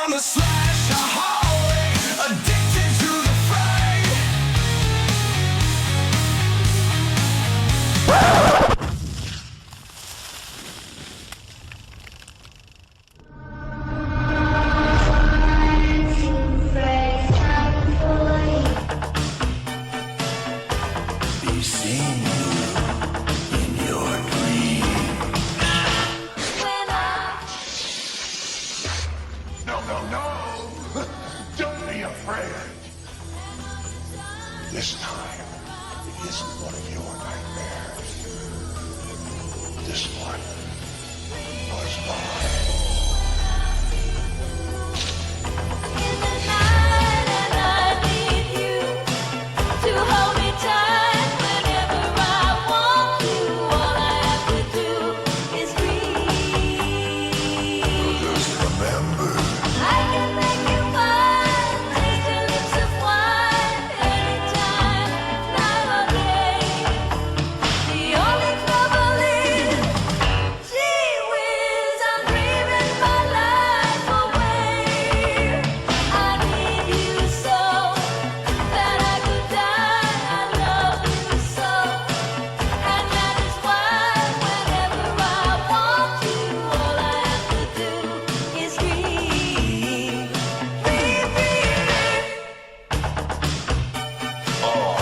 on the slash, a hallway, addicted to the fray. Be seeing you in your dream. No. Don't be afraid. This time, it isn't one of your nightmares. This one was mine. In the night, and I need you to hold me tight whenever I want to. All I have to do is breathe. Just remember. I can make you mine, taste your lips of wine, anytime, night or day. The only trouble is, gee whiz, I'm dreaming my life away. I need you so that I could die. I love you so, and that is why whenever I want to, all I have to do is breathe, breathe, breathe. Oh,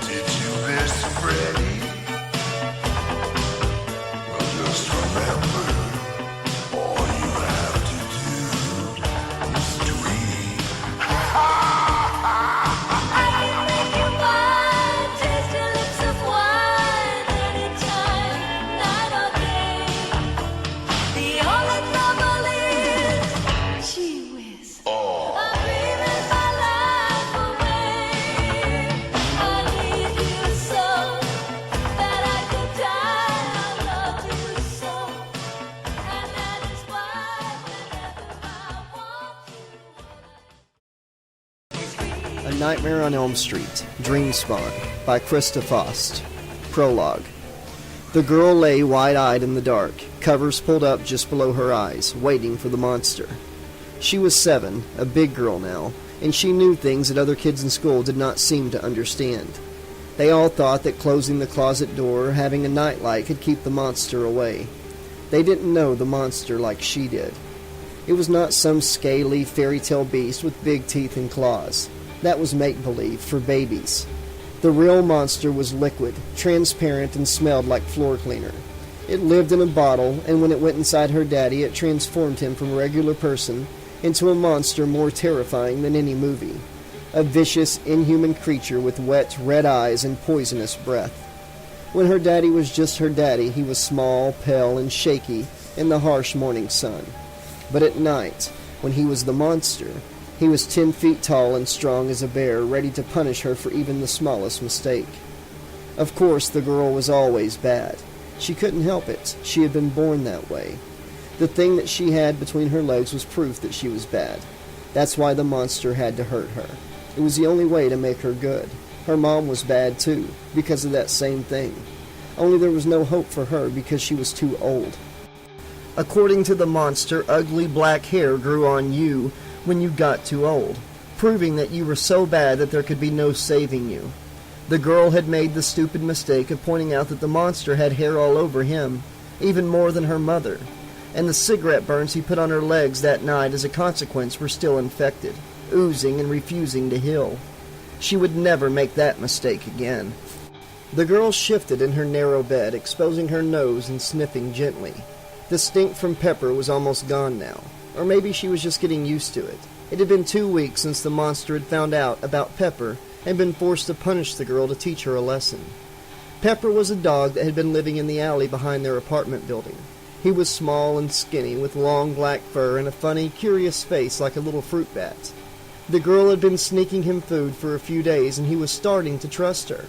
did you miss Freddy? Well, just remember, all you have to do is dream. I can make you mine, taste your lips of wine, anytime, night or day. The only trouble is, gee whiz, I'm dreaming my life away. I need you so that I could die. I love you so, and that is why whenever I want to. A Nightmare on Elm Street, Dreamspawn, by Christa Faust. Prologue. The girl lay wide-eyed in the dark, covers pulled up just below her eyes, waiting for the monster. She was 7, a big girl now, and she knew things that other kids in school did not seem to understand. They all thought that closing the closet door or having a nightlight could keep the monster away. They didn't know the monster like she did. It was not some scaly fairy tale beast with big teeth and claws. That was make-believe for babies. The real monster was liquid, transparent, and smelled like floor cleaner. It lived in a bottle, and when it went inside her daddy, it transformed him from a regular person into a monster more terrifying than any movie. A vicious, inhuman creature with wet, red eyes and poisonous breath. When her daddy was just her daddy, he was small, pale, and shaky in the harsh morning sun. But at night, when he was the monster, he was 10 feet tall and strong as a bear, ready to punish her for even the smallest mistake. Of course, the girl was always bad. She couldn't help it. She had been born that way. The thing that she had between her legs was proof that she was bad. That's why the monster had to hurt her. It was the only way to make her good. Her mom was bad too, because of that same thing. Only there was no hope for her because she was too old. According to the monster, ugly black hair grew on you when you got too old, proving that you were so bad that there could be no saving you. The girl had made the stupid mistake of pointing out that the monster had hair all over him, even more than her mother, and the cigarette burns he put on her legs that night as a consequence were still infected, oozing and refusing to heal. She would never make that mistake again. The girl shifted in her narrow bed, exposing her nose and sniffing gently. The stink from pepper was almost gone now, or maybe she was just getting used to it. It had been 2 weeks since the monster had found out about Pepper and been forced to punish the girl to teach her a lesson. Pepper was a dog that had been living in the alley behind their apartment building. He was small and skinny, with long black fur and a funny, curious face like a little fruit bat. The girl had been sneaking him food for a few days, and he was starting to trust her,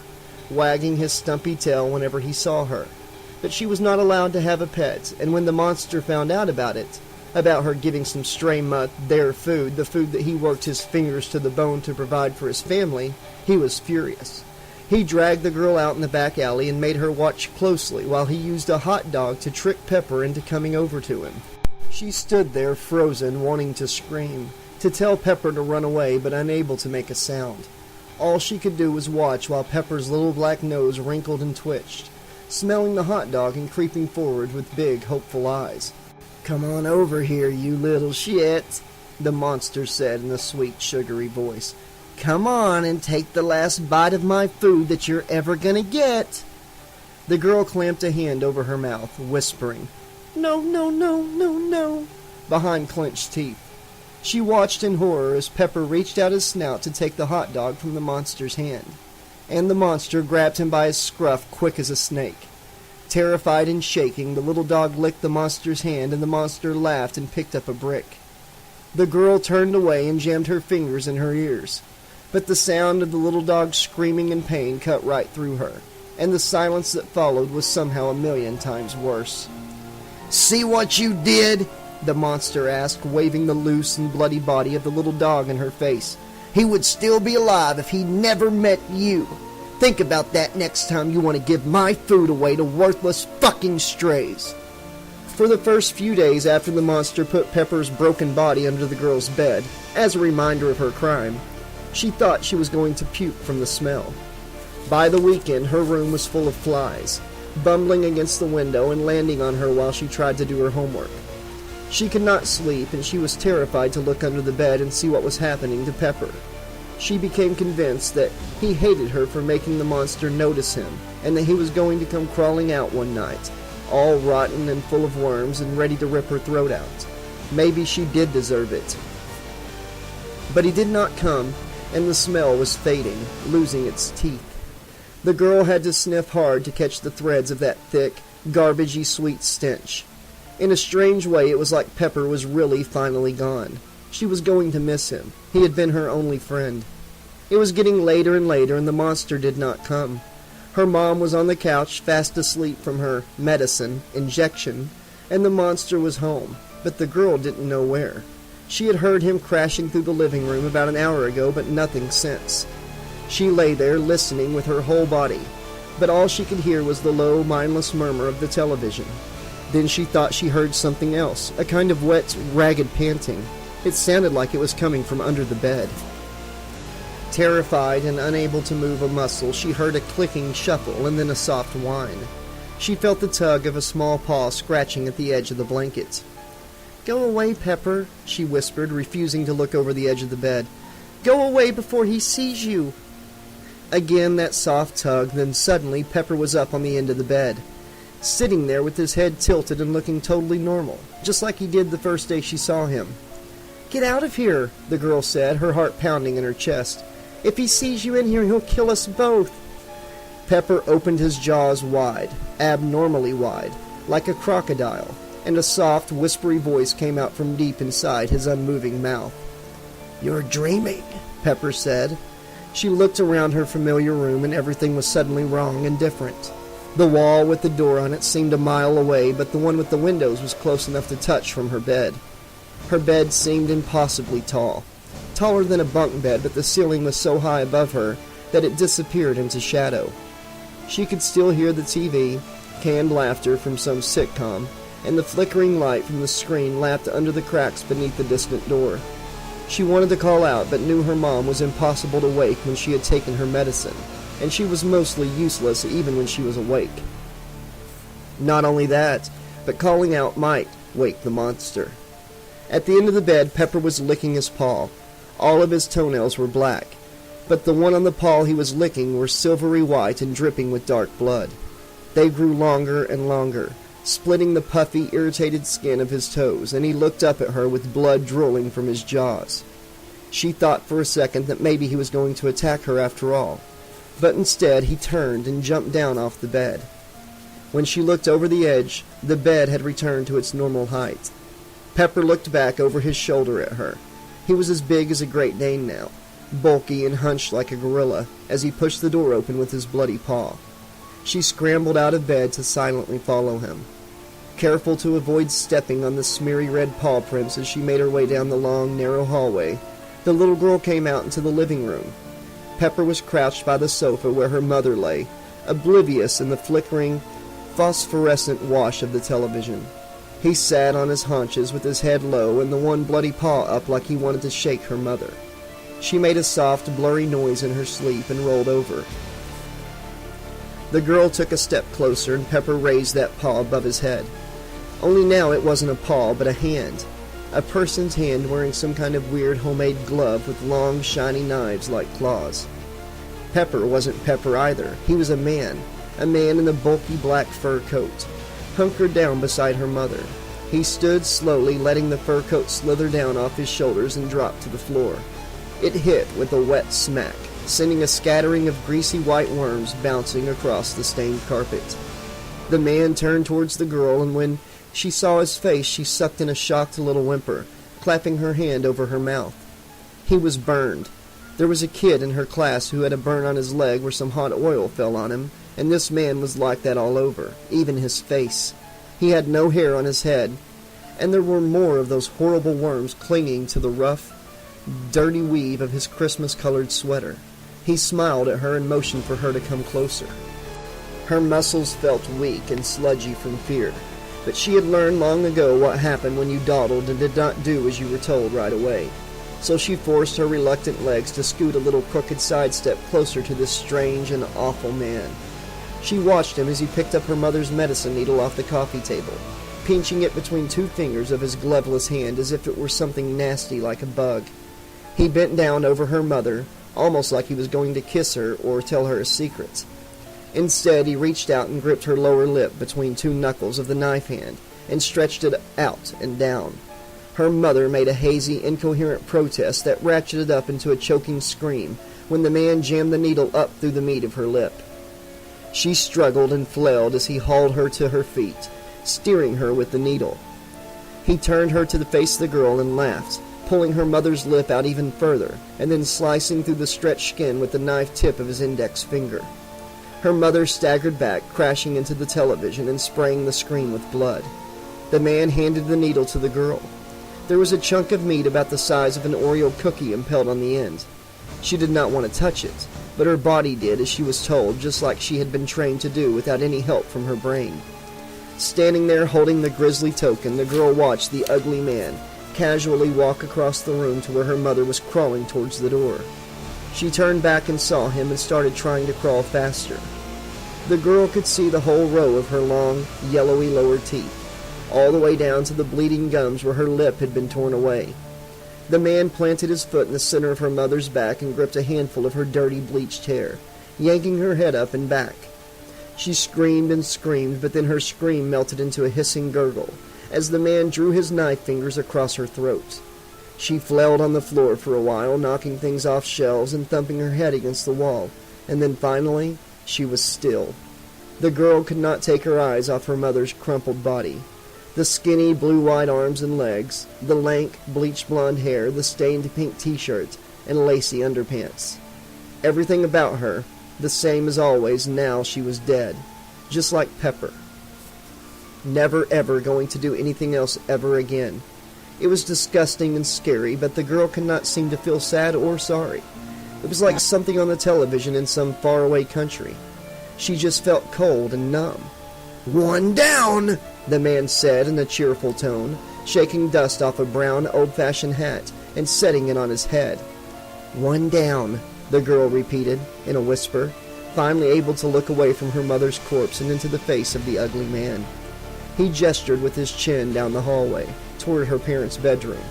wagging his stumpy tail whenever he saw her. But she was not allowed to have a pet, and when the monster found out about it, about her giving some stray mutt their food, the food that he worked his fingers to the bone to provide for his family, he was furious. He dragged the girl out in the back alley and made her watch closely while he used a hot dog to trick Pepper into coming over to him. She stood there frozen, wanting to scream, to tell Pepper to run away, but unable to make a sound. All she could do was watch while Pepper's little black nose wrinkled and twitched, smelling the hot dog and creeping forward with big, hopeful eyes. "Come on over here, you little shit," the monster said in a sweet, sugary voice. "Come on and take the last bite of my food that you're ever gonna get." The girl clamped a hand over her mouth, whispering, "No, no, no, no, no," behind clenched teeth. She watched in horror as Pepper reached out his snout to take the hot dog from the monster's hand, and the monster grabbed him by his scruff quick as a snake. Terrified and shaking, the little dog licked the monster's hand, and the monster laughed and picked up a brick. The girl turned away and jammed her fingers in her ears, but the sound of the little dog screaming in pain cut right through her, and the silence that followed was somehow a million times worse. "See what you did?" the monster asked, waving the loose and bloody body of the little dog in her face. "He would still be alive if he'd never met you. Think about that next time you want to give my food away to worthless fucking strays." For the first few days after the monster put Pepper's broken body under the girl's bed, as a reminder of her crime, she thought she was going to puke from the smell. By the weekend, her room was full of flies, bumbling against the window and landing on her while she tried to do her homework. She could not sleep, and she was terrified to look under the bed and see what was happening to Pepper. She became convinced that he hated her for making the monster notice him, and that he was going to come crawling out one night, all rotten and full of worms and ready to rip her throat out. Maybe she did deserve it. But he did not come, and the smell was fading, losing its teeth. The girl had to sniff hard to catch the threads of that thick, garbagey sweet stench. In a strange way, it was like Pepper was really finally gone. She was going to miss him. He had been her only friend. It was getting later and later, and the monster did not come. Her mom was on the couch, fast asleep from her injection, and the monster was home, but the girl didn't know where. She had heard him crashing through the living room about an hour ago, but nothing since. She lay there, listening with her whole body, but all she could hear was the low, mindless murmur of the television. Then she thought she heard something else, a kind of wet, ragged panting. It sounded like it was coming from under the bed. Terrified and unable to move a muscle, she heard a clicking shuffle and then a soft whine. She felt the tug of a small paw scratching at the edge of the blanket. "Go away, Pepper," she whispered, refusing to look over the edge of the bed. "Go away before he sees you." Again that soft tug, then suddenly Pepper was up on the end of the bed, sitting there with his head tilted and looking totally normal, just like he did the first day she saw him. "Get out of here," the girl said, her heart pounding in her chest. "If he sees you in here, he'll kill us both." Pepper opened his jaws wide, abnormally wide, like a crocodile, and a soft, whispery voice came out from deep inside his unmoving mouth. "You're dreaming," Pepper said. She looked around her familiar room, and everything was suddenly wrong and different. The wall with the door on it seemed a mile away, but the one with the windows was close enough to touch from her bed. Her bed seemed impossibly tall, taller than a bunk bed, but the ceiling was so high above her that it disappeared into shadow. She could still hear the TV, canned laughter from some sitcom, and the flickering light from the screen lapped under the cracks beneath the distant door. She wanted to call out, but knew her mom was impossible to wake when she had taken her medicine, and she was mostly useless even when she was awake. Not only that, but calling out might wake the monster. At the end of the bed, Pepper was licking his paw. All of his toenails were black, but the one on the paw he was licking were silvery white and dripping with dark blood. They grew longer and longer, splitting the puffy, irritated skin of his toes, and he looked up at her with blood drooling from his jaws. She thought for a second that maybe he was going to attack her after all, but instead he turned and jumped down off the bed. When she looked over the edge, the bed had returned to its normal height. Pepper looked back over his shoulder at her. He was as big as a Great Dane now, bulky and hunched like a gorilla, as he pushed the door open with his bloody paw. She scrambled out of bed to silently follow him, careful to avoid stepping on the smeary red paw prints as she made her way down the long, narrow hallway. The little girl came out into the living room. Pepper was crouched by the sofa where her mother lay, oblivious in the flickering, phosphorescent wash of the television. He sat on his haunches with his head low and the one bloody paw up like he wanted to shake her mother. She made a soft, blurry noise in her sleep and rolled over. The girl took a step closer and Pepper raised that paw above his head. Only now it wasn't a paw, but a hand. A person's hand wearing some kind of weird homemade glove with long, shiny knives like claws. Pepper wasn't Pepper either. He was a man in a bulky black fur coat, hunkered down beside her mother. He stood slowly, letting the fur coat slither down off his shoulders and drop to the floor. It hit with a wet smack, sending a scattering of greasy white worms bouncing across the stained carpet. The man turned towards the girl, and when she saw his face, she sucked in a shocked little whimper, clapping her hand over her mouth. He was burned. There was a kid in her class who had a burn on his leg where some hot oil fell on him, and this man was like that all over, even his face. He had no hair on his head, and there were more of those horrible worms clinging to the rough, dirty weave of his Christmas-colored sweater. He smiled at her and motioned for her to come closer. Her muscles felt weak and sludgy from fear, but she had learned long ago what happened when you dawdled and did not do as you were told right away. So she forced her reluctant legs to scoot a little crooked sidestep closer to this strange and awful man. She watched him as he picked up her mother's medicine needle off the coffee table, pinching it between two fingers of his gloveless hand as if it were something nasty like a bug. He bent down over her mother, almost like he was going to kiss her or tell her a secret. Instead, he reached out and gripped her lower lip between two knuckles of the knife hand and stretched it out and down. Her mother made a hazy, incoherent protest that ratcheted up into a choking scream when the man jammed the needle up through the meat of her lip. She struggled and flailed as he hauled her to her feet, steering her with the needle. He turned her to the face of the girl and laughed, pulling her mother's lip out even further, and then slicing through the stretched skin with the knife tip of his index finger. Her mother staggered back, crashing into the television and spraying the screen with blood. The man handed the needle to the girl. There was a chunk of meat about the size of an Oreo cookie impaled on the end. She did not want to touch it, but her body did as she was told, just like she had been trained to do without any help from her brain. Standing there holding the grisly token, the girl watched the ugly man casually walk across the room to where her mother was crawling towards the door. She turned back and saw him and started trying to crawl faster. The girl could see the whole row of her long, yellowy lower teeth, all the way down to the bleeding gums where her lip had been torn away. The man planted his foot in the center of her mother's back and gripped a handful of her dirty, bleached hair, yanking her head up and back. She screamed and screamed, but then her scream melted into a hissing gurgle as the man drew his knife fingers across her throat. She flailed on the floor for a while, knocking things off shelves and thumping her head against the wall, and then finally, she was still. The girl could not take her eyes off her mother's crumpled body. The skinny, blue-white arms and legs, the lank, bleached blonde hair, the stained pink t-shirt, and lacy underpants. Everything about her, the same as always. Now she was dead, just like Pepper. Never ever going to do anything else ever again. It was disgusting and scary, but the girl could not seem to feel sad or sorry. It was like something on the television in some faraway country. She just felt cold and numb. "One down!" the man said in a cheerful tone, shaking dust off a brown, old-fashioned hat and setting it on his head. "One down," the girl repeated in a whisper, finally able to look away from her mother's corpse and into the face of the ugly man. He gestured with his chin down the hallway, toward her parents' bedroom,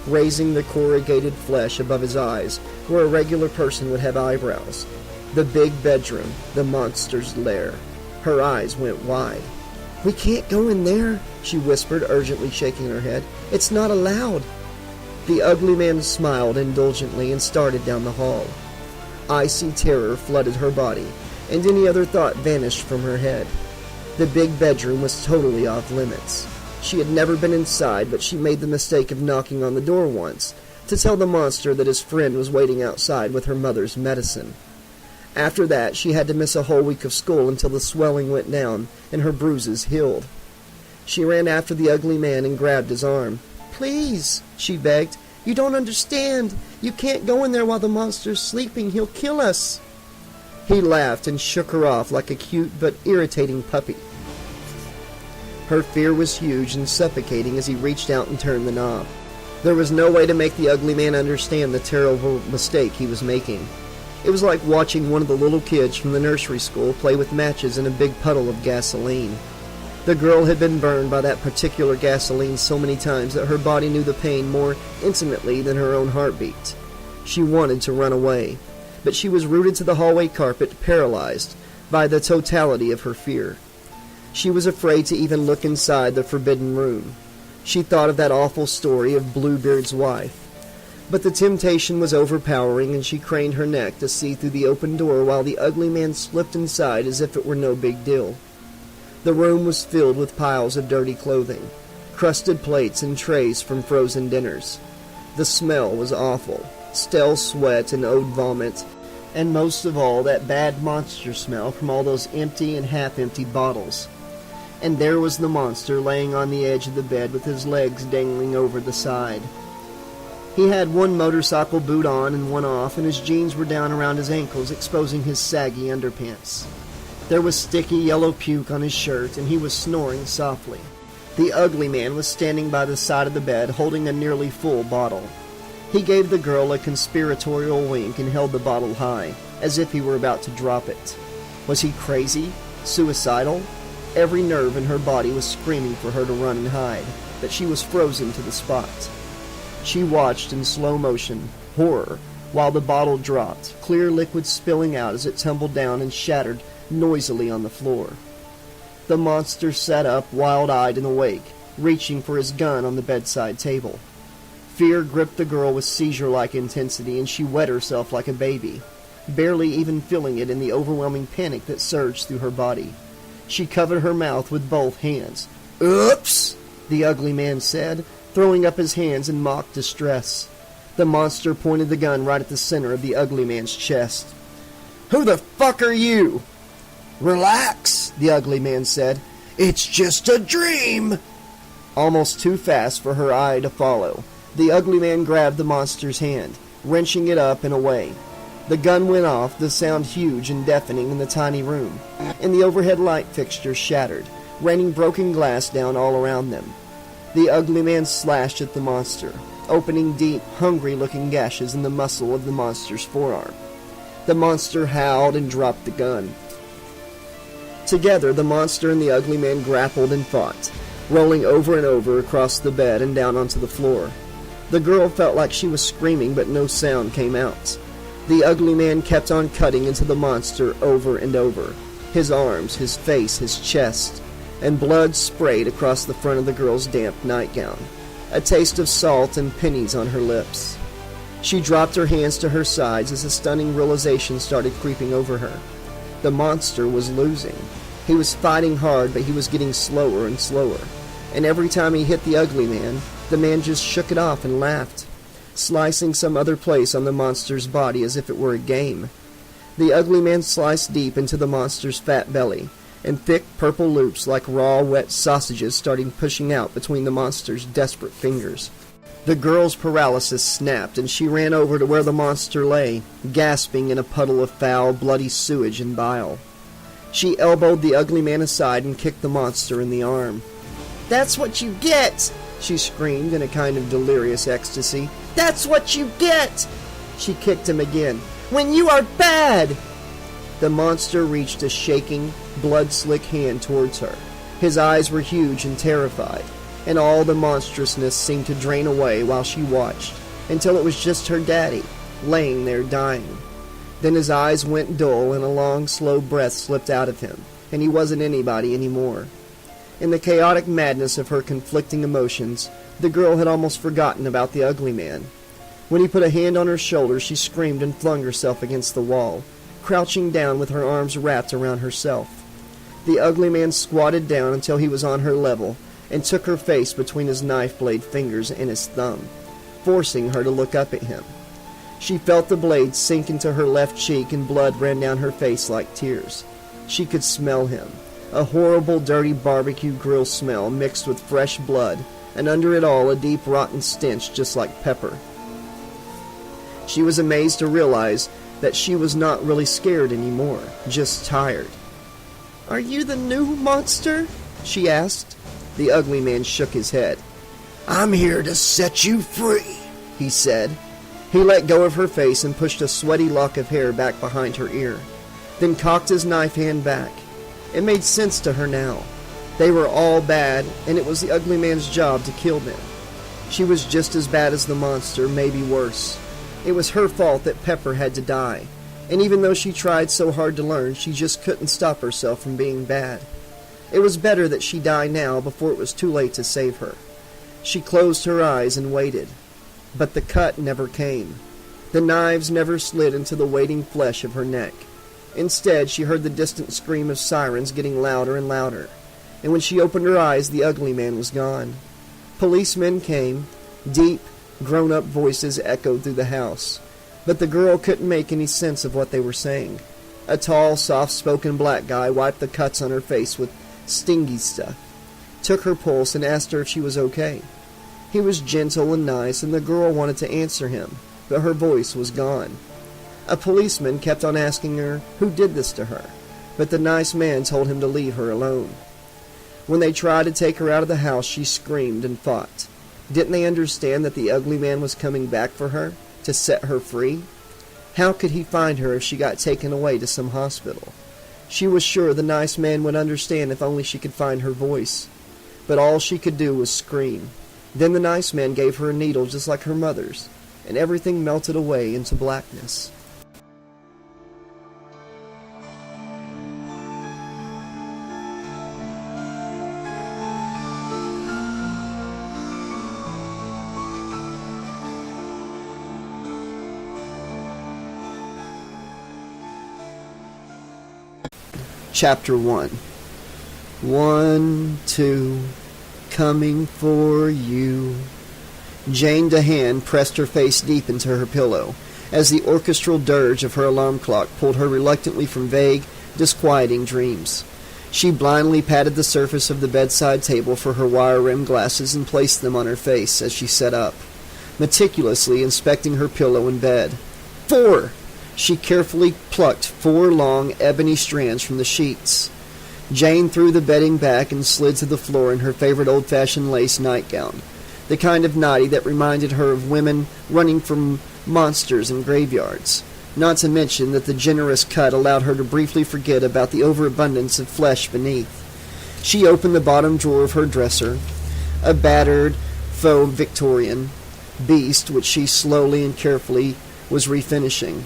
raising the corrugated flesh above his eyes where a regular person would have eyebrows. The big bedroom, the monster's lair. Her eyes went wide. "We can't go in there," she whispered, urgently shaking her head. "It's not allowed." The ugly man smiled indulgently and started down the hall. Icy terror flooded her body, and any other thought vanished from her head. The big bedroom was totally off limits. She had never been inside, but she made the mistake of knocking on the door once to tell the monster that his friend was waiting outside with her mother's medicine. After that, she had to miss a whole week of school until the swelling went down and her bruises healed. She ran after the ugly man and grabbed his arm. "Please," she begged. "You don't understand. You can't go in there while the monster's sleeping. He'll kill us." He laughed and shook her off like a cute but irritating puppy. Her fear was huge and suffocating as he reached out and turned the knob. There was no way to make the ugly man understand the terrible mistake he was making. It was like watching one of the little kids from the nursery school play with matches in a big puddle of gasoline. The girl had been burned by that particular gasoline so many times that her body knew the pain more intimately than her own heartbeat. She wanted to run away, but she was rooted to the hallway carpet, paralyzed by the totality of her fear. She was afraid to even look inside the forbidden room. She thought of that awful story of Bluebeard's wife. But the temptation was overpowering, and she craned her neck to see through the open door while the ugly man slipped inside as if it were no big deal. The room was filled with piles of dirty clothing, crusted plates and trays from frozen dinners. The smell was awful, stale sweat and owed vomit, and most of all that bad monster smell from all those empty and half-empty bottles. And there was the monster laying on the edge of the bed with his legs dangling over the side. He had one motorcycle boot on and one off, and his jeans were down around his ankles, exposing his saggy underpants. There was sticky yellow puke on his shirt, and he was snoring softly. The ugly man was standing by the side of the bed, holding a nearly full bottle. He gave the girl a conspiratorial wink and held the bottle high, as if he were about to drop it. Was he crazy? Suicidal? Every nerve in her body was screaming for her to run and hide, but she was frozen to the spot. She watched in slow motion, horror, while the bottle dropped, clear liquid spilling out as it tumbled down and shattered noisily on the floor. The monster sat up, wild-eyed and awake, reaching for his gun on the bedside table. Fear gripped the girl with seizure-like intensity, and she wet herself like a baby, barely even feeling it in the overwhelming panic that surged through her body. She covered her mouth with both hands. "Oops!" the ugly man said, throwing up his hands in mock distress. The monster pointed the gun right at the center of the ugly man's chest. "Who the fuck are you?" "Relax," the ugly man said. "It's just a dream." Almost too fast for her eye to follow, the ugly man grabbed the monster's hand, wrenching it up and away. The gun went off, the sound huge and deafening in the tiny room, and the overhead light fixture shattered, raining broken glass down all around them. The ugly man slashed at the monster, opening deep, hungry-looking gashes in the muscle of the monster's forearm. The monster howled and dropped the gun. Together, the monster and the ugly man grappled and fought, rolling over and over across the bed and down onto the floor. The girl felt like she was screaming, but no sound came out. The ugly man kept on cutting into the monster over and over, his arms, his face, his chest, and blood sprayed across the front of the girl's damp nightgown, a taste of salt and pennies on her lips. She dropped her hands to her sides as a stunning realization started creeping over her. The monster was losing. He was fighting hard, but he was getting slower and slower, and every time he hit the ugly man, the man just shook it off and laughed, slicing some other place on the monster's body as if it were a game. The ugly man sliced deep into the monster's fat belly, and thick purple loops like raw, wet sausages started pushing out between the monster's desperate fingers. The girl's paralysis snapped, and she ran over to where the monster lay, gasping in a puddle of foul, bloody sewage and bile. She elbowed the ugly man aside and kicked the monster in the arm. "That's what you get!" she screamed in a kind of delirious ecstasy. "That's what you get!" She kicked him again. "When you are bad!" The monster reached a shaking, blood-slick hand towards her. His eyes were huge and terrified, and all the monstrousness seemed to drain away while she watched, until it was just her daddy, laying there dying. Then his eyes went dull, and a long, slow breath slipped out of him, and he wasn't anybody anymore. In the chaotic madness of her conflicting emotions, the girl had almost forgotten about the ugly man. When he put a hand on her shoulder, she screamed and flung herself against the wall, crouching down with her arms wrapped around herself. The ugly man squatted down until he was on her level, and took her face between his knife-blade fingers and his thumb, forcing her to look up at him. She felt the blade sink into her left cheek, and blood ran down her face like tears. She could smell him, a horrible, dirty barbecue grill smell mixed with fresh blood, and under it all a deep, rotten stench just like pepper. She was amazed to realize that she was not really scared anymore, just tired. "Are you the new monster?" she asked. The ugly man shook his head. I'm here to set you free, he said. He let go of her face and pushed a sweaty lock of hair back behind her ear, then cocked his knife hand back. It made sense to her now. They were all bad, and it was the ugly man's job to kill them. She was just as bad as the monster, maybe worse. It was her fault that Pepper had to die, and even though she tried so hard to learn, she just couldn't stop herself from being bad. It was better that she die now before it was too late to save her. She closed her eyes and waited. But the cut never came. The knives never slid into the waiting flesh of her neck. Instead, she heard the distant scream of sirens getting louder and louder. And when she opened her eyes, the ugly man was gone. Policemen came. Deep, grown-up voices echoed through the house. But the girl couldn't make any sense of what they were saying. A tall, soft-spoken black guy wiped the cuts on her face with stingy stuff, took her pulse, and asked her if she was okay. He was gentle and nice, and the girl wanted to answer him, but her voice was gone. A policeman kept on asking her who did this to her, but the nice man told him to leave her alone. When they tried to take her out of the house, she screamed and fought. Didn't they understand that the ugly man was coming back for her, to set her free? How could he find her if she got taken away to some hospital? She was sure the nice man would understand if only she could find her voice. But all she could do was scream. Then the nice man gave her a needle just like her mother's, and everything melted away into blackness. Chapter 1. 1, 2, coming for you. Jane DeHaan pressed her face deep into her pillow as the orchestral dirge of her alarm clock pulled her reluctantly from vague, disquieting dreams. She blindly patted the surface of the bedside table for her wire-rimmed glasses and placed them on her face as she sat up, meticulously inspecting her pillow and bed. 4! She carefully plucked 4 long, ebony strands from the sheets. Jane threw the bedding back and slid to the floor in her favorite old-fashioned lace nightgown, the kind of nightie that reminded her of women running from monsters in graveyards, not to mention that the generous cut allowed her to briefly forget about the overabundance of flesh beneath. She opened the bottom drawer of her dresser, a battered, faux Victorian beast which she slowly and carefully was refinishing.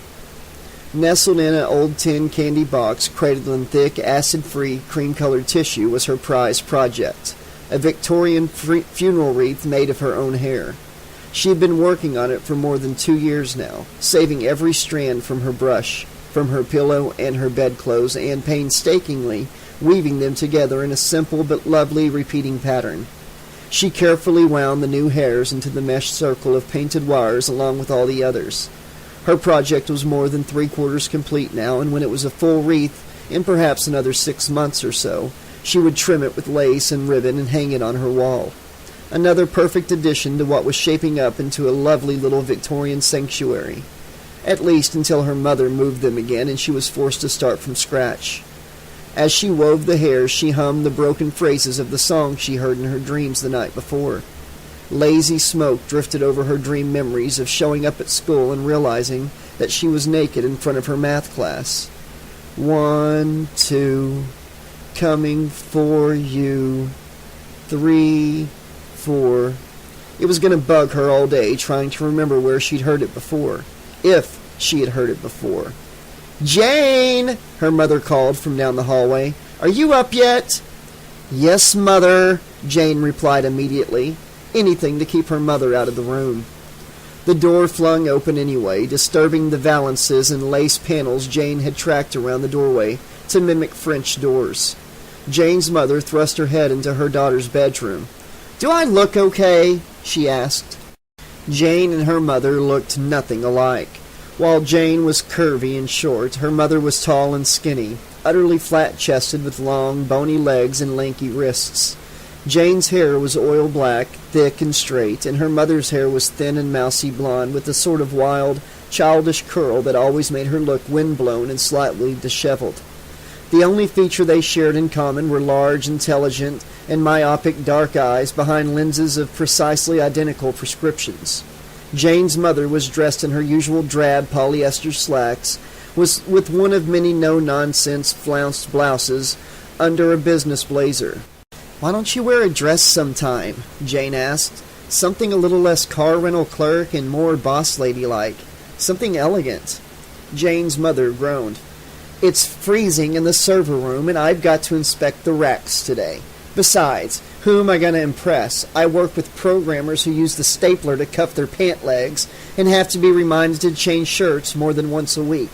Nestled in an old tin candy box cradled in thick, acid-free, cream-colored tissue was her prized project, a Victorian funeral wreath made of her own hair. She had been working on it for more than 2 years now, saving every strand from her brush, from her pillow and her bedclothes, and painstakingly weaving them together in a simple but lovely repeating pattern. She carefully wound the new hairs into the mesh circle of painted wires along with all the others. Her project was more than 3/4 complete now, and when it was a full wreath, in perhaps another 6 months or so, she would trim it with lace and ribbon and hang it on her wall. Another perfect addition to what was shaping up into a lovely little Victorian sanctuary. At least until her mother moved them again and she was forced to start from scratch. As she wove the hairs, she hummed the broken phrases of the song she heard in her dreams the night before. Lazy smoke drifted over her dream memories of showing up at school and realizing that she was naked in front of her math class. 1, 2, coming for you. 3, 4. It was going to bug her all day trying to remember where she'd heard it before, if she had heard it before. "Jane!" her mother called from down the hallway. "Are you up yet?" "Yes, Mother," Jane replied immediately. Anything to keep her mother out of the room. The door flung open anyway, disturbing the valances and lace panels Jane had tracked around the doorway to mimic French doors. Jane's mother thrust her head into her daughter's bedroom. "Do I look okay?" she asked. Jane and her mother looked nothing alike. While Jane was curvy and short, her mother was tall and skinny, utterly flat-chested with long, bony legs and lanky wrists. Jane's hair was oil black, thick and straight, and her mother's hair was thin and mousy blonde with the sort of wild, childish curl that always made her look wind-blown and slightly disheveled. The only feature they shared in common were large, intelligent, and myopic dark eyes behind lenses of precisely identical prescriptions. Jane's mother was dressed in her usual drab polyester slacks, with one of many no-nonsense flounced blouses under a business blazer. "Why don't you wear a dress sometime?" Jane asked. "Something a little less car rental clerk and more boss lady-like. Something elegant." Jane's mother groaned. "It's freezing in the server room, and I've got to inspect the racks today. Besides, who am I going to impress? I work with programmers who use the stapler to cuff their pant legs and have to be reminded to change shirts more than once a week.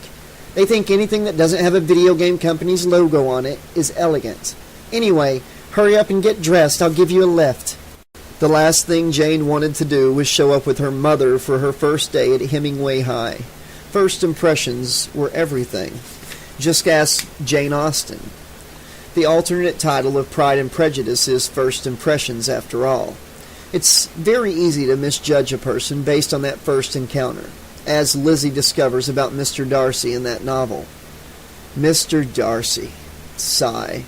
They think anything that doesn't have a video game company's logo on it is elegant. Anyway, hurry up and get dressed. I'll give you a lift." The last thing Jane wanted to do was show up with her mother for her first day at Hemingway High. First impressions were everything. Just ask Jane Austen. The alternate title of Pride and Prejudice is First Impressions, after all. It's very easy to misjudge a person based on that first encounter, as Lizzie discovers about Mr. Darcy in that novel. Mr. Darcy. Sigh.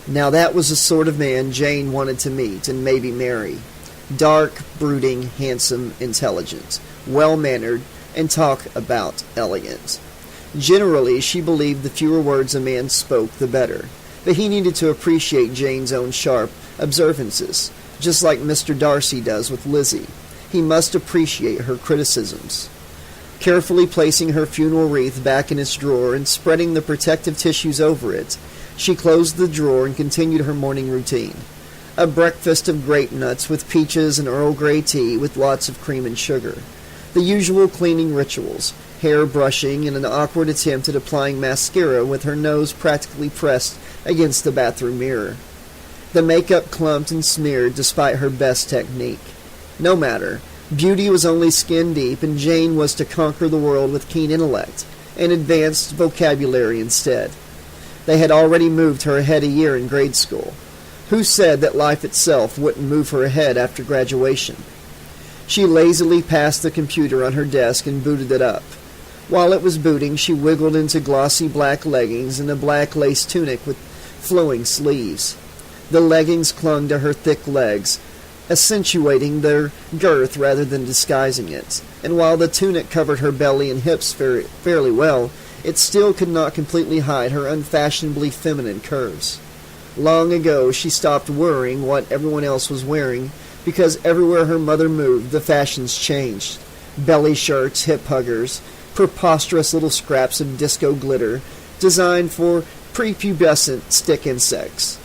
Now that was the sort of man Jane wanted to meet and maybe marry. Dark, brooding, handsome, intelligent, well-mannered, and talk about elegant. Generally, she believed the fewer words a man spoke, the better, but he needed to appreciate Jane's own sharp observances, just like Mr. Darcy does with Lizzie. He must appreciate her criticisms. Carefully placing her funeral wreath back in its drawer and spreading the protective tissues over it, she closed the drawer and continued her morning routine. A breakfast of grape nuts with peaches and Earl Grey tea with lots of cream and sugar. The usual cleaning rituals, hair brushing and an awkward attempt at applying mascara with her nose practically pressed against the bathroom mirror. The makeup clumped and smeared despite her best technique. No matter. Beauty was only skin deep, and Jane was to conquer the world with keen intellect and advanced vocabulary instead. They had already moved her ahead a year in grade school. Who said that life itself wouldn't move her ahead after graduation? She lazily passed the computer on her desk and booted it up. While it was booting, she wiggled into glossy black leggings and a black lace tunic with flowing sleeves. The leggings clung to her thick legs, accentuating their girth rather than disguising it, and while the tunic covered her belly and hips fairly well, it still could not completely hide her unfashionably feminine curves. Long ago she stopped worrying what everyone else was wearing, because everywhere her mother moved the fashions changed. Belly shirts, hip huggers, preposterous little scraps of disco glitter, designed for prepubescent stick insects.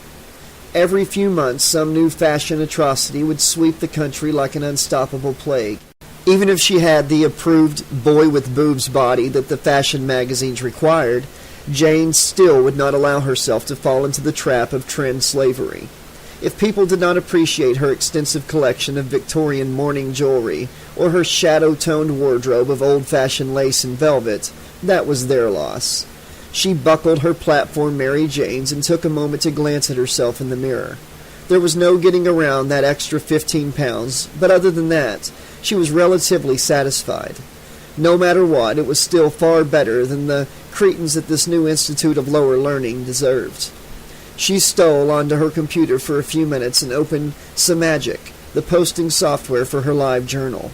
Every few months some new fashion atrocity would sweep the country like an unstoppable plague. Even if she had the approved boy-with-boobs body that the fashion magazines required, Jane still would not allow herself to fall into the trap of trend slavery. If people did not appreciate her extensive collection of Victorian mourning jewelry or her shadow-toned wardrobe of old-fashioned lace and velvet, that was their loss. She buckled her platform Mary Janes and took a moment to glance at herself in the mirror. There was no getting around that extra 15 pounds, but other than that, she was relatively satisfied. No matter what, it was still far better than the cretins at this new Institute of Lower Learning deserved. She stole onto her computer for a few minutes and opened Samagic, the posting software for her live journal,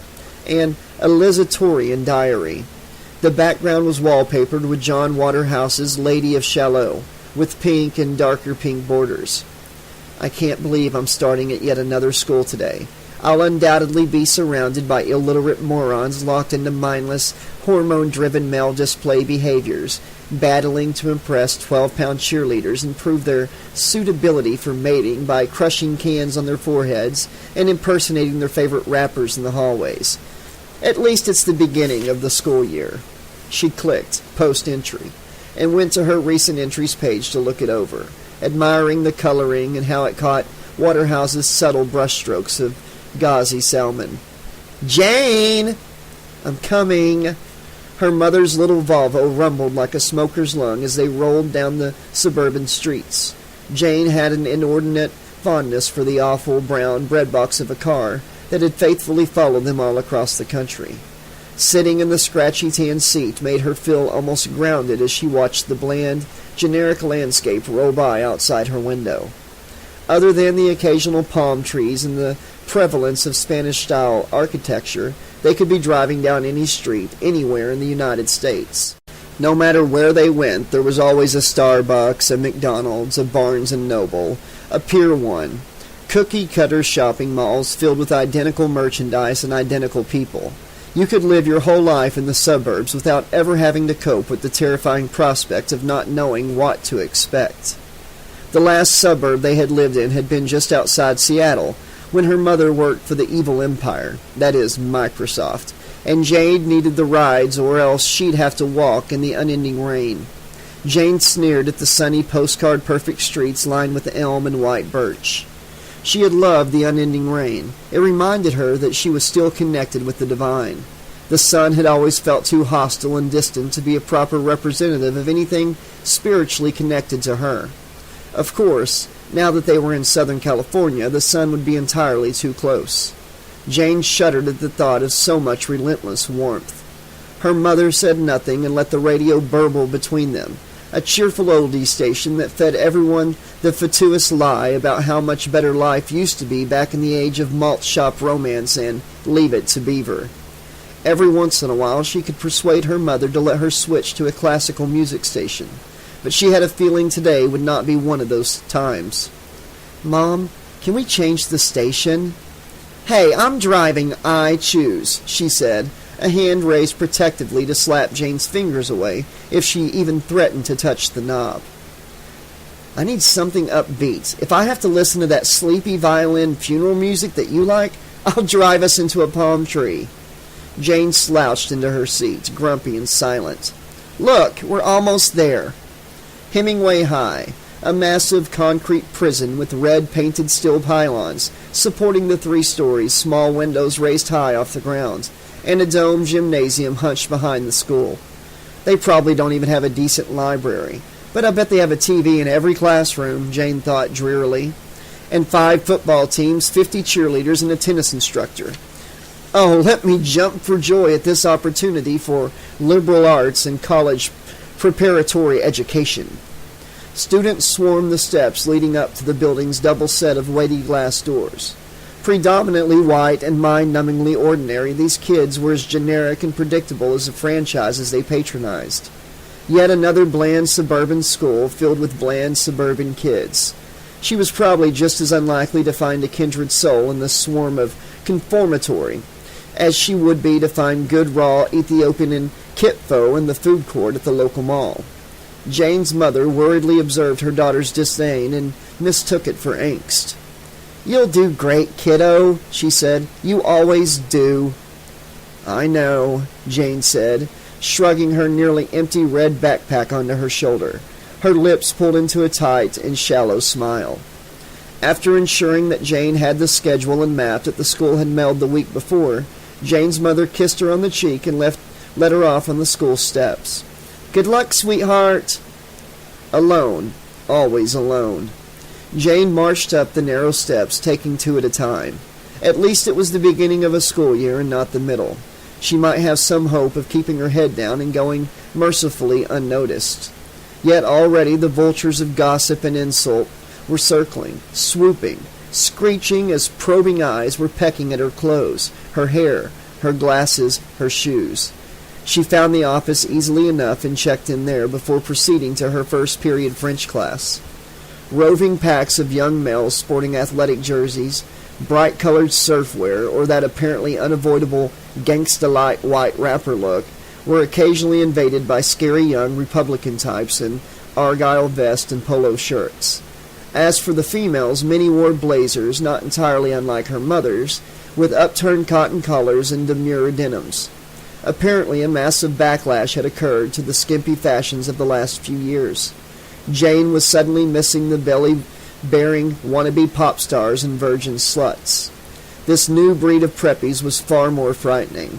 and a Lizatorian diary. The background was wallpapered with John Waterhouse's Lady of Shalott, with pink and darker pink borders. I can't believe I'm starting at yet another school today. I'll undoubtedly be surrounded by illiterate morons locked into mindless, hormone-driven male display behaviors, battling to impress 12-pound cheerleaders and prove their suitability for mating by crushing cans on their foreheads and impersonating their favorite rappers in the hallways. At least it's the beginning of the school year. She clicked Post Entry and went to her recent entries page to look it over, admiring the coloring and how it caught Waterhouse's subtle brushstrokes of gauzy salmon. "Jane! I'm coming!" Her mother's little Volvo rumbled like a smoker's lung as they rolled down the suburban streets. Jane had an inordinate fondness for the awful brown breadbox of a car that had faithfully followed them all across the country. Sitting in the scratchy tan seat made her feel almost grounded as she watched the bland, generic landscape roll by outside her window. Other than the occasional palm trees and the prevalence of Spanish-style architecture, they could be driving down any street, anywhere in the United States. No matter where they went, there was always a Starbucks, a McDonald's, a Barnes & Noble, a Pier 1, cookie-cutter shopping malls filled with identical merchandise and identical people. You could live your whole life in the suburbs without ever having to cope with the terrifying prospect of not knowing what to expect. The last suburb they had lived in had been just outside Seattle, when her mother worked for the evil empire, that is, Microsoft, and Jane needed the rides or else she'd have to walk in the unending rain. Jane sneered at the sunny postcard-perfect streets lined with elm and white birch. She had loved the unending rain. It reminded her that she was still connected with the divine. The sun had always felt too hostile and distant to be a proper representative of anything spiritually connected to her. Of course, now that they were in Southern California, the sun would be entirely too close. Jane shuddered at the thought of so much relentless warmth. Her mother said nothing and let the radio burble between them, a cheerful oldie station that fed everyone the fatuous lie about how much better life used to be back in the age of malt shop romance and Leave It to Beaver. Every once in a while she could persuade her mother to let her switch to a classical music station, but she had a feeling today would not be one of those times. "Mom, can we change the station?" "Hey, I'm driving, I choose," she said, a hand raised protectively to slap Jane's fingers away if she even threatened to touch the knob. "I need something upbeat. If I have to listen to that sleepy violin funeral music that you like, I'll drive us into a palm tree." Jane slouched into her seat, grumpy and silent. "Look, we're almost there." Hemingway High, a massive concrete prison with red painted steel pylons supporting the 3 stories, small windows raised high off the ground, and a domed gymnasium hunched behind the school. They probably don't even have a decent library, but I bet they have a TV in every classroom, Jane thought drearily, and 5 football teams, 50 cheerleaders, and a tennis instructor. Oh, let me jump for joy at this opportunity for liberal arts and college preparatory education. Students swarmed the steps leading up to the building's double set of weighty glass doors. Predominantly white and mind-numbingly ordinary, these kids were as generic and predictable as the franchises they patronized. Yet another bland suburban school filled with bland suburban kids. She was probably just as unlikely to find a kindred soul in the swarm of conformatory as she would be to find good raw Ethiopian and kitpho in the food court at the local mall. Jane's mother worriedly observed her daughter's disdain and mistook it for angst. "You'll do great, kiddo," she said. "You always do." "I know," Jane said, shrugging her nearly empty red backpack onto her shoulder, her lips pulled into a tight and shallow smile. After ensuring that Jane had the schedule and map that the school had mailed the week before, Jane's mother kissed her on the cheek and let her off on the school steps. "Good luck, sweetheart." Alone, always alone. Jane marched up the narrow steps, taking 2 at a time. At least it was the beginning of a school year and not the middle. She might have some hope of keeping her head down and going mercifully unnoticed. Yet already the vultures of gossip and insult were circling, swooping, screeching as probing eyes were pecking at her clothes, her hair, her glasses, her shoes. She found the office easily enough and checked in there before proceeding to her first period French class. Roving packs of young males sporting athletic jerseys, bright-colored surfwear, or that apparently unavoidable gangsta-light white rapper look, were occasionally invaded by scary young Republican types in argyle vests and polo shirts. As for the females, many wore blazers, not entirely unlike her mother's, with upturned cotton collars and demure denims. Apparently a massive backlash had occurred to the skimpy fashions of the last few years. Jane was suddenly missing the belly-bearing wannabe pop stars and virgin sluts. This new breed of preppies was far more frightening.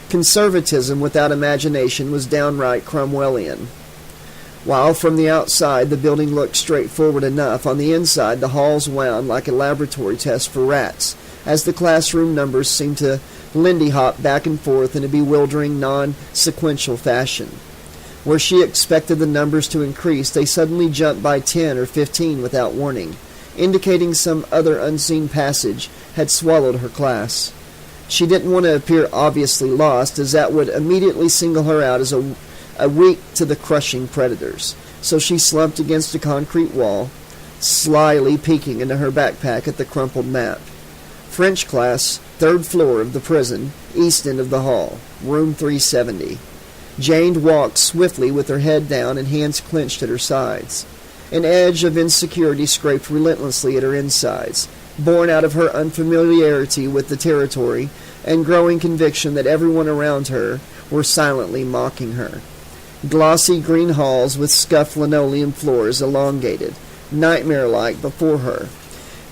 Conservatism without imagination was downright Cromwellian. While from the outside the building looked straightforward enough, on the inside the halls wound like a laboratory test for rats, as the classroom numbers seemed to Lindy hop back and forth in a bewildering, non-sequential fashion. Where she expected the numbers to increase, they suddenly jumped by 10 or 15 without warning, indicating some other unseen passage had swallowed her class. She didn't want to appear obviously lost, as that would immediately single her out as a weak to the crushing predators. So she slumped against a concrete wall, slyly peeking into her backpack at the crumpled map. French class, 3rd floor of the prison, east end of the hall, room 370. Jane walked swiftly with her head down and hands clenched at her sides. An edge of insecurity scraped relentlessly at her insides, born out of her unfamiliarity with the territory and growing conviction that everyone around her were silently mocking her. Glossy green halls with scuffed linoleum floors elongated, nightmare-like before her,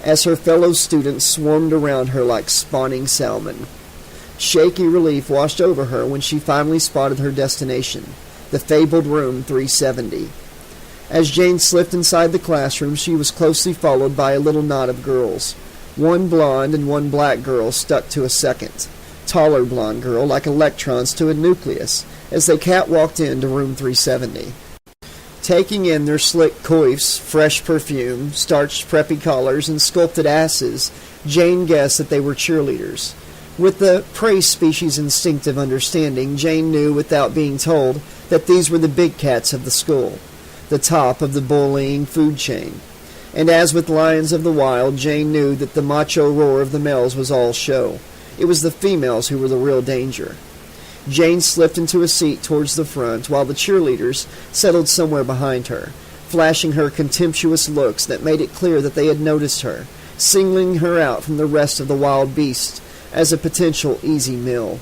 as her fellow students swarmed around her like spawning salmon. Shaky relief washed over her when she finally spotted her destination, the fabled room 370. As Jane slipped inside the classroom, she was closely followed by a little knot of girls. One blonde and one black girl stuck to a second, taller blonde girl like electrons to a nucleus, as they catwalked into room 370. Taking in their slick coifs, fresh perfume, starched preppy collars, and sculpted asses, Jane guessed that they were cheerleaders. With the prey species' instinctive understanding, Jane knew without being told that these were the big cats of the school, the top of the bullying food chain. And as with lions of the wild, Jane knew that the macho roar of the males was all show. It was the females who were the real danger. Jane slipped into a seat towards the front, while the cheerleaders settled somewhere behind her, flashing her contemptuous looks that made it clear that they had noticed her, singling her out from the rest of the wild beasts as a potential easy meal.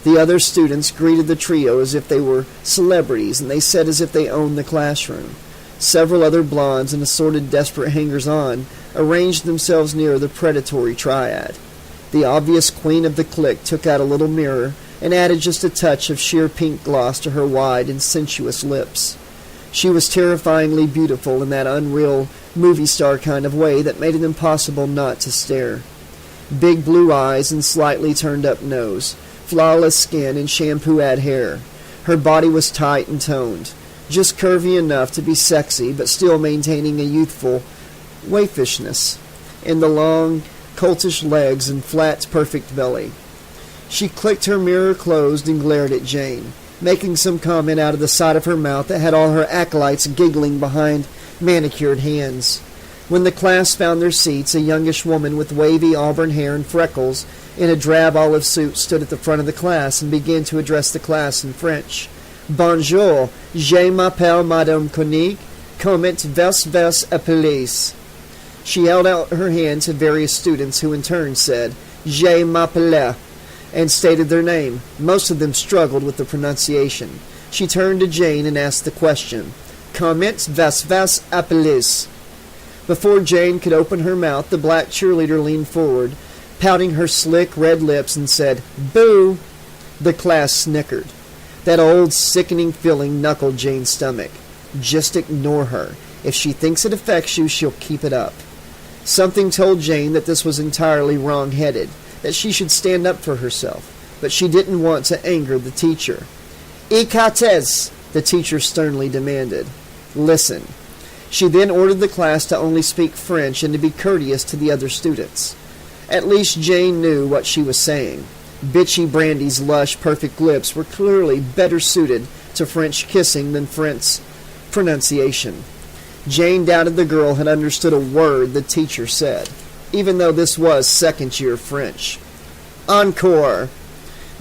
The other students greeted the trio as if they were celebrities, and they said as if they owned the classroom. Several other blondes and assorted desperate hangers-on arranged themselves near the predatory triad. The obvious queen of the clique took out a little mirror and added just a touch of sheer pink gloss to her wide and sensuous lips. She was terrifyingly beautiful in that unreal movie star kind of way that made it impossible not to stare. Big blue eyes and slightly turned-up nose, flawless skin and shampoo-ad hair. Her body was tight and toned, just curvy enough to be sexy, but still maintaining a youthful waifishness in the long, coltish legs and flat, perfect belly. She clicked her mirror closed and glared at Jane, making some comment out of the side of her mouth that had all her acolytes giggling behind manicured hands. When the class found their seats, a youngish woman with wavy auburn hair and freckles in a drab olive suit stood at the front of the class and began to address the class in French. Bonjour, je m'appelle Madame Koenig, comment vous appelez? She held out her hand to various students who in turn said, Je m'appelle, and stated their name. Most of them struggled with the pronunciation. She turned to Jane and asked the question, comment vous appelez? Before Jane could open her mouth, the black cheerleader leaned forward, pouting her slick red lips, and said, Boo! The class snickered. That old sickening feeling knuckled Jane's stomach. Just ignore her. If she thinks it affects you, she'll keep it up. Something told Jane that this was entirely wrong-headed, that she should stand up for herself, but she didn't want to anger the teacher. Écartez! The teacher sternly demanded. Listen. She then ordered the class to only speak French and to be courteous to the other students. At least Jane knew what she was saying. Bitchy Brandy's lush, perfect lips were clearly better suited to French kissing than French pronunciation. Jane doubted the girl had understood a word the teacher said, even though this was second-year French. Encore!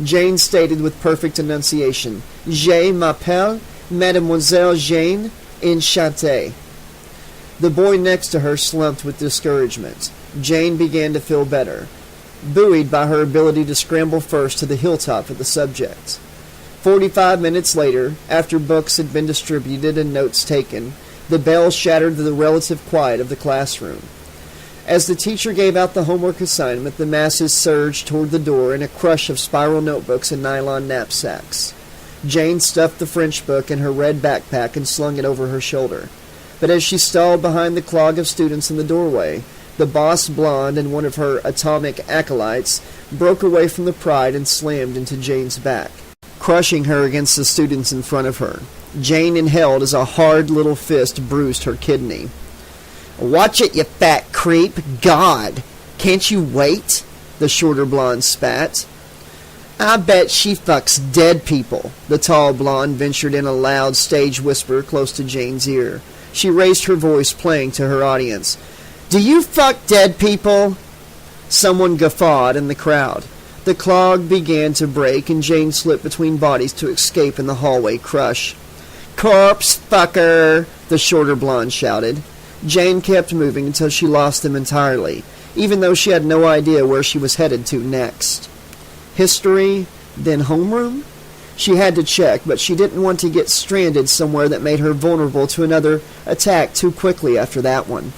Jane stated with perfect enunciation, Je m'appelle Mademoiselle Jane Enchantée. The boy next to her slumped with discouragement. Jane began to feel better, buoyed by her ability to scramble first to the hilltop of the subject. 45 minutes later, after books had been distributed and notes taken, the bell shattered the relative quiet of the classroom. As the teacher gave out the homework assignment, the masses surged toward the door in a crush of spiral notebooks and nylon knapsacks. Jane stuffed the French book in her red backpack and slung it over her shoulder. But as she stalled behind the clog of students in the doorway, the boss blonde and one of her atomic acolytes broke away from the pride and slammed into Jane's back, crushing her against the students in front of her. Jane inhaled as a hard little fist bruised her kidney. "Watch it, you fat creep! God! Can't you wait?" the shorter blonde spat. "I bet she fucks dead people," the tall blonde ventured in a loud stage whisper close to Jane's ear. She raised her voice, playing to her audience. "Do you fuck dead people?" Someone guffawed in the crowd. The clog began to break, and Jane slipped between bodies to escape in the hallway crush. "Corpse fucker!" the shorter blonde shouted. Jane kept moving until she lost them entirely, even though she had no idea where she was headed to next. History, then homeroom? She had to check, but she didn't want to get stranded somewhere that made her vulnerable to another attack too quickly after that one.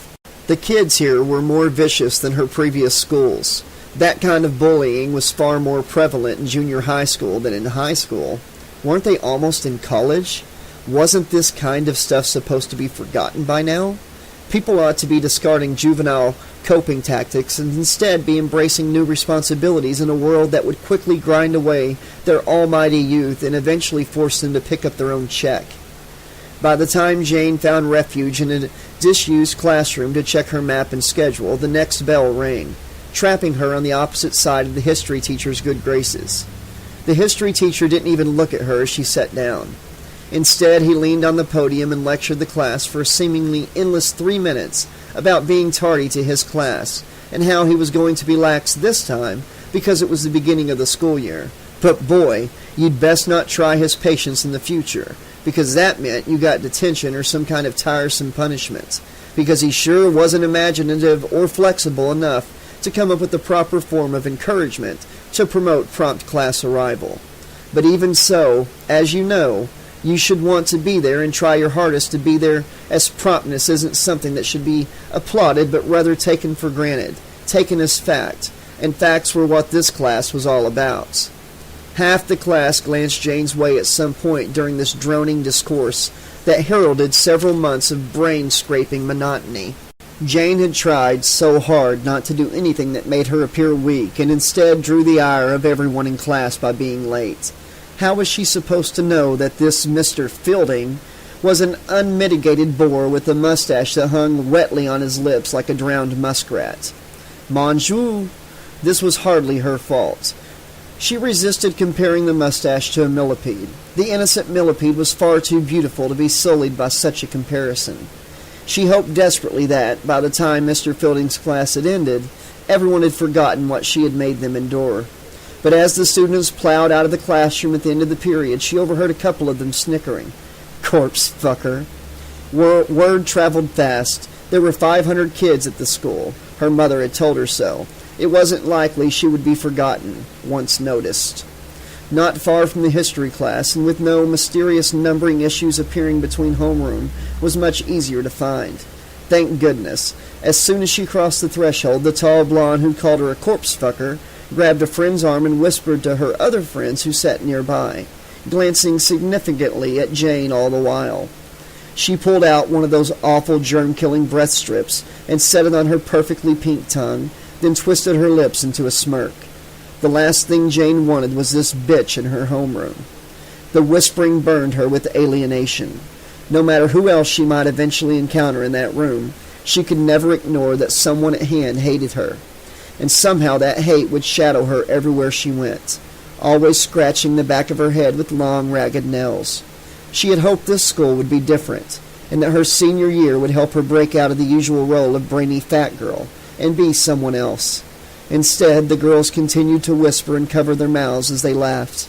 The kids here were more vicious than her previous schools. That kind of bullying was far more prevalent in junior high school than in high school. Weren't they almost in college? Wasn't this kind of stuff supposed to be forgotten by now? People ought to be discarding juvenile coping tactics and instead be embracing new responsibilities in a world that would quickly grind away their almighty youth and eventually force them to pick up their own check. By the time Jane found refuge in a disused classroom to check her map and schedule, the next bell rang, trapping her on the opposite side of the history teacher's good graces. The history teacher didn't even look at her as she sat down. Instead, he leaned on the podium and lectured the class for a seemingly endless 3 minutes about being tardy to his class and how he was going to be lax this time because it was the beginning of the school year. But boy, you'd best not try his patience in the future, because that meant you got detention or some kind of tiresome punishment, because he sure wasn't imaginative or flexible enough to come up with the proper form of encouragement to promote prompt class arrival. But even so, as you know, you should want to be there and try your hardest to be there, as promptness isn't something that should be applauded but rather taken for granted, taken as fact, and facts were what this class was all about. Half the class glanced Jane's way at some point during this droning discourse that heralded several months of brain-scraping monotony. Jane had tried so hard not to do anything that made her appear weak, and instead drew the ire of everyone in class by being late. How was she supposed to know that this Mr. Fielding was an unmitigated bore with a mustache that hung wetly on his lips like a drowned muskrat? Mon Dieu, this was hardly her fault. She resisted comparing the mustache to a millipede. The innocent millipede was far too beautiful to be sullied by such a comparison. She hoped desperately that, by the time Mr. Fielding's class had ended, everyone had forgotten what she had made them endure. But as the students plowed out of the classroom at the end of the period, she overheard a couple of them snickering. Corpse fucker. Word traveled fast. There were 500 kids at the school. Her mother had told her so. It wasn't likely she would be forgotten, once noticed. Not far from the history class, and with no mysterious numbering issues appearing between homeroom, was much easier to find. Thank goodness. As soon as she crossed the threshold, the tall blonde who called her a corpse fucker grabbed a friend's arm and whispered to her other friends who sat nearby, glancing significantly at Jane all the while. She pulled out one of those awful germ-killing breath strips and set it on her perfectly pink tongue, then twisted her lips into a smirk. The last thing Jane wanted was this bitch in her homeroom. The whispering burned her with alienation. No matter who else she might eventually encounter in that room, she could never ignore that someone at hand hated her. And somehow that hate would shadow her everywhere she went, always scratching the back of her head with long, ragged nails. She had hoped this school would be different, and that her senior year would help her break out of the usual role of brainy fat girl and be someone else. Instead, the girls continued to whisper and cover their mouths as they laughed.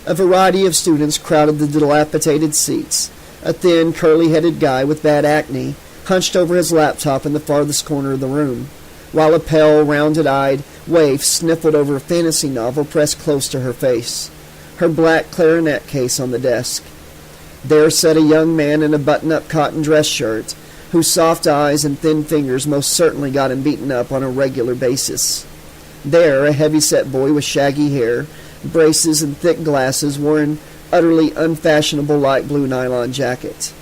A variety of students crowded the dilapidated seats. A thin, curly-headed guy with bad acne hunched over his laptop in the farthest corner of the room, while a pale, rounded-eyed waif sniffled over a fantasy novel pressed close to her face, her black clarinet case on the desk. There sat a young man in a button-up cotton dress shirt, whose soft eyes and thin fingers most certainly got him beaten up on a regular basis. There, a heavy-set boy with shaggy hair, braces, and thick glasses wore an utterly unfashionable light blue nylon jacket.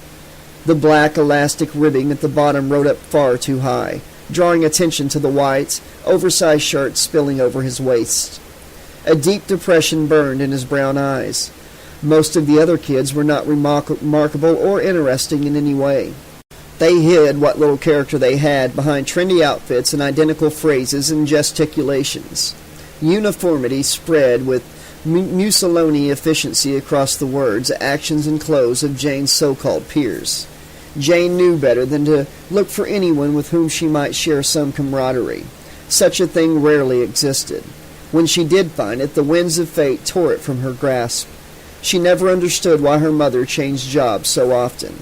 The black elastic ribbing at the bottom rode up far too high, drawing attention to the white, oversized shirt spilling over his waist. A deep depression burned in his brown eyes. Most of the other kids were not remarkable or interesting in any way. They hid what little character they had behind trendy outfits and identical phrases and gesticulations. Uniformity spread with Mussolini efficiency across the words, actions, and clothes of Jane's so-called peers. Jane knew better than to look for anyone with whom she might share some camaraderie. Such a thing rarely existed. When she did find it, the winds of fate tore it from her grasp. She never understood why her mother changed jobs so often.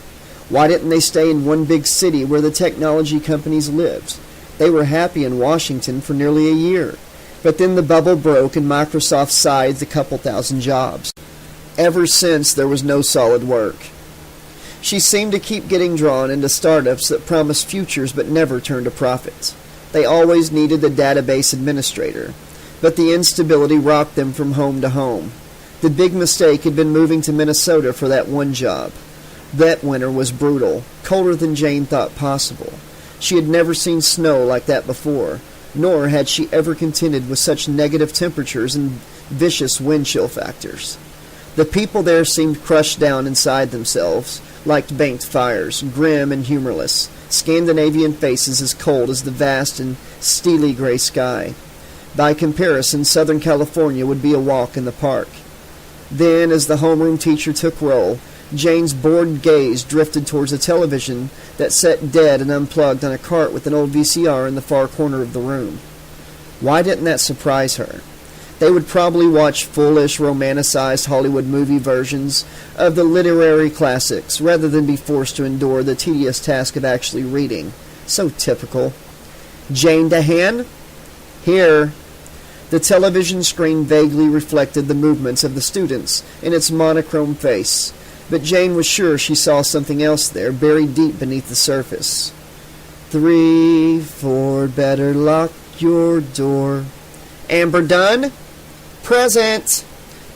Why didn't they stay in one big city where the technology companies lived? They were happy in Washington for nearly a year. But then the bubble broke and Microsoft scythed a couple thousand jobs. Ever since, there was no solid work. She seemed to keep getting drawn into startups that promised futures but never turned a profit. They always needed a database administrator, but the instability rocked them from home to home. The big mistake had been moving to Minnesota for that one job. That winter was brutal, colder than Jane thought possible. She had never seen snow like that before, nor had she ever contended with such negative temperatures and vicious wind chill factors. The people there seemed crushed down inside themselves, like banked fires, grim and humorless, Scandinavian faces as cold as the vast and steely gray sky. By comparison, Southern California would be a walk in the park. Then, as the homeroom teacher took roll, Jane's bored gaze drifted towards a television that sat dead and unplugged on a cart with an old VCR in the far corner of the room. Why didn't that surprise her? They would probably watch foolish, romanticized Hollywood movie versions of the literary classics rather than be forced to endure the tedious task of actually reading. So typical. Jane DeHaan? Here. The television screen vaguely reflected the movements of the students in its monochrome face, but Jane was sure she saw something else there, buried deep beneath the surface. 3, 4, better lock your door. Amber Dunn? Present!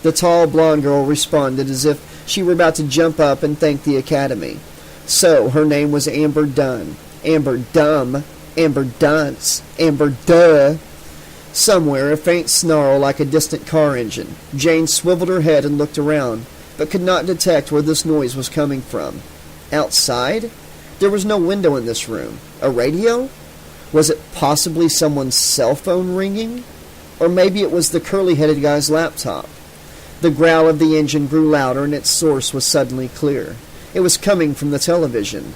The tall blonde girl responded as if she were about to jump up and thank the academy. So, her name was Amber Dunn. Amber Dumb. Amber Dunce. Amber Duh. Somewhere, a faint snarl like a distant car engine. Jane swiveled her head and looked around, but could not detect where this noise was coming from. Outside? There was no window in this room. A radio? Was it possibly someone's cell phone ringing? Or maybe it was the curly-headed guy's laptop. The growl of the engine grew louder and its source was suddenly clear. It was coming from the television.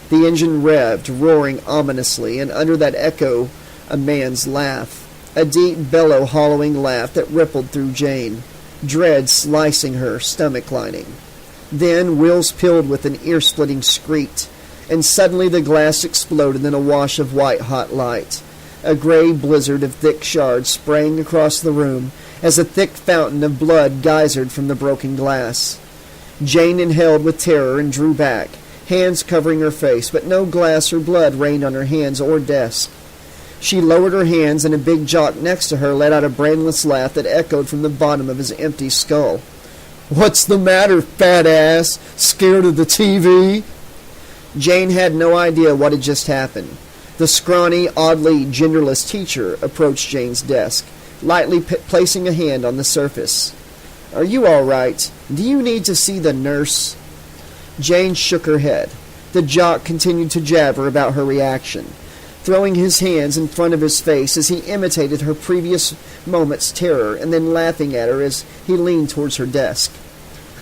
The engine revved, roaring ominously, and under that echo, a man's laugh. A deep, bellow, hollowing laugh that rippled through Jane, dread slicing her stomach lining. Then wheels peeled with an ear-splitting screech, and suddenly the glass exploded in a wash of white-hot light. A gray blizzard of thick shards sprang across the room as a thick fountain of blood geysered from the broken glass. Jane inhaled with terror and drew back, hands covering her face, but no glass or blood rained on her hands or desk. She lowered her hands, and a big jock next to her let out a brainless laugh that echoed from the bottom of his empty skull. "What's the matter, fat ass? Scared of the TV?" Jane had no idea what had just happened. The scrawny, oddly genderless teacher approached Jane's desk, lightly placing a hand on the surface. "Are you all right? Do you need to see the nurse?" Jane shook her head. The jock continued to jabber about her reaction, throwing his hands in front of his face as he imitated her previous moment's terror and then laughing at her as he leaned towards her desk.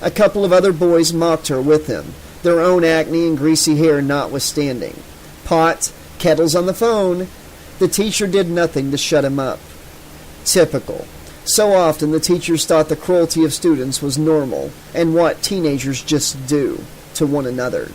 A couple of other boys mocked her with him, their own acne and greasy hair notwithstanding. Pot, kettles on the phone. The teacher did nothing to shut him up. Typical. So often the teachers thought the cruelty of students was normal and what teenagers just do to one another.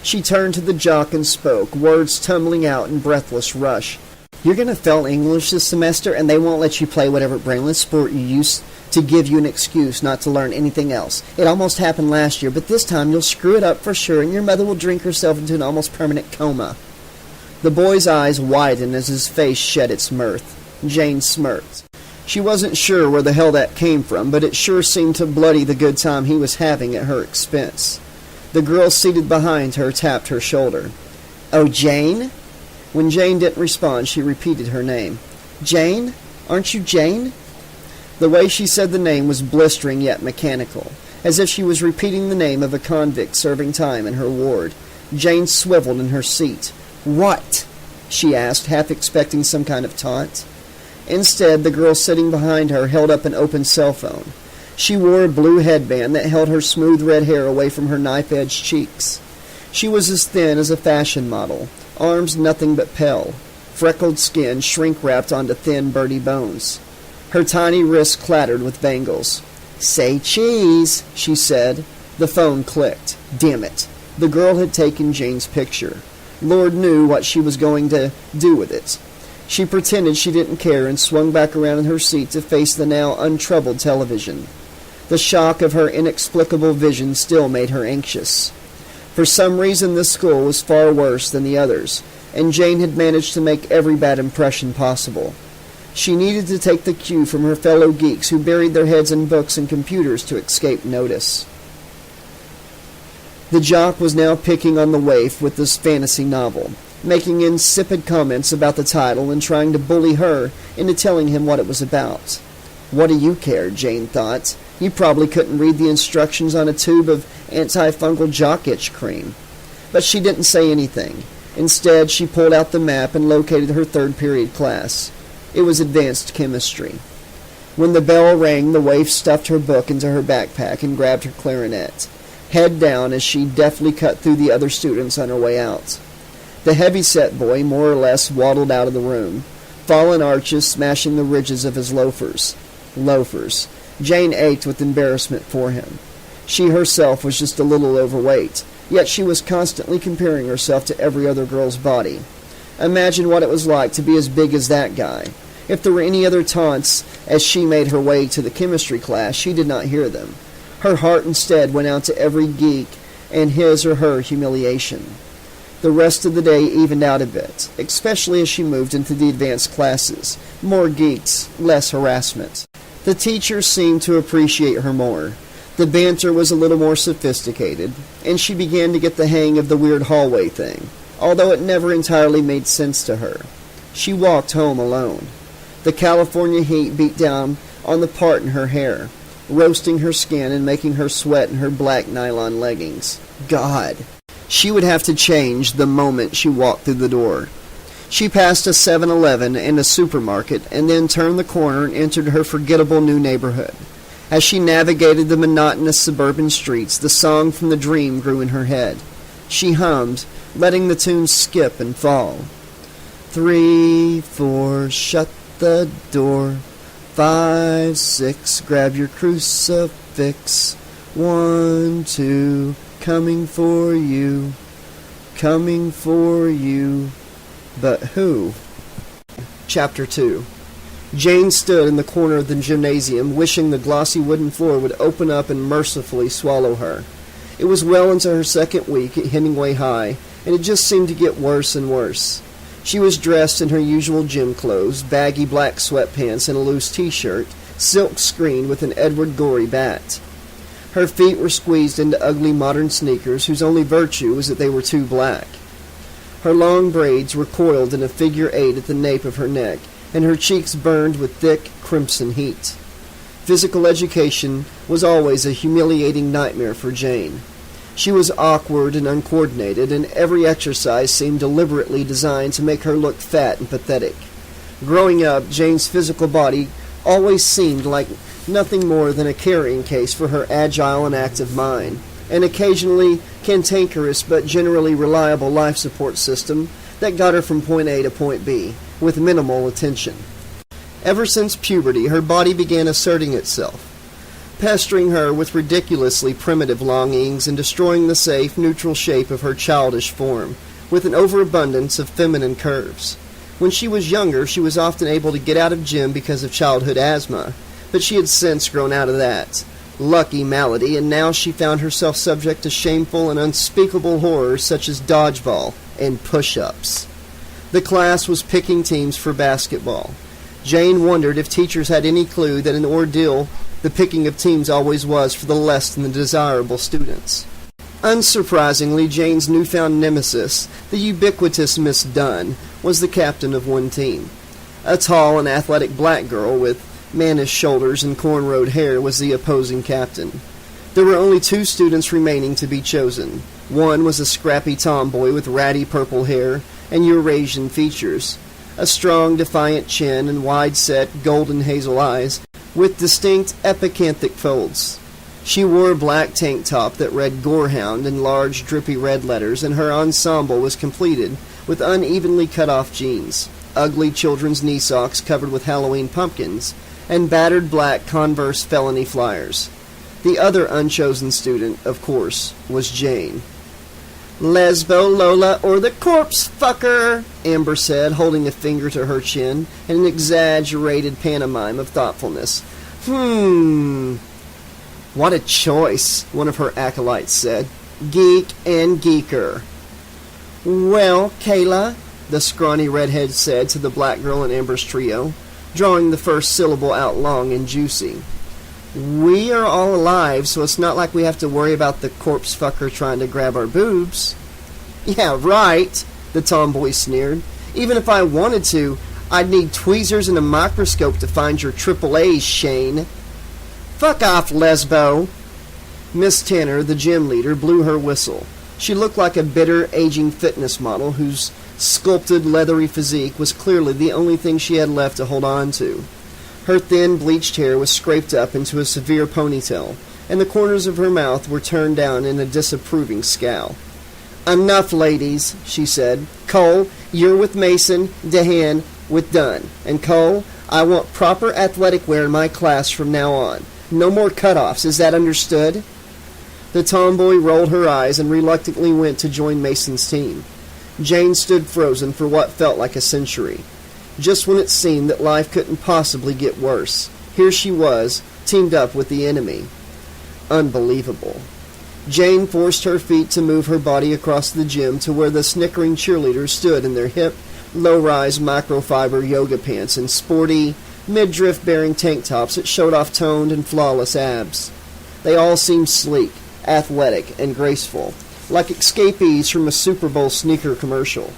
She turned to the jock and spoke, words tumbling out in breathless rush. "You're going to fail English this semester, and they won't let you play whatever brainless sport you used to give you an excuse not to learn anything else. It almost happened last year, but this time you'll screw it up for sure, and your mother will drink herself into an almost permanent coma." The boy's eyes widened as his face shed its mirth. Jane smirked. She wasn't sure where the hell that came from, but it sure seemed to bloody the good time he was having at her expense. The girl seated behind her tapped her shoulder. "Oh, Jane? When Jane didn't respond, she repeated her name. "Jane? Aren't you Jane?" The way she said the name was blistering yet mechanical, as if she was repeating the name of a convict serving time in her ward. Jane swiveled in her seat. "What?" she asked, half expecting some kind of taunt. Instead, the girl sitting behind her held up an open cell phone. She wore a blue headband that held her smooth red hair away from her knife-edged cheeks. She was as thin as a fashion model, arms nothing but pale, freckled skin shrink-wrapped onto thin, birdy bones. Her tiny wrists clattered with bangles. "Say cheese," she said. The phone clicked. Damn it. The girl had taken Jane's picture. Lord knew what she was going to do with it. She pretended she didn't care and swung back around in her seat to face the now untroubled television. The shock of her inexplicable vision still made her anxious. For some reason, this school was far worse than the others, and Jane had managed to make every bad impression possible. She needed to take the cue from her fellow geeks who buried their heads in books and computers to escape notice. The jock was now picking on the waif with this fantasy novel, making insipid comments about the title and trying to bully her into telling him what it was about. What do you care, Jane thought. You probably couldn't read the instructions on a tube of antifungal jock itch cream. But she didn't say anything. Instead, she pulled out the map and located her third period class. It was advanced chemistry. When the bell rang, the waif stuffed her book into her backpack and grabbed her clarinet, head down as she deftly cut through the other students on her way out. The heavy-set boy more or less waddled out of the room, fallen arches smashing the ridges of his loafers. Loafers. Jane ached with embarrassment for him. She herself was just a little overweight, yet she was constantly comparing herself to every other girl's body. Imagine what it was like to be as big as that guy. If there were any other taunts as she made her way to the chemistry class, she did not hear them. Her heart instead went out to every geek and his or her humiliation. The rest of the day evened out a bit, especially as she moved into the advanced classes. More geeks, less harassment. The teachers seemed to appreciate her more. The banter was a little more sophisticated, and she began to get the hang of the weird hallway thing, although it never entirely made sense to her. She walked home alone. The California heat beat down on the part in her hair, roasting her skin and making her sweat in her black nylon leggings. God! She would have to change the moment she walked through the door. She passed a 7-Eleven and a supermarket, and then turned the corner and entered her forgettable new neighborhood. As she navigated the monotonous suburban streets, the song from the dream grew in her head. She hummed, letting the tune skip and fall. 3, 4, shut the door. 5, 6, grab your crucifix. 1, 2, coming for you. Coming for you. But who? Chapter 2. Jane stood in the corner of the gymnasium, wishing the glossy wooden floor would open up and mercifully swallow her. It was well into her second week at Hemingway High, and it just seemed to get worse and worse. She was dressed in her usual gym clothes, baggy black sweatpants and a loose t-shirt, silk screened with an Edward Gorey bat. Her feet were squeezed into ugly modern sneakers whose only virtue was that they were too black. Her long braids were coiled in a figure 8 at the nape of her neck, and her cheeks burned with thick, crimson heat. Physical education was always a humiliating nightmare for Jane. She was awkward and uncoordinated, and every exercise seemed deliberately designed to make her look fat and pathetic. Growing up, Jane's physical body always seemed like nothing more than a carrying case for her agile and active mind, an occasionally cantankerous but generally reliable life support system that got her from point A to point B, with minimal attention. Ever since puberty, her body began asserting itself, pestering her with ridiculously primitive longings and destroying the safe, neutral shape of her childish form, with an overabundance of feminine curves. When she was younger, she was often able to get out of gym because of childhood asthma, but she had since grown out of that lucky malady, and now she found herself subject to shameful and unspeakable horrors such as dodgeball and push-ups. The class was picking teams for basketball. Jane wondered if teachers had any clue that an ordeal the picking of teams always was for the less than the desirable students. Unsurprisingly, Jane's newfound nemesis, the ubiquitous Miss Dunn, was the captain of one team. A tall and athletic black girl with mannish shoulders and cornrowed hair was the opposing captain. There were only 2 students remaining to be chosen. One was a scrappy tomboy with ratty purple hair and Eurasian features, a strong, defiant chin and wide-set, golden hazel eyes with distinct epicanthic folds. She wore a black tank top that read Gorehound in large, drippy red letters, and her ensemble was completed with unevenly cut-off jeans, ugly children's knee socks covered with Halloween pumpkins, and battered black Converse felony flyers. The other unchosen student, of course, was Jane. "Lesbo, Lola, or the corpse fucker," Amber said, holding a finger to her chin in an exaggerated pantomime of thoughtfulness. "What a choice," one of her acolytes said. "Geek and geeker." "Well, Kayla," the scrawny redhead said to the black girl in Amber's trio, drawing the first syllable out long and juicy. "We are all alive, so it's not like we have to worry about the corpse fucker trying to grab our boobs." "Yeah, right," the tomboy sneered. "Even if I wanted to, I'd need tweezers and a microscope to find your triple A's, Shane." "Fuck off, Lesbo." Miss Tanner, the gym leader, blew her whistle. She looked like a bitter, aging fitness model whose sculpted, leathery physique was clearly the only thing she had left to hold on to. Her thin, bleached hair was scraped up into a severe ponytail, and the corners of her mouth were turned down in a disapproving scowl. "Enough, ladies," she said. "Cole, you're with Mason, Dehan with Dunn. And Cole, I want proper athletic wear in my class from now on. No more cutoffs, is that understood?" The tomboy rolled her eyes and reluctantly went to join Mason's team. Jane stood frozen for what felt like a century. Just when it seemed that life couldn't possibly get worse, here she was, teamed up with the enemy. Unbelievable. Jane forced her feet to move her body across the gym to where the snickering cheerleaders stood in their hip, low-rise microfiber yoga pants and sporty, midriff-bearing tank tops that showed off toned and flawless abs. They all seemed sleek, athletic, and graceful, like escapees from a Super Bowl sneaker commercial.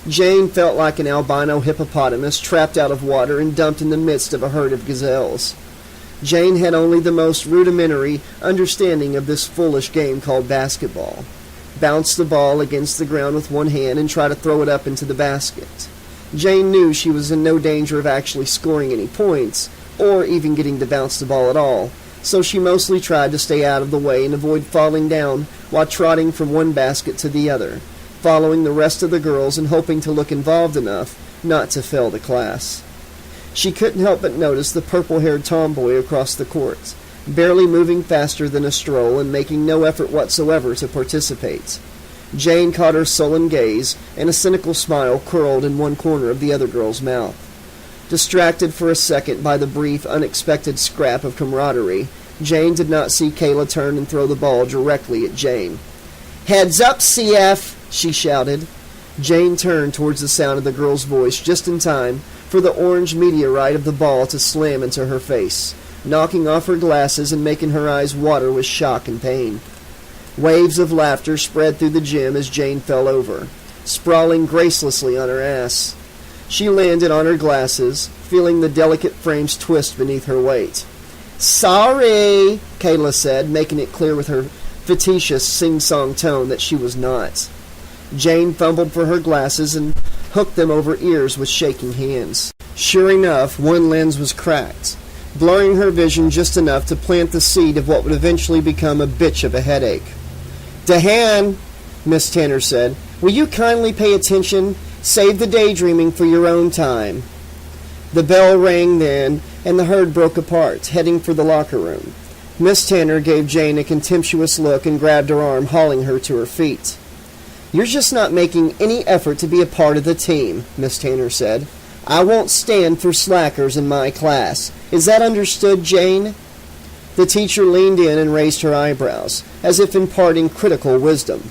Jane felt like an albino hippopotamus trapped out of water and dumped in the midst of a herd of gazelles. Jane had only the most rudimentary understanding of this foolish game called basketball. Bounce the ball against the ground with one hand and try to throw it up into the basket. Jane knew she was in no danger of actually scoring any points, or even getting to bounce the ball at all, so she mostly tried to stay out of the way and avoid falling down while trotting from one basket to the other, following the rest of the girls and hoping to look involved enough not to fail the class. She couldn't help but notice the purple-haired tomboy across the court, barely moving faster than a stroll and making no effort whatsoever to participate. Jane caught her sullen gaze, and a cynical smile curled in one corner of the other girl's mouth. Distracted for a second by the brief, unexpected scrap of camaraderie, Jane did not see Kayla turn and throw the ball directly at Jane. "Heads up, CF!" she shouted. Jane turned towards the sound of the girl's voice just in time for the orange meteorite of the ball to slam into her face, knocking off her glasses and making her eyes water with shock and pain. Waves of laughter spread through the gym as Jane fell over, sprawling gracelessly on her ass. She landed on her glasses, feeling the delicate frames twist beneath her weight. "Sorry," Kayla said, making it clear with her facetious sing-song tone that she was not. Jane fumbled for her glasses and hooked them over ears with shaking hands. Sure enough, one lens was cracked, blurring her vision just enough to plant the seed of what would eventually become a bitch of a headache. "Dehan," Miss Tanner said, "will you kindly pay attention? Save the daydreaming for your own time." The bell rang then, and the herd broke apart, heading for the locker room. Miss Tanner gave Jane a contemptuous look and grabbed her arm, hauling her to her feet. "You're just not making any effort to be a part of the team," Miss Tanner said. "I won't stand for slackers in my class. Is that understood, Jane?" The teacher leaned in and raised her eyebrows, as if imparting critical wisdom.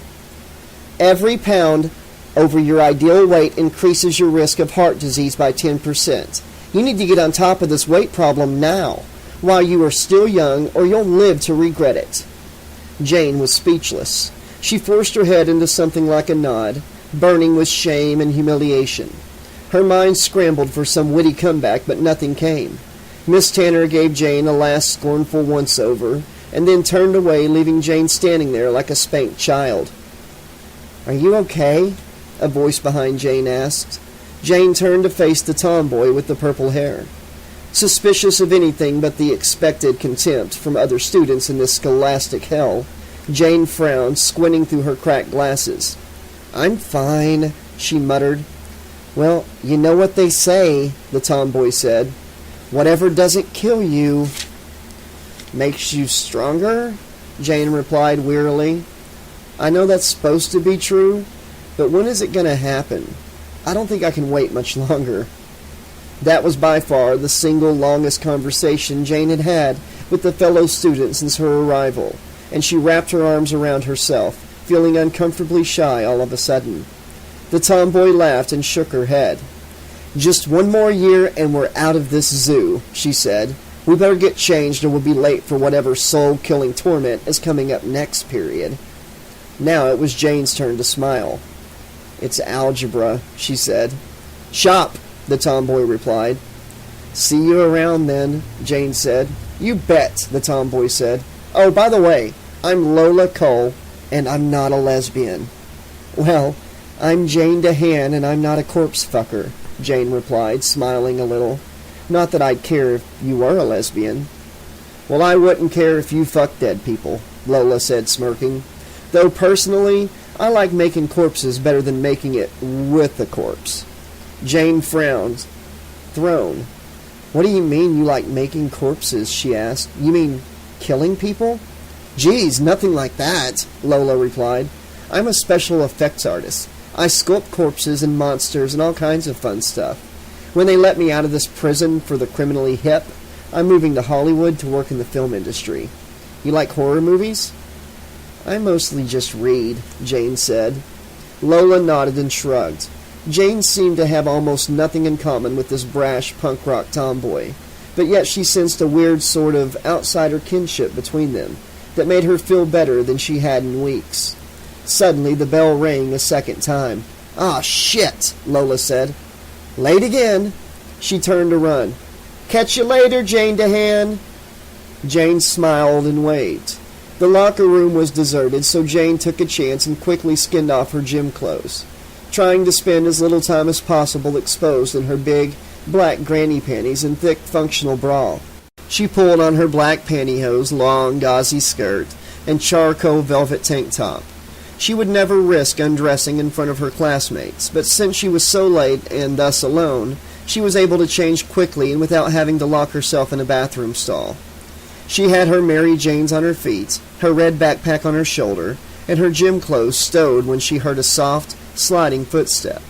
"Every pound over your ideal weight increases your risk of heart disease by 10%. You need to get on top of this weight problem now, while you are still young, or you'll live to regret it." Jane was speechless. She forced her head into something like a nod, burning with shame and humiliation. Her mind scrambled for some witty comeback, but nothing came. Miss Tanner gave Jane a last scornful once-over, and then turned away, leaving Jane standing there like a spanked child. "Are you okay?" a voice behind Jane asked. Jane turned to face the tomboy with the purple hair. Suspicious of anything but the expected contempt from other students in this scholastic hell, Jane frowned, squinting through her cracked glasses. "I'm fine," she muttered. "Well, you know what they say," the tomboy said. "Whatever doesn't kill you makes you stronger," Jane replied wearily. "I know that's supposed to be true, but when is it going to happen? I don't think I can wait much longer." That was by far the single longest conversation Jane had had with the fellow student since her arrival, and she wrapped her arms around herself, feeling uncomfortably shy all of a sudden. The tomboy laughed and shook her head. "Just one more year and we're out of this zoo," she said. "We better get changed or we'll be late for whatever soul-killing torment is coming up next period." Now it was Jane's turn to smile. "It's algebra," she said. "Shop," the tomboy replied. "See you around then," Jane said. "You bet," the tomboy said. "Oh, by the way, I'm Lola Cole, and I'm not a lesbian." "Well, I'm Jane DeHaan, and I'm not a corpse fucker," Jane replied, smiling a little. "Not that I'd care if you were a lesbian." "Well, I wouldn't care if you fucked dead people," Lola said, smirking. "Though personally, I like making corpses better than making it with a corpse." Jane frowned, thrown. "What do you mean you like making corpses?" she asked. "You mean killing people?" "Geez, nothing like that," Lola replied. "I'm a special effects artist. I sculpt corpses and monsters and all kinds of fun stuff. When they let me out of this prison for the criminally hip, I'm moving to Hollywood to work in the film industry. You like horror movies?" "I mostly just read," Jane said. Lola nodded and shrugged. Jane seemed to have almost nothing in common with this brash punk rock tomboy, but yet she sensed a weird sort of outsider kinship between them that made her feel better than she had in weeks. Suddenly the bell rang a second time. "Ah, shit," Lola said. "Late again." She turned to run. "Catch you later, Jane DeHaan." Jane smiled and waved. The locker room was deserted, so Jane took a chance and quickly skinned off her gym clothes, trying to spend as little time as possible exposed in her big, black granny panties and thick, functional bra. She pulled on her black pantyhose, long, gauzy skirt, and charcoal velvet tank top. She would never risk undressing in front of her classmates, but since she was so late and thus alone, she was able to change quickly and without having to lock herself in a bathroom stall. She had her Mary Janes on her feet, her red backpack on her shoulder, and her gym clothes stowed when she heard a soft, sliding footstep.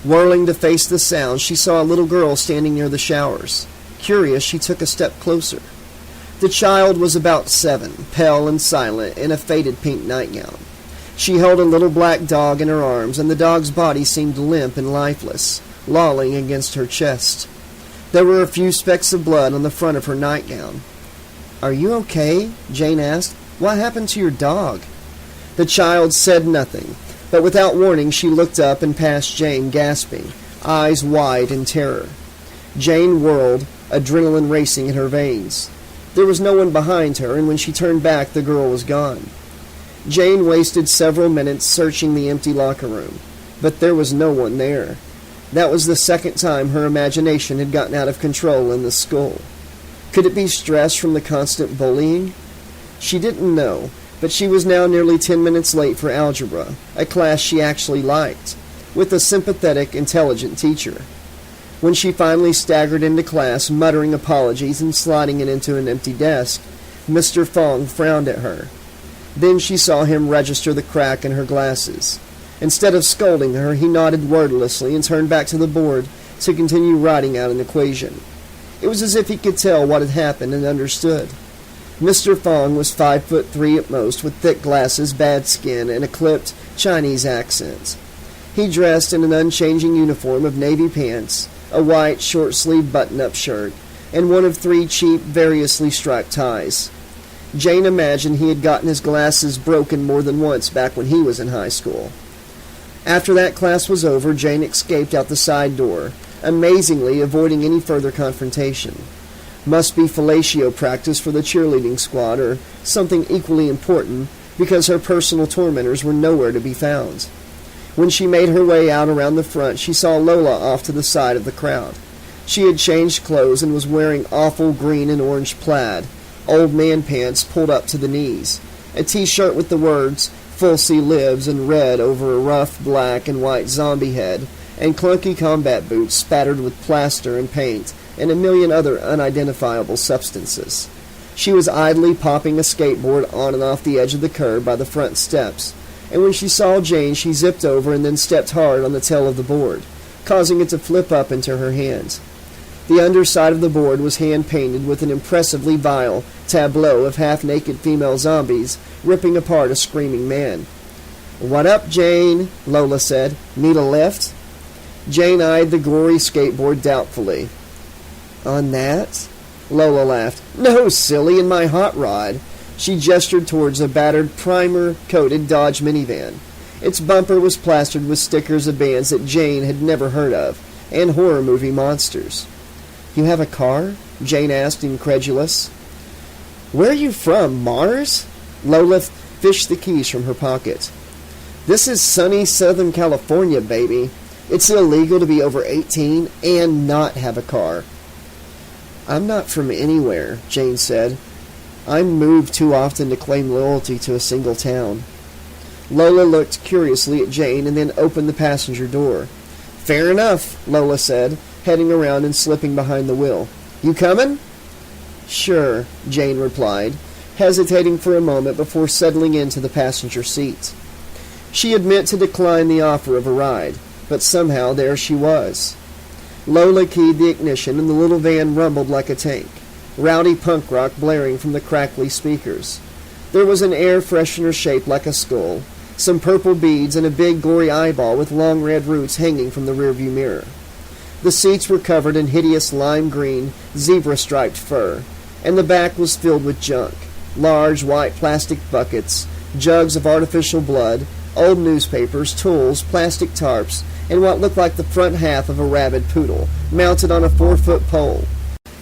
Whirling to face the sound, she saw a little girl standing near the showers. Curious, she took a step closer. The child was about 7, pale and silent, in a faded pink nightgown. She held a little black dog in her arms, and the dog's body seemed limp and lifeless, lolling against her chest. There were a few specks of blood on the front of her nightgown. "Are you okay?" Jane asked. "What happened to your dog?" The child said nothing, but without warning she looked up and past Jane, gasping, eyes wide in terror. Jane whirled, adrenaline racing in her veins. There was no one behind her, and when she turned back, the girl was gone. Jane wasted several minutes searching the empty locker room, but there was no one there. That was the second time her imagination had gotten out of control in the school. Could it be stress from the constant bullying? She didn't know, but she was now nearly 10 minutes late for algebra, a class she actually liked, with a sympathetic, intelligent teacher. When she finally staggered into class, muttering apologies and sliding it into an empty desk, Mr. Fong frowned at her. Then she saw him register the crack in her glasses. Instead of scolding her, he nodded wordlessly and turned back to the board to continue writing out an equation. It was as if he could tell what had happened and understood. Mr. Fong was 5'3" at most, with thick glasses, bad skin, and a clipped Chinese accent. He dressed in an unchanging uniform of navy pants, a white short-sleeved button-up shirt, and one of 3 cheap, variously striped ties. Jane imagined he had gotten his glasses broken more than once back when he was in high school. After that class was over, Jane escaped out the side door, amazingly avoiding any further confrontation. Must be fellatio practice for the cheerleading squad or something equally important, because her personal tormentors were nowhere to be found. When she made her way out around the front, she saw Lola off to the side of the crowd. She had changed clothes and was wearing awful green and orange plaid, old man pants pulled up to the knees, a t-shirt with the words "Fulci Lives" in red over a rough black and white zombie head, and clunky combat boots spattered with plaster and paint and a million other unidentifiable substances. She was idly popping a skateboard on and off the edge of the curb by the front steps, and when she saw Jane, she zipped over and then stepped hard on the tail of the board, causing it to flip up into her hand. The underside of the board was hand-painted with an impressively vile tableau of half-naked female zombies ripping apart a screaming man. "What up, Jane?" Lola said. "Need a lift?" Jane eyed the gory skateboard doubtfully. "On that?" Lola laughed. "No, silly, in my hot rod." She gestured towards a battered, primer-coated Dodge minivan. Its bumper was plastered with stickers of bands that Jane had never heard of, and horror movie monsters. "You have a car?" Jane asked, incredulous. "Where are you from, Mars?" Lola fished the keys from her pocket. "This is sunny Southern California, baby. It's illegal to be over 18 and not have a car." "I'm not from anywhere," Jane said. "I'm moved too often to claim loyalty to a single town." Lola looked curiously at Jane and then opened the passenger door. "Fair enough," Lola said, heading around and slipping behind the wheel. "You coming?" "Sure," Jane replied, hesitating for a moment before settling into the passenger seat. She had meant to decline the offer of a ride, but somehow there she was. Lola keyed the ignition and the little van rumbled like a tank, rowdy punk rock blaring from the crackly speakers. There was an air freshener shaped like a skull, some purple beads, and a big gory eyeball with long red roots hanging from the rearview mirror. The seats were covered in hideous lime green, zebra-striped fur, and the back was filled with junk, large white plastic buckets, jugs of artificial blood, old newspapers, tools, plastic tarps, and what looked like the front half of a rabid poodle, mounted on a 4-foot pole.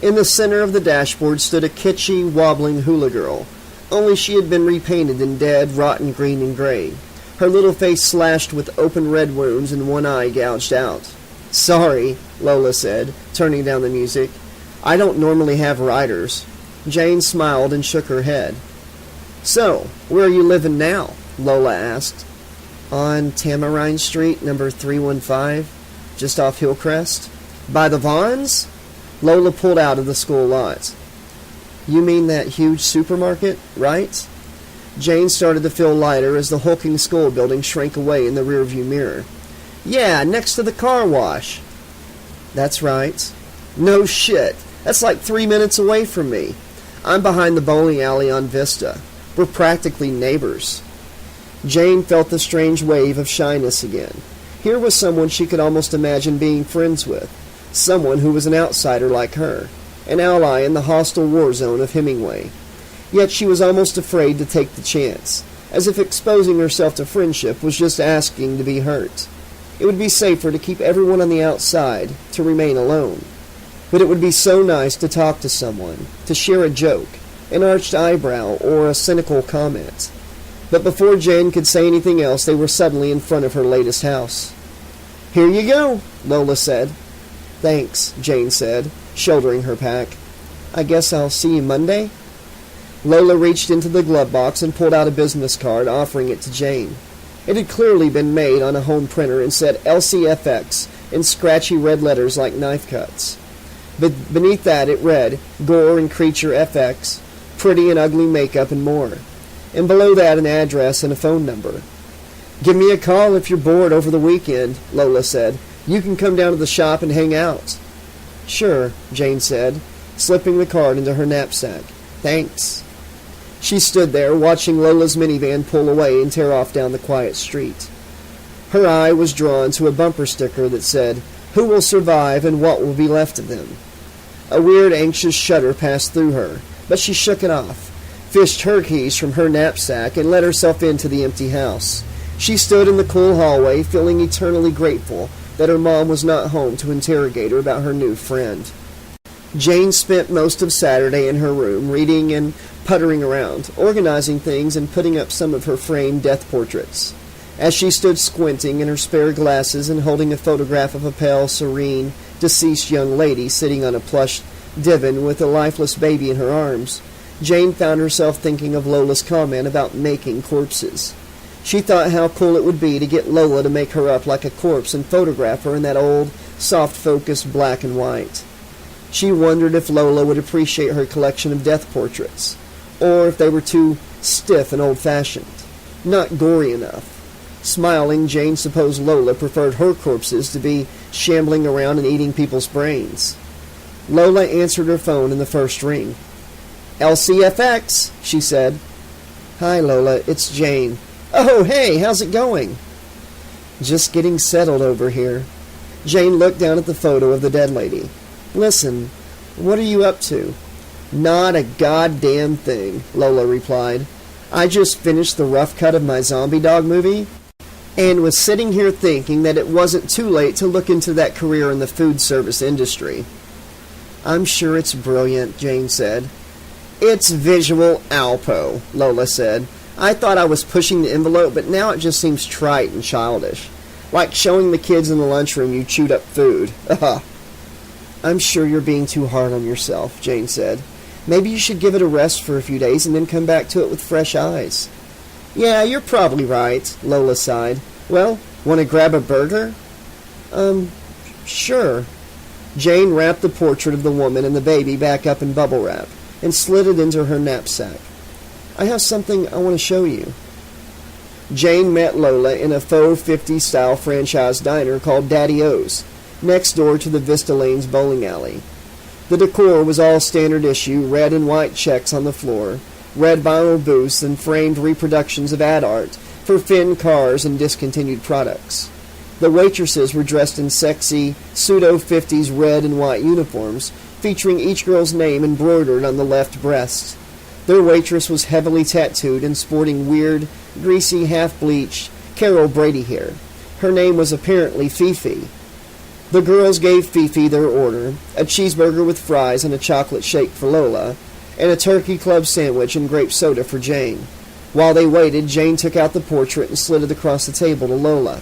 In the center of the dashboard stood a kitschy, wobbling hula girl, only she had been repainted in dead, rotten green and gray, her little face slashed with open red wounds and one eye gouged out. "Sorry," Lola said, turning down the music. "I don't normally have riders." Jane smiled and shook her head. "So, where are you living now?" Lola asked. "On Tamarine Street, number 315, just off Hillcrest." "By the Vons?" Lola pulled out of the school lot. "You mean that huge supermarket, right?" Jane started to feel lighter as the hulking school building shrank away in the rearview mirror. "Yeah, next to the car wash." "That's right." "No shit. That's like 3 minutes away from me. I'm behind the bowling alley on Vista. We're practically neighbors." Jane felt the strange wave of shyness again. Here was someone she could almost imagine being friends with, someone who was an outsider like her, an ally in the hostile war zone of Hemingway. Yet she was almost afraid to take the chance, as if exposing herself to friendship was just asking to be hurt. It would be safer to keep everyone on the outside, to remain alone. But it would be so nice to talk to someone, to share a joke, an arched eyebrow, or a cynical comment. But before Jane could say anything else, they were suddenly in front of her latest house. "Here you go," Lola said. "Thanks," Jane said, shouldering her pack. "I guess I'll see you Monday?" Lola reached into the glove box and pulled out a business card, offering it to Jane. It had clearly been made on a home printer and said LCFX in scratchy red letters like knife cuts. But beneath that it read Gore and Creature FX, Pretty and Ugly Makeup, and more. And below that an address and a phone number. "Give me a call if you're bored over the weekend," Lola said. "You can come down to the shop and hang out." "Sure," Jane said, slipping the card into her knapsack. "Thanks." She stood there, watching Lola's minivan pull away and tear off down the quiet street. Her eye was drawn to a bumper sticker that said, "Who will survive and what will be left of them?" A weird, anxious shudder passed through her, but she shook it off, fished her keys from her knapsack, and let herself into the empty house. She stood in the cool hallway, feeling eternally grateful that her mom was not home to interrogate her about her new friend. Jane spent most of Saturday in her room, reading and puttering around, organizing things and putting up some of her framed death portraits. As she stood squinting in her spare glasses and holding a photograph of a pale, serene, deceased young lady sitting on a plush divan with a lifeless baby in her arms, Jane found herself thinking of Lola's comment about making corpses. She thought how cool it would be to get Lola to make her up like a corpse and photograph her in that old, soft-focused black and white. She wondered if Lola would appreciate her collection of death portraits, or if they were too stiff and old-fashioned, not gory enough. Smiling, Jane supposed Lola preferred her corpses to be shambling around and eating people's brains. Lola answered her phone in the first ring. "LCFX," she said. "Hi, Lola, it's Jane." "Oh, hey, how's it going?" "Just getting settled over here." Jane looked down at the photo of the dead lady. "Listen, what are you up to?" "Not a goddamn thing," Lola replied. "I just finished the rough cut of my zombie dog movie and was sitting here thinking that it wasn't too late to look into that career in the food service industry." "I'm sure it's brilliant," Jane said. "It's visual Alpo," Lola said. "I thought I was pushing the envelope, but now it just seems trite and childish. Like showing the kids in the lunchroom you chewed up food. "I'm sure you're being too hard on yourself," Jane said. "Maybe you should give it a rest for a few days and then come back to it with fresh eyes." "Yeah, you're probably right," Lola sighed. "Well, want to grab a burger?" Sure." Jane wrapped the portrait of the woman and the baby back up in bubble wrap and slid it into her knapsack. "I have something I want to show you." Jane met Lola in a faux 50s style franchise diner called Daddy O's, next door to the Vista Lanes bowling alley. The decor was all standard issue, red and white checks on the floor, red vinyl booths and framed reproductions of ad art for Finn cars and discontinued products. The waitresses were dressed in sexy, pseudo-50s red and white uniforms, featuring each girl's name embroidered on the left breast. Their waitress was heavily tattooed and sporting weird, greasy, half-bleached Carol Brady hair. Her name was apparently Fifi. The girls gave Fifi their order, a cheeseburger with fries and a chocolate shake for Lola, and a turkey club sandwich and grape soda for Jane. While they waited, Jane took out the portrait and slid it across the table to Lola.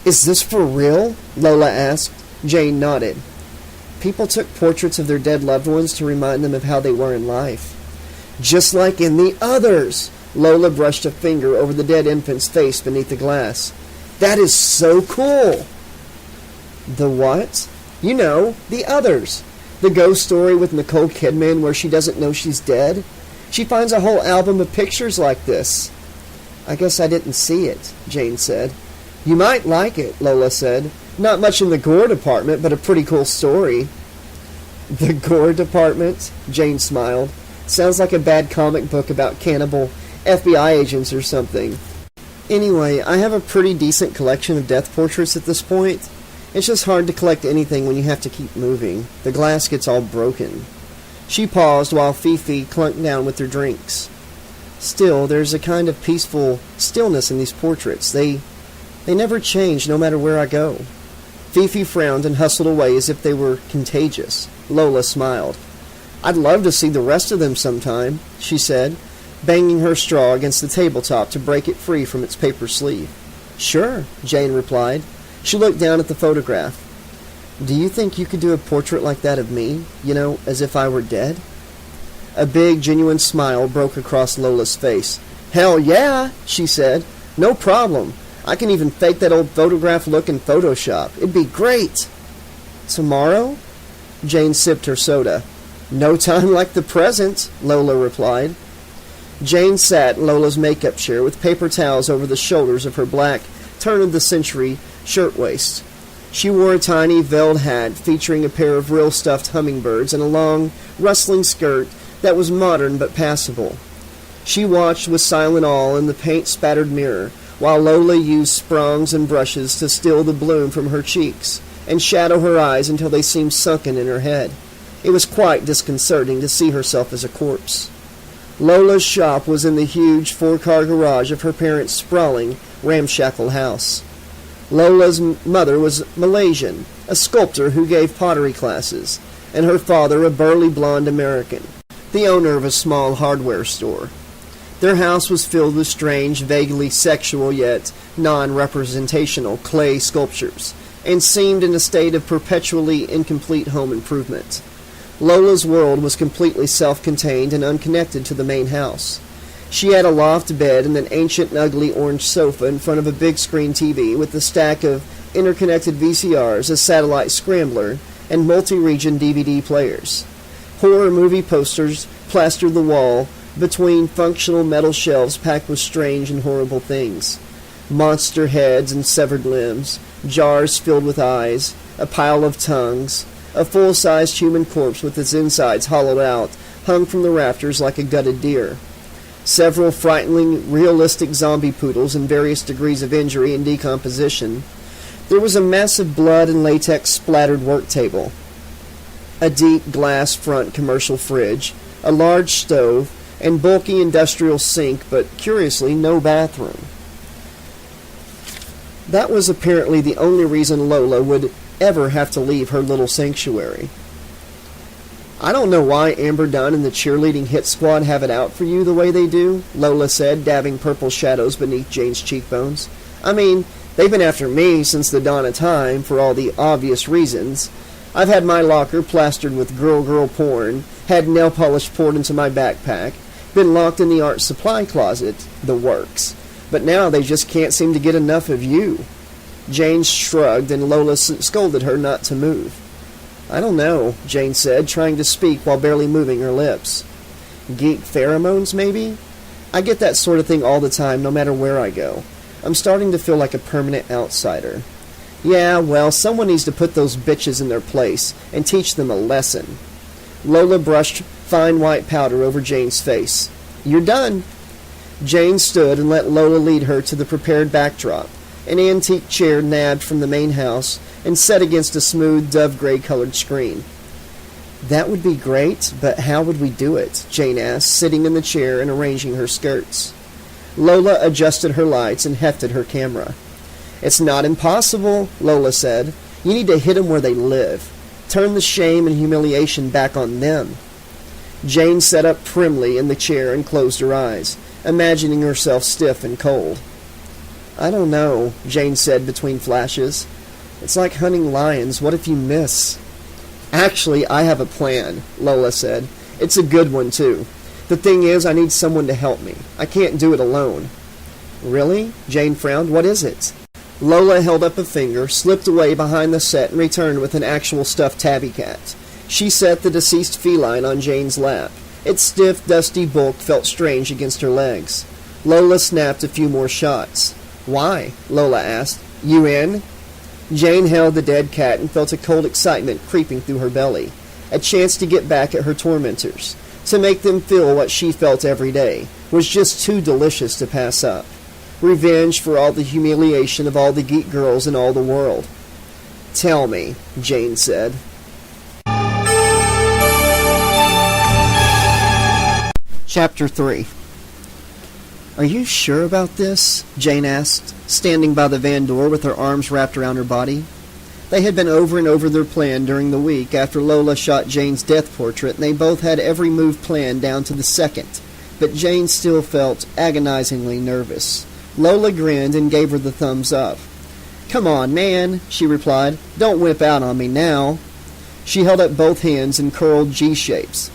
"Is this for real?" Lola asked. Jane nodded. "People took portraits of their dead loved ones to remind them of how they were in life." "Just like in the others!" Lola brushed a finger over the dead infant's face beneath the glass. "That is so cool!" "The what?" "You know, the others. The ghost story with Nicole Kidman where she doesn't know she's dead. She finds a whole album of pictures like this." "I guess I didn't see it," Jane said. "You might like it," Lola said. "Not much in the gore department, but a pretty cool story." "The gore department?" Jane smiled. "Sounds like a bad comic book about cannibal FBI agents or something. Anyway, I have a pretty decent collection of death portraits at this point. It's just hard to collect anything when you have to keep moving. The glass gets all broken." She paused while Fifi clunked down with their drinks. "Still, there's a kind of peaceful stillness in these portraits. They never change no matter where I go." Fifi frowned and hustled away as if they were contagious. Lola smiled. "I'd love to see the rest of them sometime," she said, banging her straw against the tabletop to break it free from its paper sleeve. "Sure," Jane replied. She looked down at the photograph. "Do you think you could do a portrait like that of me? You know, as if I were dead?" A big, genuine smile broke across Lola's face. "Hell yeah," she said. "No problem. I can even fake that old photograph look in Photoshop. It'd be great." "Tomorrow?" Jane sipped her soda. "No time like the present," Lola replied. Jane sat in Lola's makeup chair with paper towels over the shoulders of her black, turn-of-the-century shirtwaist. She wore a tiny veiled hat featuring a pair of real stuffed hummingbirds and a long, rustling skirt that was modern but passable. She watched with silent awe in the paint-spattered mirror, while Lola used sprongs and brushes to still the bloom from her cheeks and shadow her eyes until they seemed sunken in her head. It was quite disconcerting to see herself as a corpse. Lola's shop was in the huge four-car garage of her parents' sprawling, ramshackle house. Lola's mother was Malaysian, a sculptor who gave pottery classes, and her father a burly blonde American, the owner of a small hardware store. Their house was filled with strange, vaguely sexual yet non-representational clay sculptures, and seemed in a state of perpetually incomplete home improvement. Lola's world was completely self-contained and unconnected to the main house. She had a loft bed and an ancient and ugly orange sofa in front of a big screen TV with a stack of interconnected VCRs, a satellite scrambler, and multi-region DVD players. Horror movie posters plastered the wall between functional metal shelves packed with strange and horrible things. Monster heads and severed limbs, jars filled with eyes, a pile of tongues, a full-sized human corpse with its insides hollowed out, hung from the rafters like a gutted deer. Several frighteningly realistic zombie poodles in various degrees of injury and decomposition. There was a massive blood and latex splattered work table, a deep glass front commercial fridge, a large stove, and bulky industrial sink, but curiously no bathroom. That was apparently the only reason Lola would ever have to leave her little sanctuary. "I don't know why Amber Dunn and the cheerleading hit squad have it out for you the way they do," Lola said, dabbing purple shadows beneath Jane's cheekbones. "I mean, they've been after me since the dawn of time, for all the obvious reasons. I've had my locker plastered with girl porn, had nail polish poured into my backpack, been locked in the art supply closet, the works. But now they just can't seem to get enough of you." Jane shrugged, and Lola scolded her not to move. "I don't know," Jane said, trying to speak while barely moving her lips. "Geek pheromones, maybe? I get that sort of thing all the time, no matter where I go. I'm starting to feel like a permanent outsider." "Yeah, well, someone needs to put those bitches in their place and teach them a lesson." Lola brushed fine white powder over Jane's face. "You're done." Jane stood and let Lola lead her to the prepared backdrop, an antique chair nabbed from the main house and set against a smooth dove-gray-colored screen. "That would be great, but how would we do it?" Jane asked, sitting in the chair and arranging her skirts. Lola adjusted her lights and hefted her camera. "It's not impossible," Lola said. "You need to hit them where they live. Turn the shame and humiliation back on them." Jane sat up primly in the chair and closed her eyes, imagining herself stiff and cold. "I don't know," Jane said between flashes. "It's like hunting lions. What if you miss?" "Actually, I have a plan," Lola said. "It's a good one, too. The thing is, I need someone to help me. I can't do it alone." "Really?" Jane frowned. "What is it?" Lola held up a finger, slipped away behind the set, and returned with an actual stuffed tabby cat. She set the deceased feline on Jane's lap. Its stiff, dusty bulk felt strange against her legs. Lola snapped a few more shots. "Why?" Lola asked. "You in?" Jane held the dead cat and felt a cold excitement creeping through her belly. A chance to get back at her tormentors, to make them feel what she felt every day, was just too delicious to pass up. Revenge for all the humiliation of all the geek girls in all the world. "Tell me," Jane said. Chapter 3. "Are you sure about this?" Jane asked, standing by the van door with her arms wrapped around her body. They had been over and over their plan during the week after Lola shot Jane's death portrait, and they both had every move planned down to the second, but Jane still felt agonizingly nervous. Lola grinned and gave her the thumbs up. "Come on, man," she replied. "Don't whip out on me now." She held up both hands in curled G-shapes.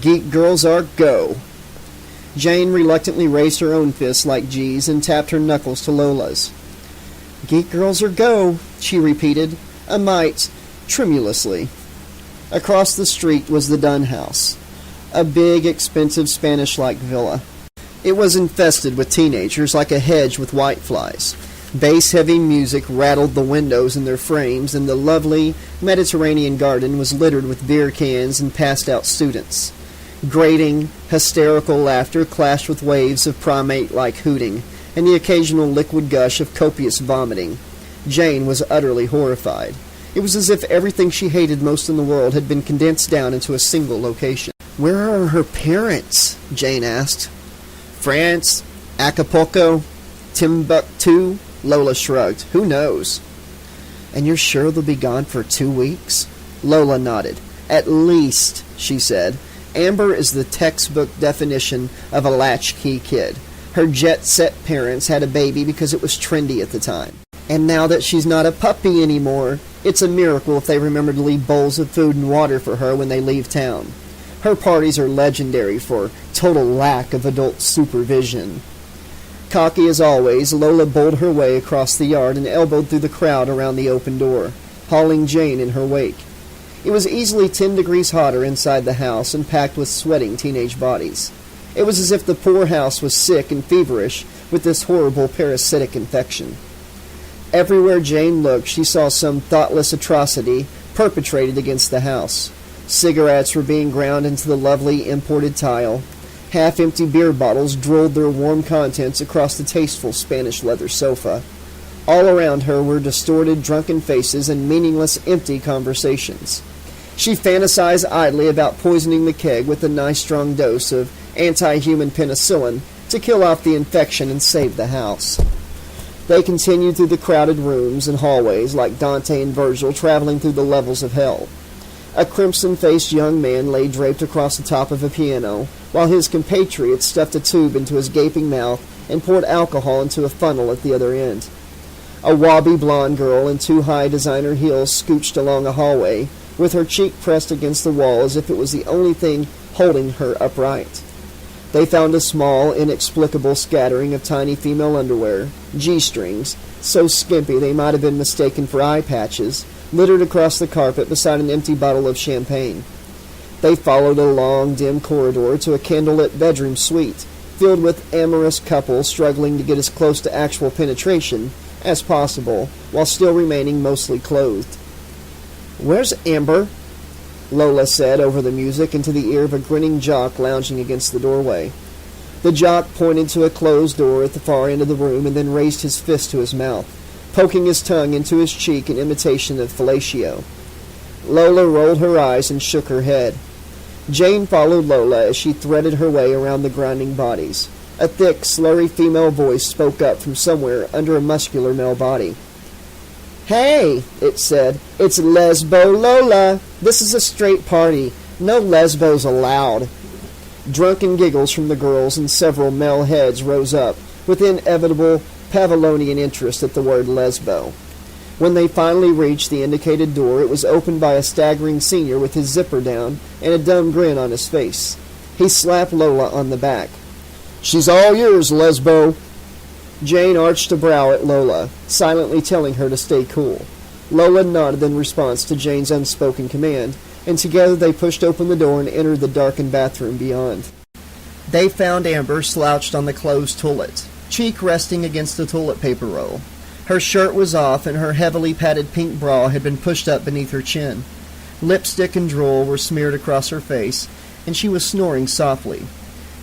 "Geek girls are go." Jane reluctantly raised her own fists like G's and tapped her knuckles to Lola's. "Geek girls are go," she repeated, a mite tremulously. Across the street was the Dunn house, a big, expensive Spanish-like villa. It was infested with teenagers like a hedge with whiteflies. Bass-heavy music rattled the windows in their frames, and the lovely Mediterranean garden was littered with beer cans and passed-out students. Grating, hysterical laughter clashed with waves of primate-like hooting, and the occasional liquid gush of copious vomiting. Jane was utterly horrified. It was as if everything she hated most in the world had been condensed down into a single location. Where are her parents? Jane asked. France, Acapulco, Timbuktu, Lola shrugged. Who knows? And you're sure they'll be gone for 2 weeks? Lola nodded. At least, she said. Amber is the textbook definition of a latchkey kid. Her jet-set parents had a baby because it was trendy at the time. And now that she's not a puppy anymore, it's a miracle if they remember to leave bowls of food and water for her when they leave town. Her parties are legendary for total lack of adult supervision. Cocky as always, Lola bowled her way across the yard and elbowed through the crowd around the open door, hauling Jane in her wake. It was easily 10 degrees hotter inside the house and packed with sweating teenage bodies. It was as if the poor house was sick and feverish with this horrible parasitic infection. Everywhere Jane looked, she saw some thoughtless atrocity perpetrated against the house. Cigarettes were being ground into the lovely imported tile. Half-empty beer bottles drooled their warm contents across the tasteful Spanish leather sofa. All around her were distorted, drunken faces and meaningless, empty conversations. She fantasized idly about poisoning the keg with a nice strong dose of anti-human penicillin to kill off the infection and save the house. They continued through the crowded rooms and hallways like Dante and Virgil traveling through the levels of hell. A crimson-faced young man lay draped across the top of a piano, while his compatriot stuffed a tube into his gaping mouth and poured alcohol into a funnel at the other end. A wobby blonde girl in 2 high designer heels scooched along a hallway, with her cheek pressed against the wall as if it was the only thing holding her upright. They found a small, inexplicable scattering of tiny female underwear, G-strings, so skimpy they might have been mistaken for eye patches, littered across the carpet beside an empty bottle of champagne. They followed a long, dim corridor to a candlelit bedroom suite, filled with amorous couples struggling to get as close to actual penetration as possible, while still remaining mostly clothed. "Where's Amber?" Lola said over the music into the ear of a grinning jock lounging against the doorway. The jock pointed to a closed door at the far end of the room and then raised his fist to his mouth, poking his tongue into his cheek in imitation of fellatio. Lola rolled her eyes and shook her head. Jane followed Lola as she threaded her way around the grinding bodies. A thick, slurry female voice spoke up from somewhere under a muscular male body. "Hey," it said, "it's Lesbo Lola. This is a straight party. No lesbos allowed." Drunken giggles from the girls and several male heads rose up, with inevitable Pavlonian interest at the word lesbo. When they finally reached the indicated door, it was opened by a staggering senior with his zipper down and a dumb grin on his face. He slapped Lola on the back. "She's all yours, lesbo." Jane arched a brow at Lola, silently telling her to stay cool. Lola nodded in response to Jane's unspoken command, and together they pushed open the door and entered the darkened bathroom beyond. They found Amber slouched on the closed toilet, cheek resting against the toilet paper roll. Her shirt was off, and her heavily padded pink bra had been pushed up beneath her chin. Lipstick and drool were smeared across her face, and she was snoring softly.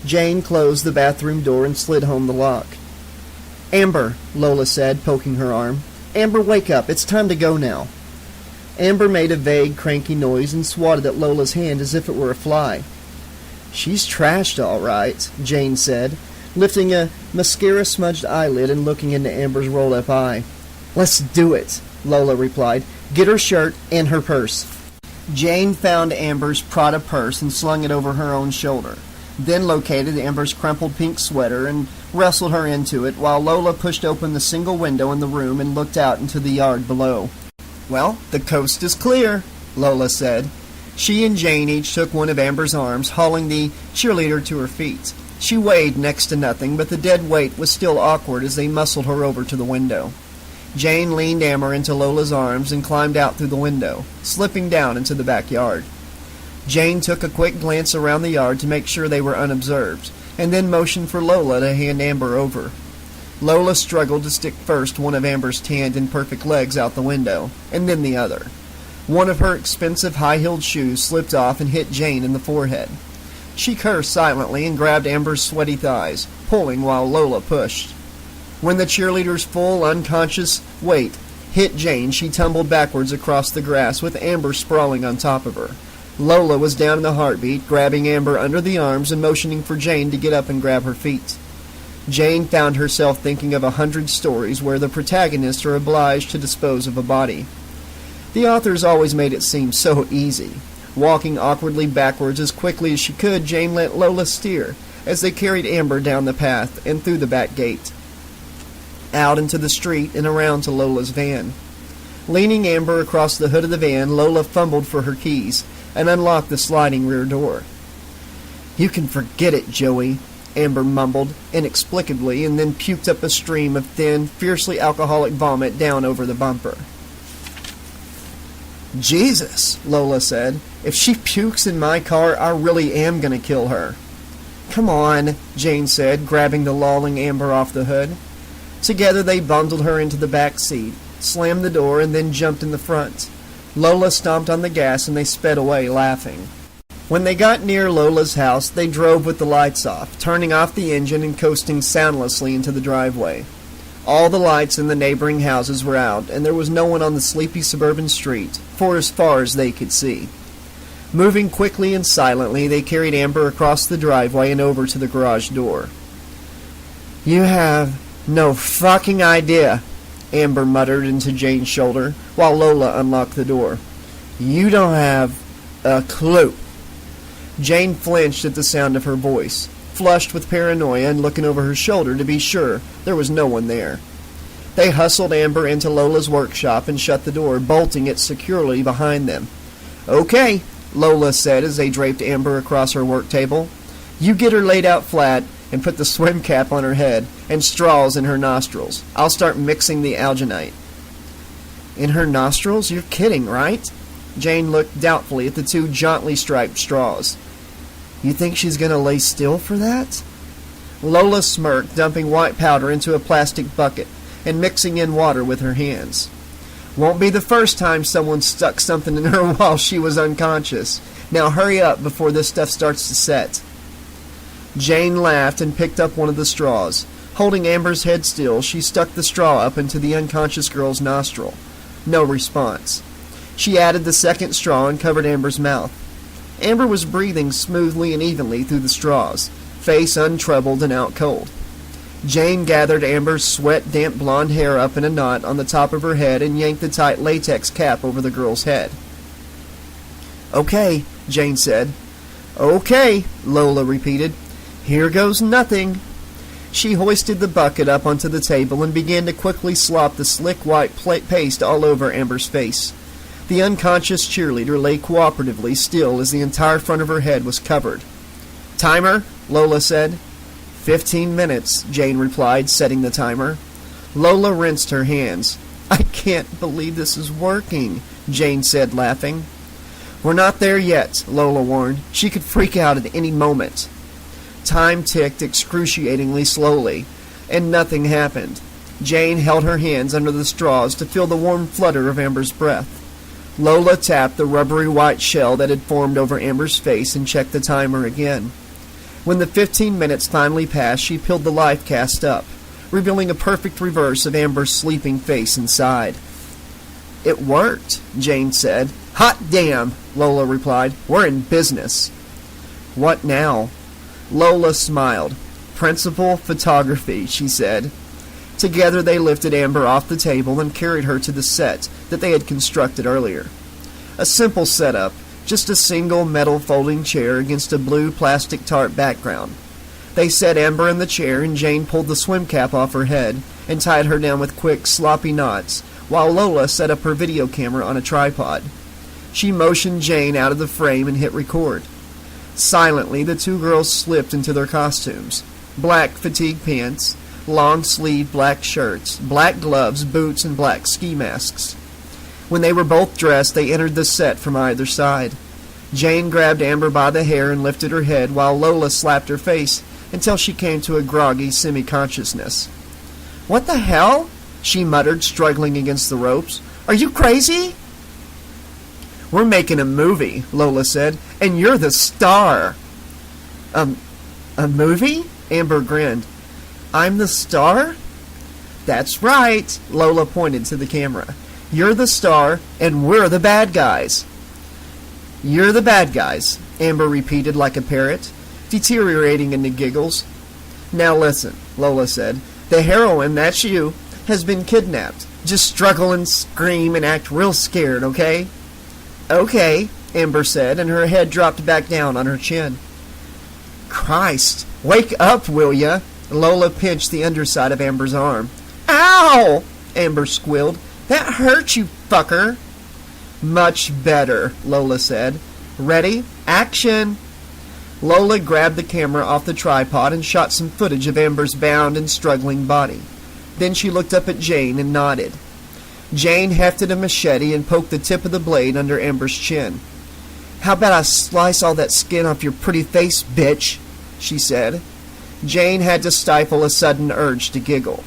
Jane closed the bathroom door and slid home the lock. "Amber," Lola said, poking her arm. "Amber, wake up. It's time to go now." Amber made a vague, cranky noise and swatted at Lola's hand as if it were a fly. "She's trashed, all right," Jane said, lifting a mascara-smudged eyelid and looking into Amber's rolled-up eye. "Let's do it," Lola replied. "Get her shirt and her purse." Jane found Amber's Prada purse and slung it over her own shoulder, then located Amber's crumpled pink sweater and wrestled her into it while Lola pushed open the single window in the room and looked out into the yard below. "Well, the coast is clear," Lola said. She and Jane each took one of Amber's arms, hauling the cheerleader to her feet. She weighed next to nothing, but the dead weight was still awkward as they muscled her over to the window. Jane leaned Amber into Lola's arms and climbed out through the window, slipping down into the backyard. Jane took a quick glance around the yard to make sure they were unobserved, and then motioned for Lola to hand Amber over. Lola struggled to stick first one of Amber's tanned and perfect legs out the window, and then the other. One of her expensive high-heeled shoes slipped off and hit Jane in the forehead. She cursed silently and grabbed Amber's sweaty thighs, pulling while Lola pushed. When the cheerleader's full, unconscious weight hit Jane, she tumbled backwards across the grass with Amber sprawling on top of her. Lola was down in a heartbeat, grabbing Amber under the arms and motioning for Jane to get up and grab her feet. Jane found herself thinking of 100 stories where the protagonists are obliged to dispose of a body. The authors always made it seem so easy. Walking awkwardly backwards as quickly as she could, Jane let Lola steer as they carried Amber down the path and through the back gate, out into the street and around to Lola's van. Leaning Amber across the hood of the van, Lola fumbled for her keys and unlocked the sliding rear door. "You can forget it, Joey," Amber mumbled inexplicably and then puked up a stream of thin, fiercely alcoholic vomit down over the bumper. "Jesus," Lola said. "If she pukes in my car, I really am going to kill her." "Come on," Jane said, grabbing the lolling Amber off the hood. Together they bundled her into the back seat, slammed the door, and then jumped in the front. Lola stomped on the gas and they sped away, laughing. When they got near Lola's house, they drove with the lights off, turning off the engine and coasting soundlessly into the driveway. All the lights in the neighboring houses were out, and there was no one on the sleepy suburban street, for as far as they could see. Moving quickly and silently, they carried Amber across the driveway and over to the garage door. "You have no fucking idea," Amber muttered into Jane's shoulder, while Lola unlocked the door. "You don't have a clue." Jane flinched at the sound of her voice, flushed with paranoia and looking over her shoulder to be sure there was no one there. They hustled Amber into Lola's workshop and shut the door, bolting it securely behind them. "Okay," Lola said as they draped Amber across her work table. "You get her laid out flat and put the swim cap on her head and straws in her nostrils. I'll start mixing the alginate." "In her nostrils? You're kidding, right?" Jane looked doubtfully at the two jauntily striped straws. "You think she's going to lay still for that?" Lola smirked, dumping white powder into a plastic bucket and mixing in water with her hands. "Won't be the first time someone stuck something in her while she was unconscious. Now hurry up before this stuff starts to set." Jane laughed and picked up one of the straws. Holding Amber's head still, she stuck the straw up into the unconscious girl's nostril. No response. She added the second straw and covered Amber's mouth. Amber was breathing smoothly and evenly through the straws, face untroubled and out cold. Jane gathered Amber's sweat-damp blonde hair up in a knot on the top of her head and yanked the tight latex cap over the girl's head. "Okay," Jane said. "Okay," Lola repeated. "Here goes nothing." She hoisted the bucket up onto the table and began to quickly slop the slick white paste all over Amber's face. The unconscious cheerleader lay cooperatively still as the entire front of her head was covered. "Timer," Lola said. 15 minutes, Jane replied, setting the timer. Lola rinsed her hands. "I can't believe this is working," Jane said, laughing. "We're not there yet," Lola warned. "She could freak out at any moment." Time ticked excruciatingly slowly, and nothing happened. Jane held her hands under the straws to feel the warm flutter of Amber's breath. Lola tapped the rubbery white shell that had formed over Amber's face and checked the timer again. When the 15 minutes finally passed, she peeled the life cast up, revealing a perfect reverse of Amber's sleeping face inside. "It worked," Jane said. "Hot damn," Lola replied. "We're in business." "What now?" Lola smiled. "Principal photography," she said. Together they lifted Amber off the table and carried her to the set that they had constructed earlier. A simple setup, just a single metal folding chair against a blue plastic tarp background. They set Amber in the chair and Jane pulled the swim cap off her head and tied her down with quick, sloppy knots, while Lola set up her video camera on a tripod. She motioned Jane out of the frame and hit record. Silently, the two girls slipped into their costumes. Black fatigue pants, long-sleeved black shirts, black gloves, boots, and black ski masks. When they were both dressed, they entered the set from either side. Jane grabbed Amber by the hair and lifted her head, while Lola slapped her face until she came to a groggy semi-consciousness. "What the hell?" she muttered, struggling against the ropes. "Are you crazy?" "We're making a movie," Lola said, "and you're the star." A movie?" Amber grinned. "I'm the star?" "That's right," Lola pointed to the camera. "You're the star, and we're the bad guys." You're the bad guys, Amber repeated like a parrot, deteriorating into giggles. Now listen, Lola said. The heroine, that's you, has been kidnapped. Just struggle and scream and act real scared, okay? Okay, Amber said, and her head dropped back down on her chin. Christ, wake up, will ya? Lola pinched the underside of Amber's arm. Ow! Amber squealed. That hurt, you fucker. Much better, Lola said. Ready? Action! Lola grabbed the camera off the tripod and shot some footage of Amber's bound and struggling body. Then she looked up at Jane and nodded. Jane hefted a machete and poked the tip of the blade under Amber's chin. How about I slice all that skin off your pretty face, bitch? She said. Jane had to stifle a sudden urge to giggle.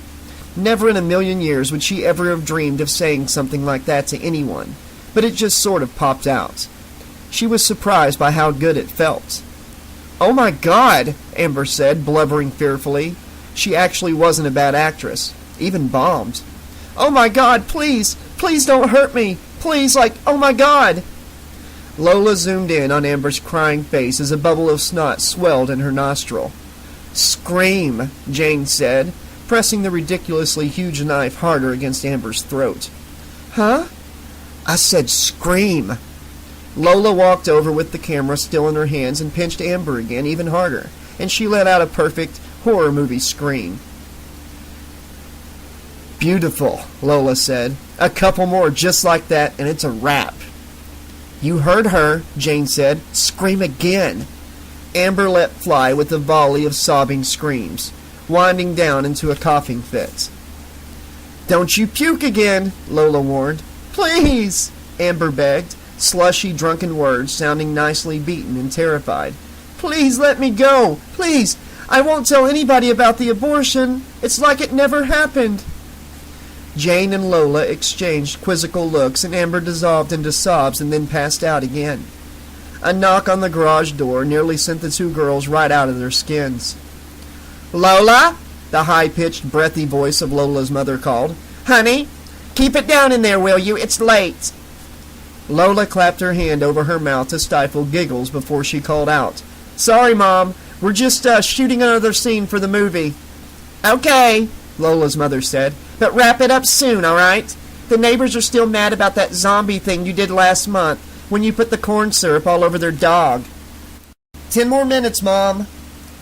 Never in a million years would she ever have dreamed of saying something like that to anyone, but it just sort of popped out. She was surprised by how good it felt. Oh my God, Amber said, blubbering fearfully. She actually wasn't a bad actress, even bombed. Oh my God, please, please don't hurt me. Please, oh my God. Lola zoomed in on Amber's crying face as a bubble of snot swelled in her nostril. Scream, Jane said, pressing the ridiculously huge knife harder against Amber's throat. Huh? I said scream. Lola walked over with the camera still in her hands and pinched Amber again even harder, and she let out a perfect horror movie scream. Beautiful, Lola said. A couple more just like that, and it's a wrap. You heard her, Jane said. Scream again. Amber let fly with a volley of sobbing screams, winding down into a coughing fit. Don't you puke again, Lola warned. Please, Amber begged, slushy, drunken words sounding nicely beaten and terrified. Please let me go. Please. I won't tell anybody about the abortion. It's like it never happened. Jane and Lola exchanged quizzical looks, and Amber dissolved into sobs and then passed out again. A knock on the garage door nearly sent the two girls right out of their skins. Lola? The high-pitched, breathy voice of Lola's mother called. Honey, keep it down in there, will you? It's late. Lola clapped her hand over her mouth to stifle giggles before she called out. Sorry, Mom. We're just shooting another scene for the movie. Okay, Lola's mother said. But wrap it up soon, all right? The neighbors are still mad about that zombie thing you did last month when you put the corn syrup all over their dog. 10 more minutes, Mom,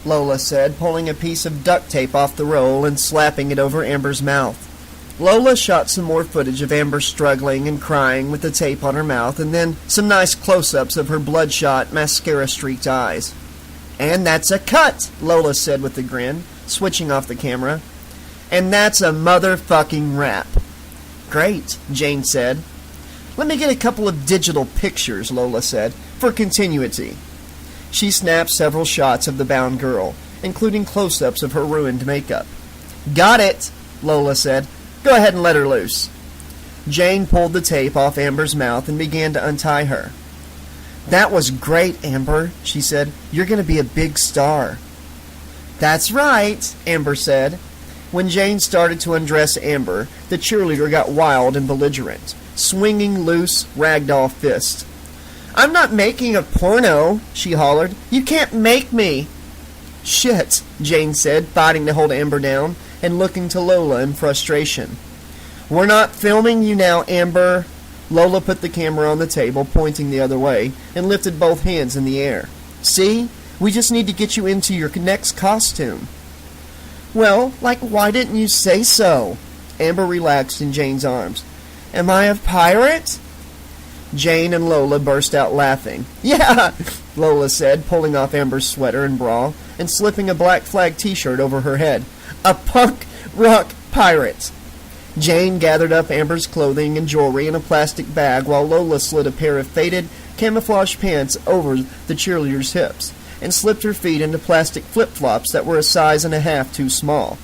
Lola said, pulling a piece of duct tape off the roll and slapping it over Amber's mouth. Lola shot some more footage of Amber struggling and crying with the tape on her mouth, and then some nice close-ups of her bloodshot, mascara-streaked eyes. And that's a cut, Lola said with a grin, switching off the camera. And that's a motherfucking wrap. Great, Jane said. Let me get a couple of digital pictures, Lola said, for continuity. She snapped several shots of the bound girl, including close-ups of her ruined makeup. Got it, Lola said. Go ahead and let her loose. Jane pulled the tape off Amber's mouth and began to untie her. That was great, Amber, she said. You're going to be a big star. That's right, Amber said. When Jane started to undress Amber, the cheerleader got wild and belligerent, swinging loose, ragdoll fists. I'm not making a porno, she hollered. You can't make me. Shit, Jane said, fighting to hold Amber down and looking to Lola in frustration. We're not filming you now, Amber. Lola put the camera on the table, pointing the other way, and lifted both hands in the air. See? We just need to get you into your next costume. Well, why didn't you say so? Amber relaxed in Jane's arms. Am I a pirate? Jane and Lola burst out laughing. Yeah, Lola said, pulling off Amber's sweater and bra and slipping a Black Flag t-shirt over her head. A punk rock pirate. Jane gathered up Amber's clothing and jewelry in a plastic bag while Lola slid a pair of faded camouflage pants over the cheerleader's hips and slipped her feet into plastic flip-flops that were a size and a half too small.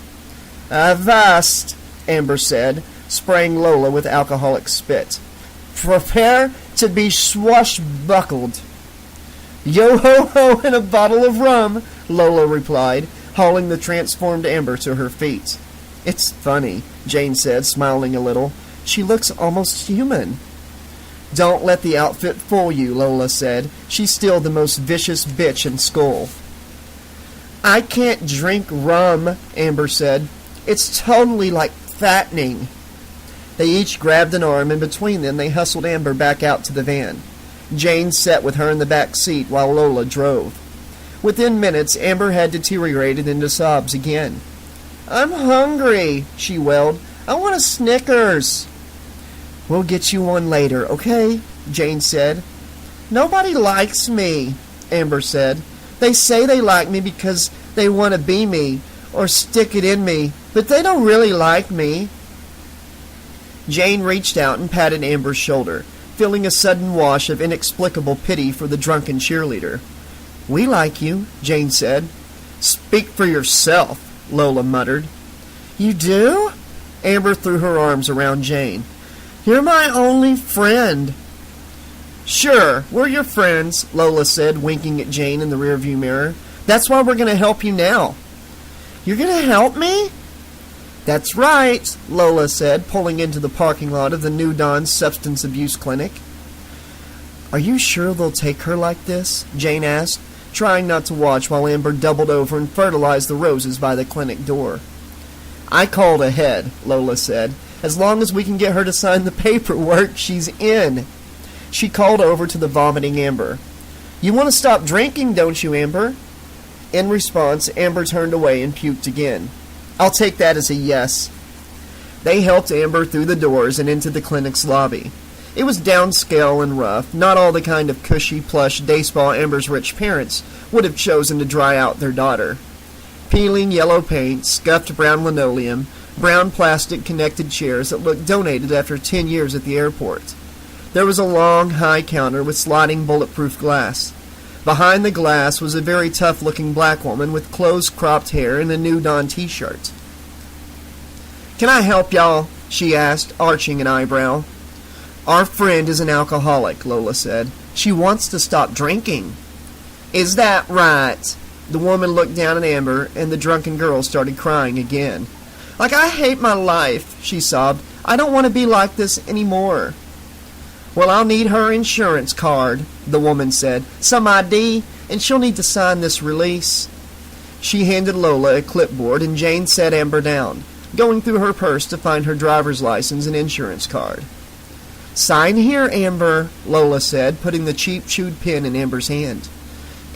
Avast, Amber said, spraying Lola with alcoholic spit. Prepare to be swashbuckled. Yo-ho-ho and a bottle of rum, Lola replied, hauling the transformed Amber to her feet. It's funny, Jane said, smiling a little. She looks almost human. Don't let the outfit fool you, Lola said. She's still the most vicious bitch in school. I can't drink rum, Amber said. It's totally like fattening. They each grabbed an arm, and between them they hustled Amber back out to the van. Jane sat with her in the back seat while Lola drove. Within minutes, Amber had deteriorated into sobs again. I'm hungry, she wailed. I want a Snickers. We'll get you one later, okay? Jane said. Nobody likes me, Amber said. They say they like me because they want to be me or stick it in me, but they don't really like me. Jane reached out and patted Amber's shoulder, feeling a sudden wash of inexplicable pity for the drunken cheerleader. We like you, Jane said. Speak for yourself, Lola muttered. You do? Amber threw her arms around Jane. You're my only friend. Sure, we're your friends, Lola said, winking at Jane in the rearview mirror. That's why we're going to help you now. You're going to help me? That's right, Lola said, pulling into the parking lot of the New Dawn Substance Abuse Clinic. Are you sure they'll take her like this? Jane asked, trying not to watch while Amber doubled over and fertilized the roses by the clinic door. I called ahead, Lola said. As long as we can get her to sign the paperwork, she's in. She called over to the vomiting Amber. You want to stop drinking, don't you, Amber? In response, Amber turned away and puked again. I'll take that as a yes. They helped Amber through the doors and into the clinic's lobby. It was downscale and rough, not all the kind of cushy, plush day spa Amber's rich parents would have chosen to dry out their daughter. Peeling yellow paint, scuffed brown linoleum, brown plastic connected chairs that looked donated after 10 years at the airport. There was a long, high counter with sliding bulletproof glass. Behind the glass was a very tough-looking black woman with close-cropped hair and a New Dawn t-shirt. Can I help y'all? She asked, arching an eyebrow. Our friend is an alcoholic, Lola said. She wants to stop drinking. Is that right? The woman looked down at Amber, and the drunken girl started crying again. Like, I hate my life, she sobbed. I don't want to be like this anymore. Well, I'll need her insurance card, the woman said. Some ID, and she'll need to sign this release. She handed Lola a clipboard, and Jane set Amber down, going through her purse to find her driver's license and insurance card. Sign here, Amber, Lola said, putting the cheap chewed pen in Amber's hand.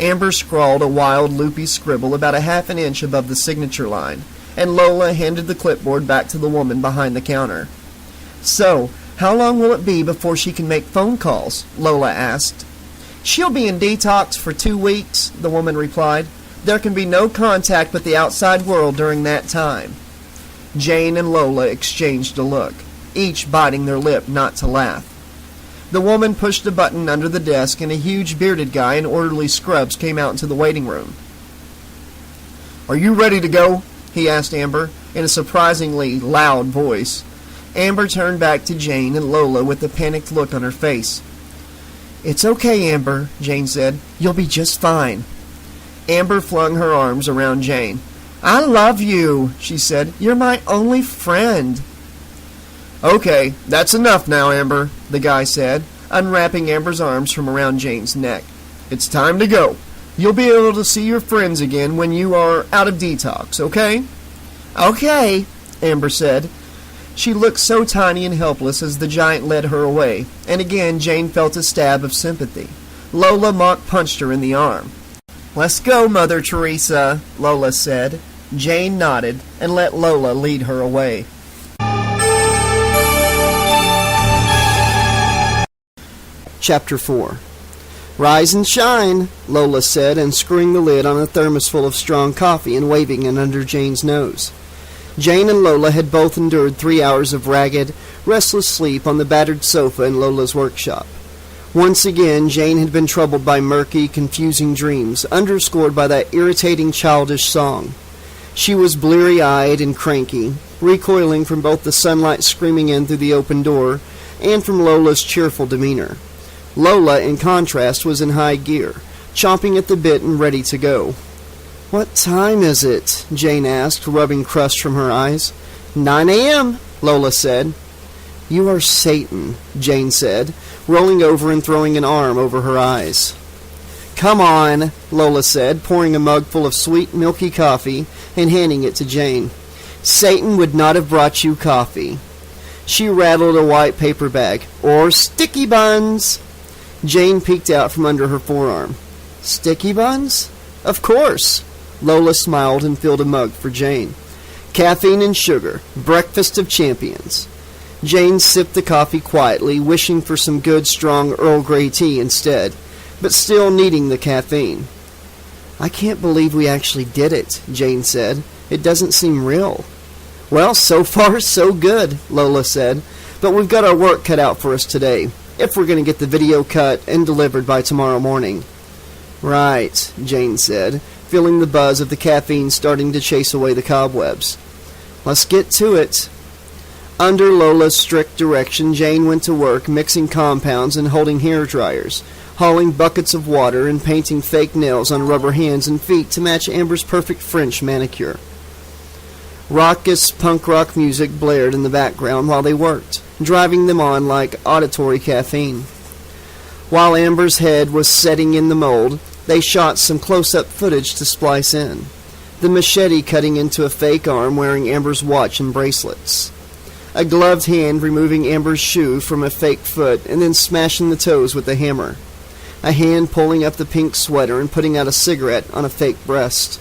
Amber scrawled a wild, loopy scribble about a half an inch above the signature line, and Lola handed the clipboard back to the woman behind the counter. So, how long will it be before she can make phone calls? Lola asked. She'll be in detox for 2 weeks, the woman replied. There can be no contact with the outside world during that time. Jane and Lola exchanged a look, each biting their lip not to laugh. The woman pushed a button under the desk, and a huge bearded guy in orderly scrubs came out into the waiting room. Are you ready to go? He asked Amber, in a surprisingly loud voice. Amber turned back to Jane and Lola with a panicked look on her face. It's okay, Amber, Jane said. You'll be just fine. Amber flung her arms around Jane. I love you, she said. You're my only friend. Okay, that's enough now, Amber, the guy said, unwrapping Amber's arms from around Jane's neck. It's time to go. You'll be able to see your friends again when you are out of detox, okay? Okay, Amber said. She looked so tiny and helpless as the giant led her away, and again Jane felt a stab of sympathy. Lola mock punched her in the arm. Let's go, Mother Teresa, Lola said. Jane nodded and let Lola lead her away. Chapter 4. Rise and shine, Lola said, unscrewing the lid on a thermos full of strong coffee and waving it under Jane's nose. Jane and Lola had both endured 3 hours of ragged, restless sleep on the battered sofa in Lola's workshop. Once again, Jane had been troubled by murky, confusing dreams, underscored by that irritating childish song. She was bleary-eyed and cranky, recoiling from both the sunlight streaming in through the open door and from Lola's cheerful demeanor. Lola, in contrast, was in high gear, chomping at the bit and ready to go. What time is it? Jane asked, rubbing crust from her eyes. 9 a.m., Lola said. "You are Satan," Jane said, rolling over and throwing an arm over her eyes. "Come on," Lola said, pouring a mug full of sweet, milky coffee and handing it to Jane. "Satan would not have brought you coffee." She rattled a white paper bag. "Or sticky buns." Jane peeked out from under her forearm. "Sticky buns?" "Of course." Lola smiled and filled a mug for Jane. "Caffeine and sugar. Breakfast of champions." Jane sipped the coffee quietly, wishing for some good, strong Earl Grey tea instead, but still needing the caffeine. "I can't believe we actually did it," Jane said. "It doesn't seem real." "Well, so far so good," Lola said, "but we've got our work cut out for us today, if we're going to get the video cut and delivered by tomorrow morning." "Right," Jane said, feeling the buzz of the caffeine starting to chase away the cobwebs. "Let's get to it." Under Lola's strict direction, Jane went to work mixing compounds and holding hair dryers, hauling buckets of water and painting fake nails on rubber hands and feet to match Amber's perfect French manicure. Raucous punk rock music blared in the background while they worked, driving them on like auditory caffeine. While Amber's head was setting in the mold, they shot some close-up footage to splice in. The machete cutting into a fake arm wearing Amber's watch and bracelets. A gloved hand removing Amber's shoe from a fake foot and then smashing the toes with a hammer. A hand pulling up the pink sweater and putting out a cigarette on a fake breast.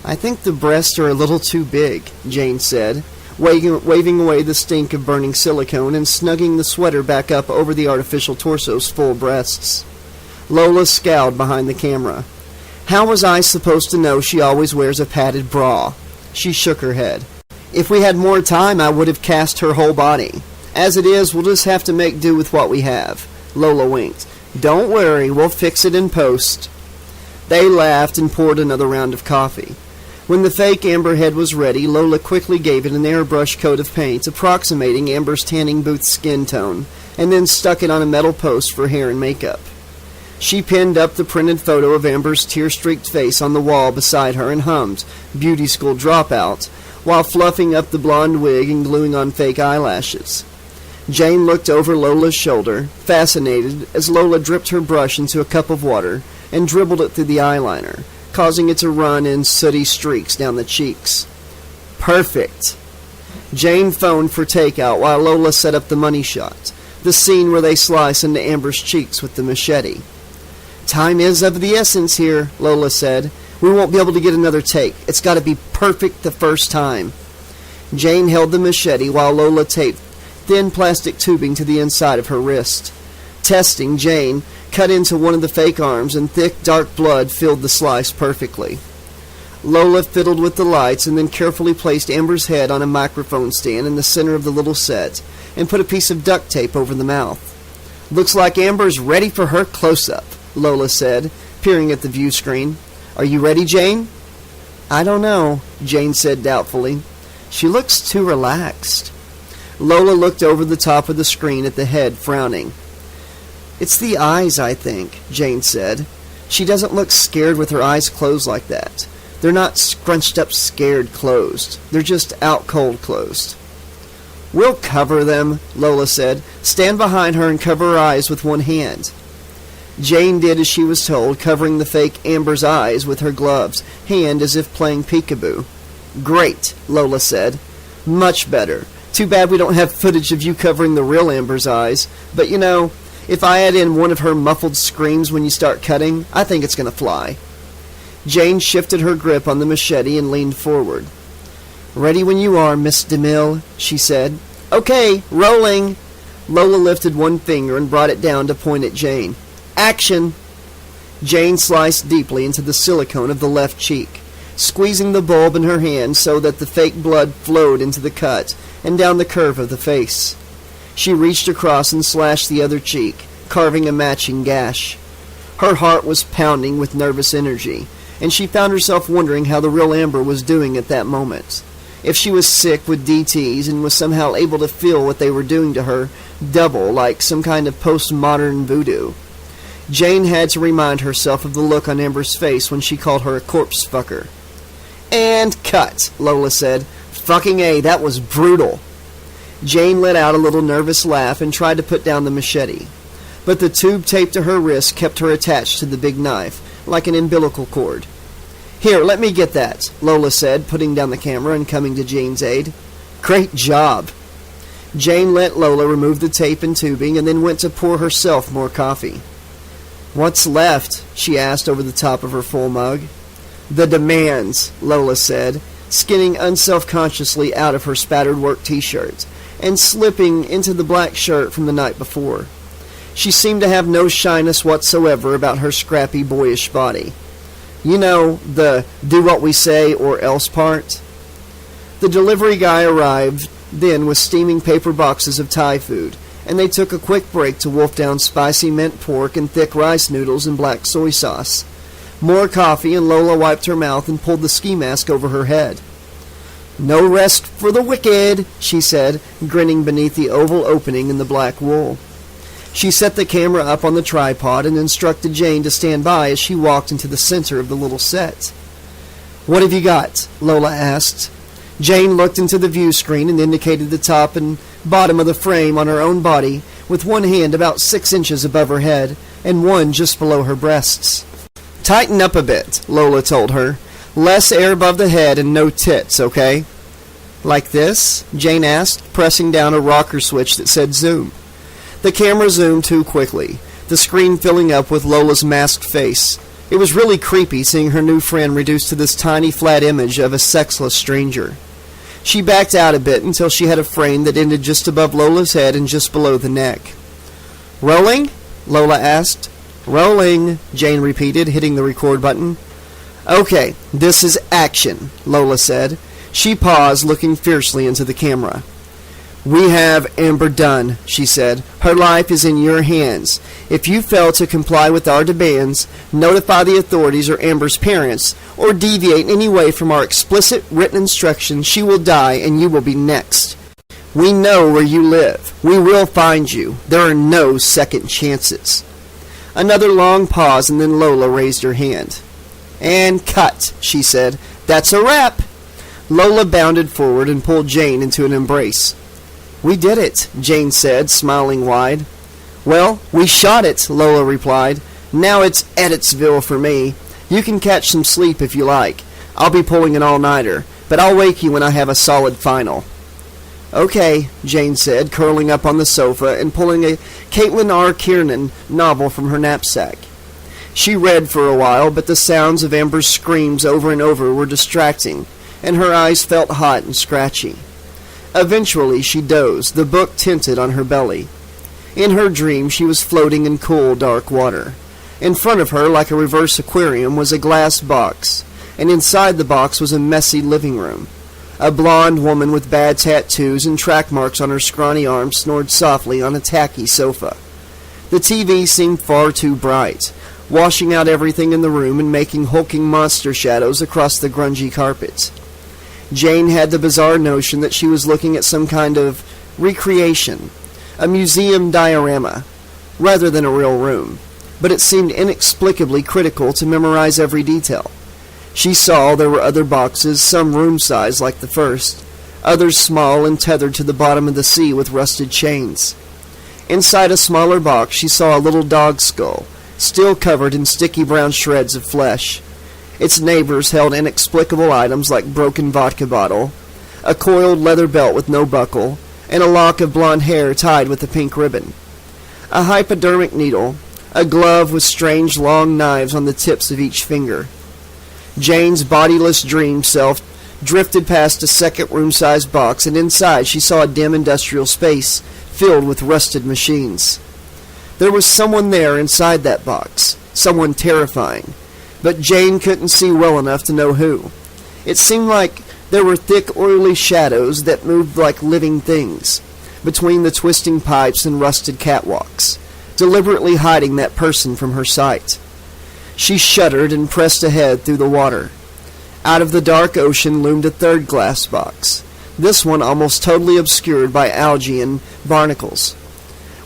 "I think the breasts are a little too big," Jane said, waving away the stink of burning silicone and snugging the sweater back up over the artificial torso's full breasts. Lola scowled behind the camera. "How was I supposed to know she always wears a padded bra?" She shook her head. "If we had more time, I would have cast her whole body. As it is, we'll just have to make do with what we have." Lola winked. "Don't worry, we'll fix it in post." They laughed and poured another round of coffee. When the fake Amber head was ready, Lola quickly gave it an airbrush coat of paint approximating Amber's tanning booth skin tone, and then stuck it on a metal post for hair and makeup. She pinned up the printed photo of Amber's tear-streaked face on the wall beside her and hummed "Beauty School Dropout," while fluffing up the blonde wig and gluing on fake eyelashes. Jane looked over Lola's shoulder, fascinated, as Lola dripped her brush into a cup of water and dribbled it through the eyeliner, causing it to run in sooty streaks down the cheeks. "Perfect." Jane phoned for takeout while Lola set up the money shot, the scene where they slice into Amber's cheeks with the machete. "Time is of the essence here," Lola said. "We won't be able to get another take. It's got to be perfect the first time." Jane held the machete while Lola taped thin plastic tubing to the inside of her wrist. Testing, Jane cut into one of the fake arms, and thick, dark blood filled the slice perfectly. Lola fiddled with the lights and then carefully placed Amber's head on a microphone stand in the center of the little set and put a piece of duct tape over the mouth. "Looks like Amber's ready for her close-up," Lola said, peering at the view screen. "Are you ready, Jane?" "I don't know," Jane said doubtfully. "She looks too relaxed." Lola looked over the top of the screen at the head, frowning. "It's the eyes, I think," Jane said. "She doesn't look scared with her eyes closed like that. They're not scrunched up scared closed. They're just out cold closed." "We'll cover them," Lola said. "Stand behind her and cover her eyes with one hand." Jane did as she was told, covering the fake Amber's eyes with her gloves, hand as if playing peekaboo. "Great," Lola said. "Much better. Too bad we don't have footage of you covering the real Amber's eyes. But you know, if I add in one of her muffled screams when you start cutting, I think it's going to fly." Jane shifted her grip on the machete and leaned forward. "Ready when you are, Miss DeMille," she said. "Okay, rolling." Lola lifted one finger and brought it down to point at Jane. "Action!" Jane sliced deeply into the silicone of the left cheek, squeezing the bulb in her hand so that the fake blood flowed into the cut and down the curve of the face. She reached across and slashed the other cheek, carving a matching gash. Her heart was pounding with nervous energy, and she found herself wondering how the real Amber was doing at that moment. If she was sick with DTs and was somehow able to feel what they were doing to her, double, like some kind of postmodern voodoo. Jane had to remind herself of the look on Amber's face when she called her a corpse fucker. "And cut," Lola said. "Fucking A, that was brutal." Jane let out a little nervous laugh and tried to put down the machete. But the tube taped to her wrist kept her attached to the big knife, like an umbilical cord. "Here, let me get that," Lola said, putting down the camera and coming to Jane's aid. "Great job." Jane let Lola remove the tape and tubing and then went to pour herself more coffee. "What's left?" she asked over the top of her full mug. "The demands," Lola said, skinning unselfconsciously out of her spattered work t-shirt and slipping into the black shirt from the night before. She seemed to have no shyness whatsoever about her scrappy, boyish body. You know, the do what we say or else part. The delivery guy arrived then with steaming paper boxes of Thai food, and they took a quick break to wolf down spicy mint pork and thick rice noodles and black soy sauce. More coffee, and Lola wiped her mouth and pulled the ski mask over her head. "No rest for the wicked," she said, grinning beneath the oval opening in the black wool. She set the camera up on the tripod and instructed Jane to stand by as she walked into the center of the little set. "What have you got?" Lola asked. Jane looked into the view screen and indicated the top and bottom of the frame on her own body, with one hand about 6 inches above her head and one just below her breasts. "Tighten up a bit," Lola told her. "Less air above the head and no tits, okay?" "Like this?" Jane asked, pressing down a rocker switch that said zoom. The camera zoomed too quickly, the screen filling up with Lola's masked face. It was really creepy seeing her new friend reduced to this tiny flat image of a sexless stranger. She backed out a bit until she had a frame that ended just above Lola's head and just below the neck. "Rolling?" Lola asked. "Rolling," Jane repeated, hitting the record button. "Okay, this is action," Lola said. She paused, looking fiercely into the camera. "We have Amber Dunn," she said. "Her life is in your hands. If you fail to comply with our demands, notify the authorities or Amber's parents, or deviate in any way from our explicit written instructions, she will die and you will be next. We know where you live. We will find you. There are no second chances." Another long pause, and then Lola raised her hand. "And cut," she said. "That's a wrap." Lola bounded forward and pulled Jane into an embrace. "We did it," Jane said, smiling wide. "Well, we shot it," Lola replied. "Now it's Editsville for me. You can catch some sleep if you like. I'll be pulling an all-nighter, but I'll wake you when I have a solid final." "Okay," Jane said, curling up on the sofa and pulling a Caitlin R. Kiernan novel from her knapsack. She read for a while, but the sounds of Amber's screams over and over were distracting, and her eyes felt hot and scratchy. Eventually she dozed, the book tinted on her belly. In her dream she was floating in cool, dark water. In front of her, like a reverse aquarium, was a glass box, and inside the box was a messy living room. A blonde woman with bad tattoos and track marks on her scrawny arms snored softly on a tacky sofa. The TV seemed far too bright, washing out everything in the room and making hulking monster shadows across the grungy carpet. Jane had the bizarre notion that she was looking at some kind of recreation, a museum diorama, rather than a real room, but it seemed inexplicably critical to memorize every detail. She saw there were other boxes, some room-size like the first, others small and tethered to the bottom of the sea with rusted chains. Inside a smaller box she saw a little dog skull, still covered in sticky brown shreds of flesh. Its neighbors held inexplicable items like broken vodka bottle, a coiled leather belt with no buckle, and a lock of blonde hair tied with a pink ribbon. A hypodermic needle, a glove with strange long knives on the tips of each finger. Jane's bodiless dream self drifted past a second room-sized box, and inside she saw a dim industrial space filled with rusted machines. There was someone there inside that box, someone terrifying, but Jane couldn't see well enough to know who. It seemed like there were thick, oily shadows that moved like living things between the twisting pipes and rusted catwalks, deliberately hiding that person from her sight. She shuddered and pressed ahead through the water. Out of the dark ocean loomed a third glass box, this one almost totally obscured by algae and barnacles.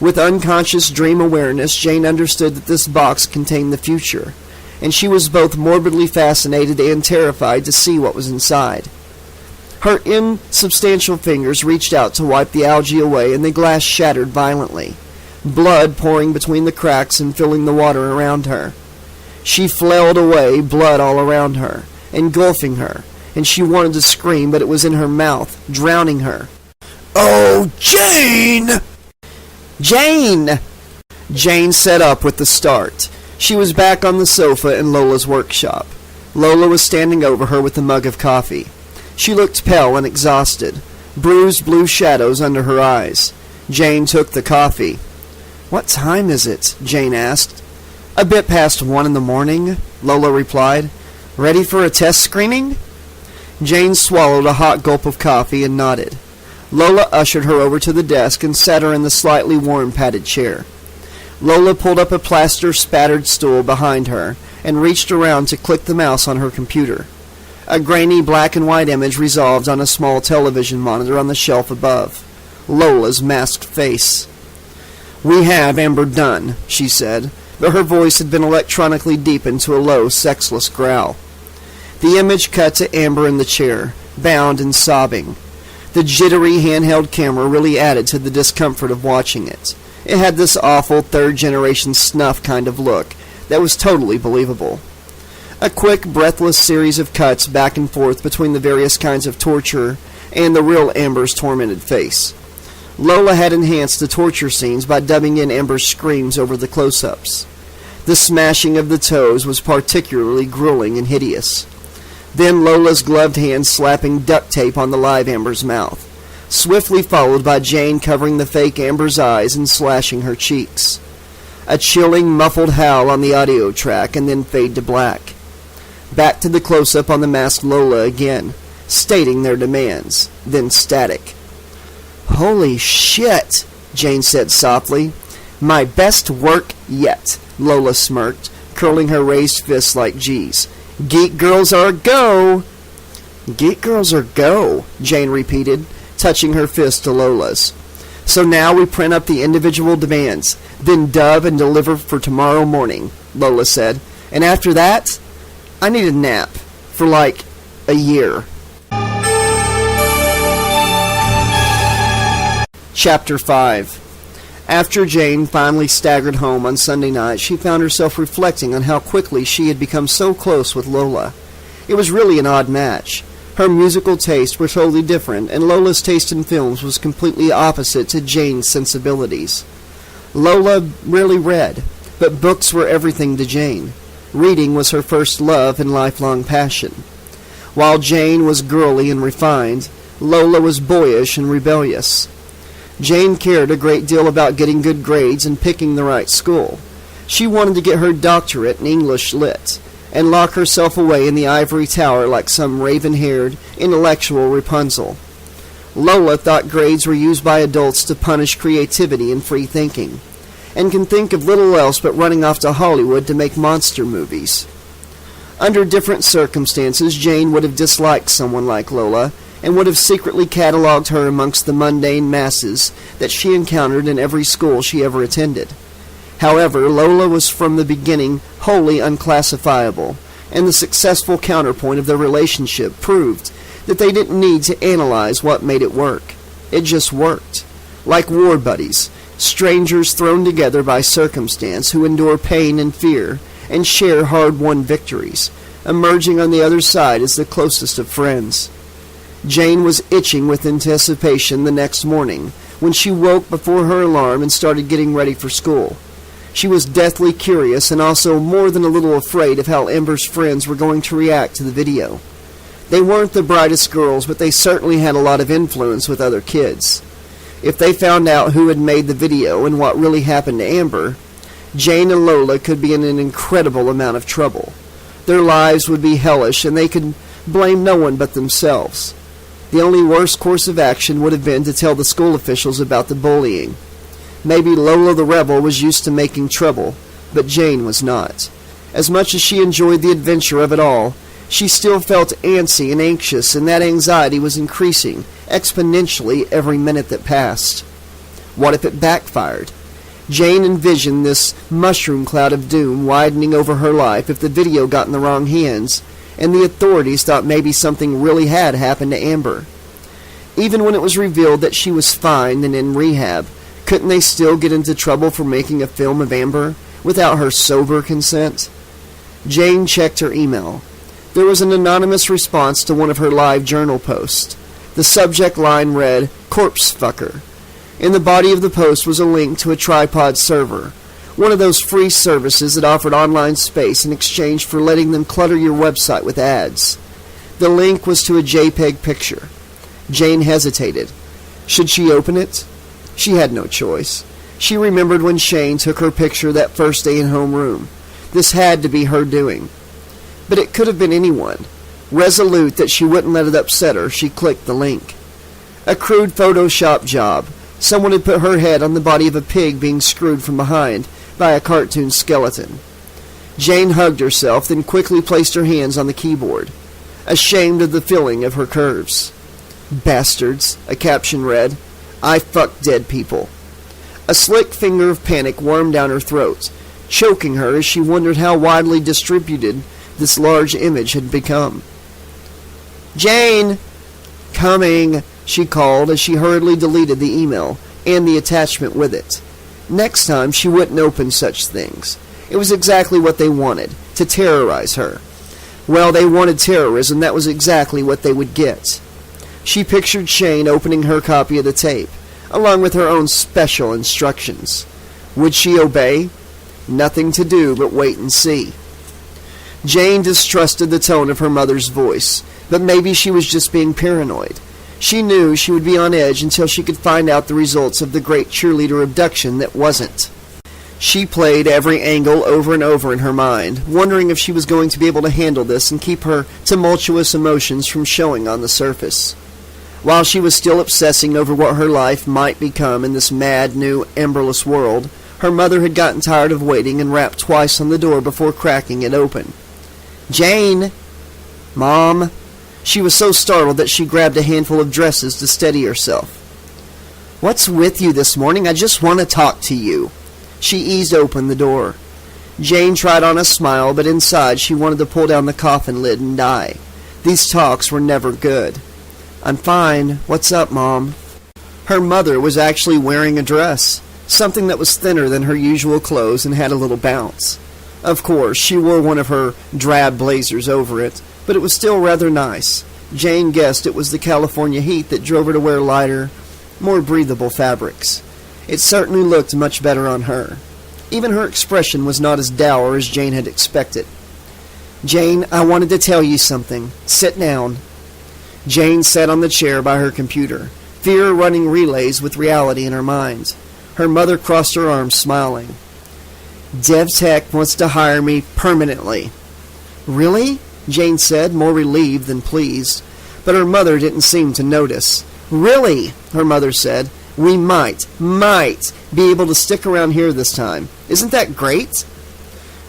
With unconscious dream awareness, Jane understood that this box contained the future, and she was both morbidly fascinated and terrified to see what was inside. Her insubstantial fingers reached out to wipe the algae away, and the glass shattered violently, blood pouring between the cracks and filling the water around her. She flailed away, blood all around her, engulfing her, and she wanted to scream, but it was in her mouth, drowning her. Oh, Jane! Jane! Jane sat up with the start. She was back on the sofa in Lola's workshop. Lola was standing over her with a mug of coffee. She looked pale and exhausted, bruised blue shadows under her eyes. Jane took the coffee. "What time is it?" Jane asked. "A bit past 1 in the morning," Lola replied. "Ready for a test screening?" Jane swallowed a hot gulp of coffee and nodded. Lola ushered her over to the desk and sat her in the slightly warm padded chair. Lola pulled up a plaster-spattered stool behind her and reached around to click the mouse on her computer. A grainy black and white image resolved on a small television monitor on the shelf above. Lola's masked face. "We have Amber done," she said, but her voice had been electronically deepened to a low, sexless growl. The image cut to Amber in the chair, bound and sobbing. The jittery handheld camera really added to the discomfort of watching it. It had this awful third-generation snuff kind of look that was totally believable. A quick, breathless series of cuts back and forth between the various kinds of torture and the real Amber's tormented face. Lola had enhanced the torture scenes by dubbing in Amber's screams over the close-ups. The smashing of the toes was particularly grueling and hideous. Then Lola's gloved hand slapping duct tape on the live Amber's mouth, swiftly followed by Jane covering the fake Amber's eyes and slashing her cheeks. A chilling, muffled howl on the audio track, and then fade to black. Back to the close-up on the masked Lola again, stating their demands, then static. "Holy shit," Jane said softly. "My best work yet," Lola smirked, curling her raised fists like G's. "Geek girls are a go!" "Geek girls are go," Jane repeated, touching her fist to Lola's. "So now we print up the individual demands, then dub and deliver for tomorrow morning," Lola said. "And after that, I need a nap for like a year." Chapter 5. After Jane finally staggered home on Sunday night, she found herself reflecting on how quickly she had become so close with Lola. It was really an odd match. Her musical tastes were totally different, and Lola's taste in films was completely opposite to Jane's sensibilities. Lola rarely read, but books were everything to Jane. Reading was her first love and lifelong passion. While Jane was girly and refined, Lola was boyish and rebellious. Jane cared a great deal about getting good grades and picking the right school. She wanted to get her doctorate in English Lit, and lock herself away in the ivory tower like some raven-haired, intellectual Rapunzel. Lola thought grades were used by adults to punish creativity and free thinking, and can think of little else but running off to Hollywood to make monster movies. Under different circumstances, Jane would have disliked someone like Lola, and would have secretly catalogued her amongst the mundane masses that she encountered in every school she ever attended. However, Lola was from the beginning wholly unclassifiable, and the successful counterpoint of their relationship proved that they didn't need to analyze what made it work. It just worked. Like war buddies, strangers thrown together by circumstance who endure pain and fear and share hard-won victories, emerging on the other side as the closest of friends. Jane was itching with anticipation the next morning when she woke before her alarm and started getting ready for school. She was deathly curious and also more than a little afraid of how Amber's friends were going to react to the video. They weren't the brightest girls, but they certainly had a lot of influence with other kids. If they found out who had made the video and what really happened to Amber, Jane and Lola could be in an incredible amount of trouble. Their lives would be hellish, and they could blame no one but themselves. The only worst course of action would have been to tell the school officials about the bullying. Maybe Lola the rebel was used to making trouble, but Jane was not. As much as she enjoyed the adventure of it all, she still felt antsy and anxious, and that anxiety was increasing exponentially every minute that passed. What if it backfired? Jane envisioned this mushroom cloud of doom widening over her life if the video got in the wrong hands, and the authorities thought maybe something really had happened to Amber. Even when it was revealed that she was fine and in rehab, couldn't they still get into trouble for making a film of Amber without her sober consent? Jane checked her email. There was an anonymous response to one of her live journal posts. The subject line read, "Corpse Fucker." In the body of the post was a link to a tripod server, one of those free services that offered online space in exchange for letting them clutter your website with ads. The link was to a JPEG picture. Jane hesitated. Should she open it? She had no choice. She remembered when Shane took her picture that first day in homeroom. This had to be her doing. But it could have been anyone. Resolute that she wouldn't let it upset her, she clicked the link. A crude Photoshop job. Someone had put her head on the body of a pig being screwed from behind by a cartoon skeleton. Jane hugged herself, then quickly placed her hands on the keyboard, ashamed of the feeling of her curves. "Bastards," a caption read. "I fuck dead people." A slick finger of panic wormed down her throat, choking her as she wondered how widely distributed this large image had become. "Jane!" "Coming," she called as she hurriedly deleted the email and the attachment with it. Next time she wouldn't open such things. It was exactly what they wanted, to terrorize her. Well, they wanted terrorism, that was exactly what they would get. She pictured Shane opening her copy of the tape, along with her own special instructions. Would she obey? Nothing to do but wait and see. Jane distrusted the tone of her mother's voice, but maybe she was just being paranoid. She knew she would be on edge until she could find out the results of the great cheerleader abduction that wasn't. She played every angle over and over in her mind, wondering if she was going to be able to handle this and keep her tumultuous emotions from showing on the surface. While she was still obsessing over what her life might become in this mad, new, emberless world, her mother had gotten tired of waiting and rapped twice on the door before cracking it open. "Jane!" "Mom!" She was so startled that she grabbed a handful of dresses to steady herself. "What's with you this morning? I just want to talk to you." She eased open the door. Jane tried on a smile, but inside she wanted to pull down the coffin lid and die. These talks were never good. "I'm fine. What's up, Mom?" Her mother was actually wearing a dress, something that was thinner than her usual clothes and had a little bounce. Of course, she wore one of her drab blazers over it, but it was still rather nice. Jane guessed it was the California heat that drove her to wear lighter, more breathable fabrics. It certainly looked much better on her. Even her expression was not as dour as Jane had expected. "Jane, I wanted to tell you something. Sit down." Jane sat on the chair by her computer, fear running relays with reality in her mind. Her mother crossed her arms, smiling. "DevTech wants to hire me permanently." "Really?" Jane said, more relieved than pleased. But her mother didn't seem to notice. "Really?" her mother said. "We might be able to stick around here this time. Isn't that great?"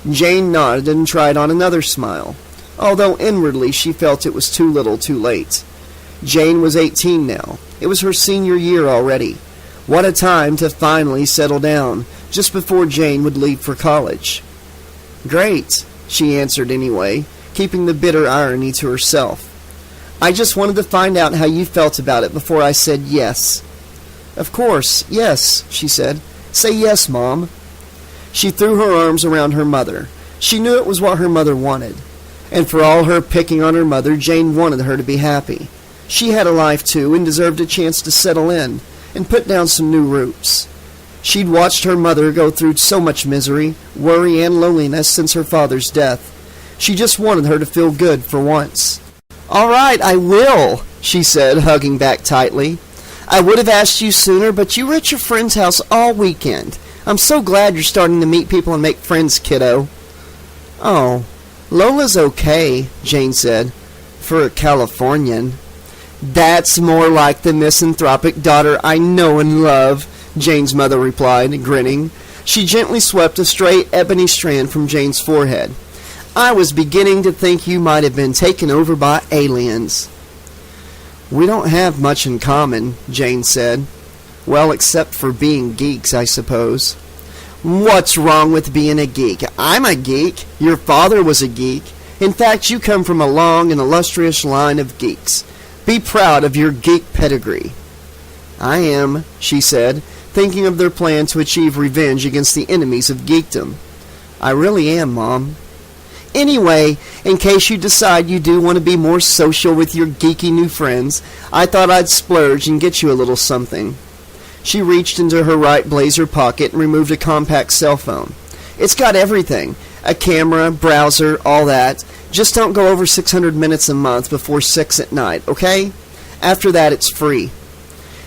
Jane nodded and tried on another smile, although inwardly she felt it was too little too late. Jane was 18 now. It was her senior year already. What a time to finally settle down, just before Jane would leave for college. "Great," she answered anyway, keeping the bitter irony to herself. "I just wanted to find out how you felt about it before I said yes." "Of course, yes," she said. "Say yes, Mom." She threw her arms around her mother. She knew it was what her mother wanted. And for all her picking on her mother, Jane wanted her to be happy. She had a life too and deserved a chance to settle in and put down some new roots. She'd watched her mother go through so much misery, worry, and loneliness since her father's death. She just wanted her to feel good for once. "All right, I will," she said, hugging back tightly. "I would have asked you sooner, but you were at your friend's house all weekend. I'm so glad you're starting to meet people and make friends, kiddo." "Oh, Lola's okay," Jane said, "for a Californian." "That's more like the misanthropic daughter I know and love," Jane's mother replied, grinning. She gently swept a stray ebony strand from Jane's forehead. "I was beginning to think you might have been taken over by aliens." "We don't have much in common," Jane said. "Well, except for being geeks, I suppose." "What's wrong with being a geek? I'm a geek. Your father was a geek. In fact, you come from a long and illustrious line of geeks. Be proud of your geek pedigree." "I am," she said, thinking of their plan to achieve revenge against the enemies of geekdom. "I really am, Mom." "Anyway, in case you decide you do want to be more social with your geeky new friends, I thought I'd splurge and get you a little something." She reached into her right blazer pocket and removed a compact cell phone. "It's got everything. A camera, browser, all that. Just don't go over 600 minutes a month before 6 at night, okay? After that, it's free."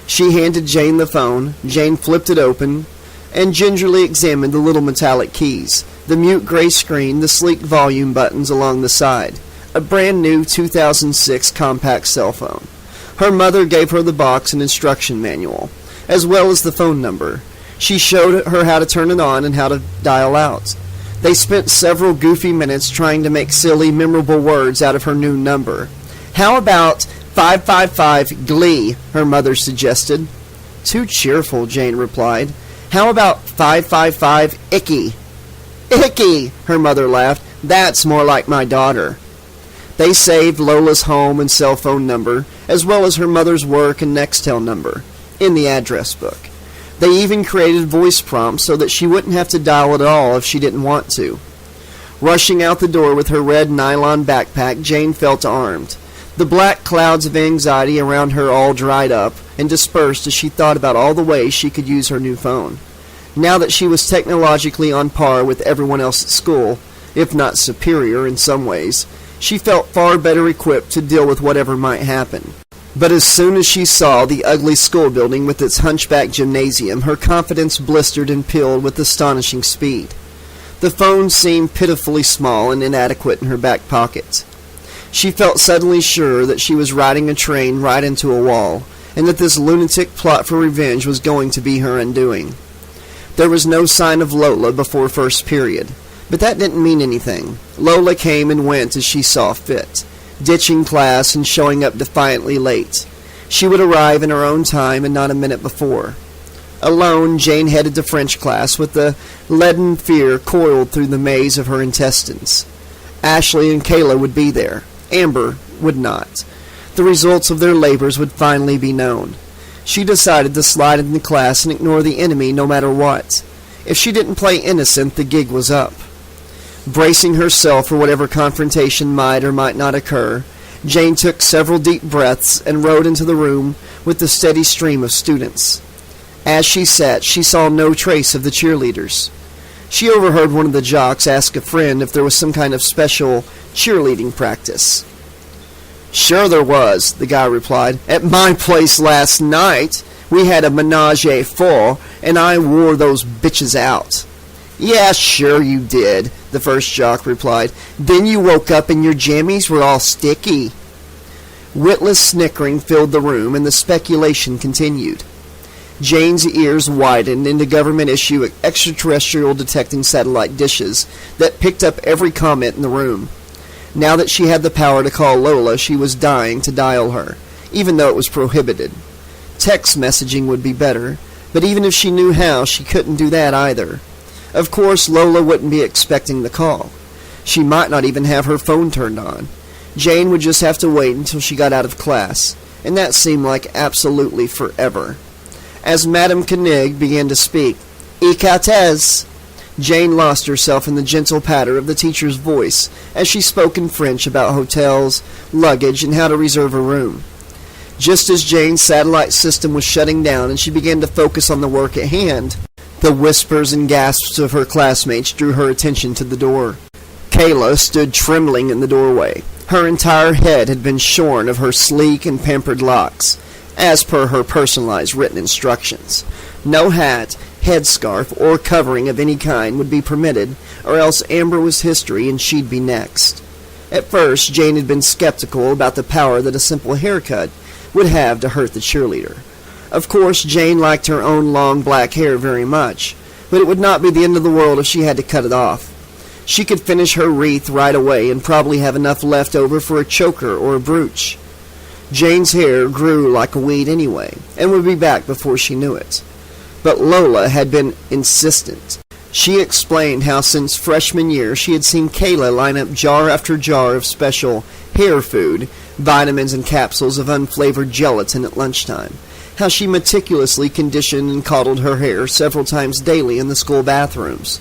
She handed Jane the phone. Jane flipped it open and gingerly examined the little metallic keys, the mute gray screen, the sleek volume buttons along the side. A brand new 2006 compact cell phone. Her mother gave her the box and instruction manual, as well as the phone number. She showed her how to turn it on and how to dial out. They spent several goofy minutes trying to make silly, memorable words out of her new number. "How about 555 Glee?" her mother suggested. "Too cheerful," Jane replied. "How about 555 Icky?" "Icky!" her mother laughed. "That's more like my daughter." They saved Lola's home and cell phone number, as well as her mother's work and Nextel number, in the address book. They even created voice prompts so that she wouldn't have to dial at all if she didn't want to. Rushing out the door with her red nylon backpack, Jane felt armed. The black clouds of anxiety around her all dried up and dispersed as she thought about all the ways she could use her new phone. Now that she was technologically on par with everyone else at school, if not superior in some ways, she felt far better equipped to deal with whatever might happen. But as soon as she saw the ugly school building with its hunchback gymnasium, her confidence blistered and peeled with astonishing speed. The phone seemed pitifully small and inadequate in her back pocket. She felt suddenly sure that she was riding a train right into a wall, and that this lunatic plot for revenge was going to be her undoing. There was no sign of Lola before first period, but that didn't mean anything. Lola came and went as she saw fit, ditching class and showing up defiantly late. She would arrive in her own time and not a minute before. Alone, Jane headed to French class with the leaden fear coiled through the maze of her intestines. Ashley and Kayla would be there. Amber would not. The results of their labors would finally be known. She decided to slide into class and ignore the enemy no matter what. If she didn't play innocent, the gig was up. Bracing herself for whatever confrontation might or might not occur, Jane took several deep breaths and rode into the room with the steady stream of students. As she sat, she saw no trace of the cheerleaders. She overheard one of the jocks ask a friend if there was some kind of special cheerleading practice. "Sure there was," the guy replied. "At my place last night, we had a menage a four, and I wore those bitches out." "Yeah, sure you did," the first jock replied. "Then you woke up and your jammies were all sticky." Witless snickering filled the room, and the speculation continued. Jane's ears widened into government-issue extraterrestrial detecting satellite dishes that picked up every comment in the room. Now that she had the power to call Lola, she was dying to dial her, even though it was prohibited. Text messaging would be better, but even if she knew how, she couldn't do that either. Of course, Lola wouldn't be expecting the call. She might not even have her phone turned on. Jane would just have to wait until she got out of class, and that seemed like absolutely forever. As Madame Koenig began to speak, "Ecates," Jane lost herself in the gentle patter of the teacher's voice as she spoke in French about hotels, luggage, and how to reserve a room. Just as Jane's satellite system was shutting down and she began to focus on the work at hand, the whispers and gasps of her classmates drew her attention to the door. Kayla stood trembling in the doorway. Her entire head had been shorn of her sleek and pampered locks, as per her personalized written instructions. No hat, headscarf, or covering of any kind would be permitted, or else Amber was history and she'd be next. At first, Jane had been skeptical about the power that a simple haircut would have to hurt the cheerleader. Of course, Jane liked her own long black hair very much, but it would not be the end of the world if she had to cut it off. She could finish her wreath right away and probably have enough left over for a choker or a brooch. Jane's hair grew like a weed anyway, and would be back before she knew it. But Lola had been insistent. She explained how since freshman year she had seen Kayla line up jar after jar of special hair food, vitamins and capsules of unflavored gelatin at lunchtime, how she meticulously conditioned and coddled her hair several times daily in the school bathrooms.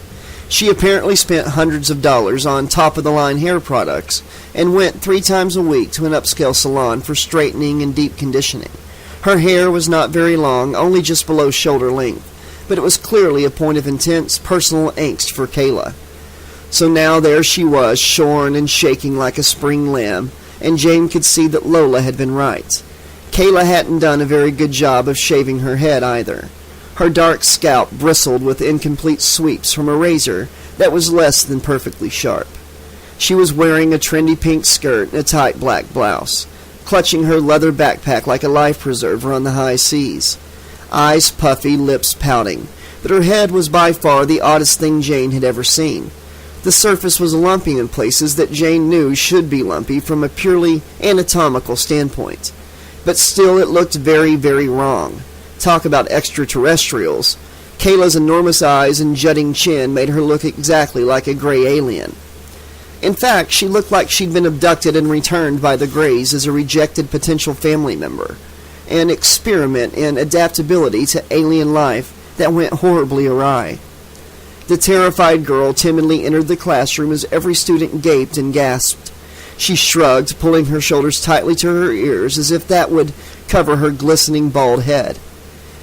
She apparently spent hundreds of dollars on top-of-the-line hair products and went 3 times a week to an upscale salon for straightening and deep conditioning. Her hair was not very long, only just below shoulder length, but it was clearly a point of intense personal angst for Kayla. So now there she was, shorn and shaking like a spring lamb, and Jane could see that Lola had been right. Kayla hadn't done a very good job of shaving her head either. Her dark scalp bristled with incomplete sweeps from a razor that was less than perfectly sharp. She was wearing a trendy pink skirt and a tight black blouse, clutching her leather backpack like a life preserver on the high seas. Eyes puffy, lips pouting, but her head was by far the oddest thing Jane had ever seen. The surface was lumpy in places that Jane knew should be lumpy from a purely anatomical standpoint. But still it looked very, very wrong. Talk about extraterrestrials. Kayla's enormous eyes and jutting chin made her look exactly like a gray alien. In fact, she looked like she'd been abducted and returned by the Greys as a rejected potential family member, an experiment in adaptability to alien life that went horribly awry. The terrified girl timidly entered the classroom as every student gaped and gasped. She shrugged, pulling her shoulders tightly to her ears as if that would cover her glistening bald head.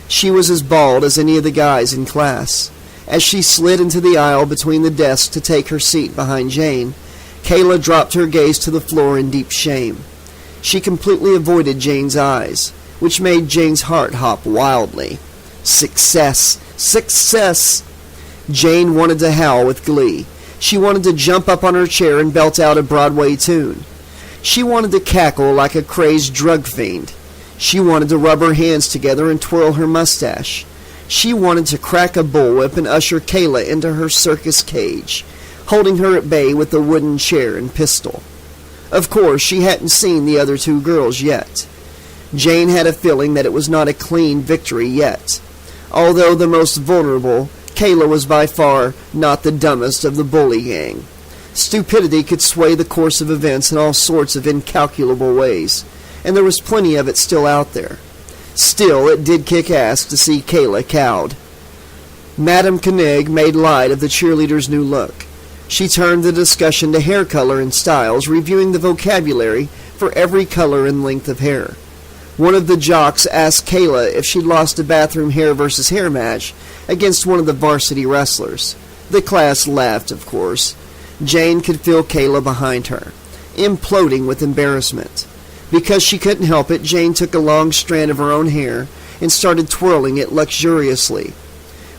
She was as bald as any of the guys in class. As she slid into the aisle between the desks to take her seat behind Jane, Kayla dropped her gaze to the floor in deep shame. She completely avoided Jane's eyes, which made Jane's heart hop wildly. Success! Success! Jane wanted to howl with glee. She wanted to jump up on her chair and belt out a Broadway tune. She wanted to cackle like a crazed drug fiend. She wanted to rub her hands together and twirl her mustache. She wanted to crack a bullwhip and usher Kayla into her circus cage, holding her at bay with a wooden chair and pistol. Of course, she hadn't seen the other 2 girls yet. Jane had a feeling that it was not a clean victory yet. Although the most vulnerable, Kayla was by far not the dumbest of the bully gang. Stupidity could sway the course of events in all sorts of incalculable ways, and there was plenty of it still out there. Still, it did kick ass to see Kayla cowed. Madame Koenig made light of the cheerleader's new look. She turned the discussion to hair color and styles, reviewing the vocabulary for every color and length of hair. One of the jocks asked Kayla if she'd lost a bathroom hair versus hair match against one of the varsity wrestlers. The class laughed, of course. Jane could feel Kayla behind her, imploding with embarrassment. Because she couldn't help it, Jane took a long strand of her own hair and started twirling it luxuriously.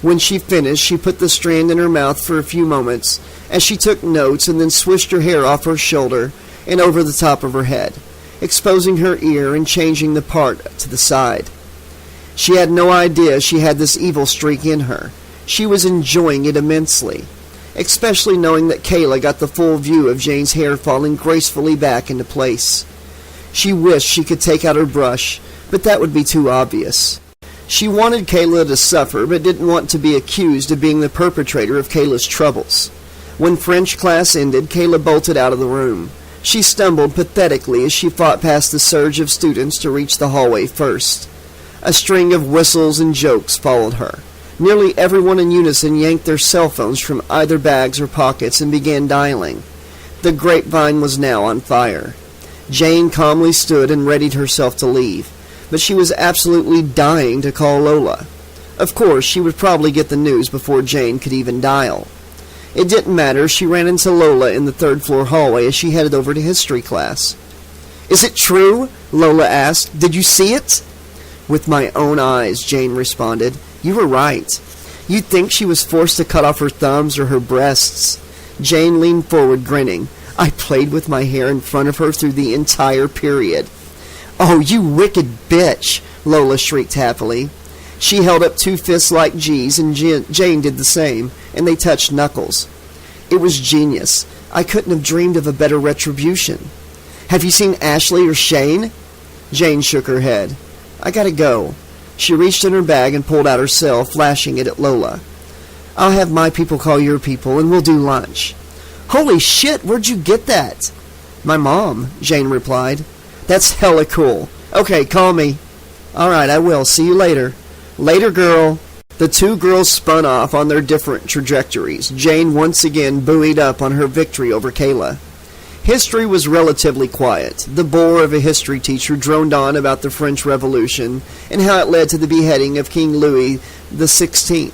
When she finished, she put the strand in her mouth for a few moments as she took notes and then swished her hair off her shoulder and over the top of her head, exposing her ear and changing the part to the side. She had no idea she had this evil streak in her. She was enjoying it immensely, especially knowing that Kayla got the full view of Jane's hair falling gracefully back into place. She wished she could take out her brush, but that would be too obvious. She wanted Kayla to suffer, but didn't want to be accused of being the perpetrator of Kayla's troubles. When French class ended, Kayla bolted out of the room. She stumbled pathetically as she fought past the surge of students to reach the hallway first. A string of whistles and jokes followed her. Nearly everyone in unison yanked their cell phones from either bags or pockets and began dialing. The grapevine was now on fire. Jane calmly stood and readied herself to leave, but she was absolutely dying to call Lola. Of course, she would probably get the news before Jane could even dial. It didn't matter. She ran into Lola in the 3rd floor hallway as she headed over to history class. "Is it true?" Lola asked. "Did you see it?" "With my own eyes," Jane responded. "You were right. You'd think she was forced to cut off her thumbs or her breasts." Jane leaned forward, grinning. "I played with my hair in front of her through the entire period." "Oh, you wicked bitch!" Lola shrieked happily. She held up 2 fists like G's, and Jane did the same, and they touched knuckles. "It was genius. I couldn't have dreamed of a better retribution. Have you seen Ashley or Shane?" Jane shook her head. "I gotta go." She reached in her bag and pulled out her cell, flashing it at Lola. I'll have my people call your people, and we'll do lunch." "Holy shit, where'd you get that?" "My mom," Jane replied. "That's hella cool. Okay, call me." "All right, I will. See you later." "Later, girl." The two girls spun off on their different trajectories, Jane once again buoyed up on her victory over Kayla. History was relatively quiet. The bore of a history teacher droned on about the French Revolution and how it led to the beheading of King Louis XVI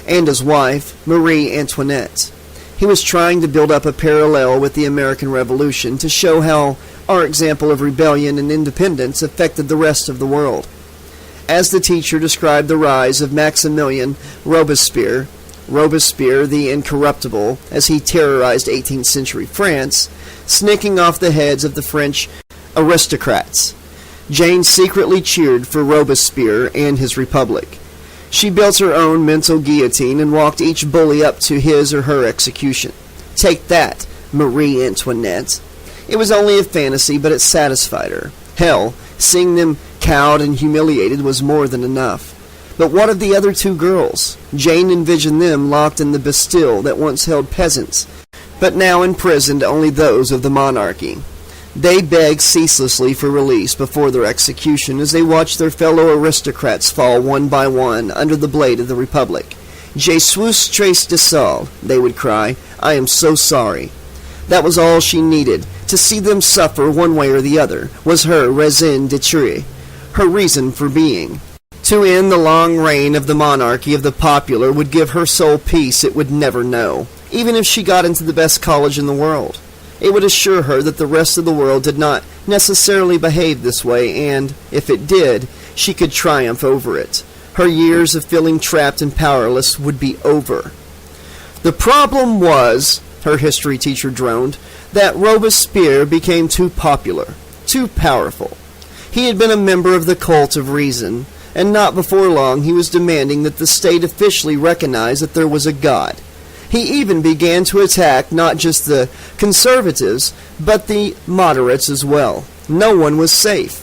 and his wife, Marie Antoinette. He was trying to build up a parallel with the American Revolution to show how our example of rebellion and independence affected the rest of the world. As the teacher described the rise of Maximilien Robespierre the Incorruptible, as he terrorized 18th century France, snicking off the heads of the French aristocrats, Jane secretly cheered for Robespierre and his republic. She built her own mental guillotine and walked each bully up to his or her execution. Take that, Marie Antoinette. It was only a fantasy, but it satisfied her. Hell, seeing them cowed and humiliated was more than enough. But what of the other two girls? Jane envisioned them locked in the Bastille that once held peasants, but now imprisoned only those of the monarchy. They begged ceaselessly for release before their execution as they watched their fellow aristocrats fall one by one under the blade of the Republic. "Je suis triste de sol," they would cry. "I am so sorry." That was all she needed. To see them suffer one way or the other was her raison d'être, her reason for being. To end the long reign of the monarchy of the popular would give her soul peace it would never know, even if she got into the best college in the world. It would assure her that the rest of the world did not necessarily behave this way, and, if it did, she could triumph over it. Her years of feeling trapped and powerless would be over. The problem was, her history teacher droned, that Robespierre became too popular, too powerful. He had been a member of the cult of reason, and not before long he was demanding that the state officially recognize that there was a God. He even began to attack not just the conservatives, but the moderates as well. No one was safe.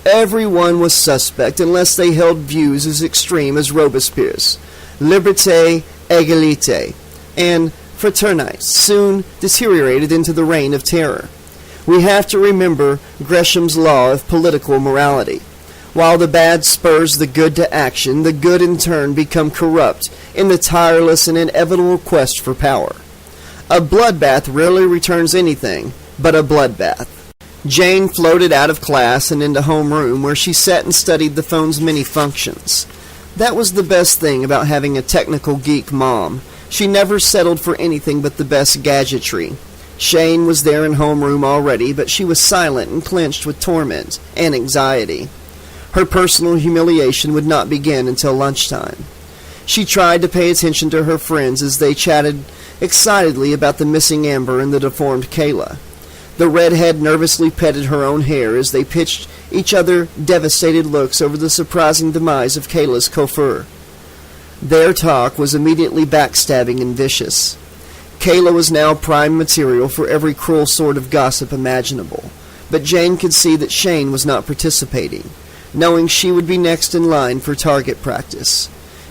Everyone was suspect unless they held views as extreme as Robespierre's. Liberté, égalité, and fraternité soon deteriorated into the reign of terror. We have to remember Gresham's law of political morality. While the bad spurs the good to action, the good in turn become corrupt in the tireless and inevitable quest for power. A bloodbath rarely returns anything but a bloodbath. Jane floated out of class and into homeroom, where she sat and studied the phone's many functions. That was the best thing about having a technical geek mom. She never settled for anything but the best gadgetry. Shane was there in homeroom already, but she was silent and clenched with torment and anxiety. Her personal humiliation would not begin until lunchtime. She tried to pay attention to her friends as they chatted excitedly about the missing Amber and the deformed Kayla. The redhead nervously petted her own hair as they pitched each other devastated looks over the surprising demise of Kayla's chauffeur. Their talk was immediately backstabbing and vicious. Kayla was now prime material for every cruel sort of gossip imaginable, but Jane could see that Shane was not participating, knowing she would be next in line for target practice.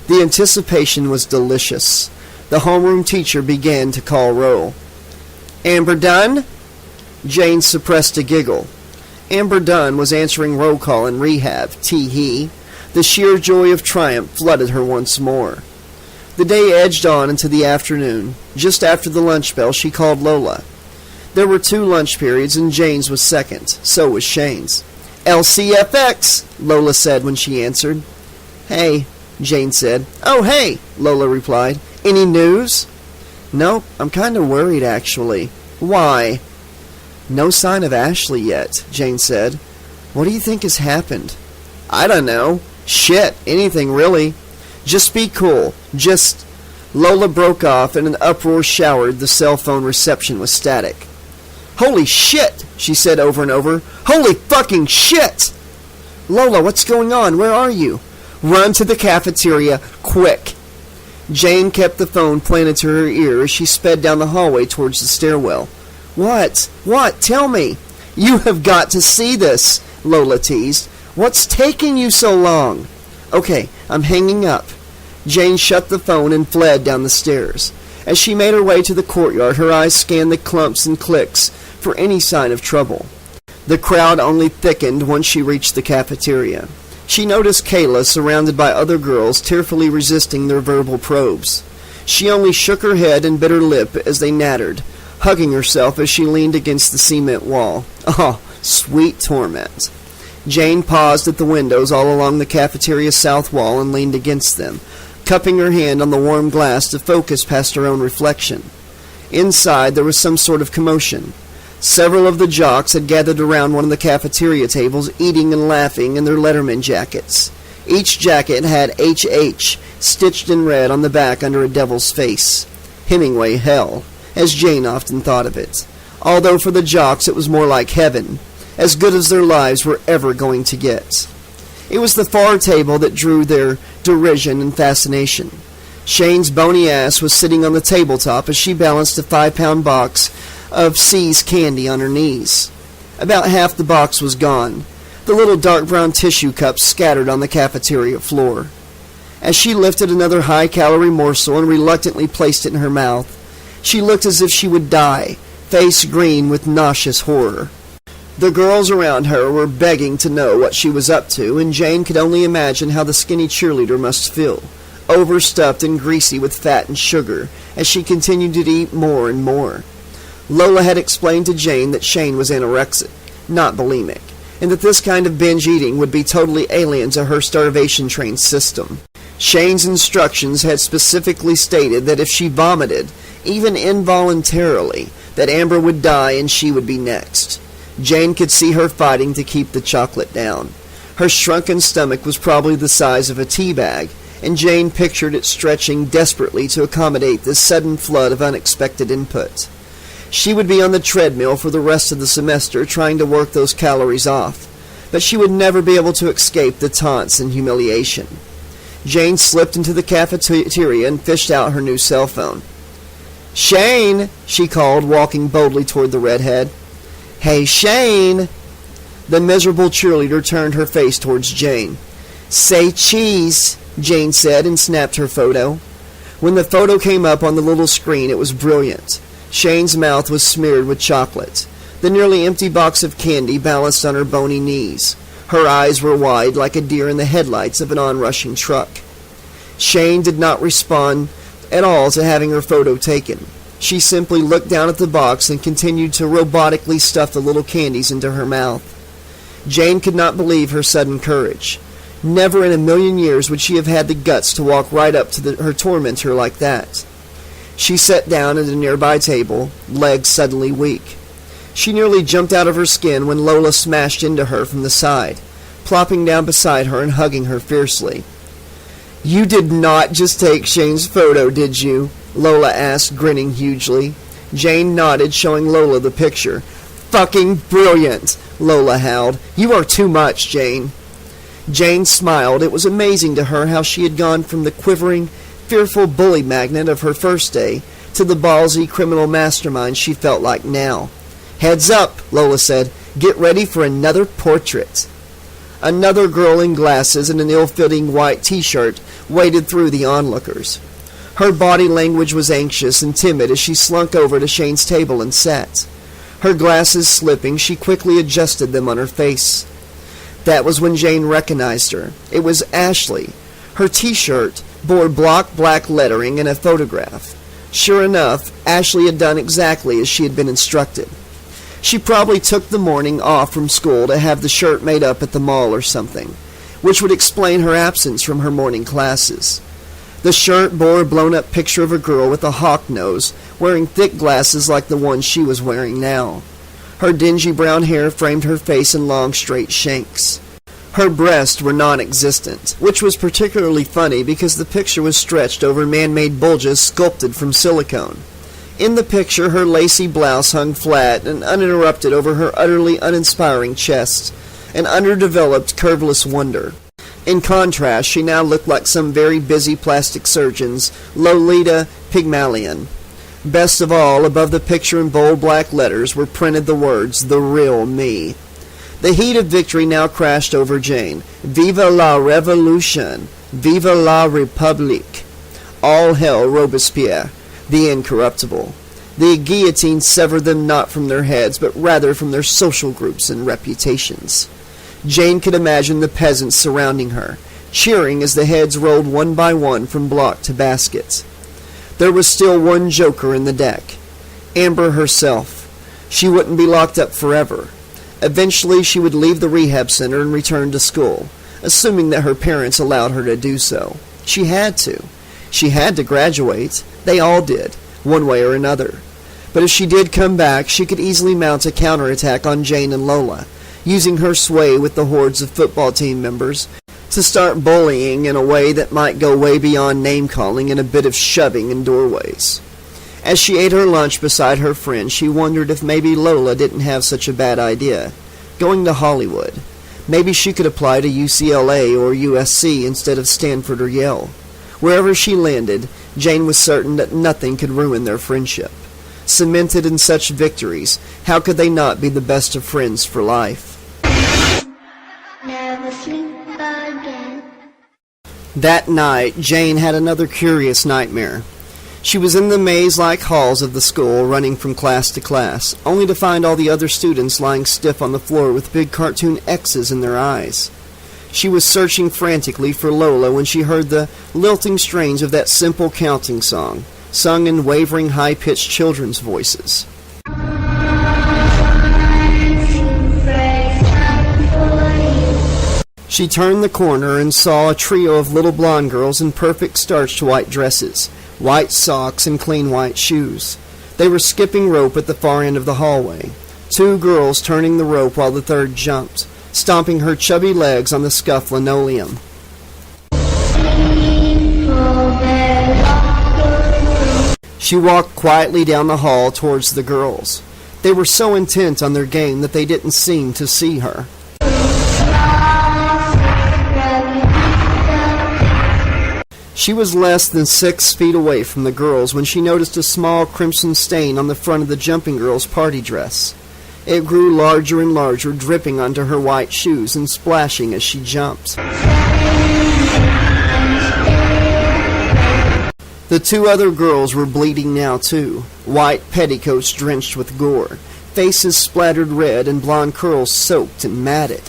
The anticipation was delicious. The homeroom teacher began to call roll. "Amber Dunn?" Jane suppressed a giggle. Amber Dunn was answering roll call in rehab, tee-hee. The sheer joy of triumph flooded her once more. The day edged on into the afternoon. Just after the lunch bell, she called Lola. There were 2 lunch periods, and Jane's was second. So was Shane's. "LCFX," Lola said when she answered. "Hey," Jane said. "Oh, hey," Lola replied. "Any news?" "Nope, I'm kind of worried, actually." "Why?" "No sign of Ashley yet," Jane said. "What do you think has happened?" "I don't know. Shit, anything really. Just be cool. Just..." Lola broke off and an uproar showered the cell phone reception with static. "Holy shit," she said over and over. "Holy fucking shit!" "Lola, what's going on? Where are you?" "Run to the cafeteria, quick." Jane kept the phone planted to her ear as she sped down the hallway towards the stairwell. "What? What? Tell me." "You have got to see this," Lola teased. "What's taking you so long?" "Okay, I'm hanging up." Jane shut the phone and fled down the stairs. As she made her way to the courtyard, her eyes scanned the clumps and cliques for any sign of trouble. The crowd only thickened once she reached the cafeteria. She noticed Kayla surrounded by other girls tearfully resisting their verbal probes. She only shook her head and bit her lip as they nattered, hugging herself as she leaned against the cement wall. Oh, sweet torment. Jane paused at the windows all along the cafeteria's south wall and leaned against them, cupping her hand on the warm glass to focus past her own reflection. Inside there was some sort of commotion. Several of the jocks had gathered around one of the cafeteria tables, eating and laughing in their Letterman jackets. Each jacket had HH stitched in red on the back under a devil's face. Hemingway hell, as Jane often thought of it. Although for the jocks it was more like heaven, as good as their lives were ever going to get. It was the far table that drew their derision and fascination. Shane's bony ass was sitting on the tabletop as she balanced a 5-pound box of C's candy on her knees. About half the box was gone, the little dark brown tissue cups scattered on the cafeteria floor. As she lifted another high-calorie morsel and reluctantly placed it in her mouth, she looked as if she would die, face green with nauseous horror. The girls around her were begging to know what she was up to, and Jane could only imagine how the skinny cheerleader must feel, overstuffed and greasy with fat and sugar, as she continued to eat more and more. Lola had explained to Jane that Shane was anorexic, not bulimic, and that this kind of binge eating would be totally alien to her starvation-trained system. Shane's instructions had specifically stated that if she vomited, even involuntarily, that Amber would die and she would be next. Jane could see her fighting to keep the chocolate down. Her shrunken stomach was probably the size of a tea bag, and Jane pictured it stretching desperately to accommodate this sudden flood of unexpected input. She would be on the treadmill for the rest of the semester trying to work those calories off, but she would never be able to escape the taunts and humiliation. Jane slipped into the cafeteria and fished out her new cell phone. "Shane!" she called, walking boldly toward the redhead. "Hey, Shane!" The miserable cheerleader turned her face towards Jane. "Say cheese," Jane said, and snapped her photo. When the photo came up on the little screen, it was brilliant. Shane's mouth was smeared with chocolate. The nearly empty box of candy balanced on her bony knees. Her eyes were wide like a deer in the headlights of an onrushing truck. Shane did not respond at all to having her photo taken. She simply looked down at the box and continued to robotically stuff the little candies into her mouth. Jane could not believe her sudden courage. Never in a million years would she have had the guts to walk right up to her tormentor like that. She sat down at a nearby table, legs suddenly weak. She nearly jumped out of her skin when Lola smashed into her from the side, plopping down beside her and hugging her fiercely. "You did not just take Shane's photo, did you?" Lola asked, grinning hugely. Jane nodded, showing Lola the picture. "Fucking brilliant!" Lola howled. "You are too much, Jane." Jane smiled. It was amazing to her how she had gone from the quivering, fearful bully magnet of her first day to the ballsy criminal mastermind she felt like now. "Heads up," Lola said. "Get ready for another portrait." Another girl in glasses and an ill-fitting white t-shirt waded through the onlookers. Her body language was anxious and timid as she slunk over to Shane's table and sat. Her glasses slipping, she quickly adjusted them on her face. That was when Jane recognized her. It was Ashley. Her t-shirt bore block black lettering and a photograph. Sure enough, Ashley had done exactly as she had been instructed. She probably took the morning off from school to have the shirt made up at the mall or something, which would explain her absence from her morning classes. The shirt bore a blown-up picture of a girl with a hawk nose, wearing thick glasses like the ones she was wearing now. Her dingy brown hair framed her face in long, straight shanks. Her breasts were non-existent, which was particularly funny because the picture was stretched over man-made bulges sculpted from silicone. In the picture, her lacy blouse hung flat and uninterrupted over her utterly uninspiring chest, an underdeveloped, curveless wonder. In contrast, she now looked like some very busy plastic surgeon's Lolita Pygmalion. Best of all, above the picture in bold black letters were printed the words, "The Real Me." The heat of victory now crashed over Jane. Viva la Revolution! Viva la Republique! all hail Robespierre, the incorruptible. The guillotine severed them not from their heads, but rather from their social groups and reputations. Jane could imagine the peasants surrounding her, cheering as the heads rolled one by one from block to basket. There was still one joker in the deck, Amber herself. She wouldn't be locked up forever. Eventually she would leave the rehab center and return to school, assuming that her parents allowed her to do so. She had to. She had to graduate. They all did, one way or another. But if she did come back, she could easily mount a counterattack on Jane and Lola, using her sway with the hordes of football team members to start bullying in a way that might go way beyond name-calling and a bit of shoving in doorways. As she ate her lunch beside her friend, she wondered if maybe Lola didn't have such a bad idea. Going to Hollywood. Maybe she could apply to UCLA or USC instead of Stanford or Yale. Wherever she landed, Jane was certain that nothing could ruin their friendship. Cemented in such victories, how could they not be the best of friends for life? Never sleep again. That night, Jane had another curious nightmare. She was in the maze-like halls of the school, running from class to class, only to find all the other students lying stiff on the floor with big cartoon X's in their eyes. She was searching frantically for Lola when she heard the lilting strains of that simple counting song, sung in wavering high-pitched children's voices. She turned the corner and saw a trio of little blonde girls in perfect starched white dresses, white socks, and clean white shoes. They were skipping rope at the far end of the hallway, 2 girls turning the rope while the third jumped, stomping her chubby legs on the scuffed linoleum. She walked quietly down the hall towards the girls. They were so intent on their game that they didn't seem to see her. She was less than 6 feet away from the girls when she noticed a small crimson stain on the front of the jumping girl's party dress. It grew larger and larger, dripping onto her white shoes and splashing as she jumped. The 2 other girls were bleeding now too, white petticoats drenched with gore, faces splattered red, and blonde curls soaked and matted.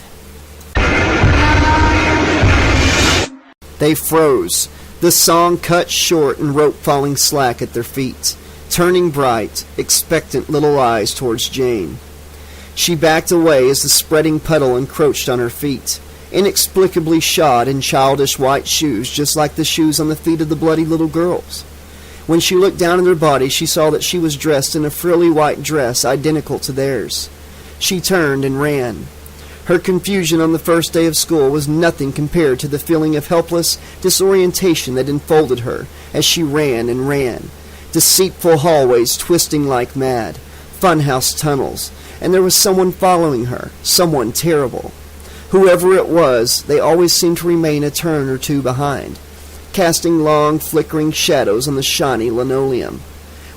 They froze, the song cut short and rope falling slack at their feet, turning bright, expectant little eyes towards Jane. She backed away as the spreading puddle encroached on her feet, inexplicably shod in childish white shoes just like the shoes on the feet of the bloody little girls. When she looked down at her body, she saw that she was dressed in a frilly white dress identical to theirs. She turned and ran. Her confusion on the first day of school was nothing compared to the feeling of helpless disorientation that enfolded her as she ran and ran. Deceitful hallways twisting like mad, funhouse tunnels, and there was someone following her, someone terrible. Whoever it was, they always seemed to remain a turn or two behind, casting long, flickering shadows on the shiny linoleum.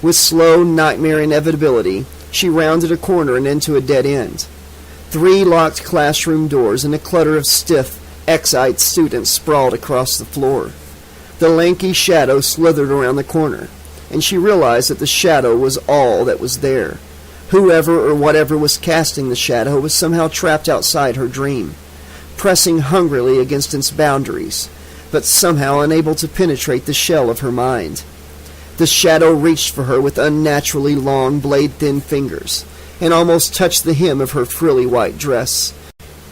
With slow, nightmare inevitability, she rounded a corner and into a dead end. 3 locked classroom doors and a clutter of stiff, X-eyed students sprawled across the floor. The lanky shadow slithered around the corner, and she realized that the shadow was all that was there. Whoever or whatever was casting the shadow was somehow trapped outside her dream, pressing hungrily against its boundaries, but somehow unable to penetrate the shell of her mind. The shadow reached for her with unnaturally long, blade-thin fingers, and almost touched the hem of her frilly white dress.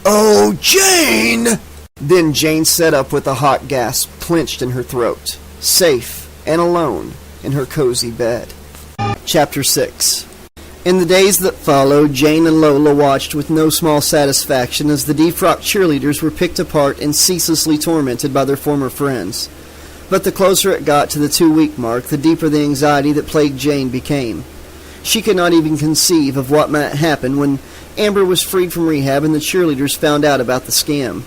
"Oh, Jane!" Then Jane sat up with a hot gasp clenched in her throat, safe and alone in her cozy bed. Chapter 6. In the days that followed, Jane and Lola watched with no small satisfaction as the defrocked cheerleaders were picked apart and ceaselessly tormented by their former friends. But the closer it got to the 2-week mark, the deeper the anxiety that plagued Jane became. She could not even conceive of what might happen when Amber was freed from rehab and the cheerleaders found out about the scam.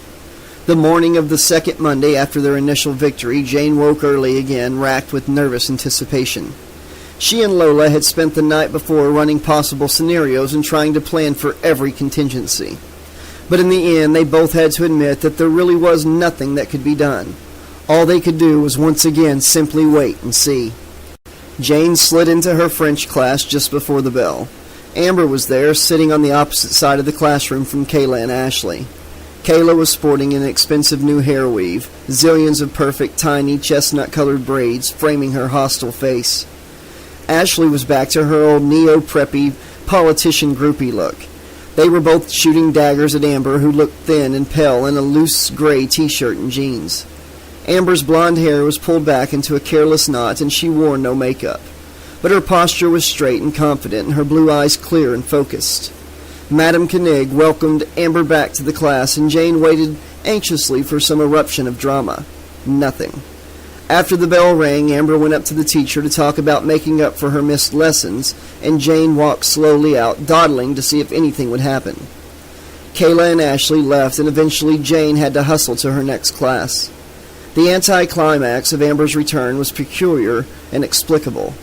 The morning of the second Monday after their initial victory, Jane woke early again, racked with nervous anticipation. She and Lola had spent the night before running possible scenarios and trying to plan for every contingency. But in the end, they both had to admit that there really was nothing that could be done. All they could do was once again simply wait and see. Jane slid into her French class just before the bell. Amber was there, sitting on the opposite side of the classroom from Kayla and Ashley. Kayla was sporting an expensive new hair weave, zillions of perfect, tiny, chestnut-colored braids framing her hostile face. Ashley was back to her old neo-preppy, politician groupie look. They were both shooting daggers at Amber, who looked thin and pale in a loose gray t-shirt and jeans. Amber's blonde hair was pulled back into a careless knot, and she wore no makeup. But her posture was straight and confident, and her blue eyes clear and focused. Madame Koenig welcomed Amber back to the class, and Jane waited anxiously for some eruption of drama. Nothing. After the bell rang, Amber went up to the teacher to talk about making up for her missed lessons, and Jane walked slowly out, dawdling to see if anything would happen. Kayla and Ashley left, and eventually Jane had to hustle to her next class. The anticlimax of Amber's return was peculiar and inexplicable.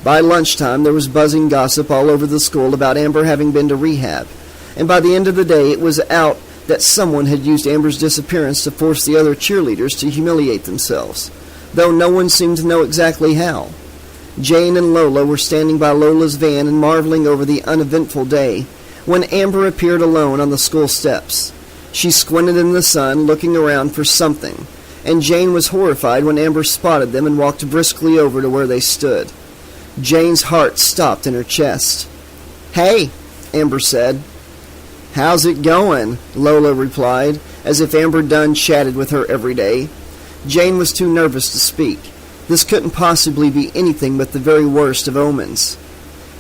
By lunchtime, there was buzzing gossip all over the school about Amber having been to rehab, and by the end of the day, it was out that someone had used Amber's disappearance to force the other cheerleaders to humiliate themselves, though no one seemed to know exactly how. Jane and Lola were standing by Lola's van and marveling over the uneventful day when Amber appeared alone on the school steps. She squinted in the sun, looking around for something, and Jane was horrified when Amber spotted them and walked briskly over to where they stood. Jane's heart stopped in her chest. "Hey," Amber said. "How's it going?" Lola replied, as if Amber Dunn chatted with her every day. Jane was too nervous to speak. This couldn't possibly be anything but the very worst of omens.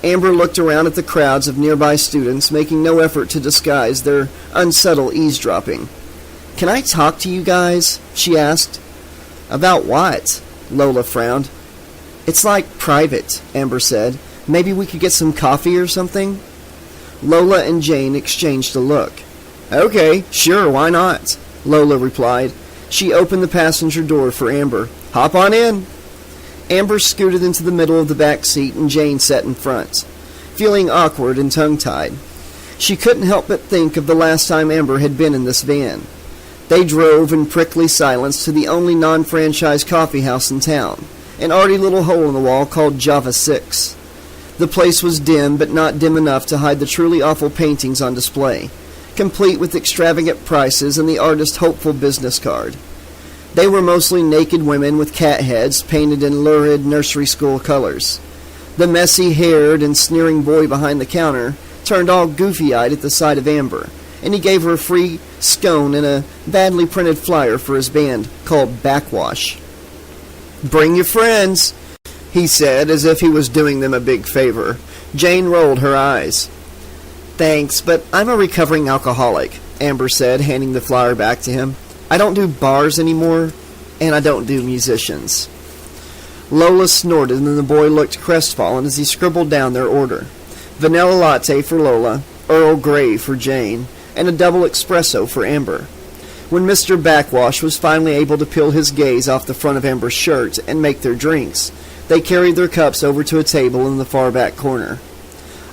Amber looked around at the crowds of nearby students, making no effort to disguise their unsubtle eavesdropping. "Can I talk to you guys?" she asked. "About what?" Lola frowned. "It's like private," Amber said. "Maybe we could get some coffee or something?" Lola and Jane exchanged a look. "Okay, sure, why not?" Lola replied. She opened the passenger door for Amber. "Hop on in." Amber scooted into the middle of the back seat, and Jane sat in front, feeling awkward and tongue-tied. She couldn't help but think of the last time Amber had been in this van. They drove in prickly silence to the only non-franchise coffee house in town, an arty little hole in the wall called Java 6. The place was dim, but not dim enough to hide the truly awful paintings on display, complete with extravagant prices and the artist's hopeful business card. They were mostly naked women with cat heads painted in lurid nursery school colors. The messy-haired and sneering boy behind the counter turned all goofy-eyed at the sight of Amber, and he gave her a free scone and a badly printed flyer for his band called Backwash. "Bring your friends," he said, as if he was doing them a big favor. Jane rolled her eyes. "Thanks, but I'm a recovering alcoholic," Amber said, handing the flyer back to him. "I don't do bars anymore, and I don't do musicians." Lola snorted, and the boy looked crestfallen as he scribbled down their order. Vanilla latte for Lola, Earl Grey for Jane, and a double espresso for Amber. When Mr. Backwash was finally able to peel his gaze off the front of Amber's shirt and make their drinks, they carried their cups over to a table in the far back corner.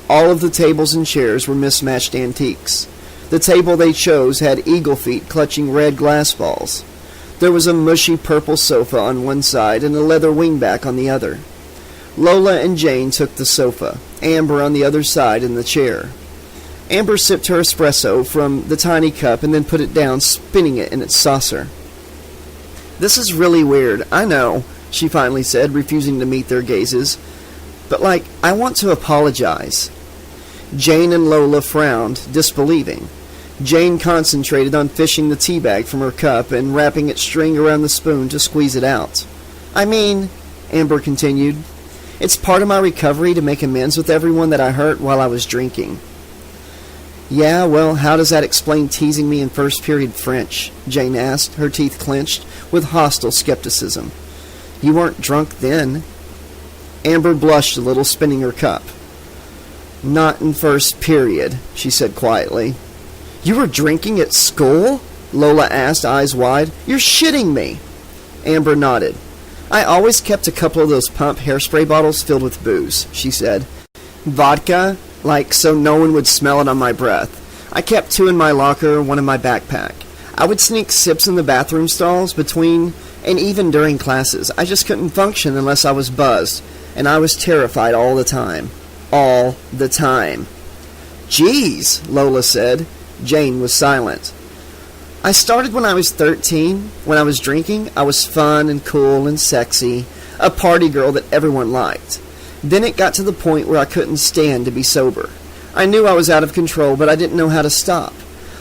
All of the tables and chairs were mismatched antiques. The table they chose had eagle feet clutching red glass balls. There was a mushy purple sofa on one side and a leather wingback on the other. Lola and Jane took the sofa, Amber on the other side in the chair. Amber sipped her espresso from the tiny cup and then put it down, spinning it in its saucer. "This is really weird, I know," she finally said, refusing to meet their gazes. "But, I want to apologize." Jane and Lola frowned, disbelieving. Jane concentrated on fishing the tea bag from her cup and wrapping its string around the spoon to squeeze it out. "I mean," Amber continued, "it's part of my recovery to make amends with everyone that I hurt while I was drinking." "Yeah, well, how does that explain teasing me in first period French?" Jane asked, her teeth clenched with hostile skepticism. "You weren't drunk then." Amber blushed a little, spinning her cup. "Not in first period," she said quietly. "You were drinking at school?" Lola asked, eyes wide. "You're shitting me." Amber nodded. "I always kept a couple of those pump hairspray bottles filled with booze," she said. "Vodka, so no one would smell it on my breath. I kept 2 in my locker, 1 in my backpack. I would sneak sips in the bathroom stalls between and even during classes. I just couldn't function unless I was buzzed, and I was terrified all the time. All the time. Geez, Lola said. Jane was silent. I started when I was 13. When I was drinking, I was fun and cool and sexy, a party girl that everyone liked. Then it got to the point where I couldn't stand to be sober. I knew I was out of control, but I didn't know how to stop.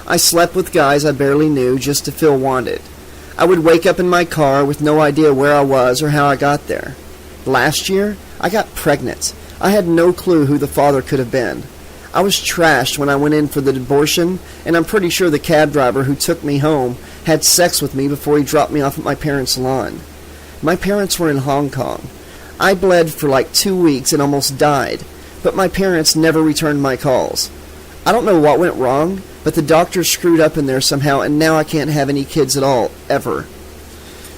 I slept with guys I barely knew just to feel wanted. I would wake up in my car with no idea where I was or how I got there. Last year, I got pregnant. I had no clue who the father could have been. I was trashed when I went in for the abortion, and I'm pretty sure the cab driver who took me home had sex with me before he dropped me off at my parents' lawn. My parents were in Hong Kong. I bled for like 2 weeks and almost died, but my parents never returned my calls. I don't know what went wrong, but the doctor screwed up in there somehow, and now I can't have any kids at all, ever.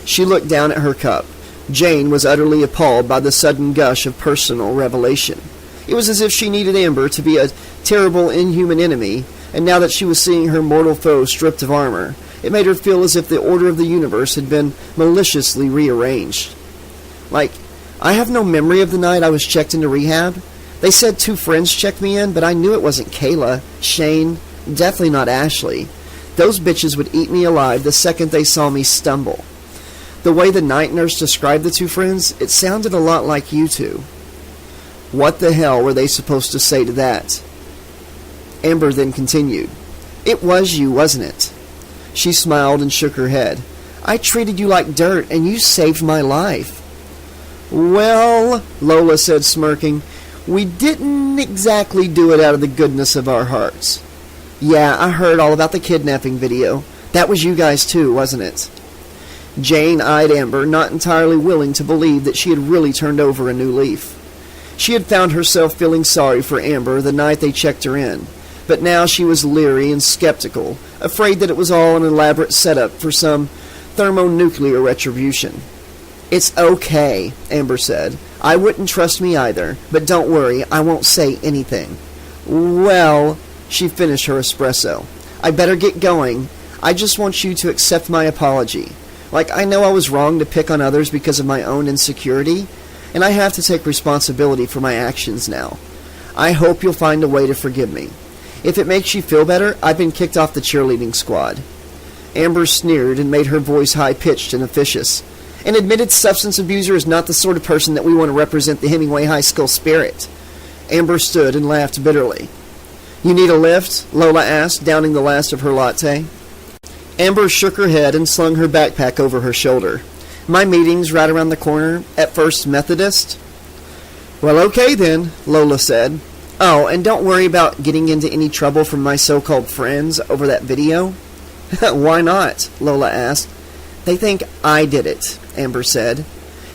She looked down at her cup. Jane was utterly appalled by the sudden gush of personal revelation. It was as if she needed Amber to be a terrible, inhuman enemy, and now that she was seeing her mortal foe stripped of armor, it made her feel as if the order of the universe had been maliciously rearranged. Like, I have no memory of the night I was checked into rehab. They said 2 friends checked me in, but I knew it wasn't Kayla, Shane, definitely not Ashley. Those bitches would eat me alive the second they saw me stumble. The way the night nurse described the 2 friends, it sounded a lot like you two. What the hell were they supposed to say to that? Amber then continued. It was you, wasn't it? She smiled and shook her head. I treated you like dirt, and you saved my life. Well, Lola said, smirking, we didn't exactly do it out of the goodness of our hearts. Yeah, I heard all about the kidnapping video. That was you guys too, wasn't it? Jane eyed Amber, not entirely willing to believe that she had really turned over a new leaf. She had found herself feeling sorry for Amber the night they checked her in, but now she was leery and skeptical, afraid that it was all an elaborate setup for some thermonuclear retribution. It's okay, Amber said. I wouldn't trust me either, but don't worry, I won't say anything. Well, she finished her espresso. I better get going. I just want you to accept my apology. Like, I know I was wrong to pick on others because of my own insecurity, and I have to take responsibility for my actions now. I hope you'll find a way to forgive me. If it makes you feel better, I've been kicked off the cheerleading squad. Amber sneered and made her voice high-pitched and officious. An admitted substance abuser is not the sort of person that we want to represent the Hemingway High School spirit. Amber stood and laughed bitterly. You need a lift? Lola asked, downing the last of her latte. Amber shook her head and slung her backpack over her shoulder. My meeting's right around the corner, at First Methodist. Well, okay then, Lola said. Oh, and don't worry about getting into any trouble from my so-called friends over that video. Why not? Lola asked. They think I did it, Amber said.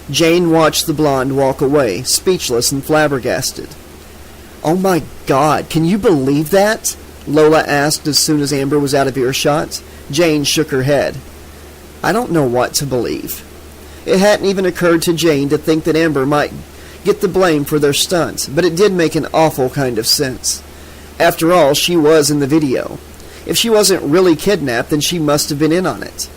Jane watched the blonde walk away, speechless and flabbergasted. Oh my God, can you believe that? Lola asked as soon as Amber was out of earshot. Jane shook her head. I don't know what to believe. It hadn't even occurred to Jane to think that Amber might get the blame for their stunt, but it did make an awful kind of sense. After all, she was in the video. If she wasn't really kidnapped, then she must have been in on it.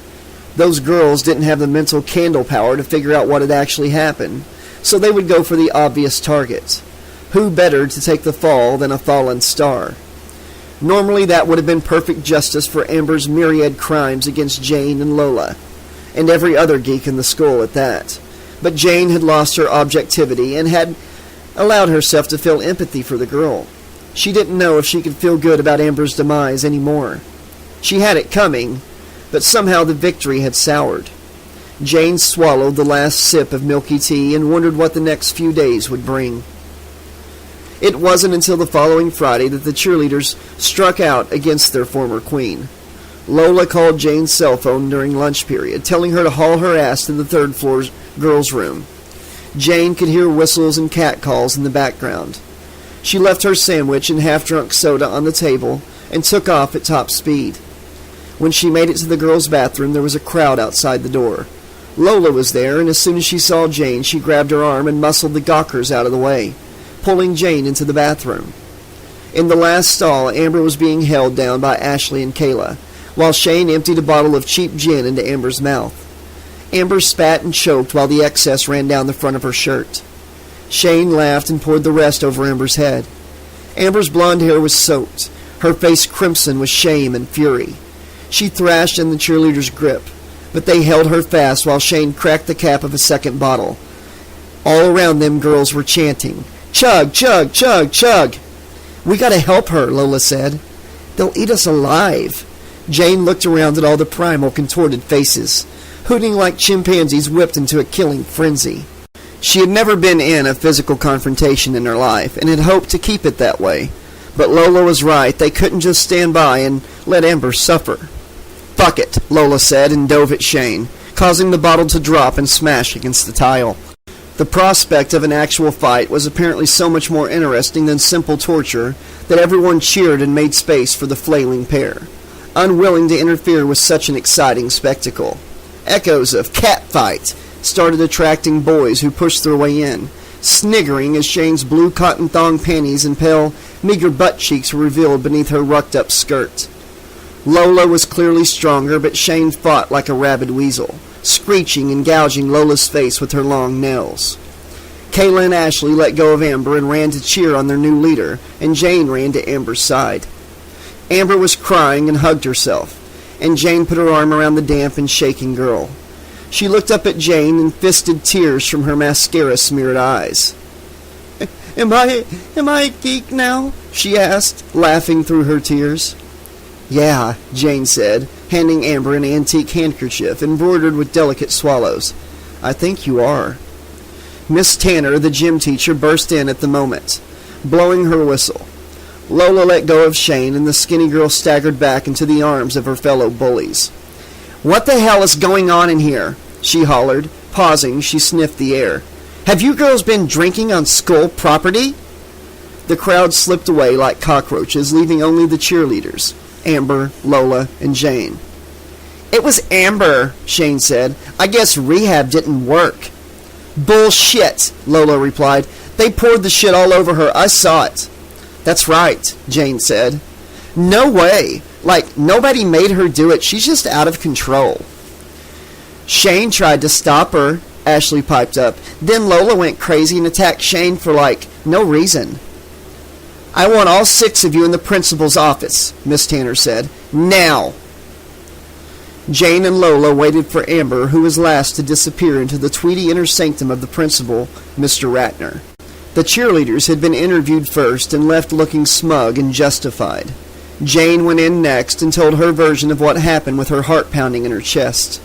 Those girls didn't have the mental candle power to figure out what had actually happened, so they would go for the obvious target. Who better to take the fall than a fallen star? Normally that would have been perfect justice for Amber's myriad crimes against Jane and Lola, and every other geek in the school at that. But Jane had lost her objectivity and had allowed herself to feel empathy for the girl. She didn't know if she could feel good about Amber's demise anymore. She had it coming, but somehow the victory had soured. Jane swallowed the last sip of milky tea and wondered what the next few days would bring. It wasn't until the following Friday that the cheerleaders struck out against their former queen. Lola called Jane's cell phone during lunch period, telling her to haul her ass to the third floor girls' room. Jane could hear whistles and catcalls in the background. She left her sandwich and half-drunk soda on the table and took off at top speed. When she made it to the girls' bathroom, there was a crowd outside the door. Lola was there, and as soon as she saw Jane, she grabbed her arm and muscled the gawkers out of the way, pulling Jane into the bathroom. In the last stall, Amber was being held down by Ashley and Kayla. while Shane emptied a bottle of cheap gin into Amber's mouth. Amber spat and choked while the excess ran down the front of her shirt. Shane laughed and poured the rest over Amber's head. Amber's blonde hair was soaked, her face crimson with shame and fury. She thrashed in the cheerleader's grip, but they held her fast while Shane cracked the cap of a second bottle. All around them girls were chanting, "Chug, chug, chug, chug." "We gotta help her," Lola said. "They'll eat us alive." Jane looked around at all the primal, contorted faces, hooting like chimpanzees whipped into a killing frenzy. She had never been in a physical confrontation in her life, and had hoped to keep it that way. But Lola was right. They couldn't just stand by and let Amber suffer. "Fuck it," Lola said, and dove at Shane, causing the bottle to drop and smash against the tile. The prospect of an actual fight was apparently so much more interesting than simple torture that everyone cheered and made space for the flailing pair, unwilling to interfere with such an exciting spectacle. Echoes of "cat fight" started attracting boys who pushed their way in, sniggering as Shane's blue cotton thong panties and pale, meager butt cheeks were revealed beneath her rucked-up skirt. Lola was clearly stronger, but Shane fought like a rabid weasel, screeching and gouging Lola's face with her long nails. Kayla and Ashley let go of Amber and ran to cheer on their new leader, and Jane ran to Amber's side. Amber was crying and hugged herself, and Jane put her arm around the damp and shaking girl. She looked up at Jane and fisted tears from her mascara-smeared eyes. Am I a geek now?" she asked, laughing through her tears. "Yeah," Jane said, handing Amber an antique handkerchief embroidered with delicate swallows. "I think you are." Miss Tanner, the gym teacher, burst in at the moment, blowing her whistle. Lola let go of Shane, and the skinny girl staggered back into the arms of her fellow bullies. "What the hell is going on in here?" she hollered. Pausing, she sniffed the air. "Have you girls been drinking on school property?" The crowd slipped away like cockroaches, leaving only the cheerleaders, Amber, Lola, and Jane. "It was Amber," Shane said. "I guess rehab didn't work." "Bullshit," Lola replied. "They poured the shit all over her. I saw it." "That's right," Jane said. "No way. Like, nobody made her do it. She's just out of control." "Shane tried to stop her," Ashley piped up. "Then Lola went crazy and attacked Shane for, no reason." "I want all 6 of you in the principal's office," Miss Tanner said. "Now!" Jane and Lola waited for Amber, who was last to disappear into the tweedy inner sanctum of the principal, Mr. Ratner. The cheerleaders had been interviewed first and left looking smug and justified. Jane went in next and told her version of what happened with her heart pounding in her chest.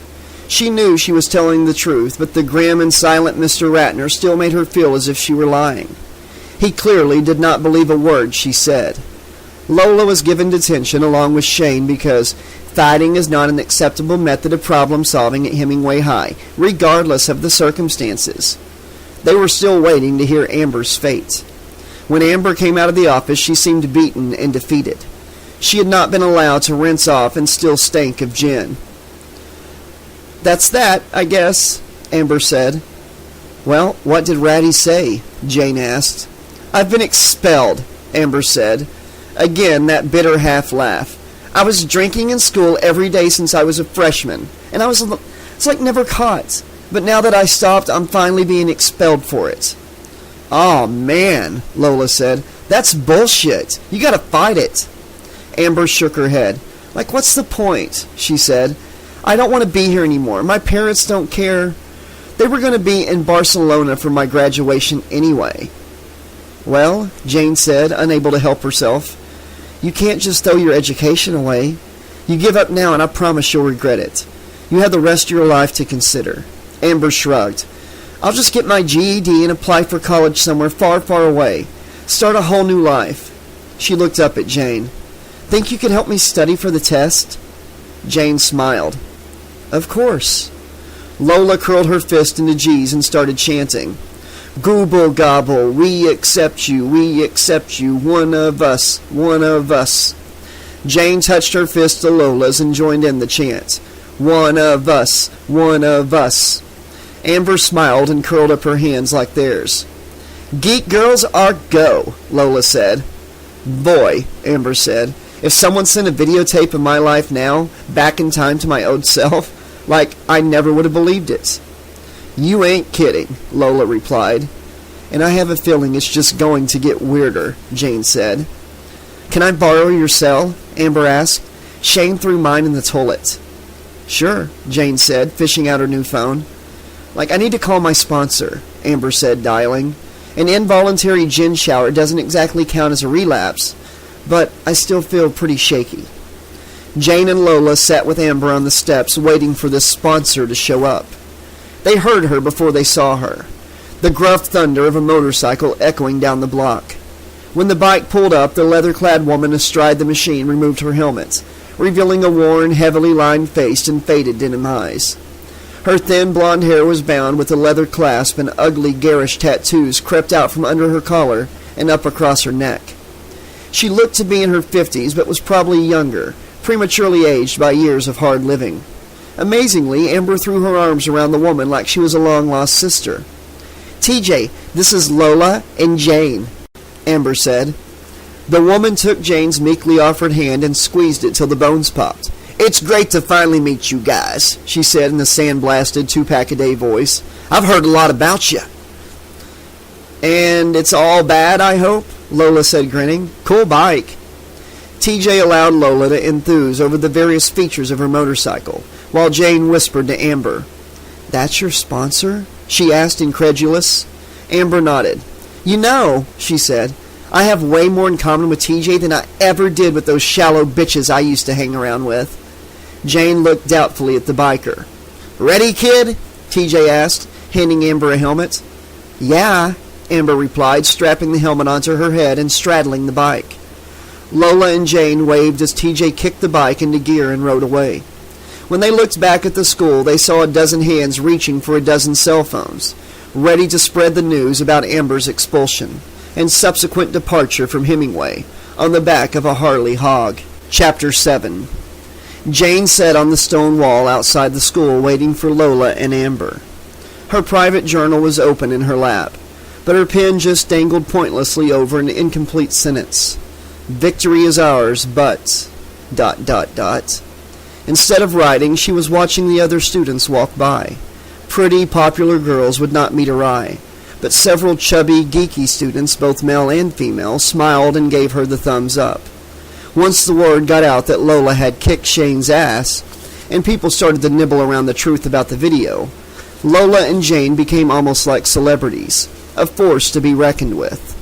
She knew she was telling the truth, but the grim and silent Mr. Ratner still made her feel as if she were lying. He clearly did not believe a word she said. Lola was given detention along with Shane because fighting is not an acceptable method of problem solving at Hemingway High, regardless of the circumstances. They were still waiting to hear Amber's fate. When Amber came out of the office, she seemed beaten and defeated. She had not been allowed to rinse off and still stank of gin. "That's that, I guess," Amber said. "Well, what did Ratty say?" Jane asked. "I've been expelled," Amber said. Again, that bitter half-laugh. "I was drinking in school every day since I was a freshman, and it's like never caught. But now that I stopped, I'm finally being expelled for it." "Aw, man," Lola said. "That's bullshit. You gotta fight it." Amber shook her head. "What's the point?" she said. "I don't want to be here anymore. My parents don't care. They were going to be in Barcelona for my graduation anyway." "Well," Jane said, unable to help herself, "you can't just throw your education away. You give up now and I promise you'll regret it. You have the rest of your life to consider." Amber shrugged. "I'll just get my GED and apply for college somewhere far, far away. Start a whole new life." She looked up at Jane. "Think you could help me study for the test?" Jane smiled. "Of course." Lola curled her fist into G's and started chanting. "Gooble gobble, we accept you, one of us, one of us." Jane touched her fist to Lola's and joined in the chant. "One of us, one of us." Amber smiled and curled up her hands like theirs. "Geek girls are go," Lola said. "Boy," Amber said, If someone sent a videotape of my life now, back in time to my old self, like, I never would have believed it. You ain't kidding, Lola replied. And I have a feeling it's just going to get weirder, Jane said. Can I borrow your cell? Amber asked. Shane threw mine in the toilet. Sure, Jane said, fishing out her new phone. Like, I need to call my sponsor, Amber said, dialing. An involuntary gin shower doesn't exactly count as a relapse, but I still feel pretty shaky. Jane and Lola sat with Amber on the steps, waiting for this sponsor to show up. They heard her before they saw her, the gruff thunder of a motorcycle echoing down the block. When the bike pulled up, the leather-clad woman astride the machine removed her helmet, revealing a worn, heavily lined face and faded denim eyes. Her thin blonde hair was bound with a leather clasp, and ugly, garish tattoos crept out from under her collar and up across her neck. She looked to be in her 50s, but was probably younger, prematurely aged by years of hard living. Amazingly, Amber threw her arms around the woman like she was a long-lost sister. TJ, this is Lola and Jane, Amber said. The woman took Jane's meekly offered hand and squeezed it till the bones popped. It's great to finally meet you guys, she said in a sandblasted 2-pack-a-day voice. I've heard a lot about you. And it's all bad, I hope? Lola said, grinning. Cool bike. TJ allowed Lola to enthuse over the various features of her motorcycle, while Jane whispered to Amber. That's your sponsor? She asked, incredulous. Amber nodded. You know, she said, I have way more in common with TJ than I ever did with those shallow bitches I used to hang around with. Jane looked doubtfully at the biker. Ready, kid? TJ asked, handing Amber a helmet. Yeah, Amber replied, strapping the helmet onto her head and straddling the bike. Lola and Jane waved as TJ kicked the bike into gear and rode away. When they looked back at the school, they saw a dozen hands reaching for a dozen cell phones, ready to spread the news about Amber's expulsion and subsequent departure from Hemingway on the back of a Harley hog. Chapter 7. Jane sat on the stone wall outside the school waiting for Lola and Amber. Her private journal was open in her lap, but her pen just dangled pointlessly over an incomplete sentence. Victory is ours, but... ... Instead of writing, she was watching the other students walk by. Pretty, popular girls would not meet her eye, but several chubby, geeky students, both male and female, smiled and gave her the thumbs up. Once the word got out that Lola had kicked Shane's ass, and people started to nibble around the truth about the video, Lola and Jane became almost like celebrities, a force to be reckoned with.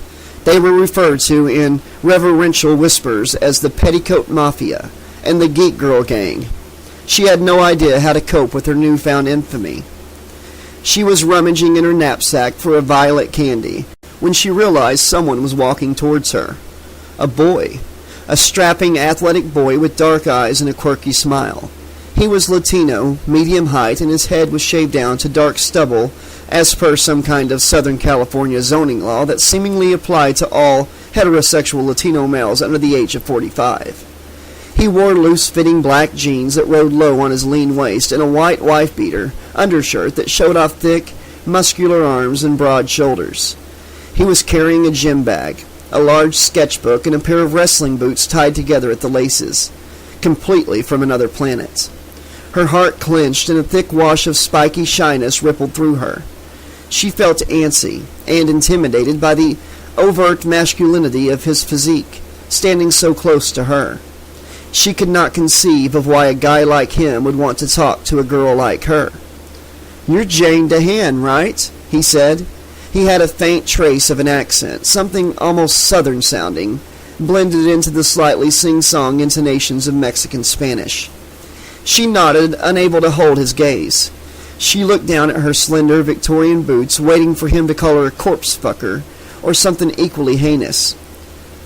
They were referred to in reverential whispers as the Petticoat Mafia and the Geek Girl Gang. She had no idea how to cope with her newfound infamy. She was rummaging in her knapsack for a violet candy when she realized someone was walking towards her. A boy. A strapping, athletic boy with dark eyes and a quirky smile. He was Latino, medium height, and his head was shaved down to dark stubble as per some kind of Southern California zoning law that seemingly applied to all heterosexual Latino males under the age of 45. He wore loose-fitting black jeans that rode low on his lean waist and a white wife-beater undershirt that showed off thick, muscular arms and broad shoulders. He was carrying a gym bag, a large sketchbook, and a pair of wrestling boots tied together at the laces, completely from another planet. Her heart clenched and a thick wash of spiky shyness rippled through her. She felt antsy and intimidated by the overt masculinity of his physique, standing so close to her. She could not conceive of why a guy like him would want to talk to a girl like her. "You're Jane DeHaan, right?" he said. He had a faint trace of an accent, something almost southern-sounding, blended into the slightly sing-song intonations of Mexican Spanish. She nodded, unable to hold his gaze. She looked down at her slender Victorian boots, waiting for him to call her a corpse fucker, or something equally heinous.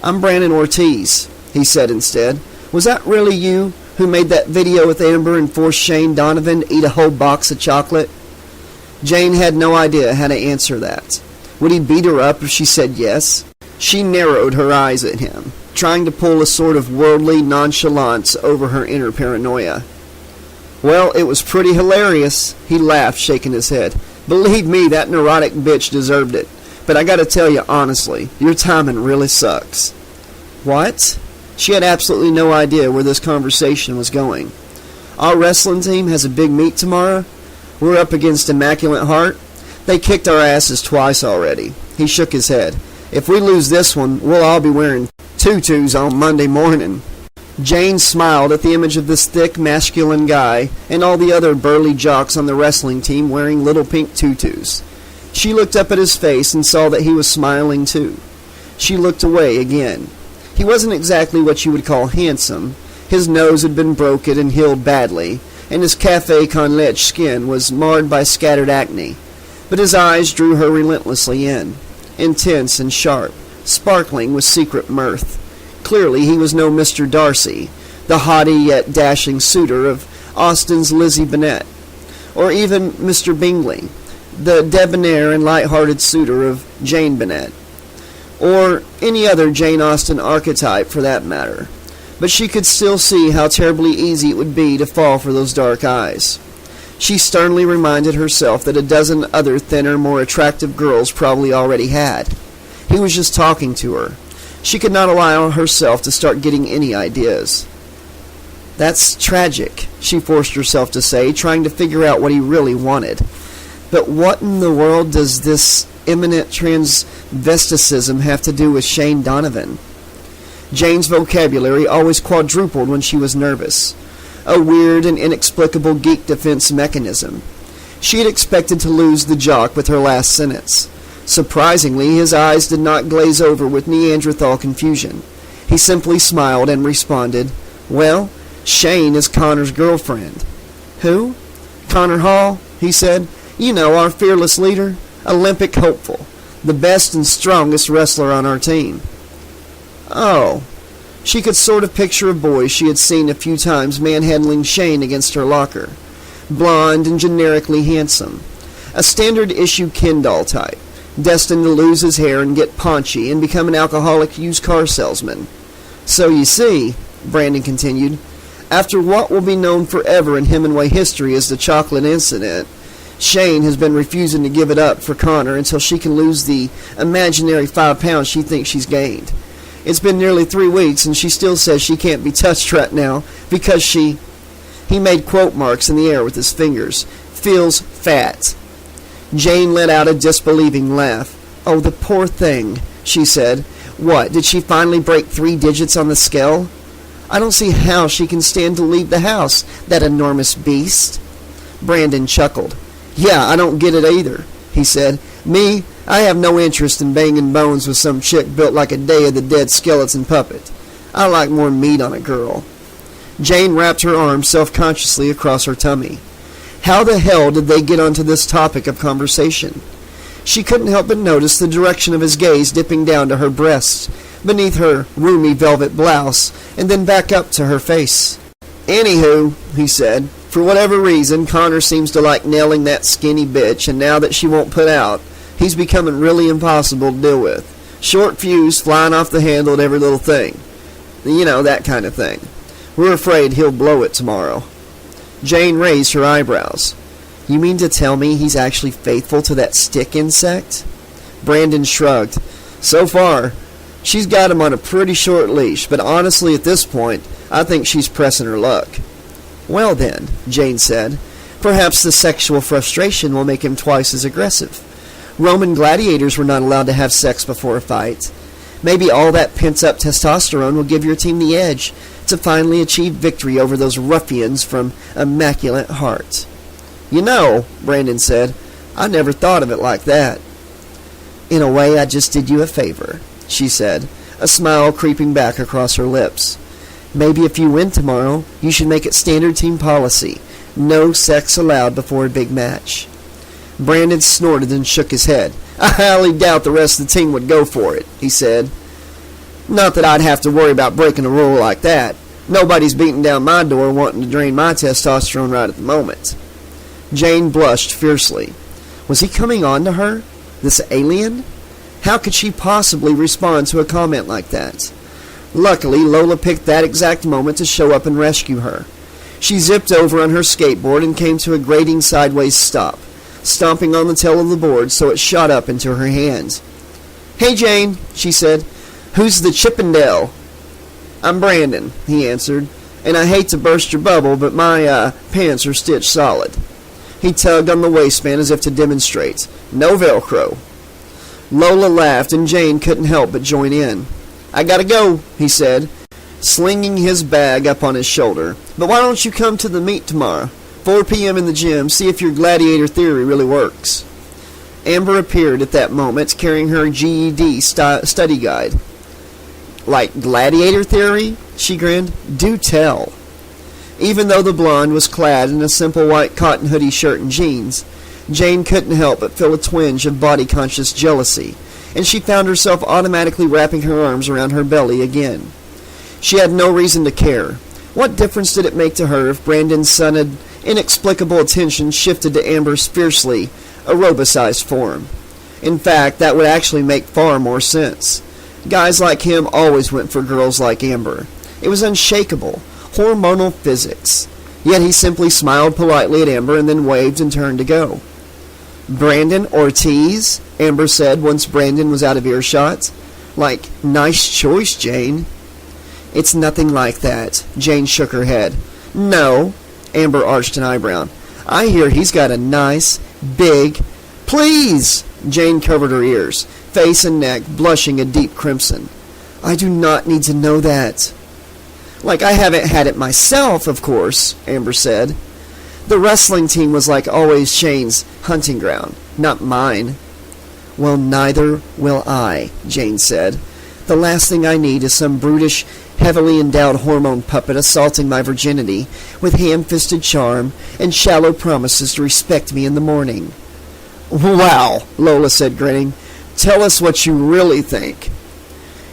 "I'm Brandon Ortiz," he said instead. "Was that really you who made that video with Amber and forced Shane Donovan to eat a whole box of chocolate?" Jane had no idea how to answer that. Would he beat her up if she said yes? She narrowed her eyes at him, trying to pull a sort of worldly nonchalance over her inner paranoia. "Well, it was pretty hilarious," he laughed, shaking his head. "Believe me, that neurotic bitch deserved it. But I gotta tell you honestly, your timing really sucks." "What?" She had absolutely no idea where this conversation was going. Our wrestling team has a big meet tomorrow. We're up against Immaculate Heart. They kicked our asses twice already. He shook his head. If we lose this one, we'll all be wearing tutus on Monday morning. Jane smiled at the image of this thick, masculine guy and all the other burly jocks on the wrestling team wearing little pink tutus. She looked up at his face and saw that he was smiling too. She looked away again. He wasn't exactly what you would call handsome. His nose had been broken and healed badly, and his café con leche skin was marred by scattered acne. But his eyes drew her relentlessly in, intense and sharp, sparkling with secret mirth. Clearly he was no Mr. Darcy, the haughty yet dashing suitor of Austen's Lizzie Bennet, or even Mr. Bingley, the debonair and light-hearted suitor of Jane Bennet, or any other Jane Austen archetype for that matter. But she could still see how terribly easy it would be to fall for those dark eyes. She sternly reminded herself that a dozen other thinner, more attractive girls probably already had. He was just talking to her. She could not allow herself to start getting any ideas. That's tragic, she forced herself to say, trying to figure out what he really wanted. But what in the world does this imminent transvesticism have to do with Shane Donovan? Jane's vocabulary always quadrupled when she was nervous. A weird and inexplicable geek defense mechanism. She had expected to lose the jock with her last sentence. Surprisingly, his eyes did not glaze over with Neanderthal confusion. He simply smiled and responded, "Well, Shane is Connor's girlfriend." "Who?" "Connor Hall," he said. "You know, our fearless leader, Olympic hopeful, the best and strongest wrestler on our team." Oh. She could sort of picture a boy she had seen a few times manhandling Shane against her locker. Blonde and generically handsome. A standard-issue Ken doll type, destined to lose his hair and get paunchy and become an alcoholic used car salesman. "So you see," Brandon continued, "after what will be known forever in Hemingway history as the chocolate incident, Shane has been refusing to give it up for Connor until she can lose the imaginary 5 pounds she thinks she's gained. It's been nearly 3 weeks, and she still says she can't be touched right now because she," he made quote marks in the air with his fingers, "feels fat." Jane let out a disbelieving laugh. "Oh, the poor thing," she said. "What, did she finally break 3 digits on the scale? I don't see how she can stand to leave the house, that enormous beast." Brandon chuckled. "Yeah, I don't get it either," he said. "Me, I have no interest in banging bones with some chick built like a Day of the Dead skeleton puppet. I like more meat on a girl." Jane wrapped her arm self-consciously across her tummy. How the hell did they get onto this topic of conversation? She couldn't help but notice the direction of his gaze dipping down to her breasts, beneath her roomy velvet blouse, and then back up to her face. "Anywho," he said, "for whatever reason, Connor seems to like nailing that skinny bitch, and now that she won't put out, he's becoming really impossible to deal with. Short fuse, flying off the handle at every little thing. You know, that kind of thing. We're afraid he'll blow it tomorrow." Jane raised her eyebrows. "You mean to tell me he's actually faithful to that stick insect?" Brandon shrugged. "So far, she's got him on a pretty short leash, but honestly at this point, I think she's pressing her luck." "Well then," Jane said, "perhaps the sexual frustration will make him twice as aggressive. Roman gladiators were not allowed to have sex before a fight. Maybe all that pent-up testosterone will give your team the edge to finally achieve victory over those ruffians from Immaculate Heart." "You know," Brandon said, "I never thought of it like that." "In a way, I just did you a favor," she said, a smile creeping back across her lips. "Maybe if you win tomorrow, you should make it standard team policy. No sex allowed before a big match." Brandon snorted and shook his head. "I highly doubt the rest of the team would go for it," he said. "Not that I'd have to worry about breaking a rule like that. Nobody's beating down my door wanting to drain my testosterone right at the moment." Jane blushed fiercely. Was he coming on to her? This alien? How could she possibly respond to a comment like that? Luckily, Lola picked that exact moment to show up and rescue her. She zipped over on her skateboard and came to a grating sideways stop, stomping on the tail of the board so it shot up into her hands. "Hey, Jane," she said. "Who's the Chippendale?" I'm Brandon, he answered, and I hate to burst your bubble, but my pants are stitched solid. He tugged on the waistband as if to demonstrate. No Velcro. Lola laughed, and Jane couldn't help but join in. I gotta go, he said, slinging his bag up on his shoulder. But why don't you come to the meet tomorrow? 4 p.m. in the gym, see if your gladiator theory really works. Amber appeared at that moment, carrying her GED study guide. Like gladiator theory? She grinned. Do tell. Even though the blonde was clad in a simple white cotton hoodie shirt and jeans, Jane couldn't help but feel a twinge of body-conscious jealousy, and she found herself automatically wrapping her arms around her belly again. She had no reason to care. What difference did it make to her if Brandon's sudden, inexplicable attention shifted to Amber's fiercely aerobicized form? In fact, that would actually make far more sense. Guys like him always went for girls like Amber. It was unshakable, hormonal physics. Yet he simply smiled politely at Amber and then waved and turned to go. Brandon Ortiz, Amber said once Brandon was out of earshot. Like, nice choice, Jane. It's nothing like that. Jane shook her head. No, Amber arched an eyebrow. I hear he's got a nice, big... Please! Jane covered her ears, face and neck blushing a deep crimson. I do not need to know that. Like I haven't had it myself, of course, Amber said. The wrestling team was like always Shane's hunting ground, not mine. Well, neither will I, Jane said. The last thing I need is some brutish, heavily endowed hormone puppet assaulting my virginity with ham-fisted charm and shallow promises to respect me in the morning. Wow, Lola said, grinning. Tell us what you really think.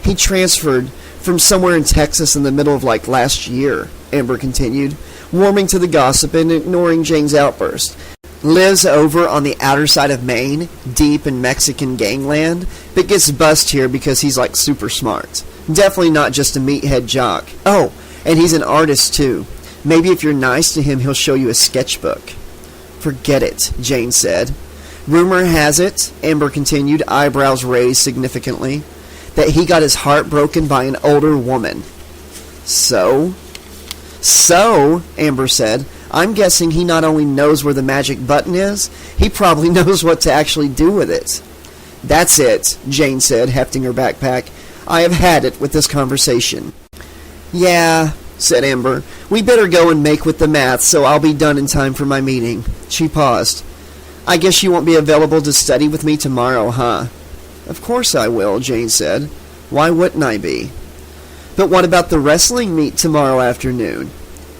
He transferred from somewhere in Texas in the middle of like last year, Amber continued, warming to the gossip and ignoring Jane's outburst. Lives over on the outer side of Maine, deep in Mexican gangland, but gets bussed here because he's like super smart. Definitely not just a meathead jock. Oh, and he's an artist too. Maybe if you're nice to him, he'll show you a sketchbook. Forget it, Jane said. Rumor has it, Amber continued, eyebrows raised significantly, that he got his heart broken by an older woman. So, Amber said, I'm guessing he not only knows where the magic button is, he probably knows what to actually do with it. That's it, Jane said, hefting her backpack. I have had it with this conversation. Yeah, said Amber. We better go and make with the math, so I'll be done in time for my meeting. She paused. I guess you won't be available to study with me tomorrow, huh? Of course I will, Jane said. Why wouldn't I be? But what about the wrestling meet tomorrow afternoon?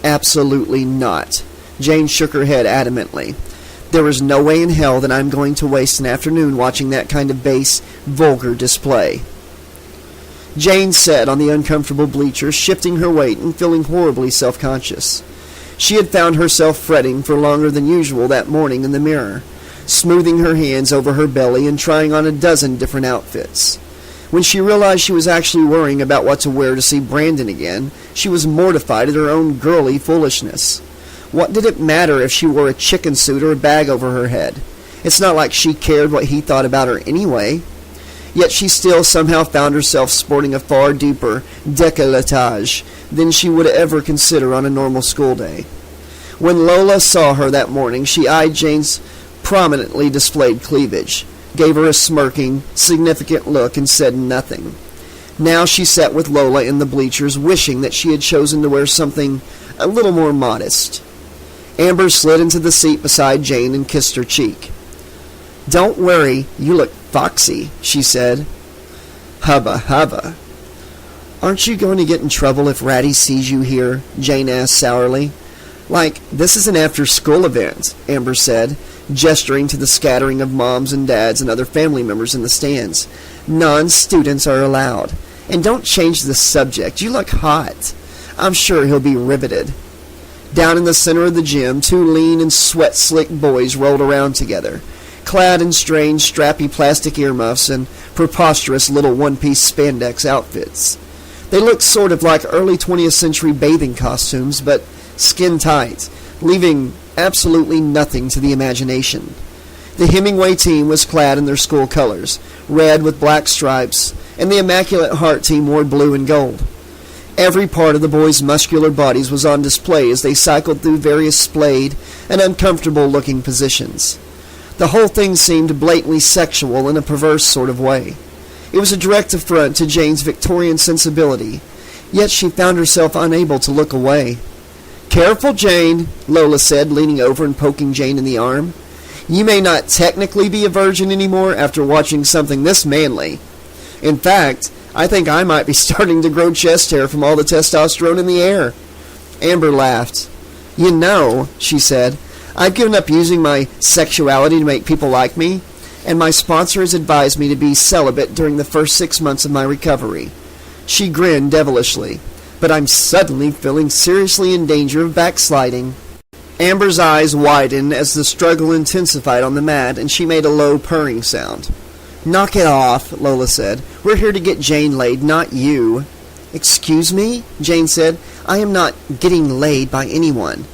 Absolutely not. Jane shook her head adamantly. There is no way in hell that I'm going to waste an afternoon watching that kind of base, vulgar display. Jane sat on the uncomfortable bleachers, shifting her weight and feeling horribly self-conscious. She had found herself fretting for longer than usual that morning in the mirror, smoothing her hands over her belly and trying on a dozen different outfits. When she realized she was actually worrying about what to wear to see Brandon again, she was mortified at her own girly foolishness. What did it matter if she wore a chicken suit or a bag over her head? It's not like she cared what he thought about her anyway. Yet she still somehow found herself sporting a far deeper décolletage than she would ever consider on a normal school day. When Lola saw her that morning, she eyed Jane's prominently displayed cleavage, gave her a smirking, significant look, and said nothing. Now she sat with Lola in the bleachers, wishing that she had chosen to wear something a little more modest. Amber slid into the seat beside Jane and kissed her cheek. Don't worry, you look foxy, she said. Hubba hubba. Aren't you going to get in trouble if Ratty sees you here? Jane asked sourly. Like, this is an after-school event, Amber said, gesturing to the scattering of moms and dads and other family members in the stands. Non-students are allowed. And don't change the subject. You look hot. I'm sure he'll be riveted. Down in the center of the gym, two lean and sweat-slick boys rolled around together, clad in strange, strappy plastic earmuffs and preposterous little one-piece spandex outfits. They looked sort of like early 20th century bathing costumes, but skin-tight, leaving absolutely nothing to the imagination. The Hemingway team was clad in their school colors, red with black stripes, and the Immaculate Heart team wore blue and gold. Every part of the boys' muscular bodies was on display as they cycled through various splayed and uncomfortable-looking positions. The whole thing seemed blatantly sexual in a perverse sort of way. It was a direct affront to Jane's Victorian sensibility, yet she found herself unable to look away. "Careful, Jane," Lola said, leaning over and poking Jane in the arm. "You may not technically be a virgin anymore after watching something this manly. In fact, I think I might be starting to grow chest hair from all the testosterone in the air." Amber laughed. "You know," she said, "I've given up using my sexuality to make people like me, and my sponsor has advised me to be celibate during the first 6 months of my recovery." She grinned devilishly. "But I'm suddenly feeling seriously in danger of backsliding." Amber's eyes widened as the struggle intensified on the mat, and she made a low purring sound. "Knock it off," Lola said. "We're here to get Jane laid, not you." "Excuse me?" Jane said. "I am not getting laid by anyone.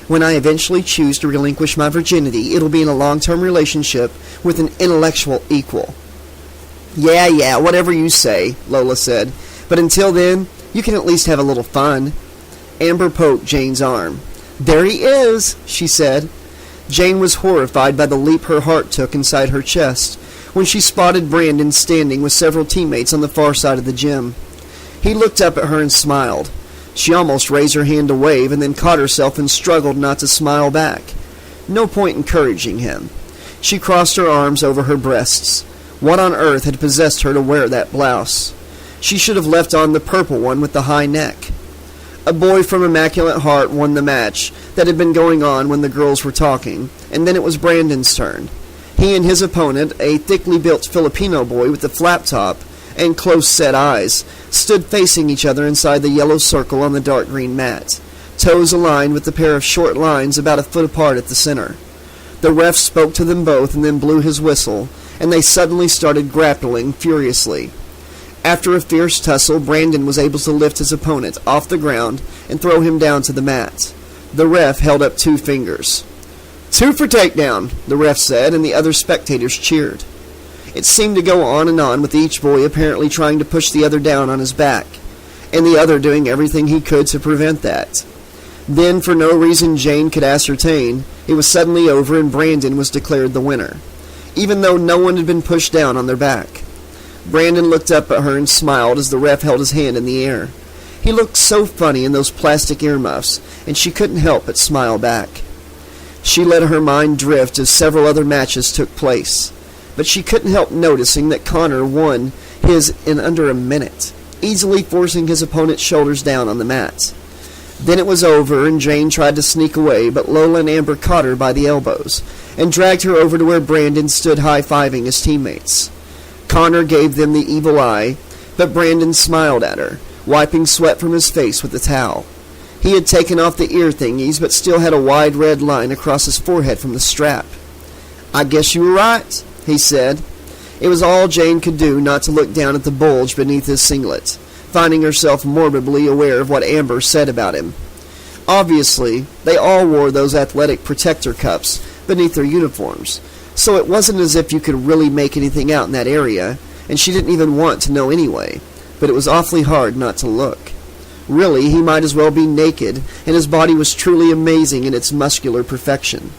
When I eventually choose to relinquish my virginity, it'll be in a long-term relationship with an intellectual equal." Yeah, whatever you say," Lola said. "But until then, you can at least have a little fun." Amber poked Jane's arm. "There he is," she said. Jane was horrified by the leap her heart took inside her chest when she spotted Brandon standing with several teammates on the far side of the gym. He looked up at her and smiled. She almost raised her hand to wave and then caught herself and struggled not to smile back. No point encouraging him. She crossed her arms over her breasts. What on earth had possessed her to wear that blouse? She should have left on the purple one with the high neck. A boy from Immaculate Heart won the match that had been going on when the girls were talking, and then it was Brandon's turn. He and his opponent, a thickly built Filipino boy with a flap top and close-set eyes, stood facing each other inside the yellow circle on the dark green mat, toes aligned with a pair of short lines about a foot apart at the center. The ref spoke to them both and then blew his whistle, and they suddenly started grappling furiously. After a fierce tussle, Brandon was able to lift his opponent off the ground and throw him down to the mat. The ref held up 2 fingers. "2 for takedown," the ref said, and the other spectators cheered. It seemed to go on and on, with each boy apparently trying to push the other down on his back, and the other doing everything he could to prevent that. Then, for no reason Jane could ascertain, it was suddenly over and Brandon was declared the winner, even though no one had been pushed down on their back. Brandon looked up at her and smiled as the ref held his hand in the air. He looked so funny in those plastic earmuffs, and she couldn't help but smile back. She let her mind drift as several other matches took place, but she couldn't help noticing that Connor won his in under a minute, easily forcing his opponent's shoulders down on the mat. Then it was over, and Jane tried to sneak away, but Lola and Amber caught her by the elbows and dragged her over to where Brandon stood high-fiving his teammates. Connor gave them the evil eye, but Brandon smiled at her, wiping sweat from his face with a towel. He had taken off the ear thingies, but still had a wide red line across his forehead from the strap. "I guess you were right," he said. It was all Jane could do not to look down at the bulge beneath his singlet, finding herself morbidly aware of what Amber said about him. Obviously, they all wore those athletic protector cups beneath their uniforms, so it wasn't as if you could really make anything out in that area, and she didn't even want to know anyway, but it was awfully hard not to look. Really, he might as well be naked, and his body was truly amazing in its muscular perfection.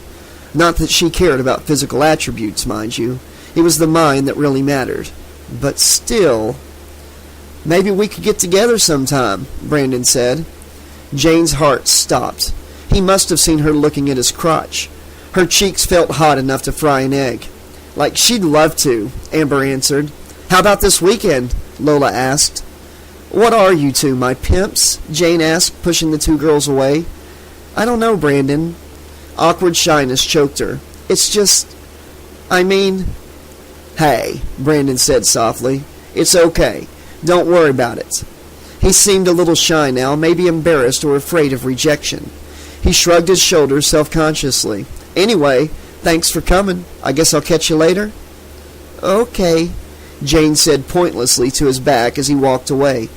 Not that she cared about physical attributes, mind you. It was the mind that really mattered. But still... "Maybe we could get together sometime," Brandon said. Jane's heart stopped. He must have seen her looking at his crotch. Her cheeks felt hot enough to fry an egg. "Like she'd love to," Amber answered. "How about this weekend?" Lola asked. "What are you two, my pimps?" Jane asked, pushing the 2 girls away. "I don't know, Brandon." Awkward shyness choked her. "It's just... I mean..." "Hey," Brandon said softly. "It's okay. Don't worry about it." He seemed a little shy now, maybe embarrassed or afraid of rejection. He shrugged his shoulders self-consciously. "Anyway, thanks for coming. I guess I'll catch you later?" "Okay," Jane said pointlessly to his back as he walked away.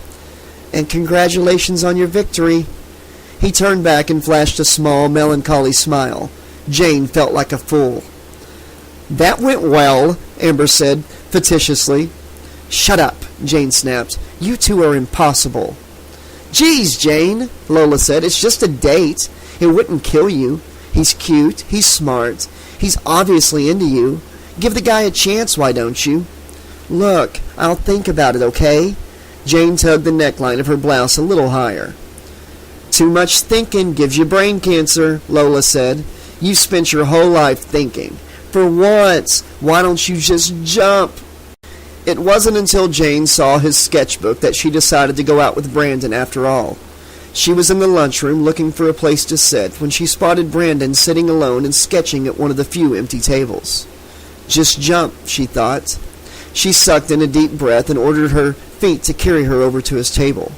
"And congratulations on your victory." He turned back and flashed a small, melancholy smile. Jane felt like a fool. "That went well," Amber said facetiously. "Shut up," Jane snapped. "You two are impossible." Geez, Jane, Lola said, it's just a date. It wouldn't kill you. He's cute, he's smart, he's obviously into you. Give the guy a chance, why don't you? Look, I'll think about it, okay? Jane tugged the neckline of her blouse a little higher. Too much thinking gives you brain cancer, Lola said. You spent your whole life thinking. For once, why don't you just jump? It wasn't until Jane saw his sketchbook that she decided to go out with Brandon after all. She was in the lunchroom looking for a place to sit when she spotted Brandon sitting alone and sketching at one of the few empty tables. Just jump, she thought. She sucked in a deep breath and ordered her feet to carry her over to his table.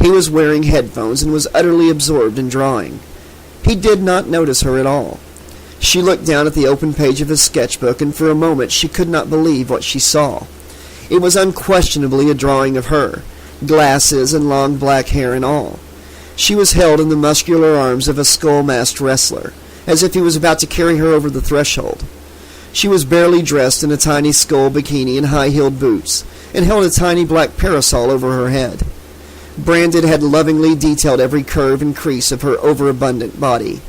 He was wearing headphones and was utterly absorbed in drawing. He did not notice her at all. She looked down at the open page of his sketchbook, and for a moment she could not believe what she saw. It was unquestionably a drawing of her, glasses and long black hair and all. She was held in the muscular arms of a skull-masked wrestler, as if he was about to carry her over the threshold. She was barely dressed in a tiny skull bikini and high-heeled boots, and held a tiny black parasol over her head. Brandon had lovingly detailed every curve and crease of her overabundant body,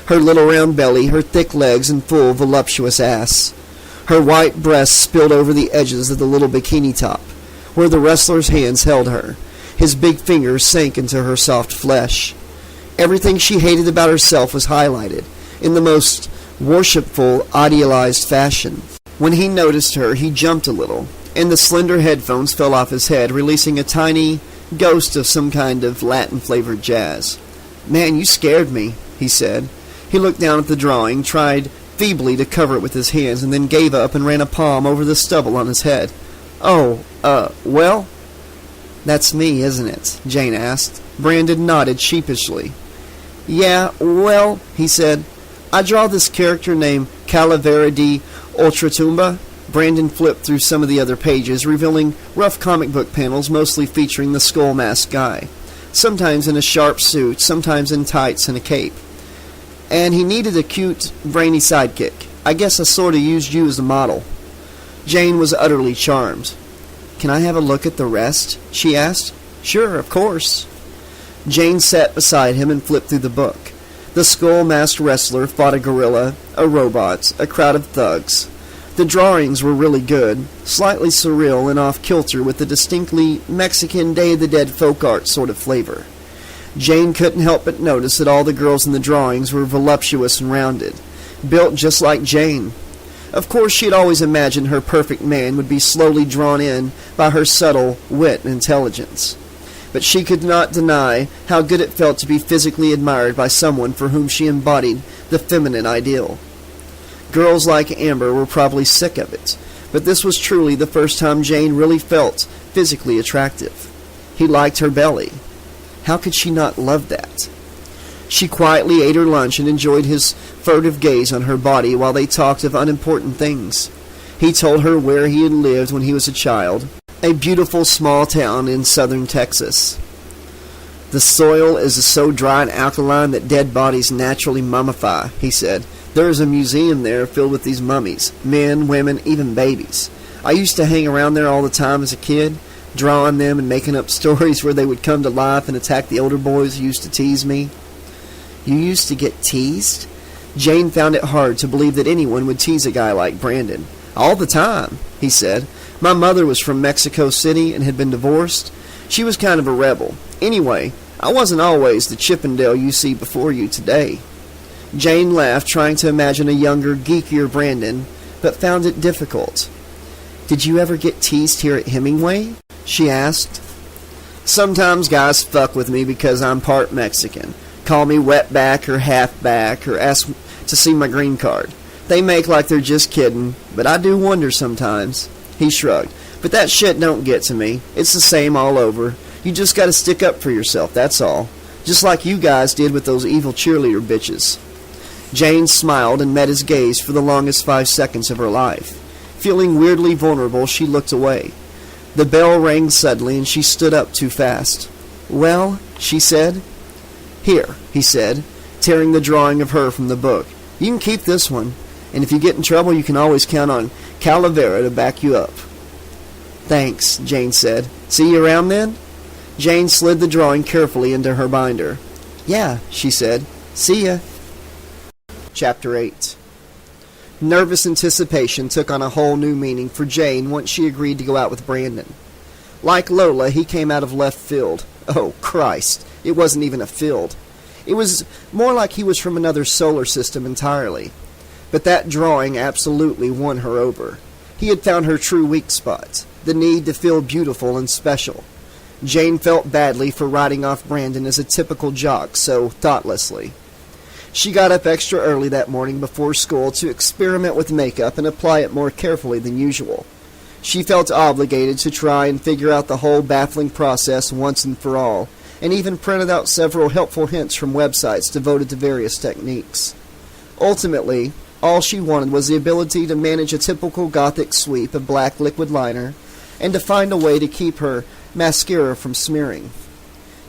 her little round belly, her thick legs, and full, voluptuous ass. Her white breasts spilled over the edges of the little bikini top, where the wrestler's hands held her. His big fingers sank into her soft flesh. Everything she hated about herself was highlighted, in the most worshipful, idealized fashion. When he noticed her, he jumped a little, and the slender headphones fell off his head, releasing a tiny ghost of some kind of Latin-flavored jazz. "Man, you scared me," he said. He looked down at the drawing, tried feebly to cover it with his hands, and then gave up and ran a palm over the stubble on his head. "Oh, well?" "That's me, isn't it?" Jane asked. Brandon nodded sheepishly. "Yeah, well," he said, "I draw this character named Calavera di Ultratumba." Brandon flipped through some of the other pages, revealing rough comic book panels mostly featuring the skull-masked guy, sometimes in a sharp suit, sometimes in tights and a cape. And he needed a cute, brainy sidekick. I guess I sort of used you as a model. Jane was utterly charmed. "Can I have a look at the rest?" she asked. "Sure, of course." Jane sat beside him and flipped through the book. The skull-masked wrestler fought a gorilla, a robot, a crowd of thugs. The drawings were really good, slightly surreal and off-kilter with a distinctly Mexican Day of the Dead folk art sort of flavor. Jane couldn't help but notice that all the girls in the drawings were voluptuous and rounded, built just like Jane. Of course, she had always imagined her perfect man would be slowly drawn in by her subtle wit and intelligence. But she could not deny how good it felt to be physically admired by someone for whom she embodied the feminine ideal. Girls like Amber were probably sick of it, but this was truly the first time Jane really felt physically attractive. He liked her belly. How could she not love that? She quietly ate her lunch and enjoyed his furtive gaze on her body while they talked of unimportant things. He told her where he had lived when he was a child, a beautiful small town in southern Texas. "The soil is so dry and alkaline that dead bodies naturally mummify," he said. "There is a museum there filled with these mummies, men, women, even babies. I used to hang around there all the time as a kid, drawing them and making up stories where they would come to life and attack the older boys who used to tease me." "You used to get teased?" Jane found it hard to believe that anyone would tease a guy like Brandon. "All the time," he said. "My mother was from Mexico City and had been divorced. She was kind of a rebel. Anyway, I wasn't always the Chippendale you see before you today." Jane laughed, trying to imagine a younger, geekier Brandon, but found it difficult. "Did you ever get teased here at Hemingway?" she asked. "Sometimes guys fuck with me because I'm part Mexican. Call me wetback or halfback or ask to see my green card. They make like they're just kidding, but I do wonder sometimes." He shrugged. "But that shit don't get to me. It's the same all over. You just gotta stick up for yourself, that's all. Just like you guys did with those evil cheerleader bitches." Jane smiled and met his gaze for the longest 5 seconds of her life. Feeling weirdly vulnerable, she looked away. The bell rang suddenly, and she stood up too fast. "Well," she said. "Here," he said, tearing the drawing of her from the book. "You can keep this one, and if you get in trouble, you can always count on Calavera to back you up." "Thanks," Jane said. "See you around then?" Jane slid the drawing carefully into her binder. "Yeah," she said. "See ya." Chapter 8. Nervous anticipation took on a whole new meaning for Jane once she agreed to go out with Brandon. Like Lola, he came out of left field. Oh, Christ, it wasn't even a field. It was more like he was from another solar system entirely. But that drawing absolutely won her over. He had found her true weak spot, the need to feel beautiful and special. Jane felt badly for writing off Brandon as a typical jock so thoughtlessly. She got up extra early that morning before school to experiment with makeup and apply it more carefully than usual. She felt obligated to try and figure out the whole baffling process once and for all, and even printed out several helpful hints from websites devoted to various techniques. Ultimately, all she wanted was the ability to manage a typical gothic sweep of black liquid liner and to find a way to keep her mascara from smearing.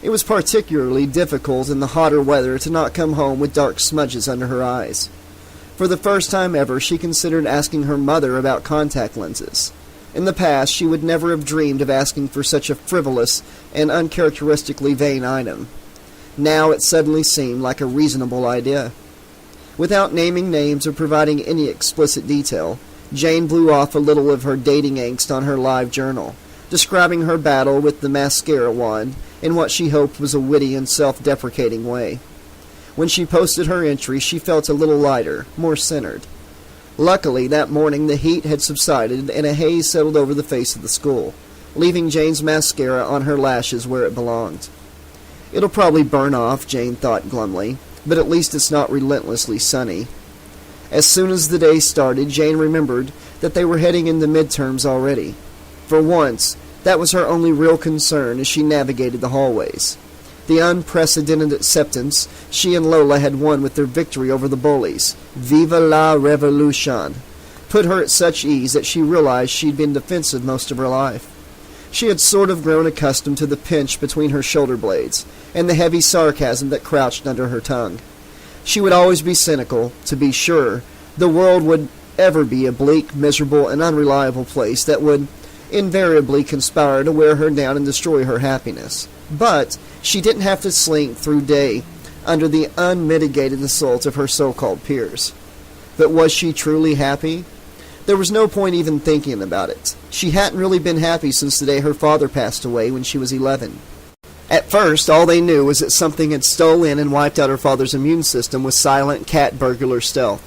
It was particularly difficult in the hotter weather to not come home with dark smudges under her eyes. For the first time ever, she considered asking her mother about contact lenses. In the past, she would never have dreamed of asking for such a frivolous and uncharacteristically vain item. Now it suddenly seemed like a reasonable idea. Without naming names or providing any explicit detail, Jane blew off a little of her dating angst on her live journal, describing her battle with the mascara wand in what she hoped was a witty and self-deprecating way. When she posted her entry, she felt a little lighter, more centered. Luckily, that morning the heat had subsided and a haze settled over the face of the school, leaving Jane's mascara on her lashes where it belonged. "It'll probably burn off," Jane thought glumly, "but at least it's not relentlessly sunny." As soon as the day started, Jane remembered that they were heading into midterms already. For once, that was her only real concern as she navigated the hallways. The unprecedented acceptance she and Lola had won with their victory over the bullies, Viva la Revolution, put her at such ease that she realized she'd been defensive most of her life. She had sort of grown accustomed to the pinch between her shoulder blades and the heavy sarcasm that crouched under her tongue. She would always be cynical, to be sure. The world would ever be a bleak, miserable, and unreliable place that would invariably conspire to wear her down and destroy her happiness. But she didn't have to slink through day under the unmitigated assault of her so-called peers. But was she truly happy? There was no point even thinking about it. She hadn't really been happy since the day her father passed away when she was 11. At first, all they knew was that something had stolen in and wiped out her father's immune system with silent cat burglar stealth.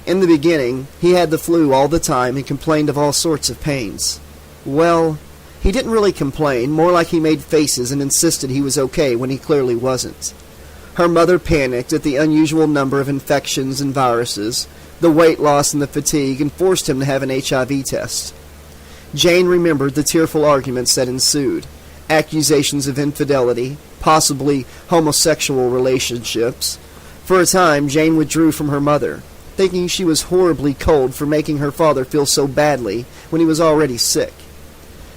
In the beginning, he had the flu all the time and complained of all sorts of pains. Well, he didn't really complain, more like he made faces and insisted he was okay when he clearly wasn't. Her mother panicked at the unusual number of infections and viruses, the weight loss and the fatigue, and forced him to have an HIV test. Jane remembered the tearful arguments that ensued, accusations of infidelity, possibly homosexual relationships. For a time, Jane withdrew from her mother, thinking she was horribly cold for making her father feel so badly when he was already sick.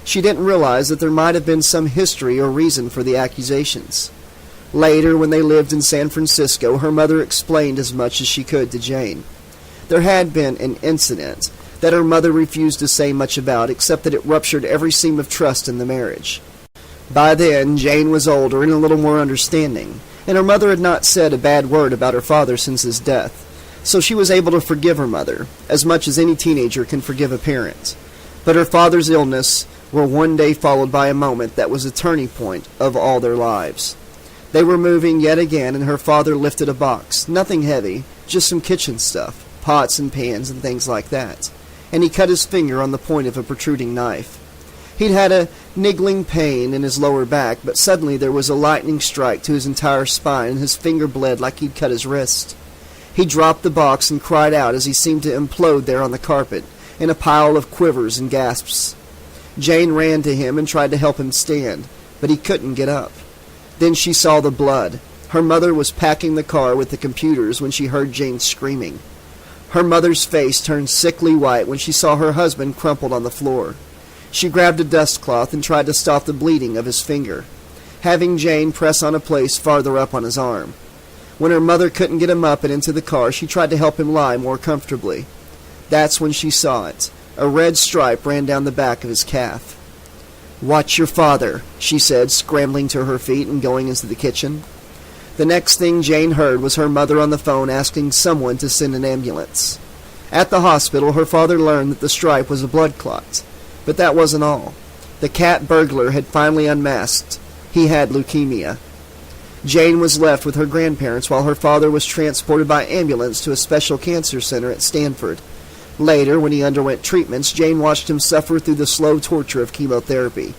She didn't realize that there might have been some history or reason for the accusations. Later, when they lived in San Francisco, her mother explained as much as she could to Jane. There had been an incident that her mother refused to say much about, except that it ruptured every seam of trust in the marriage. By then, Jane was older and a little more understanding, and her mother had not said a bad word about her father since his death, so she was able to forgive her mother, as much as any teenager can forgive a parent. But her father's illness were one day followed by a moment that was a turning point of all their lives. They were moving yet again, and her father lifted a box, nothing heavy, just some kitchen stuff, pots and pans and things like that, and he cut his finger on the point of a protruding knife. He'd had a niggling pain in his lower back, but suddenly there was a lightning strike to his entire spine, and his finger bled like he'd cut his wrist. He dropped the box and cried out as he seemed to implode there on the carpet, in a pile of quivers and gasps. Jane ran to him and tried to help him stand, but he couldn't get up. Then she saw the blood. Her mother was packing the car with the computers when she heard Jane screaming. Her mother's face turned sickly white when she saw her husband crumpled on the floor. She grabbed a dust cloth and tried to stop the bleeding of his finger, having Jane press on a place farther up on his arm. When her mother couldn't get him up and into the car, she tried to help him lie more comfortably. That's when she saw it. A red stripe ran down the back of his calf. "Watch your father," she said, scrambling to her feet and going into the kitchen. The next thing Jane heard was her mother on the phone asking someone to send an ambulance. At the hospital, her father learned that the stripe was a blood clot. But that wasn't all. The cat burglar had finally unmasked. He had leukemia. Jane was left with her grandparents while her father was transported by ambulance to a special cancer center at Stanford. Later, when he underwent treatments, Jane watched him suffer through the slow torture of chemotherapy.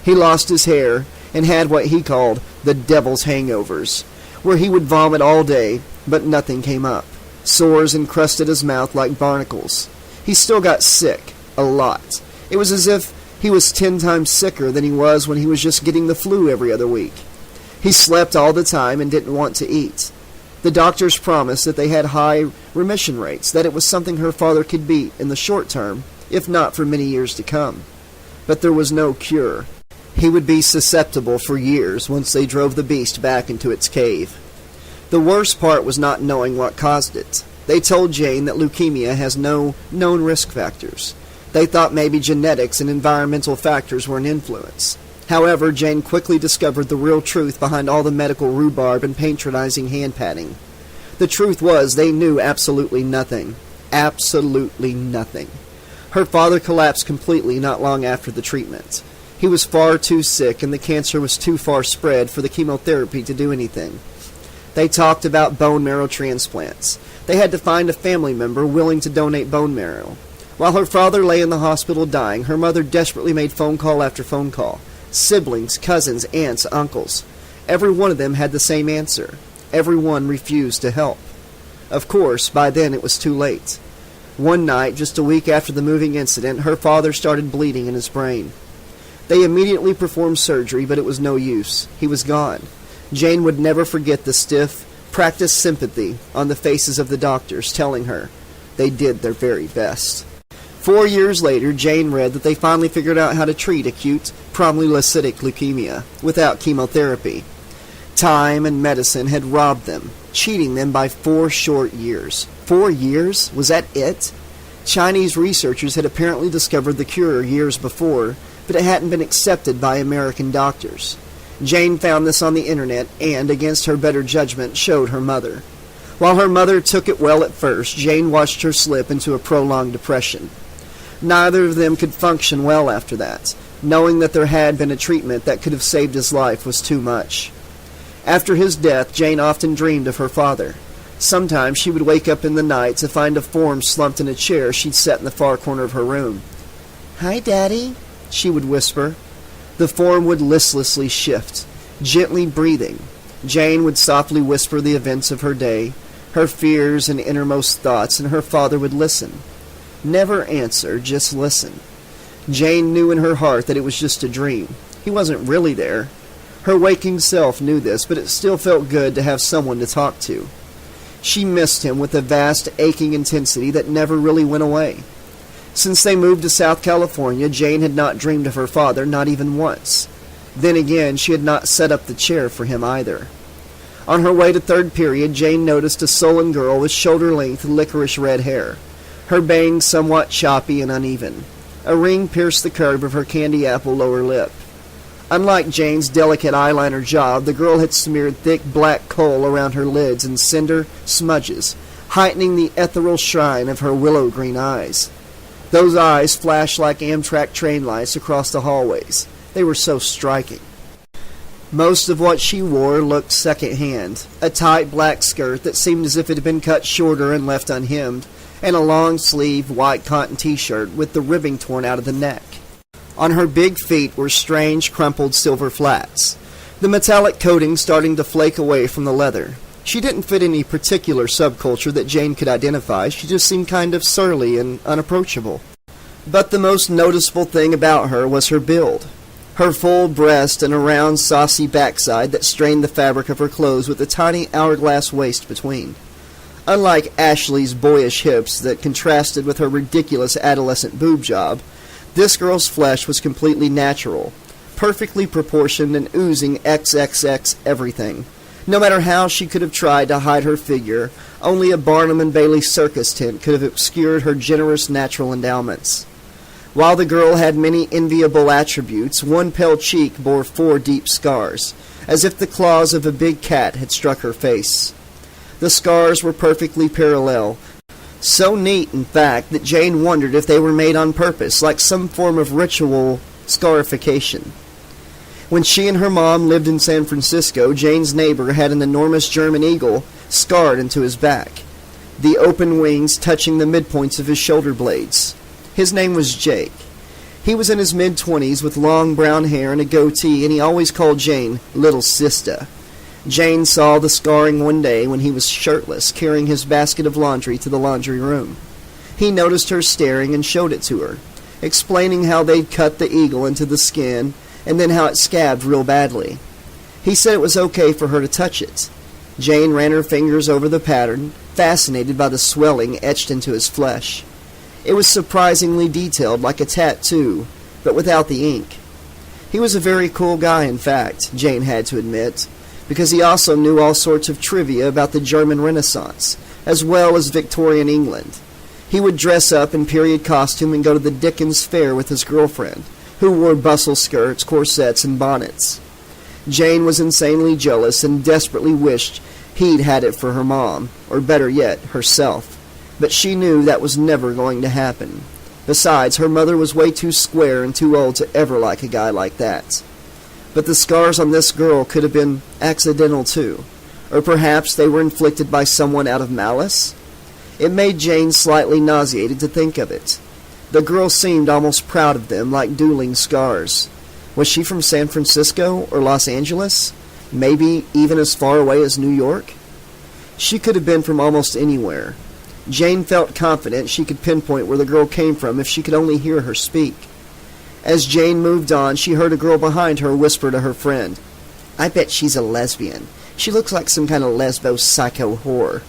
He lost his hair and had what he called the devil's hangovers, where he would vomit all day, but nothing came up. Sores encrusted his mouth like barnacles. He still got sick, a lot. It was as if he was 10 times sicker than he was when he was just getting the flu every other week. He slept all the time and didn't want to eat. The doctors promised that they had high remission rates, that it was something her father could beat in the short term, if not for many years to come. But there was no cure. He would be susceptible for years once they drove the beast back into its cave. The worst part was not knowing what caused it. They told Jane that leukemia has no known risk factors. They thought maybe genetics and environmental factors were an influence. However, Jane quickly discovered the real truth behind all the medical rhubarb and patronizing hand-patting. The truth was they knew absolutely nothing. Absolutely nothing. Her father collapsed completely not long after the treatment. He was far too sick and the cancer was too far spread for the chemotherapy to do anything. They talked about bone marrow transplants. They had to find a family member willing to donate bone marrow. While her father lay in the hospital dying, her mother desperately made phone call after phone call. Siblings, cousins, aunts, uncles. Every one of them had the same answer. Everyone refused to help. Of course, by then it was too late. One night, just a week after the moving incident, her father started bleeding in his brain. They immediately performed surgery, but it was no use. He was gone. Jane would never forget the stiff, practiced sympathy on the faces of the doctors, telling her they did their very best. 4 years later, Jane read that they finally figured out how to treat acute promyelocytic leukemia without chemotherapy. Time and medicine had robbed them, cheating them by 4 short years. 4 years? Was that it? Chinese researchers had apparently discovered the cure years before, but it hadn't been accepted by American doctors. Jane found this on the internet and, against her better judgment, showed her mother. While her mother took it well at first, Jane watched her slip into a prolonged depression. Neither of them could function well after that. Knowing that there had been a treatment that could have saved his life was too much. After his death, Jane often dreamed of her father. Sometimes she would wake up in the night to find a form slumped in a chair she'd set in the far corner of her room. "Hi, Daddy," she would whisper. The form would listlessly shift, gently breathing. Jane would softly whisper the events of her day, her fears and innermost thoughts, and her father would listen. Never answer, just listen. Jane knew in her heart that it was just a dream. He wasn't really there. Her waking self knew this, but it still felt good to have someone to talk to. She missed him with a vast, aching intensity that never really went away. Since they moved to South California, Jane had not dreamed of her father, not even once. Then again, she had not set up the chair for him either. On her way to third period, Jane noticed a sullen girl with shoulder-length, licorice red hair. Her bangs somewhat choppy and uneven. A ring pierced the curve of her candy apple lower lip. Unlike Jane's delicate eyeliner job, the girl had smeared thick black coal around her lids in cinder smudges, heightening the ethereal shine of her willow-green eyes. Those eyes flashed like Amtrak train lights across the hallways. They were so striking. Most of what she wore looked second-hand. A tight black skirt that seemed as if it had been cut shorter and left unhemmed, and a long-sleeved white cotton t-shirt with the ribbing torn out of the neck. On her big feet were strange, crumpled silver flats, the metallic coating starting to flake away from the leather. She didn't fit any particular subculture that Jane could identify. She just seemed kind of surly and unapproachable. But the most noticeable thing about her was her build. Her full breast and a round, saucy backside that strained the fabric of her clothes with a tiny hourglass waist between. Unlike Ashley's boyish hips that contrasted with her ridiculous adolescent boob job, this girl's flesh was completely natural, perfectly proportioned and oozing XXX everything. No matter how she could have tried to hide her figure, only a Barnum and Bailey circus tent could have obscured her generous natural endowments. While the girl had many enviable attributes, one pale cheek bore 4 deep scars, as if the claws of a big cat had struck her face. The scars were perfectly parallel, so neat, in fact, that Jane wondered if they were made on purpose, like some form of ritual scarification. When she and her mom lived in San Francisco, Jane's neighbor had an enormous German eagle scarred into his back, the open wings touching the midpoints of his shoulder blades. His name was Jake. He was in his mid-20s with long brown hair and a goatee, and he always called Jane Little Sista. Jane saw the scarring one day when he was shirtless, carrying his basket of laundry to the laundry room. He noticed her staring and showed it to her, explaining how they'd cut the eagle into the skin and then how it scabbed real badly. He said it was okay for her to touch it. Jane ran her fingers over the pattern, fascinated by the swelling etched into his flesh. It was surprisingly detailed, like a tattoo, but without the ink. He was a very cool guy, in fact, Jane had to admit, because he also knew all sorts of trivia about the German Renaissance, as well as Victorian England. He would dress up in period costume and go to the Dickens Fair with his girlfriend, who wore bustle skirts, corsets, and bonnets. Jane was insanely jealous and desperately wished he'd had it for her mom, or better yet, herself. But she knew that was never going to happen. Besides, her mother was way too square and too old to ever like a guy like that. But the scars on this girl could have been accidental too, or perhaps they were inflicted by someone out of malice. It made Jane slightly nauseated to think of it. The girl seemed almost proud of them, like dueling scars. Was she from San Francisco or Los Angeles? Maybe even as far away as New York? She could have been from almost anywhere. Jane felt confident she could pinpoint where the girl came from if she could only hear her speak. As Jane moved on, she heard a girl behind her whisper to her friend, "I bet she's a lesbian. She looks like some kind of lesbo psycho whore."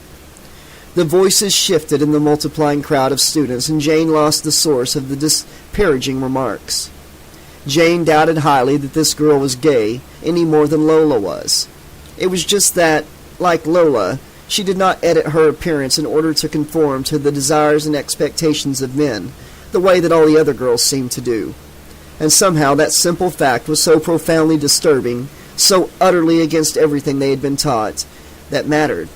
The voices shifted in the multiplying crowd of students, and Jane lost the source of the disparaging remarks. Jane doubted highly that this girl was gay any more than Lola was. It was just that, like Lola, she did not edit her appearance in order to conform to the desires and expectations of men, the way that all the other girls seemed to do. And somehow that simple fact was so profoundly disturbing, so utterly against everything they had been taught that mattered,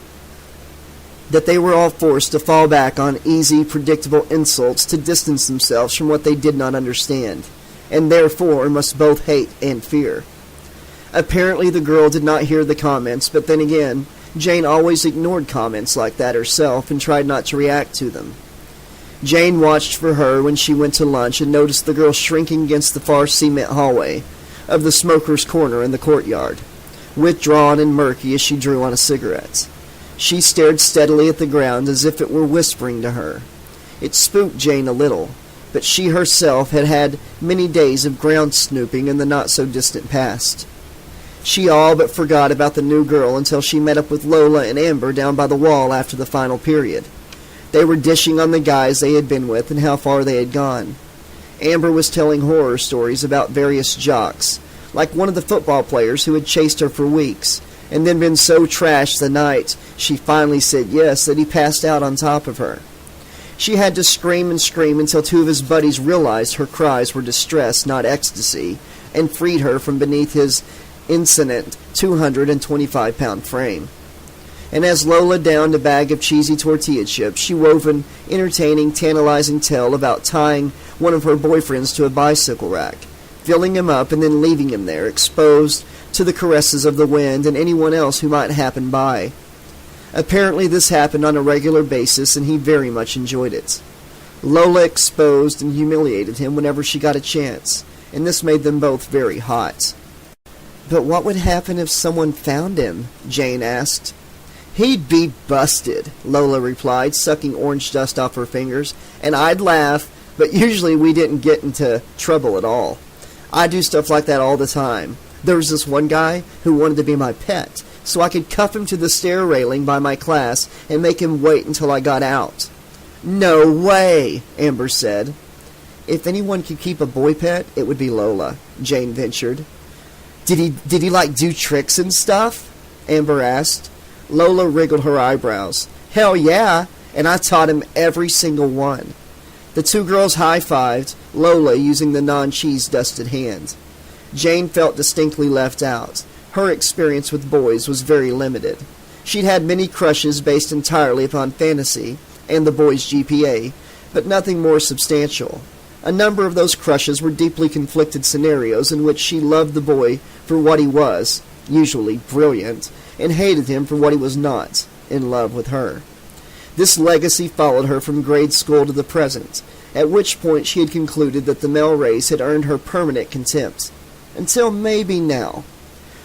that they were all forced to fall back on easy, predictable insults to distance themselves from what they did not understand, and therefore must both hate and fear. Apparently the girl did not hear the comments, but then again, Jane always ignored comments like that herself and tried not to react to them. Jane watched for her when she went to lunch and noticed the girl shrinking against the far cement hallway of the smoker's corner in the courtyard, withdrawn and murky as she drew on a cigarette. She stared steadily at the ground as if it were whispering to her. It spooked Jane a little, but she herself had had many days of ground snooping in the not-so-distant past. She all but forgot about the new girl until she met up with Lola and Amber down by the wall after the final period. They were dishing on the guys they had been with and how far they had gone. Amber was telling horror stories about various jocks, like one of the football players who had chased her for weeks, and then been so trashed the night she finally said yes that he passed out on top of her. She had to scream and scream until 2 of his buddies realized her cries were distress, not ecstasy, and freed her from beneath his insolent 225-pound frame. And as Lola downed a bag of cheesy tortilla chips, she wove an entertaining, tantalizing tale about tying one of her boyfriends to a bicycle rack, filling him up and then leaving him there, exposed to the caresses of the wind and anyone else who might happen by. Apparently this happened on a regular basis, and he very much enjoyed it. Lola exposed and humiliated him whenever she got a chance, and this made them both very hot. "But what would happen if someone found him?" Jane asked. "He'd be busted," Lola replied, sucking orange dust off her fingers, "and I'd laugh, but usually we didn't get into trouble at all. I do stuff like that all the time. There was this one guy who wanted to be my pet, so I could cuff him to the stair railing by my class and make him wait until I got out." "No way," Amber said. "If anyone could keep a boy pet, it would be Lola," Jane ventured. Did he like do tricks and stuff?" Amber asked. Lola wriggled her eyebrows. "Hell yeah, and I taught him every single one." The two girls high-fived, Lola using the non-cheese-dusted hand. Jane felt distinctly left out. Her experience with boys was very limited. She'd had many crushes based entirely upon fantasy and the boys' GPA, but nothing more substantial. A number of those crushes were deeply conflicted scenarios in which she loved the boy for what he was, usually brilliant, and hated him for what he was not, in love with her. This legacy followed her from grade school to the present, at which point she had concluded that the male race had earned her permanent contempt. Until maybe now.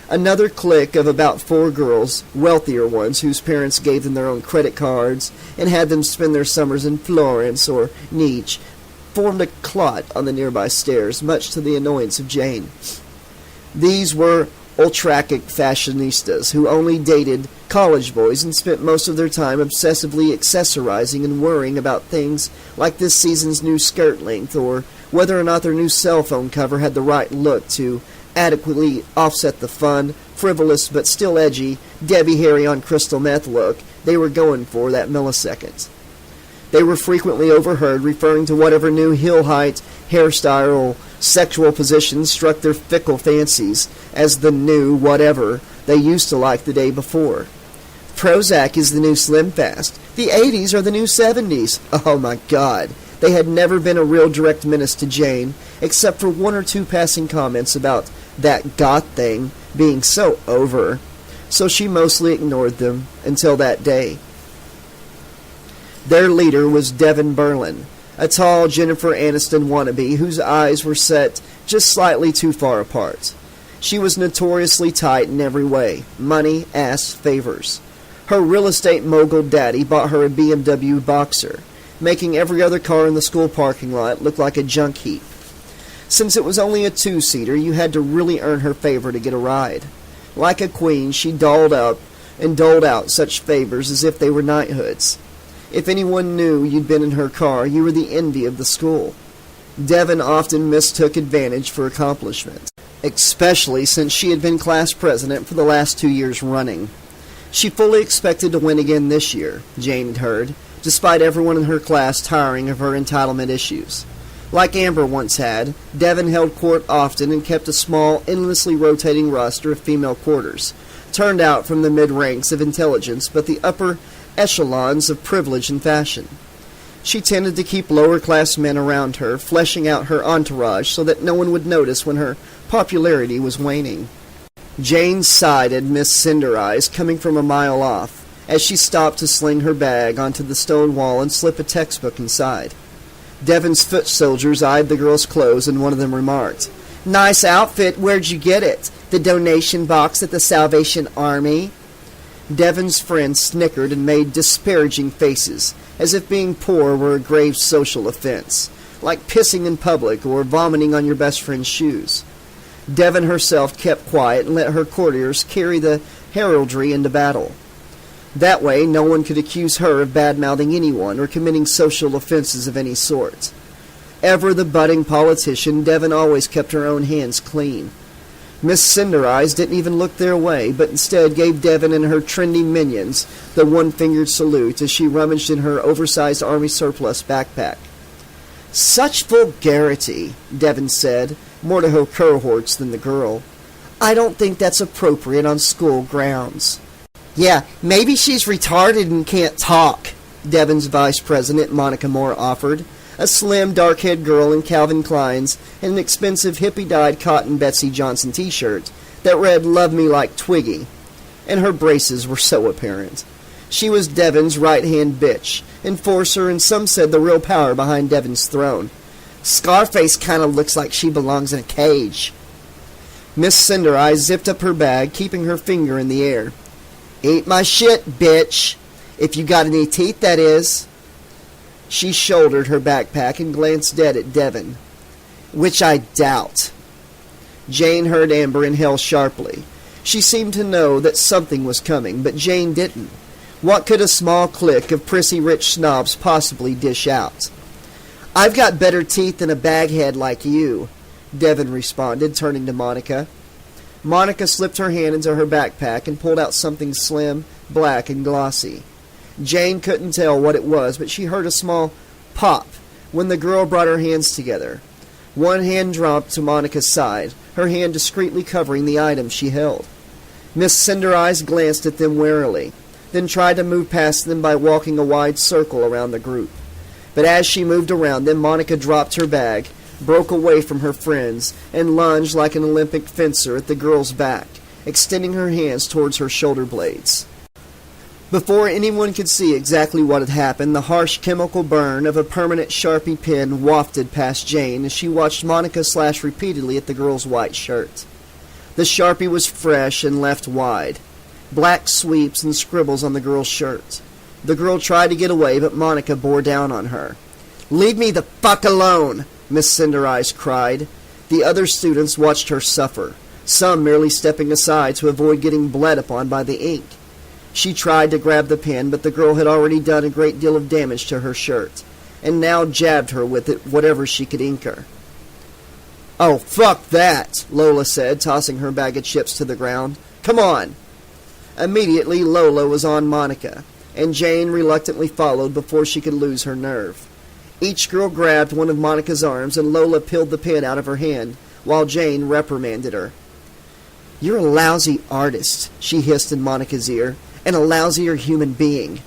Another clique of about 4 girls, wealthier ones whose parents gave them their own credit cards and had them spend their summers in Florence or Nice, formed a clot on the nearby stairs, much to the annoyance of Jane. These were ultrachic fashionistas who only dated college boys and spent most of their time obsessively accessorizing and worrying about things like this season's new skirt length or whether or not their new cell phone cover had the right look to adequately offset the fun, frivolous but still edgy Debbie Harry on crystal meth look they were going for that millisecond. They were frequently overheard referring to whatever new heel height, hairstyle, or sexual position struck their fickle fancies as the new whatever they used to like the day before. Prozac is the new Slim Fast. The 80s are the new 70s. Oh my God. They had never been a real direct menace to Jane, except for 1 or 2 passing comments about that goth thing being so over, so she mostly ignored them until that day. Their leader was Devin Berlin, a tall Jennifer Aniston wannabe whose eyes were set just slightly too far apart. She was notoriously tight in every way, money, ass, favors. Her real estate mogul daddy bought her a BMW Boxer, making every other car in the school parking lot look like a junk heap. Since it was only a 2-seater, you had to really earn her favor to get a ride. Like a queen, she dolled up and doled out such favors as if they were knighthoods. If anyone knew you'd been in her car, you were the envy of the school. Devin often mistook advantage for accomplishment, especially since she had been class president for the last 2 years running. She fully expected to win again this year, Jane had heard, despite everyone in her class tiring of her entitlement issues. Like Amber once had, Devin held court often and kept a small, endlessly rotating roster of female quarters, turned out from the mid-ranks of intelligence but the upper echelons of privilege and fashion. She tended to keep lower-class men around her, fleshing out her entourage so that no one would notice when her popularity was waning. Jane sighed at Miss Cinder Eyes coming from a mile off, as she stopped to sling her bag onto the stone wall and slip a textbook inside. Devin's foot soldiers eyed the girl's clothes, and one of them remarked, "Nice outfit, where'd you get it? The donation box at the Salvation Army?" Devin's friend snickered and made disparaging faces, as if being poor were a grave social offense, like pissing in public or vomiting on your best friend's shoes. Devin herself kept quiet and let her courtiers carry the heraldry into battle. That way, no one could accuse her of bad-mouthing anyone or committing social offenses of any sort. Ever the budding politician, Devin always kept her own hands clean. Miss Cinder Eyes didn't even look their way, but instead gave Devin and her trendy minions the one-fingered salute as she rummaged in her oversized army surplus backpack. "Such vulgarity," Devin said, more to her cohorts than the girl. "I don't think that's appropriate on school grounds." "Yeah, maybe she's retarded and can't talk," Devin's vice president, Monica Moore, offered, a slim, dark-haired girl in Calvin Klein's and an expensive hippie-dyed cotton Betsy Johnson t-shirt that read "Love Me Like Twiggy," and her braces were so apparent. She was Devin's right-hand bitch, enforcer, and some said the real power behind Devin's throne. "Scarface kind of looks like she belongs in a cage." Miss Cinder Eyes zipped up her bag, keeping her finger in the air. "Eat my shit, bitch. If you got any teeth, that is." She shouldered her backpack and glanced dead at Devin. "Which I doubt." Jane heard Amber inhale sharply. She seemed to know that something was coming, but Jane didn't. What could a small clique of prissy-rich snobs possibly dish out? "I've got better teeth than a baghead like you," Devin responded, turning to Monica. Monica slipped her hand into her backpack and pulled out something slim, black, and glossy. Jane couldn't tell what it was, but she heard a small pop when the girl brought her hands together. One hand dropped to Monica's side, her hand discreetly covering the item she held. Miss Cinder Eyes glanced at them warily, then tried to move past them by walking a wide circle around the group. But as she moved around them, Monica dropped her bag, broke away from her friends, and lunged like an Olympic fencer at the girl's back, extending her hands towards her shoulder blades. Before anyone could see exactly what had happened, the harsh chemical burn of a permanent Sharpie pen wafted past Jane as she watched Monica slash repeatedly at the girl's white shirt. The Sharpie was fresh and left wide, black sweeps and scribbles on the girl's shirt. The girl tried to get away, but Monica bore down on her. "Leave me the fuck alone!" Miss Cinder Eyes cried. The other students watched her suffer, some merely stepping aside to avoid getting bled upon by the ink. She tried to grab the pen, but the girl had already done a great deal of damage to her shirt, and now jabbed her with it whatever she could ink her. "Oh, fuck that," Lola said, tossing her bag of chips to the ground. "Come on." Immediately, Lola was on Monica, and Jane reluctantly followed before she could lose her nerve. Each girl grabbed one of Monica's arms, and Lola peeled the pen out of her hand, while Jane reprimanded her. "You're a lousy artist," she hissed in Monica's ear, "and a lousier human being."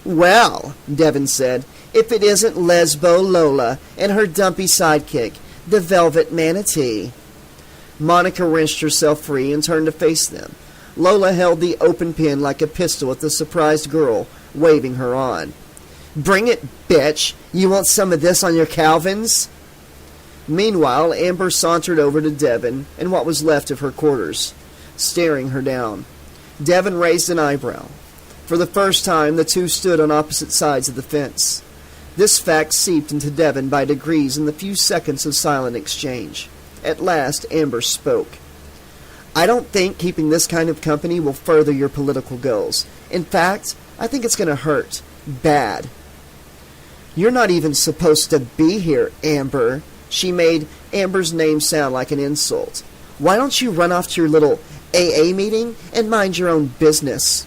"Well," Devin said, "if it isn't Lesbo Lola and her dumpy sidekick, the Velvet Manatee." Monica wrenched herself free and turned to face them. Lola held the open pen like a pistol at the surprised girl, waving her on. "Bring it, bitch! You want some of this on your Calvins?" Meanwhile, Amber sauntered over to Devin and what was left of her quarters, staring her down. Devin raised an eyebrow. For the first time, the two stood on opposite sides of the fence. This fact seeped into Devin by degrees in the few seconds of silent exchange. At last, Amber spoke. "I don't think keeping this kind of company will further your political goals. In fact, I think it's going to hurt. Bad." "You're not even supposed to be here, Amber." She made Amber's name sound like an insult. "Why don't you run off to your little AA meeting and mind your own business?"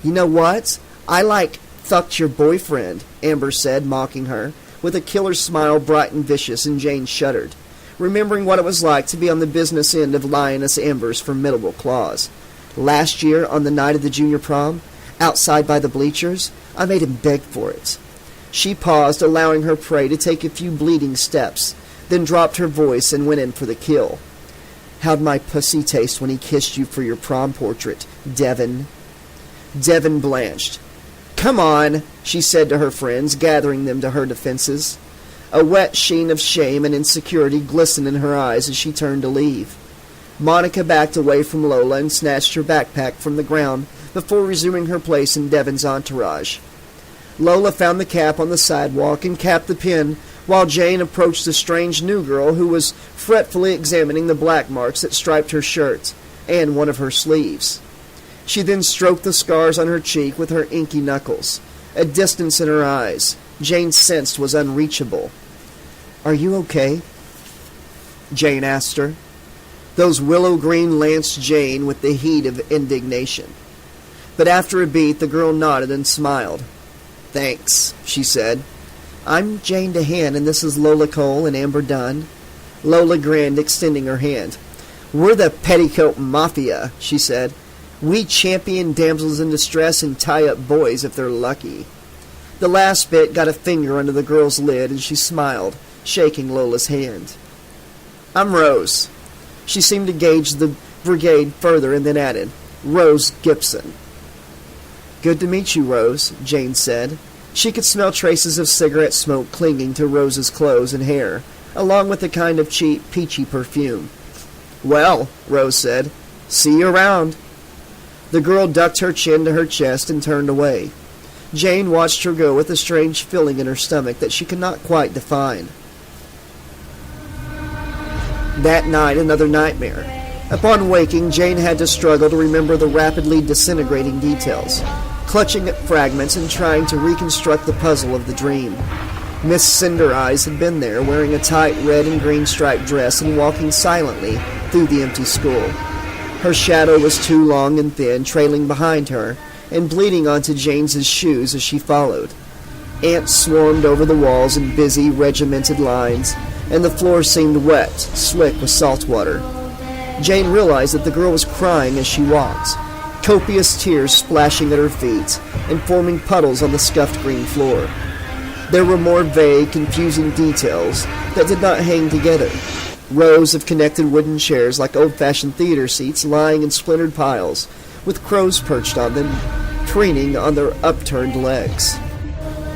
"You know what? I fucked your boyfriend," Amber said, mocking her, with a killer smile bright and vicious, and Jane shuddered, remembering what it was like to be on the business end of Lioness Amber's formidable claws. "Last year, on the night of the junior prom, outside by the bleachers, I made him beg for it." She paused, allowing her prey to take a few bleeding steps, then dropped her voice and went in for the kill. "How'd my pussy taste when he kissed you for your prom portrait, Devin?" Devin blanched. "Come on," she said to her friends, gathering them to her defenses. A wet sheen of shame and insecurity glistened in her eyes as she turned to leave. Monica backed away from Lola and snatched her backpack from the ground before resuming her place in Devin's entourage. Lola found the cap on the sidewalk and capped the pen, while Jane approached the strange new girl who was fretfully examining the black marks that striped her shirt and one of her sleeves. She then stroked the scars on her cheek with her inky knuckles. A distance in her eyes Jane sensed was unreachable. "Are you okay?" Jane asked her. Those willow green lanced Jane with the heat of indignation. But after a beat, the girl nodded and smiled. "Thanks," she said. "I'm Jane DeHaan, and this is Lola Cole and Amber Dunn." Lola grinned, extending her hand. "We're the Petticoat Mafia," she said. "We champion damsels in distress and tie up boys if they're lucky." The last bit got a finger under the girl's lid, and she smiled, shaking Lola's hand. "I'm Rose." She seemed to gauge the brigade further and then added, "Rose Gibson." "Good to meet you, Rose," Jane said. She could smell traces of cigarette smoke clinging to Rose's clothes and hair, along with a kind of cheap, peachy perfume. "Well," Rose said, "see you around." The girl ducked her chin to her chest and turned away. Jane watched her go with a strange feeling in her stomach that she could not quite define. That night, another nightmare. Upon waking, Jane had to struggle to remember the rapidly disintegrating details, clutching at fragments and trying to reconstruct the puzzle of the dream. Miss Cinder Eyes had been there, wearing a tight red and green striped dress and walking silently through the empty school. Her shadow was too long and thin, trailing behind her, and bleeding onto Jane's shoes as she followed. Ants swarmed over the walls in busy, regimented lines, and the floor seemed wet, slick with salt water. Jane realized that the girl was crying as she walked, copious tears splashing at her feet and forming puddles on the scuffed green floor. There were more vague, confusing details that did not hang together. Rows of connected wooden chairs like old-fashioned theater seats lying in splintered piles, with crows perched on them, preening on their upturned legs.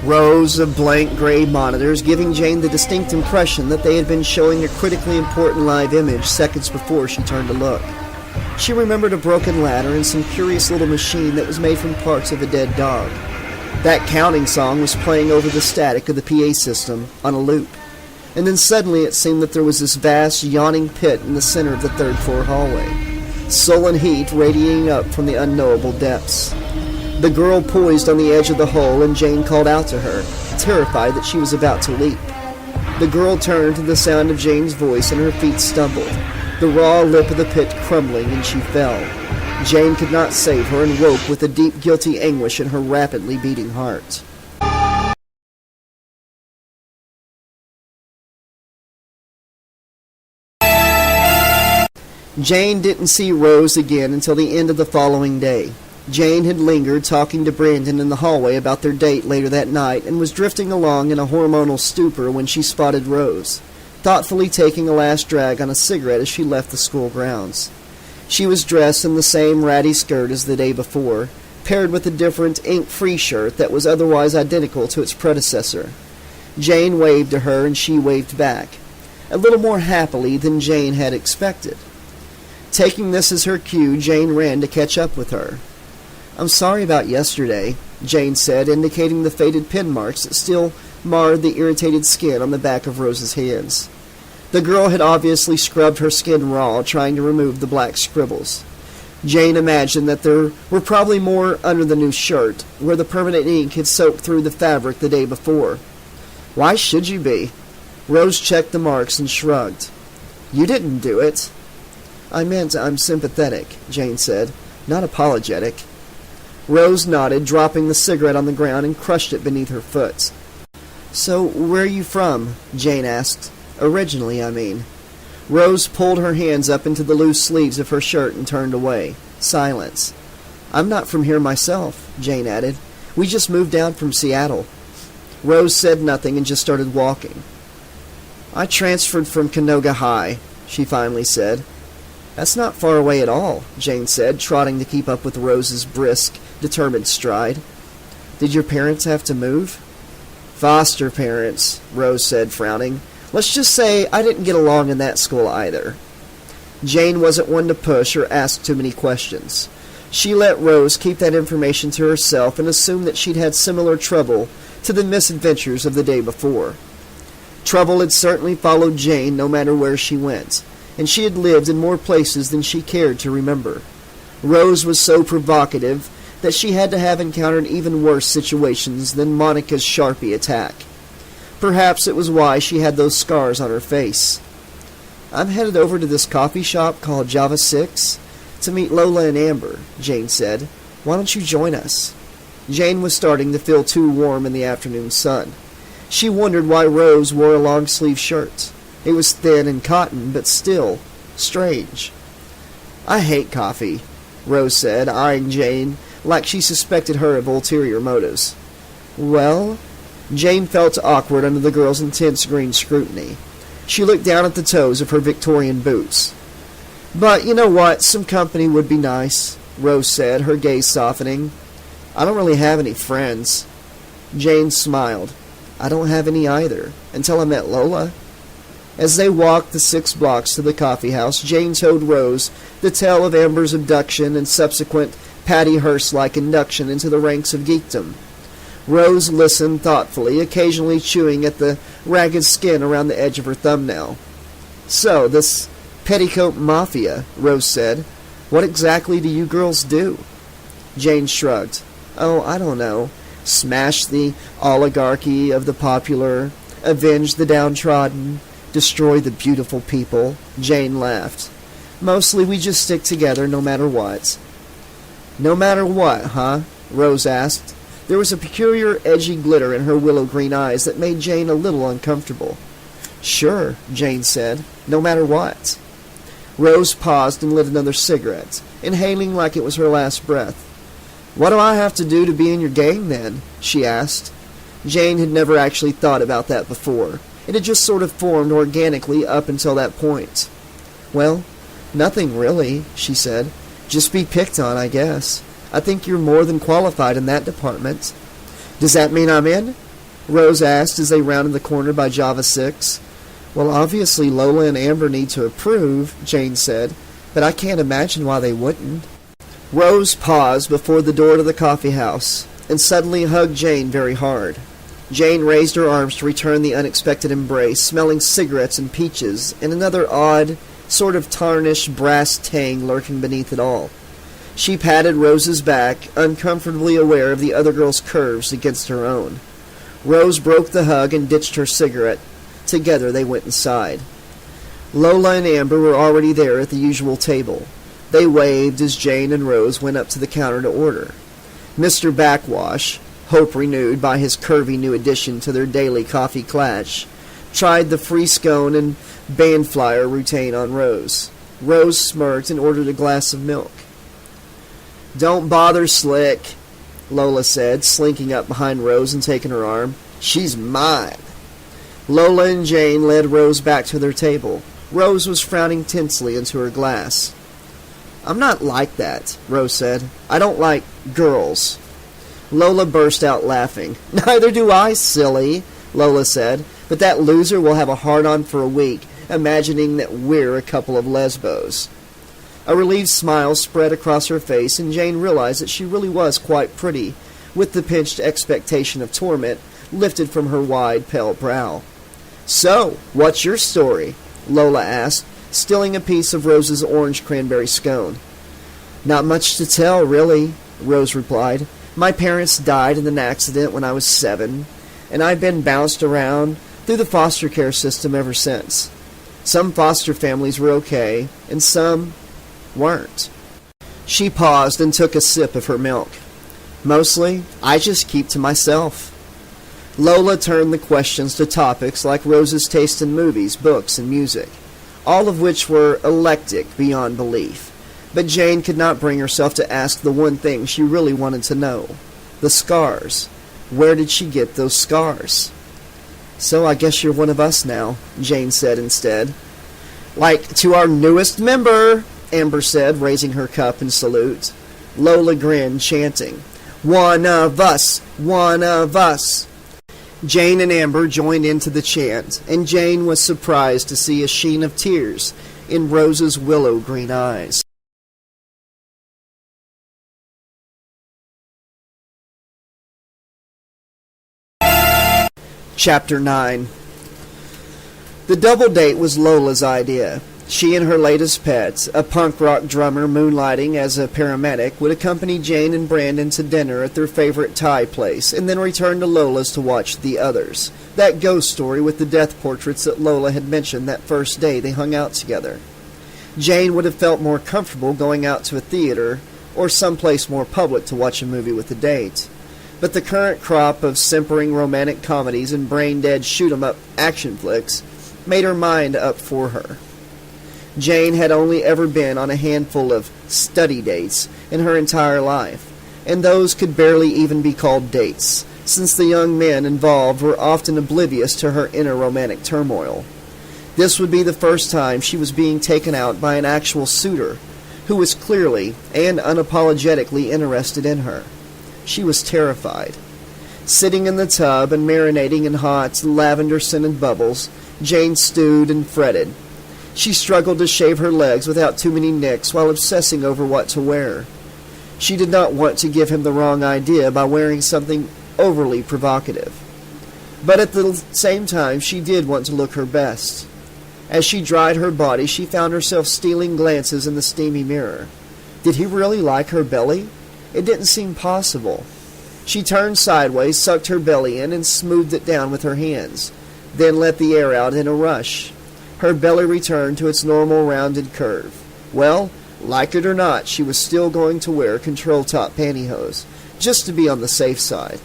Rows of blank gray monitors giving Jane the distinct impression that they had been showing a critically important live image seconds before she turned to look. She remembered a broken ladder and some curious little machine that was made from parts of a dead dog. That counting song was playing over the static of the PA system on a loop. And then suddenly it seemed that there was this vast, yawning pit in the center of the third-floor hallway, sullen heat radiating up from the unknowable depths. The girl poised on the edge of the hole, and Jane called out to her, terrified that she was about to leap. The girl turned to the sound of Jane's voice, and her feet stumbled, the raw lip of the pit crumbling, and she fell. Jane could not save her and woke with a deep, guilty anguish in her rapidly beating heart. Jane didn't see Rose again until the end of the following day. Jane had lingered talking to Brandon in the hallway about their date later that night and was drifting along in a hormonal stupor when she spotted Rose, thoughtfully taking a last drag on a cigarette as she left the school grounds. She was dressed in the same ratty skirt as the day before, paired with a different ink-free shirt that was otherwise identical to its predecessor. Jane waved to her and she waved back, a little more happily than Jane had expected. Taking this as her cue, Jane ran to catch up with her. "I'm sorry about yesterday," Jane said, indicating the faded pin marks that still marred the irritated skin on the back of Rose's hands. The girl had obviously scrubbed her skin raw, trying to remove the black scribbles. Jane imagined that there were probably more under the new shirt, where the permanent ink had soaked through the fabric the day before. "Why should you be?" Rose checked the marks and shrugged. "You didn't do it." "I meant I'm sympathetic," Jane said, "not apologetic." Rose nodded, dropping the cigarette on the ground, and crushed it beneath her foot. "So, where are you from?" Jane asked. "Originally, I mean." Rose pulled her hands up into the loose sleeves of her shirt and turned away. Silence. "I'm not from here myself," Jane added. "We just moved down from Seattle." Rose said nothing and just started walking. "I transferred from Canoga High," she finally said. "That's not far away at all," Jane said, trotting to keep up with Rose's brisk, determined stride. "Did your parents have to move?" "Foster parents," Rose said, frowning. "Let's just say I didn't get along in that school either." Jane wasn't one to push or ask too many questions. She let Rose keep that information to herself and assumed that she'd had similar trouble to the misadventures of the day before. Trouble had certainly followed Jane no matter where she went, and she had lived in more places than she cared to remember. Rose was so provocative that she had to have encountered even worse situations than Monica's Sharpie attack. Perhaps it was why she had those scars on her face. "I'm headed over to this coffee shop called Java 6 to meet Lola and Amber," Jane said. "Why don't you join us?" Jane was starting to feel too warm in the afternoon sun. She wondered why Rose wore a long-sleeve shirt. It was thin and cotton, but still strange. "I hate coffee," Rose said, eyeing Jane like she suspected her of ulterior motives. "Well?" Jane felt awkward under the girl's intense green scrutiny. She looked down at the toes of her Victorian boots. "But you know what? Some company would be nice," Rose said, her gaze softening. "I don't really have any friends." Jane smiled. "I don't have any either, until I met Lola." As they walked the 6 blocks to the coffee house, Jane told Rose the tale of Amber's abduction and subsequent Patty Hearst-like induction into the ranks of geekdom. Rose listened thoughtfully, occasionally chewing at the ragged skin around the edge of her thumbnail. "So, this petticoat mafia," Rose said. "What exactly do you girls do?" Jane shrugged. "Oh, I don't know. Smash the oligarchy of the popular, avenge the downtrodden, destroy the beautiful people." Jane laughed. "Mostly we just stick together no matter what." "No matter what, huh?" Rose asked. There was a peculiar, edgy glitter in her willow-green eyes that made Jane a little uncomfortable. "Sure," Jane said, "no matter what." Rose paused and lit another cigarette, inhaling like it was her last breath. "What do I have to do to be in your gang, then?" she asked. Jane had never actually thought about that before. It had just sort of formed organically up until that point. "Well, nothing really," she said. "Just be picked on, I guess. I think you're more than qualified in that department." "Does that mean I'm in?" Rose asked as they rounded the corner by Java 6. "Well, obviously Lola and Amber need to approve," Jane said, "but I can't imagine why they wouldn't." Rose paused before the door to the coffee house and suddenly hugged Jane very hard. Jane raised her arms to return the unexpected embrace, smelling cigarettes and peaches, and another odd, sort of tarnished brass tang lurking beneath it all. She patted Rose's back, uncomfortably aware of the other girl's curves against her own. Rose broke the hug and ditched her cigarette. Together they went inside. Lola and Amber were already there at the usual table. They waved as Jane and Rose went up to the counter to order. Mr. Backwash, hope renewed by his curvy new addition to their daily coffee clash, tried the free scone and band flyer routine on Rose. Rose smirked and ordered a glass of milk. "Don't bother, Slick," Lola said, slinking up behind Rose and taking her arm. "She's mine." Lola and Jane led Rose back to their table. Rose was frowning tensely into her glass. "I'm not like that," Rose said. "I don't like girls." Lola burst out laughing. "Neither do I, silly," Lola said. "But that loser will have a hard-on for a week, imagining that we're a couple of lesbos." A relieved smile spread across her face, and Jane realized that she really was quite pretty, with the pinched expectation of torment lifted from her wide, pale brow. "So, what's your story?" Lola asked, stilling a piece of Rose's orange cranberry scone. "Not much to tell, really," Rose replied. "My parents died in an accident when I was 7, and I've been bounced around through the foster care system ever since. Some foster families were okay, and some weren't." She paused and took a sip of her milk. "Mostly, I just keep to myself." Lola turned the questions to topics like Rose's taste in movies, books, and music, all of which were eclectic beyond belief. But Jane could not bring herself to ask the one thing she really wanted to know. The scars. Where did she get those scars? "So I guess you're one of us now," Jane said instead. "Like to our newest member," Amber said, raising her cup in salute. Lola grinned, chanting, "One of us! One of us!" Jane and Amber joined into the chant, and Jane was surprised to see a sheen of tears in Rose's willow-green eyes. Chapter 9. The double date was Lola's idea. She and her latest pet, a punk rock drummer moonlighting as a paramedic, would accompany Jane and Brandon to dinner at their favorite Thai place, and then return to Lola's to watch The Others, that ghost story with the death portraits that Lola had mentioned that first day they hung out together. Jane would have felt more comfortable going out to a theater or someplace more public to watch a movie with a date. But the current crop of simpering romantic comedies and brain-dead shoot-'em-up action flicks made her mind up for her. Jane had only ever been on a handful of study dates in her entire life, and those could barely even be called dates, since the young men involved were often oblivious to her inner romantic turmoil. This would be the first time she was being taken out by an actual suitor, who was clearly and unapologetically interested in her. She was terrified. Sitting in the tub and marinating in hot, lavender-scented bubbles, Jane stewed and fretted. She struggled to shave her legs without too many nicks while obsessing over what to wear. She did not want to give him the wrong idea by wearing something overly provocative. But at the same time, she did want to look her best. As she dried her body, she found herself stealing glances in the steamy mirror. Did he really like her belly? It didn't seem possible. She turned sideways, sucked her belly in, and smoothed it down with her hands, then let the air out in a rush. Her belly returned to its normal rounded curve. Well, like it or not, she was still going to wear control-top pantyhose just to be on the safe side.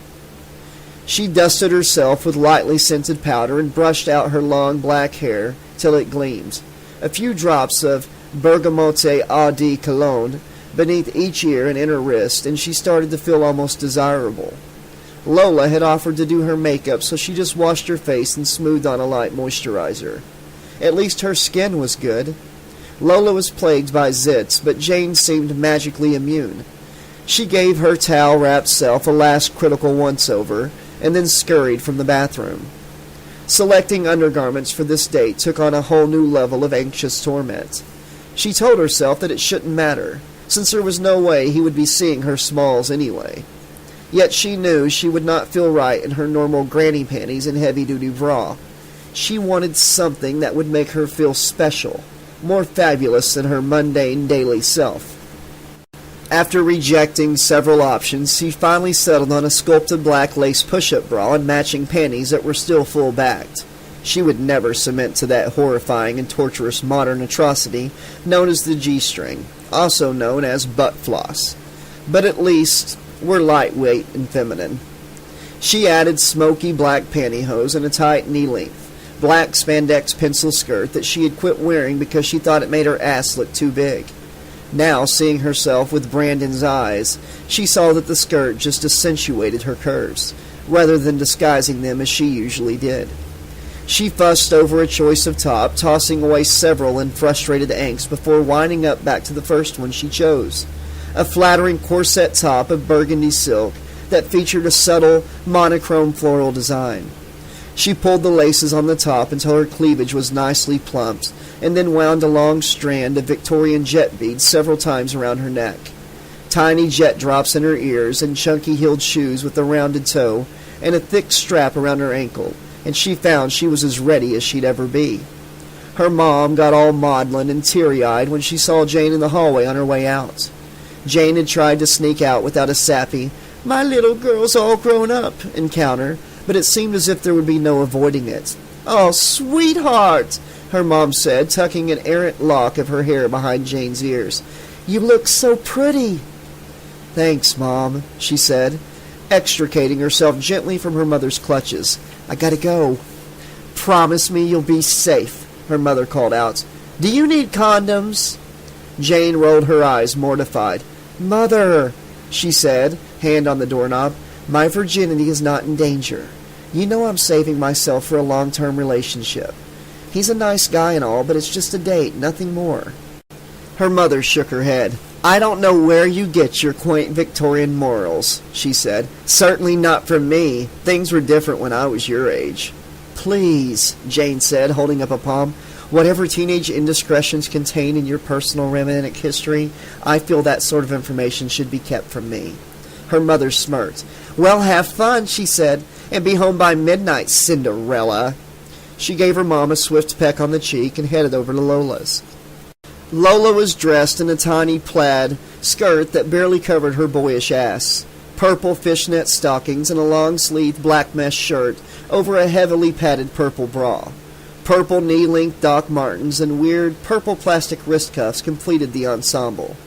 She dusted herself with lightly scented powder and brushed out her long black hair till it gleamed. A few drops of bergamote eau de cologne beneath each ear and inner wrist, and she started to feel almost desirable. Lola had offered to do her makeup, so she just washed her face and smoothed on a light moisturizer. At least her skin was good. Lola was plagued by zits, but Jane seemed magically immune. She gave her towel-wrapped self a last critical once-over, and then scurried from the bathroom. Selecting undergarments for this date took on a whole new level of anxious torment. She told herself that it shouldn't matter, since there was no way he would be seeing her smalls anyway. Yet she knew she would not feel right in her normal granny panties and heavy-duty bra. She wanted something that would make her feel special, more fabulous than her mundane daily self. After rejecting several options, she finally settled on a sculpted black lace push-up bra and matching panties that were still full-backed. She would never submit to that horrifying and torturous modern atrocity known as the G-string, also known as butt floss. But at least were lightweight and feminine. She added smoky black pantyhose and a tight knee-length, black spandex pencil skirt that she had quit wearing because she thought it made her ass look too big. Now, seeing herself with Brandon's eyes, she saw that the skirt just accentuated her curves, rather than disguising them as she usually did. She fussed over a choice of top, tossing away several in frustrated angst before winding up back to the first one she chose, a flattering corset top of burgundy silk that featured a subtle, monochrome floral design. She pulled the laces on the top until her cleavage was nicely plumped, and then wound a long strand of Victorian jet beads several times around her neck. Tiny jet drops in her ears, and chunky-heeled shoes with a rounded toe, and a thick strap around her ankle, and she found she was as ready as she'd ever be. Her mom got all maudlin and teary-eyed when she saw Jane in the hallway on her way out. Jane had tried to sneak out without a sappy, "My little girl's all grown up," encounter, but it seemed as if there would be no avoiding it. "Oh, sweetheart," her mom said, tucking an errant lock of her hair behind Jane's ears. "You look so pretty." "Thanks, Mom," she said, extricating herself gently from her mother's clutches. "I gotta go." "Promise me you'll be safe," her mother called out. "Do you need condoms?" Jane rolled her eyes, mortified. "Mother," she said, hand on the doorknob, "my virginity is not in danger. You know I'm saving myself for a long-term relationship. He's a nice guy and all, but it's just a date, nothing more." Her mother shook her head. "I don't know where you get your quaint Victorian morals," she said. "Certainly not from me. Things were different when I was your age." "Please," Jane said, holding up a palm. "Whatever teenage indiscretions contained in your personal romantic history, I feel that sort of information should be kept from me." Her mother smirked. "Well, have fun," she said, "and be home by midnight, Cinderella." She gave her mom a swift peck on the cheek and headed over to Lola's. Lola was dressed in a tiny plaid skirt that barely covered her boyish ass, purple fishnet stockings, and a long-sleeved black mesh shirt over a heavily padded purple bra. Purple knee-length Doc Martens and weird purple plastic wrist cuffs completed the ensemble.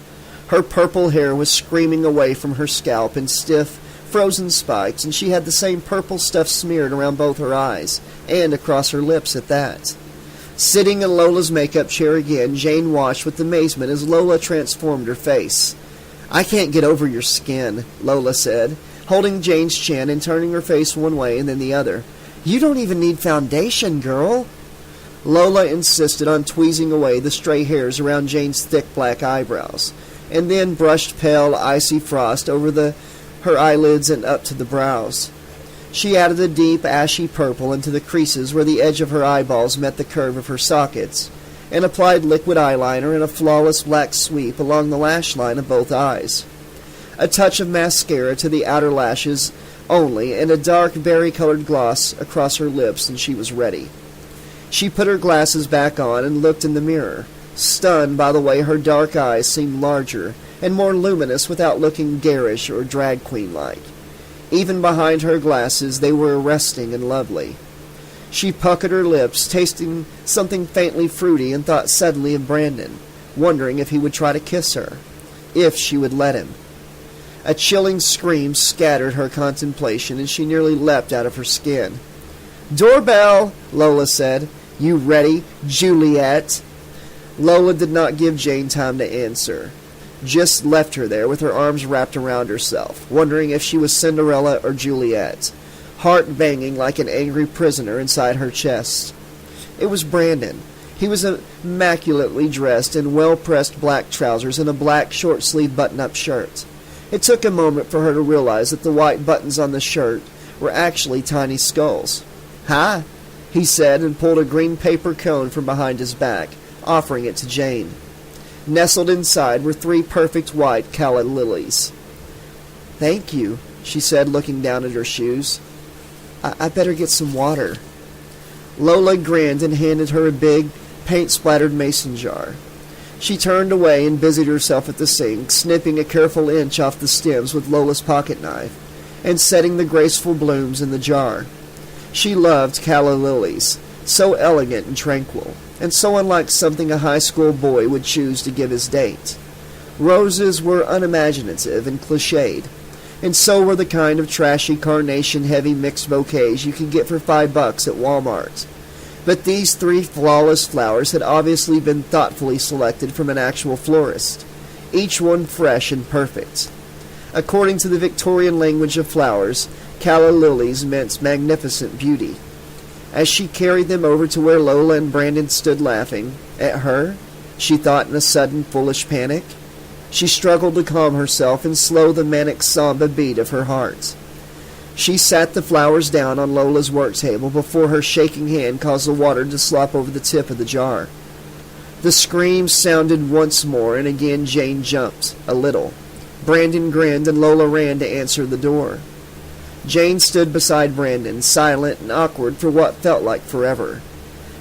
Her purple hair was screaming away from her scalp in stiff, frozen spikes, and she had the same purple stuff smeared around both her eyes, and across her lips at that. Sitting in Lola's makeup chair again, Jane watched with amazement as Lola transformed her face. "I can't get over your skin," Lola said, holding Jane's chin and turning her face one way and then the other. "You don't even need foundation, girl." Lola insisted on tweezing away the stray hairs around Jane's thick black eyebrows, and then brushed pale, icy frost over her eyelids and up to the brows. She added a deep, ashy purple into the creases where the edge of her eyeballs met the curve of her sockets, and applied liquid eyeliner in a flawless black sweep along the lash line of both eyes. A touch of mascara to the outer lashes only, and a dark, berry-colored gloss across her lips, and she was ready. She put her glasses back on and looked in the mirror, stunned by the way her dark eyes seemed larger and more luminous without looking garish or drag queen-like. Even behind her glasses, they were arresting and lovely. She puckered her lips, tasting something faintly fruity, and thought suddenly of Brandon, wondering if he would try to kiss her, if she would let him. A chilling scream scattered her contemplation, and she nearly leapt out of her skin. "Doorbell!" Lola said. "You ready, Juliet?" Lola did not give Jane time to answer, just left her there with her arms wrapped around herself, wondering if she was Cinderella or Juliet, heart banging like an angry prisoner inside her chest. It was Brandon. He was immaculately dressed in well-pressed black trousers and a black short-sleeved button-up shirt. It took a moment for her to realize that the white buttons on the shirt were actually tiny skulls. "Hi," he said, and pulled a green paper cone from behind his back, offering it to Jane. Nestled inside were 3 perfect white calla lilies. "Thank you," she said, looking down at her shoes. I better get some water." Lola grinned and handed her a big, paint-splattered mason jar. She turned away and busied herself at the sink, snipping a careful inch off the stems with Lola's pocket knife, and setting the graceful blooms in the jar. She loved calla lilies, so elegant and tranquil, and so unlike something a high school boy would choose to give his date. Roses were unimaginative and cliched, and so were the kind of trashy carnation-heavy mixed bouquets you can get for $5 at Walmart. But these 3 flawless flowers had obviously been thoughtfully selected from an actual florist, each one fresh and perfect. According to the Victorian language of flowers, calla lilies meant magnificent beauty. As she carried them over to where Lola and Brandon stood laughing at her, she thought in a sudden foolish panic, she struggled to calm herself and slow the manic samba beat of her heart. She sat the flowers down on Lola's work table before her shaking hand caused the water to slop over the tip of the jar. The screams sounded once more, and again Jane jumped, a little. Brandon grinned, and Lola ran to answer the door. Jane stood beside Brandon, silent and awkward for what felt like forever.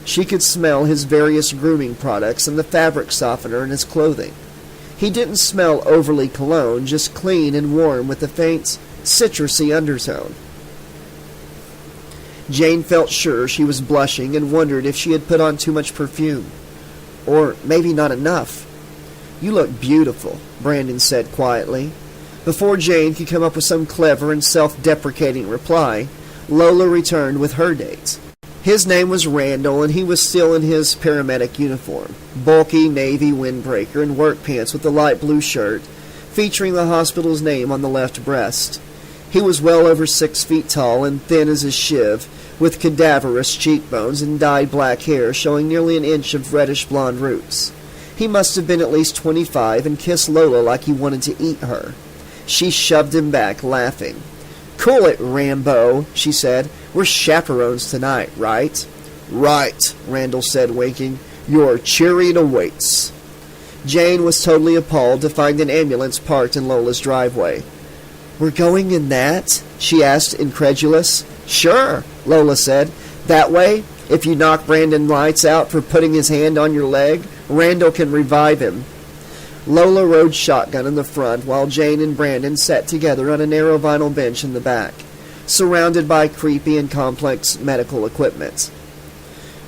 She could smell his various grooming products and the fabric softener in his clothing. He didn't smell overly cologne, just clean and warm with a faint, citrusy undertone. Jane felt sure she was blushing and wondered if she had put on too much perfume. Or maybe not enough. "You look beautiful," Brandon said quietly. Before Jane could come up with some clever and self-deprecating reply, Lola returned with her date. His name was Randall, and he was still in his paramedic uniform, bulky navy windbreaker and work pants with a light blue shirt, featuring the hospital's name on the left breast. He was well over 6 feet tall and thin as a shiv, with cadaverous cheekbones and dyed black hair showing nearly an inch of reddish-blonde roots. He must have been at least 25 and kissed Lola like he wanted to eat her. She shoved him back, laughing. "Cool it, Rambo," she said. "We're chaperones tonight, right?" "Right," Randall said, winking. "Your chariot awaits." Jane was totally appalled to find an ambulance parked in Lola's driveway. "We're going in that?" she asked, incredulous. "Sure," Lola said. "That way, if you knock Brandon lights out for putting his hand on your leg, Randall can revive him." Lola rode shotgun in the front, while Jane and Brandon sat together on a narrow vinyl bench in the back, surrounded by creepy and complex medical equipment.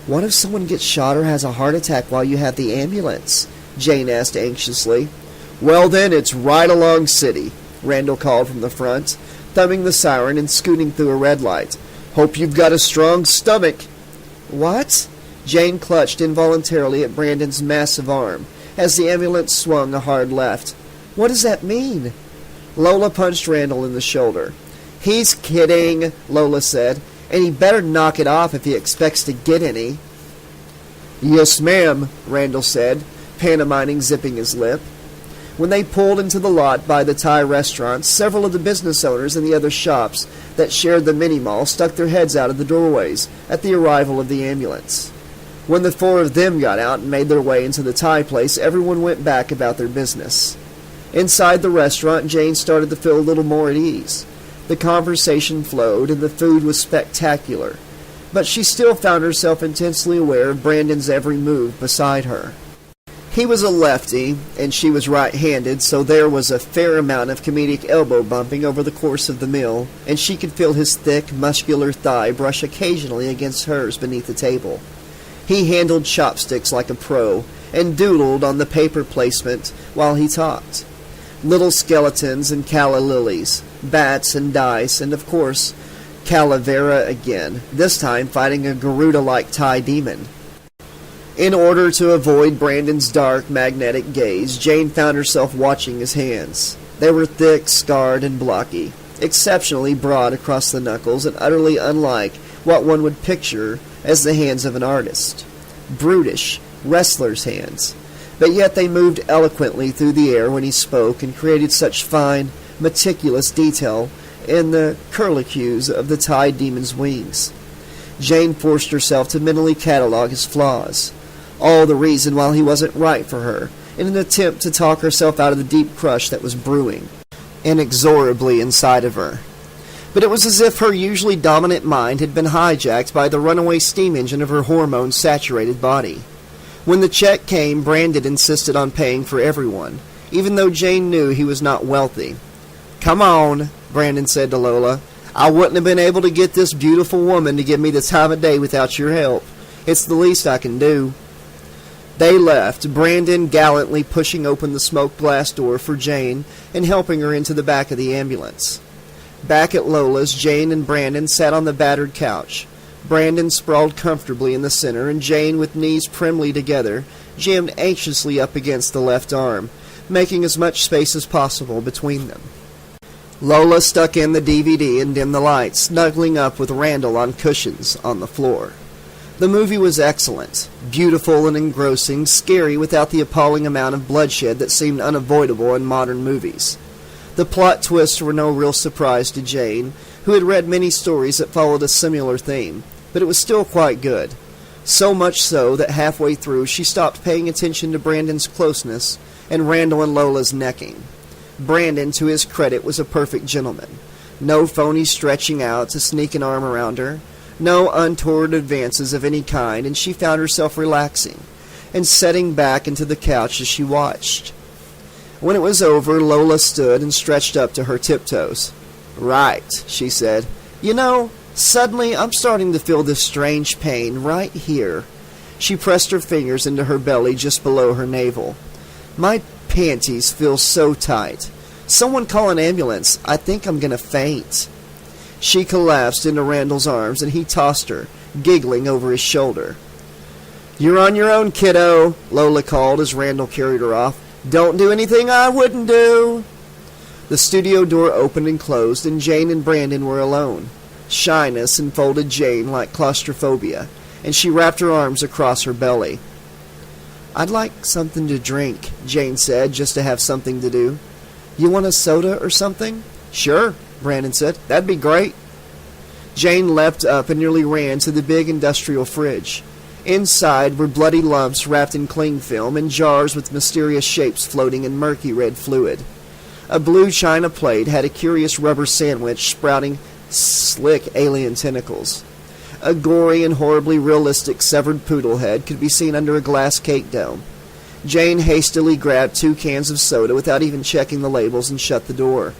"What if someone gets shot or has a heart attack while you have the ambulance?" Jane asked anxiously. "Well then, it's right along city," Randall called from the front, thumbing the siren and scooting through a red light. "Hope you've got a strong stomach." "What?" Jane clutched involuntarily at Brandon's massive arm as the ambulance swung a hard left. "What does that mean?" Lola punched Randall in the shoulder. "He's kidding," Lola said, "and he better knock it off if he expects to get any." "Yes, ma'am," Randall said, pantomiming zipping his lip. When they pulled into the lot by the Thai restaurant, several of the business owners in the other shops that shared the mini-mall stuck their heads out of the doorways at the arrival of the ambulance. When the 4 of them got out and made their way into the Thai place, everyone went back about their business. Inside the restaurant, Jane started to feel a little more at ease. The conversation flowed, and the food was spectacular, but she still found herself intensely aware of Brandon's every move beside her. He was a lefty, and she was right-handed, so there was a fair amount of comedic elbow bumping over the course of the meal, and she could feel his thick, muscular thigh brush occasionally against hers beneath the table. He handled chopsticks like a pro, and doodled on the paper placement while he talked. Little skeletons and calla lilies, bats and dice, and of course, calavera again, this time fighting a Garuda-like Thai demon. In order to avoid Brandon's dark, magnetic gaze, Jane found herself watching his hands. They were thick, scarred, and blocky, exceptionally broad across the knuckles, and utterly unlike what one would picture as the hands of an artist. Brutish, wrestler's hands. But yet they moved eloquently through the air when he spoke, and created such fine, meticulous detail in the curlicues of the Thai demon's wings. Jane forced herself to mentally catalog his flaws. All the reason why he wasn't right for her, in an attempt to talk herself out of the deep crush that was brewing inexorably inside of her. But it was as if her usually dominant mind had been hijacked by the runaway steam engine of her hormone-saturated body. When the check came, Brandon insisted on paying for everyone, even though Jane knew he was not wealthy. "Come on," Brandon said to Lola. "I wouldn't have been able to get this beautiful woman to give me the time of day without your help. It's the least I can do." They left, Brandon gallantly pushing open the smoke glass door for Jane and helping her into the back of the ambulance. Back at Lola's, Jane and Brandon sat on the battered couch. Brandon sprawled comfortably in the center, and Jane, with knees primly together, jammed anxiously up against the left arm, making as much space as possible between them. Lola stuck in the DVD and dimmed the lights, snuggling up with Randall on cushions on the floor. The movie was excellent, beautiful and engrossing, scary without the appalling amount of bloodshed that seemed unavoidable in modern movies. The plot twists were no real surprise to Jane, who had read many stories that followed a similar theme, but it was still quite good. So much so that halfway through she stopped paying attention to Brandon's closeness and Randall and Lola's necking. Brandon, to his credit, was a perfect gentleman. No phony stretching out to sneak an arm around her, no untoward advances of any kind, and she found herself relaxing and setting back into the couch as she watched. When it was over, Lola stood and stretched up to her tiptoes. "Right," she said. "You know, suddenly I'm starting to feel this strange pain right here." She pressed her fingers into her belly just below her navel. "My panties feel so tight. Someone call an ambulance. I think I'm going to faint." She collapsed into Randall's arms, and he tossed her, giggling over his shoulder. "You're on your own, kiddo," Lola called as Randall carried her off. "Don't do anything I wouldn't do." The studio door opened and closed, and Jane and Brandon were alone. Shyness enfolded Jane like claustrophobia, and she wrapped her arms across her belly. "I'd like something to drink," Jane said, "just to have something to do." "You want a soda or something?" "Sure," Brandon said. "That'd be great." Jane leapt up and nearly ran to the big industrial fridge. Inside were bloody lumps wrapped in cling film and jars with mysterious shapes floating in murky red fluid. A blue china plate had a curious rubber sandwich sprouting slick alien tentacles. A gory and horribly realistic severed poodle head could be seen under a glass cake dome. Jane hastily grabbed 2 cans of soda without even checking the labels and shut the door.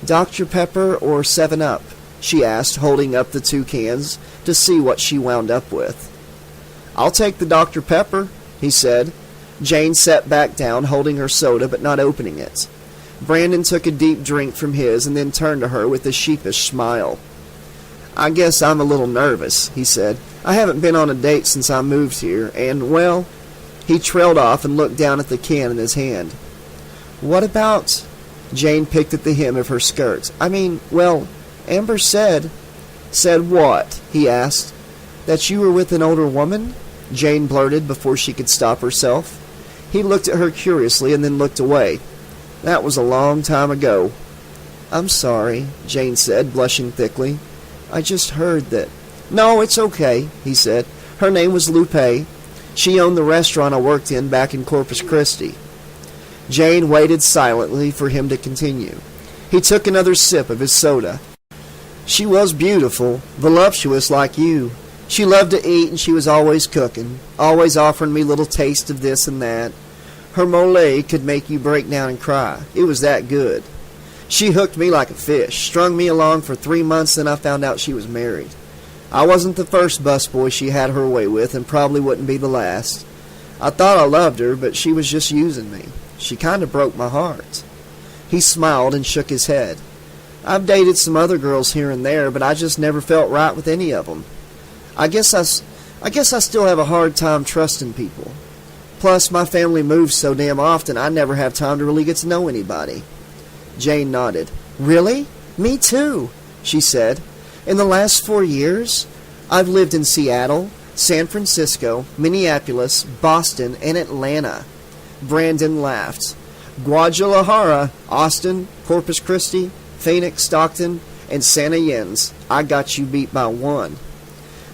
"Dr. Pepper or 7-Up?" she asked, holding up the 2 cans to see what she wound up with. "I'll take the Dr. Pepper," he said. Jane sat back down, holding her soda but not opening it. Brandon took a deep drink from his and then turned to her with a sheepish smile. "I guess I'm a little nervous," he said. "I haven't been on a date since I moved here, and, well..." He trailed off and looked down at the can in his hand. "What about..." Jane picked at the hem of her skirt. Well, Amber said..." "Said what?" he asked. "That you were with an older woman?" Jane blurted before she could stop herself. He looked at her curiously and then looked away. "That was a long time ago." "I'm sorry," Jane said, blushing thickly. "I just heard that..." "No, it's okay," he said. "Her name was Lupe. She owned the restaurant I worked in back in Corpus Christi." Jane waited silently for him to continue. He took another sip of his soda. "She was beautiful, voluptuous like you. She loved to eat, and she was always cooking, always offering me little tastes of this and that. Her mole could make you break down and cry. It was that good. She hooked me like a fish, strung me along for 3 months, then I found out she was married. I wasn't the first busboy she had her way with, and probably wouldn't be the last. I thought I loved her, but she was just using me. She kind of broke my heart." He smiled and shook his head. I've dated some other girls here and there, but I just never felt right with any of them. I guess I still have a hard time trusting people. Plus, my family moves so damn often, I never have time to really get to know anybody. Jane nodded. Really? Me too, she said. In the last 4 years, I've lived in Seattle, San Francisco, Minneapolis, Boston, and Atlanta. Brandon laughed. Guadalajara, Austin, Corpus Christi, Phoenix, Stockton, and Santa Ynez. I got you beat by 1.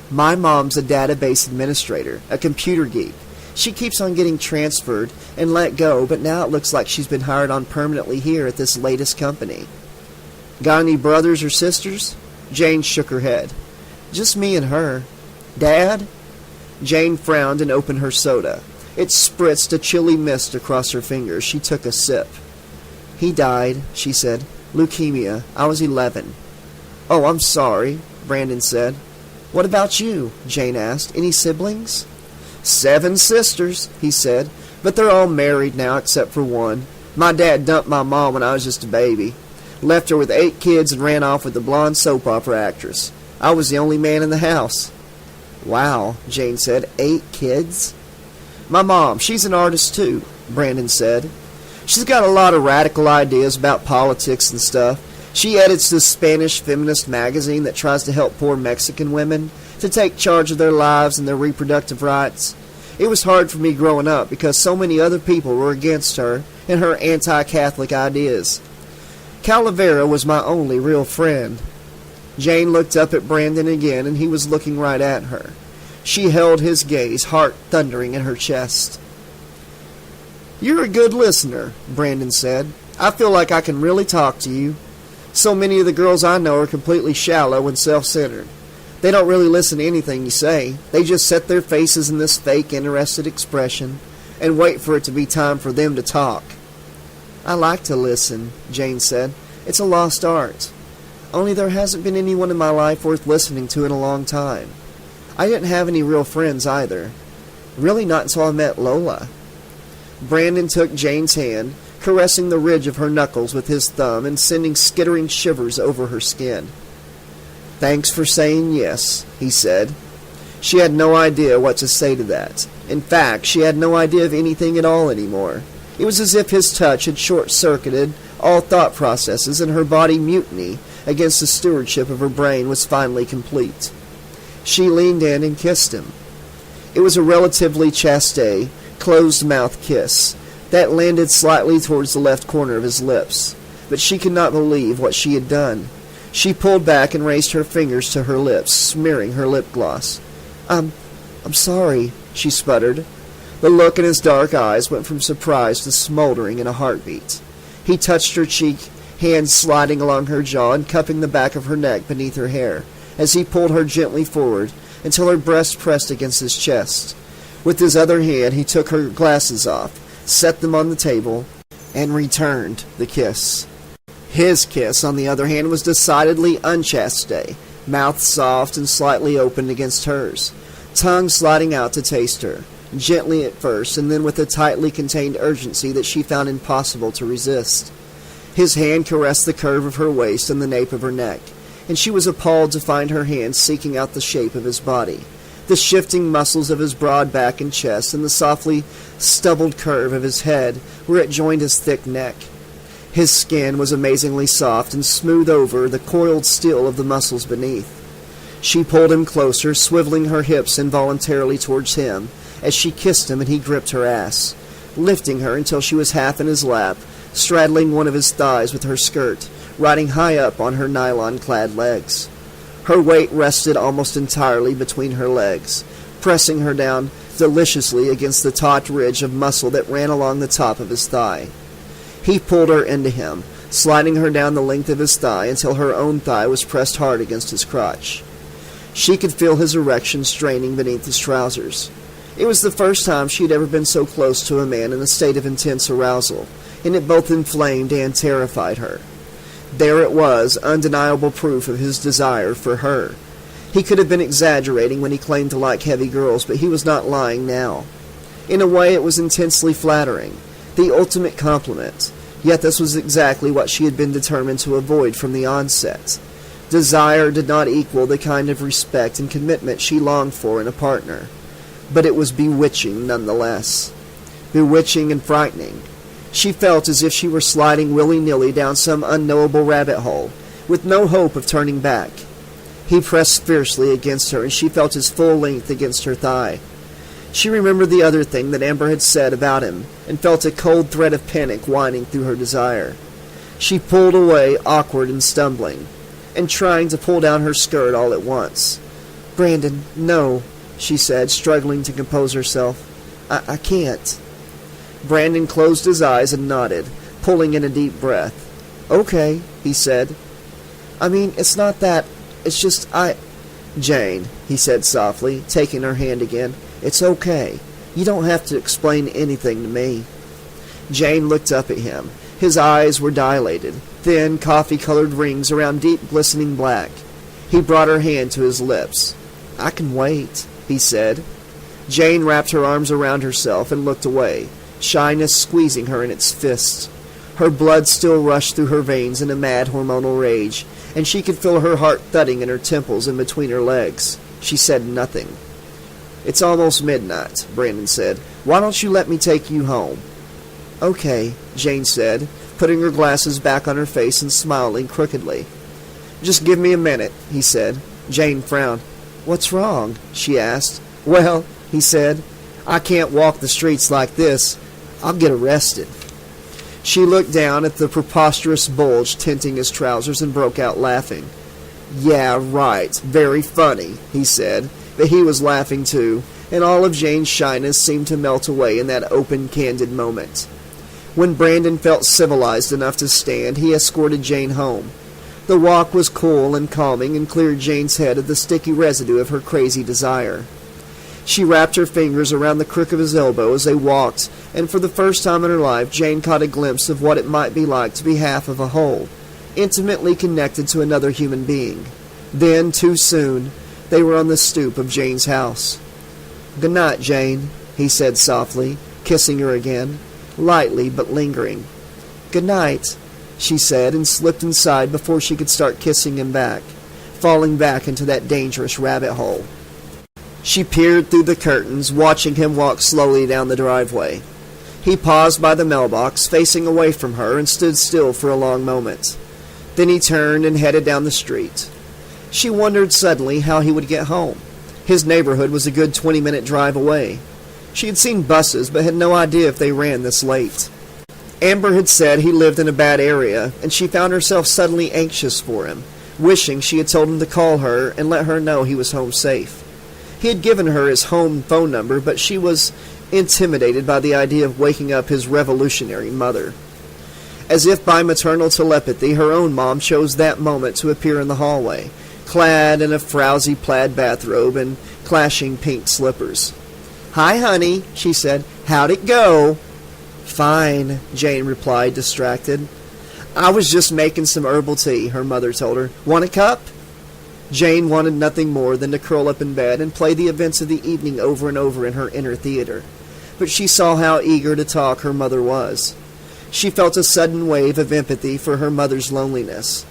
My mom's a database administrator, a computer geek. She keeps on getting transferred and let go, but now it looks like she's been hired on permanently here at this latest company. Got any brothers or sisters? Jane shook her head. Just me and her. Dad? Jane frowned and opened her soda. It spritzed a chilly mist across her fingers. She took a sip. He died, she said. Leukemia. I was 11. Oh, I'm sorry, Brandon said. What about you? Jane asked. Any siblings? 7 sisters, he said, but they're all married now except for one. My dad dumped my mom when I was just a baby. Left her with 8 kids and ran off with the blonde soap opera actress. I was the only man in the house. Wow, Jane said. 8 kids? My mom, she's an artist too, Brandon said. She's got a lot of radical ideas about politics and stuff. She edits this Spanish feminist magazine that tries to help poor Mexican women to take charge of their lives and their reproductive rights. It was hard for me growing up because so many other people were against her and her anti-Catholic ideas. Calavera was my only real friend. Jane looked up at Brandon again, and he was looking right at her. She held his gaze, heart thundering in her chest. You're a good listener, Brandon said. I feel like I can really talk to you. So many of the girls I know are completely shallow and self-centered. They don't really listen to anything you say. They just set their faces in this fake, interested expression and wait for it to be time for them to talk. I like to listen, Jane said. It's a lost art. Only there hasn't been anyone in my life worth listening to in a long time. I didn't have any real friends either. Really not until I met Lola. Brandon took Jane's hand, caressing the ridge of her knuckles with his thumb and sending skittering shivers over her skin. Thanks for saying yes, he said. She had no idea what to say to that. In fact, she had no idea of anything at all anymore. It was as if his touch had short-circuited all thought processes, and her body mutiny against the stewardship of her brain was finally complete. She leaned in and kissed him. It was a relatively chaste, closed-mouth kiss that landed slightly towards the left corner of his lips, but she could not believe what she had done. She pulled back and raised her fingers to her lips, smearing her lip gloss. I'm sorry, she sputtered. The look in his dark eyes went from surprise to smoldering in a heartbeat. He touched her cheek, hands sliding along her jaw and cupping the back of her neck beneath her hair, as he pulled her gently forward until her breast pressed against his chest. With his other hand, he took her glasses off, set them on the table, and returned the kiss. His kiss, on the other hand, was decidedly unchaste, mouth soft and slightly opened against hers, tongue sliding out to taste her, gently at first, and then with a tightly contained urgency that she found impossible to resist. His hand caressed the curve of her waist and the nape of her neck, and she was appalled to find her hand seeking out the shape of his body, the shifting muscles of his broad back and chest, and the softly stubbled curve of his head where it joined his thick neck. His skin was amazingly soft and smooth over the coiled steel of the muscles beneath. She pulled him closer, swiveling her hips involuntarily towards him as she kissed him, and he gripped her ass, lifting her until she was half in his lap, straddling one of his thighs with her skirt, riding high up on her nylon-clad legs. Her weight rested almost entirely between her legs, pressing her down deliciously against the taut ridge of muscle that ran along the top of his thigh. He pulled her into him, sliding her down the length of his thigh until her own thigh was pressed hard against his crotch. She could feel his erection straining beneath his trousers. It was the first time she had ever been so close to a man in a state of intense arousal, and it both inflamed and terrified her. There it was, undeniable proof of his desire for her. He could have been exaggerating when he claimed to like heavy girls, but he was not lying now. In a way, it was intensely flattering, the ultimate compliment, Yet this was exactly what she had been determined to avoid from the onset. Desire did not equal the kind of respect and commitment she longed for in a partner, but it was bewitching nonetheless. Bewitching and frightening. She felt as if she were sliding willy-nilly down some unknowable rabbit hole, with no hope of turning back. He pressed fiercely against her, and she felt his full length against her thigh. She remembered the other thing that Amber had said about him, and felt a cold thread of panic winding through her desire. She pulled away, awkward and stumbling, and trying to pull down her skirt all at once. "Brandon, no," she said, struggling to compose herself. I can't." Brandon closed his eyes and nodded, pulling in a deep breath. "Okay," he said. "I mean, it's not that. It's just Jane," he said softly, taking her hand again. "It's okay. You don't have to explain anything to me." Jane looked up at him. His eyes were dilated, thin, coffee-colored rings around deep, glistening black. He brought her hand to his lips. "I can wait," he said. Jane wrapped her arms around herself and looked away, shyness squeezing her in its fists. Her blood still rushed through her veins in a mad hormonal rage, and she could feel her heart thudding in her temples and between her legs. She said nothing. "It's almost midnight," Brandon said. "Why don't you let me take you home?" "Okay," Jane said, putting her glasses back on her face and smiling crookedly. "Just give me a minute," he said. Jane frowned. "What's wrong?" she asked. "Well," he said, "I can't walk the streets like this. I'll get arrested." She looked down at the preposterous bulge tinting his trousers and broke out laughing. "Yeah, right. Very funny," he said, but he was laughing too, and all of Jane's shyness seemed to melt away in that open, candid moment. When Brandon felt civilized enough to stand, he escorted Jane home. The walk was cool and calming and cleared Jane's head of the sticky residue of her crazy desire. She wrapped her fingers around the crook of his elbow as they walked, and for the first time in her life Jane caught a glimpse of what it might be like to be half of a whole, intimately connected to another human being. Then, too soon, they were on the stoop of Jane's house. "Good night, Jane," he said softly, kissing her again, lightly but lingering. "Good night," she said, and slipped inside before she could start kissing him back, falling back into that dangerous rabbit hole. She peered through the curtains, watching him walk slowly down the driveway. He paused by the mailbox, facing away from her, and stood still for a long moment. Then he turned and headed down the street. She wondered suddenly how he would get home. His neighborhood was a good 20-minute drive away. She had seen buses, but had no idea if they ran this late. Amber had said he lived in a bad area, and she found herself suddenly anxious for him, wishing she had told him to call her and let her know he was home safe. He had given her his home phone number, but she was intimidated by the idea of waking up his revolutionary mother. As if by maternal telepathy, her own mom chose that moment to appear in the hallway, clad in a frowsy plaid bathrobe and clashing pink slippers. "Hi, honey," she said. "How'd it go?" "Fine," Jane replied, distracted. "I was just making some herbal tea," her mother told her. "Want a cup?" Jane wanted nothing more than to curl up in bed and play the events of the evening over and over in her inner theater. But she saw how eager to talk her mother was. She felt a sudden wave of empathy for her mother's loneliness.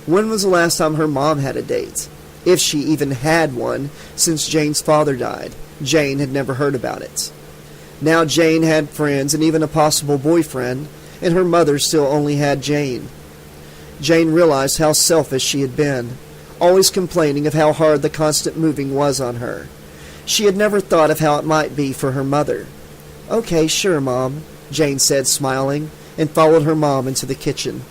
When was the last time her mom had a date? If she even had one, since Jane's father died. Jane had never heard about it. Now Jane had friends and even a possible boyfriend, and her mother still only had Jane. Jane realized how selfish she had been, always complaining of how hard the constant moving was on her. She had never thought of how it might be for her mother. "Okay, sure, Mom," Jane said, smiling, and followed her mom into the kitchen.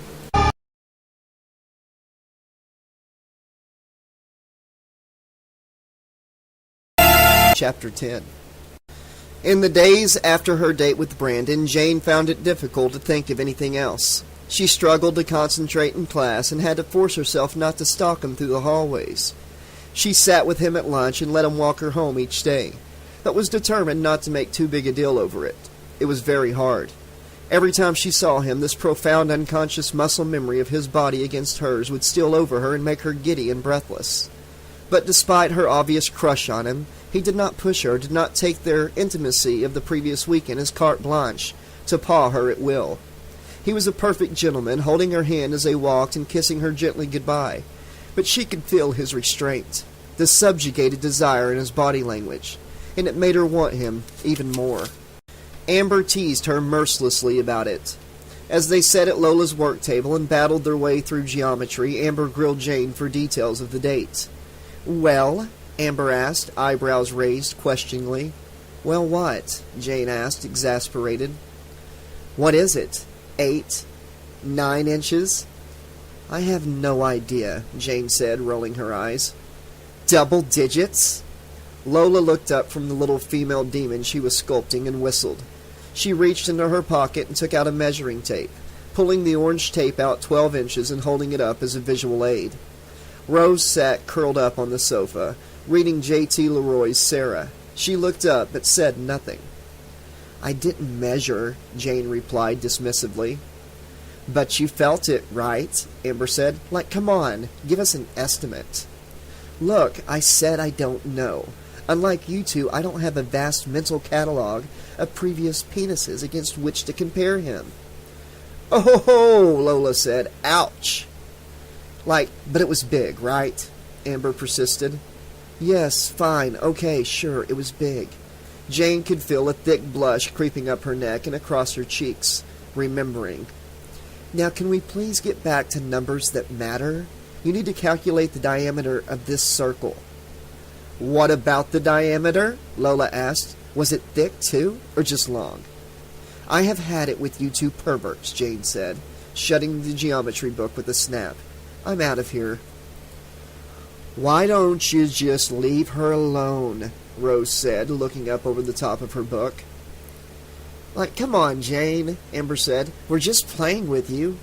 Chapter 10. In the days after her date with Brandon, Jane found it difficult to think of anything else. She struggled to concentrate in class and had to force herself not to stalk him through the hallways. She sat with him at lunch and let him walk her home each day, but was determined not to make too big a deal over it. It was very hard. Every time she saw him, this profound unconscious muscle memory of his body against hers would steal over her and make her giddy and breathless. But despite her obvious crush on him, he did not push her, did not take their intimacy of the previous weekend as carte blanche to paw her at will. He was a perfect gentleman, holding her hand as they walked and kissing her gently goodbye. But she could feel his restraint, the subjugated desire in his body language, and it made her want him even more. Amber teased her mercilessly about it. As they sat at Lola's work table and battled their way through geometry, Amber grilled Jane for details of the date. "Well?" Amber asked, eyebrows raised questioningly. "Well, what?" Jane asked, exasperated. "What is it? 8? 9 inches?" "I have no idea," Jane said, rolling her eyes. "Double digits?" Lola looked up from the little female demon she was sculpting and whistled. She reached into her pocket and took out a measuring tape, pulling the orange tape out 12 inches and holding it up as a visual aid. Rose sat curled up on the sofa, reading J.T. Leroy's Sarah. She looked up but said nothing. "I didn't measure," Jane replied dismissively. "But you felt it, right?" Amber said. "Like, come on, give us an estimate." "Look, I said I don't know. Unlike you two, I don't have a vast mental catalog of previous penises against which to compare him." "Oh ho ho," Lola said. "Ouch." But it was big, right?" Amber persisted. "Yes, fine, okay, sure, it was big." Jane could feel a thick blush creeping up her neck and across her cheeks, remembering. "Now can we please get back to numbers that matter? You need to calculate the diameter of this circle." "What about the diameter?" Lola asked. "Was it thick, too, or just long?" "I have had it with you two perverts," Jane said, shutting the geometry book with a snap. "I'm out of here." "Why don't you just leave her alone?" Rose said, looking up over the top of her book. "Come on, Jane," Amber said. "We're just playing with you."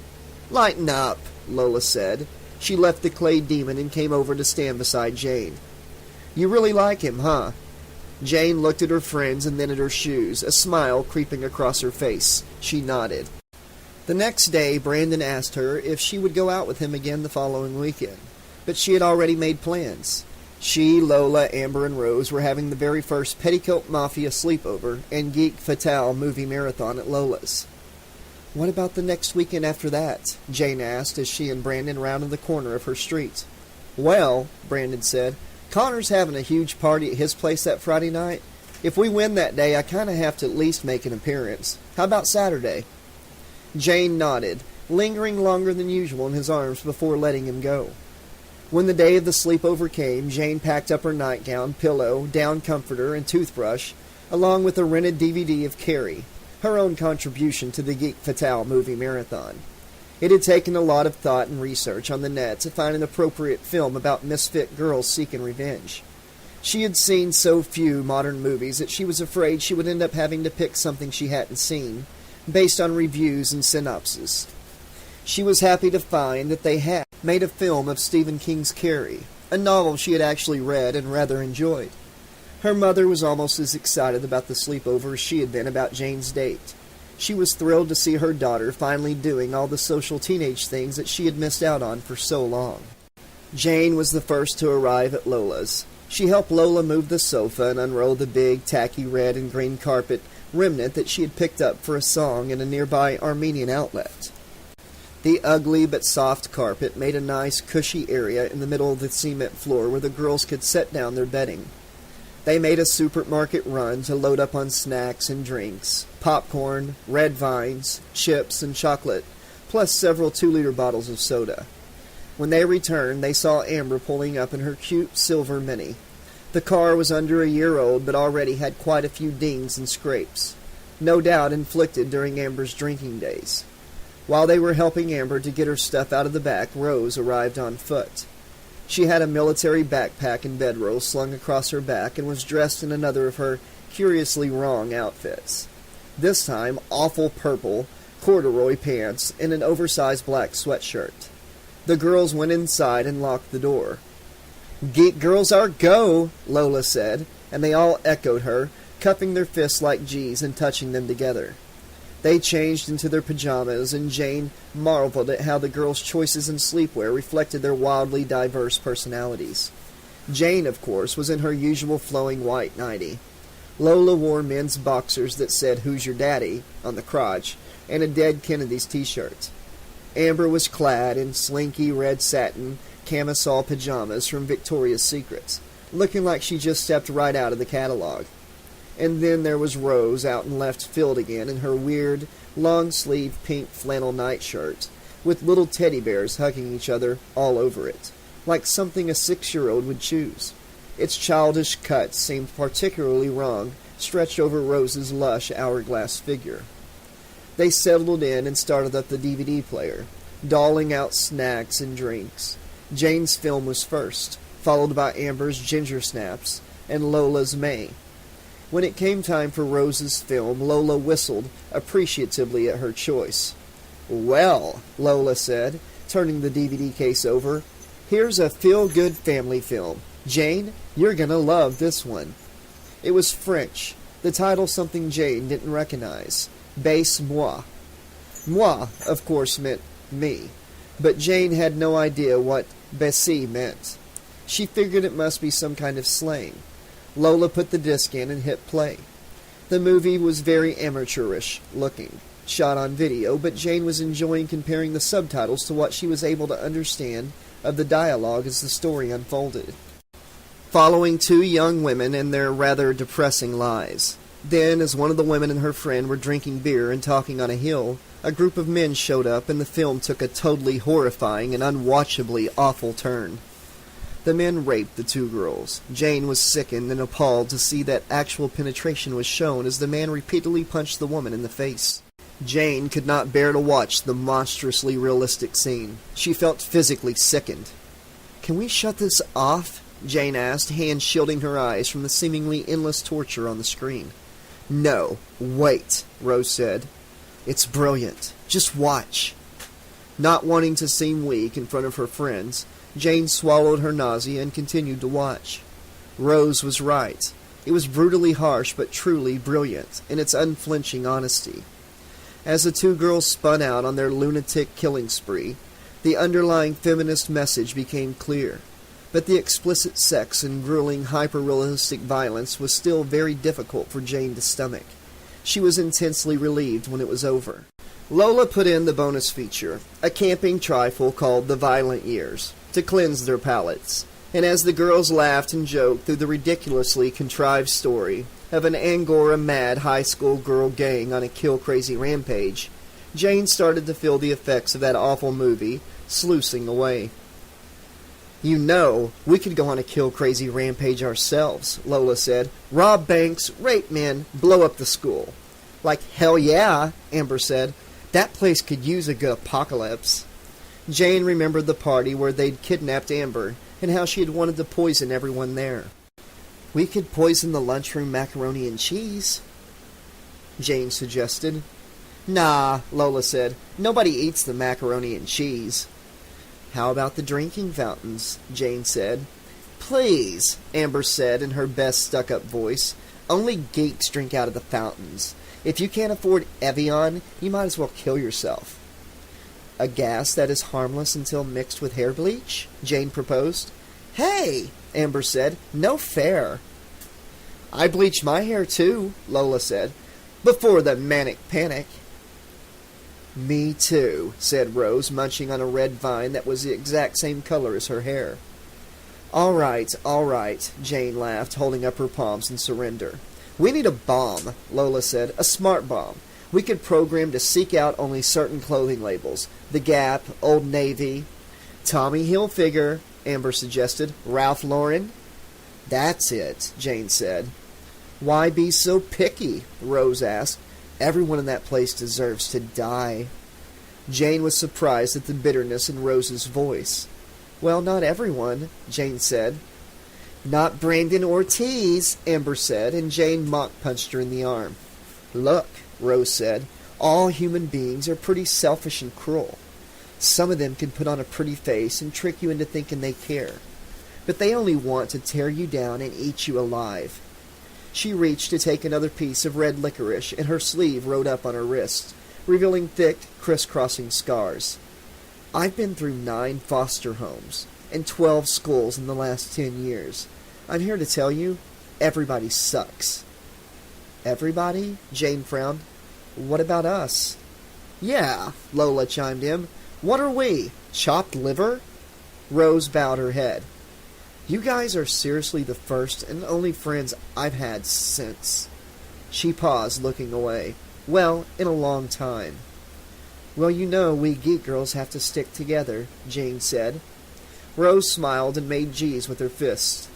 "Lighten up," Lola said. She left the clay demon and came over to stand beside Jane. "You really like him, huh?" Jane looked at her friends and then at her shoes, a smile creeping across her face. She nodded. The next day, Brandon asked her if she would go out with him again the following weekend, but she had already made plans. She, Lola, Amber, and Rose were having the very first Petticoat Mafia sleepover and Geek Fatale movie marathon at Lola's. "What about the next weekend after that?" Jane asked as she and Brandon rounded the corner of her street. "Well," Brandon said, "Connor's having a huge party at his place that Friday night. If we win that day, I kind of have to at least make an appearance. How about Saturday?" Jane nodded, lingering longer than usual in his arms before letting him go. When the day of the sleepover came, Jane packed up her nightgown, pillow, down comforter, and toothbrush, along with a rented DVD of Carrie, her own contribution to the Geek Fatale movie marathon. It had taken a lot of thought and research on the net to find an appropriate film about misfit girls seeking revenge. She had seen so few modern movies that she was afraid she would end up having to pick something she hadn't seen, based on reviews and synopses. She was happy to find that they had made a film of Stephen King's Carrie, a novel she had actually read and rather enjoyed. Her mother was almost as excited about the sleepover as she had been about Jane's date. She was thrilled to see her daughter finally doing all the social teenage things that she had missed out on for so long. Jane was the first to arrive at Lola's. She helped Lola move the sofa and unroll the big, tacky red and green carpet remnant that she had picked up for a song in a nearby Armenian outlet. The ugly but soft carpet made a nice, cushy area in the middle of the cement floor where the girls could set down their bedding. They made a supermarket run to load up on snacks and drinks, popcorn, red vines, chips, and chocolate, plus several 2-liter bottles of soda. When they returned, they saw Amber pulling up in her cute silver Mini. The car was under a year old, but already had quite a few dings and scrapes, no doubt inflicted during Amber's drinking days. While they were helping Amber to get her stuff out of the back, Rose arrived on foot. She had a military backpack and bedroll slung across her back and was dressed in another of her curiously wrong outfits. This time, awful purple, corduroy pants, and an oversized black sweatshirt. The girls went inside and locked the door. "Geek girls are go," Lola said, and they all echoed her, cupping their fists like G's and touching them together. They changed into their pajamas, and Jane marveled at how the girls' choices in sleepwear reflected their wildly diverse personalities. Jane, of course, was in her usual flowing white nightie. Lola wore men's boxers that said, "Who's your daddy?" on the crotch, and a Dead Kennedys t-shirt. Amber was clad in slinky red satin camisole pajamas from Victoria's Secret, looking like she just stepped right out of the catalog. And then there was Rose out in left field again in her weird, long-sleeved pink flannel nightshirt, with little teddy bears hugging each other all over it, like something a 6-year-old would choose. Its childish cut seemed particularly wrong, stretched over Rose's lush hourglass figure. They settled in and started up the DVD player, doling out snacks and drinks. Jane's film was first, followed by Amber's Ginger Snaps and Lola's May. When it came time for Rose's film, Lola whistled appreciatively at her choice. "Well," Lola said, turning the DVD case over, "here's a feel-good family film. Jane, you're gonna love this one." It was French, the title something Jane didn't recognize. Baisse-moi. Moi, of course, meant me, but Jane had no idea what baisser meant. She figured it must be some kind of slang. Lola put the disc in and hit play. The movie was very amateurish looking, shot on video, but Jane was enjoying comparing the subtitles to what she was able to understand of the dialogue as the story unfolded. Following two young women and their rather depressing lives. Then, as one of the women and her friend were drinking beer and talking on a hill, a group of men showed up and the film took a totally horrifying and unwatchably awful turn. The men raped the two girls. Jane was sickened and appalled to see that actual penetration was shown as the man repeatedly punched the woman in the face. Jane could not bear to watch the monstrously realistic scene. She felt physically sickened. "Can we shut this off?" Jane asked, hands shielding her eyes from the seemingly endless torture on the screen. "No, wait," Rose said. "It's brilliant. Just watch." Not wanting to seem weak in front of her friends, Jane swallowed her nausea and continued to watch. Rose was right. It was brutally harsh but truly brilliant in its unflinching honesty. As the two girls spun out on their lunatic killing spree, the underlying feminist message became clear. But the explicit sex and grueling hyper-realistic violence was still very difficult for Jane to stomach. She was intensely relieved when it was over. Lola put in the bonus feature, a camping trifle called The Violent Years, to cleanse their palates, and as the girls laughed and joked through the ridiculously contrived story of an Angora-mad high school girl gang on a kill-crazy rampage, Jane started to feel the effects of that awful movie sluicing away. "You know, we could go on a kill-crazy rampage ourselves," Lola said. "Rob banks, rape men, blow up the school." "Like hell yeah," Amber said. "That place could use a good apocalypse." Jane remembered the party where they'd kidnapped Amber and how she had wanted to poison everyone there. "We could poison the lunchroom macaroni and cheese," Jane suggested. "Nah," Lola said. "Nobody eats the macaroni and cheese." "How about the drinking fountains?" Jane said. "Please," Amber said in her best stuck-up voice. "Only geeks drink out of the fountains. If you can't afford Evian, you might as well kill yourself." "A gas that is harmless until mixed with hair bleach?" Jane proposed. "Hey," Amber said. "No fair." "I bleached my hair too," Lola said. "Before the manic panic." "Me too," said Rose, munching on a red vine that was the exact same color as her hair. All right, Jane laughed, holding up her palms in surrender. "We need a bomb," Lola said. "A smart bomb. We could program to seek out only certain clothing labels. The Gap, Old Navy." "Tommy Hilfiger," Amber suggested. "Ralph Lauren." "That's it," Jane said. "Why be so picky?" Rose asked. "Everyone in that place deserves to die." Jane was surprised at the bitterness in Rose's voice. "Well, not everyone," Jane said. "Not Brandon Ortiz," Amber said, and Jane mock-punched her in the arm. "Look," Rose said, "all human beings are pretty selfish and cruel. Some of them can put on a pretty face and trick you into thinking they care. But they only want to tear you down and eat you alive." She reached to take another piece of red licorice, and her sleeve rode up on her wrist, revealing thick, crisscrossing scars. "I've been through 9 foster homes and 12 schools in the last 10 years. I'm here to tell you, everybody sucks." "Everybody?" Jane frowned. "What about us?" Yeah, Lola chimed in. What are we? Chopped liver? Rose bowed her head. You guys are seriously the first and only friends I've had since. She paused, looking away. Well, in a long time. Well, you know we geek girls have to stick together, Jane said. Rose smiled and made G's with her fists.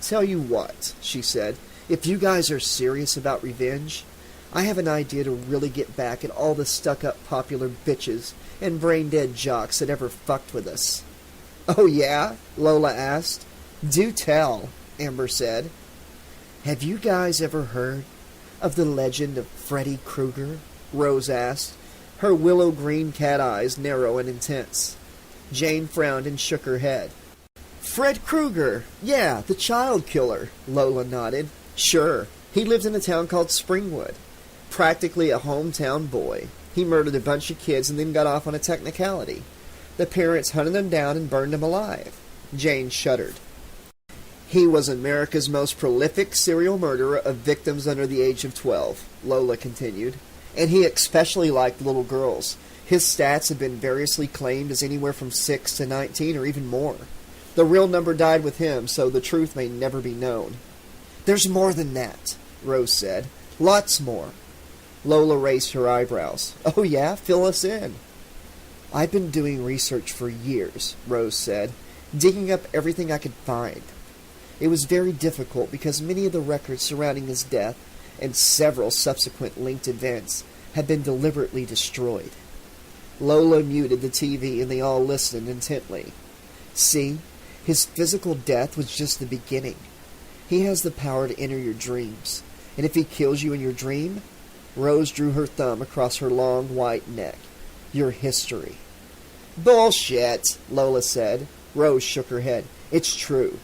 Tell you what, she said, if you guys are serious about revenge, I have an idea to really get back at all the stuck-up popular bitches and brain-dead jocks that ever fucked with us. Oh yeah? Lola asked. Do tell, Amber said. Have you guys ever heard of the legend of Freddy Krueger? Rose asked, her willow green cat eyes narrow and intense. Jane frowned and shook her head. Fred Krueger, yeah, the child killer, Lola nodded. Sure, he lived in a town called Springwood. Practically a hometown boy. He murdered a bunch of kids and then got off on a technicality. The parents hunted him down and burned him alive. Jane shuddered. He was America's most prolific serial murderer of victims under the age of 12, Lola continued. And he especially liked little girls. His stats have been variously claimed as anywhere from 6 to 19 or even more. The real number died with him, so the truth may never be known. There's more than that, Rose said. Lots more. Lola raised her eyebrows. Oh yeah? Fill us in. I've been doing research for years, Rose said, digging up everything I could find. It was very difficult because many of the records surrounding his death and several subsequent linked events had been deliberately destroyed. Lola muted the TV and they all listened intently. See, his physical death was just the beginning. He has the power to enter your dreams, and if he kills you in your dream, Rose drew her thumb across her long white neck, your history. Bullshit, Lola said. Rose shook her head. It's true.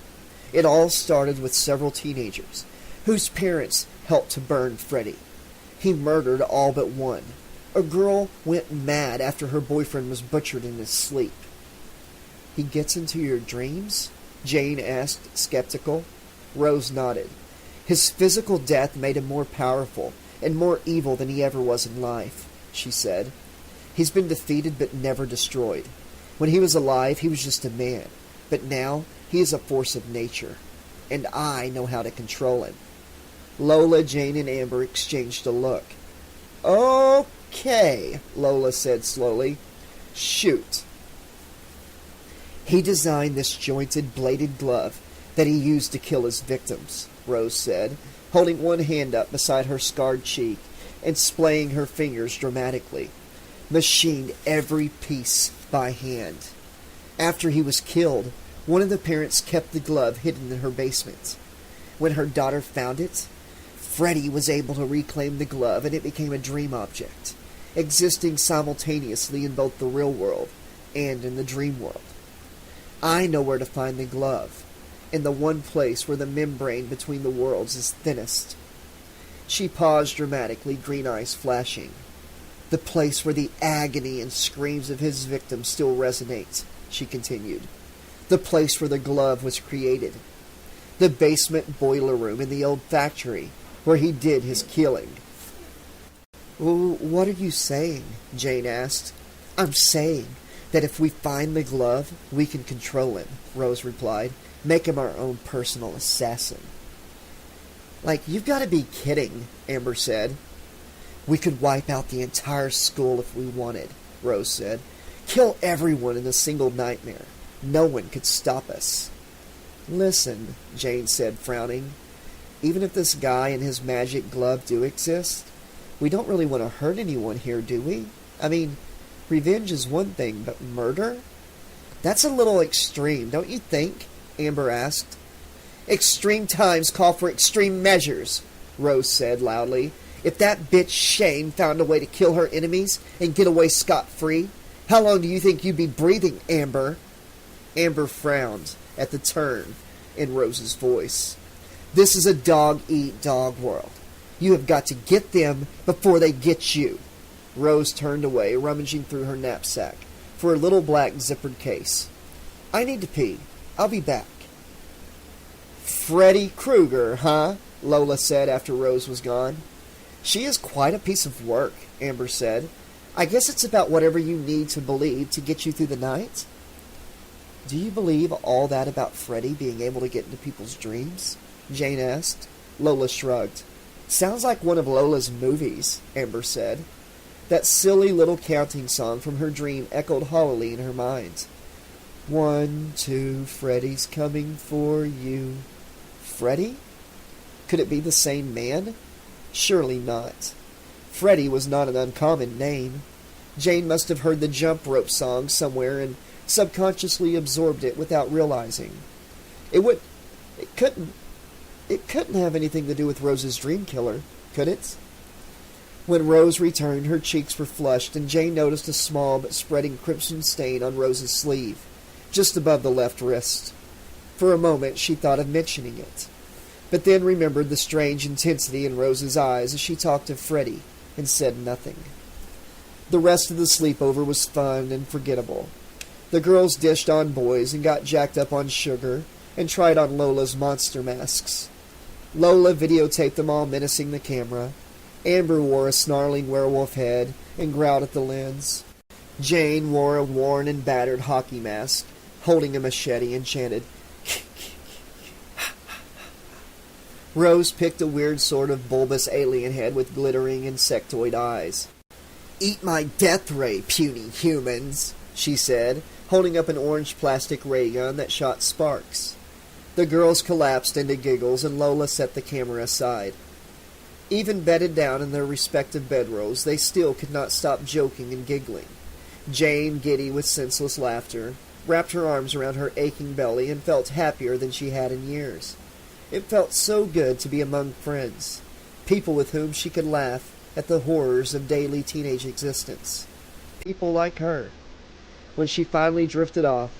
It all started with several teenagers, whose parents helped to burn Freddy. He murdered all but one. A girl went mad after her boyfriend was butchered in his sleep. He gets into your dreams? Jane asked, skeptical. Rose nodded. His physical death made him more powerful and more evil than he ever was in life, she said. He's been defeated but never destroyed. When he was alive, he was just a man. But now, he is a force of nature. And I know how to control him. Lola, Jane, and Amber exchanged a look. Okay, Lola said slowly. Shoot. He designed this jointed, bladed glove that he used to kill his victims, Rose said, holding one hand up beside her scarred cheek and splaying her fingers dramatically. Machined every piece by hand. After he was killed, one of the parents kept the glove hidden in her basement. When her daughter found it, Freddy was able to reclaim the glove and it became a dream object, existing simultaneously in both the real world and in the dream world. I know where to find the glove, in the one place where the membrane between the worlds is thinnest. She paused dramatically, green eyes flashing. The place where the agony and screams of his victims still resonate, she continued. The place where the glove was created. The basement boiler room in the old factory where he did his killing. What are you saying? Jane asked. I'm saying that if we find the glove, we can control him, Rose replied. Make him our own personal assassin. Like, you've got to be kidding, Amber said. We could wipe out the entire school if we wanted, Rose said. Kill everyone in a single nightmare. No one could stop us. Listen, Jane said, frowning. Even if this guy and his magic glove do exist, we don't really want to hurt anyone here, do we? I mean, revenge is one thing, but murder? That's a little extreme, don't you think? Amber asked. Extreme times call for extreme measures, Rose said loudly. If that bitch Shane found a way to kill her enemies and get away scot-free, how long do you think you'd be breathing, Amber? Amber frowned at the turn in Rose's voice. This is a dog-eat-dog world. You have got to get them before they get you. Rose turned away, rummaging through her knapsack for a little black zippered case. I need to pee. I'll be back. Freddy Krueger, huh? Lola said after Rose was gone. She is quite a piece of work, Amber said. I guess it's about whatever you need to believe to get you through the night? Do you believe all that about Freddy being able to get into people's dreams? Jane asked. Lola shrugged. Sounds like one of Lola's movies, Amber said. That silly little counting song from her dream echoed hollowly in her mind. 1, 2, Freddy's coming for you. Freddy? Could it be the same man? Surely not. Freddy was not an uncommon name. Jane must have heard the jump rope song somewhere and subconsciously absorbed it without realizing. It couldn't have anything to do with Rose's dream killer, could it? When Rose returned, her cheeks were flushed, and Jane noticed a small but spreading crimson stain on Rose's sleeve, just above the left wrist. For a moment she thought of mentioning it, but then remembered the strange intensity in Rose's eyes as she talked of Freddy, and said nothing. The rest of the sleepover was fun and forgettable. The girls dished on boys and got jacked up on sugar, and tried on Lola's monster masks. Lola videotaped them all menacing the camera. Amber wore a snarling werewolf head and growled at the lens. Jane wore a worn and battered hockey mask, holding a machete, and chanted, Rose picked a weird sort of bulbous alien head with glittering insectoid eyes. Eat my death ray, puny humans, she said, holding up an orange plastic ray gun that shot sparks. The girls collapsed into giggles, and Lola set the camera aside. Even bedded down in their respective bedrolls, they still could not stop joking and giggling. Jane, giddy with senseless laughter, wrapped her arms around her aching belly and felt happier than she had in years. It felt so good to be among friends, people with whom she could laugh at the horrors of daily teenage existence. People like her. When she finally drifted off,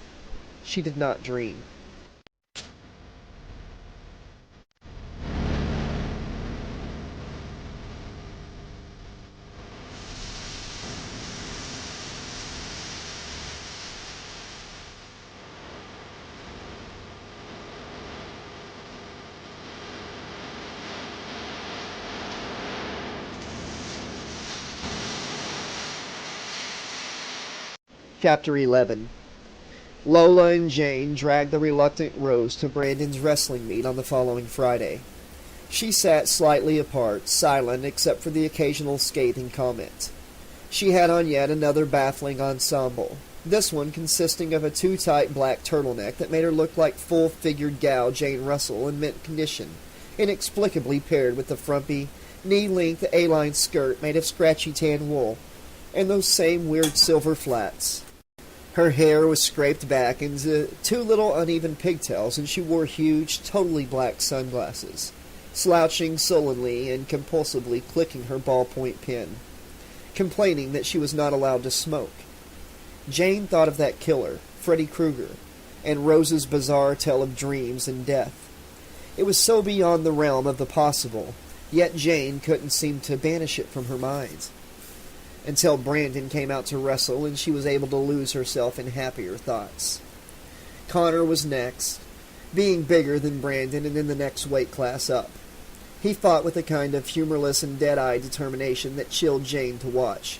she did not dream. Chapter 11. Lola and Jane dragged the reluctant Rose to Brandon's wrestling meet on the following Friday. She sat slightly apart, silent except for the occasional scathing comment. She had on yet another baffling ensemble, this one consisting of a too-tight black turtleneck that made her look like full-figured gal Jane Russell in mint condition, inexplicably paired with the frumpy, knee-length A-line skirt made of scratchy tan wool, and those same weird silver flats. Her hair was scraped back into 2 little uneven pigtails, and she wore huge, totally black sunglasses, slouching sullenly and compulsively clicking her ballpoint pen, complaining that she was not allowed to smoke. Jane thought of that killer, Freddy Krueger, and Rose's bizarre tale of dreams and death. It was so beyond the realm of the possible, yet Jane couldn't seem to banish it from her mind. Until Brandon came out to wrestle and she was able to lose herself in happier thoughts. Connor was next, being bigger than Brandon and in the next weight class up. He fought with a kind of humorless and dead-eyed determination that chilled Jane to watch.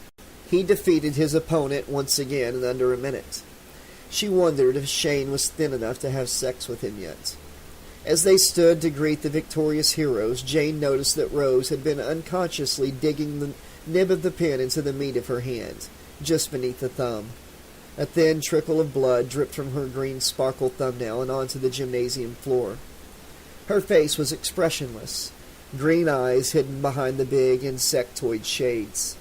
He defeated his opponent once again in under a minute. She wondered if Shane was thin enough to have sex with him yet. As they stood to greet the victorious heroes, Jane noticed that Rose had been unconsciously digging the nib of the pen into the meat of her hand, just beneath the thumb. A thin trickle of blood dripped from her green sparkle thumbnail and onto the gymnasium floor. Her face was expressionless, green eyes hidden behind the big insectoid shades.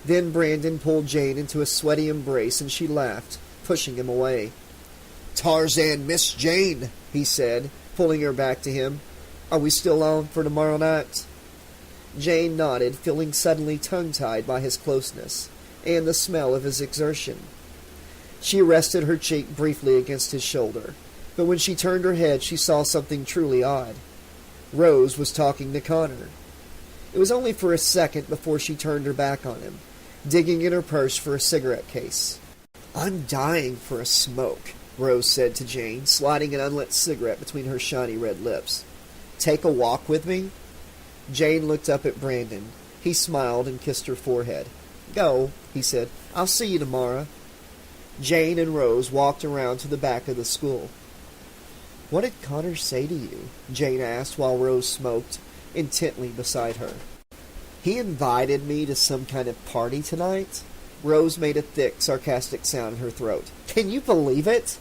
Then Brandon pulled Jane into a sweaty embrace and she laughed, pushing him away. "Tarzan, Miss Jane," he said, pulling her back to him. "Are we still on for tomorrow night?" Jane nodded, feeling suddenly tongue-tied by his closeness, and the smell of his exertion. She rested her cheek briefly against his shoulder, but when she turned her head she saw something truly odd. Rose was talking to Connor. It was only for a second before she turned her back on him, digging in her purse for a cigarette case. "I'm dying for a smoke," Rose said to Jane, sliding an unlit cigarette between her shiny red lips. "Take a walk with me?" Jane looked up at Brandon. He smiled and kissed her forehead. Go, he said. I'll see you tomorrow. Jane and Rose walked around to the back of the school. What did Connor say to you? Jane asked while Rose smoked intently beside her. He invited me to some kind of party tonight. Rose made a thick, sarcastic sound in her throat. Can you believe it?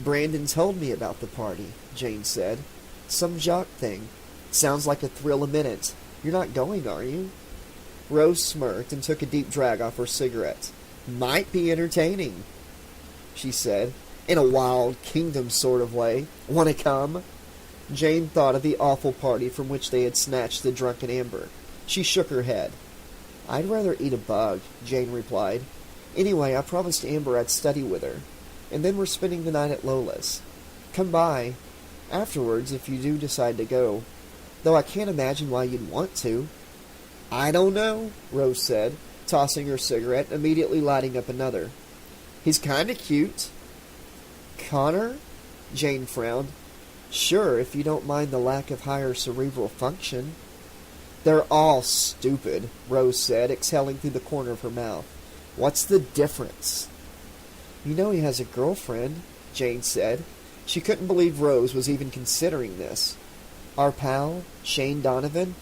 Brandon told me about the party, Jane said. Some jock thing. Sounds like a thrill a minute. You're not going, are you? Rose smirked and took a deep drag off her cigarette. Might be entertaining, she said, in a wild kingdom sort of way. Want to come? Jane thought of the awful party from which they had snatched the drunken Amber. She shook her head. I'd rather eat a bug, Jane replied. Anyway, I promised Amber I'd study with her. And then we're spending the night at Lola's. Come by afterwards if you do decide to go. Though I can't imagine why you'd want to. I don't know, Rose said, tossing her cigarette and immediately lighting up another. He's kind of cute. Connor? Jane frowned. Sure, if you don't mind the lack of higher cerebral function. They're all stupid, Rose said, exhaling through the corner of her mouth. What's the difference? You know he has a girlfriend, Jane said. She couldn't believe Rose was even considering this. Our pal, Shane Donovan?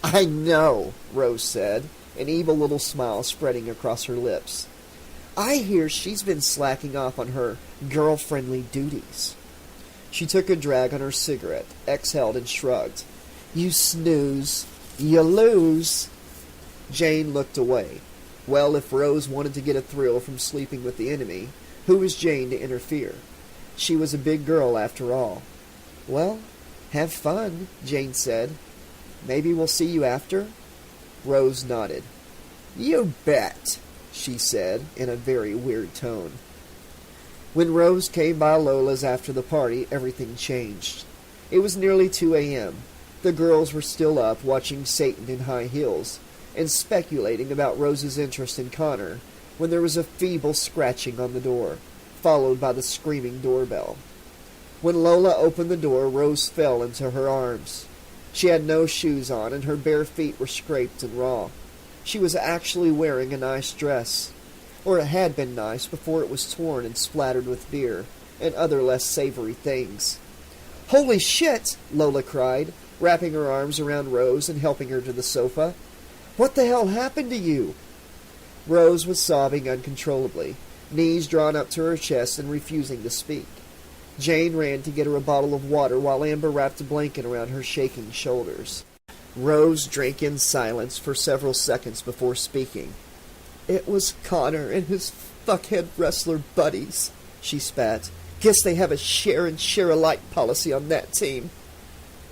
I know, Rose said, an evil little smile spreading across her lips. I hear she's been slacking off on her girl-friendly duties. She took a drag on her cigarette, exhaled and shrugged. You snooze. You lose. Jane looked away. Well, if Rose wanted to get a thrill from sleeping with the enemy, who was Jane to interfere? She was a big girl after all. Well, have fun, Jane said. Maybe we'll see you after? Rose nodded. You bet, she said in a very weird tone. When Rose came by Lola's after the party, everything changed. It was nearly 2 a.m. The girls were still up, watching Satan in high heels, and speculating about Rose's interest in Connor, when there was a feeble scratching on the door, followed by the screaming doorbell. When Lola opened the door, Rose fell into her arms. She had no shoes on, and her bare feet were scraped and raw. She was actually wearing a nice dress. Or it had been nice before it was torn and splattered with beer, and other less savory things. Holy shit! Lola cried, wrapping her arms around Rose and helping her to the sofa. What the hell happened to you? Rose was sobbing uncontrollably, knees drawn up to her chest and refusing to speak. Jane ran to get her a bottle of water while Amber wrapped a blanket around her shaking shoulders. Rose drank in silence for several seconds before speaking. It was Connor and his fuckhead wrestler buddies, she spat. Guess they have a share and share alike policy on that team.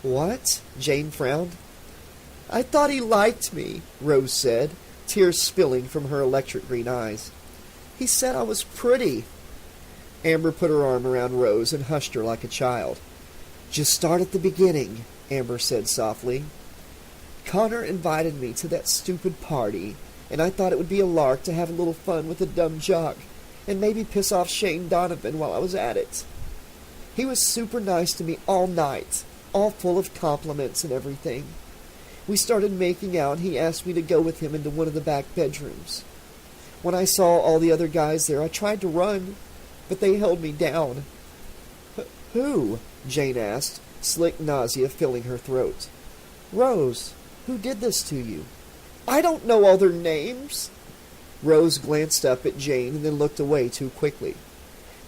What? Jane frowned. I thought he liked me, Rose said, tears spilling from her electric green eyes. He said I was pretty. Amber put her arm around Rose and hushed her like a child. Just start at the beginning, Amber said softly. Connor invited me to that stupid party, and I thought it would be a lark to have a little fun with a dumb jock, and maybe piss off Shane Donovan while I was at it. He was super nice to me all night, all full of compliments and everything. We started making out, and he asked me to go with him into one of the back bedrooms. When I saw all the other guys there, I tried to run, but they held me down. Who? Jane asked, slick nausea filling her throat. Rose, who did this to you? I don't know all their names. Rose glanced up at Jane and then looked away too quickly.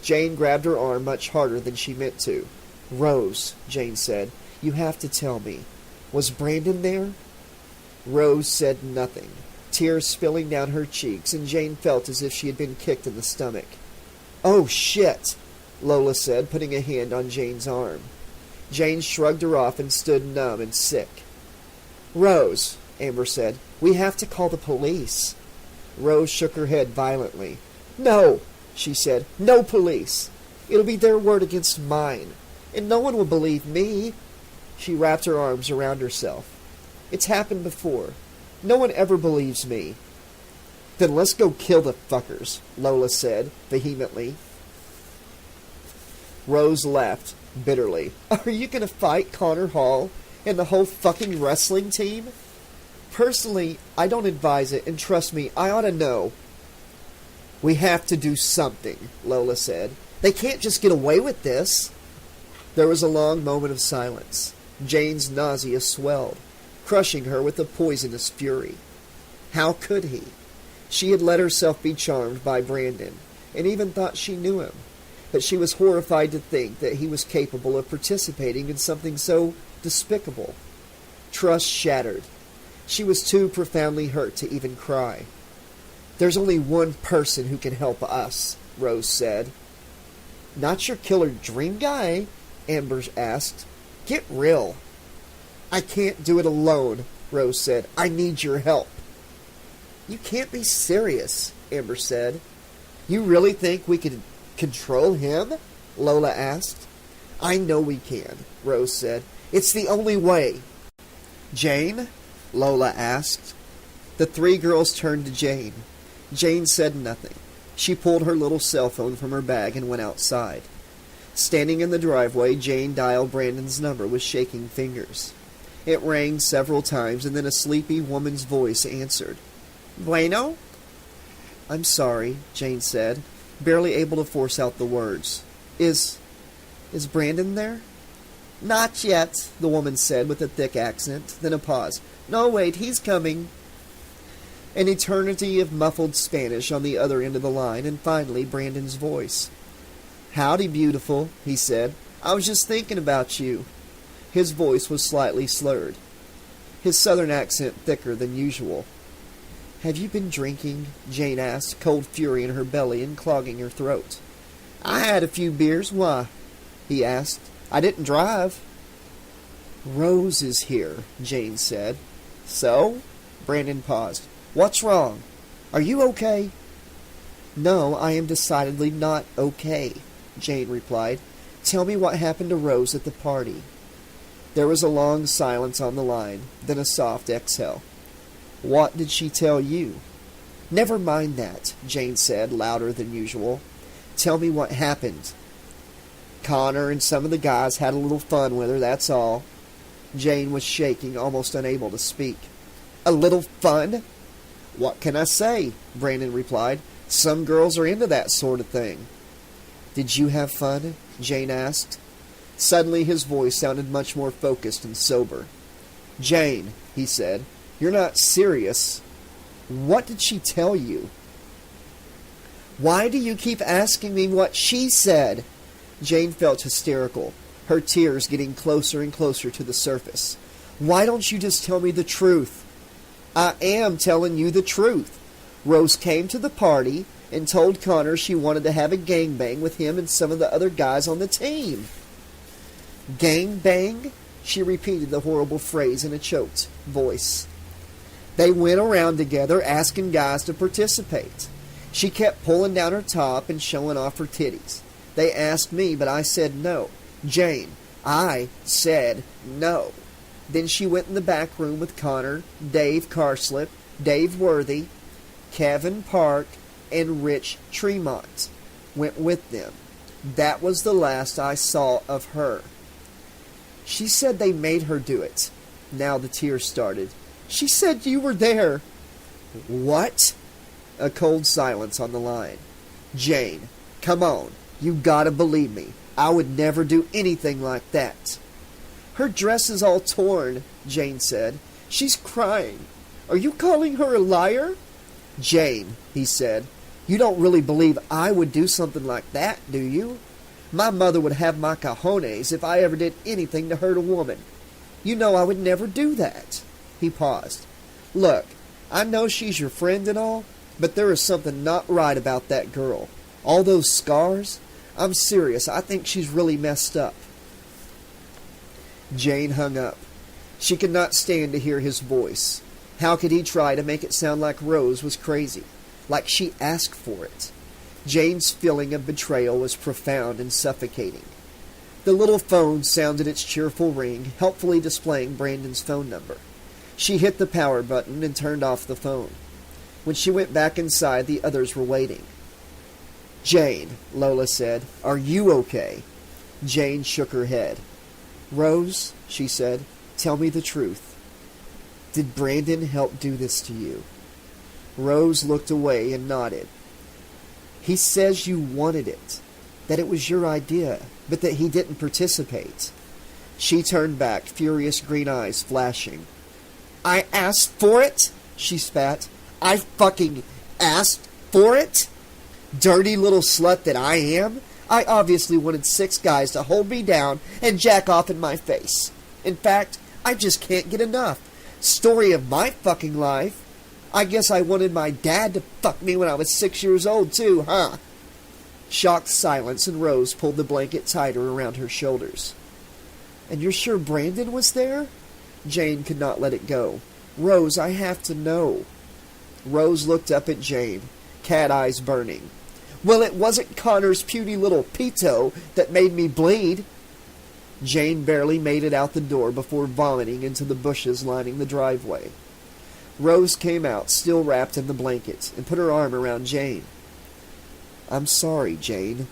Jane grabbed her arm much harder than she meant to. Rose, Jane said, you have to tell me. Was Brandon there? Rose said nothing, tears spilling down her cheeks, and Jane felt as if she had been kicked in the stomach. Oh, shit, Lola said, putting a hand on Jane's arm. Jane shrugged her off and stood numb and sick. Rose, Amber said, we have to call the police. Rose shook her head violently. No, she said, no police. It'll be their word against mine, and no one will believe me. She wrapped her arms around herself. It's happened before. No one ever believes me. Then let's go kill the fuckers, Lola said vehemently. Rose laughed bitterly. Are you going to fight Connor Hall and the whole fucking wrestling team? Personally, I don't advise it, and trust me, I ought to know. We have to do something, Lola said. They can't just get away with this. There was a long moment of silence. Jane's nausea swelled, crushing her with a poisonous fury. How could he? She had let herself be charmed by Brandon, and even thought she knew him. But she was horrified to think that he was capable of participating in something so despicable. Trust shattered. She was too profoundly hurt to even cry. There's only one person who can help us, Rose said. Not your killer dream guy? Amber asked. Get real. I can't do it alone, Rose said. I need your help. You can't be serious, Amber said. You really think we can control him? Lola asked. I know we can, Rose said. It's the only way. Jane? Lola asked. The three girls turned to Jane. Jane said nothing. She pulled her little cell phone from her bag and went outside. Standing in the driveway, Jane dialed Brandon's number with shaking fingers. It rang several times, and then a sleepy woman's voice answered. Bueno? I'm sorry, Jane said, barely able to force out the words. Is Brandon there? Not yet, the woman said with a thick accent, then a pause. No, wait, he's coming. An eternity of muffled Spanish on the other end of the line, and finally Brandon's voice. Howdy, beautiful, he said. I was just thinking about you. His voice was slightly slurred, his southern accent thicker than usual. Have you been drinking? Jane asked, cold fury in her belly and clogging her throat. I had a few beers. Why? He asked. I didn't drive. Rose is here, Jane said. So? Brandon paused. What's wrong? Are you okay? No, I am decidedly not okay, Jane replied. Tell me what happened to Rose at the party. There was a long silence on the line, then a soft exhale. What did she tell you? Never mind that, Jane said, louder than usual. Tell me what happened. Connor and some of the guys had a little fun with her, that's all. Jane was shaking, almost unable to speak. A little fun? What can I say? Brandon replied. Some girls are into that sort of thing. Did you have fun? Jane asked. Suddenly his voice sounded much more focused and sober. Jane, he said, you're not serious. What did she tell you? Why do you keep asking me what she said? Jane felt hysterical, her tears getting closer and closer to the surface. Why don't you just tell me the truth? I am telling you the truth. Rose came to the party and told Connor she wanted to have a gangbang with him and some of the other guys on the team. Gangbang? She repeated the horrible phrase in a choked voice. They went around together asking guys to participate. She kept pulling down her top and showing off her titties. They asked me, but I said no. Jane, I said no. Then she went in the back room with Connor, Dave Carslip, Dave Worthy, Kevin Park, and Rich Tremont. Went with them. That was the last I saw of her. She said they made her do it. Now the tears started. She said you were there. What? A cold silence on the line. Jane, come on. You gotta believe me. I would never do anything like that. Her dress is all torn, Jane said. She's crying. Are you calling her a liar? Jane, he said, you don't really believe I would do something like that, do you? My mother would have my cojones if I ever did anything to hurt a woman. You know I would never do that. He paused. Look, I know she's your friend and all, but there is something not right about that girl. All those scars? I'm serious, I think she's really messed up. Jane hung up. She could not stand to hear his voice. How could he try to make it sound like Rose was crazy? Like she asked for it? Jane's feeling of betrayal was profound and suffocating. The little phone sounded its cheerful ring, helpfully displaying Brandon's phone number. She hit the power button and turned off the phone. When she went back inside, the others were waiting. Jane, Lola said, are you okay? Jane shook her head. Rose, she said, tell me the truth. Did Brandon help do this to you? Rose looked away and nodded. He says you wanted it, that it was your idea, but that he didn't participate. She turned back, furious green eyes flashing. I asked for it? She spat. I fucking asked for it? Dirty little slut that I am? I obviously wanted 6 guys to hold me down and jack off in my face. In fact, I just can't get enough. Story of my fucking life. I guess I wanted my dad to fuck me when I was 6 years old too, huh? Shocked silence, and Rose pulled the blanket tighter around her shoulders. And you're sure Brandon was there? Jane could not let it go. Rose, I have to know. Rose looked up at Jane, cat eyes burning. Well, it wasn't Connor's puny little peto that made me bleed. Jane barely made it out the door before vomiting into the bushes lining the driveway. Rose came out, still wrapped in the blanket, and put her arm around Jane. I'm sorry, Jane,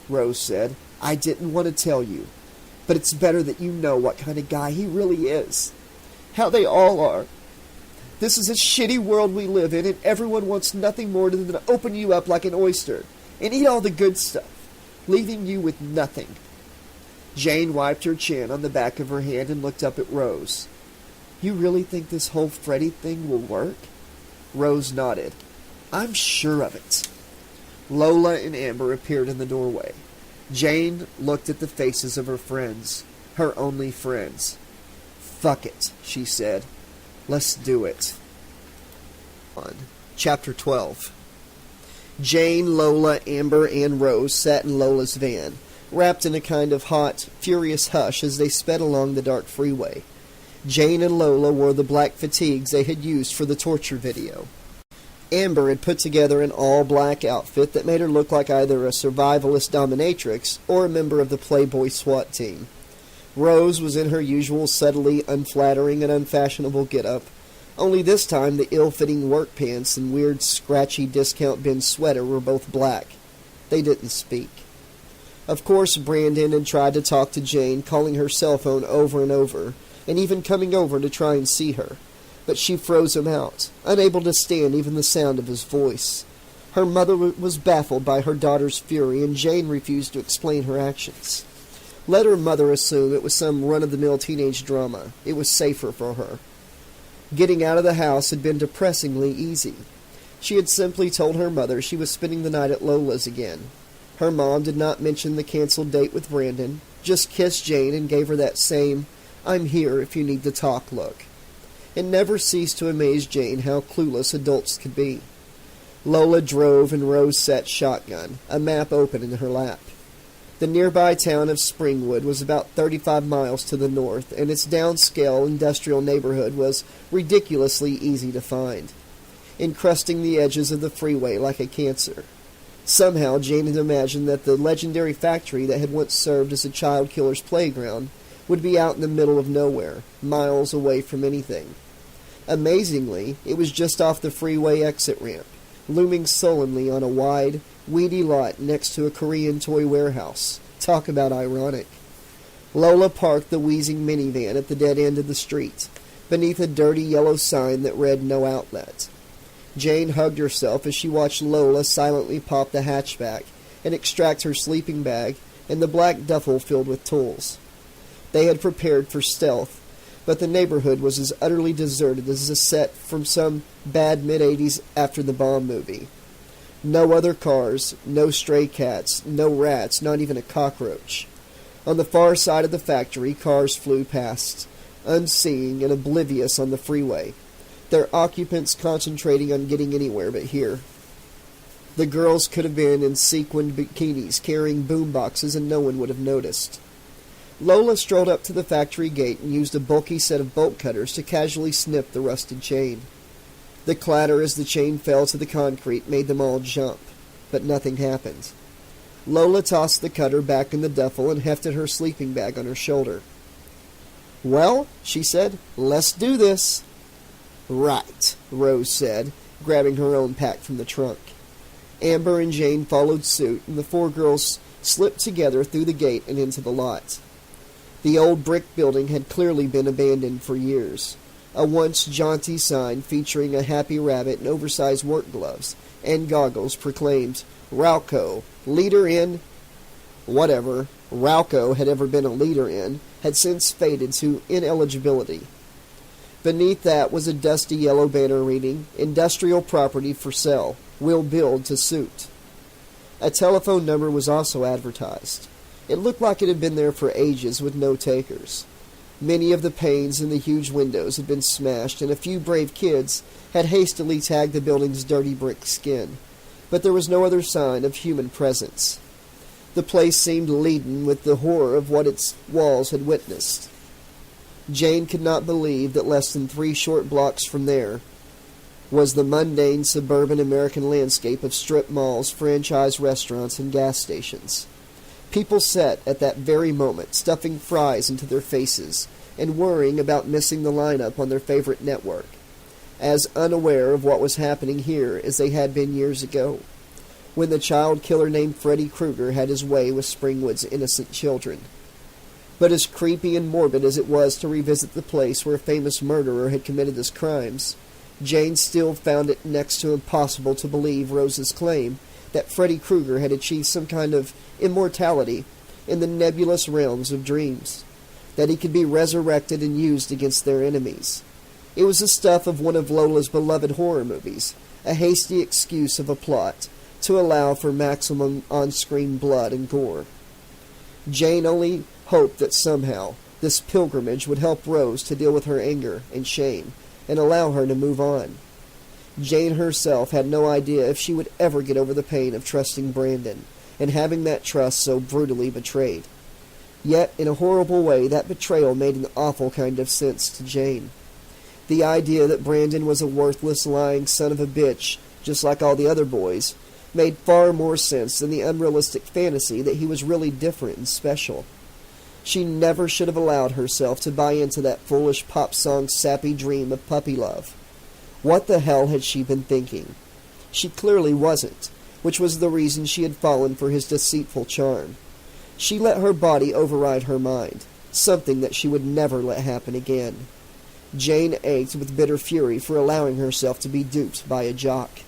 Rose said. I didn't want to tell you, but it's better that you know what kind of guy he really is. How they all are. This is a shitty world we live in, and everyone wants nothing more than to open you up like an oyster and eat all the good stuff, leaving you with nothing. Jane wiped her chin on the back of her hand and looked up at Rose. You really think this whole Freddy thing will work? Rose nodded. I'm sure of it. Lola and Amber appeared in the doorway. Jane looked at the faces of her friends, her only friends. Fuck it, she said. Let's do it. Chapter 12. Jane, Lola, Amber, and Rose sat in Lola's van, wrapped in a kind of hot, furious hush as they sped along the dark freeway. Jane and Lola wore the black fatigues they had used for the torture video. Amber had put together an all-black outfit that made her look like either a survivalist dominatrix or a member of the Playboy SWAT team. Rose was in her usual subtly unflattering and unfashionable get-up, only this time the ill-fitting work pants and weird scratchy discount bin sweater were both black. They didn't speak. Of course, Brandon had tried to talk to Jane, calling her cell phone over and over, and even coming over to try and see her. But she froze him out, unable to stand even the sound of his voice. Her mother was baffled by her daughter's fury, and Jane refused to explain her actions. Let her mother assume it was some run-of-the-mill teenage drama. It was safer for her. Getting out of the house had been depressingly easy. She had simply told her mother she was spending the night at Lola's again. Her mom did not mention the canceled date with Brandon, just kissed Jane and gave her that same, I'm here if you need to talk look. It never ceased to amaze Jane how clueless adults could be. Lola drove and Rose sat shotgun, a map open in her lap. The nearby town of Springwood was about 35 miles to the north, and its downscale industrial neighborhood was ridiculously easy to find, encrusting the edges of the freeway like a cancer. Somehow Jane had imagined that the legendary factory that had once served as a child killer's playground would be out in the middle of nowhere, miles away from anything. Amazingly, it was just off the freeway exit ramp, looming sullenly on a wide, weedy lot next to a Korean toy warehouse. Talk about ironic. Lola parked the wheezing minivan at the dead end of the street, beneath a dirty yellow sign that read no outlet. Jane hugged herself as she watched Lola silently pop the hatchback and extract her sleeping bag and the black duffel filled with tools. They had prepared for stealth, but the neighborhood was as utterly deserted as a set from some bad mid-'80s After the Bomb movie. No other cars, no stray cats, no rats, not even a cockroach. On the far side of the factory, cars flew past, unseeing and oblivious on the freeway, their occupants concentrating on getting anywhere but here. The girls could have been in sequined bikinis carrying boom boxes and no one would have noticed. Lola strolled up to the factory gate and used a bulky set of bolt cutters to casually snip the rusted chain. The clatter as the chain fell to the concrete made them all jump, but nothing happened. Lola tossed the cutter back in the duffel and hefted her sleeping bag on her shoulder. "Well," she said, "let's do this." "Right," Rose said, grabbing her own pack from the trunk. Amber and Jane followed suit, and the 4 girls slipped together through the gate and into the lot. The old brick building had clearly been abandoned for years. A once jaunty sign featuring a happy rabbit in oversized work gloves and goggles proclaimed, "Rauco, leader in..." Whatever Rauco had ever been a leader in had since faded to ineligibility. Beneath that was a dusty yellow banner reading, "Industrial property for sale. Will build to suit." A telephone number was also advertised. It looked like it had been there for ages with no takers. Many of the panes in the huge windows had been smashed, and a few brave kids had hastily tagged the building's dirty brick skin. But there was no other sign of human presence. The place seemed leaden with the horror of what its walls had witnessed. Jane could not believe that less than 3 short blocks from there was the mundane suburban American landscape of strip malls, franchise restaurants, and gas stations. People sat at that very moment, stuffing fries into their faces and worrying about missing the lineup on their favorite network, as unaware of what was happening here as they had been years ago, when the child killer named Freddy Krueger had his way with Springwood's innocent children. But as creepy and morbid as it was to revisit the place where a famous murderer had committed his crimes, Jane still found it next to impossible to believe Rose's claim that Freddy Krueger had achieved some kind of immortality in the nebulous realms of dreams, that he could be resurrected and used against their enemies. It was the stuff of one of Lola's beloved horror movies, a hasty excuse of a plot to allow for maximum on-screen blood and gore. Jane only hoped that somehow this pilgrimage would help Rose to deal with her anger and shame and allow her to move on. Jane herself had no idea if she would ever get over the pain of trusting Brandon and having that trust so brutally betrayed. Yet, in a horrible way, that betrayal made an awful kind of sense to Jane. The idea that Brandon was a worthless, lying son of a bitch, just like all the other boys, made far more sense than the unrealistic fantasy that he was really different and special. She never should have allowed herself to buy into that foolish pop song sappy dream of puppy love. What the hell had she been thinking? She clearly wasn't, which was the reason she had fallen for his deceitful charm. She let her body override her mind, something that she would never let happen again. Jane ached with bitter fury for allowing herself to be duped by a jock.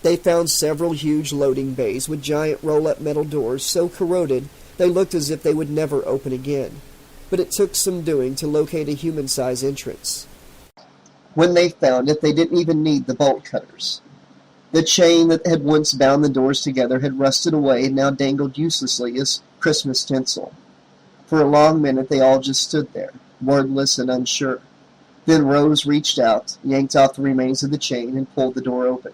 They found several huge loading bays with giant roll-up metal doors so corroded they looked as if they would never open again. But it took some doing to locate a human-sized entrance. When they found it, they didn't even need the bolt cutters. The chain that had once bound the doors together had rusted away and now dangled uselessly as Christmas tinsel. For a long minute they all just stood there, wordless and unsure. Then Rose reached out, yanked off the remains of the chain, and pulled the door open,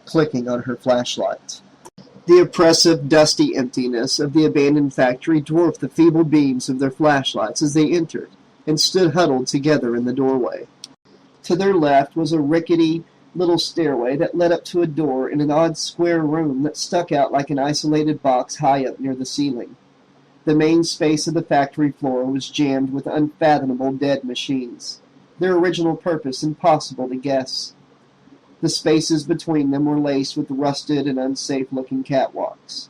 clicking on her flashlight. The oppressive, dusty emptiness of the abandoned factory dwarfed the feeble beams of their flashlights as they entered and stood huddled together in the doorway. To their left was a rickety little stairway that led up to a door in an odd square room that stuck out like an isolated box high up near the ceiling. The main space of the factory floor was jammed with unfathomable dead machines, their original purpose impossible to guess. The spaces between them were laced with rusted and unsafe-looking catwalks.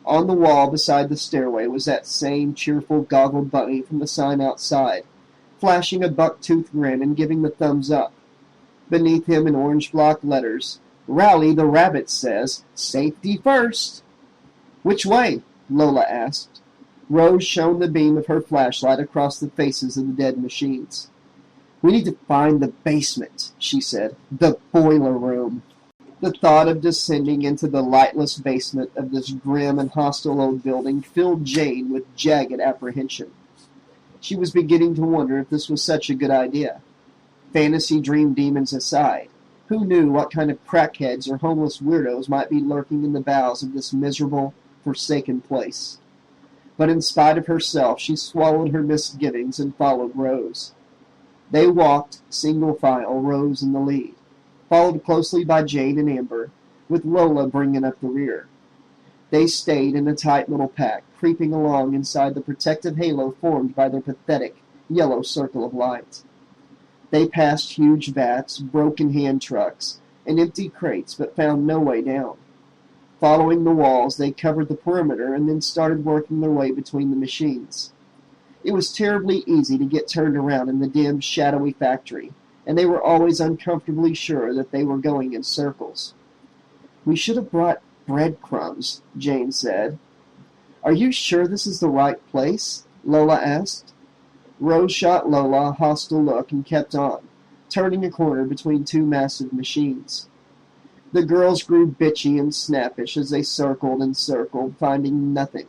On the wall beside the stairway was that same cheerful, goggled bunny from the sign outside, flashing a buck-toothed grin and giving the thumbs up. Beneath him in orange block letters, "Rally the Rabbit says, safety first." "Which way?" Lola asked. Rose shone the beam of her flashlight across the faces of the dead machines. "We need to find the basement," she said. "The boiler room." The thought of descending into the lightless basement of this grim and hostile old building filled Jane with jagged apprehension. She was beginning to wonder if this was such a good idea. Fantasy dream demons aside, who knew what kind of crackheads or homeless weirdos might be lurking in the bowels of this miserable, forsaken place? But in spite of herself, she swallowed her misgivings and followed Rose. They walked, single file, Rose in the lead, followed closely by Jane and Amber, with Lola bringing up the rear. They stayed in a tight little pack, creeping along inside the protective halo formed by their pathetic, yellow circle of light. They passed huge vats, broken hand trucks, and empty crates, but found no way down. Following the walls, they covered the perimeter and then started working their way between the machines. It was terribly easy to get turned around in the dim, shadowy factory, and they were always uncomfortably sure that they were going in circles. "We should have brought breadcrumbs," Jane said. "Are you sure this is the right place?" Lola asked. Rose shot Lola a hostile look and kept on, turning a corner between two massive machines. The girls grew bitchy and snappish as they circled and circled, finding nothing.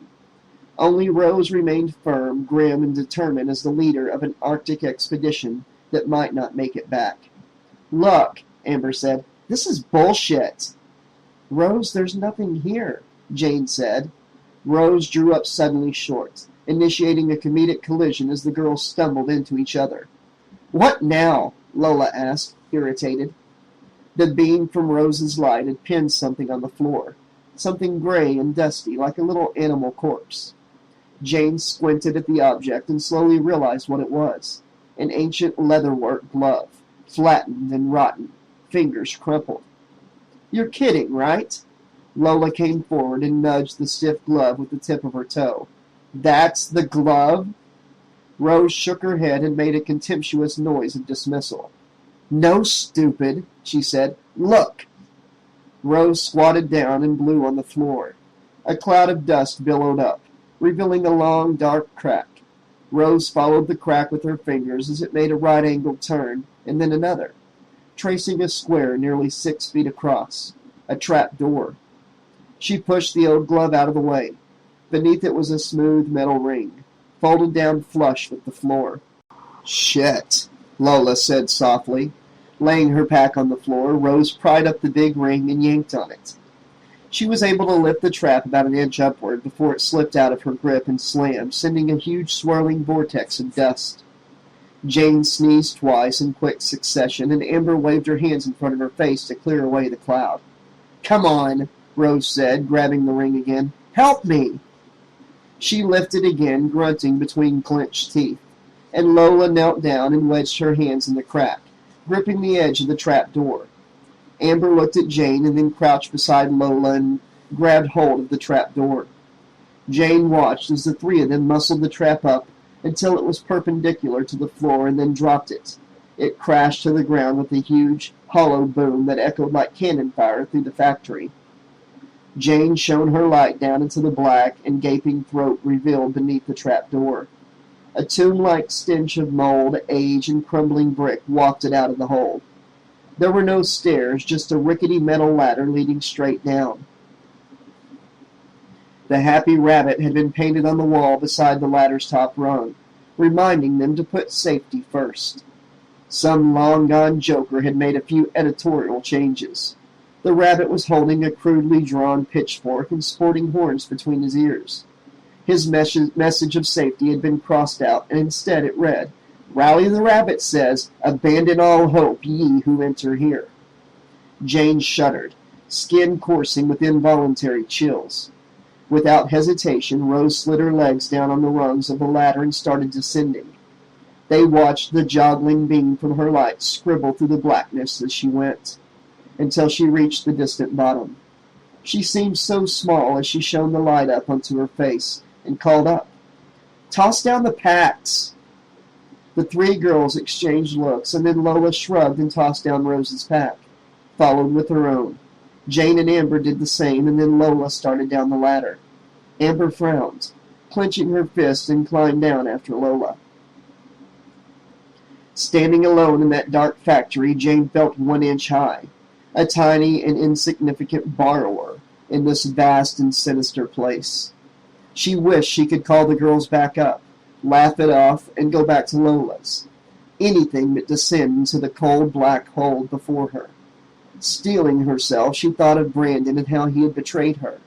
Only Rose remained firm, grim, and determined as the leader of an Arctic expedition that might not make it back. "Look," Amber said, "this is bullshit." "Rose, there's nothing here," Jane said. Rose drew up suddenly short, initiating a comedic collision as the girls stumbled into each other. "What now?" Lola asked, irritated. The beam from Rose's light had pinned something on the floor, something gray and dusty, like a little animal corpse. Jane squinted at the object and slowly realized what it was. An ancient leatherwork glove, flattened and rotten, fingers crumpled. "You're kidding, right?" Lola came forward and nudged the stiff glove with the tip of her toe. "That's the glove?" Rose shook her head and made a contemptuous noise of dismissal. "No, stupid," she said. "Look!" Rose squatted down and blew on the floor. A cloud of dust billowed up, revealing a long, dark crack. Rose followed the crack with her fingers as it made a right-angled turn, and then another, tracing a square nearly 6 feet across, a trap door. She pushed the old glove out of the way. Beneath it was a smooth metal ring, folded down flush with the floor. "Shit," Lola said softly. Laying her pack on the floor, Rose pried up the big ring and yanked on it. She was able to lift the trap about an inch upward before it slipped out of her grip and slammed, sending a huge swirling vortex of dust. Jane sneezed twice in quick succession, and Amber waved her hands in front of her face to clear away the cloud. "Come on," Rose said, grabbing the ring again. "Help me!" She lifted again, grunting between clenched teeth, and Lola knelt down and wedged her hands in the crack, gripping the edge of the trap door. Amber looked at Jane and then crouched beside Lola and grabbed hold of the trap door. Jane watched as the three of them muscled the trap up until it was perpendicular to the floor and then dropped it. It crashed to the ground with a huge, hollow boom that echoed like cannon fire through the factory. Jane shone her light down into the black and gaping throat revealed beneath the trap door. A tomb-like stench of mold, age, and crumbling brick wafted out of the hole. There were no stairs, just a rickety metal ladder leading straight down. The happy rabbit had been painted on the wall beside the ladder's top rung, reminding them to put safety first. Some long-gone joker had made a few editorial changes. The rabbit was holding a crudely drawn pitchfork and sporting horns between his ears. His message of safety had been crossed out, and instead it read, "Rally the Rabbit says, abandon all hope, ye who enter here." Jane shuddered, skin coursing with involuntary chills. Without hesitation, Rose slid her legs down on the rungs of the ladder and started descending. They watched the joggling beam from her light scribble through the blackness as she went, until she reached the distant bottom. She seemed so small as she shone the light up onto her face and called up, "Toss down the packs." The three girls exchanged looks, and then Lola shrugged and tossed down Rose's pack, followed with her own. Jane and Amber did the same, and then Lola started down the ladder. Amber frowned, clenching her fist, and climbed down after Lola. Standing alone in that dark factory, Jane felt 1 inch high, a tiny and insignificant borrower in this vast and sinister place. She wished she could call the girls back up, laugh it off, and go back to Lola's. Anything but descend into the cold black hole before her. Steeling herself, she thought of Brandon and how he had betrayed her.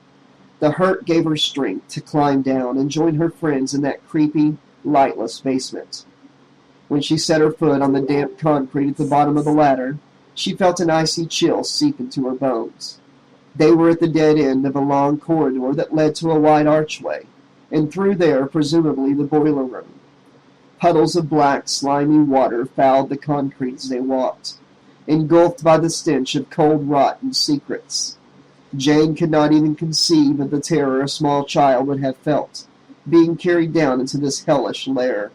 The hurt gave her strength to climb down and join her friends in that creepy, lightless basement. When she set her foot on the damp concrete at the bottom of the ladder, she felt an icy chill seep into her bones. They were at the dead end of a long corridor that led to a wide archway, and through there, presumably, the boiler room. Puddles of black, slimy water fouled the concrete as they walked, engulfed by the stench of cold rot and secrets. Jane could not even conceive of the terror a small child would have felt, being carried down into this hellish lair.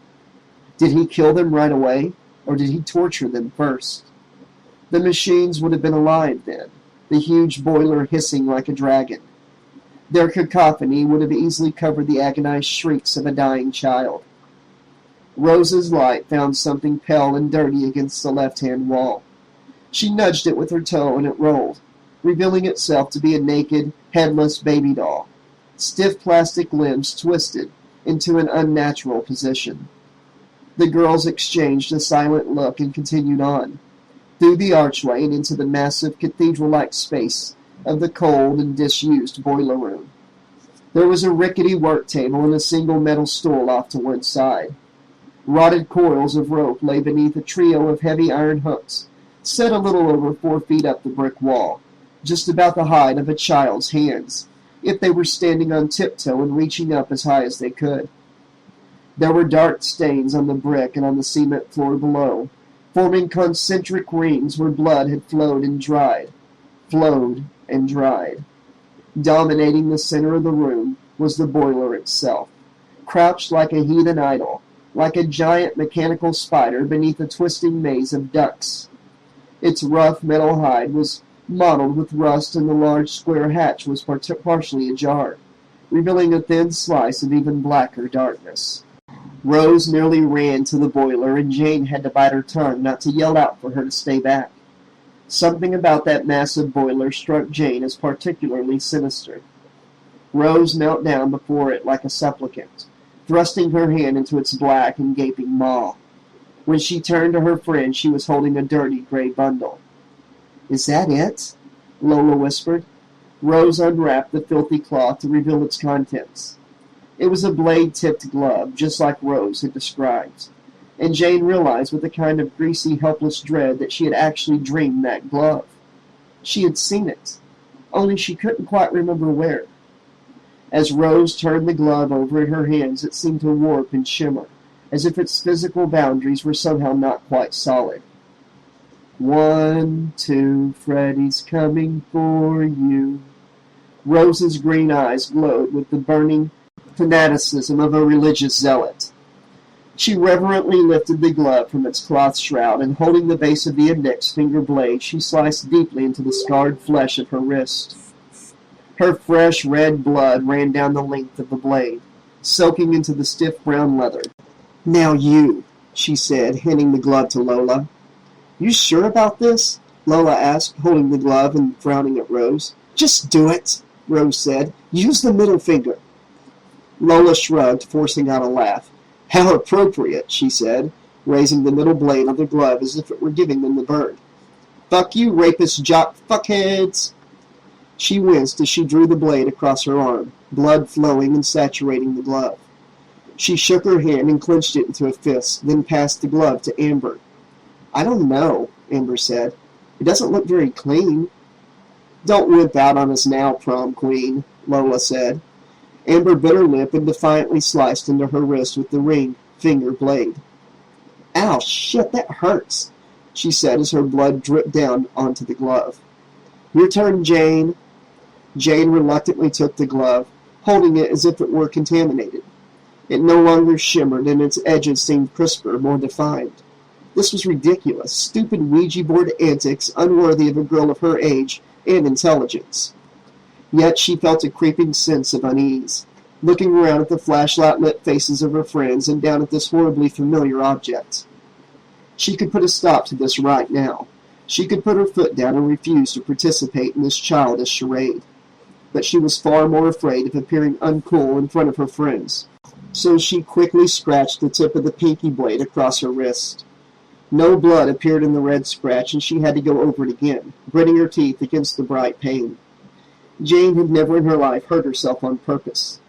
Did he kill them right away, or did he torture them first? The machines would have been alive then, the huge boiler hissing like a dragon. Their cacophony would have easily covered the agonized shrieks of a dying child. Rose's light found something pale and dirty against the left-hand wall. She nudged it with her toe, and it rolled, revealing itself to be a naked, headless baby doll, stiff plastic limbs twisted into an unnatural position. The girls exchanged a silent look and continued on, through the archway and into the massive cathedral-like space of the cold and disused boiler room. There was a rickety work table and a single metal stool off to one side. Rotted coils of rope lay beneath a trio of heavy iron hooks, set a little over 4 feet up the brick wall, just about the height of a child's hands, if they were standing on tiptoe and reaching up as high as they could. There were dark stains on the brick and on the cement floor below, forming concentric rings where blood had flowed and dried. Dominating the center of the room was the boiler itself, crouched like a heathen idol, like a giant mechanical spider beneath a twisting maze of ducts. Its rough metal hide was mottled with rust, and the large square hatch was partially ajar, revealing a thin slice of even blacker darkness. Rose nearly ran to the boiler, and Jane had to bite her tongue not to yell out for her to stay back. Something about that massive boiler struck Jane as particularly sinister. Rose knelt down before it like a supplicant, thrusting her hand into its black and gaping maw. When she turned to her friend, she was holding a dirty gray bundle. "Is that it?" Lola whispered. Rose unwrapped the filthy cloth to reveal its contents. It was a blade-tipped glove, just like Rose had described, and Jane realized with a kind of greasy, helpless dread that she had actually dreamed that glove. She had seen it, only she couldn't quite remember where. As Rose turned the glove over in her hands, it seemed to warp and shimmer, as if its physical boundaries were somehow not quite solid. 1, 2, Freddy's coming for you. Rose's green eyes glowed with the burning fanaticism of a religious zealot. She reverently lifted the glove from its cloth shroud, and holding the base of the index finger blade, she sliced deeply into the scarred flesh of her wrist. Her fresh red blood ran down the length of the blade, soaking into the stiff brown leather. "Now you," she said, handing the glove to Lola. "You sure about this?" Lola asked, holding the glove and frowning at Rose. "Just do it," Rose said. "Use the middle finger." Lola shrugged, forcing out a laugh. "How appropriate," she said, raising the middle blade of the glove as if it were giving them the bird. "Fuck you, rapist jock fuckheads!" She winced as she drew the blade across her arm, blood flowing and saturating the glove. She shook her hand and clenched it into a fist, then passed the glove to Amber. "I don't know," Amber said. "It doesn't look very clean." "Don't whip out on us now, prom queen," Lola said. Amber bit her lip and defiantly sliced into her wrist with the ring finger blade. "Ow, shit, that hurts," she said as her blood dripped down onto the glove. "Your turn, Jane." Jane reluctantly took the glove, holding it as if it were contaminated. It no longer shimmered, and its edges seemed crisper, more defined. This was ridiculous, stupid Ouija board antics unworthy of a girl of her age and intelligence. Yet she felt a creeping sense of unease, looking around at the flashlight-lit faces of her friends and down at this horribly familiar object. She could put a stop to this right now. She could put her foot down and refuse to participate in this childish charade. But she was far more afraid of appearing uncool in front of her friends, so she quickly scratched the tip of the pinky blade across her wrist. No blood appeared in the red scratch, and she had to go over it again, gritting her teeth against the bright pain. Jane had never in her life hurt herself on purpose.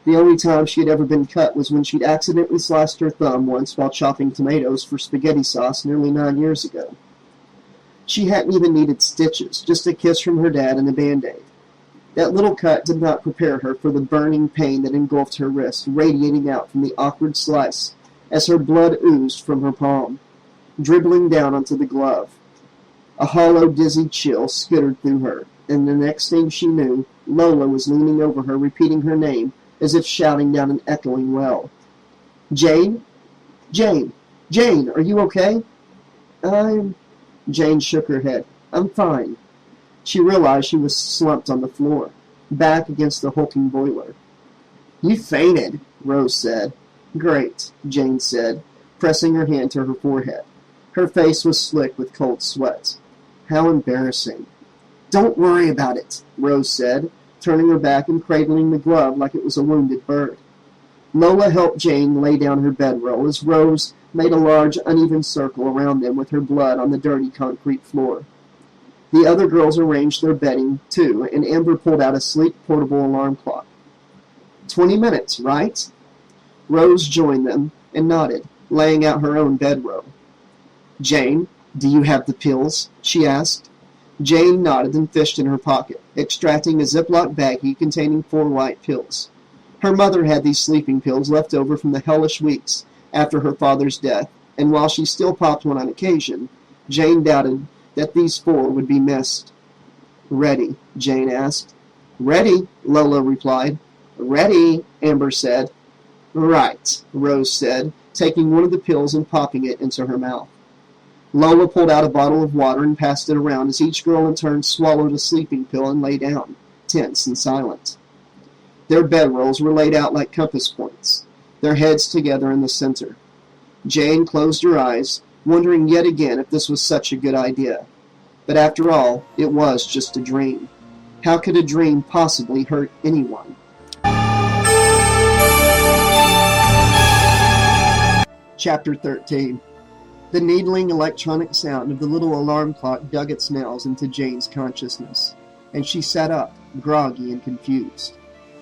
The only time she had ever been cut was when she'd accidentally sliced her thumb once while chopping tomatoes for spaghetti sauce nearly 9 years ago. She hadn't even needed stitches, just a kiss from her dad and a Band-Aid. That little cut did not prepare her for the burning pain that engulfed her wrist, radiating out from the awkward slice as her blood oozed from her palm, dribbling down onto the glove. A hollow, dizzy chill skittered through her, and the next thing she knew, Lola was leaning over her, repeating her name as if shouting down an echoing well. "Jane? Jane? Jane, are you okay?" Jane shook her head. "I'm fine." She realized she was slumped on the floor, back against the hulking boiler. "You fainted," Rose said. "Great," Jane said, pressing her hand to her forehead. Her face was slick with cold sweat. "How embarrassing." "Don't worry about it," Rose said, turning her back and cradling the glove like it was a wounded bird. Lola helped Jane lay down her bedroll as Rose made a large, uneven circle around them with her blood on the dirty concrete floor. The other girls arranged their bedding, too, and Amber pulled out a sleek, portable alarm clock. 20 minutes, right? Rose joined them and nodded, laying out her own bedroll. "Jane, do you have the pills?" she asked. Jane nodded and fished in her pocket, extracting a Ziploc baggie containing 4 white pills. Her mother had these sleeping pills left over from the hellish weeks after her father's death, and while she still popped one on occasion, Jane doubted that these 4 would be missed. "Ready?" Jane asked. "Ready," Lola replied. "Ready," Amber said. "Right," Rose said, taking one of the pills and popping it into her mouth. Lola pulled out a bottle of water and passed it around as each girl in turn swallowed a sleeping pill and lay down, tense and silent. Their bedrolls were laid out like compass points, their heads together in the center. Jane closed her eyes, wondering yet again if this was such a good idea. But after all, it was just a dream. How could a dream possibly hurt anyone? Chapter 13. The needling electronic sound of the little alarm clock dug its nails into Jane's consciousness, and she sat up, groggy and confused.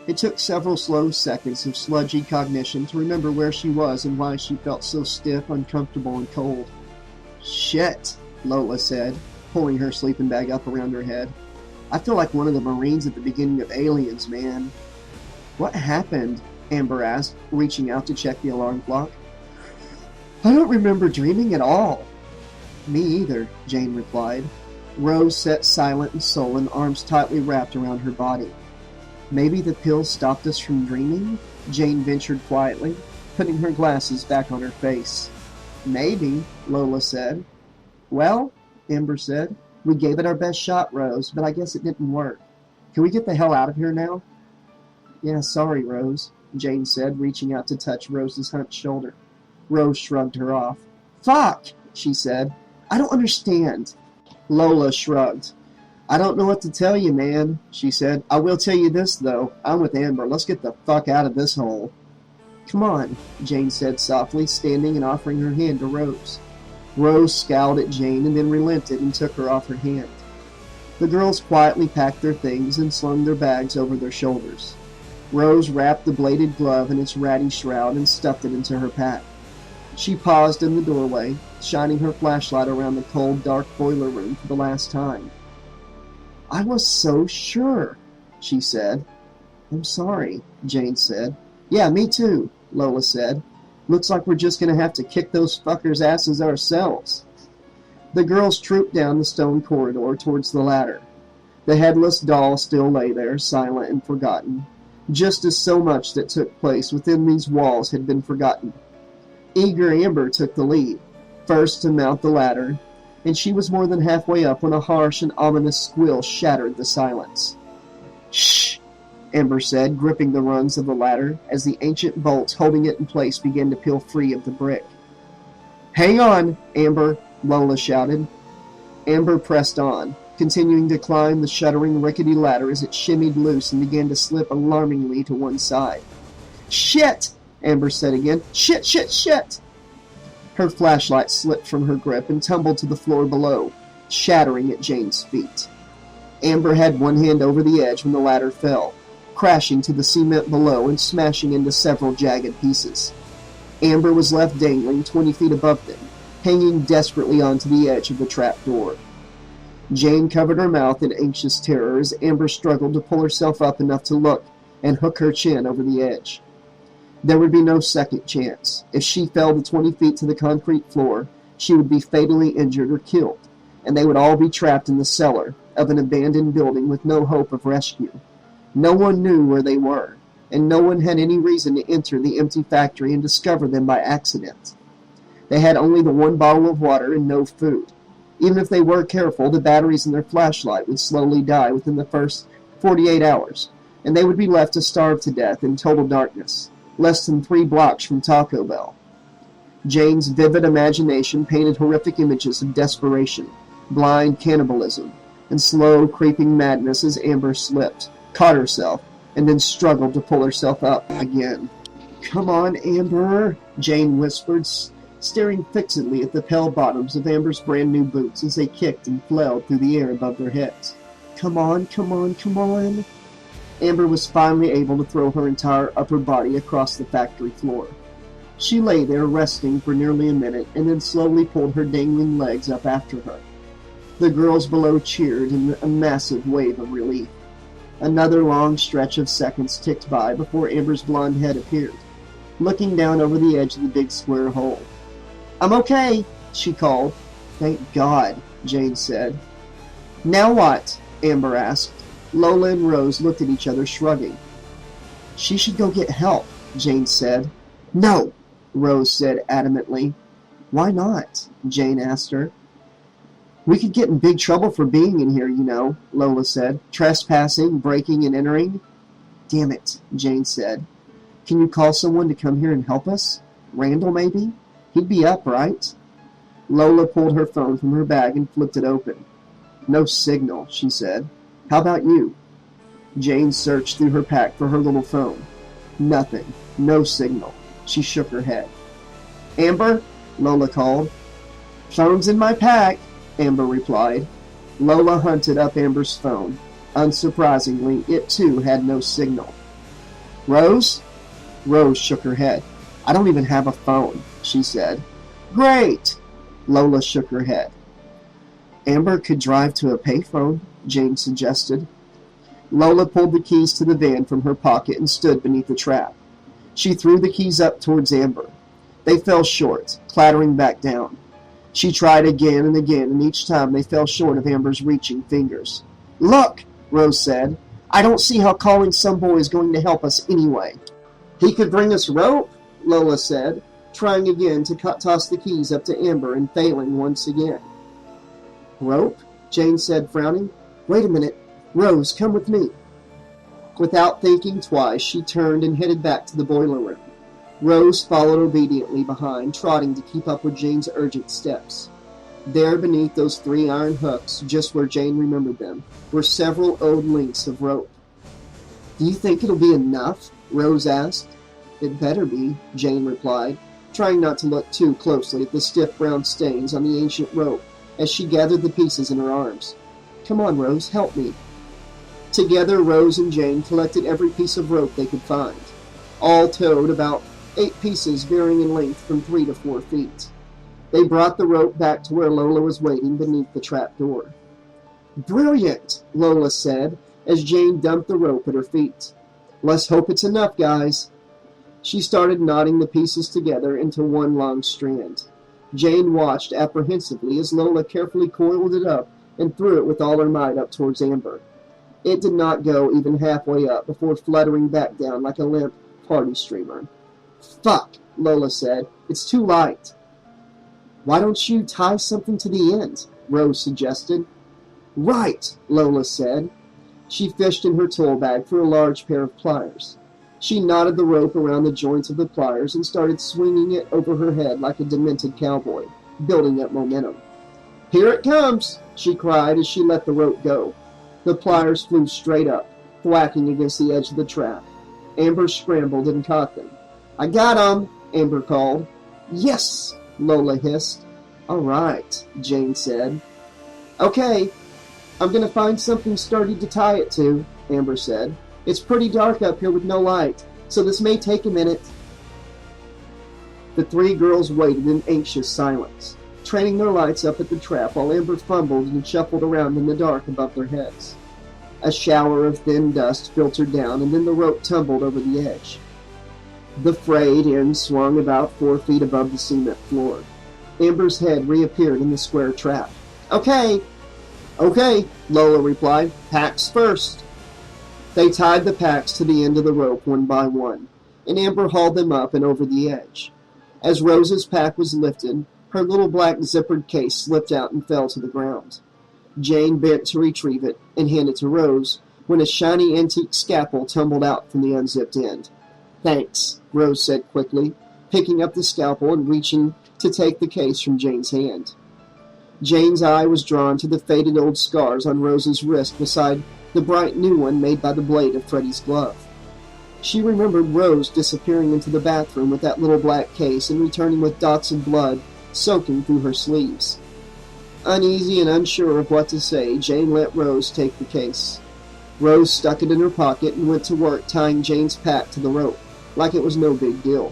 It took several slow seconds of sludgy cognition to remember where she was and why she felt so stiff, uncomfortable, and cold. "Shit," Lola said, pulling her sleeping bag up around her head. "I feel like one of the Marines at the beginning of Aliens, man." "What happened?" Amber asked, reaching out to check the alarm clock. "I don't remember dreaming at all." "Me either," Jane replied. Rose sat silent and sullen, arms tightly wrapped around her body. "Maybe the pills stopped us from dreaming?" Jane ventured quietly, putting her glasses back on her face. "Maybe," Lola said. "Well," Amber said, "we gave it our best shot, Rose, but I guess it didn't work. Can we get the hell out of here now?" "Yeah, sorry, Rose," Jane said, reaching out to touch Rose's hunched shoulder. Rose shrugged her off. "Fuck," she said. "I don't understand." Lola shrugged. "I don't know what to tell you, man," she said. "I will tell you this, though. I'm with Amber. Let's get the fuck out of this hole." "Come on," Jane said softly, standing and offering her hand to Rose. Rose scowled at Jane and then relented and took her off her hand. The girls quietly packed their things and slung their bags over their shoulders. Rose wrapped the bladed glove in its ratty shroud and stuffed it into her pack. She paused in the doorway, shining her flashlight around the cold, dark boiler room for the last time. "I was so sure," she said. "I'm sorry," Jane said. "Yeah, me too," Lola said. "Looks like we're just going to have to kick those fuckers' asses ourselves." The girls trooped down the stone corridor towards the ladder. The headless doll still lay there, silent and forgotten, just as so much that took place within these walls had been forgotten. Eager Amber took the lead, first to mount the ladder, and she was more than halfway up when a harsh and ominous squeal shattered the silence. "Shh," Amber said, gripping the rungs of the ladder as the ancient bolts holding it in place began to peel free of the brick. "Hang on, Amber," Lola shouted. Amber pressed on, continuing to climb the shuddering, rickety ladder as it shimmied loose and began to slip alarmingly to one side. "Shit!" Amber said again. "Shit, shit, shit!" Her flashlight slipped from her grip and tumbled to the floor below, shattering at Jane's feet. Amber had one hand over the edge when the ladder fell, crashing to the cement below and smashing into several jagged pieces. Amber was left dangling 20 feet above them, hanging desperately onto the edge of the trap door. Jane covered her mouth in anxious terror as Amber struggled to pull herself up enough to look and hook her chin over the edge. There would be no second chance. If she fell the 20 feet to the concrete floor, she would be fatally injured or killed, and they would all be trapped in the cellar of an abandoned building with no hope of rescue. No one knew where they were. and no one had any reason to enter the empty factory and discover them by accident. They had only the one bottle of water and no food. Even if they were careful, the batteries in their flashlight would slowly die within the first 48 hours, and they would be left to starve to death in total darkness, less than 3 blocks from Taco Bell. Jane's vivid imagination painted horrific images of desperation, blind cannibalism, and slow, creeping madness as Amber slipped, caught herself, and then struggled to pull herself up again. "Come on, Amber," Jane whispered, staring fixedly at the pale bottoms of Amber's brand-new boots as they kicked and flailed through the air above their heads. "Come on, come on, come on." Amber was finally able to throw her entire upper body across the factory floor. She lay there resting for nearly a minute and then slowly pulled her dangling legs up after her. The girls below cheered in a massive wave of relief. Another long stretch of seconds ticked by before Amber's blonde head appeared, looking down over the edge of the big square hole. "I'm okay," she called. "Thank God," Jane said. "Now what?" Amber asked. Lola and Rose looked at each other, shrugging. "She should go get help," Jane said. "No," Rose said adamantly. "Why not?" Jane asked her. "We could get in big trouble for being in here, you know," Lola said. "Trespassing, breaking and entering." "Damn it," Jane said. "Can you call someone to come here and help us? Randall, maybe? He'd be up, right?" Lola pulled her phone from her bag and flipped it open. "No signal," she said. "How about you?" Jane searched through her pack for her little phone. Nothing. No signal. She shook her head. "Amber?" Lola called. "Phone's in my pack," Amber replied. Lola hunted up Amber's phone. Unsurprisingly, it too had no signal. "Rose?" Rose shook her head. "I don't even have a phone," she said. "Great!" Lola shook her head. "Amber could drive to a payphone," Jane suggested. Lola pulled the keys to the van from her pocket and stood beneath the trap. She threw the keys up towards Amber. They fell short, clattering back down. She tried again and again, and each time they fell short of Amber's reaching fingers. "Look," Rose said. "I don't see how calling some boy is going to help us anyway." "He could bring us rope," Lola said, trying again to toss the keys up to Amber and failing once again. "Rope?" Jane said, frowning. "Wait a minute. Rose, come with me." Without thinking twice, she turned and headed back to the boiler room. Rose followed obediently behind, trotting to keep up with Jane's urgent steps. There, beneath those 3 iron hooks, just where Jane remembered them, were several old lengths of rope. "Do you think it'll be enough?" Rose asked. "It better be," Jane replied, trying not to look too closely at the stiff brown stains on the ancient rope as she gathered the pieces in her arms. "Come on, Rose, help me." Together, Rose and Jane collected every piece of rope they could find. All towed about 8 pieces varying in length from 3 to 4 feet. They brought the rope back to where Lola was waiting beneath the trap door. "Brilliant," Lola said as Jane dumped the rope at her feet. "Let's hope it's enough, guys." She started knotting the pieces together into one long strand. Jane watched apprehensively as Lola carefully coiled it up and threw it with all her might up towards Amber. It did not go even halfway up before fluttering back down like a limp party streamer. "Fuck," Lola said. "It's too light." "Why don't you tie something to the end?" Rose suggested. "Right," Lola said. She fished in her tool bag for a large pair of pliers. She knotted the rope around the joints of the pliers and started swinging it over her head like a demented cowboy, building up momentum. "Here it comes," she cried as she let the rope go. The pliers flew straight up, thwacking against the edge of the trap. Amber scrambled and caught them. "I got 'em," Amber called. "Yes," Lola hissed. "All right," Jane said. "Okay, I'm going to find something sturdy to tie it to," Amber said. "It's pretty dark up here with no light, so this may take a minute." The 3 girls waited in anxious silence, training their lights up at the trap while Amber fumbled and shuffled around in the dark above their heads. A shower of thin dust filtered down, and then the rope tumbled over the edge. The frayed end swung about 4 feet above the cement floor. Amber's head reappeared in the square trap. "Okay," Lola replied. "Packs first." They tied the packs to the end of the rope one by one, and Amber hauled them up and over the edge. As Rose's pack was lifted, her little black zippered case slipped out and fell to the ground. Jane bent to retrieve it and hand it to Rose when a shiny antique scalpel tumbled out from the unzipped end. "Thanks," Rose said quickly, picking up the scalpel and reaching to take the case from Jane's hand. Jane's eye was drawn to the faded old scars on Rose's wrist beside the bright new one made by the blade of Freddie's glove. She remembered Rose disappearing into the bathroom with that little black case and returning with dots of blood soaking through her sleeves. Uneasy and unsure of what to say, Jane let Rose take the case. Rose stuck it in her pocket and went to work tying Jane's pack to the rope, like it was no big deal.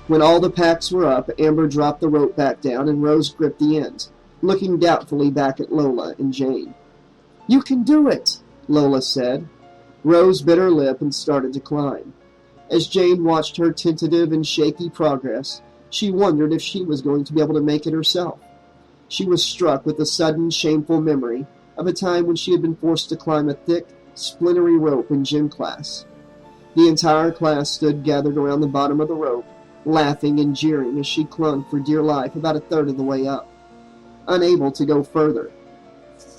When all the packs were up, Amber dropped the rope back down and Rose gripped the end, looking doubtfully back at Lola and Jane. "You can do it," Lola said. Rose bit her lip and started to climb. As Jane watched her tentative and shaky progress, she wondered if she was going to be able to make it herself. She was struck with a sudden, shameful memory of a time when she had been forced to climb a thick, splintery rope in gym class. The entire class stood gathered around the bottom of the rope, laughing and jeering as she clung for dear life about a third of the way up, unable to go further,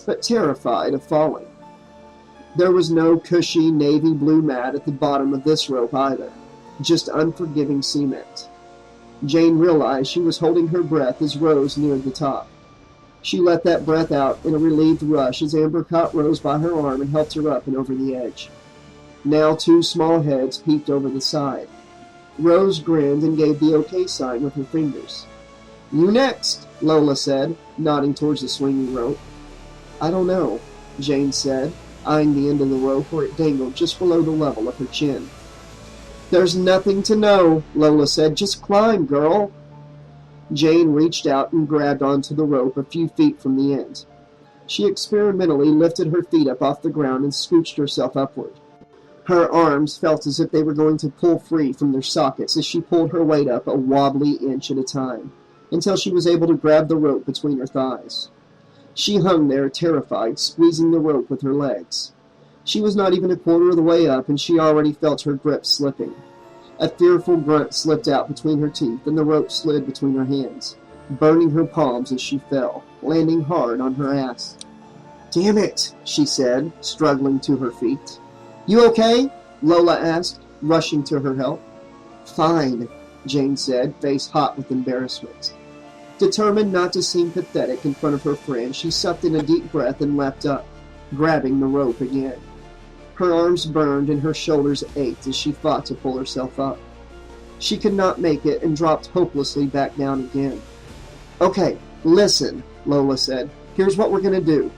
but terrified of falling. There was no cushy navy blue mat at the bottom of this rope either, just unforgiving cement. Jane realized she was holding her breath as Rose neared the top. She let that breath out in a relieved rush as Amber caught Rose by her arm and helped her up and over the edge. Now 2 small heads peeped over the side. Rose grinned and gave the OK sign with her fingers. "You next," Lola said, nodding towards the swinging rope. "I don't know," Jane said, eyeing the end of the rope where it dangled just below the level of her chin. "There's nothing to know," Lola said. "Just climb, girl." Jane reached out and grabbed onto the rope a few feet from the end. She experimentally lifted her feet up off the ground and scooched herself upward. Her arms felt as if they were going to pull free from their sockets as she pulled her weight up a wobbly inch at a time, until she was able to grab the rope between her thighs. She hung there, terrified, squeezing the rope with her legs. She was not even a quarter of the way up, and she already felt her grip slipping. A fearful grunt slipped out between her teeth, and the rope slid between her hands, burning her palms as she fell, landing hard on her ass. "Damn it," she said, struggling to her feet. "You okay?" Lola asked, rushing to her help. "Fine," Jane said, face hot with embarrassment. Determined not to seem pathetic in front of her friend, she sucked in a deep breath and leapt up, grabbing the rope again. Her arms burned and her shoulders ached as she fought to pull herself up. She could not make it and dropped hopelessly back down again. "Okay, listen," Lola said. "Here's what we're going to do."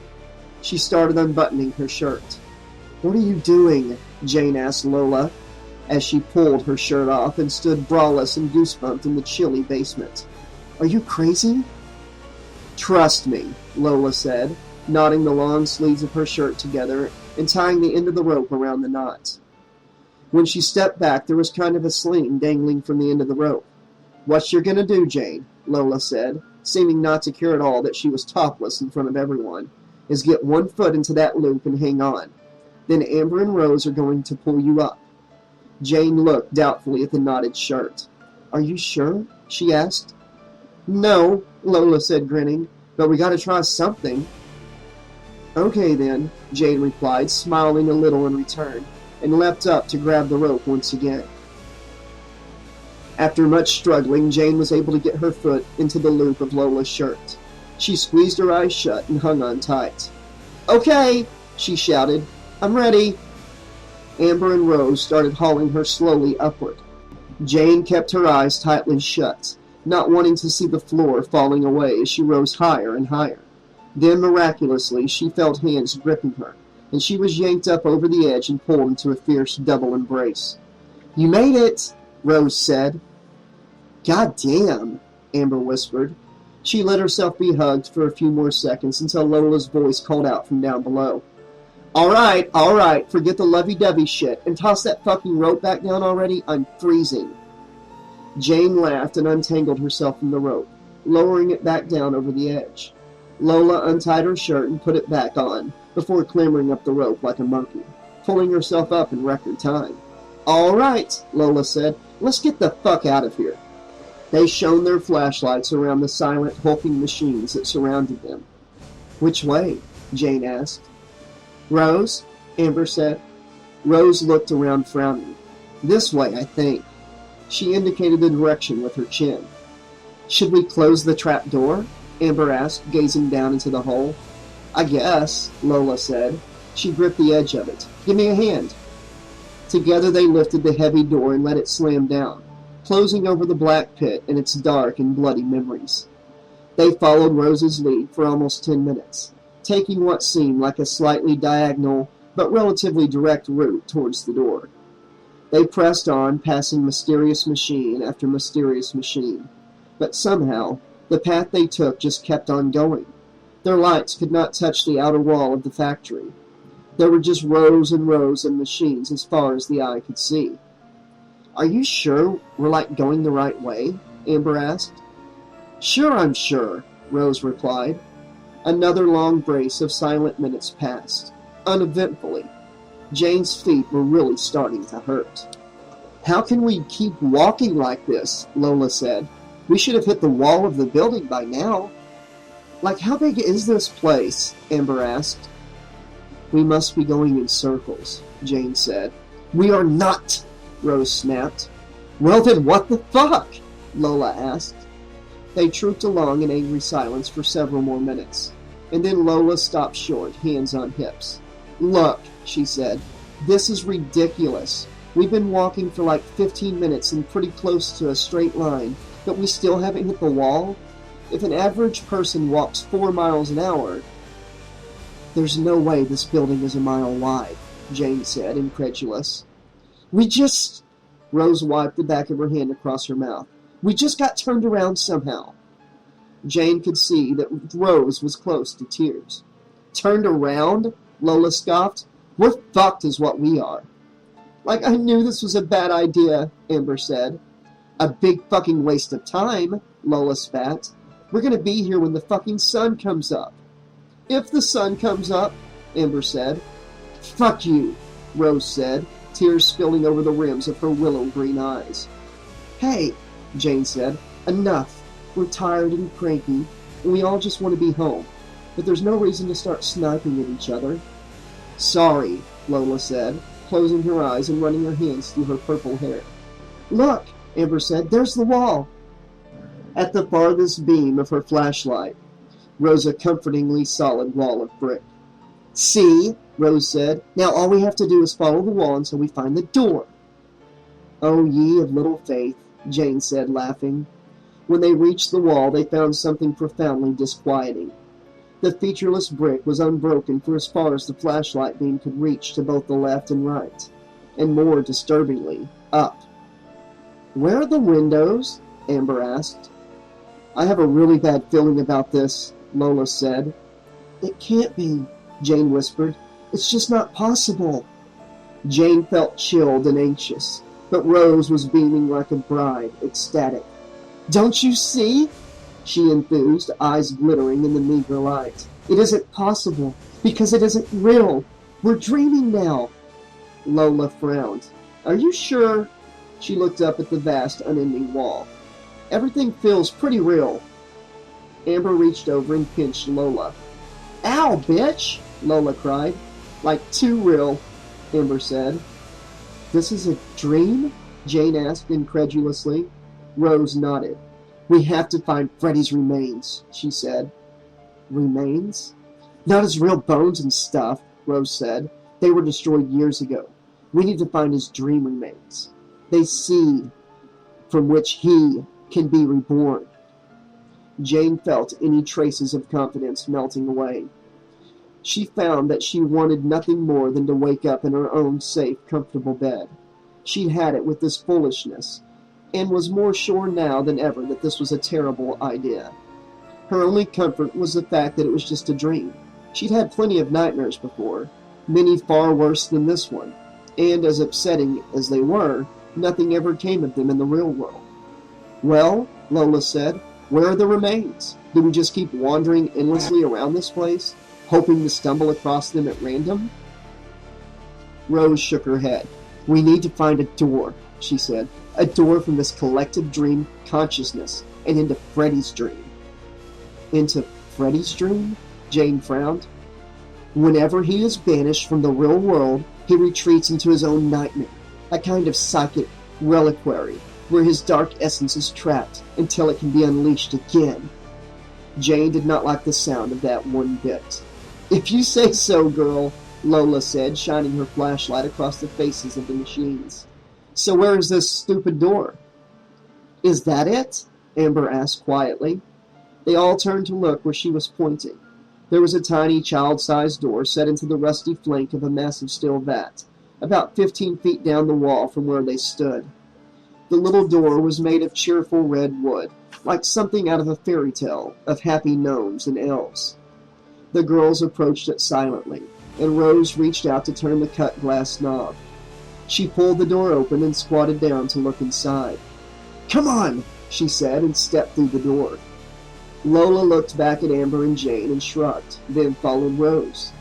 She started unbuttoning her shirt. "What are you doing?" Jane asked Lola as she pulled her shirt off and stood braless and goosebumped in the chilly basement. "Are you crazy?" "Trust me," Lola said, knotting the long sleeves of her shirt together and tying the end of the rope around the knot. When she stepped back, there was kind of a sling dangling from the end of the rope. "What you're going to do, Jane," Lola said, seeming not to care at all that she was topless in front of everyone, "is get one foot into that loop and hang on. Then Amber and Rose are going to pull you up." Jane looked doubtfully at the knotted shirt. "Are you sure?" she asked. "No," Lola said, grinning, "but we got to try something." "Okay, then," Jane replied, smiling a little in return, and leapt up to grab the rope once again. After much struggling, Jane was able to get her foot into the loop of Lola's shirt. She squeezed her eyes shut and hung on tight. "Okay," she shouted. "I'm ready." Amber and Rose started hauling her slowly upward. Jane kept her eyes tightly shut, not wanting to see the floor falling away as she rose higher and higher. Then, miraculously, she felt hands gripping her, and she was yanked up over the edge and pulled into a fierce double embrace. "You made it," Rose said. "God damn," Amber whispered. She let herself be hugged for a few more seconds until Lola's voice called out from down below. All right, forget the lovey-dovey shit, and toss that fucking rope back down already. I'm freezing." Jane laughed and untangled herself from the rope, lowering it back down over the edge. Lola untied her shirt and put it back on, before clambering up the rope like a monkey. pulling herself up in record time. "All right," Lola said. "Let's get the fuck out of here." They shone their flashlights around the silent, hulking machines that surrounded them. "Which way?" Jane asked. "Rose?" Amber said. Rose looked around, frowning. "This way, I think." She indicated the direction with her chin. "Should we close the trap door?" Amber asked, gazing down into the hole. "I guess," Lola said. She gripped the edge of it. "Give me a hand." Together they lifted the heavy door and let it slam down, closing over the black pit and its dark and bloody memories. They followed Rose's lead for almost 10 minutes, taking what seemed like a slightly diagonal but relatively direct route towards the door. They pressed on, passing mysterious machine after mysterious machine, but somehow the path they took just kept on going. Their lights could not touch the outer wall of the factory. There were just rows and rows of machines as far as the eye could see. "Are you sure we're going the right way?" Amber asked. "Sure, I'm sure," Rose replied. Another long brace of silent minutes passed, uneventfully. Jane's feet were really starting to hurt. "How can we keep walking like this?" Lola said. "We should have hit the wall of the building by now." "How big is this place?" Amber asked. "We must be going in circles," Jane said. "We are not," Rose snapped. "Well then, what the fuck?" Lola asked. They trooped along in angry silence for several more minutes, and then Lola stopped short, hands on hips. "Look," she said, "this is ridiculous. We've been walking for 15 minutes and pretty close to a straight line, but we still haven't hit the wall? If an average person walks 4 miles an hour..." "There's no way this building is a mile wide," Jane said, incredulous. "We just..." Rose wiped the back of her hand across her mouth. "We just got turned around somehow." Jane could see that Rose was close to tears. "Turned around?" Lola scoffed. "We're fucked is what we are." "I knew this was a bad idea," Amber said. "A big fucking waste of time," Lola spat. "We're gonna be here when the fucking sun comes up." "If the sun comes up," Amber said. "Fuck you," Rose said, tears spilling over the rims of her willow green eyes. "Hey," Jane said, "enough. We're tired and cranky, and we all just want to be home. But there's no reason to start sniping at each other." "Sorry," Lola said, closing her eyes and running her hands through her purple hair. "Look," Amber said, "there's the wall." At the farthest beam of her flashlight rose a comfortingly solid wall of brick. "See?" Rose said. "Now all we have to do is follow the wall until we find the door." "Oh, ye of little faith," Jane said, laughing. When they reached the wall, they found something profoundly disquieting. The featureless brick was unbroken for as far as the flashlight beam could reach to both the left and right, and more disturbingly, up. "Where are the windows?" Amber asked. "I have a really bad feeling about this," Lola said. "It can't be," Jane whispered. "It's just not possible." Jane felt chilled and anxious, but Rose was beaming like a bride, ecstatic. "Don't you see?" she enthused, eyes glittering in the meager light. "It isn't possible, because it isn't real. We're dreaming now." Lola frowned. "Are you sure?" She looked up at the vast, unending wall. "Everything feels pretty real." Amber reached over and pinched Lola. "Ow, bitch!" Lola cried. "Too real," Amber said. "This is a dream?" Jane asked incredulously. Rose nodded. "We have to find Freddy's remains," she said. "Remains?" "Not his real bones and stuff," Rose said. "They were destroyed years ago. We need to find his dream remains. They seed from which he can be reborn." Jane felt any traces of confidence melting away. She found that she wanted nothing more than to wake up in her own safe, comfortable bed. She'd had it with this foolishness, and was more sure now than ever that this was a terrible idea. Her only comfort was the fact that it was just a dream. She'd had plenty of nightmares before, many far worse than this one, and as upsetting as they were, nothing ever came of them in the real world. "Well," Lola said, "where are the remains? Do we just keep wandering endlessly around this place, hoping to stumble across them at random?" Rose shook her head. "We need to find a door," she said. "A door from this collective dream consciousness and into Freddy's dream." "Into Freddy's dream?" Jane frowned. "Whenever he is banished from the real world, he retreats into his own nightmare, a kind of psychic reliquary where his dark essence is trapped until it can be unleashed again." Jane did not like the sound of that one bit. "If you say so, girl," Lola said, shining her flashlight across the faces of the machines. "So where is this stupid door?" "Is that it?" Amber asked quietly. They all turned to look where she was pointing. There was a tiny child-sized door set into the rusty flank of a massive steel vat, about 15 feet down the wall from where they stood. The little door was made of cheerful red wood, like something out of a fairy tale of happy gnomes and elves. The girls approached it silently, and Rose reached out to turn the cut glass knob. She pulled the door open and squatted down to look inside. "Come on," she said, and stepped through the door. Lola looked back at Amber and Jane and shrugged, then followed Rose.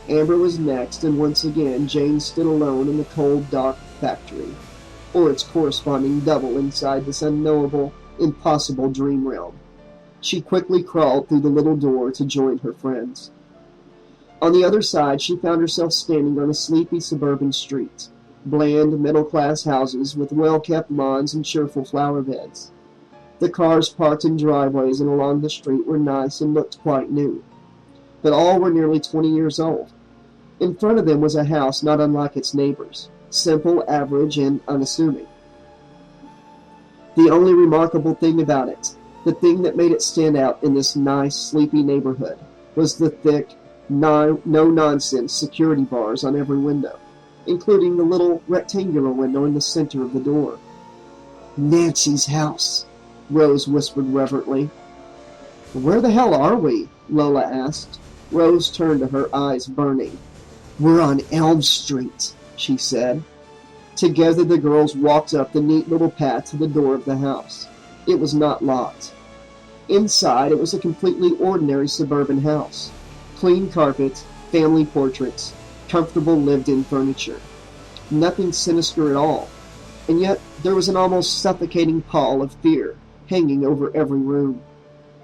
Amber was next, and once again Jane stood alone in the cold, dark factory, or its corresponding double inside this unknowable, impossible dream realm. She quickly crawled through the little door to join her friends. On the other side, she found herself standing on a sleepy suburban street. Bland, middle-class houses with well-kept lawns and cheerful flower beds. The cars parked in driveways and along the street were nice and looked quite new. But all were nearly 20 years old. In front of them was a house not unlike its neighbors, simple, average, and unassuming. The only remarkable thing about it, the thing that made it stand out in this nice, sleepy neighborhood, was the thick, no-nonsense security bars on every window, including the little rectangular window in the center of the door. "Nancy's house," Rose whispered reverently. "Where the hell are we?" Lola asked. Rose turned to her, eyes burning. "We're on Elm Street," she said. Together the girls walked up the neat little path to the door of the house. It was not locked. Inside, it was a completely ordinary suburban house. Clean carpet, family portraits, comfortable lived-in furniture. Nothing sinister at all. And yet there was an almost suffocating pall of fear hanging over every room.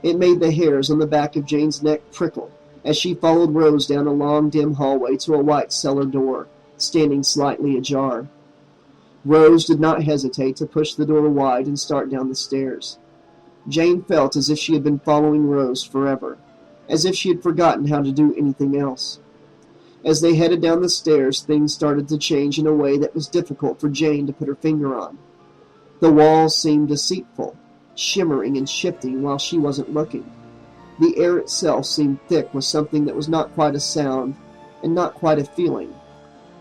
It made the hairs on the back of Jane's neck prickle as she followed Rose down a long, dim hallway to a white cellar door, standing slightly ajar. Rose did not hesitate to push the door wide and start down the stairs. Jane felt as if she had been following Rose forever, as if she had forgotten how to do anything else. As they headed down the stairs, things started to change in a way that was difficult for Jane to put her finger on. The walls seemed deceitful, shimmering and shifting while she wasn't looking. The air itself seemed thick with something that was not quite a sound and not quite a feeling,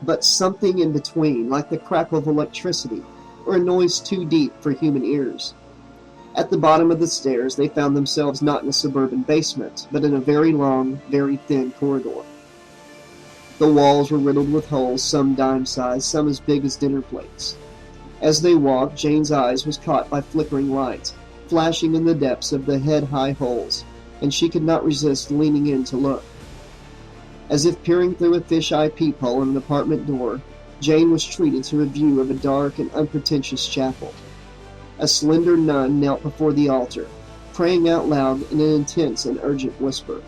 but something in between, like the crackle of electricity or a noise too deep for human ears. At the bottom of the stairs, they found themselves not in a suburban basement, but in a very long, very thin corridor. The walls were riddled with holes, some dime-sized, some as big as dinner plates. As they walked, Jane's eyes was caught by flickering light, flashing in the depths of the head-high holes, and she could not resist leaning in to look. As if peering through a fisheye peephole in an apartment door, Jane was treated to a view of a dark and unpretentious chapel. A slender nun knelt before the altar, praying out loud in an intense and urgent whisper.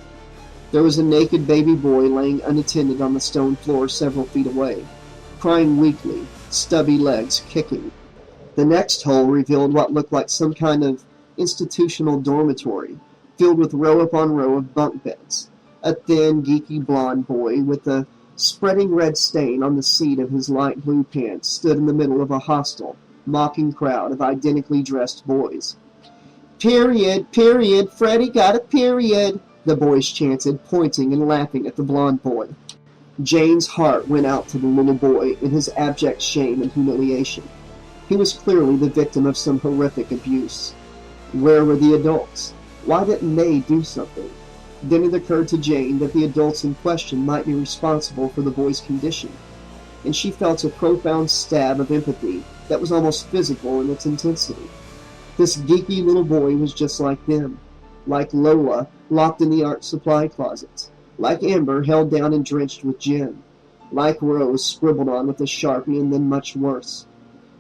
There was a naked baby boy laying unattended on the stone floor several feet away, crying weakly, stubby legs kicking. The next hole revealed what looked like some kind of institutional dormitory, filled with row upon row of bunk beds. A thin, geeky blonde boy with a spreading red stain on the seat of his light blue pants stood in the middle of a hostile, mocking crowd of identically dressed boys. "Period, period, Freddy got a period," the boys chanted, pointing and laughing at the blonde boy. Jane's heart went out to the little boy in his abject shame and humiliation. He was clearly the victim of some horrific abuse. Where were the adults? Why didn't they do something? Then it occurred to Jane that the adults in question might be responsible for the boy's condition, and she felt a profound stab of empathy that was almost physical in its intensity. This geeky little boy was just like them, like Lola, locked in the art supply closet, like Amber, held down and drenched with gin, Like Rose, scribbled on with a Sharpie, and then much worse.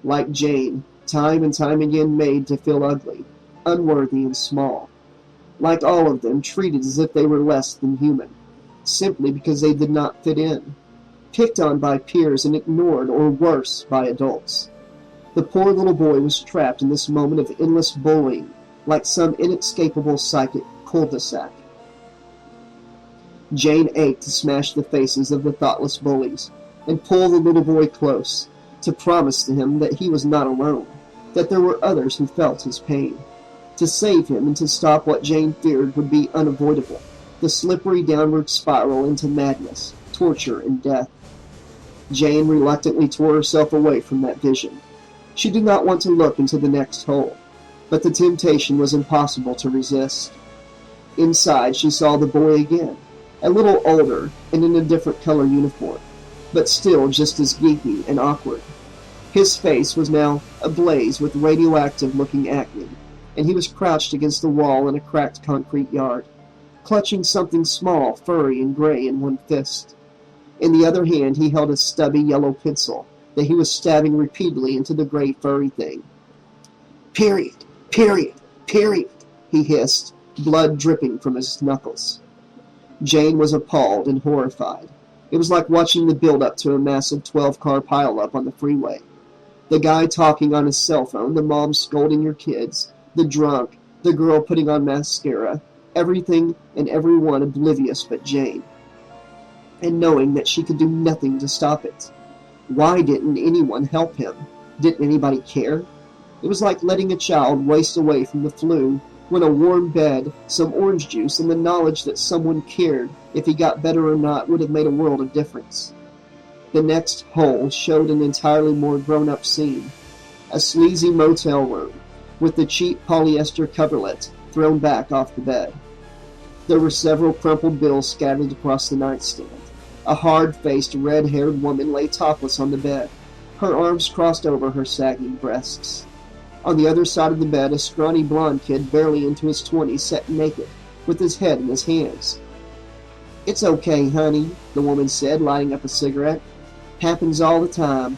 Like Jane, time and time again made to feel ugly, unworthy and small. Like all of them, treated as if they were less than human, simply because they did not fit in. Picked on by peers and ignored, or worse, by adults. The poor little boy was trapped in this moment of endless bullying, like some inescapable psychic cul-de-sac. Jane ached to smash the faces of the thoughtless bullies, and pull the little boy close, to promise to him that he was not alone, that there were others who felt his pain, to save him and to stop what Jane feared would be unavoidable, the slippery downward spiral into madness, torture, and death. Jane reluctantly tore herself away from that vision. She did not want to look into the next hole, but the temptation was impossible to resist. Inside, she saw the boy again, a little older and in a different color uniform, but still just as geeky and awkward. His face was now ablaze with radioactive-looking acne, and he was crouched against the wall in a cracked concrete yard, clutching something small, furry, and gray in one fist. In the other hand, he held a stubby yellow pencil that he was stabbing repeatedly into the gray furry thing. "Period, period, period," he hissed, blood dripping from his knuckles. Jane was appalled and horrified. It was like watching the build-up to a massive 12-car pileup on the freeway. The guy talking on his cell phone, the mom scolding her kids, the drunk, the girl putting on mascara, everything and everyone oblivious but Jane, and knowing that she could do nothing to stop it. Why didn't anyone help him? Didn't anybody care? It was like letting a child waste away from the flu when a warm bed, some orange juice, and the knowledge that someone cared if he got better or not would have made a world of difference. The next hole showed an entirely more grown-up scene. A sleazy motel room, with the cheap polyester coverlet thrown back off the bed. There were several crumpled bills scattered across the nightstand. A hard-faced, red-haired woman lay topless on the bed, her arms crossed over her sagging breasts. On the other side of the bed, a scrawny blond kid barely into his 20s sat naked, with his head in his hands. "It's okay, honey," the woman said, lighting up a cigarette. "Happens all the time."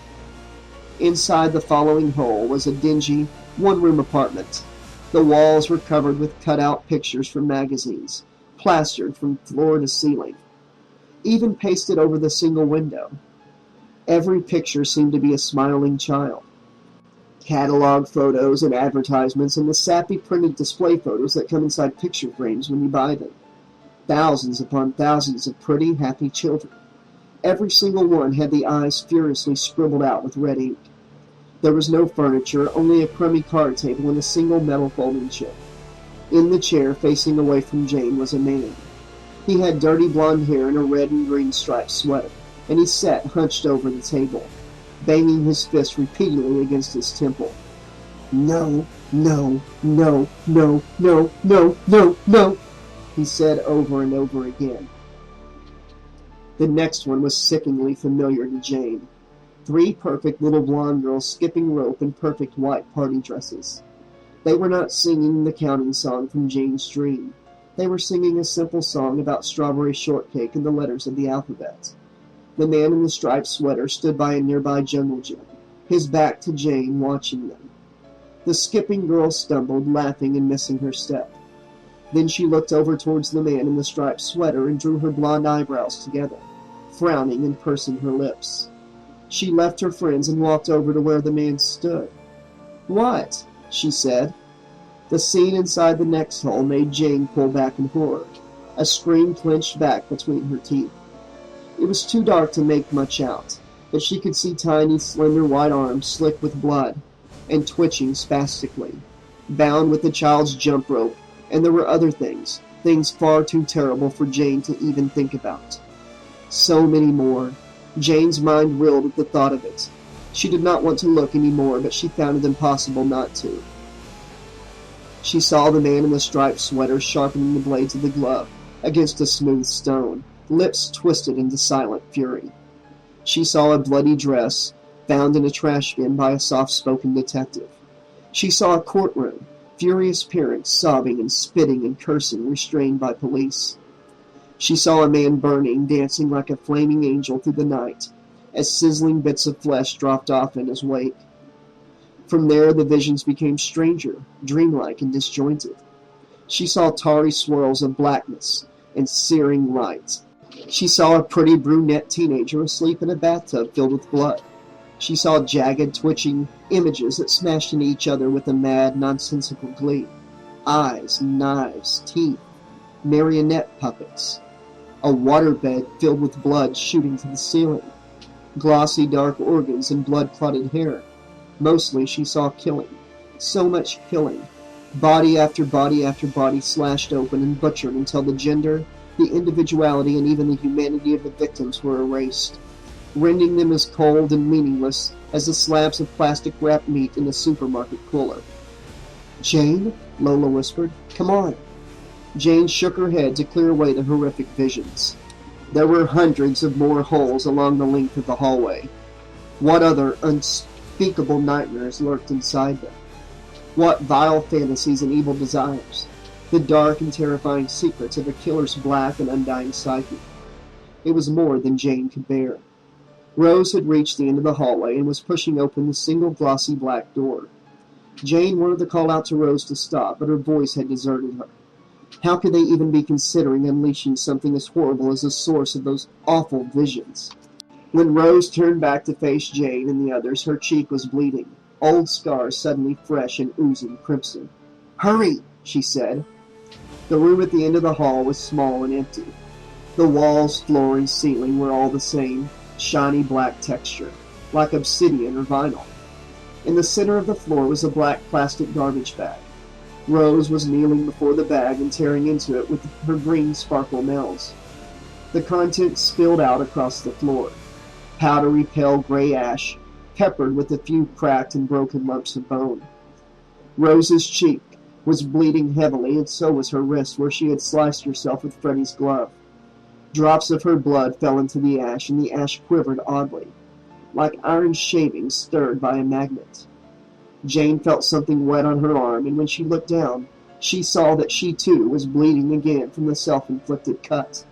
Inside the following hole was a dingy, one-room apartment. The walls were covered with cut-out pictures from magazines, plastered from floor to ceiling, even pasted over the single window. Every picture seemed to be a smiling child. Catalog photos and advertisements and the sappy printed display photos that come inside picture frames when you buy them. Thousands upon thousands of pretty, happy children. Every single one had the eyes furiously scribbled out with red ink. There was no furniture, only a crummy card table and a single metal folding chair. In the chair, facing away from Jane, was a man. He had dirty blonde hair and a red and green striped sweater, and he sat hunched over the table, banging his fist repeatedly against his temple. "No, no, no, no, no, no, no, no," he said over and over again. The next one was sickeningly familiar to Jane. 3 perfect little blonde girls skipping rope in perfect white party dresses. They were not singing the counting song from Jane's dream. They were singing a simple song about strawberry shortcake and the letters of the alphabet. The man in the striped sweater stood by a nearby jungle gym, his back to Jane, watching them. The skipping girl stumbled, laughing and missing her step. Then she looked over towards the man in the striped sweater and drew her blonde eyebrows together, frowning and pursing her lips. She left her friends and walked over to where the man stood. "What?" she said. The scene inside the next hole made Jane pull back in horror, a scream clenched back between her teeth. It was too dark to make much out, but she could see tiny, slender white arms slick with blood and twitching spastically, bound with the child's jump rope, and there were other things far too terrible for Jane to even think about. So many more. Jane's mind reeled at the thought of it. She did not want to look any more, but she found it impossible not to. She saw the man in the striped sweater sharpening the blades of the glove against a smooth stone, lips twisted into silent fury. She saw a bloody dress found in a trash bin by a soft-spoken detective. She saw a courtroom, furious parents sobbing and spitting and cursing, restrained by police. She saw a man burning, dancing like a flaming angel through the night, as sizzling bits of flesh dropped off in his wake. From there, the visions became stranger, dreamlike and disjointed. She saw tarry swirls of blackness and searing light. She saw a pretty brunette teenager asleep in a bathtub filled with blood. She saw jagged, twitching images that smashed into each other with a mad, nonsensical glee. Eyes, knives, teeth, marionette puppets. A waterbed filled with blood shooting to the ceiling. Glossy, dark organs and blood-clotted hair. Mostly she saw killing. So much killing. Body after body after body slashed open and butchered until the gender, the individuality, and even the humanity of the victims were erased, rending them as cold and meaningless as the slabs of plastic-wrapped meat in the supermarket cooler. "Jane," Lola whispered, "come on." Jane shook her head to clear away the horrific visions. There were hundreds of more holes along the length of the hallway. What other unspeakable nightmares lurked inside them? What vile fantasies and evil desires? The dark and terrifying secrets of a killer's black and undying psyche. It was more than Jane could bear. Rose had reached the end of the hallway and was pushing open the single glossy black door. Jane wanted to call out to Rose to stop, but her voice had deserted her. How could they even be considering unleashing something as horrible as the source of those awful visions? When Rose turned back to face Jane and the others, her cheek was bleeding, old scars suddenly fresh and oozing crimson. "Hurry," she said. The room at the end of the hall was small and empty. The walls, floor, and ceiling were all the same, shiny black texture, like obsidian or vinyl. In the center of the floor was a black plastic garbage bag. Rose was kneeling before the bag and tearing into it with her green sparkle nails. The contents spilled out across the floor. Powdery pale gray ash, peppered with a few cracked and broken lumps of bone. Rose's cheek was bleeding heavily, and so was her wrist where she had sliced herself with Freddy's glove. Drops of her blood fell into the ash, and the ash quivered oddly, like iron shavings stirred by a magnet. Jane felt something wet on her arm, and when she looked down, she saw that she too was bleeding again from the self-inflicted cut.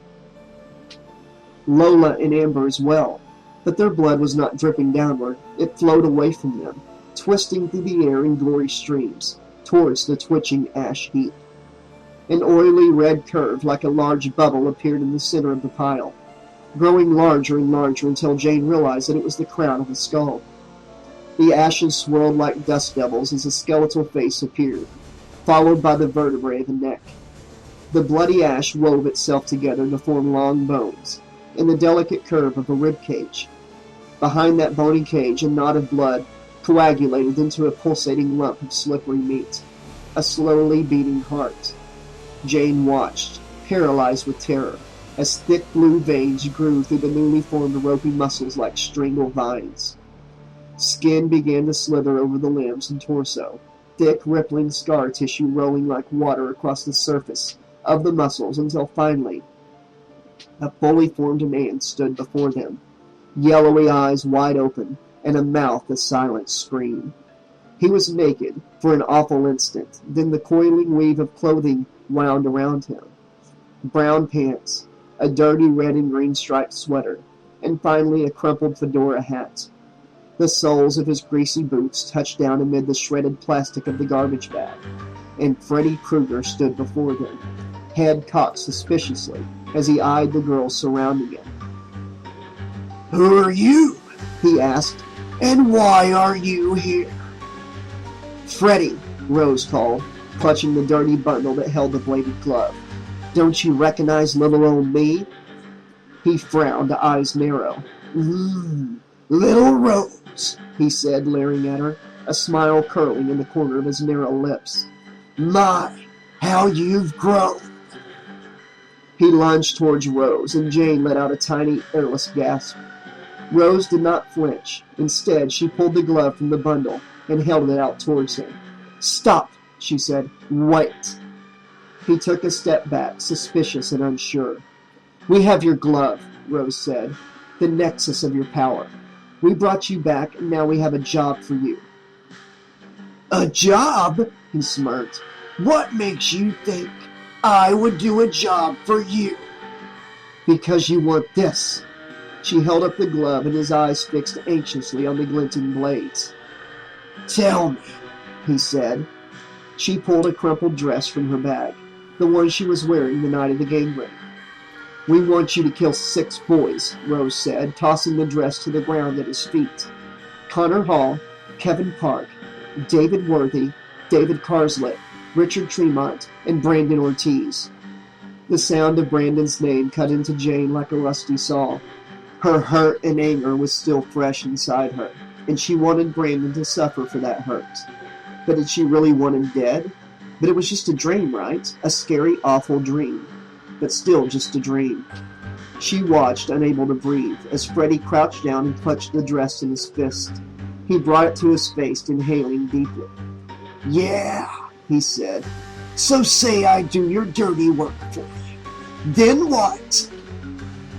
Lola and Amber as well, but their blood was not dripping downward. It flowed away from them, twisting through the air in gory streams, towards the twitching ash heap. An oily red curve like a large bubble appeared in the center of the pile, growing larger and larger until Jane realized that it was the crown of a skull. The ashes swirled like dust devils as a skeletal face appeared, followed by the vertebrae of a neck. The bloody ash wove itself together to form long bones, in the delicate curve of a rib cage. Behind that bony cage, a knot of blood coagulated into a pulsating lump of slippery meat, a slowly beating heart. Jane watched, paralyzed with terror, as thick blue veins grew through the newly formed ropey muscles like strangled vines. Skin began to slither over the limbs and torso, thick rippling scar tissue rolling like water across the surface of the muscles until finally a fully formed man stood before them, yellowy eyes wide open and a mouth a silent scream. He was naked for an awful instant, then the coiling weave of clothing wound around him. Brown pants, a dirty red and green striped sweater, and finally a crumpled fedora hat. The soles of his greasy boots touched down amid the shredded plastic of the garbage bag, and Freddy Krueger stood before them, head cocked suspiciously as he eyed the girls surrounding him. "Who are you?" he asked, "and why are you here?" "Freddy," Rose called, clutching the dirty bundle that held the bladed glove. "Don't you recognize little old me?" He frowned, eyes narrow. "Little Rose," he said, leering at her, a smile curling in the corner of his narrow lips. "My, how you've grown!" He lunged towards Rose, and Jane let out a tiny, airless gasp. Rose did not flinch. Instead, she pulled the glove from the bundle and held it out towards him. "Stop," she said. "Wait." He took a step back, suspicious and unsure. "We have your glove," Rose said, "the nexus of your power. We brought you back, and now we have a job for you." "A job?" he smirked. "What makes you think I would do a job for you?" Because you want this. She held up the glove, and his eyes fixed anxiously on the glinting blades. Tell me, he said. She pulled a crumpled dress from her bag, the one she was wearing the night of the gang raid. We want you to kill 6 boys, Rose said, tossing the dress to the ground at his feet. Connor Hall, Kevin Park, David Worthy, David Carslett, Richard Tremont, and Brandon Ortiz. The sound of Brandon's name cut into Jane like a rusty saw. Her hurt and anger was still fresh inside her, and she wanted Brandon to suffer for that hurt. But did she really want him dead? But it was just a dream, right? A scary, awful dream. But still just a dream. She watched, unable to breathe, as Freddie crouched down and clutched the dress in his fist. He brought it to his face, inhaling deeply. Yeah, he said. So say I do your dirty work for you. Then what?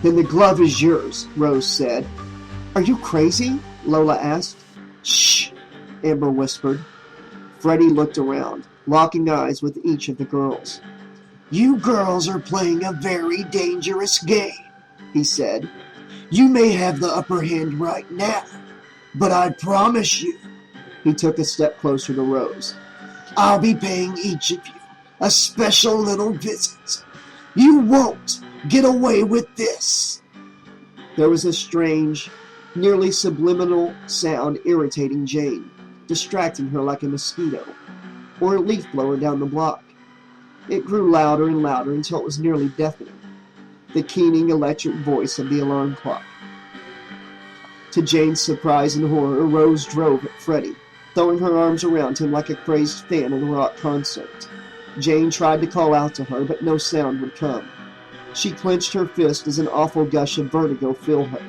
Then the glove is yours, Rose said. Are you crazy? Lola asked. Shh, Amber whispered. Freddie looked around, locking eyes with each of the girls. You girls are playing a very dangerous game, he said. You may have the upper hand right now, but I promise you, he took a step closer to Rose, I'll be paying each of you a special little visit. You won't get away with this. There was a strange, nearly subliminal sound irritating Jane, distracting her like a mosquito, or a leaf blower down the block. It grew louder and louder until it was nearly deafening, the keening electric voice of the alarm clock. To Jane's surprise and horror, Rose drove at Freddie, throwing her arms around him like a crazed fan of a rock concert. Jane tried to call out to her, but no sound would come. She clenched her fist as an awful gush of vertigo filled her,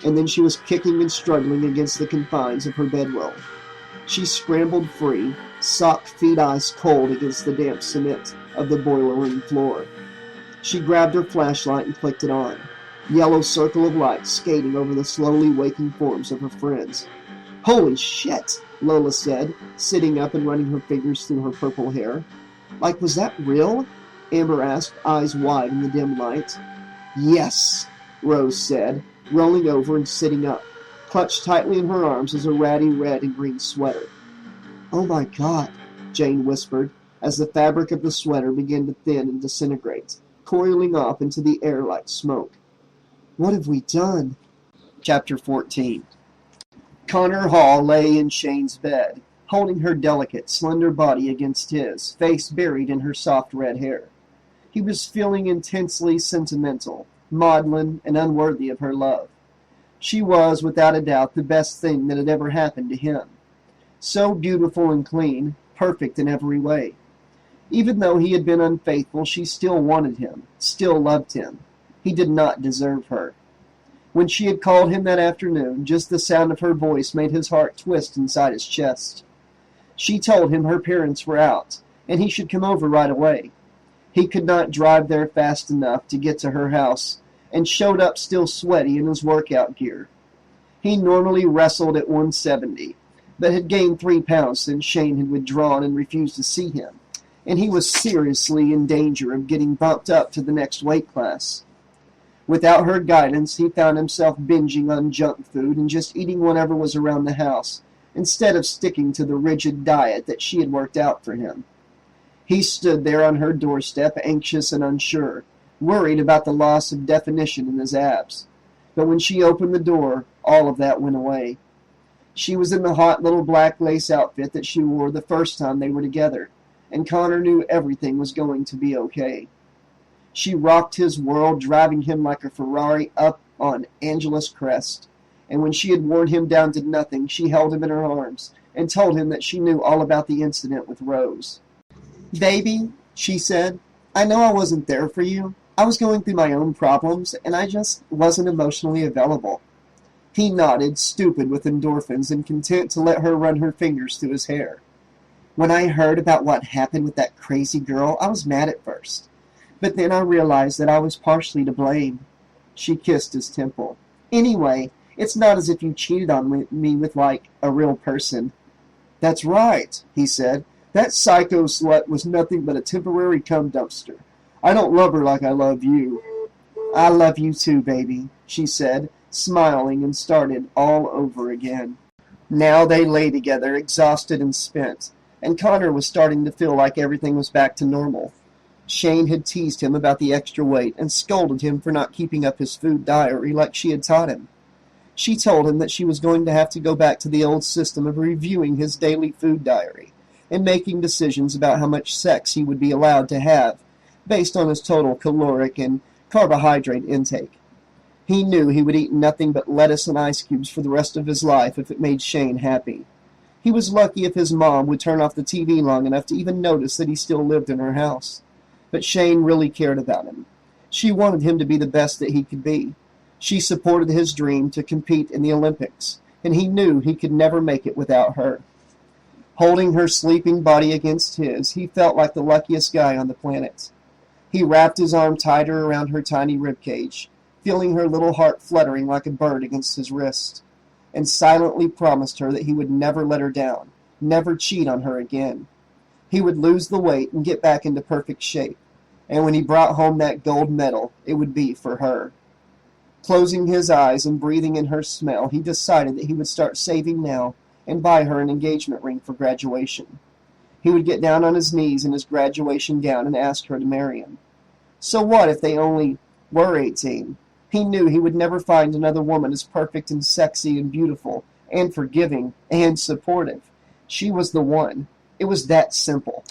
and then she was kicking and struggling against the confines of her bedroll. She scrambled free, socked feet ice cold against the damp cement of the boiler room floor. She grabbed her flashlight and clicked it on, yellow circle of light skating over the slowly waking forms of her friends. Holy shit, Lola said, sitting up and running her fingers through her purple hair. Like, was that real? Amber asked, eyes wide in the dim light. Yes, Rose said, rolling over and sitting up, clutched tightly in her arms as a ratty red and green sweater. Oh my God, Jane whispered, as the fabric of the sweater began to thin and disintegrate, coiling off into the air like smoke. What have we done? Chapter 14. Connor Hall lay in Shane's bed, holding her delicate, slender body against his, face buried in her soft red hair. He was feeling intensely sentimental, maudlin, and unworthy of her love. She was, without a doubt, the best thing that had ever happened to him. So beautiful and clean, perfect in every way. Even though he had been unfaithful, she still wanted him, still loved him. He did not deserve her. When she had called him that afternoon, just the sound of her voice made his heart twist inside his chest. She told him her parents were out, and he should come over right away. He could not drive there fast enough to get to her house, and showed up still sweaty in his workout gear. He normally wrestled at 170, but had gained 3 pounds since Shane had withdrawn and refused to see him, and he was seriously in danger of getting bumped up to the next weight class. Without her guidance, he found himself binging on junk food and just eating whatever was around the house, instead of sticking to the rigid diet that she had worked out for him. He stood there on her doorstep, anxious and unsure, worried about the loss of definition in his abs. But when she opened the door, all of that went away. She was in the hot little black lace outfit that she wore the first time they were together, and Connor knew everything was going to be okay. She rocked his world, driving him like a Ferrari up on Angela's crest, and when she had worn him down to nothing, she held him in her arms and told him that she knew all about the incident with Rose. Baby, she said, I know I wasn't there for you. I was going through my own problems, and I just wasn't emotionally available. He nodded, stupid with endorphins and content to let her run her fingers through his hair. When I heard about what happened with that crazy girl, I was mad at first. But then I realized that I was partially to blame. She kissed his temple. Anyway, it's not as if you cheated on me with, like, a real person. That's right, he said. That psycho slut was nothing but a temporary cum dumpster. I don't love her like I love you. I love you too, baby, she said, smiling, and started all over again. Now they lay together, exhausted and spent, and Connor was starting to feel like everything was back to normal. Shane had teased him about the extra weight and scolded him for not keeping up his food diary like she had taught him. She told him that she was going to have to go back to the old system of reviewing his daily food diary and making decisions about how much sex he would be allowed to have based on his total caloric and carbohydrate intake. He knew he would eat nothing but lettuce and ice cubes for the rest of his life if it made Shane happy. He was lucky if his mom would turn off the TV long enough to even notice that he still lived in her house. But Shane really cared about him. She wanted him to be the best that he could be. She supported his dream to compete in the Olympics, and he knew he could never make it without her. Holding her sleeping body against his, he felt like the luckiest guy on the planet. He wrapped his arm tighter around her tiny ribcage, feeling her little heart fluttering like a bird against his wrist, and silently promised her that he would never let her down, never cheat on her again. He would lose the weight and get back into perfect shape, and when he brought home that gold medal, it would be for her. Closing his eyes and breathing in her smell, he decided that he would start saving now and buy her an engagement ring for graduation. He would get down on his knees in his graduation gown and ask her to marry him. So what if they only were 18? He knew he would never find another woman as perfect and sexy and beautiful and forgiving and supportive. She was the one. It was that simple.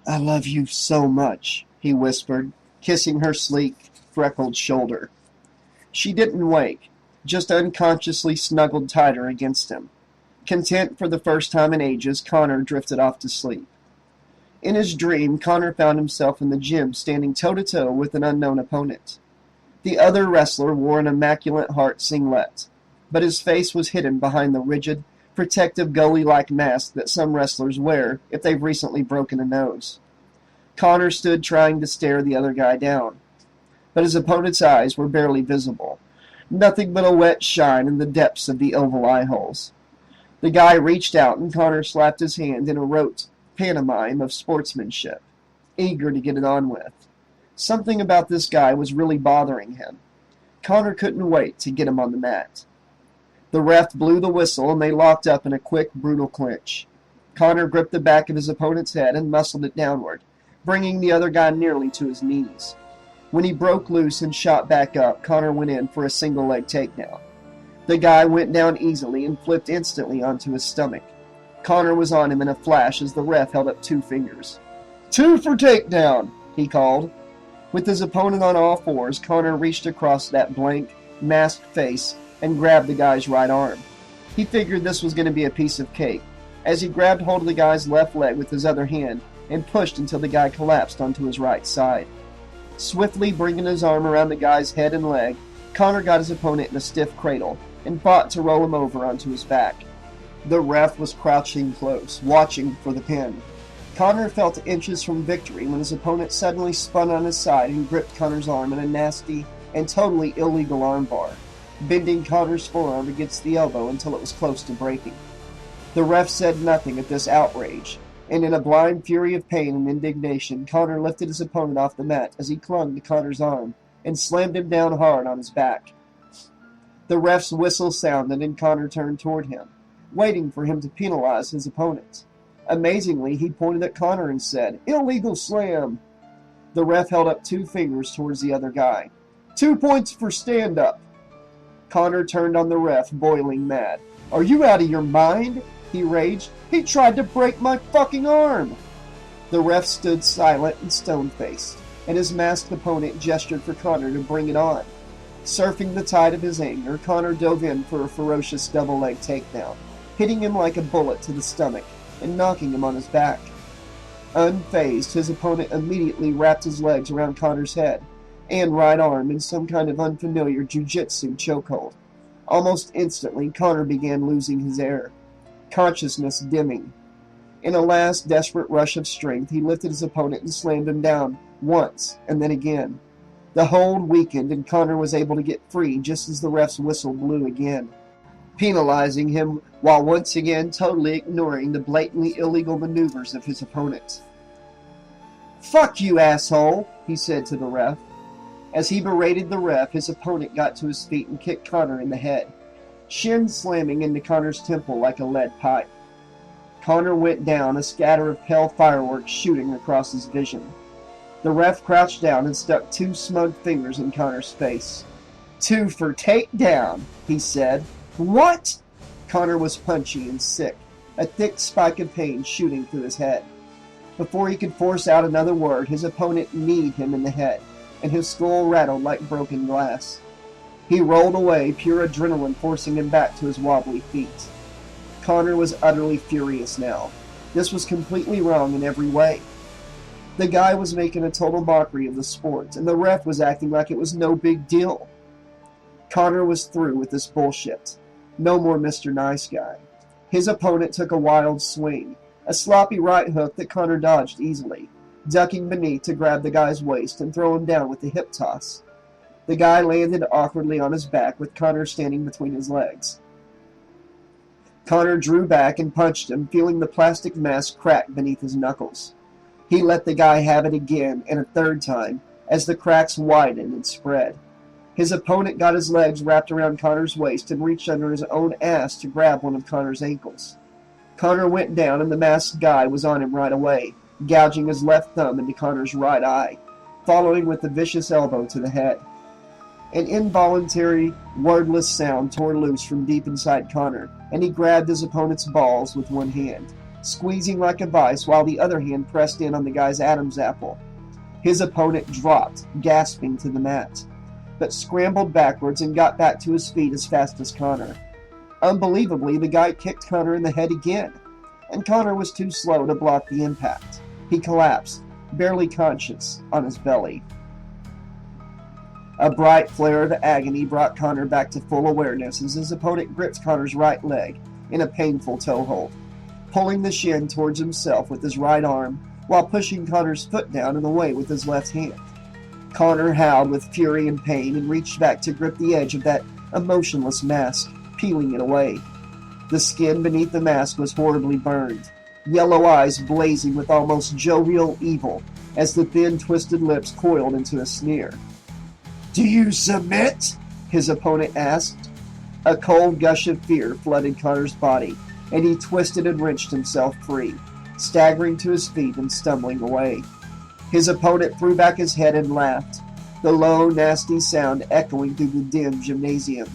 I love you so much, he whispered, kissing her sleek, freckled shoulder. She didn't wake, just unconsciously snuggled tighter against him. Content for the first time in ages, Connor drifted off to sleep. In his dream, Connor found himself in the gym standing toe-to-toe with an unknown opponent. The other wrestler wore an immaculate heart singlet, but his face was hidden behind the rigid, protective goalie-like mask that some wrestlers wear if they've recently broken a nose. Connor stood trying to stare the other guy down, but his opponent's eyes were barely visible, nothing but a wet shine in the depths of the oval eye holes. The guy reached out and Connor slapped his hand in a rote pantomime of sportsmanship, eager to get it on with. Something about this guy was really bothering him. Connor couldn't wait to get him on the mat. The ref blew the whistle and they locked up in a quick, brutal clinch. Connor gripped the back of his opponent's head and muscled it downward, bringing the other guy nearly to his knees. When he broke loose and shot back up, Connor went in for a single-leg takedown. The guy went down easily and flipped instantly onto his stomach. Connor was on him in a flash as the ref held up 2 fingers. 2 for takedown, he called. With his opponent on all fours, Connor reached across that blank, masked face and grabbed the guy's right arm. He figured this was going to be a piece of cake, as he grabbed hold of the guy's left leg with his other hand and pushed until the guy collapsed onto his right side. Swiftly bringing his arm around the guy's head and leg, Connor got his opponent in a stiff cradle and fought to roll him over onto his back. The ref was crouching close, watching for the pin. Connor felt inches from victory when his opponent suddenly spun on his side and gripped Connor's arm in a nasty and totally illegal armbar, bending Connor's forearm against the elbow until it was close to breaking. The ref said nothing at this outrage, and in a blind fury of pain and indignation, Connor lifted his opponent off the mat as he clung to Connor's arm and slammed him down hard on his back. The ref's whistle sounded and Connor turned toward him, waiting for him to penalize his opponent. Amazingly, he pointed at Connor and said, "Illegal slam!" The ref held up 2 fingers towards the other guy. 2 points for stand-up! Connor turned on the ref, boiling mad. "Are you out of your mind?" he raged. "He tried to break my fucking arm!" The ref stood silent and stone-faced, and his masked opponent gestured for Connor to bring it on. Surfing the tide of his anger, Connor dove in for a ferocious double-leg takedown, hitting him like a bullet to the stomach and knocking him on his back. Unfazed, his opponent immediately wrapped his legs around Connor's head and right arm in some kind of unfamiliar jiu-jitsu chokehold. Almost instantly, Connor began losing his air, consciousness dimming. In a last desperate rush of strength, he lifted his opponent and slammed him down once and then again. The hold weakened and Connor was able to get free just as the ref's whistle blew again, penalizing him while once again totally ignoring the blatantly illegal maneuvers of his opponent. "Fuck you, asshole," he said to the ref. As he berated the ref, his opponent got to his feet and kicked Connor in the head, shin slamming into Connor's temple like a lead pipe. Connor went down, a scatter of pale fireworks shooting across his vision. The ref crouched down and stuck 2 smug fingers in Connor's face. 2 for takedown, he said. What? Connor was punchy and sick, a thick spike of pain shooting through his head. Before he could force out another word, his opponent kneed him in the head, and his skull rattled like broken glass. He rolled away, pure adrenaline forcing him back to his wobbly feet. Connor was utterly furious now. This was completely wrong in every way. The guy was making a total mockery of the sport, and the ref was acting like it was no big deal. Connor was through with this bullshit. No more Mr. Nice Guy. His opponent took a wild swing, a sloppy right hook that Connor dodged easily, ducking beneath to grab the guy's waist and throw him down with a hip toss. The guy landed awkwardly on his back with Connor standing between his legs. Connor drew back and punched him, feeling the plastic mask crack beneath his knuckles. He let the guy have it again and a third time as the cracks widened and spread. His opponent got his legs wrapped around Connor's waist and reached under his own ass to grab one of Connor's ankles. Connor went down and the masked guy was on him right away, gouging his left thumb into Connor's right eye, following with a vicious elbow to the head. An involuntary, wordless sound tore loose from deep inside Connor, and he grabbed his opponent's balls with one hand, squeezing like a vice while the other hand pressed in on the guy's Adam's apple. His opponent dropped, gasping to the mat, but scrambled backwards and got back to his feet as fast as Connor. Unbelievably, the guy kicked Connor in the head again, and Connor was too slow to block the impact. He collapsed, barely conscious, on his belly. A bright flare of agony brought Connor back to full awareness as his opponent gripped Connor's right leg in a painful toehold, pulling the shin towards himself with his right arm while pushing Connor's foot down and away with his left hand. Connor howled with fury and pain and reached back to grip the edge of that emotionless mask, peeling it away. The skin beneath the mask was horribly burned, yellow eyes blazing with almost jovial evil as the thin, twisted lips coiled into a sneer. "Do you submit?" his opponent asked. A cold gush of fear flooded Connor's body, and he twisted and wrenched himself free, staggering to his feet and stumbling away. His opponent threw back his head and laughed, the low, nasty sound echoing through the dim gymnasium.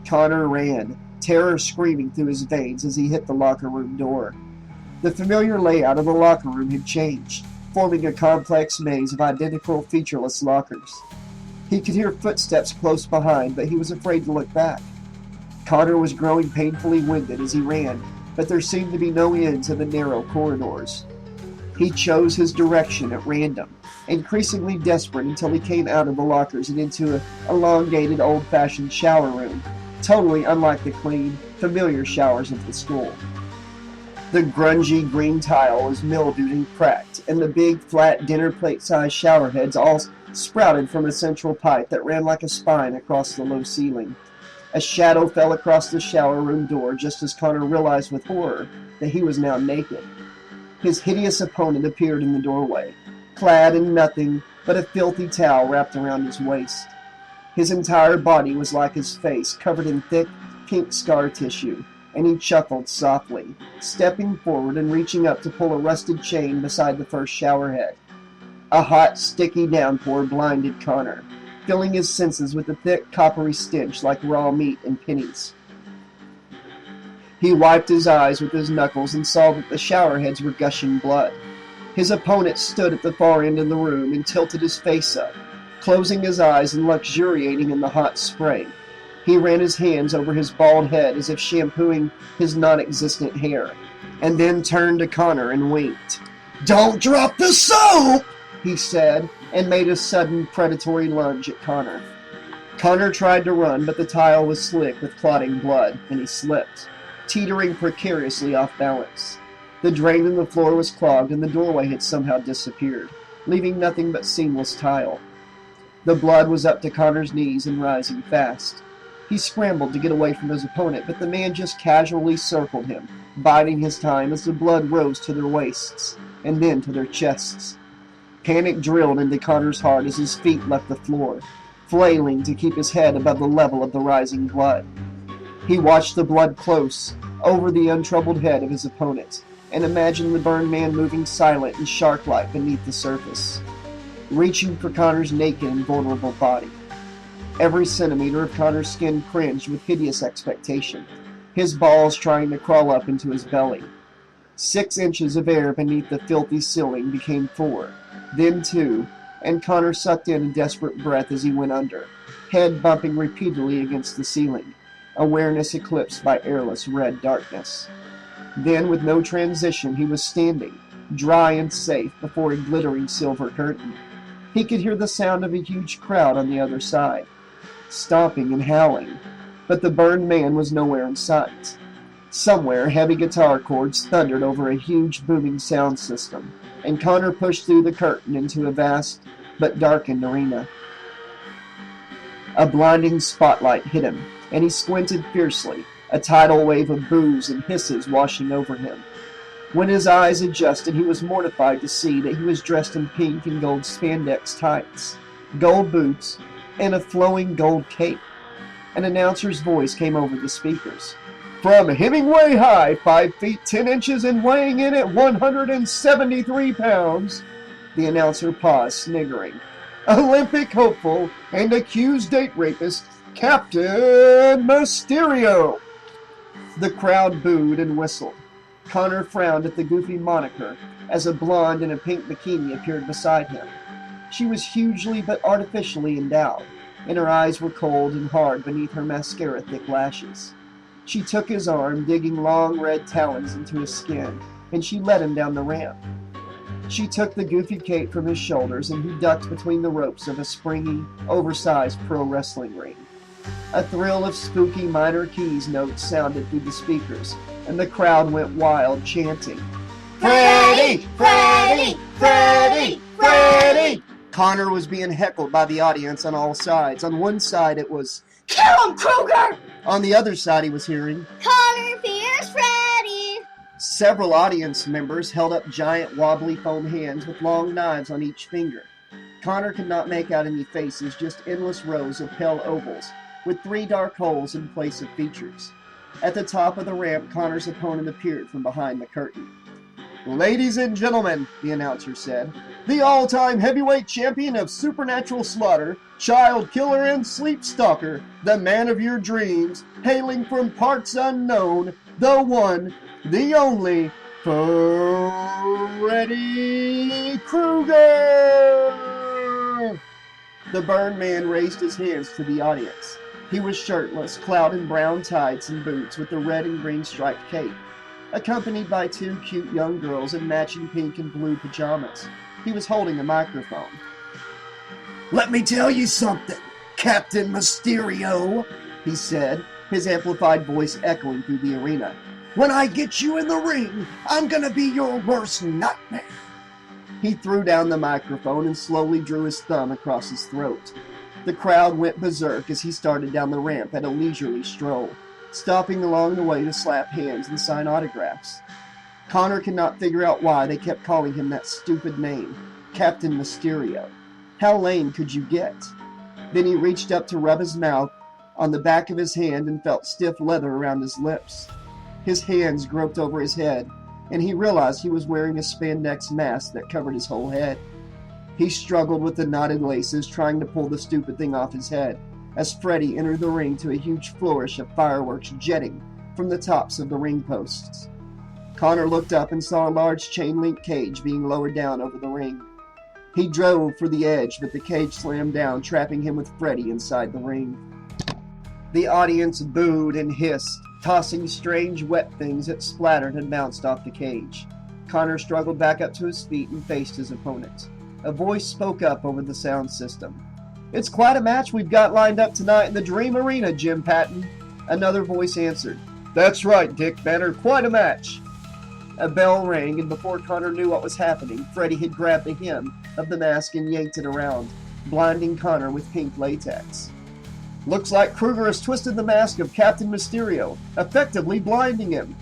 Connor ran, terror screaming through his veins as he hit the locker room door. The familiar layout of the locker room had changed, forming a complex maze of identical, featureless lockers. He could hear footsteps close behind, but he was afraid to look back. Connor was growing painfully winded as he ran, but there seemed to be no end to the narrow corridors. He chose his direction at random, increasingly desperate until he came out of the lockers and into an elongated, old-fashioned shower room, totally unlike the clean, familiar showers of the school. The grungy green tile was mildewed and cracked, and the big, flat, dinner plate-sized shower heads all sprouted from a central pipe that ran like a spine across the low ceiling. A shadow fell across the shower room door just as Connor realized with horror that he was now naked. His hideous opponent appeared in the doorway, clad in nothing but a filthy towel wrapped around his waist. His entire body was like his face, covered in thick, pink scar tissue, and he chuckled softly, stepping forward and reaching up to pull a rusted chain beside the first shower head. A hot, sticky downpour blinded Connor, filling his senses with a thick, coppery stench like raw meat and pennies. He wiped his eyes with his knuckles and saw that the shower heads were gushing blood. His opponent stood at the far end of the room and tilted his face up, closing his eyes and luxuriating in the hot spray. He ran his hands over his bald head as if shampooing his non-existent hair, and then turned to Connor and winked. "Don't drop the soap!" he said, and made a sudden predatory lunge at Connor. Connor tried to run, but the tile was slick with clotting blood, and he slipped, teetering precariously off balance. The drain in the floor was clogged, and the doorway had somehow disappeared, leaving nothing but seamless tile. The blood was up to Connor's knees and rising fast. He scrambled to get away from his opponent, but the man just casually circled him, biding his time as the blood rose to their waists, and then to their chests. Panic drilled into Connor's heart as his feet left the floor, flailing to keep his head above the level of the rising blood. He watched the blood close over the untroubled head of his opponent, and imagined the burned man moving silent and shark-like beneath the surface, reaching for Connor's naked and vulnerable body. Every centimeter of Connor's skin cringed with hideous expectation, his balls trying to crawl up into his belly. 6 inches of air beneath the filthy ceiling became 4, then 2, and Connor sucked in a desperate breath as he went under, head bumping repeatedly against the ceiling, awareness eclipsed by airless red darkness. Then, with no transition, he was standing, dry and safe, before a glittering silver curtain. He could hear the sound of a huge crowd on the other side, stomping and howling, but the burned man was nowhere in sight. Somewhere, heavy guitar chords thundered over a huge booming sound system, and Connor pushed through the curtain into a vast but darkened arena. A blinding spotlight hit him, and he squinted fiercely, a tidal wave of boos and hisses washing over him. When his eyes adjusted, he was mortified to see that he was dressed in pink and gold spandex tights, gold boots, and a flowing gold cape. An announcer's voice came over the speakers. From Hemingway High, 5 feet 10 inches and weighing in at 173 pounds, the announcer paused, sniggering. Olympic hopeful and accused date rapist, Captain Mysterio. The crowd booed and whistled. Connor frowned at the goofy moniker as a blonde in a pink bikini appeared beside him. She was hugely but artificially endowed, and her eyes were cold and hard beneath her mascara-thick lashes. She took his arm, digging long red talons into his skin, and she led him down the ramp. She took the goofy cape from his shoulders, and he ducked between the ropes of a springy, oversized pro wrestling ring. A thrill of spooky minor keys notes sounded through the speakers, and the crowd went wild, chanting, Freddy! Freddy! Freddy! Freddy! Connor was being heckled by the audience on all sides. On one side it was, Kill him, Kruger! On the other side he was hearing, Connor fears Freddy. Several audience members held up giant wobbly foam hands with long knives on each finger. Connor could not make out any faces, just endless rows of pale ovals, with 3 dark holes in place of features. At the top of the ramp, Connor's opponent appeared from behind the curtain. Ladies and gentlemen, the announcer said, the all-time heavyweight champion of supernatural slaughter, child killer and sleep stalker, the man of your dreams, hailing from parts unknown, the one, the only, Freddy Krueger! The burned man raised his hands to the audience. He was shirtless, clad in brown tights and boots with a red and green striped cape, accompanied by 2 cute young girls in matching pink and blue pajamas. He was holding a microphone. Let me tell you something, Captain Mysterio, he said, his amplified voice echoing through the arena. When I get you in the ring, I'm gonna be your worst nightmare. He threw down the microphone and slowly drew his thumb across his throat. The crowd went berserk as he started down the ramp at a leisurely stroll, stopping along the way to slap hands and sign autographs. Connor could not figure out why they kept calling him that stupid name, Captain Mysterio. How lame could you get? Then he reached up to rub his mouth on the back of his hand and felt stiff leather around his lips. His hands groped over his head, and he realized he was wearing a spandex mask that covered his whole head. He struggled with the knotted laces, trying to pull the stupid thing off his head, as Freddy entered the ring to a huge flourish of fireworks jetting from the tops of the ring posts. Connor looked up and saw a large chain-link cage being lowered down over the ring. He drove for the edge, but the cage slammed down, trapping him with Freddy inside the ring. The audience booed and hissed, tossing strange wet things that splattered and bounced off the cage. Connor struggled back up to his feet and faced his opponent. A voice spoke up over the sound system. It's quite a match we've got lined up tonight in the Dream Arena, Jim Patton. Another voice answered. That's right, Dick Banner, quite a match. A bell rang, and before Connor knew what was happening, Freddy had grabbed the hem of the mask and yanked it around, blinding Connor with pink latex. Looks like Krueger has twisted the mask of Captain Mysterio, effectively blinding him.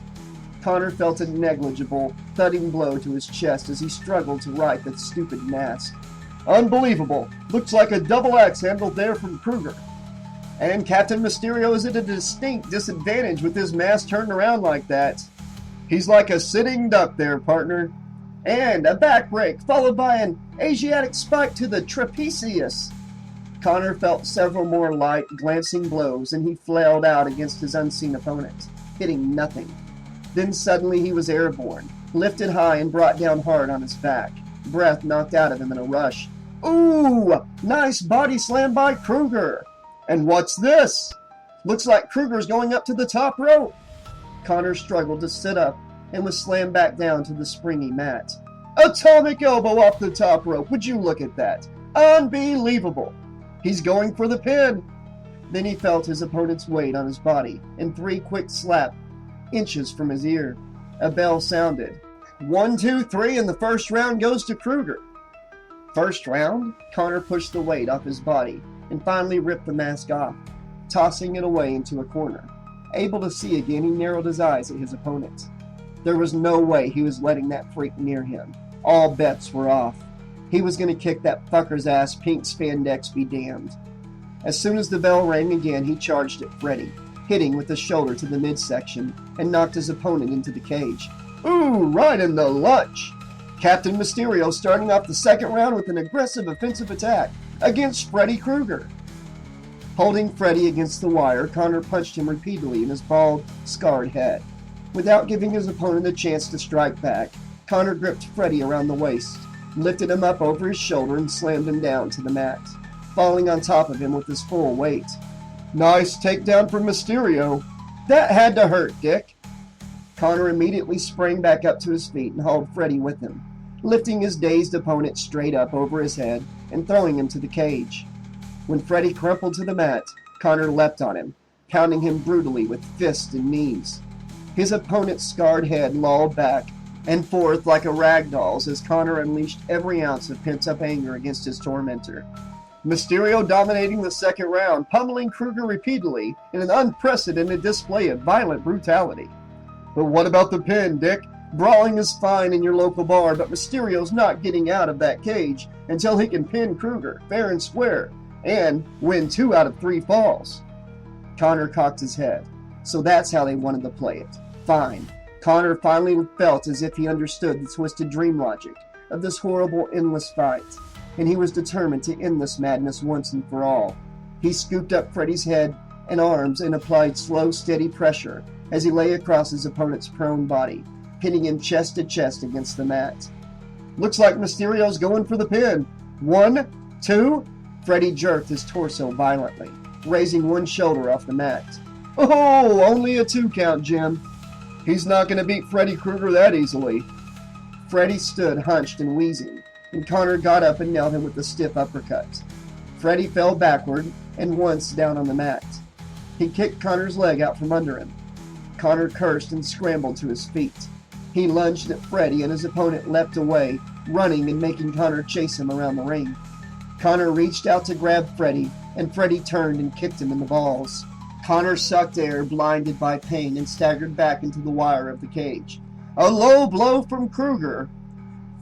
Connor felt a negligible, thudding blow to his chest as he struggled to right the stupid mask. Unbelievable. Looks like a double axe handle there from Kruger. And Captain Mysterio is at a distinct disadvantage with his mask turned around like that. He's like a sitting duck there, partner. And a backbreak, followed by an Asiatic spike to the trapezius. Connor felt several more light, glancing blows, and he flailed out against his unseen opponent, hitting nothing. Then suddenly he was airborne, lifted high and brought down hard on his back, breath knocked out of him in a rush. Ooh! Nice body slam by Kruger! And what's this? Looks like Kruger's going up to the top rope. Connor struggled to sit up and was slammed back down to the springy mat. Atomic elbow off the top rope. Would you look at that? Unbelievable. He's going for the pin. Then he felt his opponent's weight on his body and 3 quick slaps inches from his ear. A bell sounded. 1, 2, 3, and the first round goes to Kruger. First round? Connor pushed the weight off his body and finally ripped the mask off, tossing it away into a corner. Able to see again, he narrowed his eyes at his opponent. There was no way he was letting that freak near him. All bets were off. He was going to kick that fucker's ass, pink spandex be damned. As soon as the bell rang again, he charged at Freddy, hitting with the shoulder to the midsection, and knocked his opponent into the cage. Ooh, right in the lunch! Captain Mysterio starting off the second round with an aggressive offensive attack against Freddy Krueger. Holding Freddy against the wire, Connor punched him repeatedly in his bald, scarred head. Without giving his opponent a chance to strike back, Connor gripped Freddy around the waist, lifted him up over his shoulder, and slammed him down to the mat, falling on top of him with his full weight. Nice takedown from Mysterio. That had to hurt, Dick. Connor immediately sprang back up to his feet and hauled Freddy with him, lifting his dazed opponent straight up over his head and throwing him to the cage. When Freddy crumpled to the mat, Connor leapt on him, pounding him brutally with fists and knees. His opponent's scarred head lolled back and forth like a rag doll's as Connor unleashed every ounce of pent-up anger against his tormentor. Mysterio dominating the second round, pummeling Kruger repeatedly in an unprecedented display of violent brutality. But what about the pin, Dick? Brawling is fine in your local bar, but Mysterio's not getting out of that cage until he can pin Kruger, fair and square, and win 2 out of 3 falls. Connor cocked his head. So that's how they wanted to play it. Fine. Connor finally felt as if he understood the twisted dream logic of this horrible, endless fight, and he was determined to end this madness once and for all. He scooped up Freddy's head and arms and applied slow, steady pressure as he lay across his opponent's prone body, pinning him chest to chest against the mat. Looks like Mysterio's going for the pin. 1, 2... Freddy jerked his torso violently, raising one shoulder off the mat. Oh, only a 2 count, Jim. He's not going to beat Freddy Krueger that easily. Freddy stood hunched and wheezing, and Connor got up and nailed him with a stiff uppercut. Freddy fell backward and once down on the mat. He kicked Connor's leg out from under him. Connor cursed and scrambled to his feet. He lunged at Freddy and his opponent leapt away, running and making Connor chase him around the ring. Connor reached out to grab Freddy, and Freddy turned and kicked him in the balls. Connor sucked air, blinded by pain, and staggered back into the wire of the cage. A low blow from Kruger.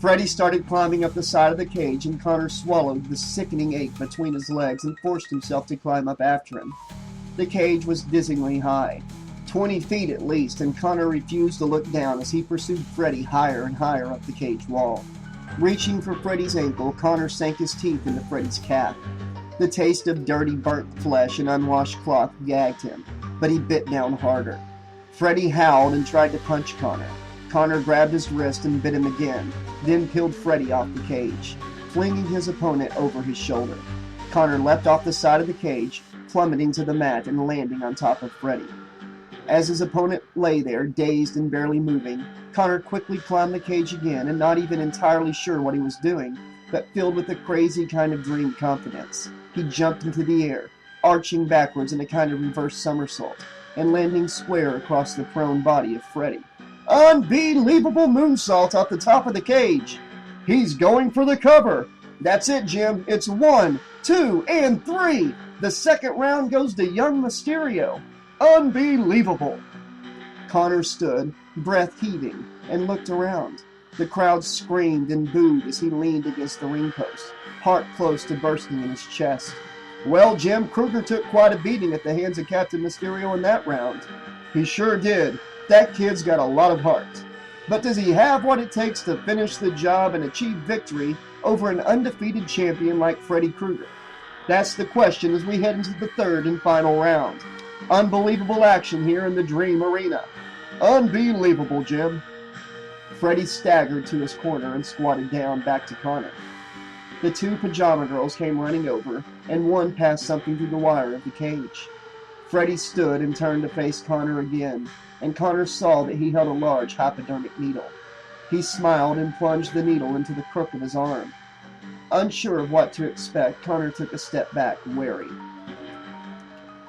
Freddy started climbing up the side of the cage, and Connor swallowed the sickening ache between his legs and forced himself to climb up after him. The cage was dizzyingly high, 20 feet at least, and Connor refused to look down as he pursued Freddy higher and higher up the cage wall. Reaching for Freddy's ankle, Connor sank his teeth into Freddy's calf. The taste of dirty, burnt flesh and unwashed cloth gagged him, but he bit down harder. Freddy howled and tried to punch Connor. Connor grabbed his wrist and bit him again, then peeled Freddy off the cage, flinging his opponent over his shoulder. Connor leapt off the side of the cage, plummeting to the mat and landing on top of Freddy. As his opponent lay there, dazed and barely moving, Connor quickly climbed the cage again, and not even entirely sure what he was doing, but filled with a crazy kind of dream confidence. He jumped into the air, arching backwards in a kind of reverse somersault, and landing square across the prone body of Freddy. Unbelievable moonsault off the top of the cage! He's going for the cover! That's it, Jim. It's 1, 2, and 3! The second round goes to young Mysterio. Unbelievable! Connor stood, breath heaving, and looked around. The crowd screamed and booed as he leaned against the ring post, heart close to bursting in his chest. Well, Jim, Kruger took quite a beating at the hands of Captain Mysterio in that round. He sure did. That kid's got a lot of heart. But does he have what it takes to finish the job and achieve victory over an undefeated champion like Freddy Krueger? That's the question as we head into the third and final round. Unbelievable action here in the Dream Arena. Unbelievable, Jim. Freddy staggered to his corner and squatted down back to Connor. The two pajama girls came running over, and one passed something through the wire of the cage. Freddy stood and turned to face Connor again, and Connor saw that he held a large hypodermic needle. He smiled and plunged the needle into the crook of his arm. Unsure of what to expect, Connor took a step back, wary.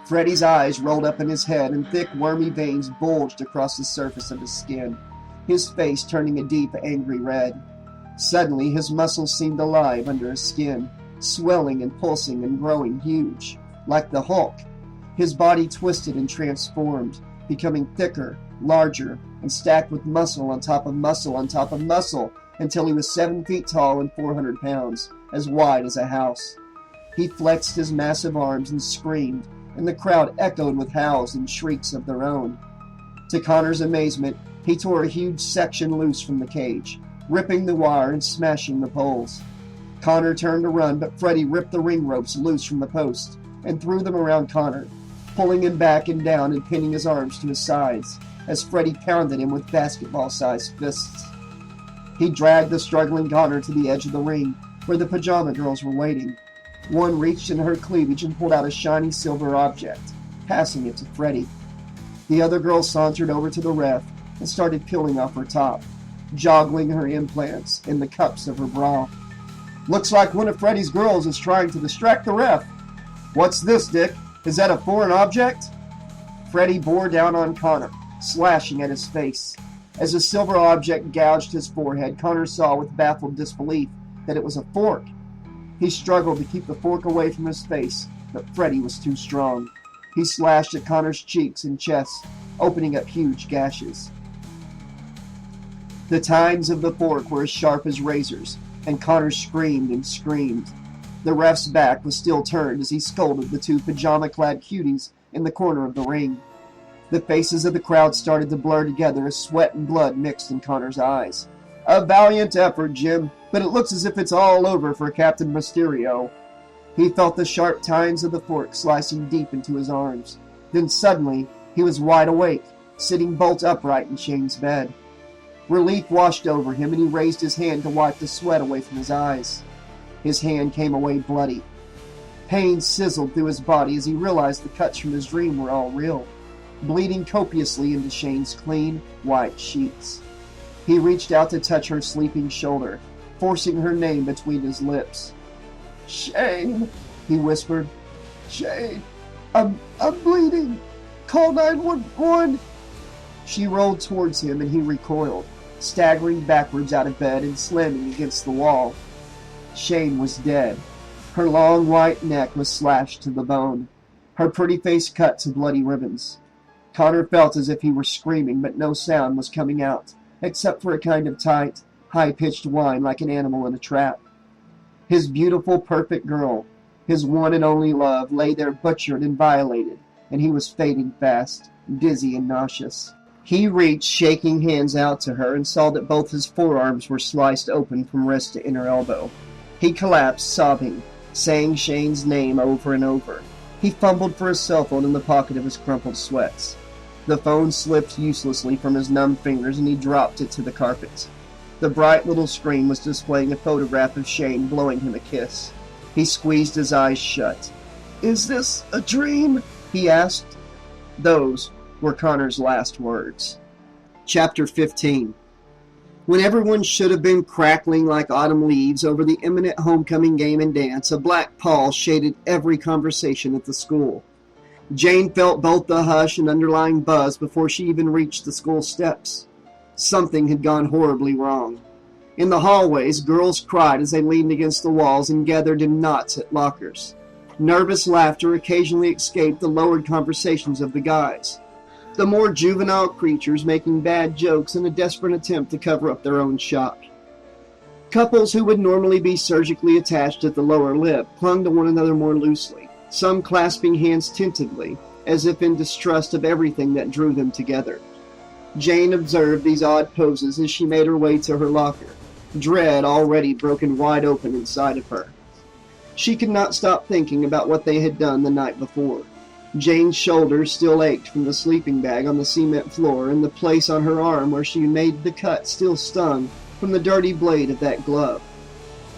Freddy's eyes rolled up in his head, and thick, wormy veins bulged across the surface of his skin, his face turning a deep, angry red. Suddenly, his muscles seemed alive under his skin, swelling and pulsing and growing huge, like the Hulk. His body twisted and transformed, becoming thicker, larger, and stacked with muscle on top of muscle on top of muscle, until he was 7 feet tall and 400 pounds, as wide as a house. He flexed his massive arms and screamed, and the crowd echoed with howls and shrieks of their own. To Connor's amazement, he tore a huge section loose from the cage, ripping the wire and smashing the poles. Connor turned to run, but Freddy ripped the ring ropes loose from the post and threw them around Connor, pulling him back and down and pinning his arms to his sides as Freddy pounded him with basketball-sized fists. He dragged the struggling Connor to the edge of the ring, where the pajama girls were waiting. One reached in her cleavage and pulled out a shiny silver object, passing it to Freddy. The other girl sauntered over to the ref and started peeling off her top, joggling her implants in the cups of her bra. Looks like one of Freddy's girls is trying to distract the ref. What's this, Dick? Is that a foreign object? Freddy bore down on Connor, slashing at his face. As the silver object gouged his forehead, Connor saw with baffled disbelief that it was a fork. He struggled to keep the fork away from his face, but Freddy was too strong. He slashed at Connor's cheeks and chest, opening up huge gashes. The tines of the fork were as sharp as razors, and Connor screamed and screamed. The ref's back was still turned as he scolded the two pajama-clad cuties in the corner of the ring. The faces of the crowd started to blur together as sweat and blood mixed in Connor's eyes. A valiant effort, Jim, but it looks as if it's all over for Captain Mysterio. He felt the sharp tines of the fork slicing deep into his arms. Then suddenly, he was wide awake, sitting bolt upright in Shane's bed. Relief washed over him, and he raised his hand to wipe the sweat away from his eyes. His hand came away bloody. Pain sizzled through his body as he realized the cuts from his dream were all real, bleeding copiously into Shane's clean, white sheets. He reached out to touch her sleeping shoulder, forcing her name between his lips. "Shane," he whispered. "Shane, I'm bleeding. Call 911. She rolled towards him, and he recoiled, staggering backwards out of bed and slamming against the wall. Shane was dead. Her long white neck was slashed to the bone, her pretty face cut to bloody ribbons. Connor felt as if he were screaming, but no sound was coming out, except for a kind of tight, high-pitched whine like an animal in a trap. His beautiful, perfect girl, his one and only love, lay there butchered and violated, and he was fading fast, dizzy and nauseous. He reached shaking hands out to her and saw that both his forearms were sliced open from wrist to inner elbow. He collapsed, sobbing, saying Shane's name over and over. He fumbled for his cell phone in the pocket of his crumpled sweats. The phone slipped uselessly from his numb fingers, and he dropped it to the carpet. The bright little screen was displaying a photograph of Shane blowing him a kiss. He squeezed his eyes shut. "Is this a dream?" he asked. Those were Connor's last words. Chapter 15. When everyone should have been crackling like autumn leaves over the imminent homecoming game and dance, a black pall shaded every conversation at the school. Jane felt both the hush and underlying buzz before she even reached the school steps. Something had gone horribly wrong. In the hallways, girls cried as they leaned against the walls and gathered in knots at lockers. Nervous laughter occasionally escaped the lowered conversations of the guys. the more juvenile creatures making bad jokes in a desperate attempt to cover up their own shock. Couples who would normally be surgically attached at the lower lip clung to one another more loosely, some clasping hands tentatively, as if in distrust of everything that drew them together. Jane observed these odd poses as she made her way to her locker, dread already broken wide open inside of her. She could not stop thinking about what they had done the night before. Jane's shoulders still ached from the sleeping bag on the cement floor, and the place on her arm where she made the cut still stung from the dirty blade of that glove.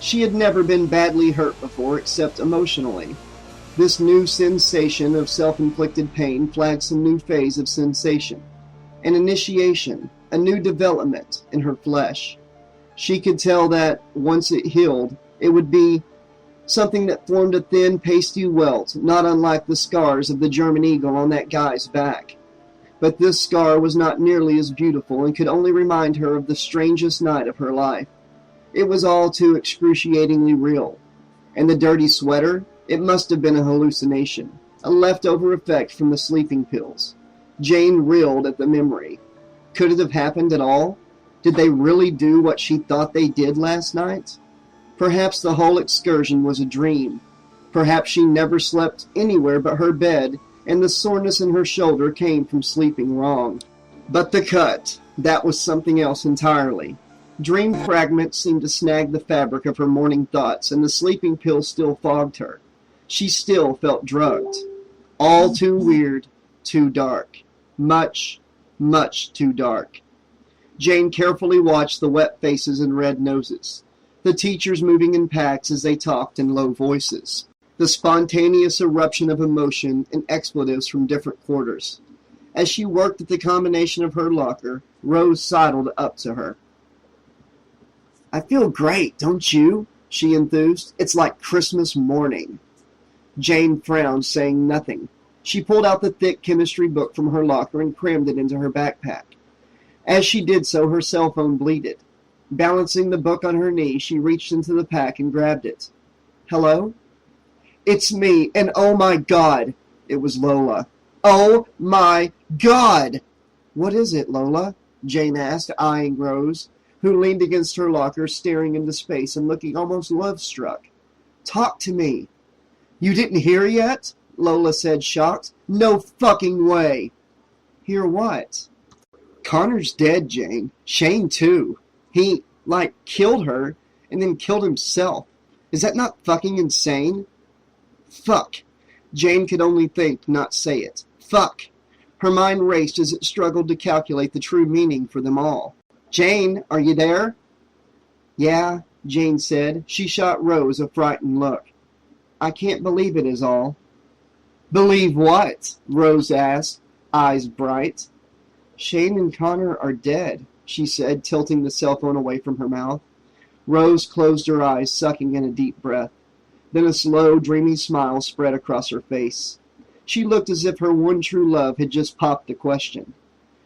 She had never been badly hurt before, except emotionally. This new sensation of self-inflicted pain flagged some new phase of sensation, an initiation, a new development in her flesh. She could tell that, once it healed, it would be something that formed a thin, pasty welt, not unlike the scars of the German eagle on that guy's back. But this scar was not nearly as beautiful and could only remind her of the strangest night of her life. It was all too excruciatingly real. And the dirty sweater? It must have been a hallucination, a leftover effect from the sleeping pills. Jane reeled at the memory. Could it have happened at all? Did they really do what she thought they did last night? Perhaps the whole excursion was a dream. Perhaps she never slept anywhere but her bed, and the soreness in her shoulder came from sleeping wrong. But the cut, that was something else entirely. Dream fragments seemed to snag the fabric of her morning thoughts, and the sleeping pill still fogged her. She still felt drugged. All too weird, too dark. Much, much too dark. Jane carefully watched the wet faces and red noses, the teachers moving in packs as they talked in low voices, the spontaneous eruption of emotion and expletives from different quarters. As she worked at the combination of her locker, Rose sidled up to her. "I feel great, don't you?" she enthused. "It's like Christmas morning." Jane frowned, saying nothing. She pulled out the thick chemistry book from her locker and crammed it into her backpack. As she did so, her cell phone bleated. Balancing the book on her knee, she reached into the pack and grabbed it. "Hello?" "It's me, and oh my God!" It was Lola. "Oh my God!" "What is it, Lola?" Jane asked, eyeing Rose, who leaned against her locker, staring into space and looking almost love-struck. "Talk to me." "You didn't hear yet?" Lola said, shocked. "No fucking way." "Hear what?" "Connor's dead, Jane. Shane, too. He, killed her, and then killed himself. Is that not fucking insane?" Fuck. Jane could only think, not say it. Fuck. Her mind raced as it struggled to calculate the true meaning for them all. "Jane, are you there?" "Yeah," Jane said. She shot Rose a frightened look. "I can't believe it is all." "Believe what?" Rose asked, eyes bright. "Shane and Connor are dead," she said, tilting the cell phone away from her mouth. Rose closed her eyes, sucking in a deep breath. Then a slow, dreamy smile spread across her face. She looked as if her one true love had just popped the question.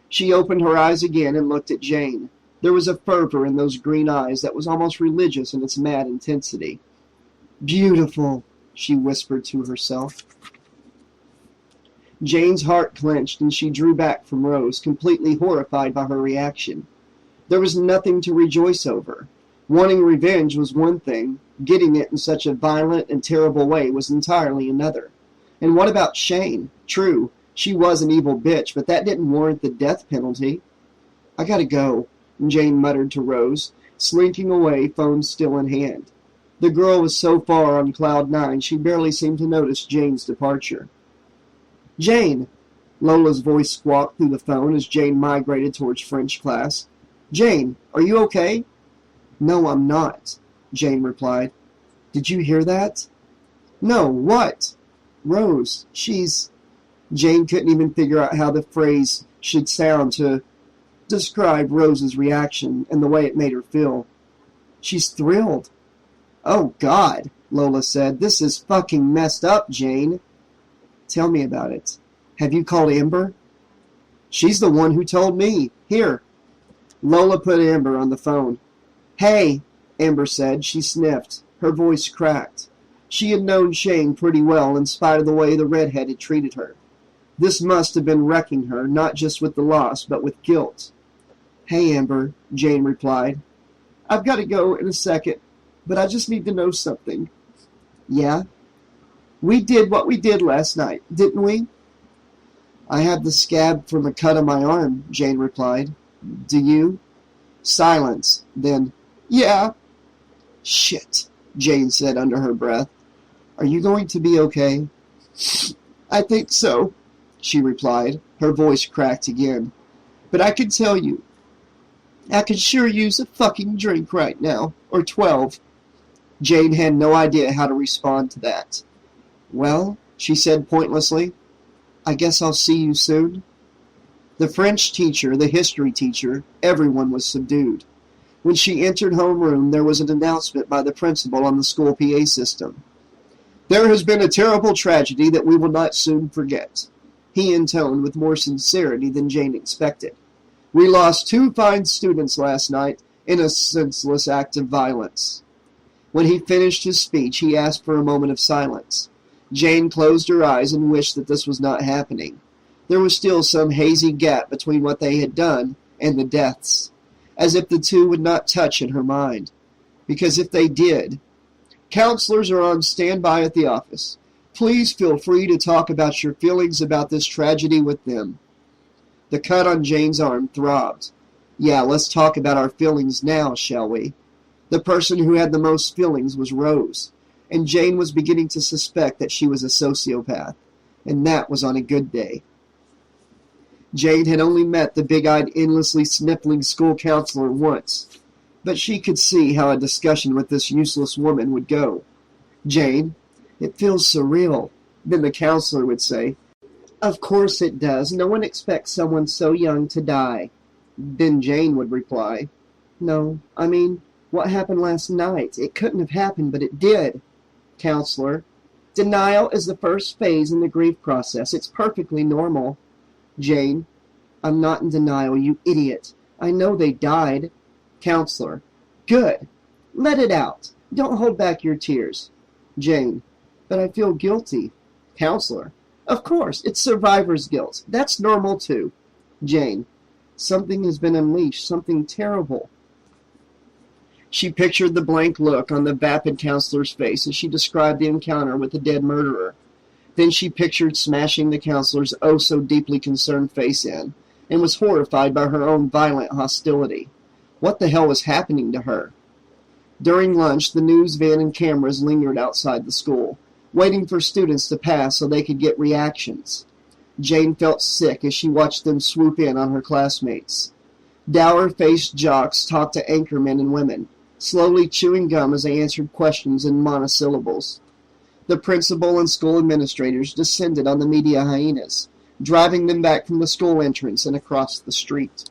She opened her eyes again and looked at Jane. There was a fervor in those green eyes that was almost religious in its mad intensity. "Beautiful," she whispered to herself. Jane's heart clenched, and she drew back from Rose, completely horrified by her reaction. There was nothing to rejoice over. Wanting revenge was one thing. Getting it in such a violent and terrible way was entirely another. And what about Shane? True, she was an evil bitch, but that didn't warrant the death penalty. "I gotta go," Jane muttered to Rose, slinking away, phone still in hand. The girl was so far on cloud nine she barely seemed to notice Jane's departure. "Jane!" Lola's voice squawked through the phone as Jane migrated towards French class. "Jane, are you okay?" "No, I'm not," Jane replied. "Did you hear that?" "No, what?" "Rose, she's..." Jane couldn't even figure out how the phrase should sound to describe Rose's reaction and the way it made her feel. "She's thrilled." "Oh, God," Lola said. "This is fucking messed up, Jane." "Tell me about it. Have you called Amber?" "She's the one who told me. Here." Lola put Amber on the phone. "Hey," Amber said. She sniffed. Her voice cracked. She had known Shane pretty well in spite of the way the redhead had treated her. This must have been wrecking her, not just with the loss, but with guilt. "Hey, Amber," Jane replied. "I've got to go in a second, but I just need to know something." "Yeah?" "We did what we did last night, didn't we?" "I have the scab from a cut on my arm," Jane replied. "Do you?" Silence. Then, "Yeah." "Shit," Jane said under her breath. "Are you going to be okay?" "I think so," she replied. Her voice cracked again. "But I can tell you, I could sure use a fucking drink right now, or 12. Jane had no idea how to respond to that. "Well," she said pointlessly, "I guess I'll see you soon." The French teacher, the history teacher, everyone was subdued. When she entered homeroom, there was an announcement by the principal on the school PA system. "There has been a terrible tragedy that we will not soon forget," he intoned with more sincerity than Jane expected. "We lost 2 fine students last night in a senseless act of violence." When he finished his speech, he asked for a moment of silence. Jane closed her eyes and wished that this was not happening. There was still some hazy gap between what they had done and the deaths, as if the two would not touch in her mind. Because if they did... "Counselors are on standby at the office. Please feel free to talk about your feelings about this tragedy with them." The cut on Jane's arm throbbed. "Yeah, let's talk about our feelings now, shall we?" The person who had the most feelings was Rose, and Jane was beginning to suspect that she was a sociopath, and that was on a good day. Jane had only met the big-eyed, endlessly sniffling school counselor once, but she could see how a discussion with this useless woman would go. "Jane, it feels surreal," then the counselor would say. "Of course it does. No one expects someone so young to die." Then Jane would reply, "No, I mean, what happened last night? It couldn't have happened, but it did." Counselor, "Denial is the first phase in the grief process. It's perfectly normal." Jane, "I'm not in denial, you idiot. I know they died." Counselor, "Good. Let it out. Don't hold back your tears." Jane, "But I feel guilty." Counselor, "Of course, it's survivor's guilt. That's normal too." Jane, "Something has been unleashed, something terrible." She pictured the blank look on the vapid counselor's face as she described the encounter with the dead murderer. Then she pictured smashing the counselor's oh-so-deeply concerned face in, and was horrified by her own violent hostility. What the hell was happening to her? During lunch, the news van and cameras lingered outside the school, waiting for students to pass so they could get reactions. Jane felt sick as she watched them swoop in on her classmates. Dour-faced jocks talked to anchormen and women, slowly chewing gum as they answered questions in monosyllables. The principal and school administrators descended on the media hyenas, driving them back from the school entrance and across the street.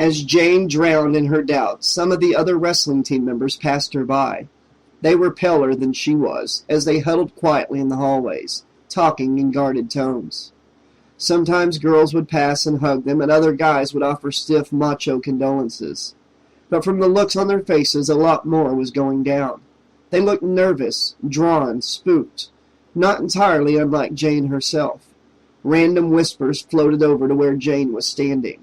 As Jane drowned in her doubts, some of the other wrestling team members passed her by. They were paler than she was, as they huddled quietly in the hallways, talking in guarded tones. Sometimes girls would pass and hug them, and other guys would offer stiff, macho condolences. But from the looks on their faces, a lot more was going down. They looked nervous, drawn, spooked, not entirely unlike Jane herself. Random whispers floated over to where Jane was standing.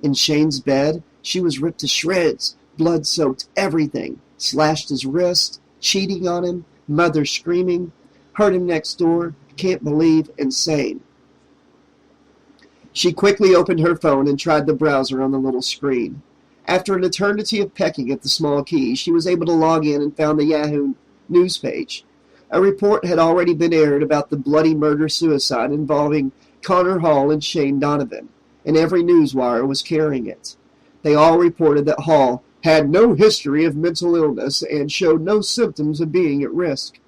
In Shane's bed, she was ripped to shreds, blood-soaked everything, slashed his wrist, cheating on him, mother screaming, heard him next door, can't believe, insane. She quickly opened her phone and tried the browser on the little screen. After an eternity of pecking at the small key, she was able to log in and found the Yahoo news page. A report had already been aired about the bloody murder-suicide involving Connor Hall and Shane Donovan, and every newswire was carrying it. They all reported that Hall had no history of mental illness and showed no symptoms of being at risk.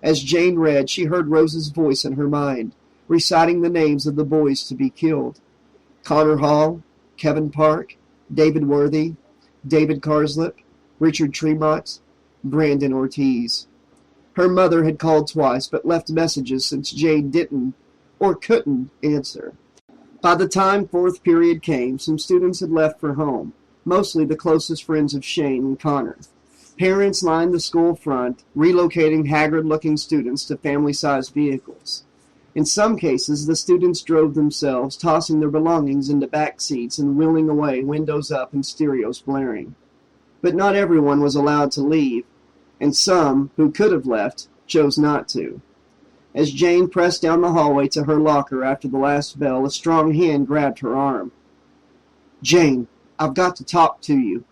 As Jane read, she heard Rose's voice in her mind, reciting the names of the boys to be killed. Connor Hall, Kevin Park, David Worthy, David Carslip, Richard Tremont, Brandon Ortiz. Her mother had called twice, but left messages since Jane didn't or couldn't answer. By the time fourth period came, some students had left for home, mostly the closest friends of Shane and Connor. Parents lined the school front, relocating haggard-looking students to family-sized vehicles. In some cases, the students drove themselves, tossing their belongings into back seats and wheeling away, windows up and stereos blaring. But not everyone was allowed to leave, and some, who could have left, chose not to. As Jane pressed down the hallway to her locker after the last bell, a strong hand grabbed her arm. "Jane, I've got to talk to you."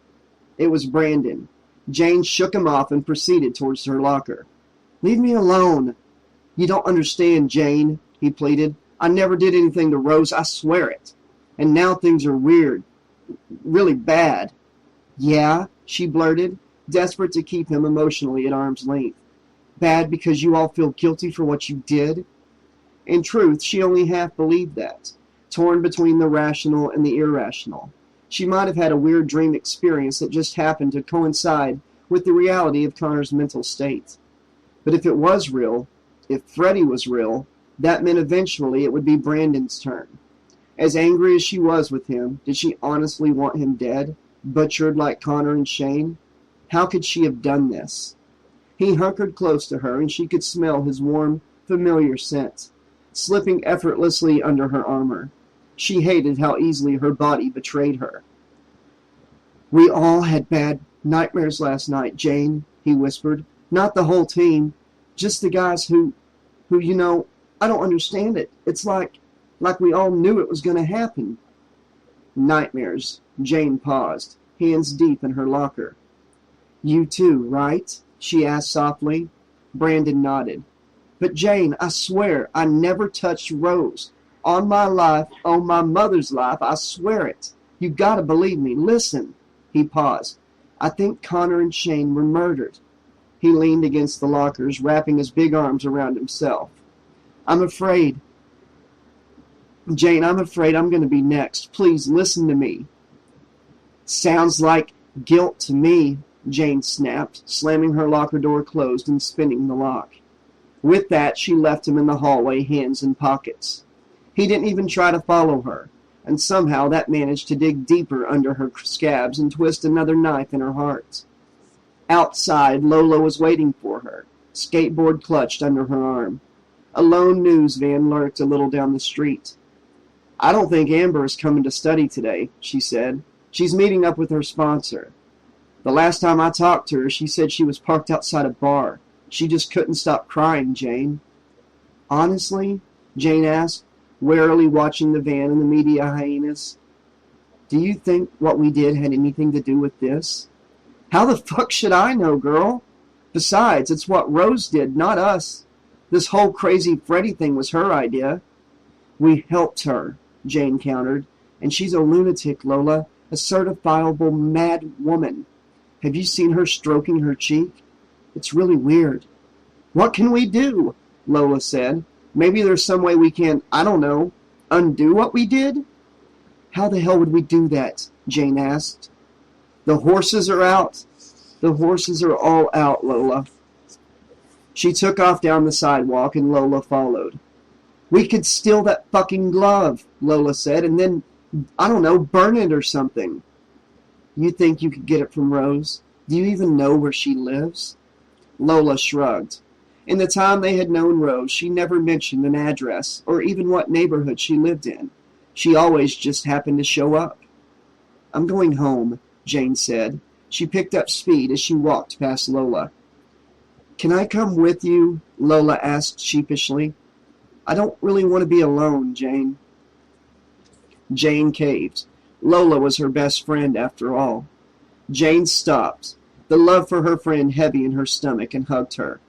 It was Brandon. Jane shook him off and proceeded towards her locker. "Leave me alone." "You don't understand, Jane," he pleaded. "I never did anything to Rose, I swear it. And now things are weird. Really bad." "Yeah?" she blurted, desperate to keep him emotionally at arm's length. "Bad because you all feel guilty for what you did?" In truth, she only half believed that, torn between the rational and the irrational. She might have had a weird dream experience that just happened to coincide with the reality of Connor's mental state. But if it was real, if Freddie was real, that meant eventually it would be Brandon's turn. As angry as she was with him, did she honestly want him dead, butchered like Connor and Shane? How could she have done this? He hunkered close to her, and she could smell his warm, familiar scent, slipping effortlessly under her armor. She hated how easily her body betrayed her. "We all had bad nightmares last night, Jane," he whispered. "Not the whole team. Just the guys who, I don't understand it. It's like we all knew it was going to happen." "Nightmares." Jane paused, hands deep in her locker. "You too, right?" she asked softly. Brandon nodded. "But Jane, I swear, I never touched Rose. On my life, on my mother's life, I swear it. You gotta believe me. Listen." He paused. "I think Connor and Shane were murdered." He leaned against the lockers, wrapping his big arms around himself. I'm afraid, Jane, I'm going to be next. Please listen to me." "Sounds like guilt to me," Jane snapped, slamming her locker door closed and spinning the lock. With that, she left him in the hallway, hands in pockets. He didn't even try to follow her, and somehow that managed to dig deeper under her scabs and twist another knife in her heart. Outside, Lola was waiting for her, skateboard clutched under her arm. A lone news van lurked a little down the street. "I don't think Amber is coming to study today," she said. "She's meeting up with her sponsor. The last time I talked to her, she said she was parked outside a bar. She just couldn't stop crying, Jane." "Honestly?" Jane asked, warily watching the van and the media hyenas. "Do you think what we did had anything to do with this?" "How the fuck should I know, girl? Besides, it's what Rose did, not us. This whole crazy Freddy thing was her idea." "We helped her," Jane countered. "And she's a lunatic, Lola, a certifiable mad woman. Have you seen her stroking her cheek? It's really weird." "What can we do?" Lola said. "Maybe there's some way we can, I don't know, undo what we did?" "How the hell would we do that?" Jane asked. "The horses are out." "The horses are all out, Lola." She took off down the sidewalk, and Lola followed. "We could steal that fucking glove," Lola said, "and then, I don't know, burn it or something." "You think you could get it from Rose? Do you even know where she lives?" Lola shrugged. In the time they had known Rose, she never mentioned an address or even what neighborhood she lived in. She always just happened to show up. "I'm going home," Jane said. She picked up speed as she walked past Lola. "Can I come with you?" Lola asked sheepishly. "I don't really want to be alone, Jane." Jane caved. Lola was her best friend, after all. Jane stopped, the love for her friend heavy in her stomach, and hugged her.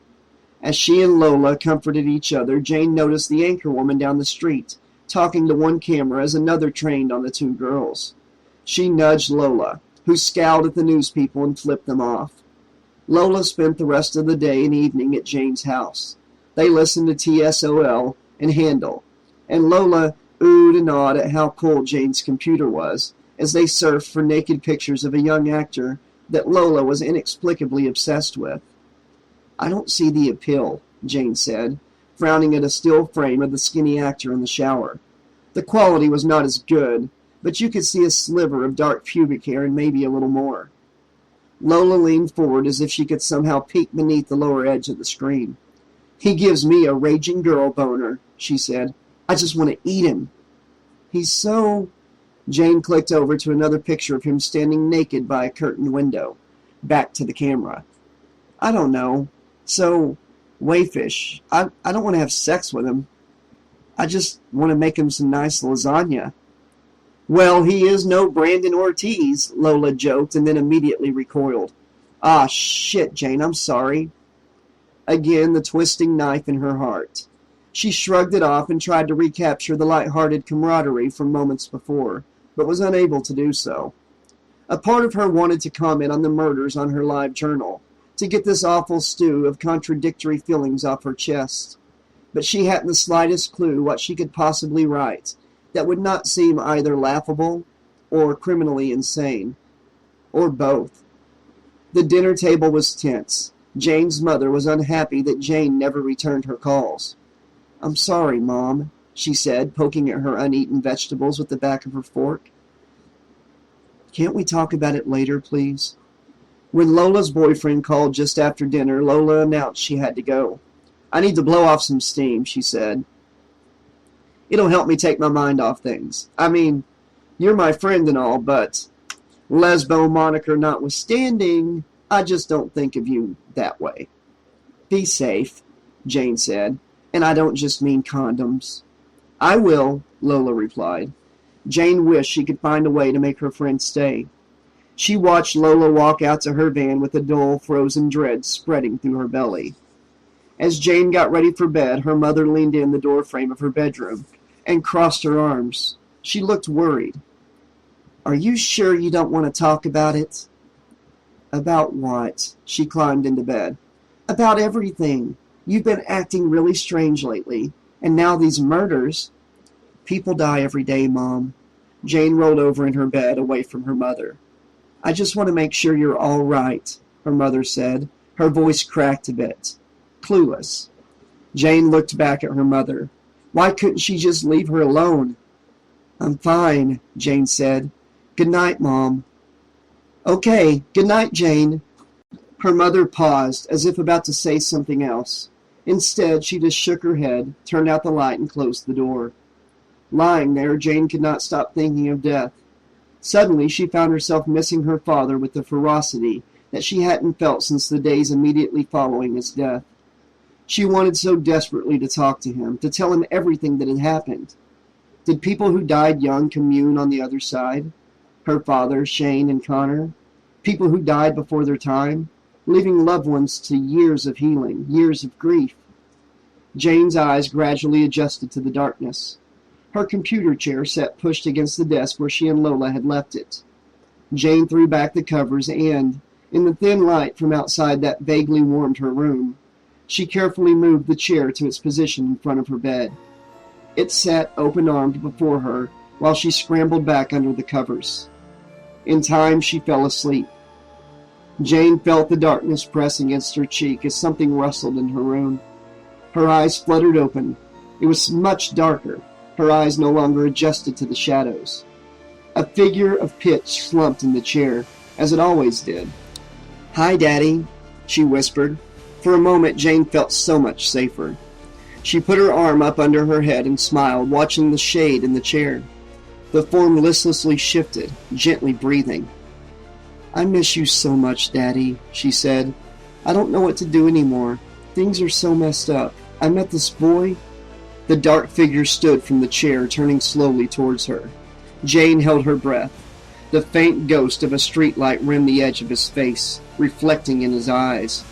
As she and Lola comforted each other, Jane noticed the anchor woman down the street, talking to one camera as another trained on the two girls. She nudged Lola, who scowled at the news people and flipped them off. Lola spent the rest of the day and evening at Jane's house. They listened to TSOL and Handle, and Lola oohed and awed at how cool Jane's computer was, as they surfed for naked pictures of a young actor that Lola was inexplicably obsessed with. "I don't see the appeal," Jane said, frowning at a still frame of the skinny actor in the shower. The quality was not as good, but you could see a sliver of dark pubic hair and maybe a little more. Lola leaned forward as if she could somehow peek beneath the lower edge of the screen. "He gives me a raging girl boner," she said. I just want to eat him. He's so... Jane clicked over to another picture of him standing naked by a curtained window, back to the camera. I don't know. So, wayfish. I don't want to have sex with him. I just want to make him some nice lasagna. Well, he is no Brandon Ortiz, Lola joked and then immediately recoiled. Ah, shit, Jane, I'm sorry. Again, the twisting knife in her heart. She shrugged it off and tried to recapture the light-hearted camaraderie from moments before, but was unable to do so. A part of her wanted to comment on the murders on her live journal, to get this awful stew of contradictory feelings off her chest. But she hadn't the slightest clue what she could possibly write that would not seem either laughable or criminally insane, or both. The dinner table was tense. Jane's mother was unhappy that Jane never returned her calls. I'm sorry, Mom, she said, poking at her uneaten vegetables with the back of her fork. Can't we talk about it later, please? When Lola's boyfriend called just after dinner, Lola announced she had to go. I need to blow off some steam, she said. It'll help me take my mind off things. I mean, you're my friend and all, but lesbo moniker notwithstanding, I just don't think of you that way. Be safe, Jane said, and I don't just mean condoms. I will, Lola replied. Jane wished she could find a way to make her friend stay. She watched Lola walk out to her van with a dull, frozen dread spreading through her belly. As Jane got ready for bed, her mother leaned in the doorframe of her bedroom and crossed her arms. She looked worried. Are you sure you don't want to talk about it? About what? She climbed into bed. About everything. You've been acting really strange lately. And now these murders. People die every day, Mom. Jane rolled over in her bed, away from her mother. I just want to make sure you're all right, her mother said. Her voice cracked a bit. Clueless. Jane looked back at her mother. Why couldn't she just leave her alone? I'm fine, Jane said. Good night, Mom. Okay, good night, Jane. Her mother paused, as if about to say something else. Instead, she just shook her head, turned out the light, and closed the door. Lying there, Jane could not stop thinking of death. Suddenly, she found herself missing her father with a ferocity that she hadn't felt since the days immediately following his death. She wanted so desperately to talk to him, to tell him everything that had happened. Did people who died young commune on the other side? Her father, Shane, and Connor? People who died before their time, leaving loved ones to years of healing, years of grief. Jane's eyes gradually adjusted to the darkness. Her computer chair sat pushed against the desk where she and Lola had left it. Jane threw back the covers and, in the thin light from outside that vaguely warmed her room, she carefully moved the chair to its position in front of her bed. It sat open-armed before her while she scrambled back under the covers. In time, she fell asleep. Jane felt the darkness press against her cheek as something rustled in her room. Her eyes fluttered open. It was much darker. Her eyes no longer adjusted to the shadows. A figure of pitch slumped in the chair, as it always did. Hi, Daddy, she whispered. For a moment, Jane felt so much safer. She put her arm up under her head and smiled, watching the shade in the chair. The form listlessly shifted, gently breathing. I miss you so much, Daddy, she said. I don't know what to do anymore. Things are so messed up. I met this boy. The dark figure stood from the chair, turning slowly towards her. Jane held her breath. The faint ghost of a streetlight rimmed the edge of his face, reflecting in his eyes.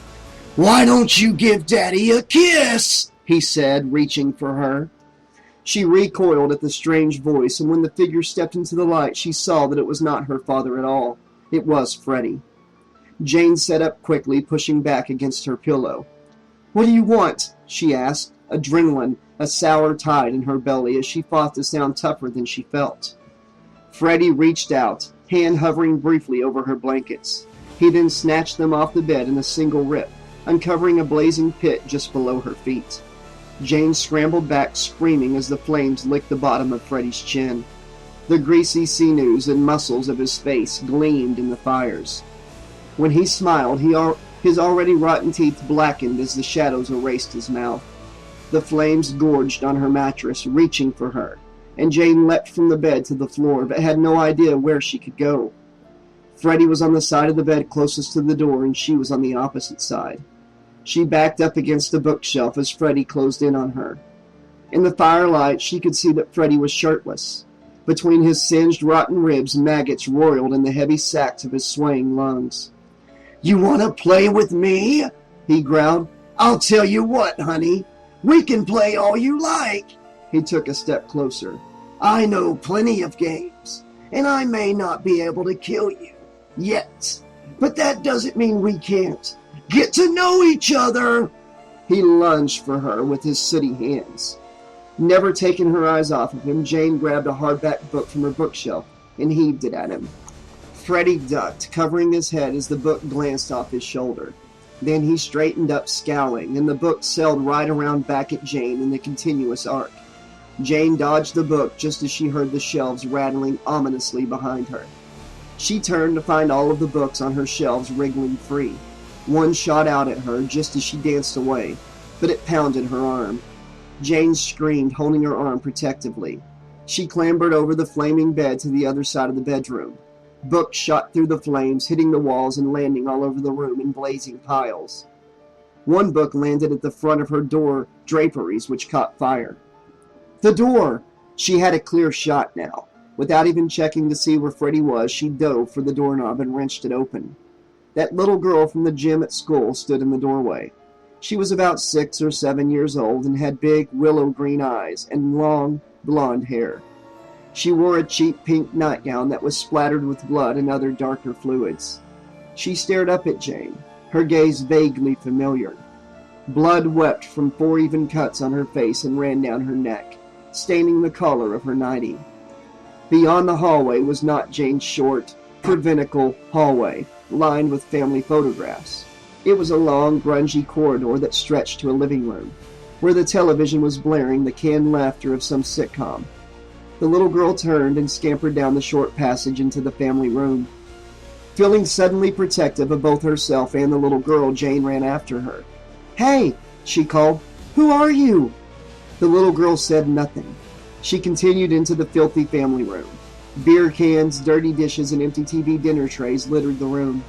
Why don't you give Daddy a kiss? He said, reaching for her. She recoiled at the strange voice, and when the figure stepped into the light, she saw that it was not her father at all. It was Freddie. Jane sat up quickly, pushing back against her pillow. What do you want? She asked, adrenaline a sour tide in her belly as she fought to sound tougher than she felt. Freddie reached out, hand hovering briefly over her blankets. He then snatched them off the bed in a single rip, uncovering a blazing pit just below her feet. Jane scrambled back, screaming as the flames licked the bottom of Freddie's chin. The greasy sinews and muscles of his face gleamed in the fires. When he smiled, his already rotten teeth blackened as the shadows erased his mouth. The flames gorged on her mattress, reaching for her, and Jane leapt from the bed to the floor, but had no idea where she could go. Freddy was on the side of the bed closest to the door, and she was on the opposite side. She backed up against the bookshelf as Freddy closed in on her. In the firelight, she could see that Freddy was shirtless. Between his singed, rotten ribs, maggots roiled in the heavy sacs of his swaying lungs. "You want to play with me?" he growled. "I'll tell you what, honey. We can play all you like." He took a step closer. "I know plenty of games, and I may not be able to kill you yet, but that doesn't mean we can't get to know each other." He lunged for her with his sooty hands. Never taking her eyes off of him, Jane grabbed a hardback book from her bookshelf and heaved it at him. Freddy ducked, covering his head as the book glanced off his shoulder. Then he straightened up, scowling, and the book sailed right around back at Jane in a continuous arc. Jane dodged the book just as she heard the shelves rattling ominously behind her. She turned to find all of the books on her shelves wriggling free. One shot out at her just as she danced away, but it pounded her arm. Jane screamed, holding her arm protectively. She clambered over the flaming bed to the other side of the bedroom. Books shot through the flames, hitting the walls and landing all over the room in blazing piles. One book landed at the front of her door draperies, which caught fire. The door! She had a clear shot now. Without even checking to see where Freddy was, she dove for the doorknob and wrenched it open. That little girl from the gym at school stood in the doorway. She was about 6 or 7 years old and had big willow green eyes and long blonde hair. She wore a cheap pink nightgown that was splattered with blood and other darker fluids. She stared up at Jane, her gaze vaguely familiar. Blood wept from 4 even cuts on her face and ran down her neck, staining the collar of her nightie. Beyond the hallway was not Jane's short, provenical hallway, lined with family photographs. It was a long, grungy corridor that stretched to a living room, where the television was blaring the canned laughter of some sitcom. The little girl turned and scampered down the short passage into the family room. Feeling suddenly protective of both herself and the little girl, Jane ran after her. "Hey!" she called. "Who are you?" The little girl said nothing. She continued into the filthy family room. Beer cans, dirty dishes, and empty TV dinner trays littered the room.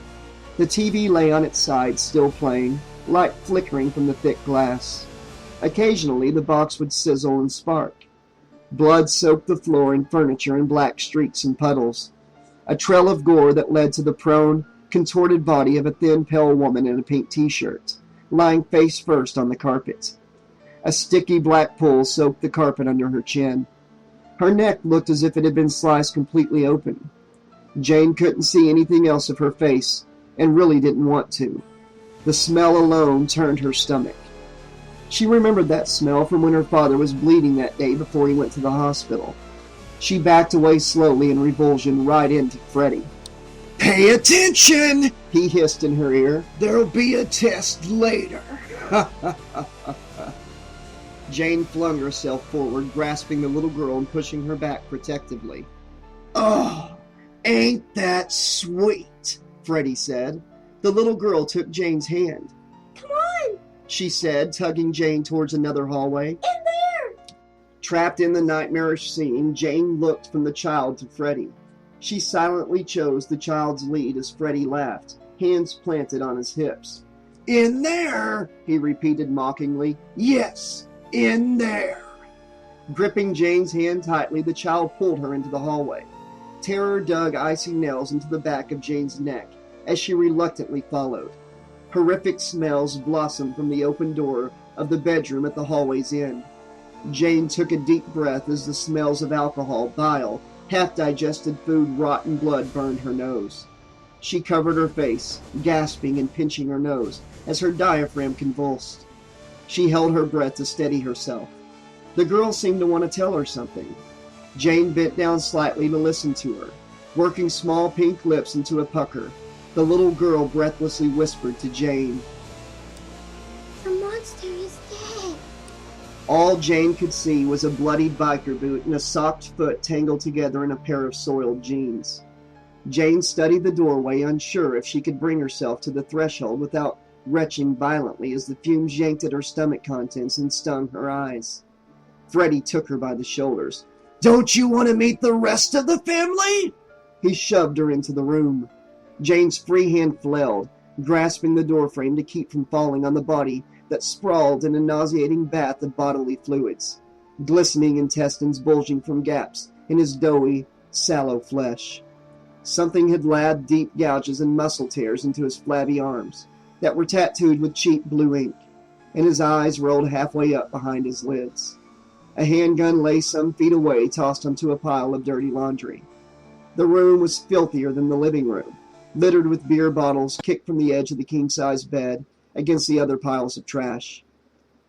The TV lay on its side, still playing, light flickering from the thick glass. Occasionally, the box would sizzle and spark. Blood soaked the floor and furniture in black streaks and puddles. A trail of gore that led to the prone, contorted body of a thin, pale woman in a pink t-shirt, lying face first on the carpet. A sticky black pool soaked the carpet under her chin. Her neck looked as if it had been sliced completely open. Jane couldn't see anything else of her face, and really didn't want to. The smell alone turned her stomach. She remembered that smell from when her father was bleeding that day before he went to the hospital. She backed away slowly in revulsion right into Freddy. "Pay attention!" he hissed in her ear. "There'll be a test later." Jane flung herself forward, grasping the little girl and pushing her back protectively. "Oh, ain't that sweet," Freddy said. The little girl took Jane's hand. Come on! She said, tugging Jane towards another hallway. In there! Trapped in the nightmarish scene, Jane looked from the child to Freddy. She silently chose the child's lead as Freddy laughed, hands planted on his hips. "In there!" he repeated mockingly. "Yes, in there!" Gripping Jane's hand tightly, the child pulled her into the hallway. Terror dug icy nails into the back of Jane's neck as she reluctantly followed. Horrific smells blossomed from the open door of the bedroom at the hallway's end. Jane took a deep breath as the smells of alcohol, bile, half-digested food, rotten blood burned her nose. She covered her face, gasping and pinching her nose as her diaphragm convulsed. She held her breath to steady herself. The girl seemed to want to tell her something. Jane bent down slightly to listen to her, working small pink lips into a pucker. The little girl breathlessly whispered to Jane. "The monster is dead." All Jane could see was a bloodied biker boot and a socked foot tangled together in a pair of soiled jeans. Jane studied the doorway, unsure if she could bring herself to the threshold without retching violently as the fumes yanked at her stomach contents and stung her eyes. Freddy took her by the shoulders. "Don't you want to meet the rest of the family?" He shoved her into the room. Jane's free hand flailed, grasping the doorframe to keep from falling on the body that sprawled in a nauseating bath of bodily fluids, glistening intestines bulging from gaps in his doughy, sallow flesh. Something had labbed deep gouges and muscle tears into his flabby arms that were tattooed with cheap blue ink, and his eyes rolled halfway up behind his lids. A handgun lay some feet away, tossed onto a pile of dirty laundry. The room was filthier than the living room, littered with beer bottles kicked from the edge of the king-size bed against the other piles of trash.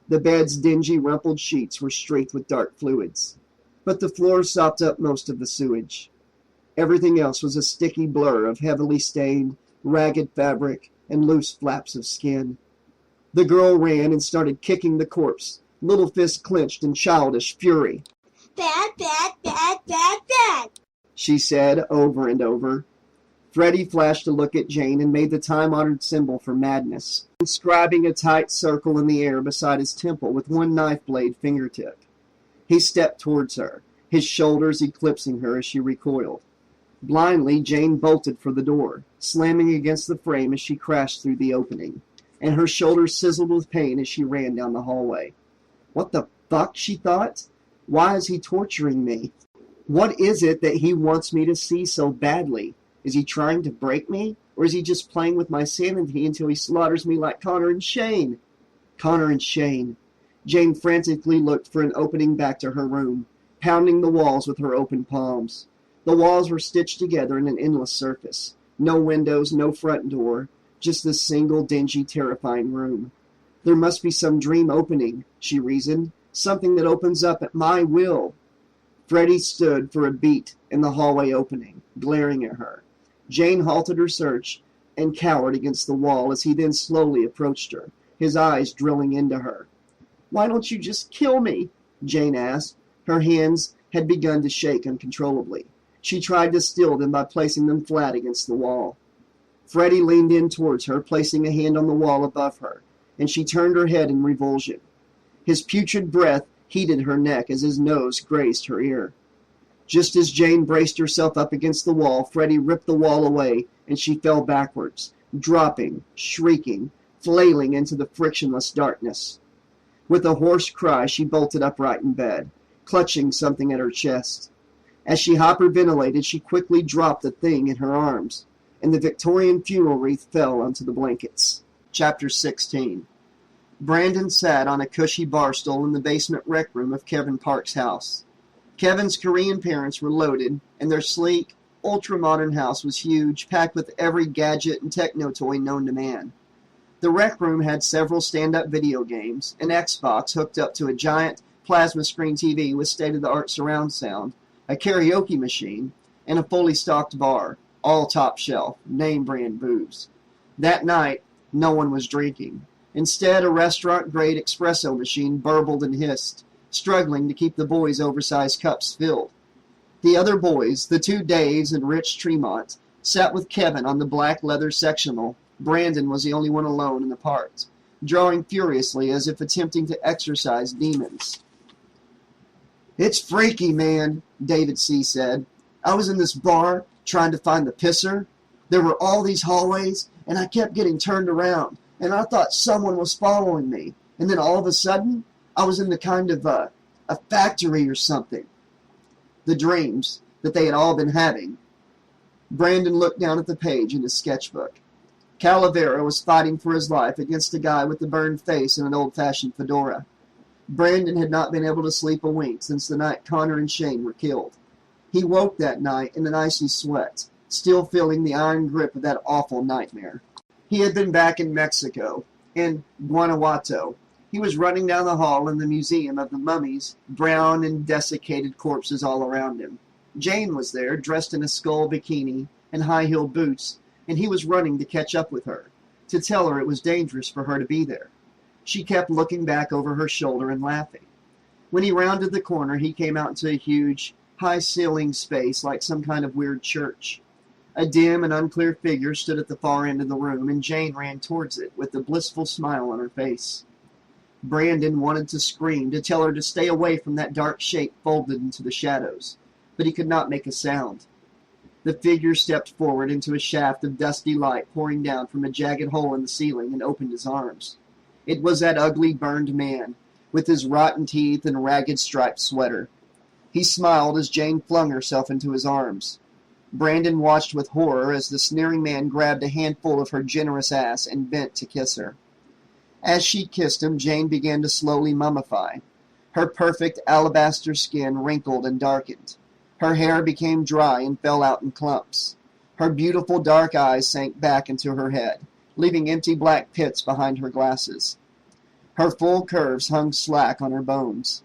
The bed's dingy, rumpled sheets were streaked with dark fluids, but the floor sopped up most of the sewage. Everything else was a sticky blur of heavily stained, ragged fabric and loose flaps of skin. The girl ran and started kicking the corpse, little fists clenched in childish fury. Bad, bad, bad, bad, bad, She said over and over. Freddy flashed a look at Jane and made the time-honored symbol for madness, inscribing a tight circle in the air beside his temple with one knife blade fingertip. He stepped towards her, his shoulders eclipsing her as she recoiled. Blindly, Jane bolted for the door, slamming against the frame as she crashed through the opening, and her shoulders sizzled with pain as she ran down the hallway. What the fuck, she thought? Why is he torturing me? What is it that he wants me to see so badly? Is he trying to break me? Or is he just playing with my sanity until he slaughters me like Connor and Shane? Connor and Shane. Jane frantically looked for an opening back to her room, pounding the walls with her open palms. The walls were stitched together in an endless surface. No windows, no front door, just this single, dingy, terrifying room. There must be some dream opening, she reasoned. Something that opens up at my will. Freddy stood for a beat in the hallway opening, glaring at her. Jane halted her search and cowered against the wall as he then slowly approached her, his eyes drilling into her. "Why don't you just kill me?" Jane asked. Her hands had begun to shake uncontrollably. She tried to still them by placing them flat against the wall. Freddy leaned in towards her, placing a hand on the wall above her, and she turned her head in revulsion. His putrid breath heated her neck as his nose grazed her ear. Just as Jane braced herself up against the wall, Freddy ripped the wall away, and she fell backwards, dropping, shrieking, flailing into the frictionless darkness. With a hoarse cry, she bolted upright in bed, clutching something at her chest. As she hyperventilated, she quickly dropped the thing in her arms, and the Victorian funeral wreath fell onto the blankets. Chapter 16. Brandon sat on a cushy bar stool in the basement rec room of Kevin Park's house. Kevin's Korean parents were loaded, and their sleek, ultra-modern house was huge, packed with every gadget and techno toy known to man. The rec room had several stand-up video games, an Xbox hooked up to a giant plasma screen TV with state-of-the-art surround sound, a karaoke machine, and a fully stocked bar, all top shelf, name-brand booze. That night, no one was drinking. Instead, a restaurant-grade espresso machine burbled and hissed, struggling to keep the boys' oversized cups filled. The other boys, the two Daves and Rich Tremont, sat with Kevin on the black leather sectional. Brandon was the only one alone in the part, drawing furiously as if attempting to exorcise demons. "It's freaky, man," David C. said. "I was in this bar trying to find the pisser. There were all these hallways, and I kept getting turned around, and I thought someone was following me. And then all of a sudden, I was in the kind of a factory or something." The dreams that they had all been having. Brandon looked down at the page in his sketchbook. Calavera was fighting for his life against a guy with a burned face and an old-fashioned fedora. Brandon had not been able to sleep a wink since the night Connor and Shane were killed. He woke that night in an icy sweat, still feeling the iron grip of that awful nightmare. He had been back in Mexico, in Guanajuato. He was running down the hall in the museum of the mummies, brown and desiccated corpses all around him. Jane was there, dressed in a skull bikini and high-heeled boots, and he was running to catch up with her, to tell her it was dangerous for her to be there. She kept looking back over her shoulder and laughing. When he rounded the corner, he came out into a huge, high-ceiling space like some kind of weird church. A dim and unclear figure stood at the far end of the room, and Jane ran towards it with a blissful smile on her face. Brandon wanted to scream, to tell her to stay away from that dark shape folded into the shadows, but he could not make a sound. The figure stepped forward into a shaft of dusty light pouring down from a jagged hole in the ceiling and opened his arms. It was that ugly, burned man, with his rotten teeth and ragged striped sweater. He smiled as Jane flung herself into his arms. Brandon watched with horror as the sneering man grabbed a handful of her generous ass and bent to kiss her. As she kissed him, Jane began to slowly mummify. Her perfect alabaster skin wrinkled and darkened. Her hair became dry and fell out in clumps. Her beautiful dark eyes sank back into her head, leaving empty black pits behind her glasses. Her full curves hung slack on her bones,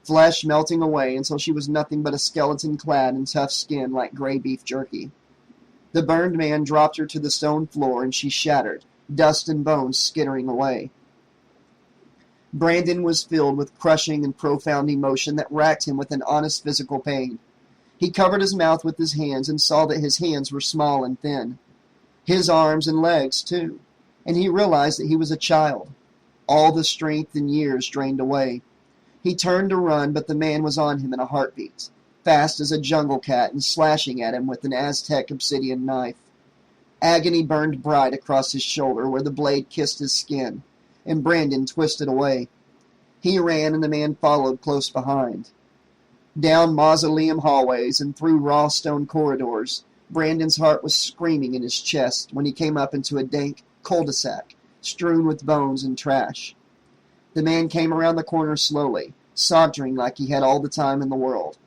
flesh melting away until she was nothing but a skeleton clad in tough skin like gray beef jerky. The burned man dropped her to the stone floor and she shattered, dust and bones skittering away. Brandon was filled with crushing and profound emotion that racked him with an honest physical pain. He covered his mouth with his hands and saw that his hands were small and thin. His arms and legs, too. And he realized that he was a child. All the strength and years drained away. He turned to run, but the man was on him in a heartbeat, fast as a jungle cat and slashing at him with an Aztec obsidian knife. Agony burned bright across his shoulder where the blade kissed his skin, and Brandon twisted away. He ran, and the man followed close behind. Down mausoleum hallways and through raw stone corridors, Brandon's heart was screaming in his chest when he came up into a dank cul-de-sac strewn with bones and trash. The man came around the corner slowly, sauntering like he had all the time in the world.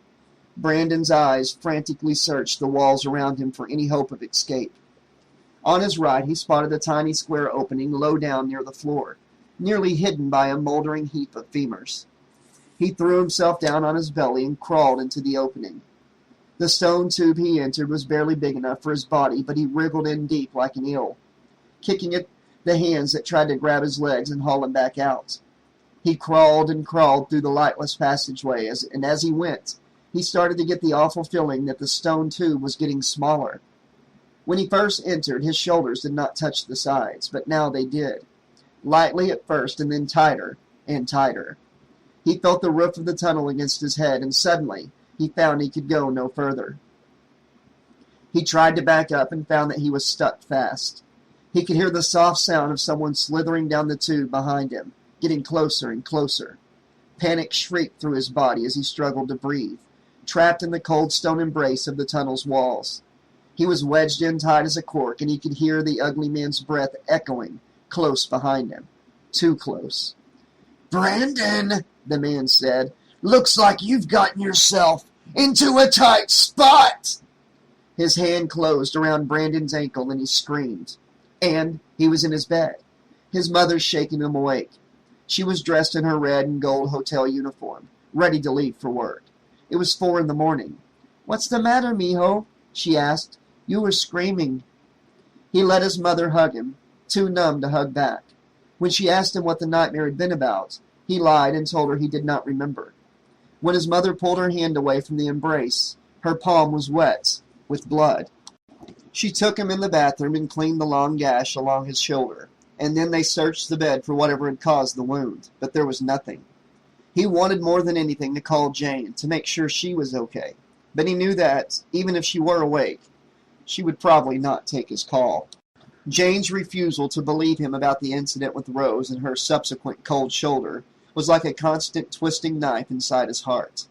Brandon's eyes frantically searched the walls around him for any hope of escape. On his right, he spotted a tiny square opening low down near the floor, nearly hidden by a moldering heap of femurs. He threw himself down on his belly and crawled into the opening. The stone tube he entered was barely big enough for his body, but he wriggled in deep like an eel, kicking at the hands that tried to grab his legs and haul him back out. He crawled and crawled through the lightless passageway, and as he went, he started to get the awful feeling that the stone tube was getting smaller. When he first entered, his shoulders did not touch the sides, but now they did, lightly at first and then tighter and tighter. He felt the roof of the tunnel against his head, and suddenly he found he could go no further. He tried to back up and found that he was stuck fast. He could hear the soft sound of someone slithering down the tube behind him, getting closer and closer. Panic shrieked through his body as he struggled to breathe, trapped in the cold stone embrace of the tunnel's walls. He was wedged in tight as a cork, and he could hear the ugly man's breath echoing close behind him. Too close. "Brandon," the man said, "looks like you've gotten yourself into a tight spot." His hand closed around Brandon's ankle and he screamed. And he was in his bed, his mother shaking him awake. She was dressed in her red and gold hotel uniform, ready to leave for work. It was 4 a.m. "What's the matter, mijo?" she asked. "You were screaming." He let his mother hug him, too numb to hug back. When she asked him what the nightmare had been about, he lied and told her he did not remember. When his mother pulled her hand away from the embrace, her palm was wet with blood. She took him in the bathroom and cleaned the long gash along his shoulder, and then they searched the bed for whatever had caused the wound, but there was nothing. He wanted more than anything to call Jane to make sure she was okay, but he knew that, even if she were awake, she would probably not take his call. Jane's refusal to believe him about the incident with Rose and her subsequent cold shoulder was like a constant twisting knife inside his heart.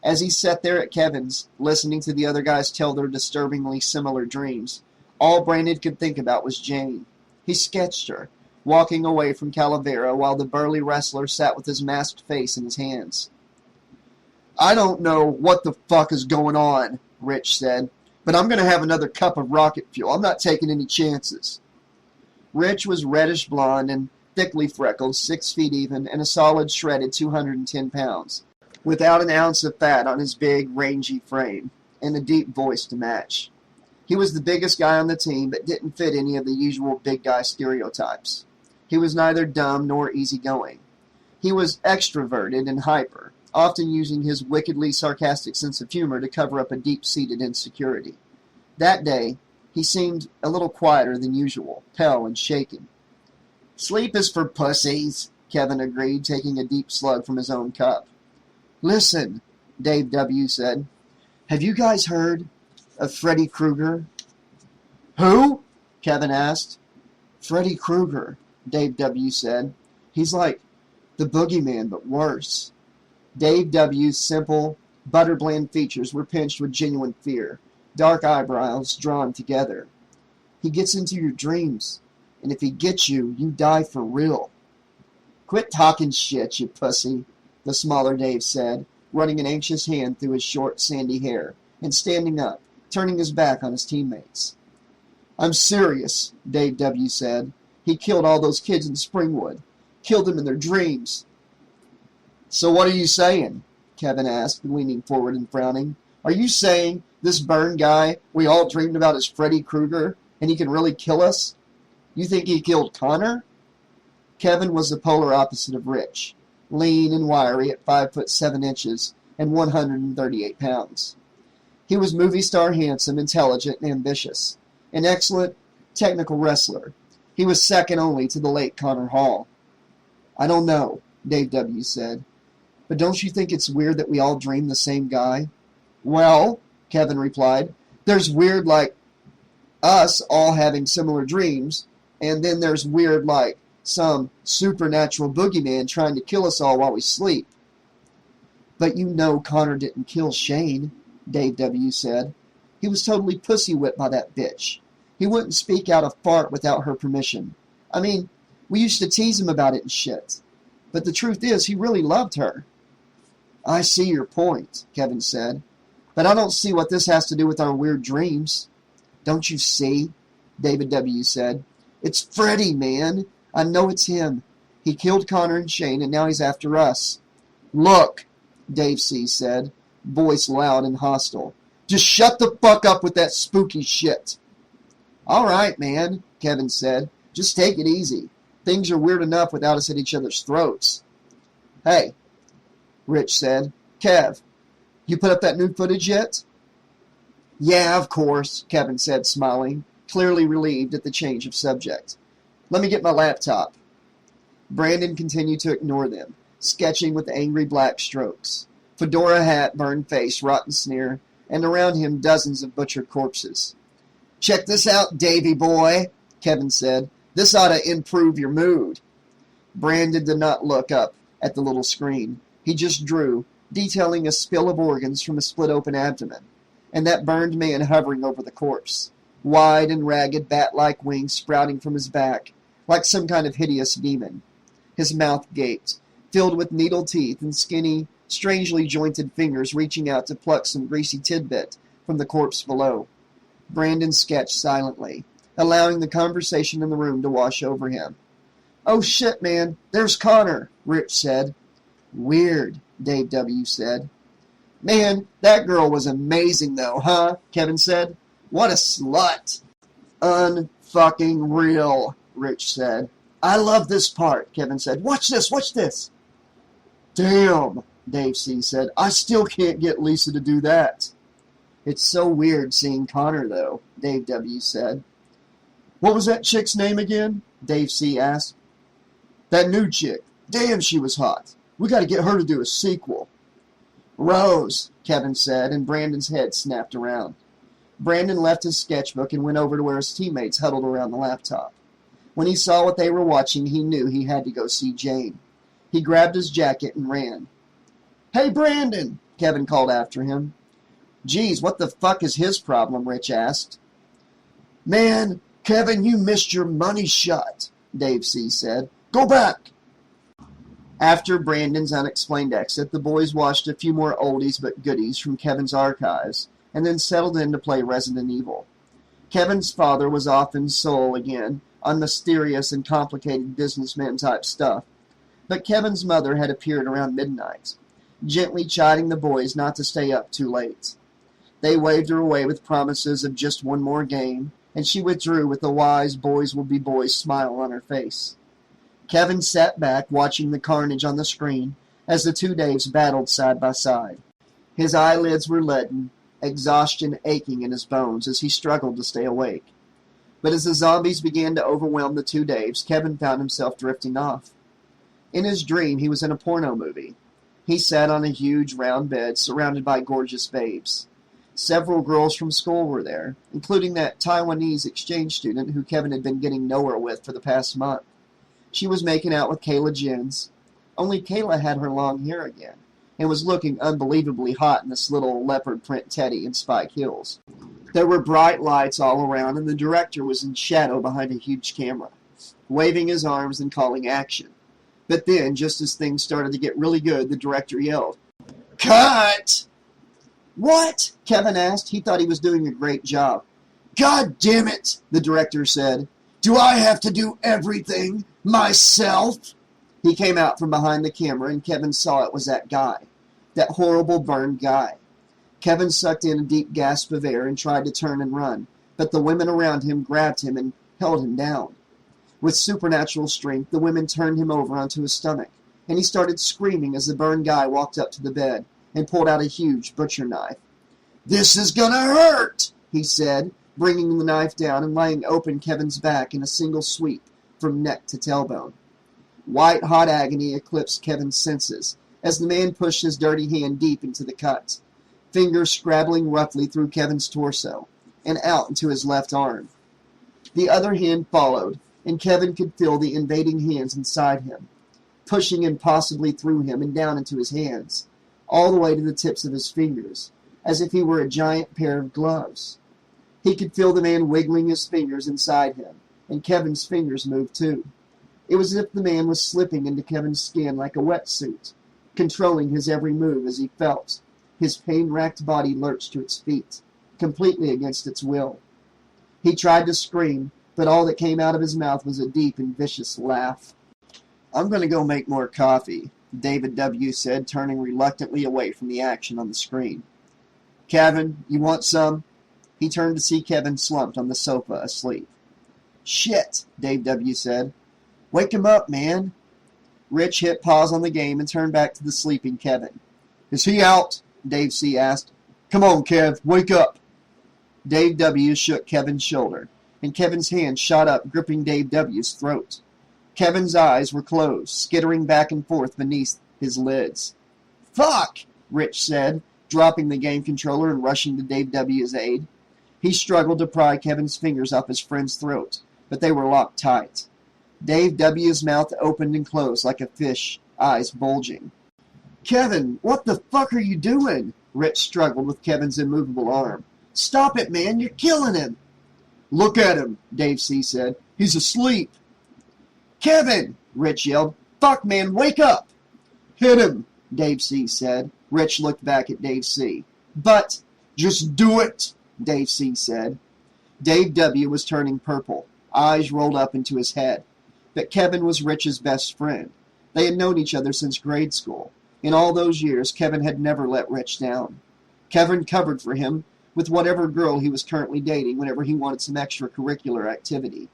As he sat there at Kevin's, listening to the other guys tell their disturbingly similar dreams, all Brandon could think about was Jane. He sketched her, walking away from Calavera while the burly wrestler sat with his masked face in his hands. "I don't know what the fuck is going on," Rich said, "but I'm going to have another cup of rocket fuel. I'm not taking any chances." Rich was reddish blonde and thickly freckled, 6 feet even, and a solid shredded 210 pounds, without an ounce of fat on his big, rangy frame, and a deep voice to match. He was the biggest guy on the team, but didn't fit any of the usual big guy stereotypes. He was neither dumb nor easygoing. He was extroverted and hyper, often using his wickedly sarcastic sense of humor to cover up a deep-seated insecurity. That day, he seemed a little quieter than usual, pale and shaken. "Sleep is for pussies," Kevin agreed, taking a deep slug from his own cup. "Listen," Dave W. said. "Have you guys heard of Freddy Krueger?" "Who?" Kevin asked. "Freddy Krueger," Dave W. said. "He's like the boogeyman, but worse." Dave W.'s simple, butter-bland features were pinched with genuine fear, dark eyebrows drawn together. "He gets into your dreams, and if he gets you, you die for real." "Quit talking shit, you pussy," the smaller Dave said, running an anxious hand through his short, sandy hair, and standing up, turning his back on his teammates. "I'm serious," Dave W. said. "He killed all those kids in Springwood. Killed them in their dreams." "So what are you saying?" Kevin asked, leaning forward and frowning. "Are you saying this burned guy we all dreamed about is Freddy Krueger, and he can really kill us? You think he killed Connor?" Kevin was the polar opposite of Rich, lean and wiry at 5'7" and 138 pounds. He was movie star handsome, intelligent, and ambitious, an excellent technical wrestler. He was second only to the late Connor Hall. "I don't know," Dave W. said, "but don't you think it's weird that we all dream the same guy?" "Well," Kevin replied, "there's weird like us all having similar dreams, and then there's weird like some supernatural boogeyman trying to kill us all while we sleep." "But you know Connor didn't kill Shane," Dave W. said. "He was totally pussy-whipped by that bitch. He wouldn't speak out a fart without her permission. I mean, we used to tease him about it and shit. But the truth is, he really loved her." "I see your point," Kevin said. "But I don't see what this has to do with our weird dreams." "Don't you see?" David W. said. "It's Freddy, man. I know it's him. He killed Connor and Shane, and now he's after us." "Look," Dave C. said, voice loud and hostile. "Just shut the fuck up with that spooky shit." "All right, man," Kevin said. "Just take it easy. Things are weird enough without us at each other's throats." "Hey," Rich said. "Kev, you put up that new footage yet?" "Yeah, of course," Kevin said, smiling, clearly relieved at the change of subject. "Let me get my laptop." Brandon continued to ignore them, sketching with angry black strokes. Fedora hat, burned face, rotten sneer, and around him dozens of butchered corpses. "Check this out, Davy boy," Kevin said. "This ought to improve your mood." Brandon did not look up at the little screen. He just drew, detailing a spill of organs from a split-open abdomen, and that burned man hovering over the corpse, wide and ragged bat-like wings sprouting from his back, like some kind of hideous demon. His mouth gaped, filled with needle teeth and skinny, strangely jointed fingers reaching out to pluck some greasy tidbit from the corpse below. Brandon sketched silently, allowing the conversation in the room to wash over him. "Oh shit, man, there's Connor," Rich said. "Weird," Dave W. said. "Man, that girl was amazing though, huh?" Kevin said. "What a slut." "Unfucking real," Rich said. "I love this part," Kevin said. "Watch this, watch this." "Damn," Dave C. said. "I still can't get Lisa to do that." "It's so weird seeing Connor, though," Dave W. said. "What was that chick's name again?" Dave C. asked. "That new chick. Damn, she was hot. We got to get her to do a sequel." "Rose," Kevin said, and Brandon's head snapped around. Brandon left his sketchbook and went over to where his teammates huddled around the laptop. When he saw what they were watching, he knew he had to go see Jane. He grabbed his jacket and ran. "Hey, Brandon!" Kevin called after him. "Geez, what the fuck is his problem?" Rich asked. "Man, Kevin, you missed your money shot," Dave C. said. "Go back." After Brandon's unexplained exit, the boys watched a few more oldies but goodies from Kevin's archives, and then settled in to play Resident Evil. Kevin's father was off in Seoul again, on mysterious and complicated businessman-type stuff, but Kevin's mother had appeared around midnight, gently chiding the boys not to stay up too late. They waved her away with promises of just one more game, and she withdrew with a wise boys-will-be-boys smile on her face. Kevin sat back, watching the carnage on the screen as the two Daves battled side by side. His eyelids were leaden, exhaustion aching in his bones as he struggled to stay awake. But as the zombies began to overwhelm the two Daves, Kevin found himself drifting off. In his dream, he was in a porno movie. He sat on a huge round bed surrounded by gorgeous babes. Several girls from school were there, including that Taiwanese exchange student who Kevin had been getting nowhere with for the past month. She was making out with Kayla Jens, only Kayla had her long hair again, and was looking unbelievably hot in this little leopard print teddy and spike heels. There were bright lights all around, and the director was in shadow behind a huge camera, waving his arms and calling action. But then, just as things started to get really good, the director yelled, "Cut!" "What?" Kevin asked. He thought he was doing a great job. "God damn it," the director said. "Do I have to do everything myself?" He came out from behind the camera, and Kevin saw it was that guy. That horrible burned guy. Kevin sucked in a deep gasp of air and tried to turn and run, but the women around him grabbed him and held him down. With supernatural strength, the women turned him over onto his stomach, and he started screaming as the burned guy walked up to the bed and pulled out a huge butcher knife. "This is gonna hurt," he said, bringing the knife down and laying open Kevin's back in a single sweep from neck to tailbone. White-hot agony eclipsed Kevin's senses as the man pushed his dirty hand deep into the cut, fingers scrabbling roughly through Kevin's torso and out into his left arm. The other hand followed, and Kevin could feel the invading hands inside him, pushing impossibly through him and down into his hands, all the way to the tips of his fingers, as if he were a giant pair of gloves. He could feel the man wiggling his fingers inside him, and Kevin's fingers moved too. It was as if the man was slipping into Kevin's skin like a wetsuit, controlling his every move as he felt. His pain-racked body lurched to its feet, completely against its will. He tried to scream, but all that came out of his mouth was a deep and vicious laugh. "I'm going to go make more coffee," David W. said, turning reluctantly away from the action on the screen. "Kevin, you want some?" He turned to see Kevin slumped on the sofa, asleep. "Shit," Dave W. said. "Wake him up, man." Rich hit pause on the game and turned back to the sleeping Kevin. "Is he out?" Dave C. asked. "Come on, Kev, wake up." Dave W. shook Kevin's shoulder, and Kevin's hand shot up, gripping Dave W.'s throat. Kevin's eyes were closed, skittering back and forth beneath his lids. "Fuck!" Rich said, dropping the game controller and rushing to Dave W.'s aid. He struggled to pry Kevin's fingers off his friend's throat, but they were locked tight. Dave W.'s mouth opened and closed like a fish, eyes bulging. "Kevin, what the fuck are you doing?" Rich struggled with Kevin's immovable arm. "Stop it, man, you're killing him." "Look at him," Dave C. said. "He's asleep." "Kevin!" Rich yelled. "Fuck, man, wake up!" "Hit him," Dave C. said. Rich looked back at Dave C. "But—" "Just do it," Dave C. said. Dave W. was turning purple, eyes rolled up into his head. But Kevin was Rich's best friend. They had known each other since grade school. In all those years, Kevin had never let Rich down. Kevin covered for him with whatever girl he was currently dating whenever he wanted some extracurricular activity.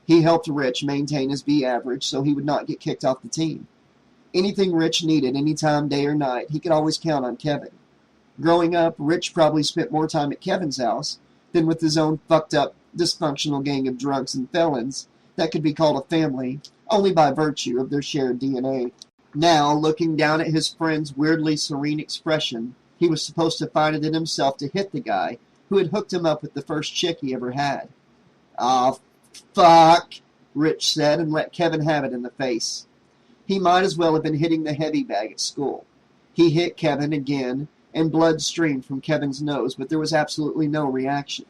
He helped Rich maintain his B average so he would not get kicked off the team. Anything Rich needed, anytime, day or night, he could always count on Kevin. Growing up, Rich probably spent more time at Kevin's house than with his own fucked-up, dysfunctional gang of drunks and felons that could be called a family only by virtue of their shared DNA. Now, looking down at his friend's weirdly serene expression, he was supposed to find it in himself to hit the guy who had hooked him up with the first chick he ever had. "Aw, fuck," Rich said, and let Kevin have it in the face. He might as well have been hitting the heavy bag at school. He hit Kevin again, and blood streamed from Kevin's nose, but there was absolutely no reaction.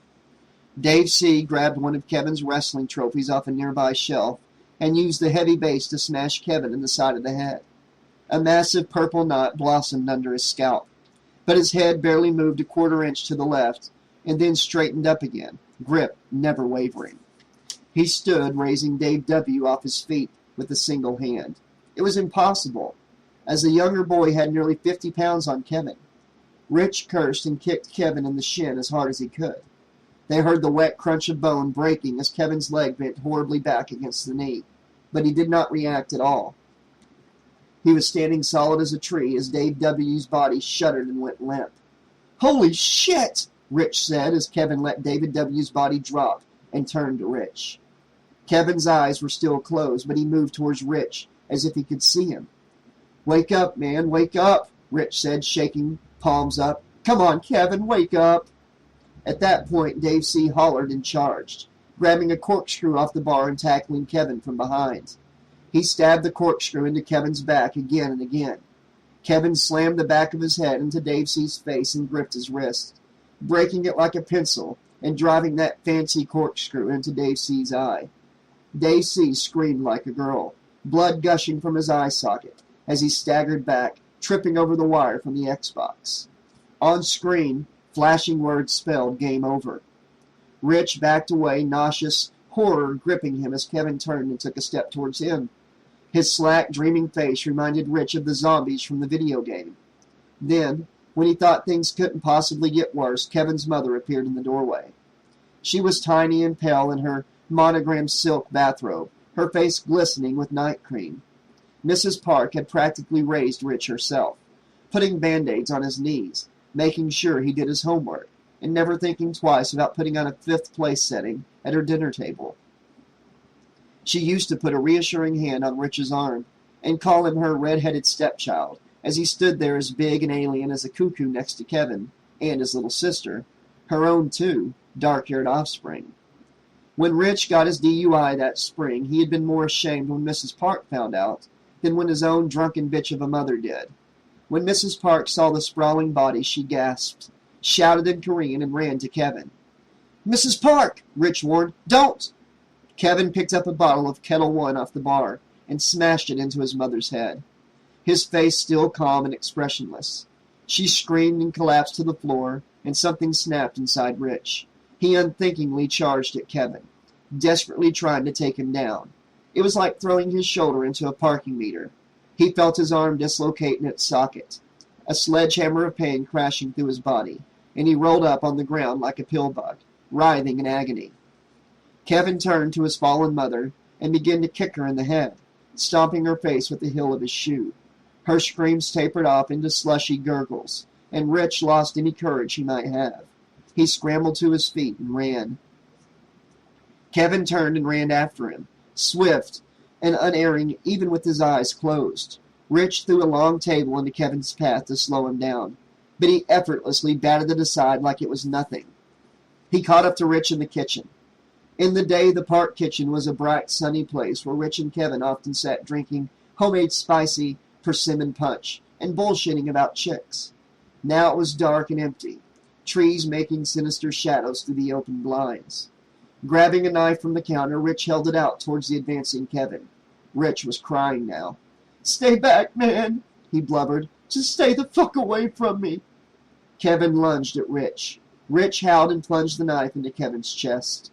Dave C. grabbed one of Kevin's wrestling trophies off a nearby shelf and used the heavy base to smash Kevin in the side of the head. A massive purple knot blossomed under his scalp, but his head barely moved a quarter inch to the left and then straightened up again, grip never wavering. He stood, raising Dave W. off his feet with a single hand. It was impossible, as the younger boy had nearly 50 pounds on Kevin. Rich cursed and kicked Kevin in the shin as hard as he could. They heard the wet crunch of bone breaking as Kevin's leg bent horribly back against the knee, but he did not react at all. He was standing solid as a tree as Dave W.'s body shuddered and went limp. "Holy shit!" Rich said as Kevin let David W.'s body drop and turned to Rich. Kevin's eyes were still closed, but he moved towards Rich as if he could see him. "Wake up, man, wake up," Rich said, shaking palms up. "Come on, Kevin, wake up." At that point, Dave C. hollered and charged, grabbing a corkscrew off the bar and tackling Kevin from behind. He stabbed the corkscrew into Kevin's back again and again. Kevin slammed the back of his head into Dave C.'s face and gripped his wrist, breaking it like a pencil and driving that fancy corkscrew into Dave C.'s eye. Dave C. screamed like a girl, blood gushing from his eye socket as he staggered back, tripping over the wire from the Xbox. On screen, flashing words spelled game over. Rich backed away, nauseous horror gripping him as Kevin turned and took a step towards him. His slack, dreaming face reminded Rich of the zombies from the video game. Then, when he thought things couldn't possibly get worse, Kevin's mother appeared in the doorway. She was tiny and pale in her monogrammed silk bathrobe, her face glistening with night cream. Mrs. Park had practically raised Rich herself, putting Band-Aids on his knees, making sure he did his homework, and never thinking twice about putting on a fifth-place setting at her dinner table. She used to put a reassuring hand on Rich's arm and call him her red-headed stepchild as he stood there as big and alien as a cuckoo next to Kevin and his little sister, her own too, dark-haired offspring. When Rich got his DUI that spring, he had been more ashamed when Mrs. Park found out than when his own drunken bitch of a mother did. When Mrs. Park saw the sprawling body, she gasped, shouted in Korean, and ran to Kevin. "Mrs. Park!" Rich warned. "Don't!" Kevin picked up a bottle of Kettle One off the bar and smashed it into his mother's head, his face still calm and expressionless. She screamed and collapsed to the floor, and something snapped inside Rich. He unthinkingly charged at Kevin, desperately trying to take him down. It was like throwing his shoulder into a parking meter. He felt his arm dislocate in its socket, a sledgehammer of pain crashing through his body, and he rolled up on the ground like a pill bug, writhing in agony. Kevin turned to his fallen mother and began to kick her in the head, stomping her face with the heel of his shoe. Her screams tapered off into slushy gurgles, and Rich lost any courage he might have. He scrambled to his feet and ran. Kevin turned and ran after him, swift and unerring even with his eyes closed. Rich threw a long table into Kevin's path to slow him down, but he effortlessly batted it aside like it was nothing. He caught up to Rich in the kitchen. In the day, the park kitchen was a bright, sunny place where Rich and Kevin often sat drinking homemade spicy persimmon punch and bullshitting about chicks. Now it was dark and empty, trees making sinister shadows through the open blinds. Grabbing a knife from the counter, Rich held it out towards the advancing Kevin. Rich was crying now. "Stay back, man," he blubbered. "Just stay the fuck away from me." Kevin lunged at Rich. Rich howled and plunged the knife into Kevin's chest.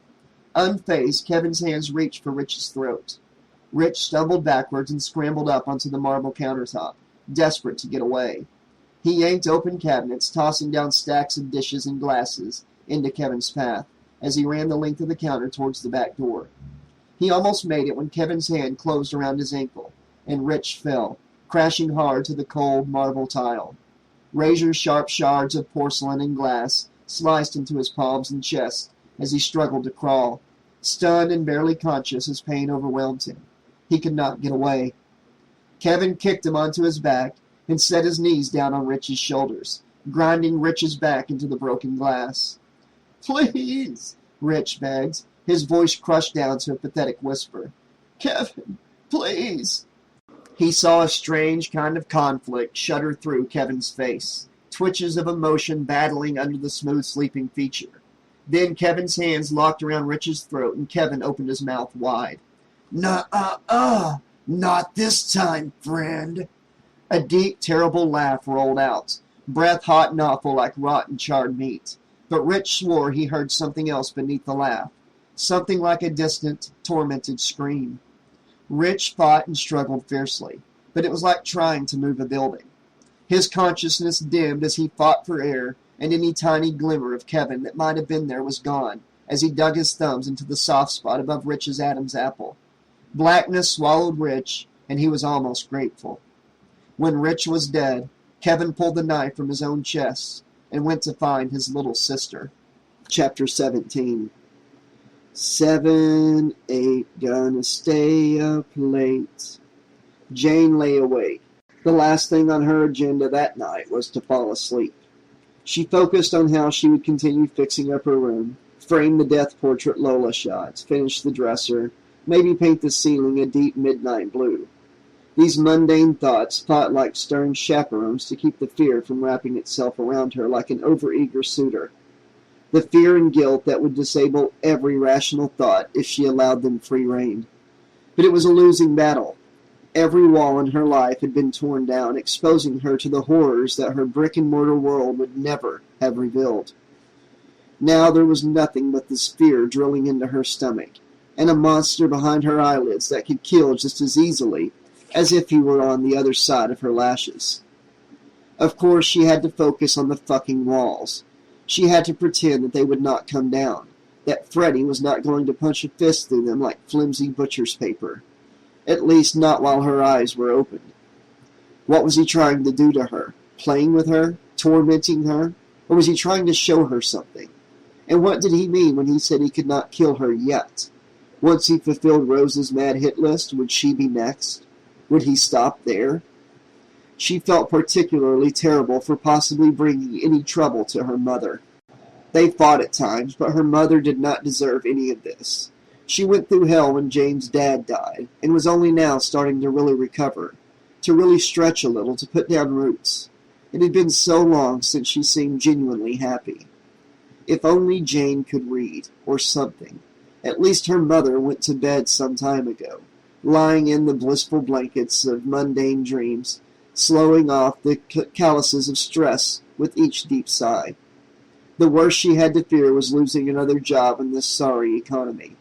Unfazed, Kevin's hands reached for Rich's throat. Rich stumbled backwards and scrambled up onto the marble countertop, desperate to get away. He yanked open cabinets, tossing down stacks of dishes and glasses into Kevin's path as he ran the length of the counter towards the back door. He almost made it when Kevin's hand closed around his ankle, and Rich fell, crashing hard to the cold marble tile. Razor-sharp shards of porcelain and glass sliced into his palms and chest as he struggled to crawl. Stunned and barely conscious as pain overwhelmed him, he could not get away. Kevin kicked him onto his back and set his knees down on Rich's shoulders, grinding Rich's back into the broken glass. "Please," Rich begged, his voice crushed down to a pathetic whisper. "Kevin, please." He saw a strange kind of conflict shudder through Kevin's face, twitches of emotion battling under the smooth sleeping feature. Then Kevin's hands locked around Rich's throat, and Kevin opened his mouth wide. "Nuh-uh-uh, not this time, friend." A deep, terrible laugh rolled out, breath hot and awful like rotten charred meat. But Rich swore he heard something else beneath the laugh, something like a distant, tormented scream. Rich fought and struggled fiercely, but it was like trying to move a building. His consciousness dimmed as he fought for air, and any tiny glimmer of Kevin that might have been there was gone as he dug his thumbs into the soft spot above Rich's Adam's apple. Blackness swallowed Rich, and he was almost grateful. When Rich was dead, Kevin pulled the knife from his own chest and went to find his little sister. Chapter 17. 7, 8, gonna stay up late. Jane lay awake. The last thing on her agenda that night was to fall asleep. She focused on how she would continue fixing up her room, frame the death portrait Lola shots, finish the dresser, maybe paint the ceiling a deep midnight blue. These mundane thoughts fought like stern chaperones to keep the fear from wrapping itself around her like an overeager suitor. The fear and guilt that would disable every rational thought if she allowed them free rein. But it was a losing battle. Every wall in her life had been torn down, exposing her to the horrors that her brick-and-mortar world would never have revealed. Now there was nothing but this fear drilling into her stomach, and a monster behind her eyelids that could kill just as easily as if he were on the other side of her lashes. Of course, she had to focus on the fucking walls. She had to pretend that they would not come down, that Freddy was not going to punch a fist through them like flimsy butcher's paper. At least not while her eyes were open. What was he trying to do to her? Playing with her? Tormenting her? Or was he trying to show her something? And what did he mean when he said he could not kill her yet? Once he fulfilled Rose's mad hit list, would she be next? Would he stop there? She felt particularly terrible for possibly bringing any trouble to her mother. They fought at times, but her mother did not deserve any of this. She went through hell when Jane's dad died, and was only now starting to really recover, to really stretch a little, to put down roots. It had been so long since she seemed genuinely happy. If only Jane could read, or something. At least her mother went to bed some time ago, lying in the blissful blankets of mundane dreams, slowing off the calluses of stress with each deep sigh. The worst she had to fear was losing another job in this sorry economy.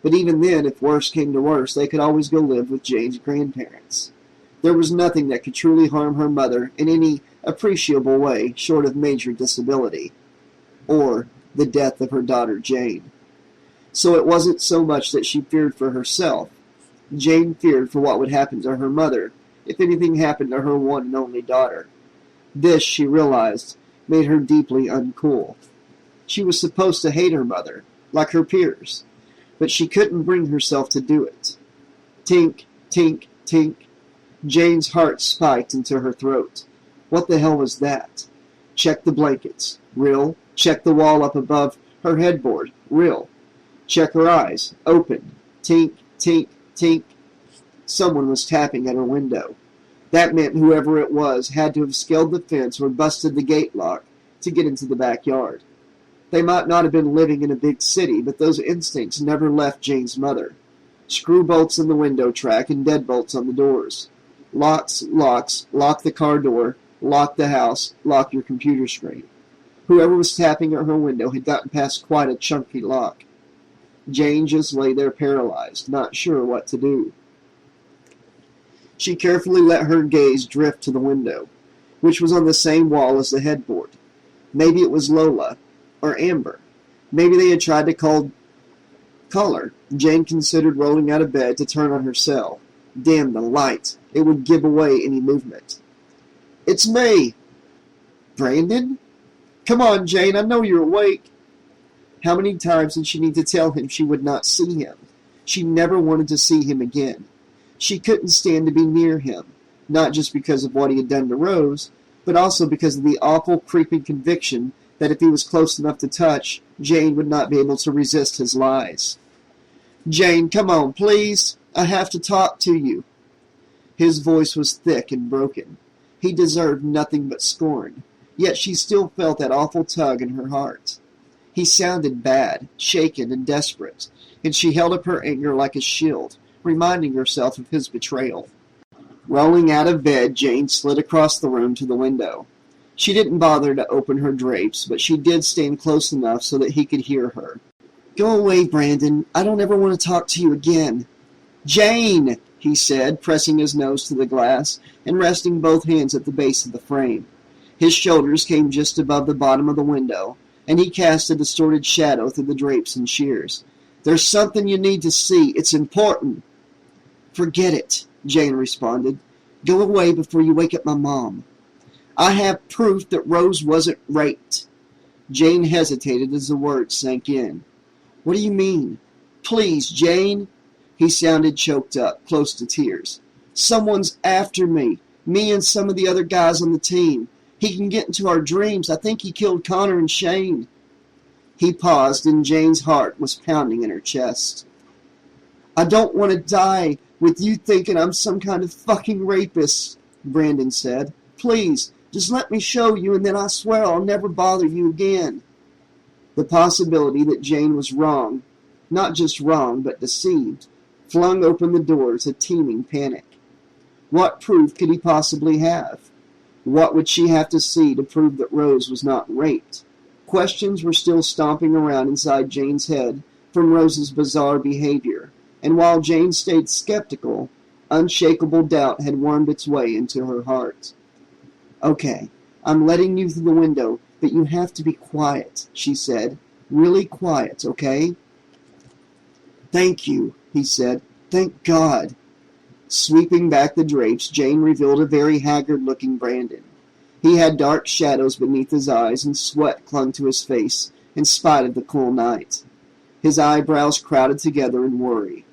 But even then, if worse came to worse, they could always go live with Jane's grandparents. There was nothing that could truly harm her mother in any appreciable way short of major disability, or the death of her daughter Jane. So it wasn't so much that she feared for herself. Jane feared for what would happen to her mother if anything happened to her one and only daughter. This, she realized, made her deeply uncool. She was supposed to hate her mother, like her peers, but she couldn't bring herself to do it. Tink, tink, tink. Jane's heart spiked into her throat. What the hell was that? Check the blankets. Real. Check the wall up above her headboard. Real. Check her eyes. Open. Tink, tink, tink. Someone was tapping at her window. That meant whoever it was had to have scaled the fence or busted the gate lock to get into the backyard. They might not have been living in a big city, but those instincts never left Jane's mother. Screw bolts in the window track and deadbolts on the doors. Locks, locks, lock the car door, lock the house, lock your computer screen. Whoever was tapping at her window had gotten past quite a chunky lock. Jane just lay there paralyzed, not sure what to do. She carefully let her gaze drift to the window, which was on the same wall as the headboard. Maybe it was Lola, or Amber. Maybe they had tried to call her. Jane considered rolling out of bed to turn on her cell. Damn the light. It would give away any movement. It's me! Brandon? Come on, Jane, I know you're awake. How many times did she need to tell him she would not see him? She never wanted to see him again. She couldn't stand to be near him, not just because of what he had done to Rose, but also because of the awful, creeping conviction that if he was close enough to touch, Jane would not be able to resist his lies. Jane, come on, please. I have to talk to you. His voice was thick and broken. He deserved nothing but scorn, yet she still felt that awful tug in her heart. He sounded bad, shaken, and desperate, and she held up her anger like a shield, reminding herself of his betrayal. Rolling out of bed, Jane slid across the room to the window. She didn't bother to open her drapes, but she did stand close enough so that he could hear her. Go away, Brandon. I don't ever want to talk to you again. Jane, he said, pressing his nose to the glass and resting both hands at the base of the frame. His shoulders came just above the bottom of the window, and he cast a distorted shadow through the drapes and shears. There's something you need to see. It's important. Forget it, Jane responded. Go away before you wake up my mom. I have proof that Rose wasn't raped. Jane hesitated as the words sank in. What do you mean? Please, Jane. He sounded choked up, close to tears. Someone's after me. Me and some of the other guys on the team. He can get into our dreams. I think he killed Connor and Shane. He paused, and Jane's heart was pounding in her chest. I don't want to die with you thinking I'm some kind of fucking rapist, Brandon said. Please, just let me show you, and then I swear I'll never bother you again. The possibility that Jane was wrong, not just wrong, but deceived, flung open the door to teeming panic. What proof could he possibly have? What would she have to see to prove that Rose was not raped? Questions were still stomping around inside Jane's head from Rose's bizarre behavior, and while Jane stayed skeptical, unshakable doubt had wormed its way into her heart. Okay, I'm letting you through the window, but you have to be quiet, she said. Really quiet, okay? Thank you, he said. Thank God. Sweeping back the drapes, Jane revealed a very haggard-looking Brandon. He had dark shadows beneath his eyes, and sweat clung to his face in spite of the cool night. His eyebrows crowded together in worry.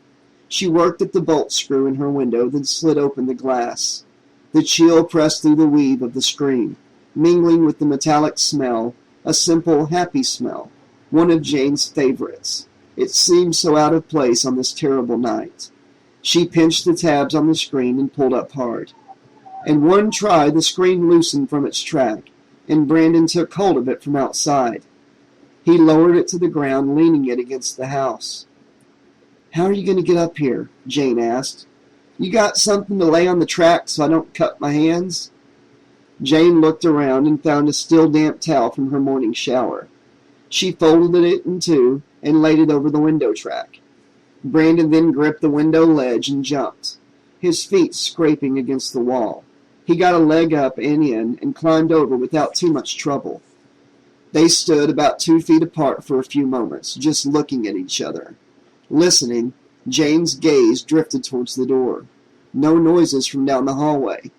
She worked at the bolt screw in her window, then slid open the glass. The chill pressed through the weave of the screen, mingling with the metallic smell, a simple, happy smell, one of Jane's favorites. It seemed so out of place on this terrible night. She pinched the tabs on the screen and pulled up hard. In one try, the screen loosened from its track, and Brandon took hold of it from outside. He lowered it to the ground, leaning it against the house. How are you going to get up here? Jane asked. You got something to lay on the track so I don't cut my hands? Jane looked around and found a still damp towel from her morning shower. She folded it in two and laid it over the window track. Brandon then gripped the window ledge and jumped, his feet scraping against the wall. He got a leg up and in and climbed over without too much trouble. They stood about 2 feet apart for a few moments, just looking at each other. Listening, Jane's gaze drifted towards the door. No noises from down the hallway.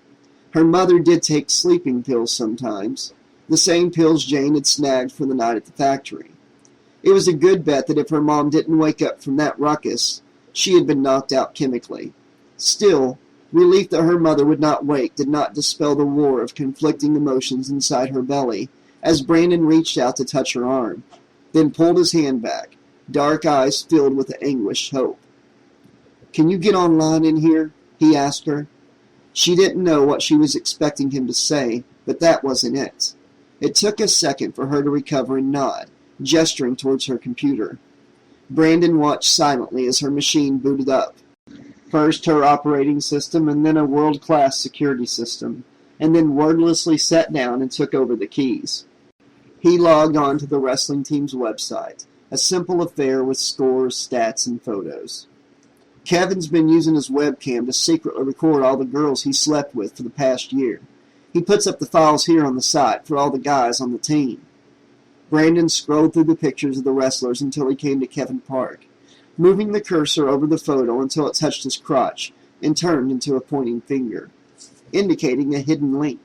Her mother did take sleeping pills sometimes, the same pills Jane had snagged for the night at the factory. It was a good bet that if her mom didn't wake up from that ruckus, she had been knocked out chemically. Still, relief that her mother would not wake did not dispel the war of conflicting emotions inside her belly as Brandon reached out to touch her arm, then pulled his hand back, dark eyes filled with anguished hope. Can you get online in here? He asked her. She didn't know what she was expecting him to say, but that wasn't it. It took a second for her to recover and nod, gesturing towards her computer. Brandon watched silently as her machine booted up. First her operating system, and then a world-class security system, and then wordlessly sat down and took over the keys. He logged on to the wrestling team's website, a simple affair with scores, stats, and photos. Kevin's been using his webcam to secretly record all the girls he slept with for the past year. He puts up the files here on the site for all the guys on the team. Brandon scrolled through the pictures of the wrestlers until he came to Kevin Park, moving the cursor over the photo until it touched his crotch and turned into a pointing finger, indicating a hidden link.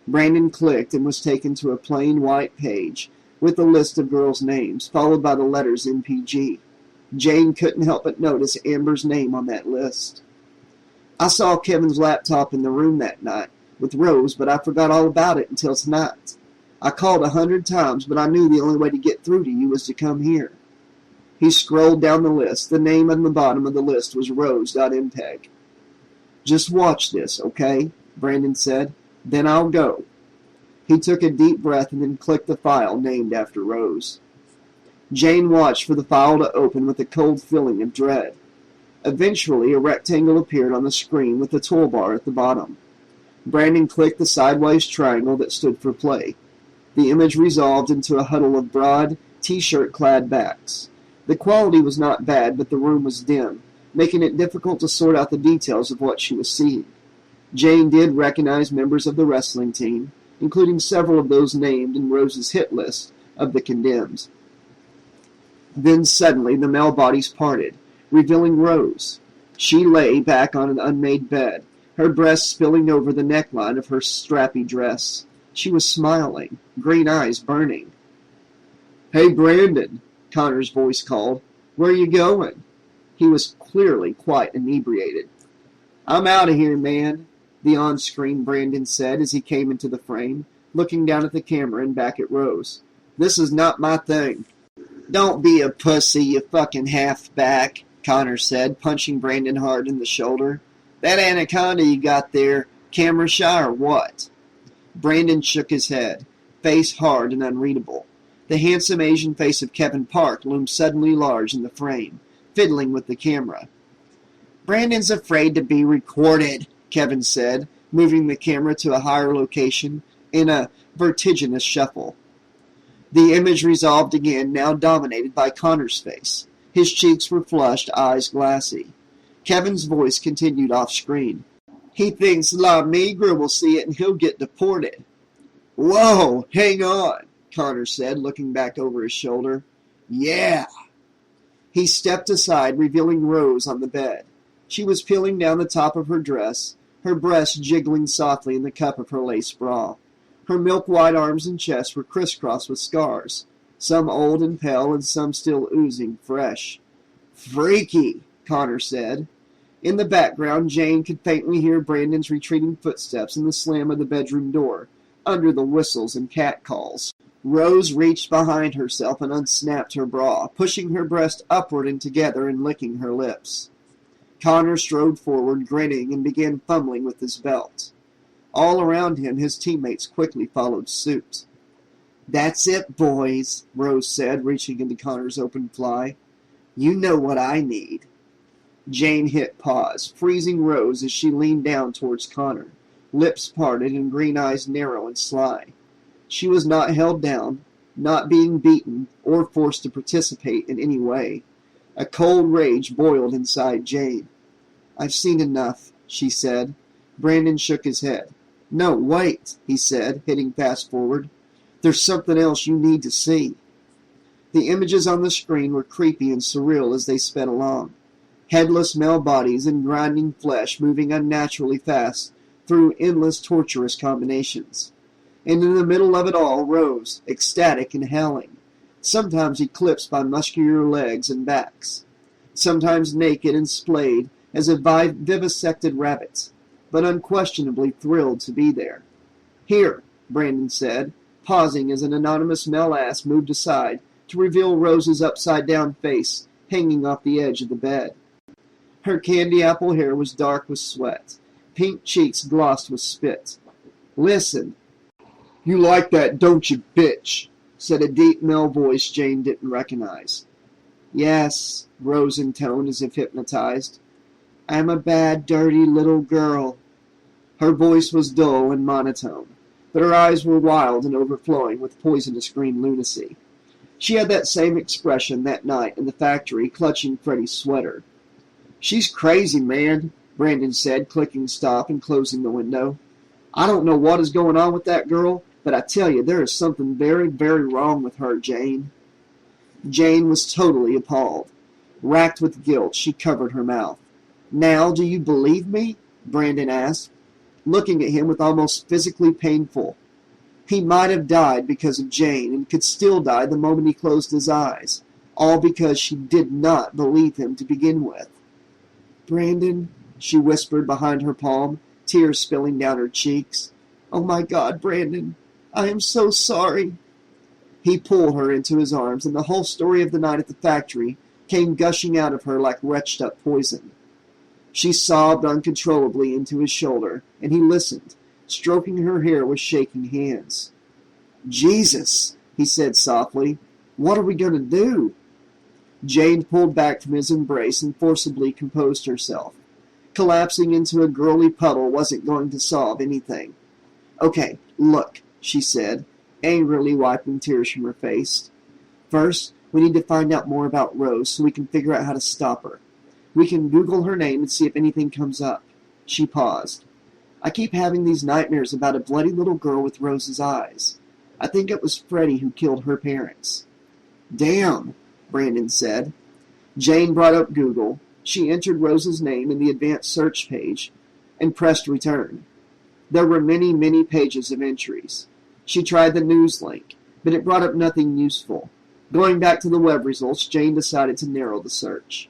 Brandon clicked and was taken to a plain white page with a list of girls' names, followed by the letters MPG. Jane couldn't help but notice Amber's name on that list. I saw Kevin's laptop in the room that night with Rose, but I forgot all about it until tonight. I called 100 times, but I knew the only way to get through to you was to come here. He scrolled down the list. The name on the bottom of the list was Rose.mpeg. Just watch this, okay? Brandon said. Then I'll go. He took a deep breath and then clicked the file named after Rose. Jane watched for the file to open with a cold feeling of dread. Eventually, a rectangle appeared on the screen with a toolbar at the bottom. Brandon clicked the sideways triangle that stood for play. The image resolved into a huddle of broad, t-shirt-clad backs. The quality was not bad, but the room was dim, making it difficult to sort out the details of what she was seeing. Jane did recognize members of the wrestling team, including several of those named in Rose's hit list of the condemned. Then suddenly the male bodies parted, revealing Rose. She lay back on an unmade bed, her breast spilling over the neckline of her strappy dress. She was smiling, green eyes burning. "Hey, Brandon," Connor's voice called. "Where you going?" He was clearly quite inebriated. "I'm out of here, man," the on-screen Brandon said as he came into the frame, looking down at the camera and back at Rose. "This is not my thing." "Don't be a pussy, you fucking halfback," Connor said, punching Brandon hard in the shoulder. "That anaconda you got there, camera shy or what?" Brandon shook his head, face hard and unreadable. The handsome Asian face of Kevin Park loomed suddenly large in the frame, fiddling with the camera. "Brandon's afraid to be recorded," Kevin said, moving the camera to a higher location in a vertiginous shuffle. The image resolved again, now dominated by Connor's face. His cheeks were flushed, eyes glassy. Kevin's voice continued off-screen. "He thinks La Migra will see it and he'll get deported." "Whoa, hang on," Connor said, looking back over his shoulder. "Yeah." He stepped aside, revealing Rose on the bed. She was peeling down the top of her dress, her breasts jiggling softly in the cup of her lace bra. Her milk-white arms and chest were crisscrossed with scars, some old and pale and some still oozing fresh. "Freaky," Connor said. In the background, Jane could faintly hear Brandon's retreating footsteps and the slam of the bedroom door, under the whistles and catcalls. Rose reached behind herself and unsnapped her bra, pushing her breast upward and together and licking her lips. Connor strode forward, grinning, and began fumbling with his belt. All around him, his teammates quickly followed suit. "That's it, boys," Rose said, reaching into Connor's open fly. "You know what I need." Jane hit pause, freezing Rose as she leaned down towards Connor, lips parted and green eyes narrow and sly. She was not held down, not being beaten or forced to participate in any way. A cold rage boiled inside Jane. "I've seen enough," she said. Brandon shook his head. "No, wait," he said, hitting fast forward. "There's something else you need to see." The images on the screen were creepy and surreal as they sped along. Headless male bodies and grinding flesh moving unnaturally fast through endless torturous combinations. And in the middle of it all, Rose, ecstatic and howling, sometimes eclipsed by muscular legs and backs, sometimes naked and splayed as a vivisected rabbit, but unquestionably thrilled to be there. "Here," Brandon said, pausing as an anonymous male ass moved aside to reveal Rose's upside-down face hanging off the edge of the bed. Her candy apple hair was dark with sweat, pink cheeks glossed with spit. "Listen." "You like that, don't you, bitch?" said a deep male voice Jane didn't recognize. "Yes," Rose intoned as if hypnotized. "I'm a bad, dirty little girl." Her voice was dull and monotone, but her eyes were wild and overflowing with poisonous green lunacy. She had that same expression that night in the factory, clutching Freddie's sweater. "She's crazy, man," Brandon said, clicking stop and closing the window. "I don't know what is going on with that girl, but I tell you, there is something very, very wrong with her, Jane." Jane was totally appalled. Racked with guilt, she covered her mouth. "Now, do you believe me?" Brandon asked, looking at him with almost physically painful. He might have died because of Jane, and could still die the moment he closed his eyes, all because she did not believe him to begin with. "Brandon," she whispered behind her palm, tears spilling down her cheeks. "Oh my God, Brandon, I am so sorry." He pulled her into his arms, and the whole story of the night at the factory came gushing out of her like retched-up poison. She sobbed uncontrollably into his shoulder, and he listened, stroking her hair with shaking hands. "Jesus," he said softly, "what are we going to do?" Jane pulled back from his embrace and forcibly composed herself. Collapsing into a girly puddle wasn't going to solve anything. "Okay, look," she said, angrily wiping tears from her face. "First, we need to find out more about Rose so we can figure out how to stop her. We can Google her name and see if anything comes up." She paused. "I keep having these nightmares about a bloody little girl with Rose's eyes. I think it was Freddie who killed her parents." "Damn," Brandon said. Jane brought up Google. She entered Rose's name in the advanced search page. and pressed return. There were many, many pages of entries. She tried the news link, but it brought up nothing useful. Going back to the web results, Jane decided to narrow the search.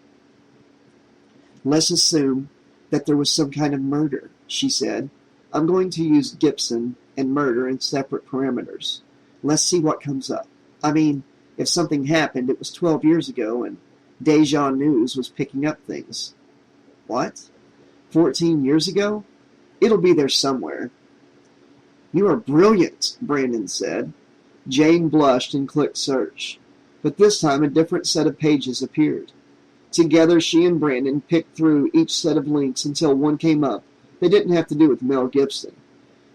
Let's assume that there was some kind of murder, she said. I'm going to use Gibson and murder in separate parameters. Let's see what comes up. I mean, if something happened, it was 12 years ago, and Deja News was picking up things. What? 14 years ago? It'll be there somewhere. You are brilliant, Brandon said. Jane blushed and clicked search. But this time a different set of pages appeared. Together she and Brandon picked through each set of links until one came up that didn't have to do with Mel Gibson.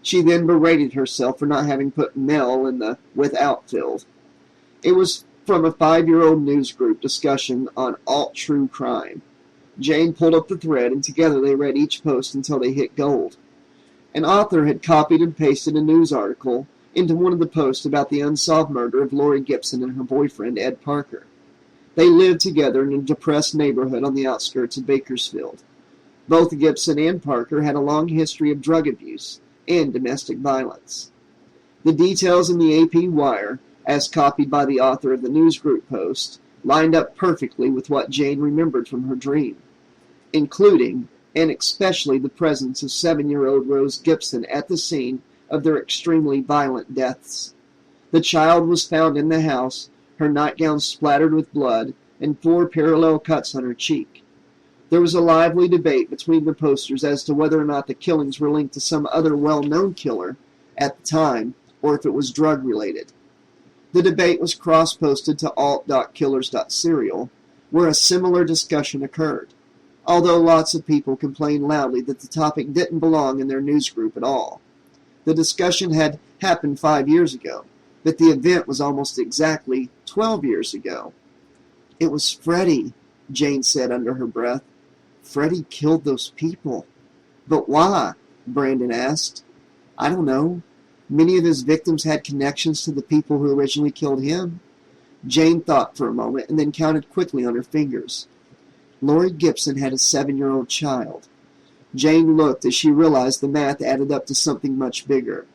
She then berated herself for not having put Mel in the without field. It was from a 5-year-old news group discussion on alt-true crime. Jane pulled up the thread, and together they read each post until they hit gold. An author had copied and pasted a news article into one of the posts about the unsolved murder of Lori Gibson and her boyfriend, Ed Parker. They lived together in a depressed neighborhood on the outskirts of Bakersfield. Both Gibson and Parker had a long history of drug abuse and domestic violence. The details in the AP Wire, as copied by the author of the news group post, lined up perfectly with what Jane remembered from her dream, including and especially the presence of 7-year-old Rose Gibson at the scene of their extremely violent deaths. The child was found in the house, her nightgown splattered with blood, and 4 parallel cuts on her cheek. There was a lively debate between the posters as to whether or not the killings were linked to some other well-known killer at the time, or if it was drug-related. The debate was cross-posted to alt.killers.serial, where a similar discussion occurred, although lots of people complained loudly that the topic didn't belong in their news group at all. The discussion had happened 5 years ago, but the event was almost exactly 12 years ago. It was Freddy, Jane said under her breath. Freddy killed those people. But why? Brandon asked. I don't know. Many of his victims had connections to the people who originally killed him. Jane thought for a moment and then counted quickly on her fingers. Lori Gibson had a 7-year-old child. Jane looked as she realized the math added up to something much bigger.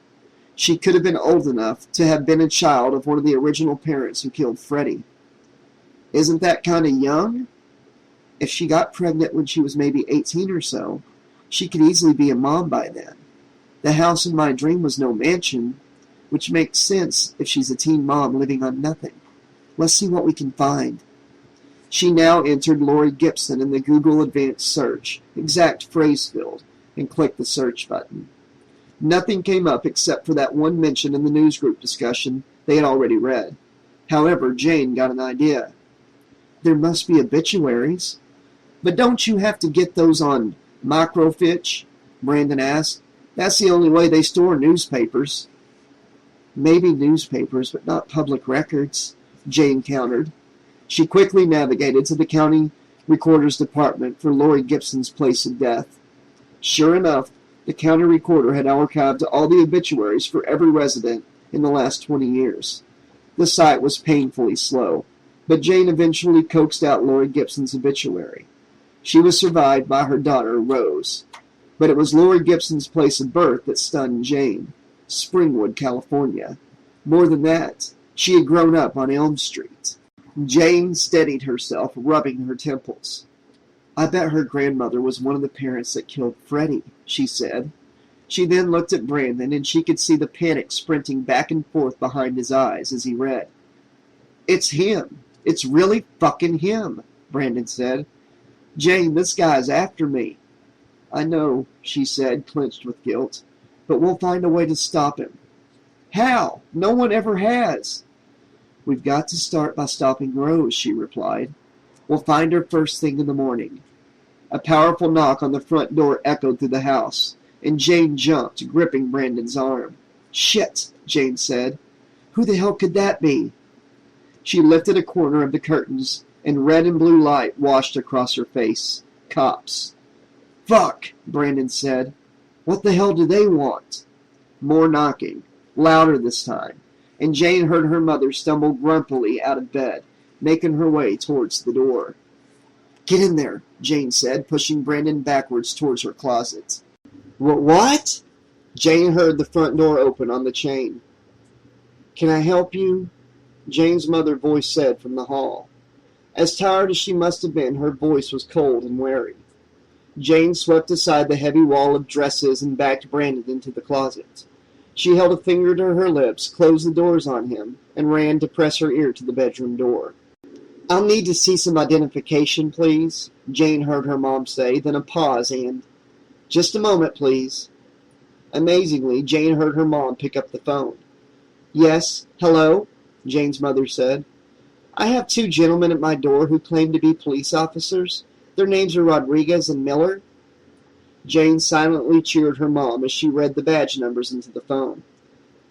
She could have been old enough to have been a child of one of the original parents who killed Freddy. Isn't that kind of young? If she got pregnant when she was maybe 18 or so, she could easily be a mom by then. The house in my dream was no mansion, which makes sense if she's a teen mom living on nothing. Let's see what we can find. She now entered Lori Gibson in the Google Advanced Search, exact phrase field, and clicked the search button. Nothing came up except for that one mention in the newsgroup discussion they had already read. However, Jane got an idea. There must be obituaries. But don't you have to get those on microfiche? Brandon asked. That's the only way they store newspapers. Maybe newspapers, but not public records, Jane countered. She quickly navigated to the county recorder's department for Lori Gibson's place of death. Sure enough, the county recorder had archived all the obituaries for every resident in the last 20 years. The site was painfully slow, but Jane eventually coaxed out Lori Gibson's obituary. She was survived by her daughter, Rose. But it was Lori Gibson's place of birth that stunned Jane, Springwood, California. More than that, she had grown up on Elm Street. Jane steadied herself, rubbing her temples. I bet her grandmother was one of the parents that killed Freddy, she said. She then looked at Brandon, and she could see the panic sprinting back and forth behind his eyes as he read. It's him. It's really fucking him, Brandon said. Jane, this guy's after me. I know, she said, clenched with guilt, but we'll find a way to stop him. How? No one ever has. We've got to start by stopping Rose, she replied. We'll find her first thing in the morning. A powerful knock on the front door echoed through the house, and Jane jumped, gripping Brandon's arm. Shit, Jane said. Who the hell could that be? She lifted a corner of the curtains, and red and blue light washed across her face. Cops. Fuck, Brandon said. What the hell do they want? More knocking, louder this time, and Jane heard her mother stumble grumpily out of bed, making her way towards the door. Get in there, Jane said, pushing Brandon backwards towards her closet. What? Jane heard the front door open on the chain. Can I help you? Jane's mother's voice said from the hall. As tired as she must have been, her voice was cold and wary. Jane swept aside the heavy wall of dresses and backed Brandon into the closet. She held a finger to her lips, closed the doors on him, and ran to press her ear to the bedroom door. I'll need to see some identification, please, Jane heard her mom say, then a pause and, just a moment, please. Amazingly, Jane heard her mom pick up the phone. Yes, hello, Jane's mother said. I have 2 gentlemen at my door who claim to be police officers. Their names are Rodriguez and Miller. Jane silently cheered her mom as she read the badge numbers into the phone.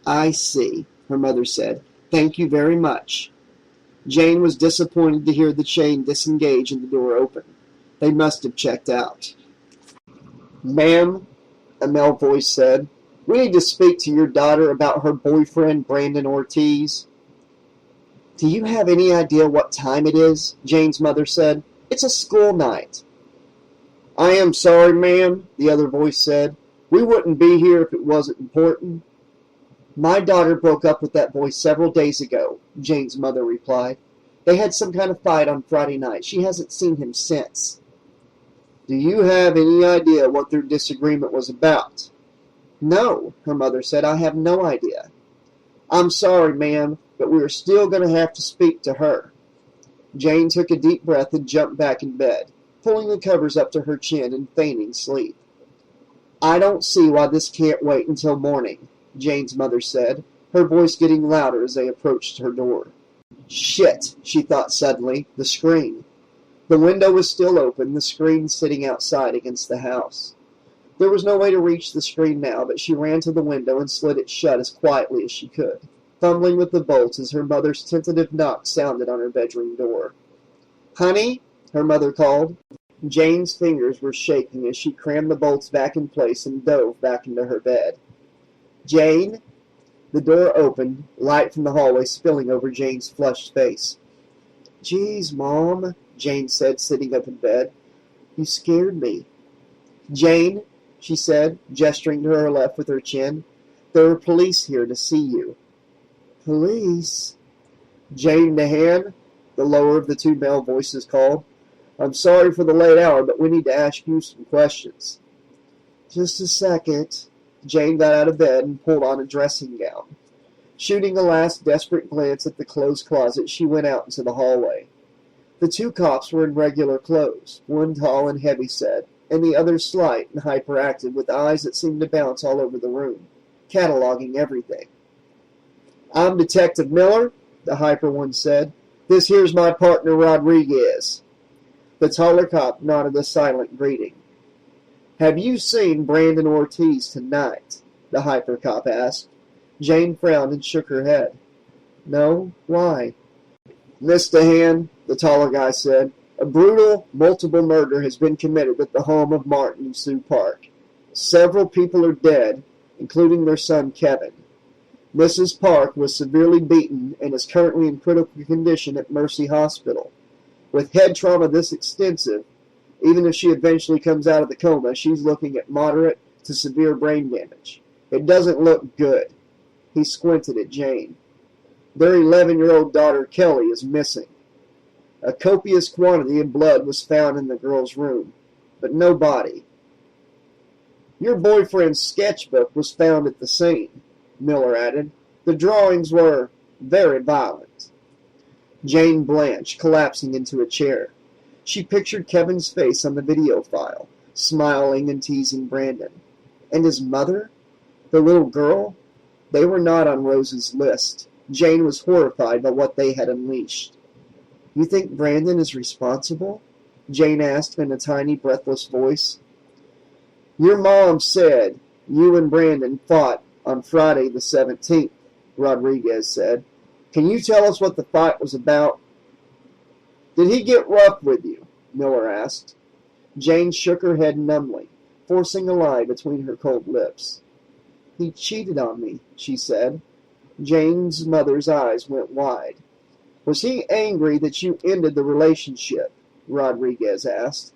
I see, her mother said. Thank you very much. Jane was disappointed to hear the chain disengage and the door open. They must have checked out. Ma'am, a male voice said, we need to speak to your daughter about her boyfriend, Brandon Ortiz. Do you have any idea what time it is? Jane's mother said. It's a school night. I am sorry, ma'am, the other voice said. We wouldn't be here if it wasn't important. My daughter broke up with that boy several days ago, Jane's mother replied. They had some kind of fight on Friday night. She hasn't seen him since. Do you have any idea what their disagreement was about? No, her mother said. I have no idea. I'm sorry, ma'am, but we are still going to have to speak to her. Jane took a deep breath and jumped back in bed, pulling the covers up to her chin and feigning sleep. I don't see why this can't wait until morning, Jane's mother said, her voice getting louder as they approached her door. Shit, she thought suddenly, the screen. The window was still open, the screen sitting outside against the house. There was no way to reach the screen now, but she ran to the window and slid it shut as quietly as she could, fumbling with the bolts as her mother's tentative knock sounded on her bedroom door. Honey, her mother called. Jane's fingers were shaking as she crammed the bolts back in place and dove back into her bed. Jane? The door opened, light from the hallway spilling over Jane's flushed face. Geez, Mom, Jane said, sitting up in bed. You scared me. Jane, she said, gesturing to her left with her chin, there are police here to see you. Police? Jane Mahan, the lower of the 2 male voices called. I'm sorry for the late hour, but we need to ask you some questions. Just a second. Jane got out of bed and pulled on a dressing gown. Shooting a last desperate glance at the closed closet, she went out into the hallway. The 2 cops were in regular clothes, one tall and heavy-set, and the other slight and hyperactive with eyes that seemed to bounce all over the room, cataloging everything. I'm Detective Miller, the hyper one said. This here's my partner Rodriguez. The taller cop nodded a silent greeting. Have you seen Brandon Ortiz tonight? The hyper cop asked. Jane frowned and shook her head. No, why? Miss DeHaan, the taller guy said, a brutal, multiple murder has been committed at the home of Martin and Sue Park. Several people are dead, including their son Kevin. Mrs. Park was severely beaten and is currently in critical condition at Mercy Hospital. With head trauma this extensive, even if she eventually comes out of the coma, she's looking at moderate to severe brain damage. It doesn't look good. He squinted at Jane. Their 11-year-old daughter Kelly is missing. A copious quantity of blood was found in the girl's room, but no body. Your boyfriend's sketchbook was found at the scene, Miller added. The drawings were very violent. Jane blanched, collapsing into a chair. She pictured Kevin's face on the video file, smiling and teasing Brandon. And his mother? The little girl? They were not on Rose's list. Jane was horrified by what they had unleashed. You think Brandon is responsible? Jane asked in a tiny, breathless voice. Your mom said you and Brandon fought on Friday the 17th, Rodriguez said. Can you tell us what the fight was about? Did he get rough with you? Miller asked. Jane shook her head numbly, forcing a lie between her cold lips. He cheated on me, she said. Jane's mother's eyes went wide. Was he angry that you ended the relationship? Rodriguez asked.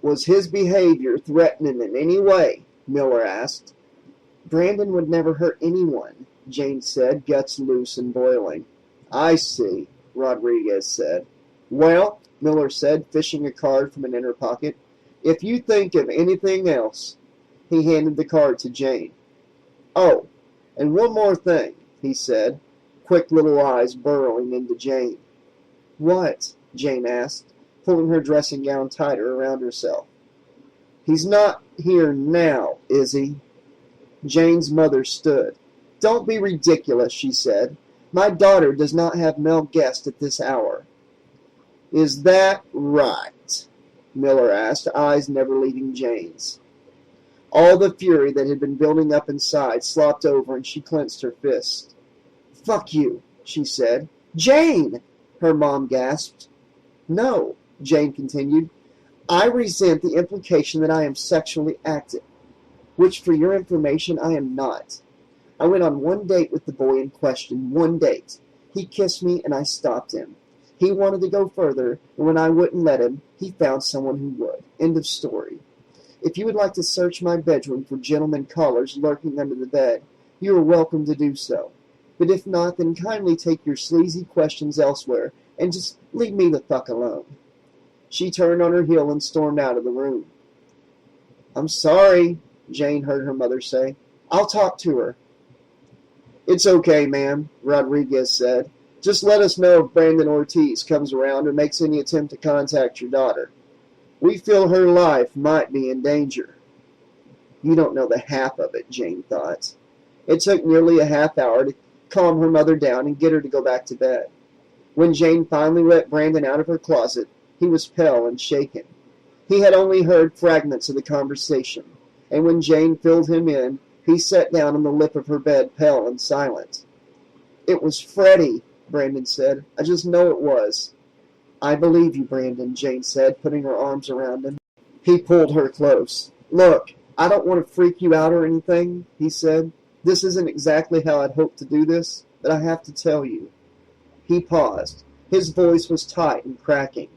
Was his behavior threatening in any way? Miller asked. Brandon would never hurt anyone, Jane said, guts loose and boiling. I see, Rodriguez said. Well, Miller said, fishing a card from an inner pocket, if you think of anything else. He handed the card to Jane. Oh, and one more thing, he said, quick little eyes burrowing into Jane. What? Jane asked, pulling her dressing gown tighter around herself. He's not here now, is he? Jane's mother stood. Don't be ridiculous, she said. My daughter does not have male guests at this hour. Is that right? Miller asked, eyes never leaving Jane's. All the fury that had been building up inside slopped over, and she clenched her fist. Fuck you, she said. Jane! Her mom gasped. No, Jane continued. I resent the implication that I am sexually active, which, for your information, I am not. I went on one date with the boy in question, one date. He kissed me, and I stopped him. He wanted to go further, and when I wouldn't let him, he found someone who would. End of story. If you would like to search my bedroom for gentlemen callers lurking under the bed, you are welcome to do so. But if not, then kindly take your sleazy questions elsewhere, and just leave me the fuck alone. She turned on her heel and stormed out of the room. I'm sorry, Jane heard her mother say. I'll talk to her. It's okay, ma'am, Rodriguez said. Just let us know if Brandon Ortiz comes around or makes any attempt to contact your daughter. We feel her life might be in danger. You don't know the half of it, Jane thought. It took nearly a half hour to calm her mother down and get her to go back to bed. When Jane finally let Brandon out of her closet, he was pale and shaken. He had only heard fragments of the conversation, and when Jane filled him in, he sat down on the lip of her bed, pale and silent. It was Freddie, Brandon said. I just know it was. I believe you, Brandon, Jane said, putting her arms around him. He pulled her close. Look, I don't want to freak you out or anything, he said. This isn't exactly how I'd hoped to do this, but I have to tell you. He paused. His voice was tight and cracking.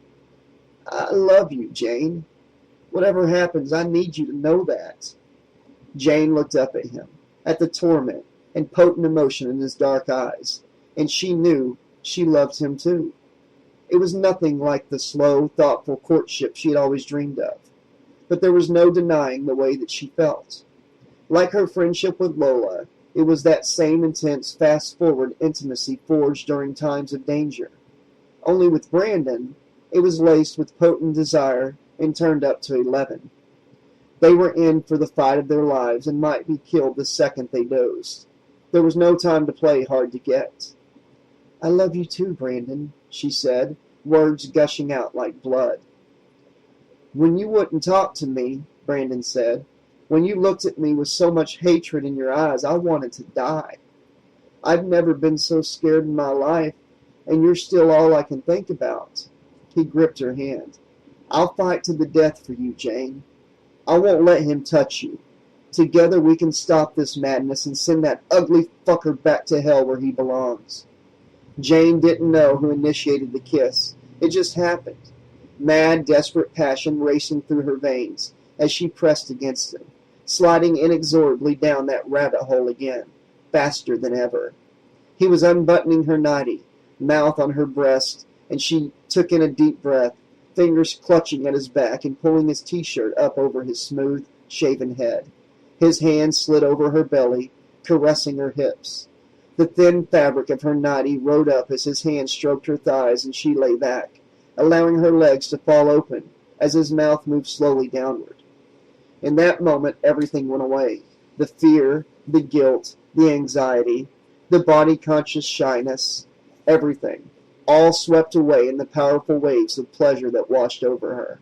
I love you, Jane. Whatever happens, I need you to know that. Jane looked up at him, at the torment and potent emotion in his dark eyes, and she knew she loved him too. It was nothing like the slow, thoughtful courtship she had always dreamed of, but there was no denying the way that she felt. Like her friendship with Lola, it was that same intense, fast-forward intimacy forged during times of danger. Only with Brandon, it was laced with potent desire and turned up to 11. They were in for the fight of their lives and might be killed the second they dozed. There was no time to play hard to get. I love you too, Brandon, she said, words gushing out like blood. When you wouldn't talk to me, Brandon said, when you looked at me with so much hatred in your eyes, I wanted to die. I've never been so scared in my life, and you're still all I can think about. He gripped her hand. I'll fight to the death for you, Jane. I won't let him touch you. Together we can stop this madness and send that ugly fucker back to hell where he belongs. Jane didn't know who initiated the kiss. It just happened. Mad, desperate passion racing through her veins as she pressed against him, sliding inexorably down that rabbit hole again, faster than ever. He was unbuttoning her nightie, mouth on her breast, and she took in a deep breath, fingers clutching at his back and pulling his t-shirt up over his smooth, shaven head. His hand slid over her belly, caressing her hips. The thin fabric of her nightie rode up as his hand stroked her thighs and she lay back, allowing her legs to fall open as his mouth moved slowly downward. In that moment, everything went away. The fear, the guilt, the anxiety, the body-conscious shyness, everything, all swept away in the powerful waves of pleasure that washed over her.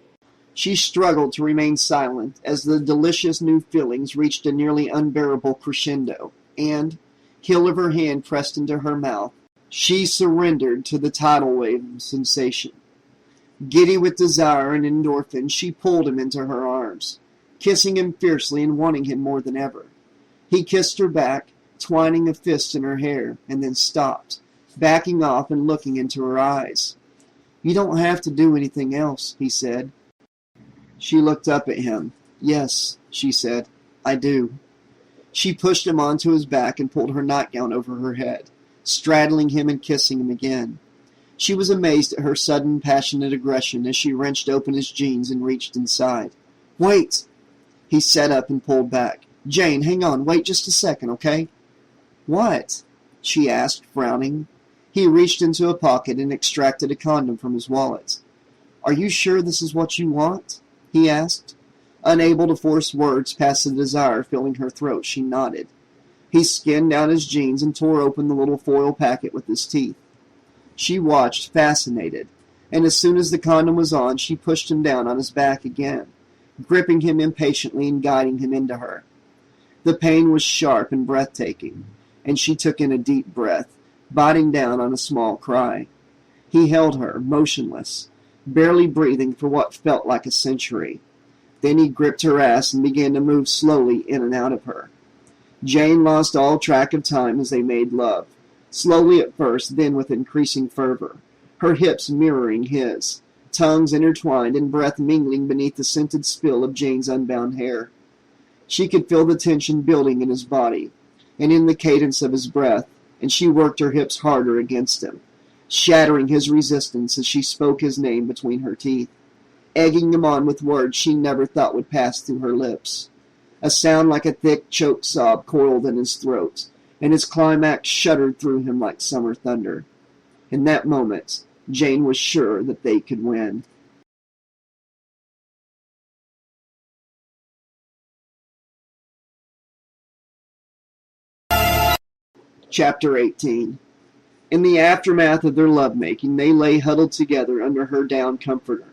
She struggled to remain silent as the delicious new feelings reached a nearly unbearable crescendo, and, heel of her hand pressed into her mouth, she surrendered to the tidal wave of sensation. Giddy with desire and endorphin, she pulled him into her arms, kissing him fiercely and wanting him more than ever. He kissed her back, twining a fist in her hair, and then stopped, backing off and looking into her eyes. You don't have to do anything else, he said. She looked up at him. Yes, she said, I do. She pushed him onto his back and pulled her nightgown over her head, straddling him and kissing him again. She was amazed at her sudden, passionate aggression as she wrenched open his jeans and reached inside. Wait! He sat up and pulled back. Jane, hang on. Wait just a second, okay? What? She asked, frowning. He reached into a pocket and extracted a condom from his wallet. Are you sure this is what you want? He asked. Unable to force words past the desire filling her throat, she nodded. He skinned down his jeans and tore open the little foil packet with his teeth. She watched, fascinated, and as soon as the condom was on, she pushed him down on his back again, gripping him impatiently and guiding him into her. The pain was sharp and breathtaking, and she took in a deep breath, biting down on a small cry. He held her, motionless, barely breathing for what felt like a century. Then he gripped her ass and began to move slowly in and out of her. Jane lost all track of time as they made love, slowly at first, then with increasing fervor, her hips mirroring his, tongues intertwined and breath mingling beneath the scented spill of Jane's unbound hair. She could feel the tension building in his body, and in the cadence of his breath, and she worked her hips harder against him, shattering his resistance as she spoke his name between her teeth, egging him on with words she never thought would pass through her lips. A sound like a thick, choked sob coiled in his throat, and his climax shuddered through him like summer thunder. In that moment, Jane was sure that they could win. Chapter 18. In the aftermath of their lovemaking, they lay huddled together under her down comforter,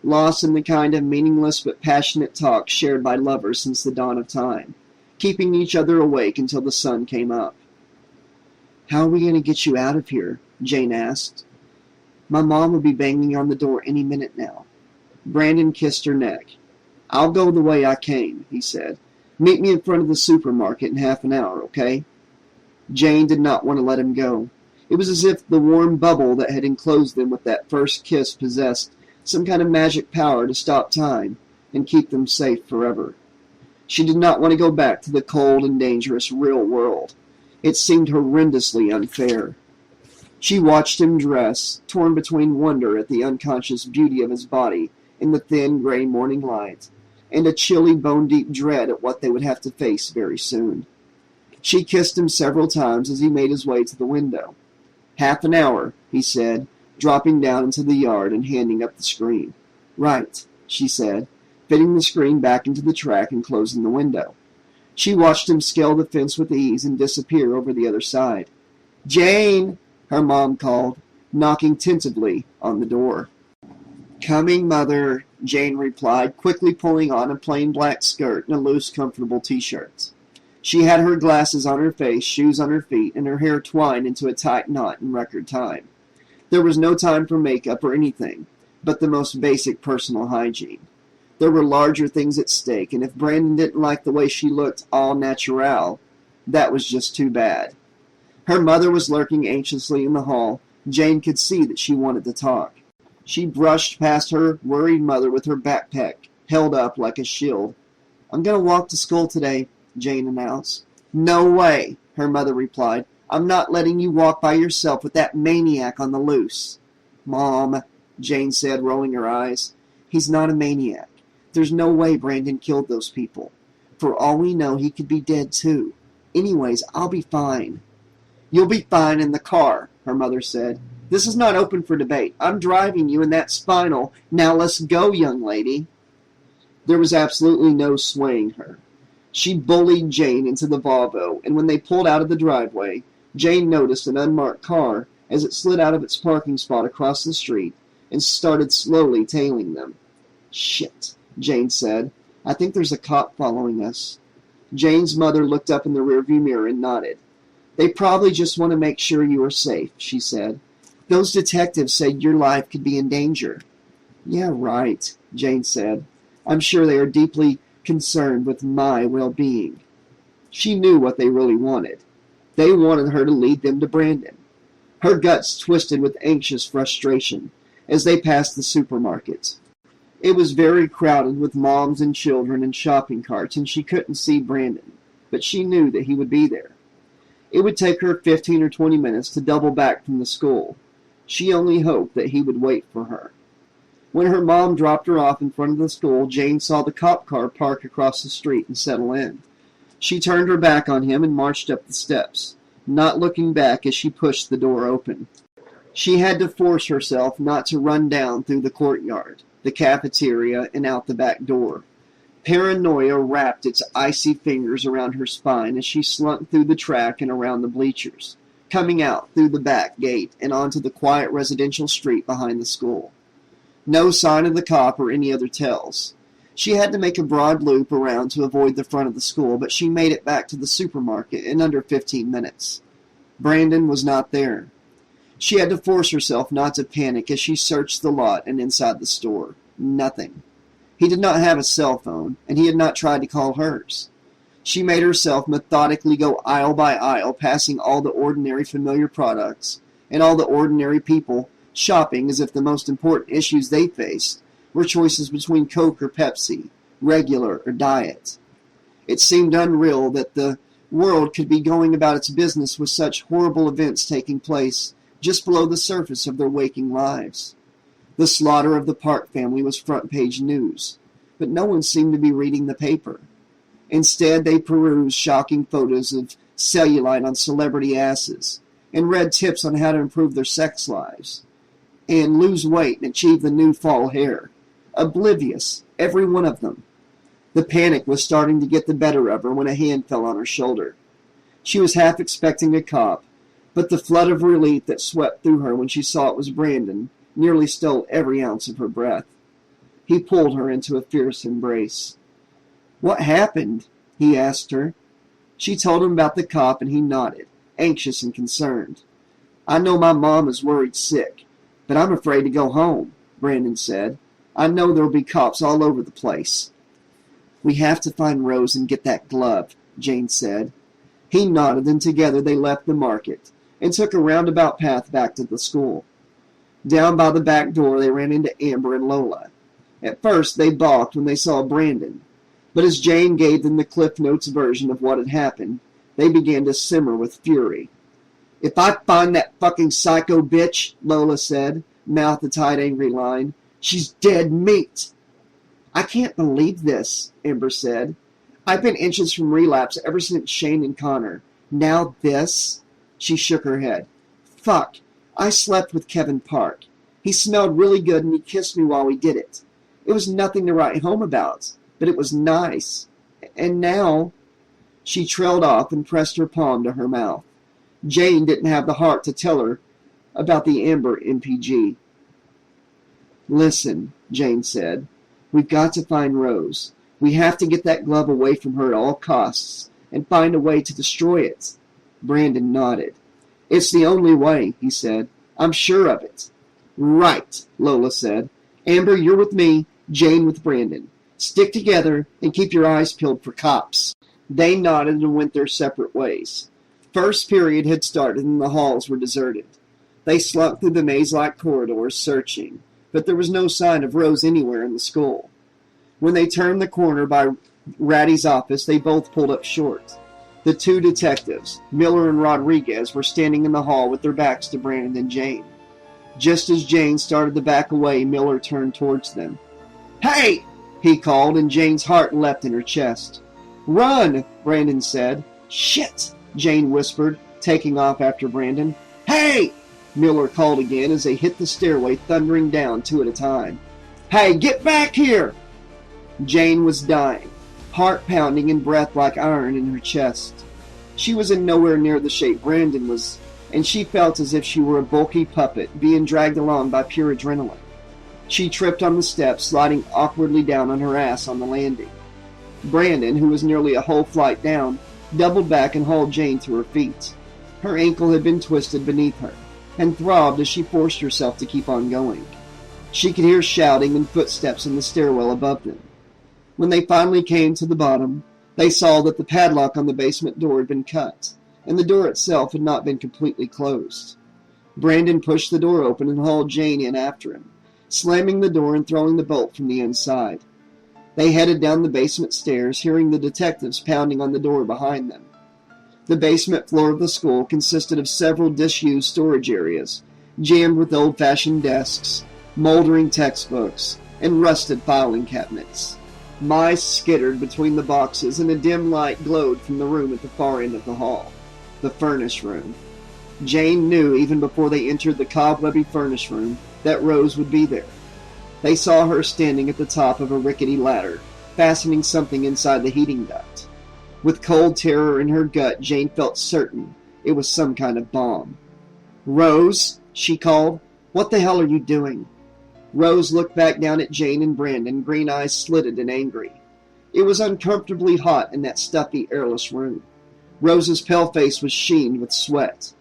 lost in the kind of meaningless but passionate talk shared by lovers since the dawn of time, keeping each other awake until the sun came up. How are we going to get you out of here? Jane asked. My mom will be banging on the door any minute now. Brandon kissed her neck. I'll go the way I came, he said. Meet me in front of the supermarket in half an hour, okay? Jane did not want to let him go. It was as if the warm bubble that had enclosed them with that first kiss possessed some kind of magic power to stop time and keep them safe forever. She did not want to go back to the cold and dangerous real world. It seemed horrendously unfair. She watched him dress, torn between wonder at the unconscious beauty of his body in the thin gray morning light, and a chilly bone-deep dread at what they would have to face very soon. She kissed him several times as he made his way to the window. Half an hour, he said, dropping down into the yard and handing up the screen. Right, she said, fitting the screen back into the track and closing the window. She watched him scale the fence with ease and disappear over the other side. Jane, her mom called, knocking tentatively on the door. Coming, Mother, Jane replied, quickly pulling on a plain black skirt and a loose, comfortable t-shirt. She had her glasses on her face, shoes on her feet, and her hair twined into a tight knot in record time. There was no time for makeup or anything, but the most basic personal hygiene. There were larger things at stake, and if Brandon didn't like the way she looked all natural, that was just too bad. Her mother was lurking anxiously in the hall. Jane could see that she wanted to talk. She brushed past her worried mother with her backpack held up like a shield. I'm going to walk to school today, Jane announced. No way, her mother replied. I'm not letting you walk by yourself with that maniac on the loose. Mom, Jane said, rolling her eyes. He's not a maniac. There's no way Brandon killed those people. For all we know, he could be dead too. Anyways, I'll be fine. You'll be fine in the car, her mother said. This is not open for debate. I'm driving you in that Spinal. Now let's go, young lady. There was absolutely no swaying her. She bullied Jane into the Volvo, and when they pulled out of the driveway, Jane noticed an unmarked car as it slid out of its parking spot across the street and started slowly tailing them. Shit, Jane said. I think there's a cop following us. Jane's mother looked up in the rearview mirror and nodded. They probably just want to make sure you are safe, she said. Those detectives said your life could be in danger. Yeah, right, Jane said. I'm sure they are deeply concerned with my well-being. She knew what they really wanted. They wanted her to lead them to Brandon. Her guts twisted with anxious frustration as they passed the supermarket. It was very crowded with moms and children and shopping carts, and she couldn't see Brandon, but she knew that he would be there. It would take her 15 or 20 minutes to double back from the school. She only hoped that he would wait for her. When her mom dropped her off in front of the school, Jane saw the cop car park across the street and settle in. She turned her back on him and marched up the steps, not looking back as she pushed the door open. She had to force herself not to run down through the courtyard, the cafeteria, and out the back door. Paranoia wrapped its icy fingers around her spine as she slunk through the track and around the bleachers, coming out through the back gate and onto the quiet residential street behind the school. No sign of the cop or any other tells. She had to make a broad loop around to avoid the front of the school, but she made it back to the supermarket in under 15 minutes. Brandon was not there. She had to force herself not to panic as she searched the lot and inside the store. Nothing. He did not have a cell phone, and he had not tried to call hers. She made herself methodically go aisle by aisle, passing all the ordinary familiar products and all the ordinary people shopping as if the most important issues they faced were choices between Coke or Pepsi, regular or diet. It seemed unreal that the world could be going about its business with such horrible events taking place just below the surface of their waking lives. The slaughter of the Park family was front-page news, but no one seemed to be reading the paper. Instead, they perused shocking photos of cellulite on celebrity asses and read tips on how to improve their sex lives and lose weight and achieve the new fall hair. Oblivious, every one of them. The panic was starting to get the better of her when a hand fell on her shoulder. She was half expecting a cop, but the flood of relief that swept through her when she saw it was Brandon nearly stole every ounce of her breath. He pulled her into a fierce embrace. "What happened?" he asked her. She told him about the cop, and he nodded, anxious and concerned. "I know my mom is worried sick, but I'm afraid to go home," Brandon said. "I know there'll be cops all over the place." "We have to find Rose and get that glove," Jane said. He nodded, and together they left the market and took a roundabout path back to the school. Down by the back door, they ran into Amber and Lola. At first, they balked when they saw Brandon, but as Jane gave them the Cliff Notes version of what had happened, they began to simmer with fury. "If I find that fucking psycho bitch," Lola said, mouth a tight, angry line, "she's dead meat." "I can't believe this," Amber said. "I've been inches from relapse ever since Shane and Connor. Now this?" She shook her head. "Fuck. I slept with Kevin Park. He smelled really good and he kissed me while we did it. It was nothing to write home about, but it was nice. And now..." She trailed off and pressed her palm to her mouth. Jane didn't have the heart to tell her about the Amber MPG. "Listen," Jane said. "We've got to find Rose. We have to get that glove away from her at all costs and find a way to destroy it." Brandon nodded. "It's the only way," he said. "I'm sure of it." "Right," Lola said. "Amber, you're with me, Jane with Brandon. Stick together and keep your eyes peeled for cops." They nodded and went their separate ways. First period had started and the halls were deserted. They slunk through the maze-like corridors, searching, but there was no sign of Rose anywhere in the school. When they turned the corner by Ratty's office, they both pulled up short. The two detectives, Miller and Rodriguez, were standing in the hall with their backs to Brandon and Jane. Just as Jane started to back away, Miller turned towards them. "Hey!" he called, and Jane's heart leapt in her chest. "Run!" Brandon said. "Shit!" Jane whispered, taking off after Brandon. "Hey!" Miller called again as they hit the stairway, thundering down two at a time. "Hey, get back here!" Jane was dying, heart pounding and breath like iron in her chest. She was in nowhere near the shape Brandon was, and she felt as if she were a bulky puppet being dragged along by pure adrenaline. She tripped on the steps, sliding awkwardly down on her ass on the landing. Brandon, who was nearly a whole flight down, doubled back and hauled Jane to her feet. Her ankle had been twisted beneath her, and throbbed as she forced herself to keep on going. She could hear shouting and footsteps in the stairwell above them. When they finally came to the bottom, they saw that the padlock on the basement door had been cut, and the door itself had not been completely closed. Brandon pushed the door open and hauled Jane in after him, slamming the door and throwing the bolt from the inside. They headed down the basement stairs, hearing the detectives pounding on the door behind them. The basement floor of the school consisted of several disused storage areas, jammed with old-fashioned desks, moldering textbooks, and rusted filing cabinets. Mice skittered between the boxes, and a dim light glowed from the room at the far end of the hall, the furnace room. Jane knew, even before they entered the cobwebby furnace room, that Rose would be there. They saw her standing at the top of a rickety ladder, fastening something inside the heating duct. With cold terror in her gut, Jane felt certain it was some kind of bomb. "Rose," she called, "what the hell are you doing?" Rose looked back down at Jane and Brandon, green eyes slitted and angry. It was uncomfortably hot in that stuffy, airless room. Rose's pale face was sheened with sweat.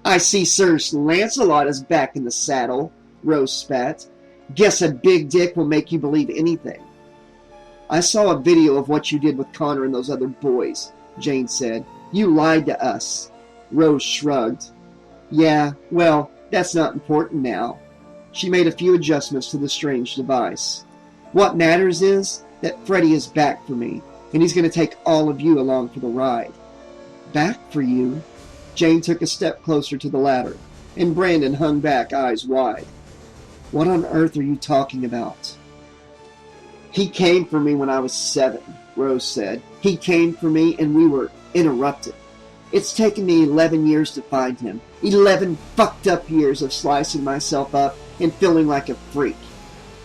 "I see Sir Lancelot is back in the saddle," Rose spat. "Guess a big dick will make you believe anything." "I saw a video of what you did with Connor and those other boys," Jane said. "You lied to us." Rose shrugged. "Yeah, well, that's not important now." She made a few adjustments to the strange device. "What matters is that Freddy is back for me, and he's going to take all of you along for the ride." "Back for you?" Jane took a step closer to the ladder, and Brandon hung back, eyes wide. "What on earth are you talking about?" "He came for me when I was 7, Rose said. "He came for me, and we were interrupted. It's taken me 11 years to find him. 11 fucked up years of slicing myself up and feeling like a freak.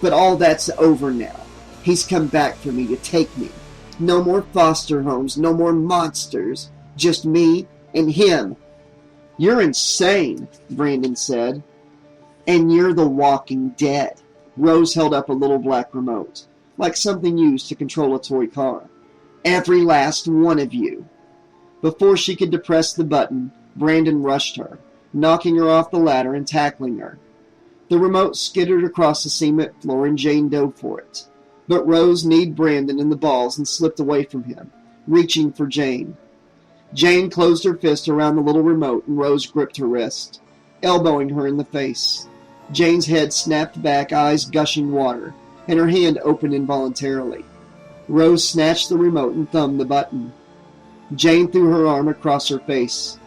But all that's over now. He's come back for me to take me. No more foster homes, no more monsters. Just me and him." "You're insane," Brandon said. "And you're the Walking Dead." Rose held up a little black remote, like something used to control a toy car. "Every last one of you." Before she could depress the button, Brandon rushed her, knocking her off the ladder and tackling her. The remote skittered across the cement floor and Jane dove for it. But Rose kneed Brandon in the balls and slipped away from him, reaching for Jane. Jane closed her fist around the little remote and Rose gripped her wrist, elbowing her in the face. Jane's head snapped back, eyes gushing water, and her hand opened involuntarily. Rose snatched the remote and thumbed the button. Jane threw her arm across her face,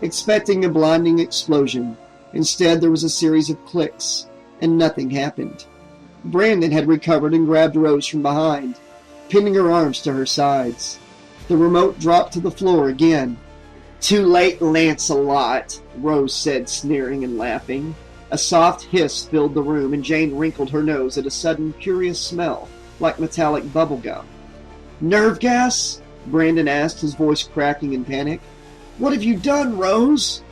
expecting a blinding explosion. Instead, there was a series of clicks, and nothing happened. Brandon had recovered and grabbed Rose from behind, pinning her arms to her sides. The remote dropped to the floor again. "Too late, Lancelot," Rose said, sneering and laughing. A soft hiss filled the room, and Jane wrinkled her nose at a sudden curious smell, like metallic bubble gum. "Nerve gas?" Brandon asked, his voice cracking in panic. "What have you done, Rose?"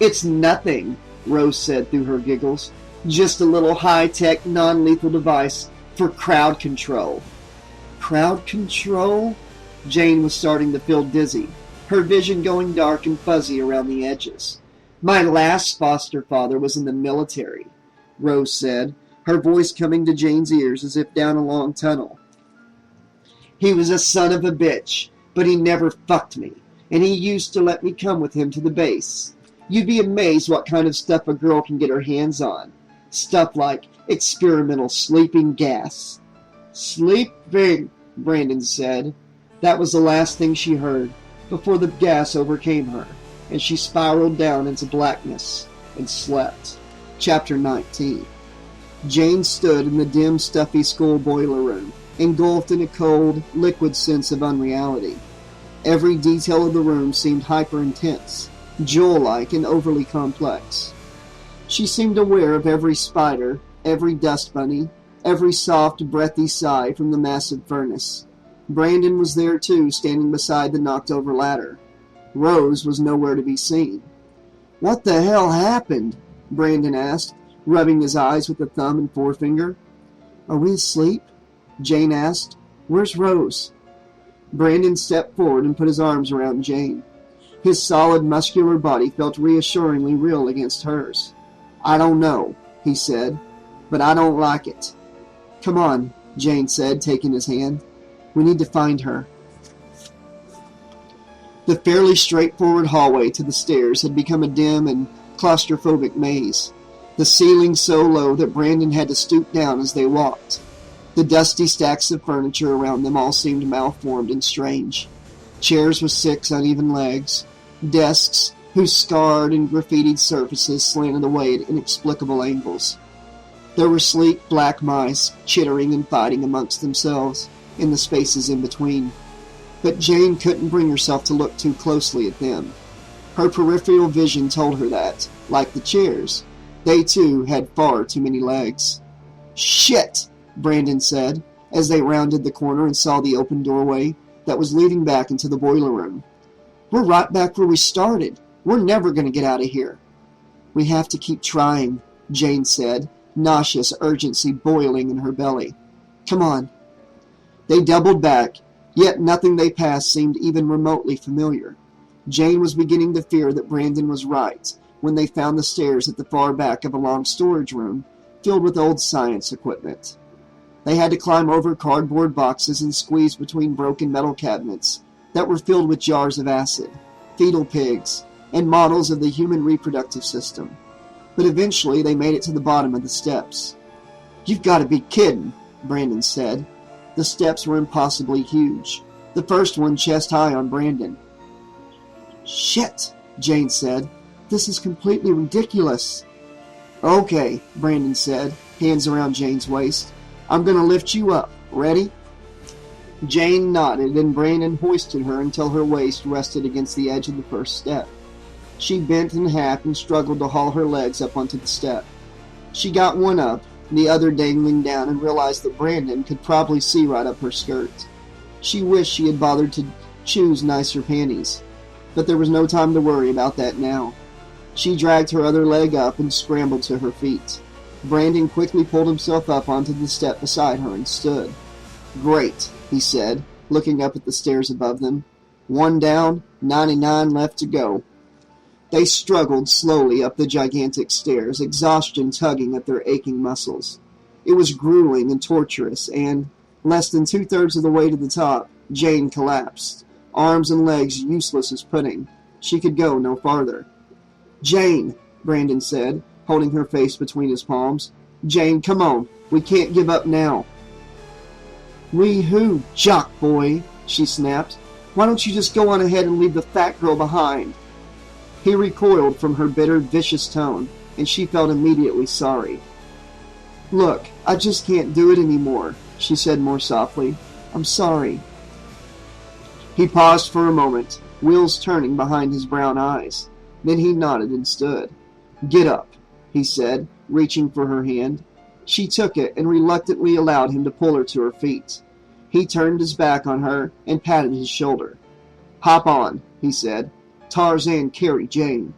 "It's nothing," Rose said through her giggles. "Just a little high-tech, non-lethal device for crowd control." Crowd control? Jane was starting to feel dizzy, her vision going dark and fuzzy around the edges. "My last foster father was in the military," Rose said, her voice coming to Jane's ears as if down a long tunnel. "He was a son of a bitch, but he never fucked me, and he used to let me come with him to the base. You'd be amazed what kind of stuff a girl can get her hands on. Stuff like experimental sleeping gas." "Sleeping," Brandon said. That was the last thing she heard, before the gas overcame her, and she spiraled down into blackness and slept. Chapter 19. Jane stood in the dim, stuffy school boiler room, engulfed in a cold, liquid sense of unreality. Every detail of the room seemed hyper-intense, jewel-like and overly complex. She seemed aware of every spider, every dust bunny, every soft, breathy sigh from the massive furnace. Brandon was there too, standing beside the knocked-over ladder. Rose was nowhere to be seen. "What the hell happened?" Brandon asked, rubbing his eyes with a thumb and forefinger. "Are we asleep?" Jane asked. "Where's Rose?" Brandon stepped forward and put his arms around Jane. His solid, muscular body felt reassuringly real against hers. "I don't know," he said, "but I don't like it." "Come on," Jane said, taking his hand. "We need to find her." The fairly straightforward hallway to the stairs had become a dim and claustrophobic maze. the ceiling so low that Brandon had to stoop down as they walked. The dusty stacks of furniture around them all seemed malformed and strange. Chairs with 6 uneven legs, desks whose scarred and graffitied surfaces slanted away at inexplicable angles. There were sleek black mice chittering and fighting amongst themselves in the spaces in between. But Jane couldn't bring herself to look too closely at them. Her peripheral vision told her that, like the chairs, they too had far too many legs. "Shit!" Brandon said, as they rounded the corner and saw the open doorway that was leading back into the boiler room. "We're right back where we started. We're never going to get out of here." "We have to keep trying," Jane said, nauseous urgency boiling in her belly. "Come on." They doubled back, yet nothing they passed seemed even remotely familiar. Jane was beginning to fear that Brandon was right when they found the stairs at the far back of a long storage room filled with old science equipment. They had to climb over cardboard boxes and squeeze between broken metal cabinets that were filled with jars of acid, fetal pigs, and models of the human reproductive system. But eventually they made it to the bottom of the steps. "You've got to be kidding," Brandon said. The steps were impossibly huge, the first one chest high on Brandon. "Shit," Jane said. "This is completely ridiculous." "Okay," Brandon said, hands around Jane's waist. "I'm going to lift you up. Ready?" Jane nodded, and Brandon hoisted her until her waist rested against the edge of the first step. She bent in half and struggled to haul her legs up onto the step. She got one up, the other dangling down, and realized that Brandon could probably see right up her skirt. She wished she had bothered to choose nicer panties, but there was no time to worry about that now. She dragged her other leg up and scrambled to her feet. Brandon quickly pulled himself up onto the step beside her and stood. "Great," he said, looking up at the stairs above them. "One down, 99 left to go." They struggled slowly up the gigantic stairs, exhaustion tugging at their aching muscles. It was grueling and torturous, and, less than 2/3 of the way to the top, Jane collapsed, arms and legs useless as pudding. She could go no farther. "Jane," Brandon said, holding her face between his palms. "Jane, come on. We can't give up now." "We who, jock boy?" she snapped. "Why don't you just go on ahead and leave the fat girl behind?" He recoiled from her bitter, vicious tone, and she felt immediately sorry. "Look, I just can't do it anymore," she said more softly. "I'm sorry." He paused for a moment, wheels turning behind his brown eyes. Then he nodded and stood. "Get up," he said, reaching for her hand. She took it and reluctantly allowed him to pull her to her feet. He turned his back on her and patted his shoulder. "Hop on," he said. "Tarzan, carry Jane."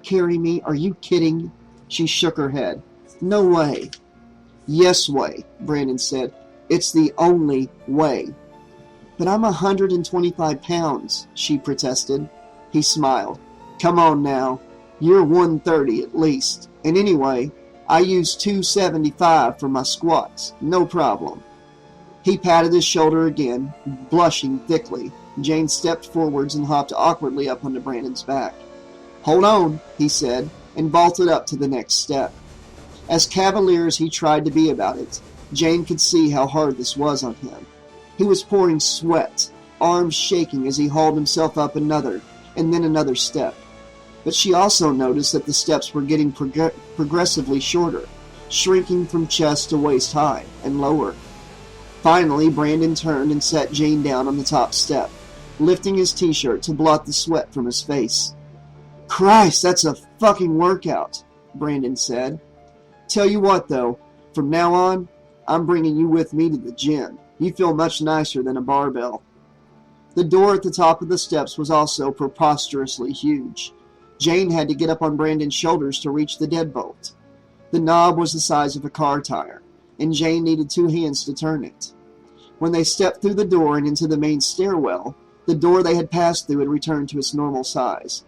"Carry me? Are you kidding?" She shook her head. "No way." "Yes way," Brandon said. "It's the only way." "But I'm 125 pounds, she protested. He smiled. "Come on now. You're 130 at least. And anyway, I use 275 for my squats. No problem." He patted his shoulder again, blushing thickly. Jane stepped forwards and hopped awkwardly up onto Brandon's back. "Hold on," he said, and vaulted up to the next step. As cavalier as he tried to be about it, Jane could see how hard this was on him. He was pouring sweat, arms shaking as he hauled himself up another, and then another step. But she also noticed that the steps were getting progressively shorter, shrinking from chest to waist high, and lower. Finally, Brandon turned and set Jane down on the top step, lifting his t-shirt to blot the sweat from his face. "Christ, that's a fucking workout," Brandon said. "Tell you what, though, from now on, I'm bringing you with me to the gym. You feel much nicer than a barbell." The door at the top of the steps was also preposterously huge. Jane had to get up on Brandon's shoulders to reach the deadbolt. The knob was the size of a car tire, and Jane needed 2 hands to turn it. When they stepped through the door and into the main stairwell, the door they had passed through had returned to its normal size.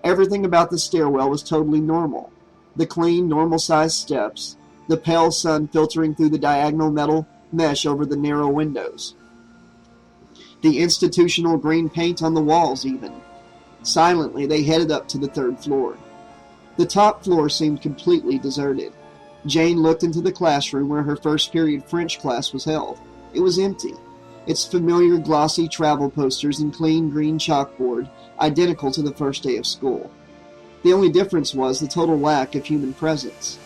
Everything about the stairwell was totally normal. The clean, normal-sized steps, the pale sun filtering through the diagonal metal mesh over the narrow windows, the institutional green paint on the walls even. Silently, they headed up to the 3rd floor. The top floor seemed completely deserted. Jane looked into the classroom where her first period French class was held. It was empty. Its familiar glossy travel posters and clean green chalkboard identical to the first day of school. The only difference was the total lack of human presence.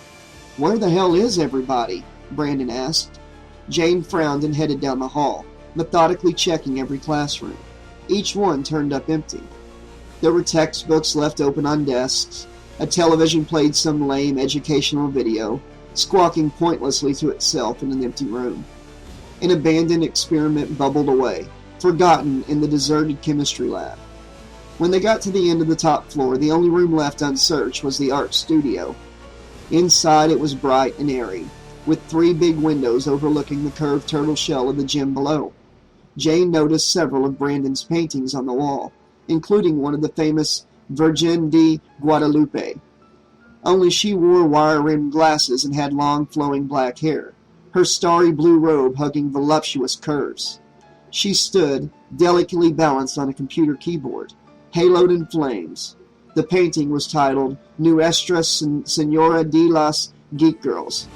"Where the hell is everybody?" Brandon asked. Jane frowned and headed down the hall, methodically checking every classroom. Each one turned up empty. There were textbooks left open on desks. A television played some lame educational video, squawking pointlessly to itself in an empty room. An abandoned experiment bubbled away, forgotten in the deserted chemistry lab. When they got to the end of the top floor, the only room left unsearched was the art studio. Inside it was bright and airy, with 3 big windows overlooking the curved turtle shell of the gym below. Jane noticed several of Brandon's paintings on the wall, including one of the famous Virgin de Guadalupe. Only she wore wire-rimmed glasses and had long flowing black hair, her starry blue robe hugging voluptuous curves. She stood, delicately balanced on a computer keyboard, haloed in flames. The painting was titled Nuestra Senora de las Geek Girls.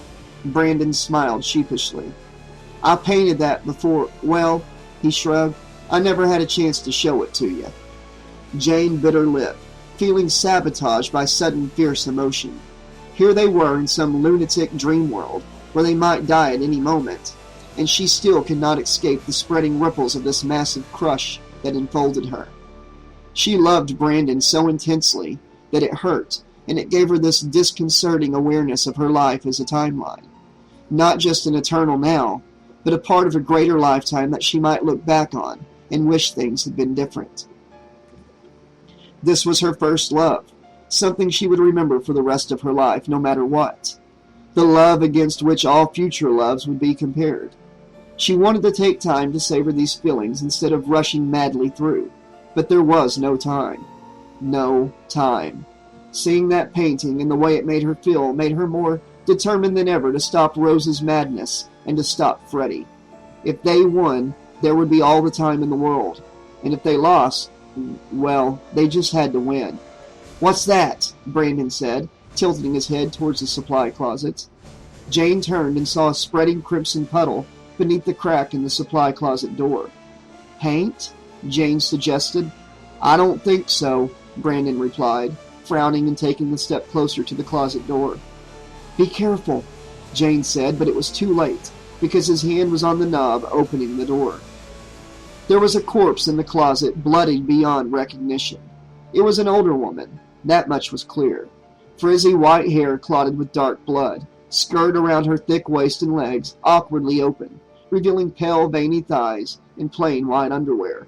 Brandon smiled sheepishly. "I painted that before, well," he shrugged, "I never had a chance to show it to you." Jane bit her lip, feeling sabotaged by sudden fierce emotion. Here they were in some lunatic dream world, where they might die at any moment, and she still could not escape the spreading ripples of this massive crush that enfolded her. She loved Brandon so intensely that it hurt, and it gave her this disconcerting awareness of her life as a timeline. Not just an eternal now, but a part of a greater lifetime that she might look back on and wish things had been different. This was her first love, something she would remember for the rest of her life, no matter what. The love against which all future loves would be compared. She wanted to take time to savor these feelings instead of rushing madly through, but there was no time. No time. Seeing that painting and the way it made her feel made her more determined than ever to stop Rose's madness and to stop Freddie. If they won, there would be all the time in the world, and if they lost, well, they just had to win. "What's that?" Brandon said, tilting his head towards the supply closet. Jane turned and saw a spreading crimson puddle beneath the crack in the supply closet door. "Paint?" Jane suggested. "I don't think so," Brandon replied, frowning and taking a step closer to the closet door. "Be careful," Jane said, but it was too late, because his hand was on the knob opening the door. There was a corpse in the closet, bloodied beyond recognition. It was an older woman, that much was clear. Frizzy white hair clotted with dark blood, skirt around her thick waist and legs, awkwardly open, revealing pale, veiny thighs and plain white underwear.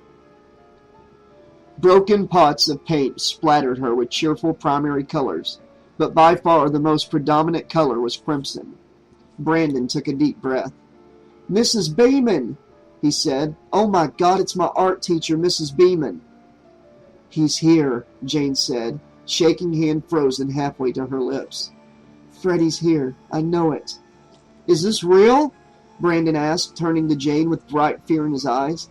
Broken pots of paint splattered her with cheerful primary colors, but by far the most predominant color was crimson. Brandon took a deep breath. "Mrs. Beeman!" he said. "Oh my God, it's my art teacher, Mrs. Beeman." "He's here," Jane said, shaking hand frozen halfway to her lips. "Freddie's here. I know it." "Is this real?" Brandon asked, turning to Jane with bright fear in his eyes.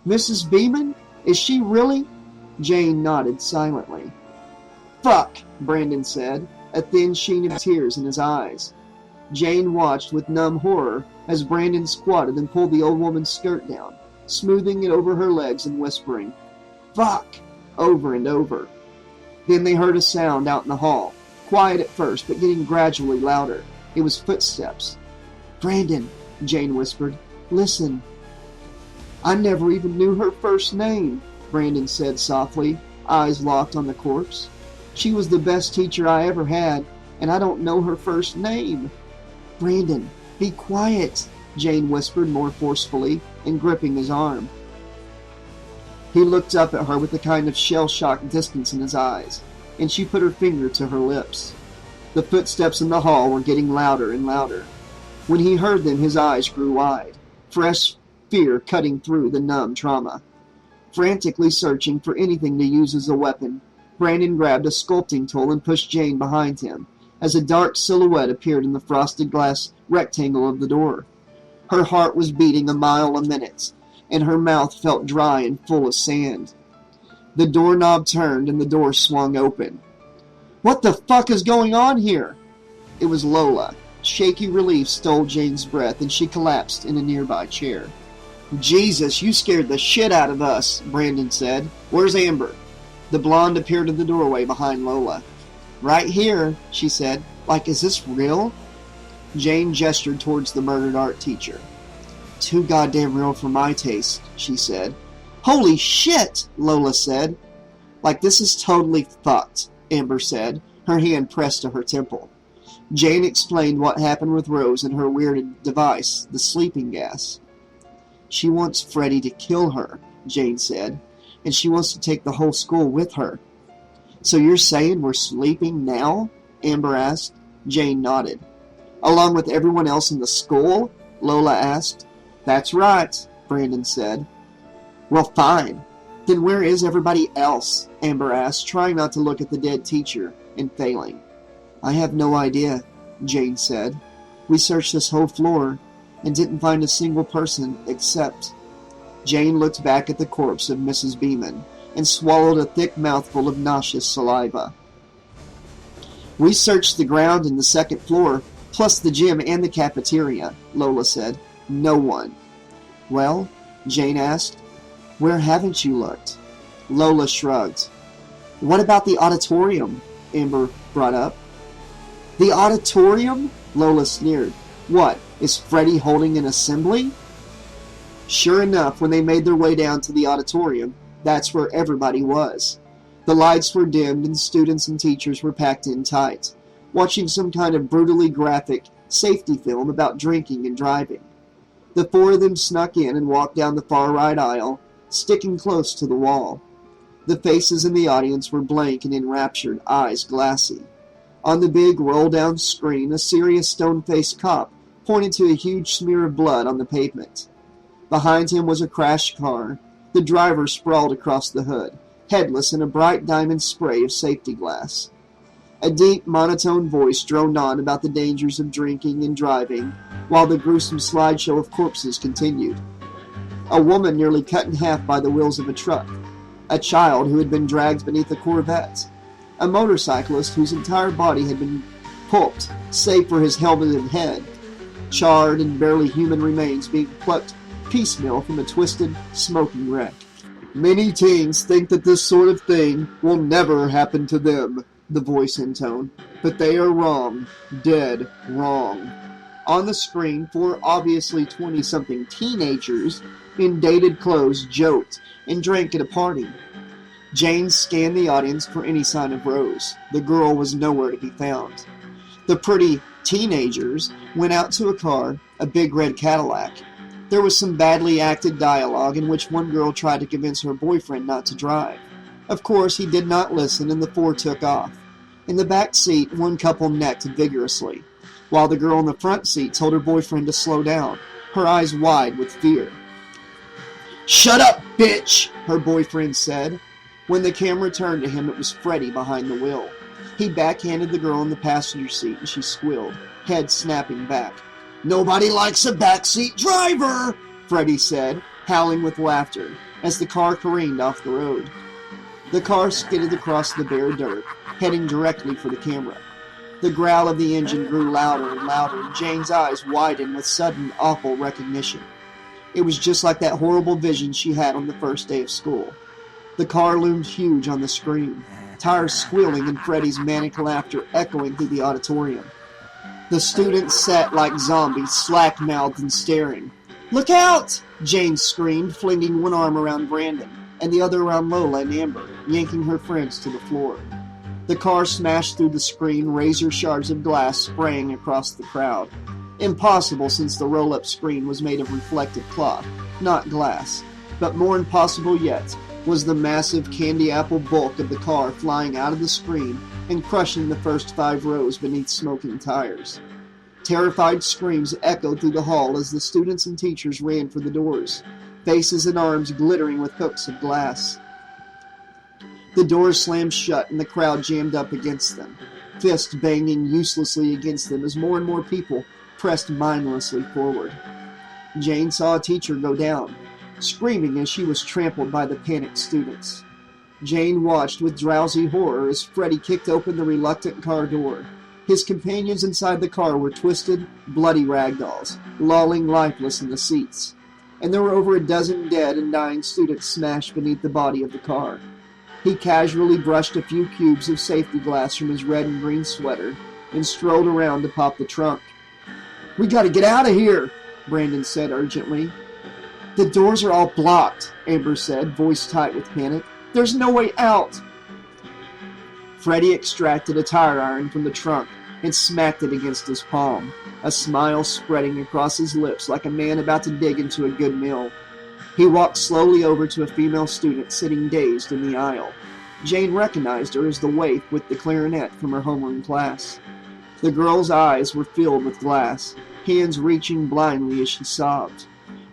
"Mrs. Beeman? Is she really?" Jane nodded silently. "Fuck," Brandon said, a thin sheen of tears in his eyes. Jane watched with numb horror as Brandon squatted and pulled the old woman's skirt down, smoothing it over her legs and whispering, "Fuck," over and over. Then they heard a sound out in the hall, quiet at first, but getting gradually louder. It was footsteps. "Brandon," Jane whispered, "listen." "I never even knew her first name," Brandon said softly, eyes locked on the corpse. "She was the best teacher I ever had, and I don't know her first name." "Brandon, be quiet," Jane whispered more forcefully and gripping his arm. He looked up at her with a kind of shell-shocked distance in his eyes, and she put her finger to her lips. The footsteps in the hall were getting louder and louder. When he heard them, his eyes grew wide, fresh fear cutting through the numb trauma. Frantically searching for anything to use as a weapon, Brandon grabbed a sculpting tool and pushed Jane behind him, as a dark silhouette appeared in the frosted glass rectangle of the door. Her heart was beating a mile a minute, and her mouth felt dry and full of sand. The doorknob turned and the door swung open. What the fuck is going on here? It was Lola. Shaky relief stole Jane's breath, and she collapsed in a nearby chair. Jesus, you scared the shit out of us, Brandon said. Where's Amber? The blonde appeared in the doorway behind Lola. Right here, she said. Like, is this real? Jane gestured towards the murdered art teacher. Too goddamn real for my taste, she said. Holy shit, Lola said. Like, this is totally fucked, Amber said, her hand pressed to her temple. Jane explained what happened with Rose and her weird device, the sleeping gas. She wants Freddy to kill her, Jane said, and she wants to take the whole school with her. So you're saying we're sleeping now? Amber asked. Jane nodded. Along with everyone else in the school? Lola asked. That's right, Brandon said. Well, fine. Then where is everybody else? Amber asked, trying not to look at the dead teacher and failing. I have no idea, Jane said. We searched this whole floor and didn't find a single person except... Jane looked back at the corpse of Mrs. Beeman and swallowed a thick mouthful of nauseous saliva. We searched the ground and the second floor, plus the gym and the cafeteria, Lola said. No one. Well, Jane asked, where haven't you looked? Lola shrugged. What about the auditorium? Amber brought up. The auditorium? Lola sneered. What, is Freddy holding an assembly? Sure enough, when they made their way down to the auditorium, that's where everybody was. The lights were dimmed and students and teachers were packed in tight, watching some kind of brutally graphic safety film about drinking and driving. The four of them snuck in and walked down the far right aisle, sticking close to the wall. The faces in the audience were blank and enraptured, eyes glassy. On the big roll-down screen, a serious stone-faced cop pointed to a huge smear of blood on the pavement. Behind him was a crashed car. The driver sprawled across the hood, headless in a bright diamond spray of safety glass. A deep, monotone voice droned on about the dangers of drinking and driving, while the gruesome slideshow of corpses continued. A woman nearly cut in half by the wheels of a truck. A child who had been dragged beneath a Corvette. A motorcyclist whose entire body had been pulped, save for his helmeted head. Charred and barely human remains being plucked piecemeal from a twisted, smoking wreck. Many teens think that this sort of thing will never happen to them, the voice intoned, but they are wrong, dead wrong. On the screen, four obviously 20-something teenagers in dated clothes joked and drank at a party. Jane scanned the audience for any sign of Rose. The girl was nowhere to be found. The pretty teenagers went out to a car, a big red Cadillac. There was some badly acted dialogue in which one girl tried to convince her boyfriend not to drive. Of course, he did not listen, and the four took off. In the back seat, one couple necked vigorously, while the girl in the front seat told her boyfriend to slow down, her eyes wide with fear. "Shut up, bitch!" her boyfriend said. When the camera turned to him, it was Freddy behind the wheel. He backhanded the girl in the passenger seat, and she squealed, head snapping back. "Nobody likes a backseat driver!" Freddy said, howling with laughter, as the car careened off the road. The car skidded across the bare dirt, heading directly for the camera. The growl of the engine grew louder and louder, and Jane's eyes widened with sudden, awful recognition. It was just like that horrible vision she had on the first day of school. The car loomed huge on the screen, tires squealing and Freddy's manic laughter echoing through the auditorium. The students sat like zombies, slack-mouthed and staring. "Look out!" Jane screamed, flinging one arm around Brandon, and the other around Lola and Amber, yanking her friends to the floor. The car smashed through the screen, razor shards of glass spraying across the crowd. Impossible, since the roll-up screen was made of reflective cloth, not glass. But more impossible yet was the massive candy apple bulk of the car flying out of the screen and crushing the first 5 rows beneath smoking tires. Terrified screams echoed through the hall as the students and teachers ran for the doors, faces and arms glittering with hooks of glass. The doors slammed shut and the crowd jammed up against them, fists banging uselessly against them as more and more people pressed mindlessly forward. Jane saw a teacher go down, screaming as she was trampled by the panicked students. Jane watched with drowsy horror as Freddy kicked open the reluctant car door. His companions inside the car were twisted, bloody ragdolls, lolling lifeless in the seats. And there were over a dozen dead and dying students smashed beneath the body of the car. He casually brushed a few cubes of safety glass from his red and green sweater and strolled around to pop the trunk. "We gotta get out of here," Brandon said urgently. "The doors are all blocked," Amber said, voice tight with panic. "There's no way out." Freddy extracted a tire iron from the trunk and smacked it against his palm, a smile spreading across his lips like a man about to dig into a good meal. He walked slowly over to a female student sitting dazed in the aisle. Jane recognized her as the waif with the clarinet from her homeroom class. The girl's eyes were filled with glass, hands reaching blindly as she sobbed.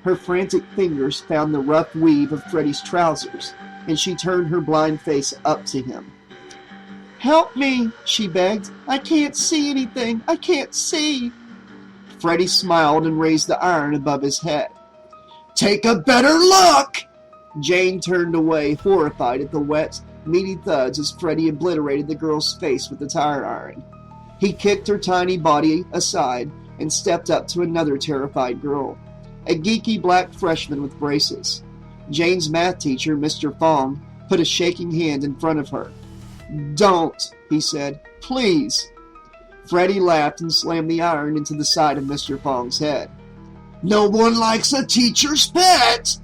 Her frantic fingers found the rough weave of Freddy's trousers, and she turned her blind face up to him. "Help me," she begged. "I can't see anything. I can't see." Freddy smiled and raised the iron above his head. "Take a better look!" Jane turned away, horrified at the wet, meaty thuds as Freddy obliterated the girl's face with the tire iron. He kicked her tiny body aside and stepped up to another terrified girl, a geeky black freshman with braces. Jane's math teacher, Mr. Fong, put a shaking hand in front of her. "Don't," he said. "Please." Freddy laughed and slammed the iron into the side of Mr. Fong's head. "No one likes a teacher's pet!"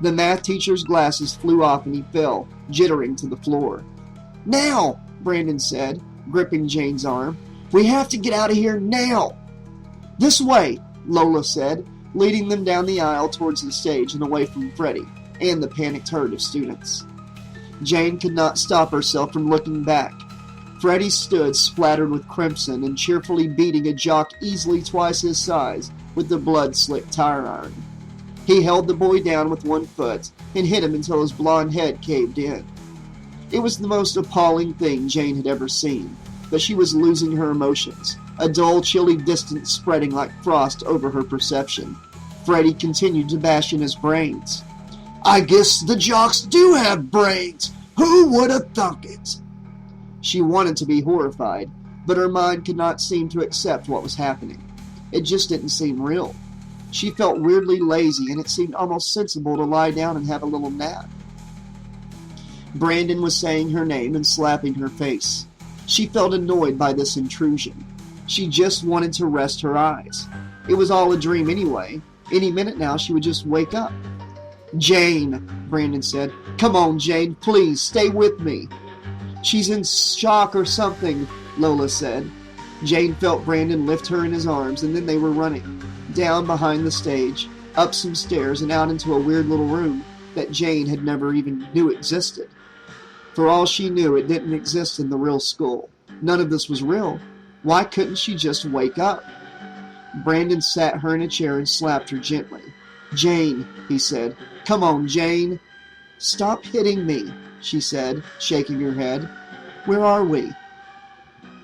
The math teacher's glasses flew off and he fell, jittering to the floor. "Now," Brandon said, gripping Jane's arm. "We have to get out of here now." "This way," Lola said, leading them down the aisle towards the stage and away from Freddy and the panicked herd of students. Jane could not stop herself from looking back. Freddy stood splattered with crimson and cheerfully beating a jock easily twice his size with the blood-slicked tire iron. He held the boy down with one foot and hit him until his blonde head caved in. It was the most appalling thing Jane had ever seen, but she was losing her emotions, a dull, chilly distance spreading like frost over her perception. Freddy continued to bash in his brains. "I guess the jocks do have brains! Who would have thunk it?" She wanted to be horrified, but her mind could not seem to accept what was happening. It just didn't seem real. She felt weirdly lazy, and it seemed almost sensible to lie down and have a little nap. Brandon was saying her name and slapping her face. She felt annoyed by this intrusion. She just wanted to rest her eyes. It was all a dream anyway. Any minute now she would just wake up. "Jane," Brandon said. "Come on, Jane, please, stay with me." "She's in shock or something," Lola said. Jane felt Brandon lift her in his arms, and then they were running, down behind the stage, up some stairs, and out into a weird little room that Jane had never even knew existed. For all she knew, it didn't exist in the real school. None of this was real. Why couldn't she just wake up? Brandon sat her in a chair and slapped her gently. "Jane," he said. "Come on, Jane." "Stop hitting me," she said, shaking her head. "Where are we?"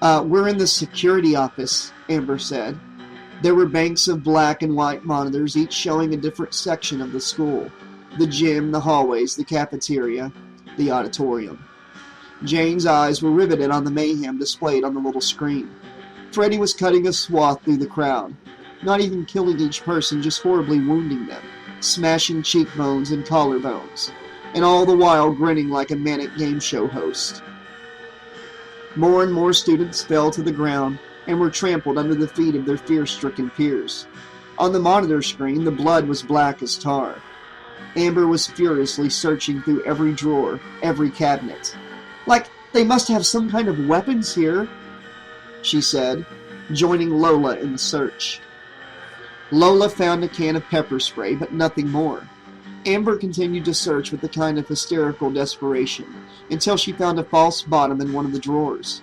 We're in the security office," Amber said. There were banks of black and white monitors, each showing a different section of the school. The gym, the hallways, the cafeteria, the auditorium. Jane's eyes were riveted on the mayhem displayed on the little screen. Freddy was cutting a swath through the crowd, not even killing each person, just horribly wounding them, smashing cheekbones and collarbones, and all the while grinning like a manic game show host. More and more students fell to the ground and were trampled under the feet of their fear-stricken peers. On the monitor screen, the blood was black as tar. Amber was furiously searching through every drawer, every cabinet. "Like, they must have some kind of weapons here," she said, joining Lola in the search. Lola found a can of pepper spray, but nothing more. Amber continued to search with a kind of hysterical desperation, until she found a false bottom in one of the drawers.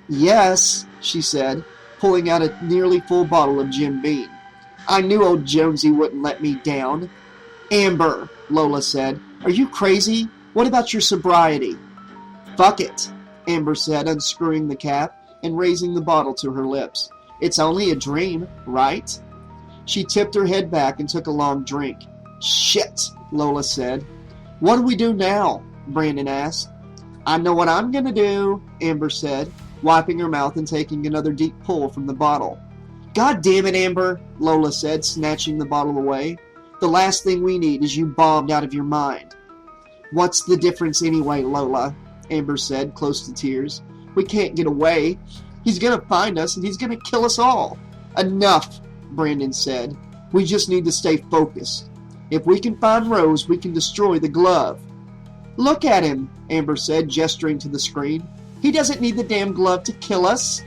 "Yes," she said, pulling out a nearly full bottle of Jim Beam. "I knew old Jonesy wouldn't let me down." "Amber," Lola said, "are you crazy? What about your sobriety?" "Fuck it," Amber said, unscrewing the cap and raising the bottle to her lips. "It's only a dream, right?" She tipped her head back and took a long drink. "Shit," Lola said. "What do we do now?" Brandon asked. I know what I'm gonna do, Amber said, wiping her mouth and taking another deep pull from the bottle. God damn it, Amber, Lola said, snatching the bottle away. The last thing we need is you bombed out of your mind. What's the difference anyway, Lola? Amber said, close to tears. We can't get away. He's gonna find us and he's gonna kill us all. Enough, Brandon said. We just need to stay focused. If we can find Rose, we can destroy the glove. Look at him, Amber said, gesturing to the screen. He doesn't need the damn glove to kill us.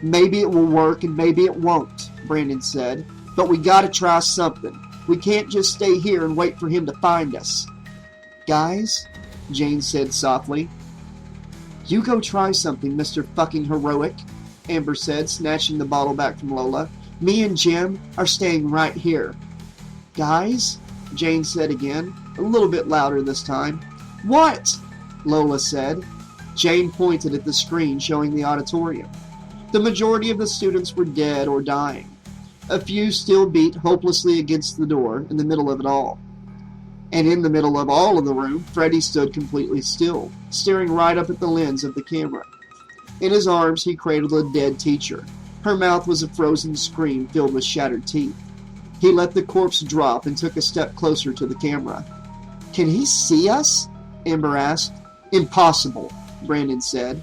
Maybe it will work and maybe it won't, Brandon said. But we gotta try something. We can't just stay here and wait for him to find us. Guys, Jane said softly. You go try something, Mr. Fucking Heroic, Amber said, snatching the bottle back from Lola. Me and Jim are staying right here. Guys, Jane said again, a little bit louder this time. What? Lola said. Jane pointed at the screen showing the auditorium. The majority of the students were dead or dying. A few still beat hopelessly against the door in the middle of it all. And in the middle of all of the room, Freddy stood completely still, staring right up at the lens of the camera. In his arms, he cradled a dead teacher. Her mouth was a frozen scream filled with shattered teeth. He let the corpse drop and took a step closer to the camera. Can he see us? Amber asked. Impossible, Brandon said.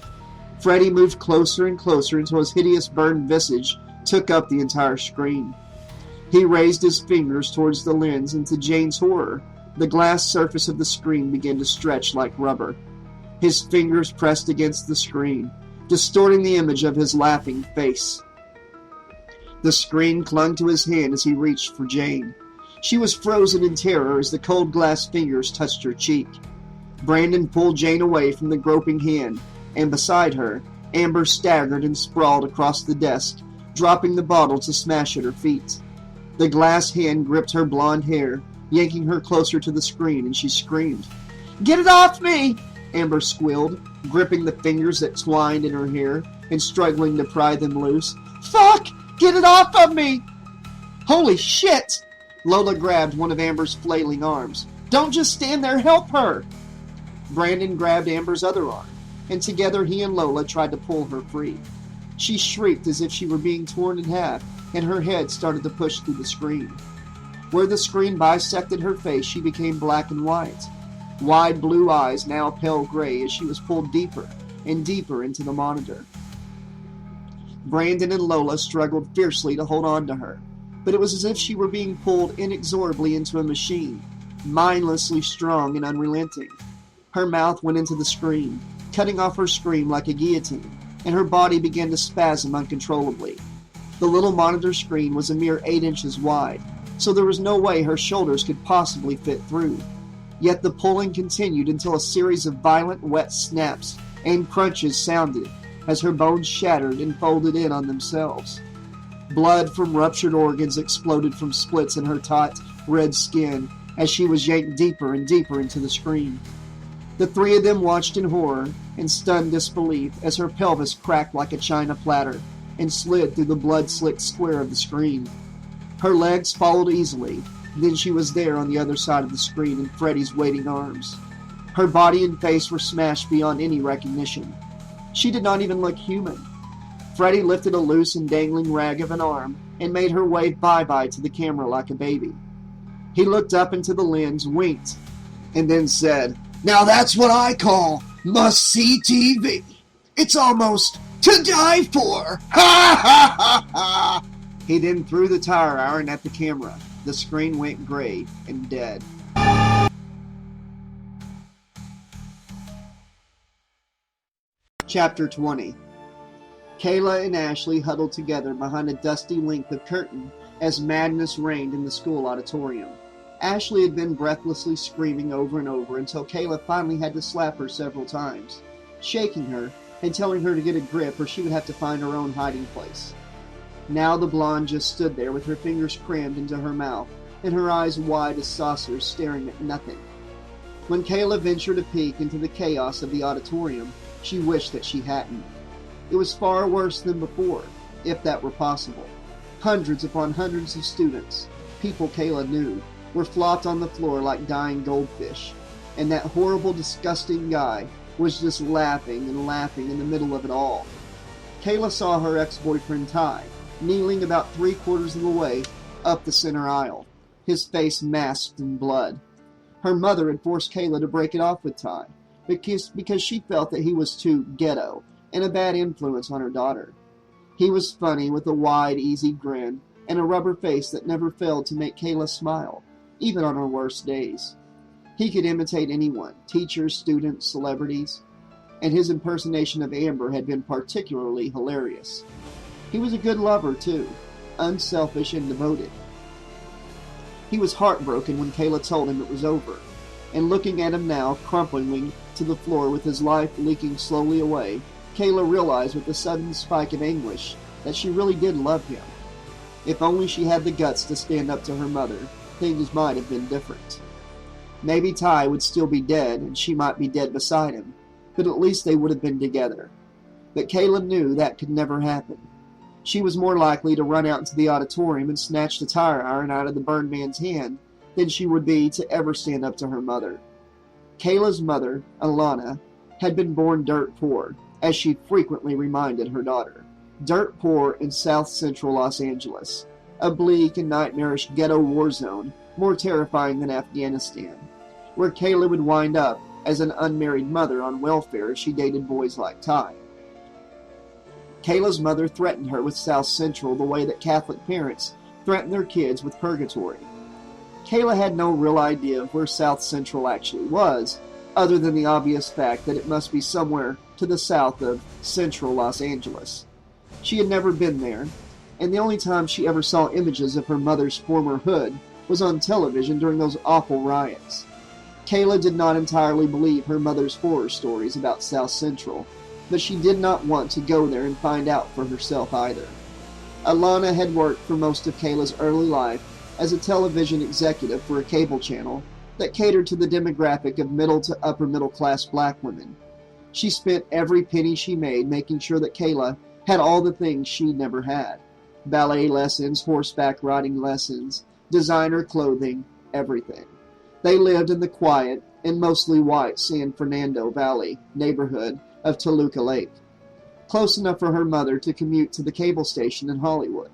Freddy moved closer and closer until his hideous burned visage took up the entire screen. He raised his fingers towards the lens, and to Jane's horror, the glass surface of the screen began to stretch like rubber. His fingers pressed against the screen, distorting the image of his laughing face. The screen clung to his hand as he reached for Jane. She was frozen in terror as the cold glass fingers touched her cheek. Brandon pulled Jane away from the groping hand, and beside her, Amber staggered and sprawled across the desk, dropping the bottle to smash at her feet. The glass hand gripped her blonde hair, yanking her closer to the screen, and she screamed. Get it off me! Amber squealed, gripping the fingers that twined in her hair and struggling to pry them loose. Fuck! Get it off of me! Holy shit! Lola grabbed one of Amber's flailing arms. Don't just stand there, help her! Brandon grabbed Amber's other arm, and together he and Lola tried to pull her free. She shrieked as if she were being torn in half, and her head started to push through the screen. Where the screen bisected her face, she became black and white. Wide blue eyes, now pale gray, as she was pulled deeper and deeper into the monitor. Brandon and Lola struggled fiercely to hold on to her, but it was as if she were being pulled inexorably into a machine, mindlessly strong and unrelenting. Her mouth went into the screen, cutting off her scream like a guillotine, and her body began to spasm uncontrollably. The little monitor screen was a mere 8 inches wide, so there was no way her shoulders could possibly fit through. Yet the pulling continued until a series of violent wet snaps and crunches sounded as her bones shattered and folded in on themselves. Blood from ruptured organs exploded from splits in her taut, red skin as she was yanked deeper and deeper into the screen. The three of them watched in horror and stunned disbelief as her pelvis cracked like a china platter and slid through the blood-slicked square of the screen. Her legs followed easily, then she was there on the other side of the screen in Freddy's waiting arms. Her body and face were smashed beyond any recognition. She did not even look human. Freddy lifted a loose and dangling rag of an arm and made her wave bye-bye to the camera like a baby. He looked up into the lens, winked, and then said, Now that's what I call must-see TV. It's almost to die for. Ha ha ha ha! He then threw the tire iron at the camera. The screen went gray and dead. Chapter 20. Kayla and Ashley huddled together behind a dusty length of curtain as madness reigned in the school auditorium. Ashley had been breathlessly screaming over and over until Kayla finally had to slap her several times, shaking her and telling her to get a grip or she would have to find her own hiding place. Now the blonde just stood there with her fingers crammed into her mouth and her eyes wide as saucers staring at nothing. When Kayla ventured a peek into the chaos of the auditorium, she wished that she hadn't. It was far worse than before, if that were possible. Hundreds upon hundreds of students, people Kayla knew, were flopped on the floor like dying goldfish. and that horrible, disgusting guy was just laughing and laughing in the middle of it all. Kayla saw her ex-boyfriend Ty, kneeling about 3/4 of the way up the center aisle, his face masked in blood. Her mother had forced Kayla to break it off with Ty, because she felt that he was too ghetto and a bad influence on her daughter. He was funny with a wide, easy grin and a rubber face that never failed to make Kayla smile, even on her worst days. He could imitate anyone, teachers, students, celebrities, and his impersonation of Amber had been particularly hilarious. He was a good lover, too, unselfish and devoted. He was heartbroken when Kayla told him it was over, and looking at him now, crumpling to the floor with his life leaking slowly away, Kayla realized with a sudden spike of anguish that she really did love him. If only she had the guts to stand up to her mother, things might have been different. Maybe Ty would still be dead, and she might be dead beside him, but at least they would have been together. But Kayla knew that could never happen. She was more likely to run out into the auditorium and snatch the tire iron out of the burned man's hand than she would be to ever stand up to her mother. Kayla's mother, Alana, had been born dirt poor, as she frequently reminded her daughter. Dirt poor in South Central Los Angeles, a bleak and nightmarish ghetto war zone more terrifying than Afghanistan, where Kayla would wind up as an unmarried mother on welfare as she dated boys like Ty. Kayla's mother threatened her with South Central the way that Catholic parents threaten their kids with purgatory. Kayla had no real idea of where South Central actually was, other than the obvious fact that it must be somewhere to the south of central Los Angeles. She had never been there, and the only time she ever saw images of her mother's former hood was on television during those awful riots. Kayla did not entirely believe her mother's horror stories about South Central, but she did not want to go there and find out for herself either. Alana had worked for most of Kayla's early life as a television executive for a cable channel that catered to the demographic of middle to upper middle class black women. She spent every penny she made making sure that Kayla had all the things she never had. Ballet lessons, horseback riding lessons, designer clothing, everything. They lived in the quiet and mostly white San Fernando Valley neighborhood of Toluca Lake, close enough for her mother to commute to the cable station in Hollywood,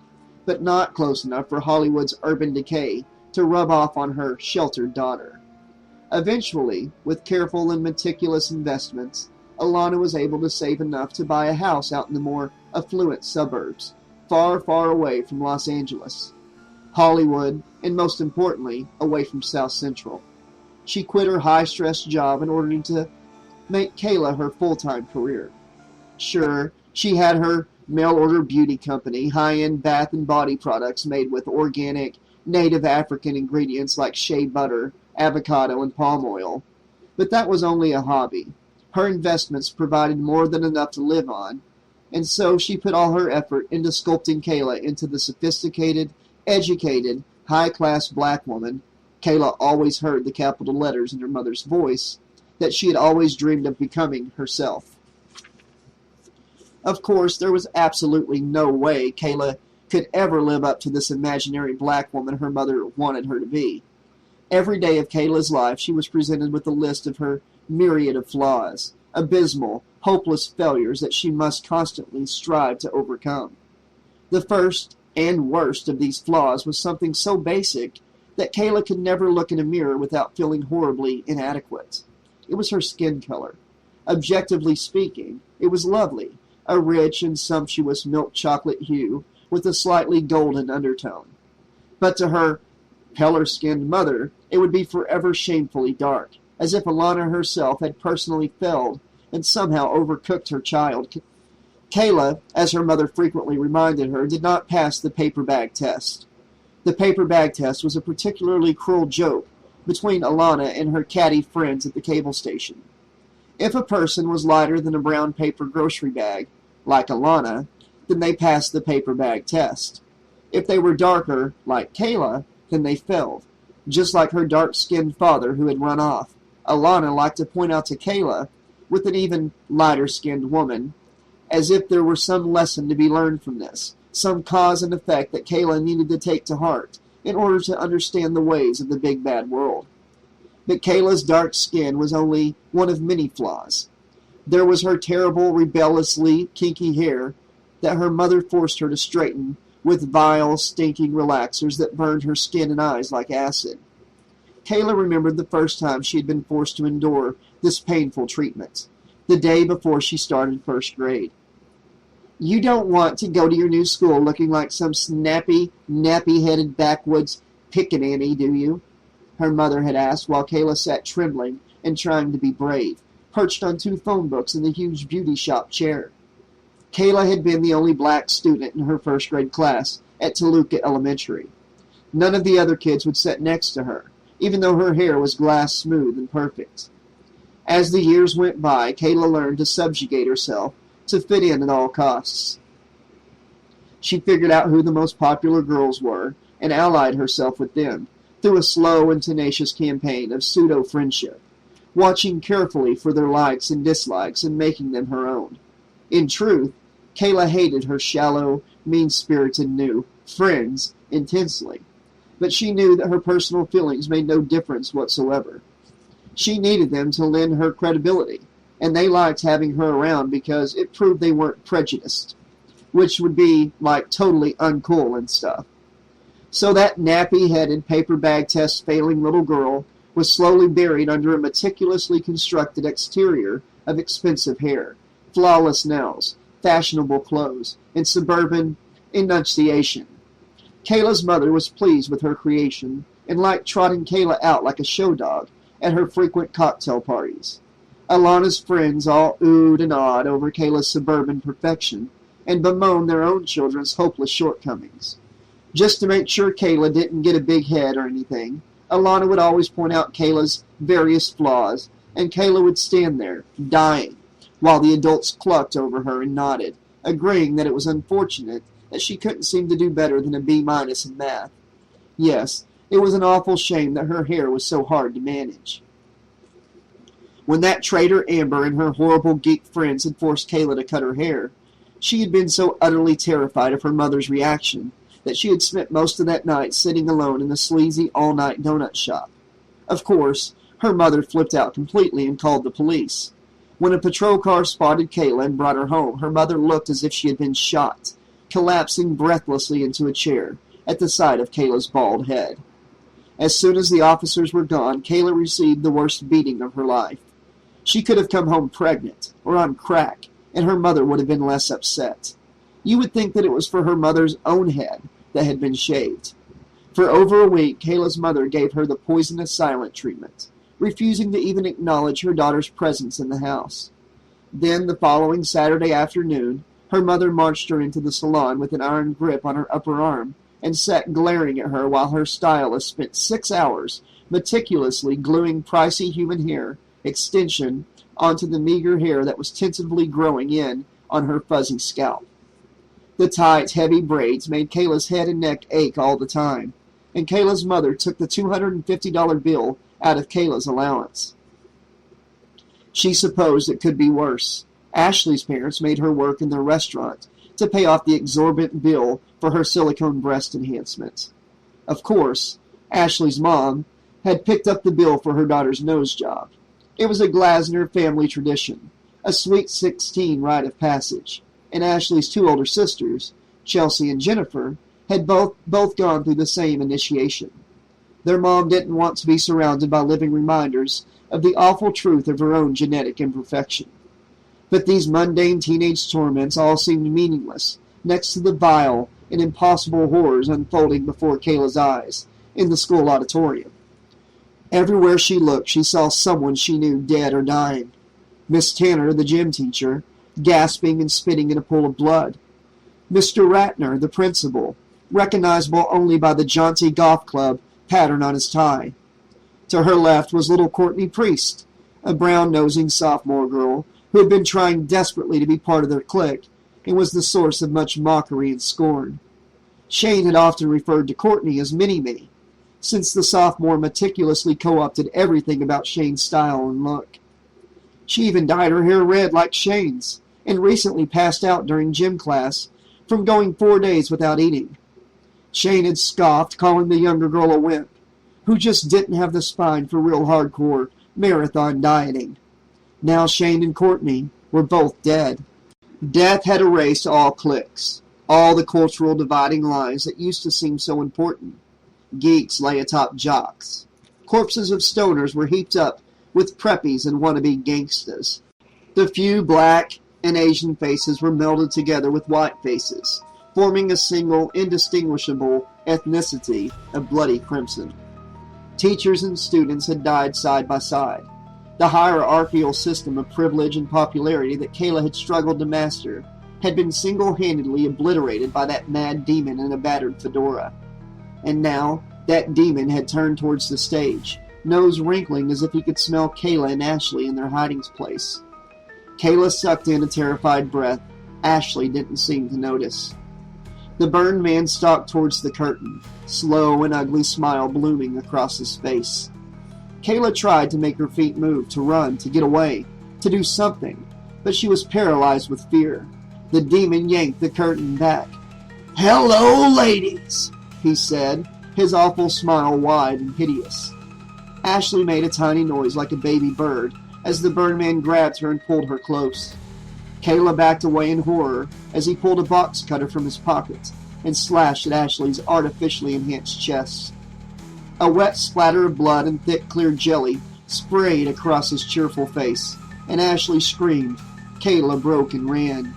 but not close enough for Hollywood's urban decay to rub off on her sheltered daughter. Eventually, with careful and meticulous investments, Alana was able to save enough to buy a house out in the more affluent suburbs, far, far away from Los Angeles, Hollywood, and most importantly, away from South Central. She quit her high-stress job in order to make Kayla her full-time career. Sure, she had her mail-order beauty company, high-end bath and body products made with organic, native African ingredients like shea butter, avocado, and palm oil. But that was only a hobby. Her investments provided more than enough to live on, and so she put all her effort into sculpting Kayla into the sophisticated, educated, high-class black woman, Kayla always heard the capital letters in her mother's voice, that she had always dreamed of becoming herself. Of course, there was absolutely no way Kayla could ever live up to this imaginary black woman her mother wanted her to be. Every day of Kayla's life, she was presented with a list of her myriad of flaws, abysmal, hopeless failures that she must constantly strive to overcome. The first and worst of these flaws was something so basic that Kayla could never look in a mirror without feeling horribly inadequate. It was her skin color. Objectively speaking, it was lovely, a rich and sumptuous milk chocolate hue with a slightly golden undertone. But to her paler-skinned mother, it would be forever shamefully dark, as if Alana herself had personally failed and somehow overcooked her child. Kayla, as her mother frequently reminded her, did not pass the paper bag test. The paper bag test was a particularly cruel joke between Alana and her catty friends at the cable station. If a person was lighter than a brown paper grocery bag, like Alana, then they passed the paper bag test. If they were darker, like Kayla, then they failed, just like her dark-skinned father who had run off. Alana liked to point out to Kayla, with an even lighter-skinned woman, as if there were some lesson to be learned from this, some cause and effect that Kayla needed to take to heart in order to understand the ways of the big bad world. But Kayla's dark skin was only one of many flaws. There was her terrible, rebelliously kinky hair that her mother forced her to straighten with vile, stinking relaxers that burned her skin and eyes like acid. Kayla remembered the first time she had been forced to endure this painful treatment, the day before she started first grade. "You don't want to go to your new school looking like some snappy, nappy-headed backwoods pickaninny, do you?" her mother had asked while Kayla sat trembling and trying to be brave, perched on 2 phone books in the huge beauty shop chair. Kayla had been the only black student in her first grade class at Toluca Elementary. None of the other kids would sit next to her, even though her hair was glass smooth and perfect. As the years went by, Kayla learned to subjugate herself to fit in at all costs. She figured out who the most popular girls were and allied herself with them through a slow and tenacious campaign of pseudo-friendship, watching carefully for their likes and dislikes and making them her own. In truth, Kayla hated her shallow, mean-spirited new friends intensely, but she knew that her personal feelings made no difference whatsoever. She needed them to lend her credibility, and they liked having her around because it proved they weren't prejudiced, which would be like totally uncool and stuff. So that nappy-headed, paper-bag-test-failing little girl was slowly buried under a meticulously constructed exterior of expensive hair, flawless nails, fashionable clothes, and suburban enunciation. Kayla's mother was pleased with her creation and liked trotting Kayla out like a show dog at her frequent cocktail parties. Alana's friends all oohed and awed over Kayla's suburban perfection and bemoaned their own children's hopeless shortcomings. Just to make sure Kayla didn't get a big head or anything, Alana would always point out Kayla's various flaws, and Kayla would stand there, dying, while the adults clucked over her and nodded, agreeing that it was unfortunate that she couldn't seem to do better than a B- in math. Yes, it was an awful shame that her hair was so hard to manage. When that traitor Amber and her horrible geek friends had forced Kayla to cut her hair, she had been so utterly terrified of her mother's reaction that she had spent most of that night sitting alone in the sleazy all-night donut shop. Of course, her mother flipped out completely and called the police. When a patrol car spotted Kayla and brought her home, her mother looked as if she had been shot, collapsing breathlessly into a chair at the sight of Kayla's bald head. As soon as the officers were gone, Kayla received the worst beating of her life. She could have come home pregnant or on crack, and her mother would have been less upset. You would think that it was for her mother's own head that had been shaved. For over a week, Kayla's mother gave her the poisonous silent treatment, refusing to even acknowledge her daughter's presence in the house. Then, the following Saturday afternoon, her mother marched her into the salon with an iron grip on her upper arm and sat glaring at her while her stylist spent 6 hours meticulously gluing pricey human hair extension onto the meager hair that was tentatively growing in on her fuzzy scalp. The tight, heavy braids made Kayla's head and neck ache all the time, and Kayla's mother took the $250 bill out of Kayla's allowance. She supposed it could be worse. Ashley's parents made her work in their restaurant to pay off the exorbitant bill for her silicone breast enhancement. Of course, Ashley's mom had picked up the bill for her daughter's nose job. It was a Glasner family tradition, a sweet 16 rite of passage, and Ashley's 2 older sisters, Chelsea and Jennifer, had both gone through the same initiation. Their mom didn't want to be surrounded by living reminders of the awful truth of her own genetic imperfection. But these mundane teenage torments all seemed meaningless next to the vile and impossible horrors unfolding before Kayla's eyes in the school auditorium. Everywhere she looked, she saw someone she knew dead or dying. Miss Tanner, the gym teacher, gasping and spitting in a pool of blood. Mr. Ratner, the principal, recognizable only by the jaunty golf club pattern on his tie. To her left was little Courtney Priest, a brown-nosing sophomore girl who had been trying desperately to be part of their clique and was the source of much mockery and scorn. Shane had often referred to Courtney as Mini-Me, since the sophomore meticulously co-opted everything about Shane's style and look. She even dyed her hair red like Shane's, and recently passed out during gym class from going 4 days without eating. Shane had scoffed, calling the younger girl a wimp, who just didn't have the spine for real hardcore marathon dieting. Now Shane and Courtney were both dead. Death had erased all cliques, all the cultural dividing lines that used to seem so important. Geeks lay atop jocks. Corpses of stoners were heaped up with preppies and wannabe gangstas. The few black and Asian faces were melded together with white faces, forming a single, indistinguishable ethnicity of bloody crimson. Teachers and students had died side by side. The hierarchical system of privilege and popularity that Kayla had struggled to master had been single-handedly obliterated by that mad demon in a battered fedora. And now, that demon had turned towards the stage, nose wrinkling as if he could smell Kayla and Ashley in their hiding place. Kayla sucked in a terrified breath. Ashley didn't seem to notice. The burned man stalked towards the curtain, slow and ugly smile blooming across his face. Kayla tried to make her feet move, to run, to get away, to do something, but she was paralyzed with fear. The demon yanked the curtain back. "Hello, ladies," he said, his awful smile wide and hideous. Ashley made a tiny noise like a baby bird as the burned man grabbed her and pulled her close. Kayla backed away in horror as he pulled a box cutter from his pocket and slashed at Ashley's artificially enhanced chest. A wet splatter of blood and thick, clear jelly sprayed across his cheerful face, and Ashley screamed. Kayla broke and ran.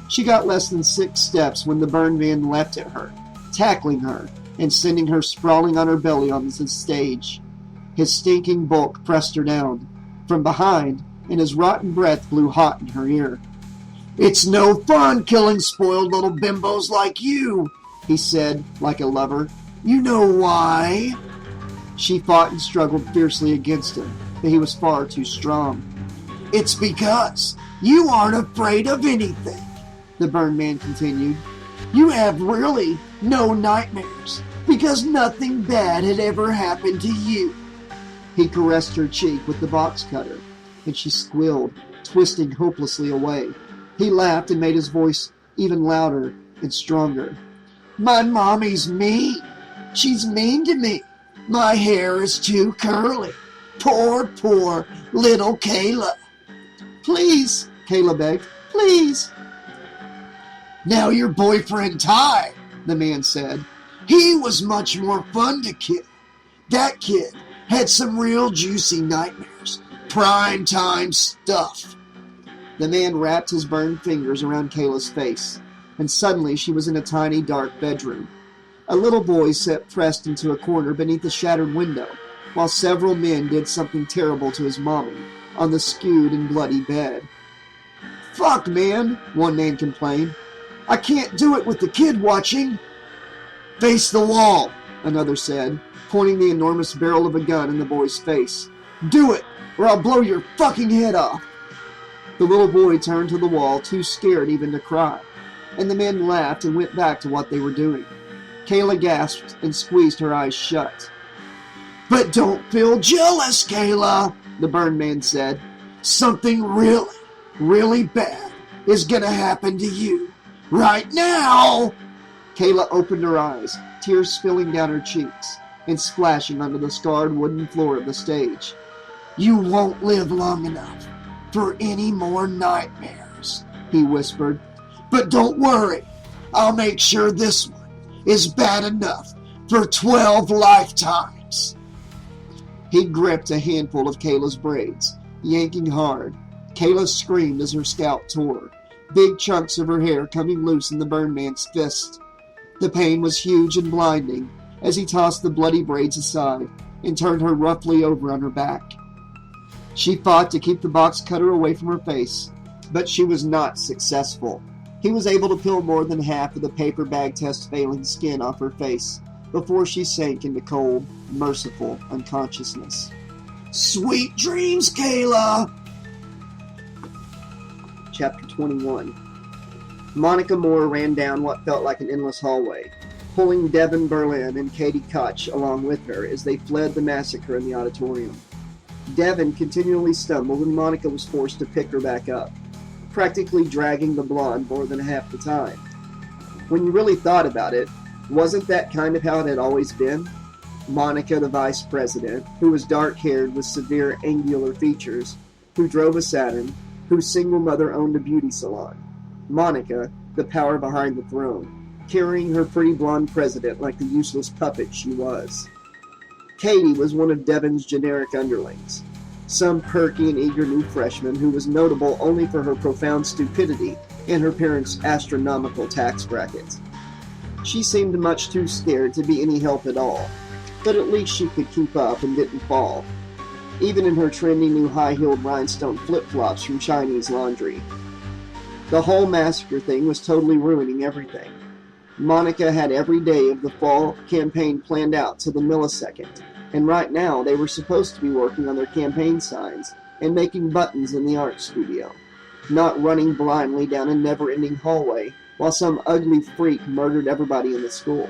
She got less than 6 steps when the burned man leapt at her, tackling her and sending her sprawling on her belly on the stage. His stinking bulk pressed her down from behind, and his rotten breath blew hot in her ear. "It's no fun killing spoiled little bimbos like you," he said, like a lover. "You know why?" She fought and struggled fiercely against him, but he was far too strong. "It's because you aren't afraid of anything," the burned man continued. "You have really no nightmares, because nothing bad had ever happened to you." He caressed her cheek with the box cutter, and she squealed, twisting hopelessly away. He laughed and made his voice even louder and stronger. "My mommy's mean. She's mean to me. My hair is too curly. Poor, poor little Kayla." "Please," Kayla begged. "Please." "Now your boyfriend Ty," the man said. "He was much more fun to kill. That kid had some real juicy nightmares. Prime time stuff." The man wrapped his burned fingers around Kayla's face, and suddenly she was in a tiny, dark bedroom. A little boy sat pressed into a corner beneath a shattered window, while several men did something terrible to his mommy on the skewed and bloody bed. "Fuck, man," one man complained. "I can't do it with the kid watching." "Face the wall," another said, pointing the enormous barrel of a gun in the boy's face. "Do it, or I'll blow your fucking head off." The little boy turned to the wall, too scared even to cry, and the men laughed and went back to what they were doing. Kayla gasped and squeezed her eyes shut. "But don't feel jealous, Kayla," the burned man said. "Something really, really bad is gonna happen to you. Right now!" Kayla opened her eyes, tears spilling down her cheeks and splashing onto the scarred wooden floor of the stage. "You won't live long enough for any more nightmares," he whispered. "But don't worry, I'll make sure this one is bad enough for 12 lifetimes." He gripped a handful of Kayla's braids, yanking hard. Kayla screamed as her scalp tore, big chunks of her hair coming loose in the burned man's fist. The pain was huge and blinding as he tossed the bloody braids aside and turned her roughly over on her back. She fought to keep the box cutter away from her face, but she was not successful. He was able to peel more than half of the paper bag test failing skin off her face before she sank into cold, merciful unconsciousness. "Sweet dreams, Kayla!" Chapter 21. Monica Moore ran down what felt like an endless hallway, pulling Devin Berlin and Katie Koch along with her as they fled the massacre in the auditorium. Devin continually stumbled and Monica was forced to pick her back up, practically dragging the blonde more than half the time. When you really thought about it, wasn't that kind of how it had always been? Monica, the vice president, who was dark-haired with severe angular features, who drove a Saturn, whose single mother owned a beauty salon. Monica, the power behind the throne, carrying her pretty blonde president like the useless puppet she was. Katie was one of Devon's generic underlings, some perky and eager new freshman who was notable only for her profound stupidity and her parents' astronomical tax brackets. She seemed much too scared to be any help at all, but at least she could keep up and didn't fall, even in her trendy new high-heeled rhinestone flip-flops from Chinese laundry. The whole massacre thing was totally ruining everything. Monica had every day of the fall campaign planned out to the millisecond, and right now they were supposed to be working on their campaign signs and making buttons in the art studio, not running blindly down a never-ending hallway while some ugly freak murdered everybody in the school.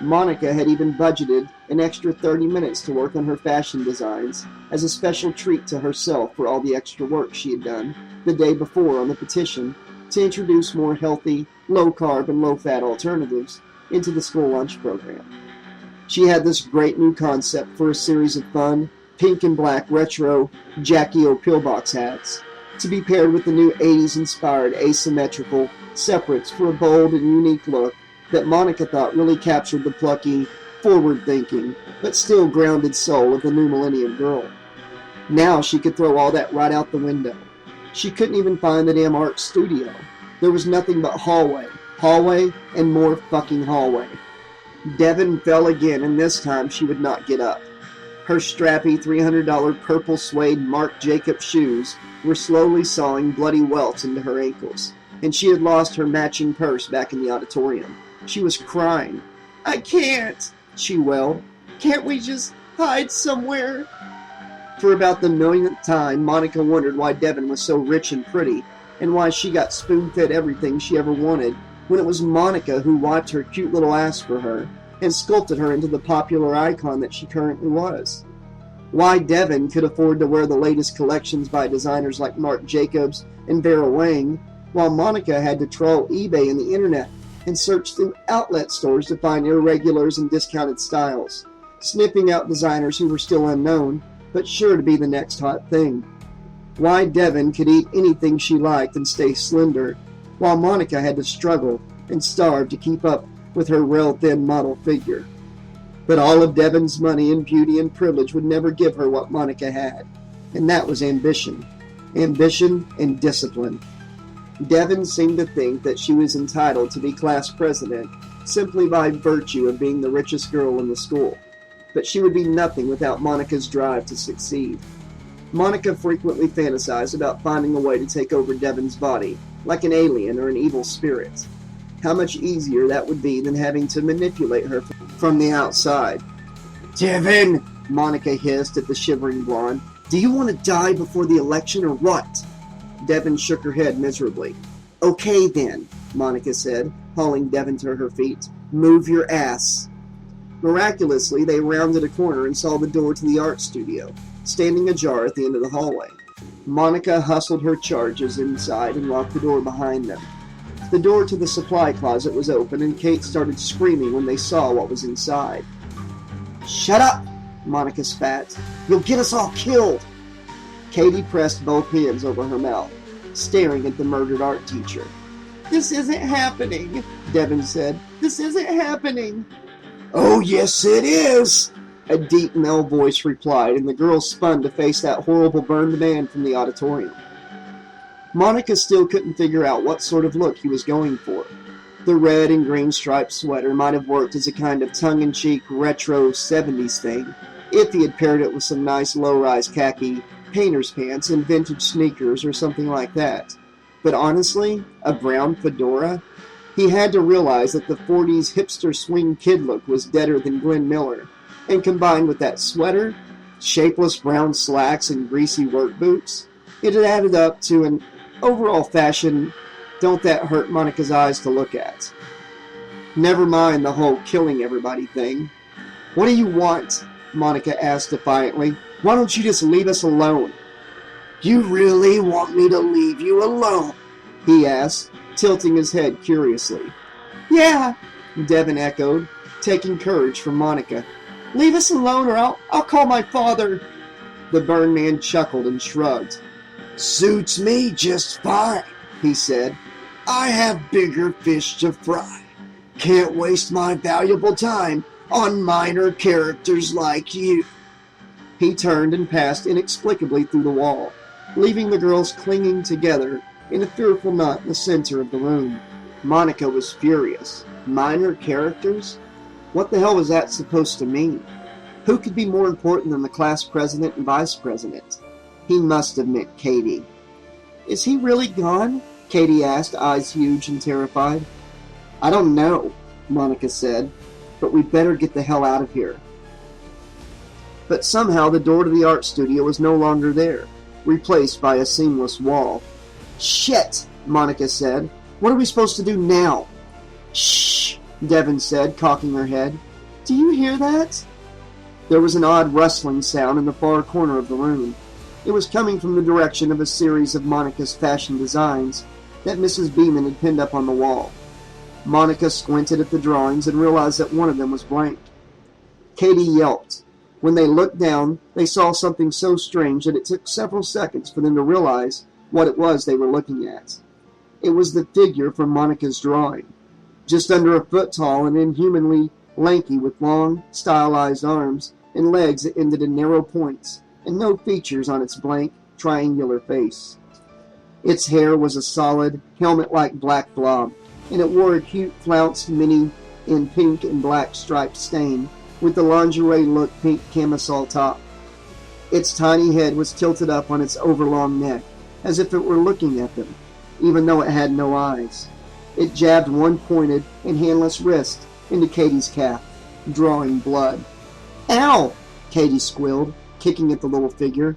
Monica had even budgeted an extra 30 minutes to work on her fashion designs as a special treat to herself for all the extra work she had done the day before on the petition to introduce more healthy, low-carb and low-fat alternatives into the school lunch program. She had this great new concept for a series of fun, pink and black retro Jackie O pillbox hats to be paired with the new 80s-inspired asymmetrical separates for a bold and unique look that Monica thought really captured the plucky, forward-thinking, but still grounded soul of the new millennium girl. Now she could throw all that right out the window. She couldn't even find the damn art studio. There was nothing but hallway, and more fucking hallway. Devon fell again, and this time she would not get up. Her strappy $300 purple suede Marc Jacobs shoes were slowly sawing bloody welts into her ankles, and she had lost her matching purse back in the auditorium. She was crying. "I can't," she wailed. "Can't we just hide somewhere?" For about the millionth time, Monica wondered why Devon was so rich and pretty, and why she got spoon-fed everything she ever wanted, when it was Monica who wiped her cute little ass for her, and sculpted her into the popular icon that she currently was. Why Devon could afford to wear the latest collections by designers like Marc Jacobs and Vera Wang, while Monica had to troll eBay and the internet and search through outlet stores to find irregulars and discounted styles, sniffing out designers who were still unknown, but sure to be the next hot thing. Why Devon could eat anything she liked and stay slender, while Monica had to struggle and starve to keep up with her rail-thin model figure. But all of Devon's money and beauty and privilege would never give her what Monica had, and that was ambition. Ambition and discipline. Devon seemed to think that she was entitled to be class president simply by virtue of being the richest girl in the school, but she would be nothing without Monica's drive to succeed. Monica frequently fantasized about finding a way to take over Devon's body, like an alien or an evil spirit. How much easier that would be than having to manipulate her from the outside. "Devon!" Monica hissed at the shivering blonde. "Do you want to die before the election or what?" Devon shook her head miserably. "Okay then," Monica said, hauling Devon to her feet. "Move your ass." Miraculously, they rounded a corner and saw the door to the art studio, standing ajar at the end of the hallway. Monica hustled her charges inside and locked the door behind them. The door to the supply closet was open, and Kate started screaming when they saw what was inside. "Shut up!" Monica spat. "You'll get us all killed!" Katie pressed both hands over her mouth, staring at the murdered art teacher. "This isn't happening," Devon said. "This isn't happening." "Oh, yes it is," a deep male voice replied, and the girl spun to face that horrible burned man from the auditorium. Monica still couldn't figure out what sort of look he was going for. The red and green striped sweater might have worked as a kind of tongue-in-cheek retro 70s thing, if he had paired it with some nice low-rise khaki painter's pants and vintage sneakers or something like that. But honestly, a brown fedora? He had to realize that the 40s hipster swing kid look was deader than Glenn Miller, and combined with that sweater, shapeless brown slacks, and greasy work boots, it had added up to an overall fashion don't that hurt Monica's eyes to look at. Never mind the whole killing everybody thing. "What do you want?" Monica asked defiantly. "Why don't you just leave us alone?" "You really want me to leave you alone?" he asked, tilting his head curiously. "Yeah," Devon echoed, taking courage from Monica. Leave us alone or I'll call my father. The burned man chuckled and shrugged. Suits me just fine, he said. I have bigger fish to fry. Can't waste my valuable time on minor characters like you. He turned and passed inexplicably through the wall, leaving the girls clinging together in a fearful knot in the center of the room. Monica was furious. Minor characters? What the hell was that supposed to mean? Who could be more important than the class president and vice president? He must have meant Katie. Is he really gone? Katie asked, eyes huge and terrified. I don't know, Monica said, but we'd better get the hell out of here. But somehow the door to the art studio was no longer there, replaced by a seamless wall. Shit, Monica said. What are we supposed to do now? Shh, Devon said, cocking her head. Do you hear that? There was an odd rustling sound in the far corner of the room. It was coming from the direction of a series of Monica's fashion designs that Mrs. Beeman had pinned up on the wall. Monica squinted at the drawings and realized that one of them was blank. Katie yelped. When they looked down, they saw something so strange that it took several seconds for them to realize what it was they were looking at. It was the figure from Monica's drawing, just under a foot tall and inhumanly lanky with long, stylized arms and legs that ended in narrow points and no features on its blank, triangular face. Its hair was a solid, helmet-like black blob, and it wore a cute flounced mini in pink and black striped stain with the lingerie-look pink camisole top. Its tiny head was tilted up on its overlong neck, as if it were looking at them, even though it had no eyes. It jabbed one pointed and handless wrist into Katie's calf, drawing blood. Ow! Katie squealed, kicking at the little figure.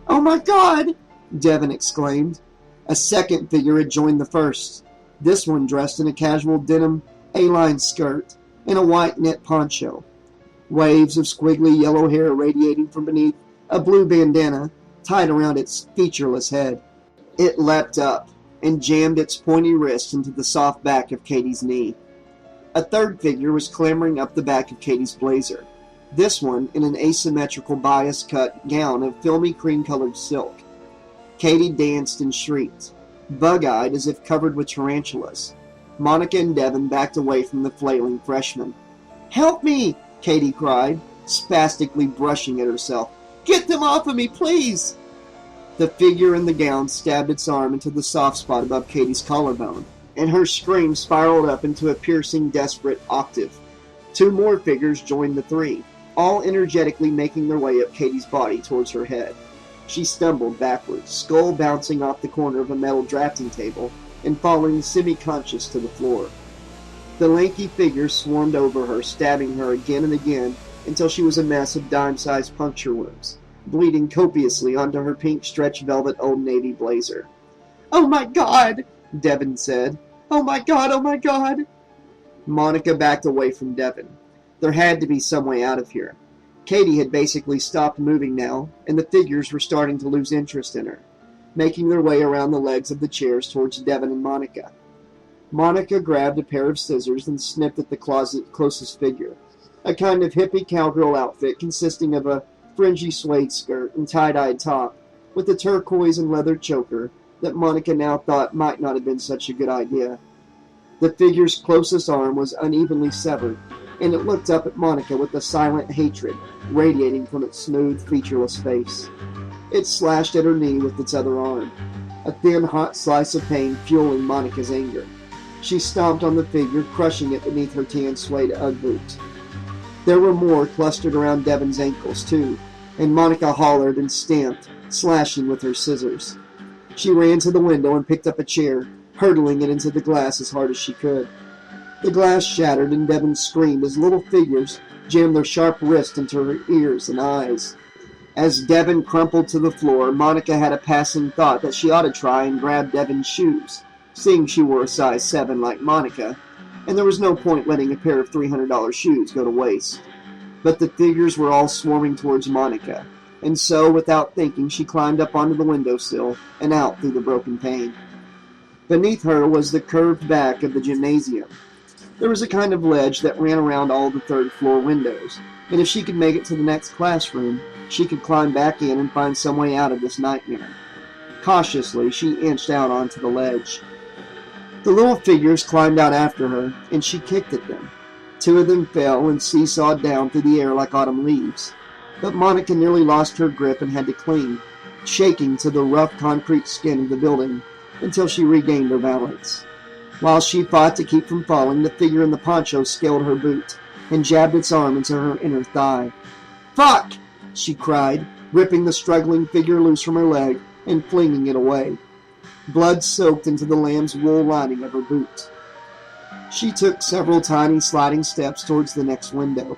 Oh my God! Devon exclaimed. A second figure had joined the first, this one dressed in a casual denim A-line skirt and a white knit poncho. Waves of squiggly yellow hair radiating from beneath a blue bandana tied around its featureless head. It leapt up and jammed its pointy wrist into the soft back of Katie's knee. A third figure was clambering up the back of Katie's blazer, this one in an asymmetrical bias-cut gown of filmy cream-colored silk. Katie danced and shrieked, bug-eyed as if covered with tarantulas. Monica and Devon backed away from the flailing freshman. Help me! Katie cried, spastically brushing at herself. Get them off of me, please! The figure in the gown stabbed its arm into the soft spot above Katie's collarbone, and her scream spiraled up into a piercing, desperate octave. Two more figures joined the three, all energetically making their way up Katie's body towards her head. She stumbled backwards, skull bouncing off the corner of a metal drafting table and falling semi-conscious to the floor. The lanky figures swarmed over her, stabbing her again and again until she was a mess of dime-sized puncture wounds, bleeding copiously onto her pink stretch velvet Old Navy blazer. Oh my God! Devon said. Oh my God, oh my God! Monica backed away from Devon. There had to be some way out of here. Katie had basically stopped moving now, and the figures were starting to lose interest in her, making their way around the legs of the chairs towards Devon and Monica. Monica grabbed a pair of scissors and snipped at the closest figure, a kind of hippie cowgirl outfit consisting of a fringy suede skirt and tie-dyed top, with a turquoise and leather choker that Monica now thought might not have been such a good idea. The figure's closest arm was unevenly severed, and it looked up at Monica with a silent hatred radiating from its smooth, featureless face. It slashed at her knee with its other arm, a thin, hot slice of pain fueling Monica's anger. She stomped on the figure, crushing it beneath her tan suede Ugg boot. There were more clustered around Devon's ankles, too, and Monica hollered and stamped, slashing with her scissors. She ran to the window and picked up a chair, hurtling it into the glass as hard as she could. The glass shattered, and Devon screamed as little figures jammed their sharp wrists into her ears and eyes. As Devon crumpled to the floor, Monica had a passing thought that she ought to try and grab Devon's shoes, seeing she wore a size 7 like Monica, and there was no point letting a pair of $300 shoes go to waste. But the figures were all swarming towards Monica, and so, without thinking, she climbed up onto the windowsill and out through the broken pane. Beneath her was the curved back of the gymnasium. There was a kind of ledge that ran around all the third-floor windows, and if she could make it to the next classroom, she could climb back in and find some way out of this nightmare. Cautiously, she inched out onto the ledge. The little figures climbed out after her, and she kicked at them. 2 of them fell and seesawed down through the air like autumn leaves. But Monica nearly lost her grip and had to cling, shaking to the rough concrete skin of the building until she regained her balance. While she fought to keep from falling, the figure in the poncho scaled her boot and jabbed its arm into her inner thigh. "Fuck!" she cried, ripping the struggling figure loose from her leg and flinging it away. Blood soaked into the lamb's wool lining of her boot. She took several tiny sliding steps towards the next window.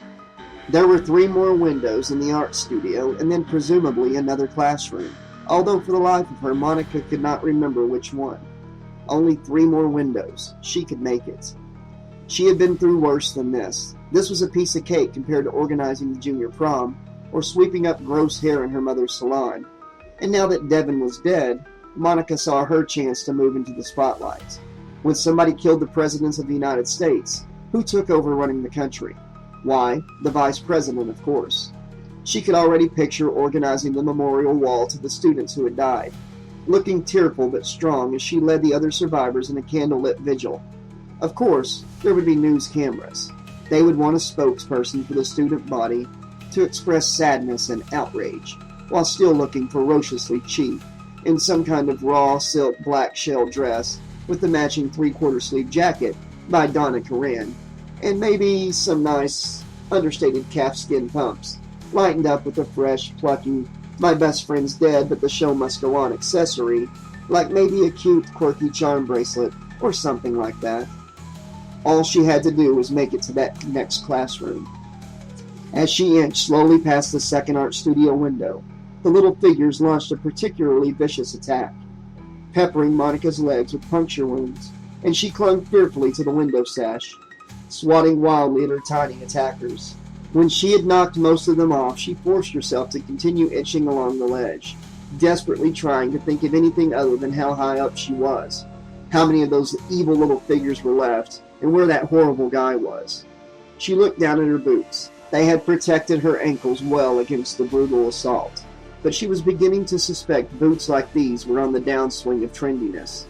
There were 3 more windows in the art studio, and then presumably another classroom, although for the life of her, Monica could not remember which one. Only 3 more windows. She could make it. She had been through worse than this. This was a piece of cake compared to organizing the junior prom, or sweeping up gross hair in her mother's salon. And now that Devin was dead, Monica saw her chance to move into the spotlight. When somebody killed the President of the United States, who took over running the country? Why, the Vice President, of course. She could already picture organizing the memorial wall to the students who had died, looking tearful but strong as she led the other survivors in a candlelit vigil. Of course, there would be news cameras. They would want a spokesperson for the student body to express sadness and outrage, while still looking ferociously cheap, in some kind of raw silk black shell dress with the matching 3/4 sleeve jacket by Donna Karan, and maybe some nice, understated calfskin pumps, lightened up with a fresh, plucky, my best friend's dead but the show must go on accessory, like maybe a cute, quirky charm bracelet, or something like that. All she had to do was make it to that next classroom. As she inched slowly past the second art studio window, the little figures launched a particularly vicious attack, peppering Monica's legs with puncture wounds, and she clung fearfully to the window sash, swatting wildly at her tiny attackers. When she had knocked most of them off, she forced herself to continue inching along the ledge, desperately trying to think of anything other than how high up she was, how many of those evil little figures were left, and where that horrible guy was. She looked down at her boots. They had protected her ankles well against the brutal assault, but she was beginning to suspect boots like these were on the downswing of trendiness.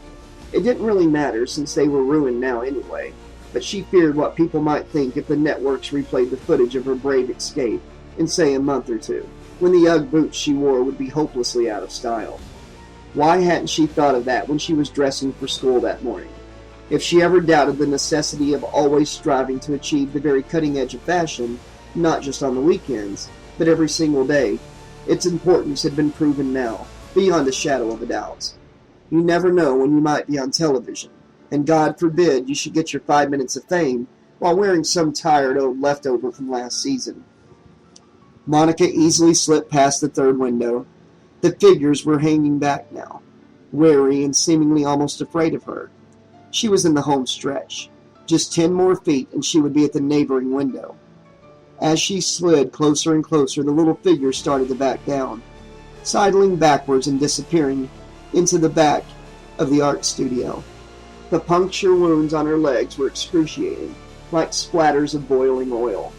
It didn't really matter since they were ruined now anyway, but she feared what people might think if the networks replayed the footage of her brave escape in, say, a month or two, when the Ugg boots she wore would be hopelessly out of style. Why hadn't she thought of that when she was dressing for school that morning? If she ever doubted the necessity of always striving to achieve the very cutting edge of fashion, not just on the weekends, but every single day, its importance had been proven now, beyond a shadow of a doubt. You never know when you might be on television, and God forbid you should get your 5 minutes of fame while wearing some tired old leftover from last season. Monica easily slipped past the third window. The figures were hanging back now, wary and seemingly almost afraid of her. She was in the home stretch. Just 10 more feet and she would be at the neighboring window. As she slid closer and closer, the little figures started to back down, sidling backwards and disappearing into the back of the art studio. The puncture wounds on her legs were excruciating, like splatters of boiling oil.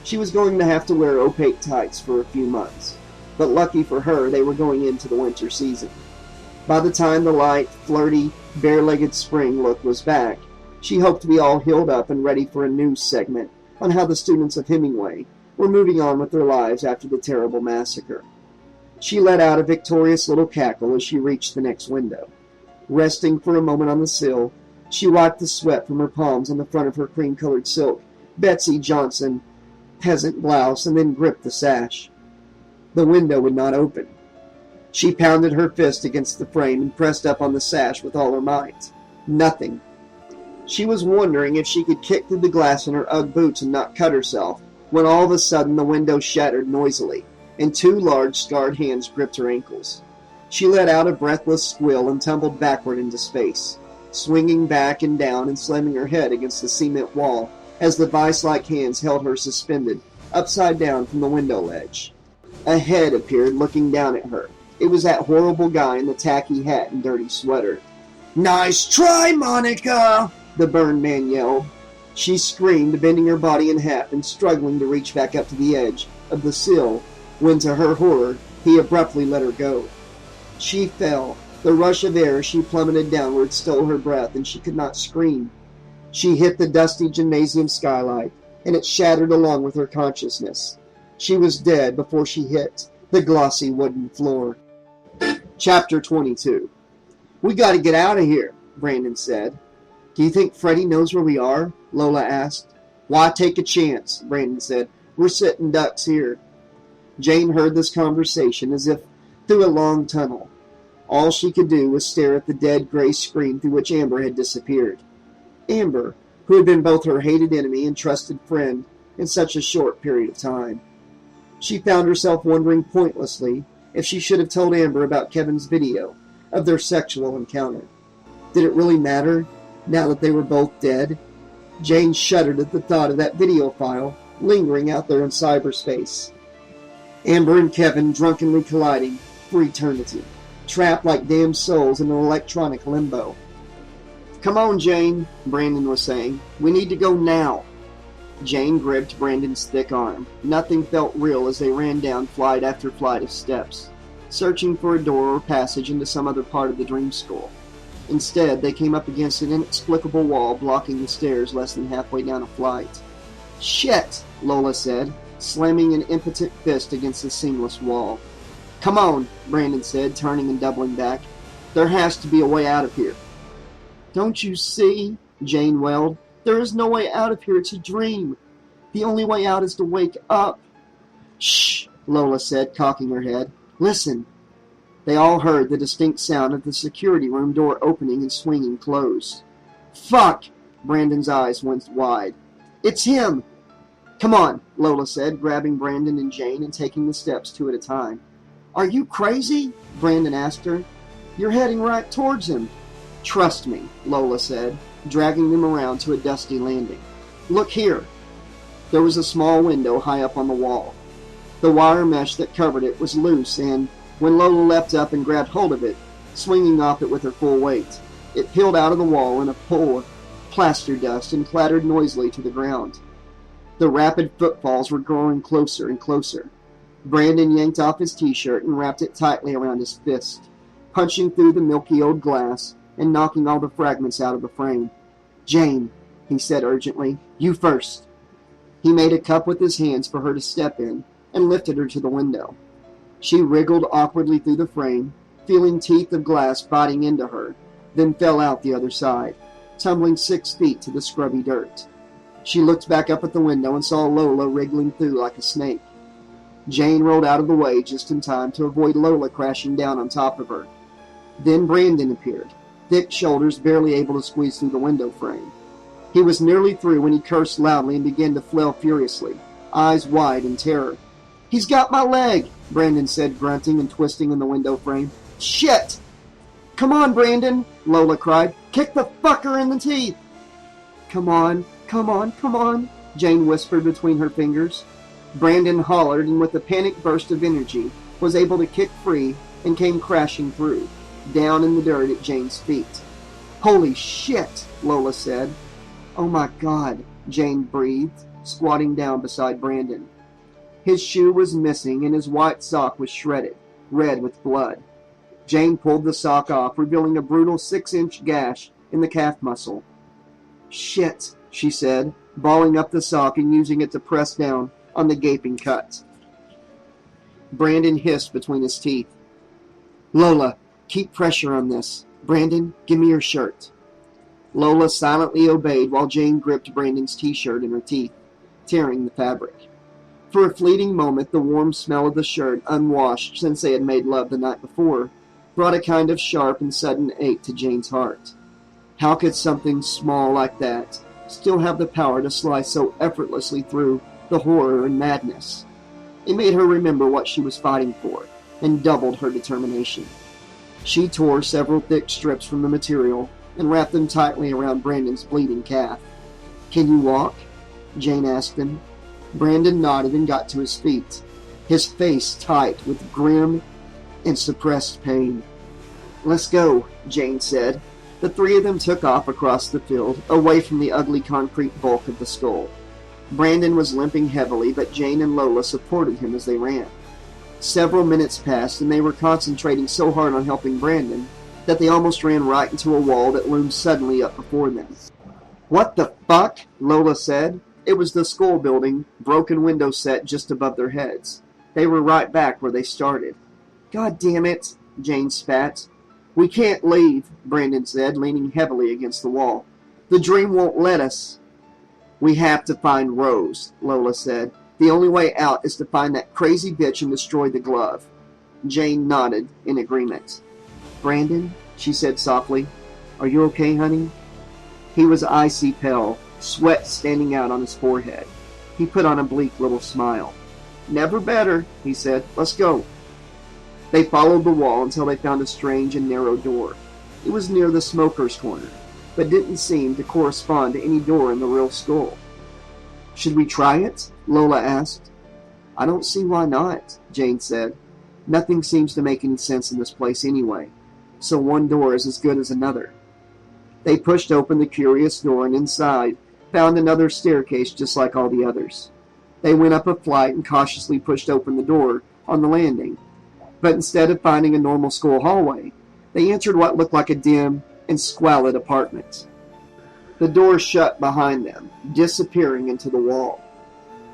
She was going to have to wear opaque tights for a few months, but lucky for her, they were going into the winter season. By the time the light, flirty, bare-legged spring look was back, she hoped to be all healed up and ready for a news segment on how the students of Hemingway were moving on with their lives after the terrible massacre. She let out a victorious little cackle as she reached the next window. Resting for a moment on the sill, she wiped the sweat from her palms on the front of her cream-colored silk Betsy Johnson peasant blouse and then gripped the sash. The window would not open. She pounded her fist against the frame and pressed up on the sash with all her might. Nothing. She was wondering if she could kick through the glass in her Ugg boots and not cut herself, when all of a sudden the window shattered noisily, and 2 large scarred hands gripped her ankles. She let out a breathless squeal and tumbled backward into space, swinging back and down and slamming her head against the cement wall as the vice-like hands held her suspended, upside down from the window ledge. A head appeared looking down at her. It was that horrible guy in the tacky hat and dirty sweater. "Nice try, Monica!" the burned man yelled. She screamed, bending her body in half and struggling to reach back up to the edge of the sill when, to her horror, he abruptly let her go. She fell. The rush of air as she plummeted downward stole her breath, and she could not scream. She hit the dusty gymnasium skylight, and it shattered along with her consciousness. She was dead before she hit the glossy wooden floor. Chapter 22. "We gotta get out of here," Brandon said. "Do you think Freddy knows where we are?" Lola asked. "Why take a chance?" Brandon said. "We're sitting ducks here." Jane heard this conversation as if through a long tunnel. All she could do was stare at the dead gray screen through which Amber had disappeared. Amber, who had been both her hated enemy and trusted friend in such a short period of time. She found herself wondering pointlessly if she should have told Amber about Kevin's video of their sexual encounter. Did it really matter, now that they were both dead? Jane shuddered at the thought of that video file lingering out there in cyberspace. Amber and Kevin drunkenly colliding for eternity, trapped like damned souls in an electronic limbo. "Come on, Jane," Brandon was saying. "We need to go now." Jane gripped Brandon's thick arm. Nothing felt real as they ran down flight after flight of steps, searching for a door or passage into some other part of the dream school. Instead, they came up against an inexplicable wall blocking the stairs less than halfway down a flight. "Shit," Lola said, slamming an impotent fist against the seamless wall. "Come on," Brandon said, turning and doubling back. "There has to be a way out of here." "Don't you see?" Jane wailed. "There is no way out of here. It's a dream. The only way out is to wake up." "Shh," Lola said, cocking her head. "Listen." They all heard the distinct sound of the security room door opening and swinging closed. "Fuck!" Brandon's eyes went wide. "It's him!" "Come on," Lola said, grabbing Brandon and Jane and taking the steps two at a time. "Are you crazy?" Brandon asked her. "You're heading right towards him." "Trust me," Lola said, dragging them around to a dusty landing. "Look here." There was a small window high up on the wall. The wire mesh that covered it was loose, and when Lola leapt up and grabbed hold of it, swinging off it with her full weight, it peeled out of the wall in a pool of plaster dust and clattered noisily to the ground. The rapid footfalls were growing closer and closer. Brandon yanked off his t-shirt and wrapped it tightly around his fist, punching through the milky old glass and knocking all the fragments out of the frame. "Jane," he said urgently, "you first." He made a cup with his hands for her to step in and lifted her to the window. She wriggled awkwardly through the frame, feeling teeth of glass biting into her, then fell out the other side, tumbling 6 feet to the scrubby dirt. She looked back up at the window and saw Lola wriggling through like a snake. Jane rolled out of the way just in time to avoid Lola crashing down on top of her. Then Brandon appeared, thick shoulders barely able to squeeze through the window frame. He was nearly through when he cursed loudly and began to flail furiously, eyes wide in terror. "He's got my leg," Brandon said, grunting and twisting in the window frame. "Shit!" "Come on, Brandon," Lola cried. "Kick the fucker in the teeth." "Come on, come on, come on," Jane whispered between her fingers. Brandon hollered and with a panic burst of energy was able to kick free and came crashing through, down in the dirt at Jane's feet. "Holy shit," Lola said. "Oh my God," Jane breathed, squatting down beside Brandon. His shoe was missing and his white sock was shredded, red with blood. Jane pulled the sock off, revealing a brutal 6-inch gash in the calf muscle. "Shit," she said, balling up the sock and using it to press down on the gaping cut. Brandon hissed between his teeth. "Lola, keep pressure on this. Brandon, give me your shirt." Lola silently obeyed while Jane gripped Brandon's t-shirt in her teeth, tearing the fabric. For a fleeting moment, the warm smell of the shirt, unwashed since they had made love the night before, brought a kind of sharp and sudden ache to Jane's heart. How could something small like that still have the power to slice so effortlessly through the horror and madness? It made her remember what she was fighting for, and doubled her determination. She tore several thick strips from the material and wrapped them tightly around Brandon's bleeding calf. "Can you walk?" Jane asked him. Brandon nodded and got to his feet, his face tight with grim and suppressed pain. "Let's go," Jane said, The three of them took off across the field, away from the ugly concrete bulk of the skull. Brandon was limping heavily, but Jane and Lola supported him as they ran. Several minutes passed, and they were concentrating so hard on helping Brandon that they almost ran right into a wall that loomed suddenly up before them. "What the fuck?" Lola said. It was the school building, broken window set just above their heads. They were right back where they started. "God damn it," Jane spat. "We can't leave," Brandon said, leaning heavily against the wall. "The dream won't let us." "We have to find Rose," Lola said. "The only way out is to find that crazy bitch and destroy the glove." Jane nodded in agreement. "Brandon," she said softly, "are you okay, honey?" He was icy pale, sweat standing out on his forehead. He put on a bleak little smile. "Never better," he said. "Let's go." They followed the wall until they found a strange and narrow door. It was near the smoker's corner, but didn't seem to correspond to any door in the real skull. "Should we try it?" Lola asked. "I don't see why not," Jane said. "Nothing seems to make any sense in this place anyway, so one door is as good as another." They pushed open the curious door and inside found another staircase just like all the others. They went up a flight and cautiously pushed open the door on the landing, but instead of finding a normal school hallway, they entered what looked like a dim and squalid apartment. The door shut behind them, disappearing into the wall.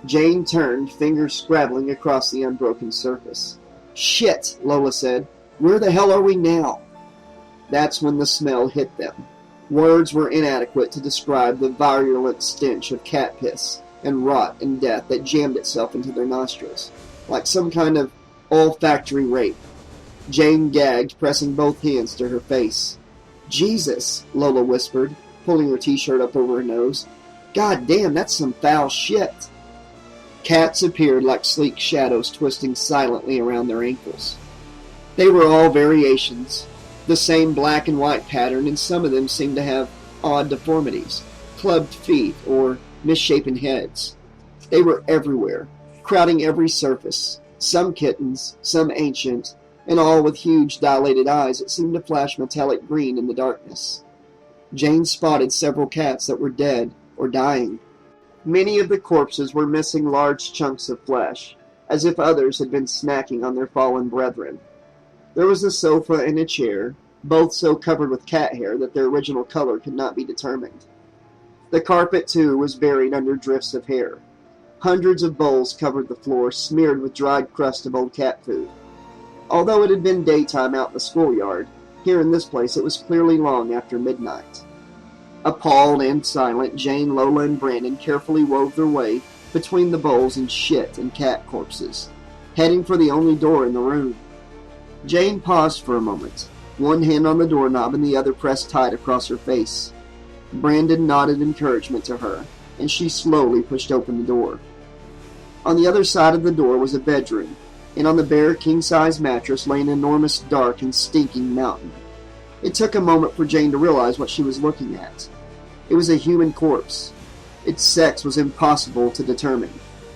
Jane turned, fingers scrabbling across the unbroken surface. "Shit," Lola said. "Where the hell are we now?" That's when the smell hit them. Words were inadequate to describe the virulent stench of cat piss and rot and death that jammed itself into their nostrils, like some kind of olfactory rape. Jane gagged, pressing both hands to her face. "Jesus," Lola whispered, pulling her t-shirt up over her nose. "God damn, that's some foul shit." Cats appeared like sleek shadows twisting silently around their ankles. They were all variations, the same black and white pattern, and some of them seemed to have odd deformities, clubbed feet or misshapen heads. They were everywhere, crowding every surface, some kittens, some ancient, and all with huge dilated eyes that seemed to flash metallic green in the darkness. Jane spotted several cats that were dead or dying. Many of the corpses were missing large chunks of flesh, as if others had been snacking on their fallen brethren. There was a sofa and a chair, both so covered with cat hair that their original color could not be determined. The carpet, too, was buried under drifts of hair. Hundreds of bowls covered the floor, smeared with dried crust of old cat food. Although it had been daytime out in the schoolyard, here in this place it was clearly long after midnight. Appalled and silent, Jane, Lola, and Brandon carefully wove their way between the bowls and shit and cat corpses, heading for the only door in the room. Jane paused for a moment, one hand on the doorknob and the other pressed tight across her face. Brandon nodded encouragement to her, and she slowly pushed open the door. On the other side of the door was a bedroom, and on the bare king-size mattress lay an enormous, dark, and stinking mountain. It took a moment for Jane to realize what she was looking at. It was a human corpse. Its sex was impossible to determine,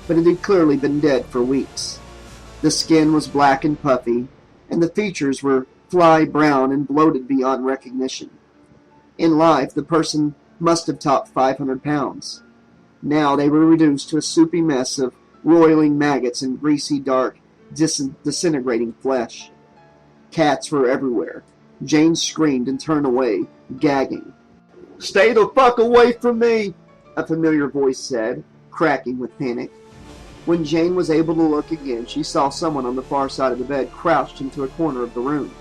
but it had clearly been dead for weeks. The skin was black and puffy, and the features were fly brown and bloated beyond recognition. In life, the person must have topped 500 pounds. Now they were reduced to a soupy mess of roiling maggots and greasy, dark, disintegrating flesh. Cats were everywhere. Jane screamed and turned away, gagging. "Stay the fuck away from me!" a familiar voice said, cracking with panic. When Jane was able to look again, she saw someone on the far side of the bed crouched into a corner of the room.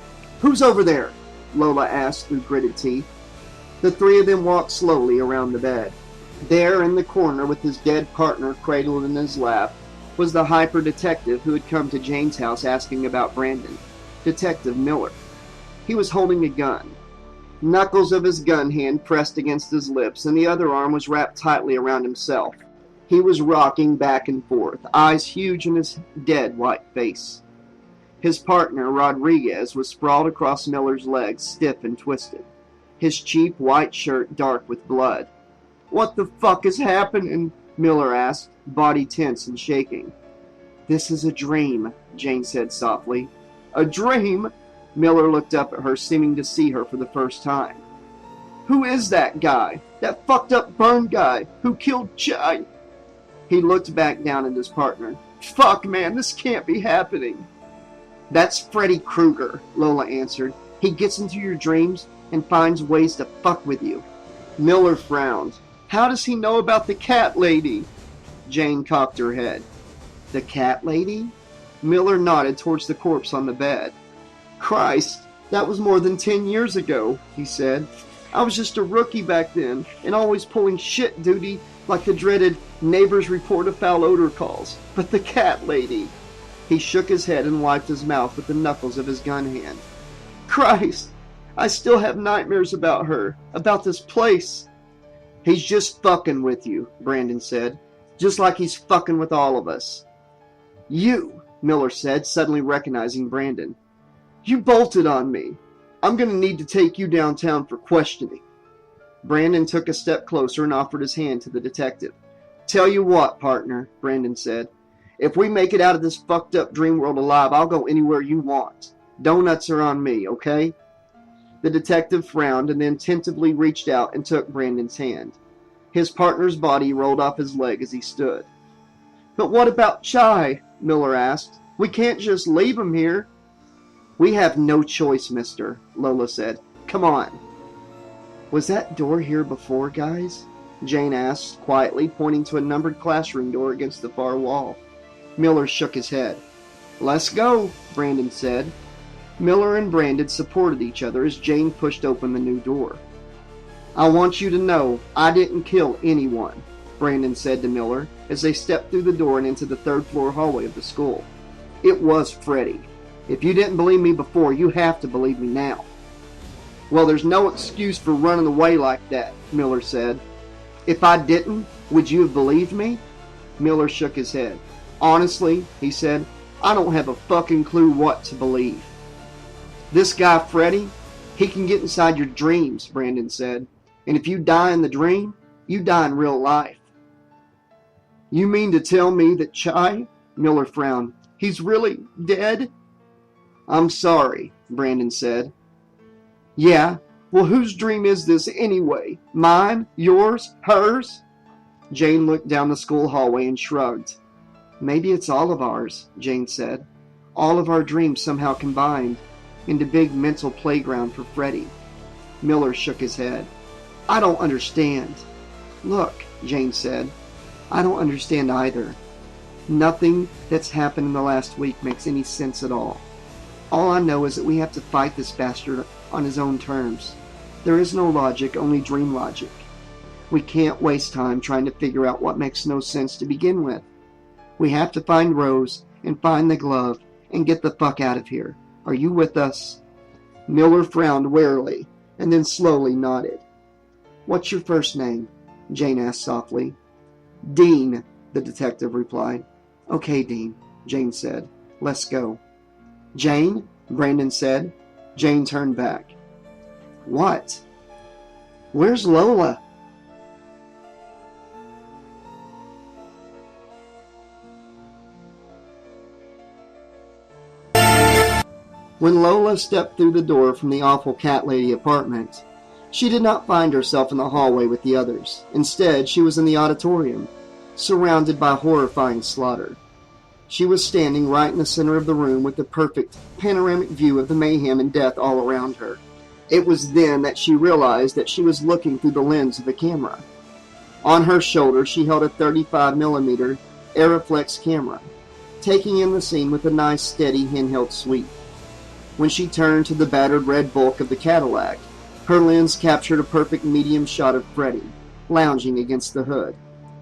"Who's over there?" Lola asked through gritted teeth. The three of them walked slowly around the bed. There in the corner with his dead partner cradled in his lap was the hyper-detective who had come to Jane's house asking about Brandon, Detective Miller. He was holding a gun. Knuckles of his gun hand pressed against his lips, and the other arm was wrapped tightly around himself. He was rocking back and forth, eyes huge in his dead white face. His partner, Rodriguez, was sprawled across Miller's legs, stiff and twisted, his cheap white shirt dark with blood. "What the fuck is happening?" Miller asked, body tense and shaking. "This is a dream," Jane said softly. "A dream?" Miller looked up at her, seeming to see her for the first time. Who is that guy? That fucked up burn guy who killed Chai? He looked back down at his partner. Fuck, man, this can't be happening. That's Freddy Krueger, Lola answered. He gets into your dreams and finds ways to fuck with you. Miller frowned. How does he know about the cat lady? Jane cocked her head. The cat lady? Miller nodded towards the corpse on the bed. Christ, that was more than 10 years ago, he said. I was just a rookie back then, and always pulling shit duty like the dreaded neighbors report of foul odor calls. But the cat lady... He shook his head and wiped his mouth with the knuckles of his gun hand. Christ, I still have nightmares about her, about this place. He's just fucking with you, Brandon said. Just like he's fucking with all of us. You, Miller said, suddenly recognizing Brandon. You bolted on me. I'm going to need to take you downtown for questioning. Brandon took a step closer and offered his hand to the detective. Tell you what, partner, Brandon said. If we make it out of this fucked up dream world alive, I'll go anywhere you want. Donuts are on me, okay? The detective frowned and then tentatively reached out and took Brandon's hand. His partner's body rolled off his leg as he stood. But what about Chai? Miller asked. We can't just leave him here. We have no choice, mister, Lola said. Come on. Was that door here before, guys? Jane asked, quietly, pointing to a numbered classroom door against the far wall. Miller shook his head. Let's go, Brandon said. Miller and Brandon supported each other as Jane pushed open the new door. I want you to know I didn't kill anyone, Brandon said to Miller as they stepped through the door and into the third-floor hallway of the school. It was Freddy. If you didn't believe me before, you have to believe me now. Well, there's no excuse for running away like that, Miller said. If I didn't, would you have believed me? Miller shook his head. Honestly, he said, I don't have a fucking clue what to believe. This guy, Freddy, he can get inside your dreams, Brandon said. And if you die in the dream, you die in real life. You mean to tell me that Chai? Miller frowned. He's really dead? I'm sorry, Brandon said. Yeah, well, whose dream is this anyway? Mine? Yours? Hers? Jane looked down the school hallway and shrugged. Maybe it's all of ours, Jane said. All of our dreams somehow combined into big mental playground for Freddy. Miller shook his head. I don't understand. Look, Jane said. I don't understand either. Nothing that's happened in the last week makes any sense at all. All I know is that we have to fight this bastard on his own terms. There is no logic, only dream logic. We can't waste time trying to figure out what makes no sense to begin with. We have to find Rose and find the glove and get the fuck out of here. Are you with us? Miller frowned warily and then slowly nodded. What's your first name? Jane asked softly. Dean, the detective replied. Okay, Dean, Jane said. Let's go. Jane? Brandon said. Jane turned back. What? Where's Lola? When Lola stepped through the door from the awful cat lady apartment, she did not find herself in the hallway with the others. Instead, she was in the auditorium, surrounded by horrifying slaughter. She was standing right in the center of the room with the perfect panoramic view of the mayhem and death all around her. It was then that she realized that she was looking through the lens of the camera. On her shoulder, she held a 35mm Aeroflex camera, taking in the scene with a nice, steady, handheld sweep. When she turned to the battered red bulk of the Cadillac, her lens captured a perfect medium shot of Freddy, lounging against the hood.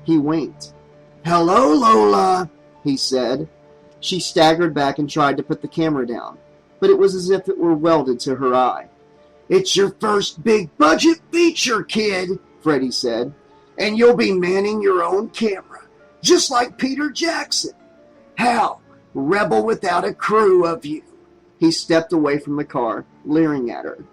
He winked. Hello, Lola, he said. She staggered back and tried to put the camera down, but it was as if it were welded to her eye. It's your first big-budget feature, kid, Freddy said, and you'll be manning your own camera, just like Peter Jackson. How rebel without a crew of you. He stepped away from the car, leering at her.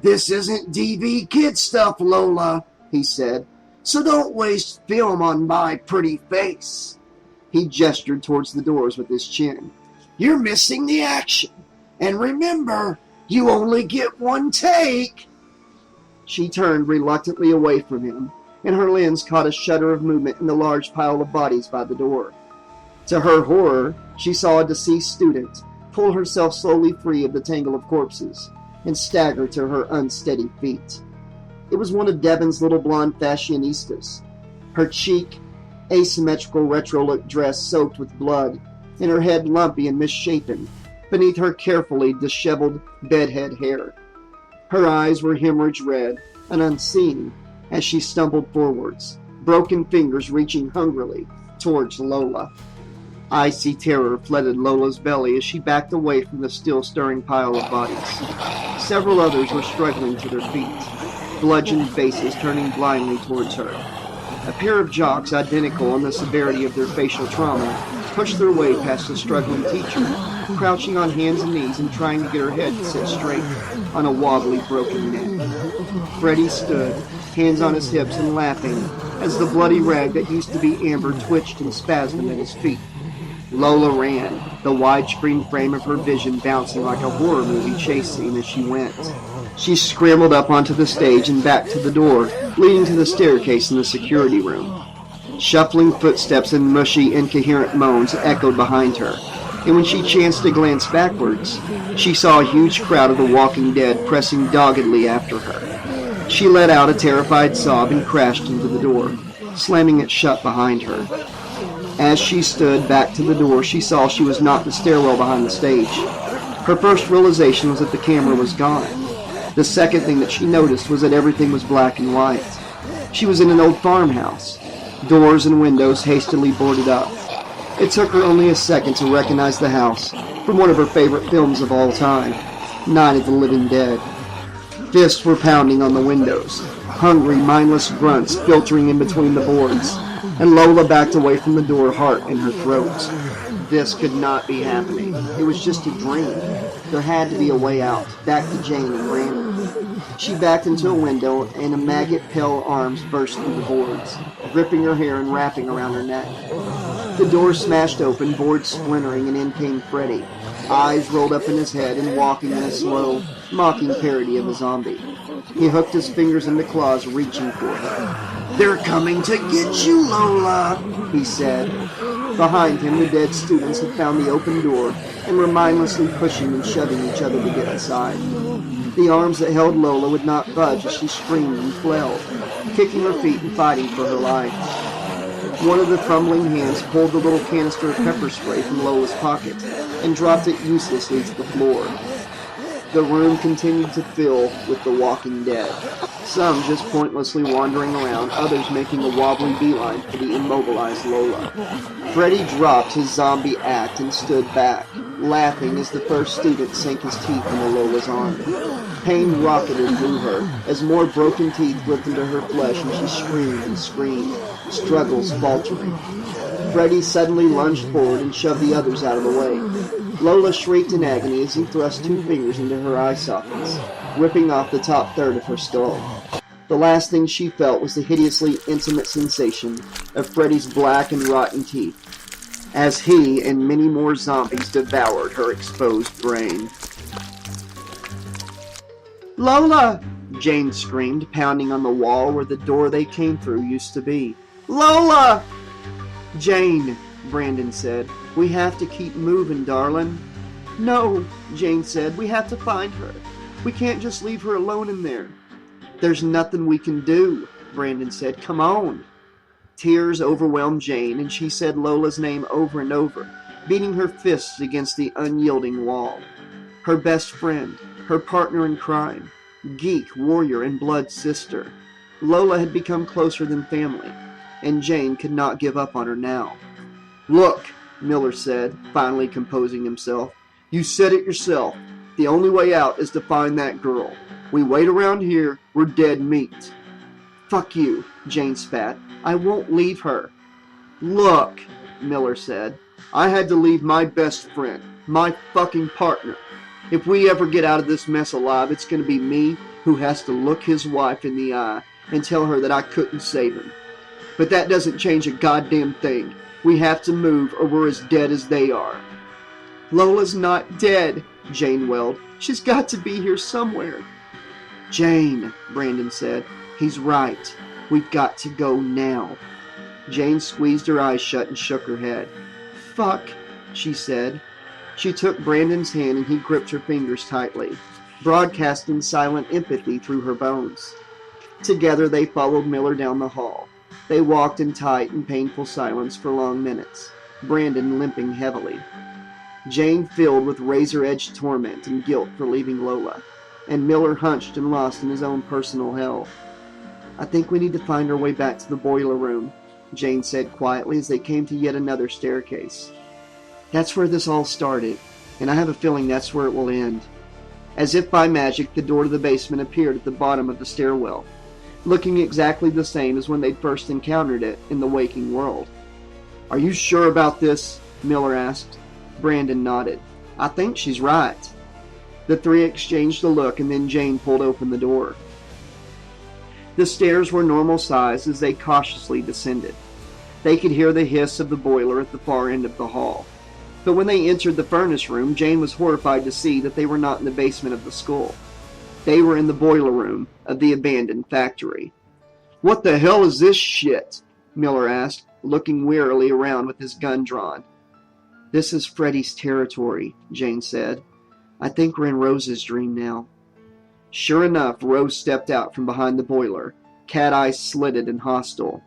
This isn't DV kid stuff, Lola, he said, so don't waste film on my pretty face. He gestured towards the doors with his chin. You're missing the action. And remember, you only get one take. She turned reluctantly away from him, and her lens caught a shudder of movement in the large pile of bodies by the door. To her horror, she saw a deceased student pull herself slowly free of the tangle of corpses and stagger to her unsteady feet. It was one of Devon's little blonde fashionistas, her cheek, asymmetrical retro-look dress soaked with blood, and her head lumpy and misshapen beneath her carefully disheveled bedhead hair. Her eyes were hemorrhage red and unseeing as she stumbled forwards, broken fingers reaching hungrily towards Lola. Icy terror flooded Lola's belly as she backed away from the still-stirring pile of bodies. Several others were struggling to their feet, bludgeoned faces turning blindly towards her. A pair of jocks, identical in the severity of their facial trauma, pushed their way past the struggling teacher, crouching on hands and knees and trying to get her head set straight on a wobbly, broken neck. Freddie stood, hands on his hips and laughing, as the bloody rag that used to be amber twitched and spasmed at his feet. Lola ran, the widescreen frame of her vision bouncing like a horror movie chase scene as she went. She scrambled up onto the stage and back to the door, leading to the staircase in the security room. Shuffling footsteps and mushy, incoherent moans echoed behind her, and when she chanced to glance backwards, she saw a huge crowd of the walking dead pressing doggedly after her. She let out a terrified sob and crashed into the door, slamming it shut behind her. As she stood back to the door, she saw she was not in the stairwell behind the stage. Her first realization was that the camera was gone. The second thing that she noticed was that everything was black and white. She was in an old farmhouse, doors and windows hastily boarded up. It took her only a second to recognize the house from one of her favorite films of all time, Night of the Living Dead. Fists were pounding on the windows, hungry, mindless grunts filtering in between the boards, and Lola backed away from the door, heart in her throat. This could not be happening. It was just a dream. There had to be a way out, back to Jane and Brandon. She backed into a window, and a maggot-pale arms burst through the boards, gripping her hair and wrapping around her neck. The door smashed open, boards splintering, and in came Freddy, eyes rolled up in his head and walking in a slow, mocking parody of a zombie. He hooked his fingers into claws, reaching for her. "They're coming to get you, Lola," he said. Behind him, the dead students had found the open door and were mindlessly pushing and shoving each other to get inside. The arms that held Lola would not budge as she screamed and flailed, kicking her feet and fighting for her life. One of the fumbling hands pulled the little canister of pepper spray from Lola's pocket and dropped it uselessly to the floor. The room continued to fill with the walking dead, some just pointlessly wandering around, others making a wobbly beeline for the immobilized Lola. Freddy dropped his zombie act and stood back, laughing as the first student sank his teeth into Lola's arm. Pain rocketed through her as more broken teeth ripped into her flesh and she screamed and screamed, struggles faltering. Freddy suddenly lunged forward and shoved the others out of the way. Lola shrieked in agony as he thrust 2 fingers into her eye sockets, ripping off the top third of her skull. The last thing she felt was the hideously intimate sensation of Freddy's black and rotten teeth, as he and many more zombies devoured her exposed brain. "Lola!" Jane screamed, pounding on the wall where the door they came through used to be. "Lola!" "Jane," Brandon said, "we have to keep moving, darling." "No," Jane said, "we have to find her. We can't just leave her alone in there." "There's nothing we can do," Brandon said. "Come on." Tears overwhelmed Jane, and she said Lola's name over and over, beating her fists against the unyielding wall. Her best friend, her partner in crime, geek, warrior, and blood sister. Lola had become closer than family, and Jane could not give up on her now. "Look," Miller said, finally composing himself. "You said it yourself. The only way out is to find that girl. We wait around here, we're dead meat." "Fuck you," Jane spat. "I won't leave her." "Look," Miller said, "I had to leave my best friend, my fucking partner. If we ever get out of this mess alive, it's going to be me who has to look his wife in the eye and tell her that I couldn't save him. But that doesn't change a goddamn thing. We have to move or we're as dead as they are." "Lola's not dead," Jane wailed. "She's got to be here somewhere." Jane, Brandon said. He's right. We've got to go now. Jane squeezed her eyes shut and shook her head. Fuck, she said. She took Brandon's hand and he gripped her fingers tightly, broadcasting silent empathy through her bones. Together they followed Miller down the hall. They walked in tight and painful silence for long minutes, Brandon limping heavily. Jane filled with razor-edged torment and guilt for leaving Lola, and Miller hunched and lost in his own personal hell. I think we need to find our way back to the boiler room, Jane said quietly as they came to yet another staircase. That's where this all started, and I have a feeling that's where it will end. As if by magic, the door to the basement appeared at the bottom of the stairwell, looking exactly the same as when they'd first encountered it in the waking world. Are you sure about this? Miller asked. Brandon nodded. I think she's right. The three exchanged a look, and then Jane pulled open the door. The stairs were normal size as they cautiously descended. They could hear the hiss of the boiler at the far end of the hall. But when they entered the furnace room, Jane was horrified to see that they were not in the basement of the skull. They were in the boiler room of the abandoned factory. What the hell is this shit? Miller asked, looking wearily around with his gun drawn. This is Freddy's territory, Jane said. I think we're in Rose's dream now. Sure enough, Rose stepped out from behind the boiler, cat eyes slitted and hostile.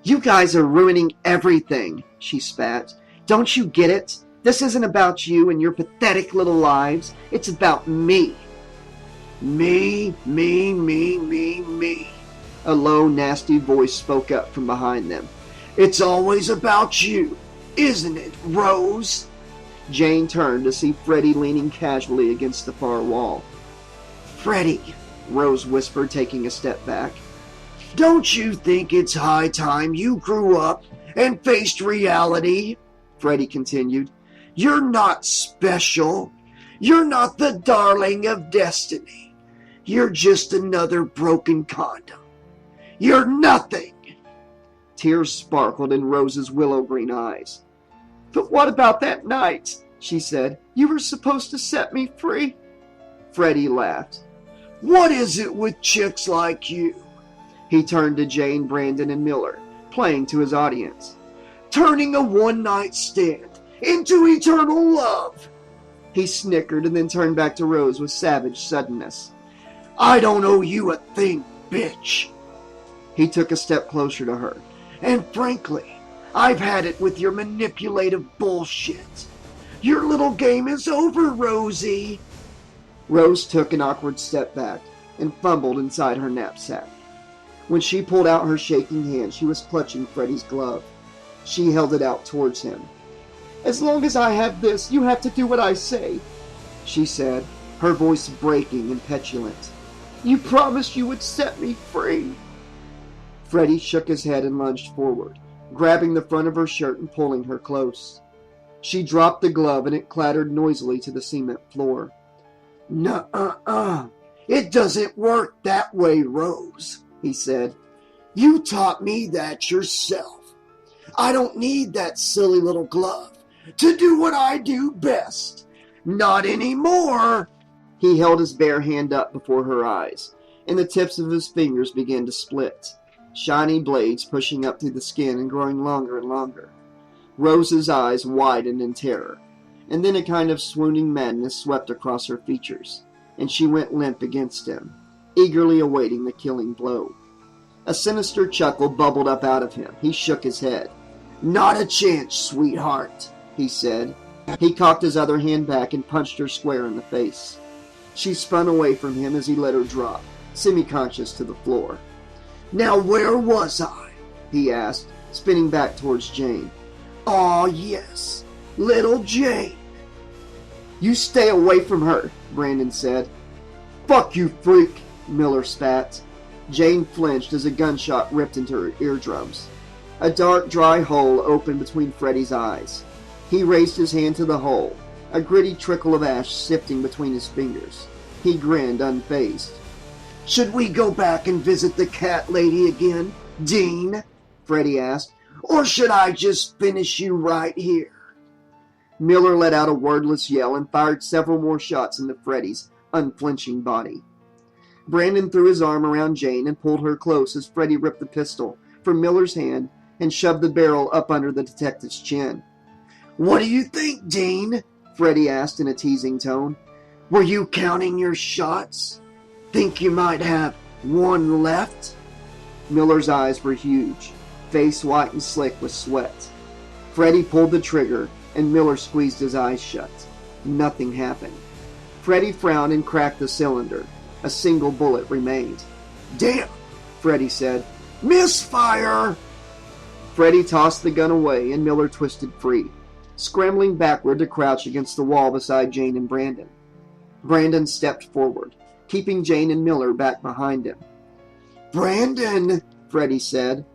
You guys are ruining everything, she spat. Don't you get it? This isn't about you and your pathetic little lives. It's about me. Me. A low, nasty voice spoke up from behind them. It's always about you, isn't it, Rose? Jane turned to see Freddy leaning casually against the far wall. Freddy, Rose whispered, taking a step back. Don't you think it's high time you grew up and faced reality? Freddy continued. You're not special. You're not the darling of destiny. You're just another broken condom. You're nothing. Tears sparkled in Rose's willow-green eyes. But what about that night? She said. You were supposed to set me free. Freddy laughed. What is it with chicks like you? He turned to Jane, Brandon, and Miller, playing to his audience. Turning a one-night stand into eternal love. He snickered and then turned back to Rose with savage suddenness. I don't owe you a thing, bitch. He took a step closer to her. And frankly, I've had it with your manipulative bullshit. Your little game is over, Rosie. Rose took an awkward step back and fumbled inside her knapsack. When she pulled out her shaking hand, she was clutching Freddy's glove. She held it out towards him. As long as I have this, you have to do what I say, she said, her voice breaking and petulant. You promised you would set me free. Freddy shook his head and lunged forward, grabbing the front of her shirt and pulling her close. She dropped the glove and it clattered noisily to the cement floor. Nuh-uh-uh. It doesn't work that way, Rose, he said. You taught me that yourself. I don't need that silly little glove to do what I do best. Not anymore. He held his bare hand up before her eyes, and the tips of his fingers began to split, shiny blades pushing up through the skin and growing longer and longer. Rose's eyes widened in terror, and then a kind of swooning madness swept across her features, and she went limp against him, eagerly awaiting the killing blow. A sinister chuckle bubbled up out of him. He shook his head. Not a chance, sweetheart, he said. He cocked his other hand back and punched her square in the face. She spun away from him as he let her drop, semi-conscious to the floor. Now where was I? He asked, spinning back towards Jane. Aw, yes, little Jane. You stay away from her, Brandon said. Fuck you, freak, Miller spat. Jane flinched as a gunshot ripped into her eardrums. A dark, dry hole opened between Freddy's eyes. He raised his hand to the hole, a gritty trickle of ash sifting between his fingers. He grinned, unfazed. Should we go back and visit the cat lady again, Dean? Freddy asked. Or should I just finish you right here? Miller let out a wordless yell and fired several more shots into Freddy's unflinching body. Brandon threw his arm around Jane and pulled her close as Freddy ripped the pistol from Miller's hand and shoved the barrel up under the detective's chin. "What do you think, Dean?" Freddy asked in a teasing tone. "Were you counting your shots? Think you might have one left?" Miller's eyes were huge, face white and slick with sweat. Freddy pulled the trigger, and Miller squeezed his eyes shut. Nothing happened. Freddy frowned and cracked the cylinder. A single bullet remained. "Damn," Freddy said. "Misfire!" Freddy tossed the gun away, and Miller twisted free, scrambling backward to crouch against the wall beside Jane and Brandon. Brandon stepped forward, keeping Jane and Miller back behind him. "Brandon," Freddy said.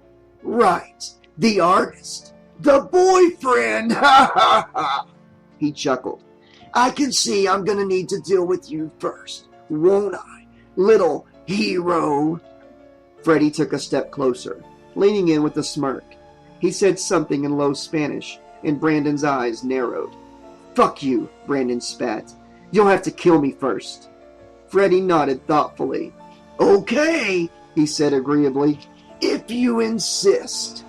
"Right, the artist. The boyfriend! Ha ha ha!" He chuckled. "I can see I'm gonna need to deal with you first, won't I, little hero?" Freddy took a step closer, leaning in with a smirk. He said something in low Spanish, and Brandon's eyes narrowed. "Fuck you," Brandon spat. "You'll have to kill me first." Freddy nodded thoughtfully. "Okay," he said agreeably, "if you insist."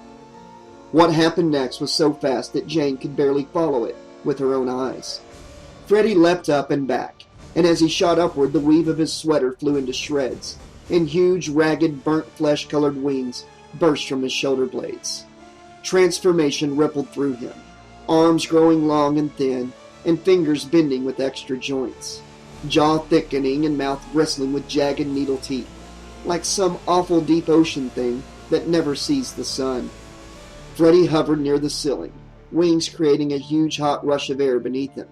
What happened next was so fast that Jane could barely follow it with her own eyes. Freddy leapt up and back, and as he shot upward, the weave of his sweater flew into shreds, and huge, ragged, burnt flesh-colored wings burst from his shoulder blades. Transformation rippled through him, arms growing long and thin, and fingers bending with extra joints, jaw thickening and mouth bristling with jagged needle teeth, like some awful deep ocean thing that never sees the sun. Freddy hovered near the ceiling, wings creating a huge hot rush of air beneath him,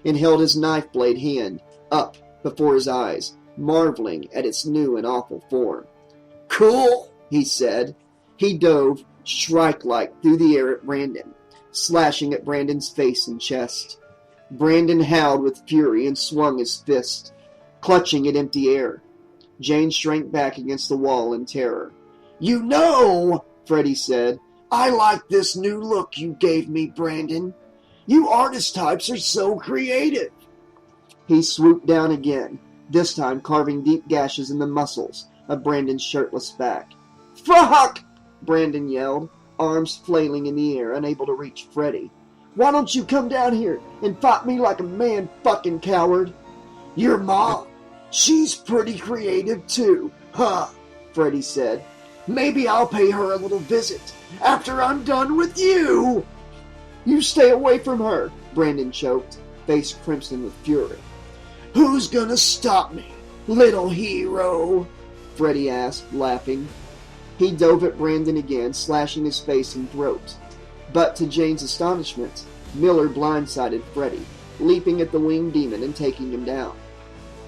and held his knife blade hand up before his eyes, marveling at its new and awful form. "Cool," he said. He dove, shrike-like, through the air at Brandon, slashing at Brandon's face and chest. Brandon howled with fury and swung his fist, clutching at empty air. Jane shrank back against the wall in terror. "You know," Freddy said, "I like this new look you gave me, Brandon. You artist types are so creative." He swooped down again, this time carving deep gashes in the muscles of Brandon's shirtless back. "Fuck!" Brandon yelled, arms flailing in the air, unable to reach Freddy. "Why don't you come down here and fight me like a man, fucking coward?" "Your mom, she's pretty creative too, huh?" Freddy said. "Maybe I'll pay her a little visit after I'm done with you." "You stay away from her," Brandon choked, face crimson with fury. "Who's gonna stop me, little hero?" Freddy asked, laughing. He dove at Brandon again, slashing his face and throat. But to Jane's astonishment, Miller blindsided Freddy, leaping at the winged demon and taking him down.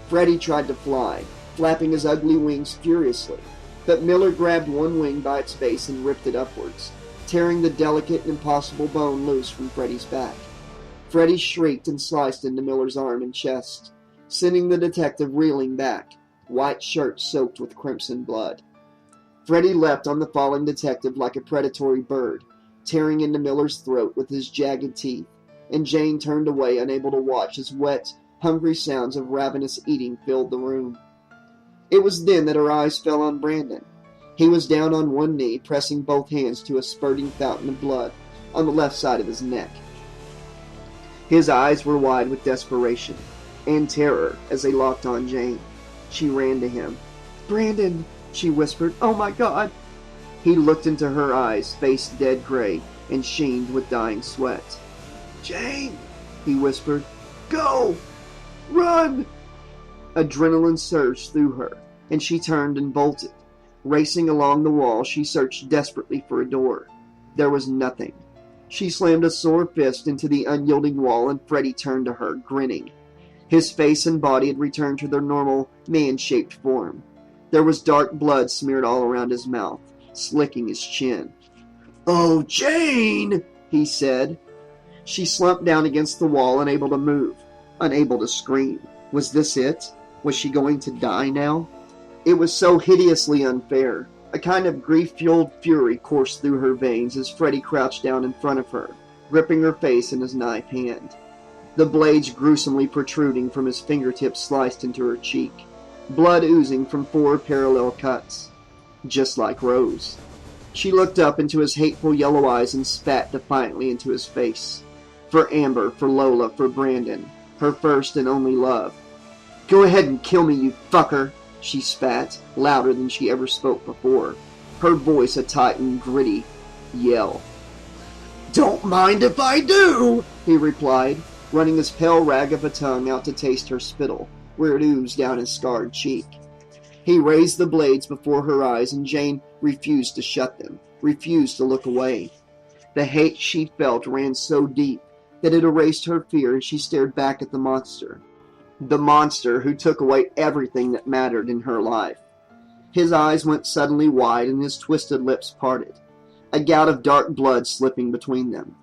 Freddy tried to fly, flapping his ugly wings furiously, but Miller grabbed one wing by its base and ripped it upwards, tearing the delicate and impossible bone loose from Freddy's back. Freddy shrieked and sliced into Miller's arm and chest, sending the detective reeling back, white shirt soaked with crimson blood. Freddy leapt on the falling detective like a predatory bird, tearing into Miller's throat with his jagged teeth, and Jane turned away, unable to watch as wet, hungry sounds of ravenous eating filled the room. It was then that her eyes fell on Brandon. He was down on one knee, pressing both hands to a spurting fountain of blood on the left side of his neck. His eyes were wide with desperation and terror as they locked on Jane. She ran to him. "Brandon," she whispered. "Oh my God." He looked into her eyes, face dead gray and sheened with dying sweat. "Jane," he whispered. "Go! Run!" Adrenaline surged through her, and she turned and bolted. Racing along the wall, she searched desperately for a door. There was nothing. She slammed a sore fist into the unyielding wall, and Freddy turned to her, grinning. His face and body had returned to their normal, man-shaped form. There was dark blood smeared all around his mouth, slicking his chin. "Oh, Jane!" he said. She slumped down against the wall, unable to move, unable to scream. Was this it? Was she going to die now? It was so hideously unfair. A kind of grief-fueled fury coursed through her veins as Freddy crouched down in front of her, gripping her face in his knife hand. The blades gruesomely protruding from his fingertips sliced into her cheek. blood oozing from 4 parallel cuts, just like Rose. She looked up into his hateful yellow eyes and spat defiantly into his face. For Amber, for Lola, for Brandon, her first and only love. "Go ahead and kill me, you fucker," she spat, louder than she ever spoke before, her voice a tight and gritty yell. "Don't mind if I do," he replied, running his pale rag of a tongue out to taste her spittle, where it oozed down his scarred cheek. He raised the blades before her eyes, and Jane refused to shut them, refused to look away. The hate she felt ran so deep that it erased her fear, and she stared back at the monster who took away everything that mattered in her life. His eyes went suddenly wide, and his twisted lips parted, a gout of dark blood slipping between them.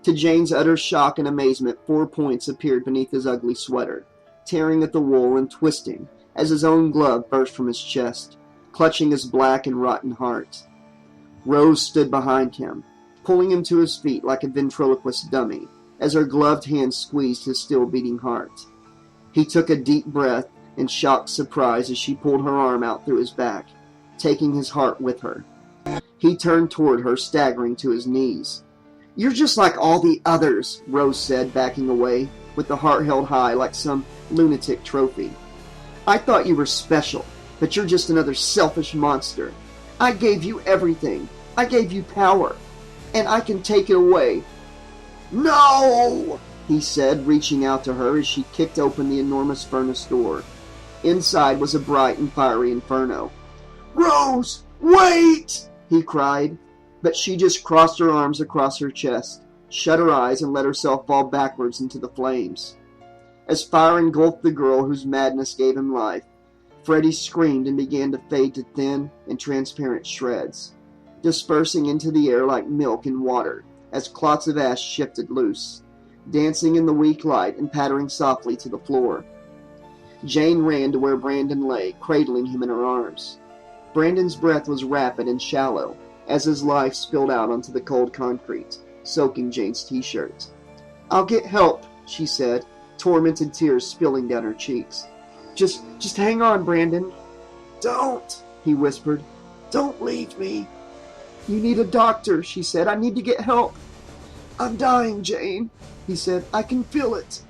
To Jane's utter shock and amazement, 4 points appeared beneath his ugly sweater, tearing at the wool and twisting, as his own glove burst from his chest, clutching his black and rotten heart. Rose stood behind him, pulling him to his feet like a ventriloquist dummy, as her gloved hand squeezed his still-beating heart. He took a deep breath in shocked surprise as she pulled her arm out through his back, taking his heart with her. He turned toward her, staggering to his knees. "You're just like all the others," Rose said, backing away, with the heart held high like some lunatic trophy. "I thought you were special, but you're just another selfish monster. I gave you everything. I gave you power, and I can take it away." "No!" he said, reaching out to her as she kicked open the enormous furnace door. Inside was a bright and fiery inferno. "Rose, wait!" he cried, but she just crossed her arms across her chest, shut her eyes, and let herself fall backwards into the flames. As fire engulfed the girl whose madness gave him life, Freddie screamed and began to fade to thin and transparent shreds, dispersing into the air like milk in water as clots of ash shifted loose, dancing in the weak light and pattering softly to the floor. Jane ran to where Brandon lay, cradling him in her arms. Brandon's breath was rapid and shallow as his life spilled out onto the cold concrete, soaking Jane's t-shirt. "I'll get help," she said, tormented tears spilling down her cheeks. Just hang on, Brandon." "Don't," he whispered. "Don't leave me." "You need a doctor," she said. "I need to get help." "I'm dying, Jane," he said. "I can feel it."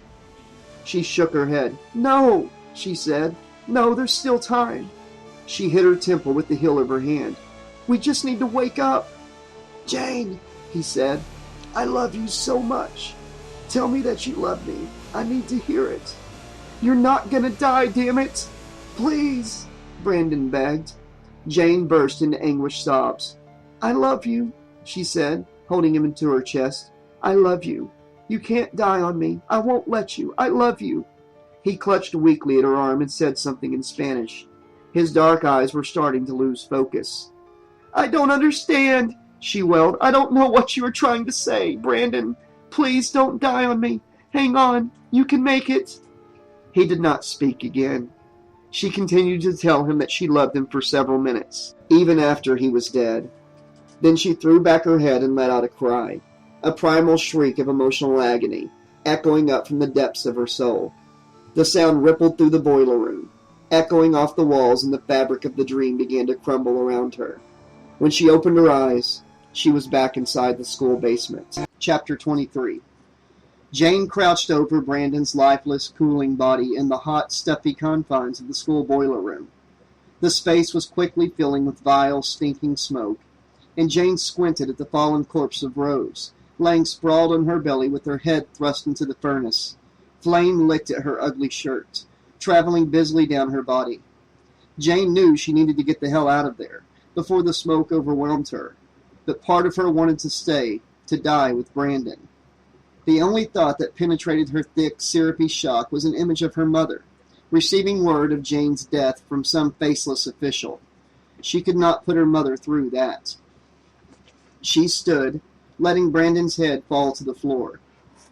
She shook her head. "No," she said. "No, there's still time." She hit her temple with the heel of her hand. "We just need to wake up." "Jane," he said, "I love you so much. Tell me that you love me. I need to hear it." "You're not gonna die, damn it!" "Please," Brandon begged. Jane burst into anguished sobs. "I love you," she said, holding him into her chest. "I love you. You can't die on me. I won't let you. I love you." He clutched weakly at her arm and said something in Spanish. His dark eyes were starting to lose focus. "I don't understand," she wailed. "I don't know what you are trying to say. Brandon, please don't die on me. Hang on. You can make it." He did not speak again. She continued to tell him that she loved him for several minutes, even after he was dead. Then she threw back her head and let out a cry, a primal shriek of emotional agony, echoing up from the depths of her soul. The sound rippled through the boiler room, echoing off the walls, and the fabric of the dream began to crumble around her. When she opened her eyes, she was back inside the school basement. Chapter 23. Jane crouched over Brandon's lifeless, cooling body in the hot, stuffy confines of the school boiler room. The space was quickly filling with vile, stinking smoke, and Jane squinted at the fallen corpse of Rose, laying sprawled on her belly with her head thrust into the furnace. Flame licked at her ugly shirt, traveling busily down her body. Jane knew she needed to get the hell out of there, before the smoke overwhelmed her, but part of her wanted to stay, to die with Brandon. The only thought that penetrated her thick, syrupy shock was an image of her mother, receiving word of Jane's death from some faceless official. She could not put her mother through that. She stood, letting Brandon's head fall to the floor.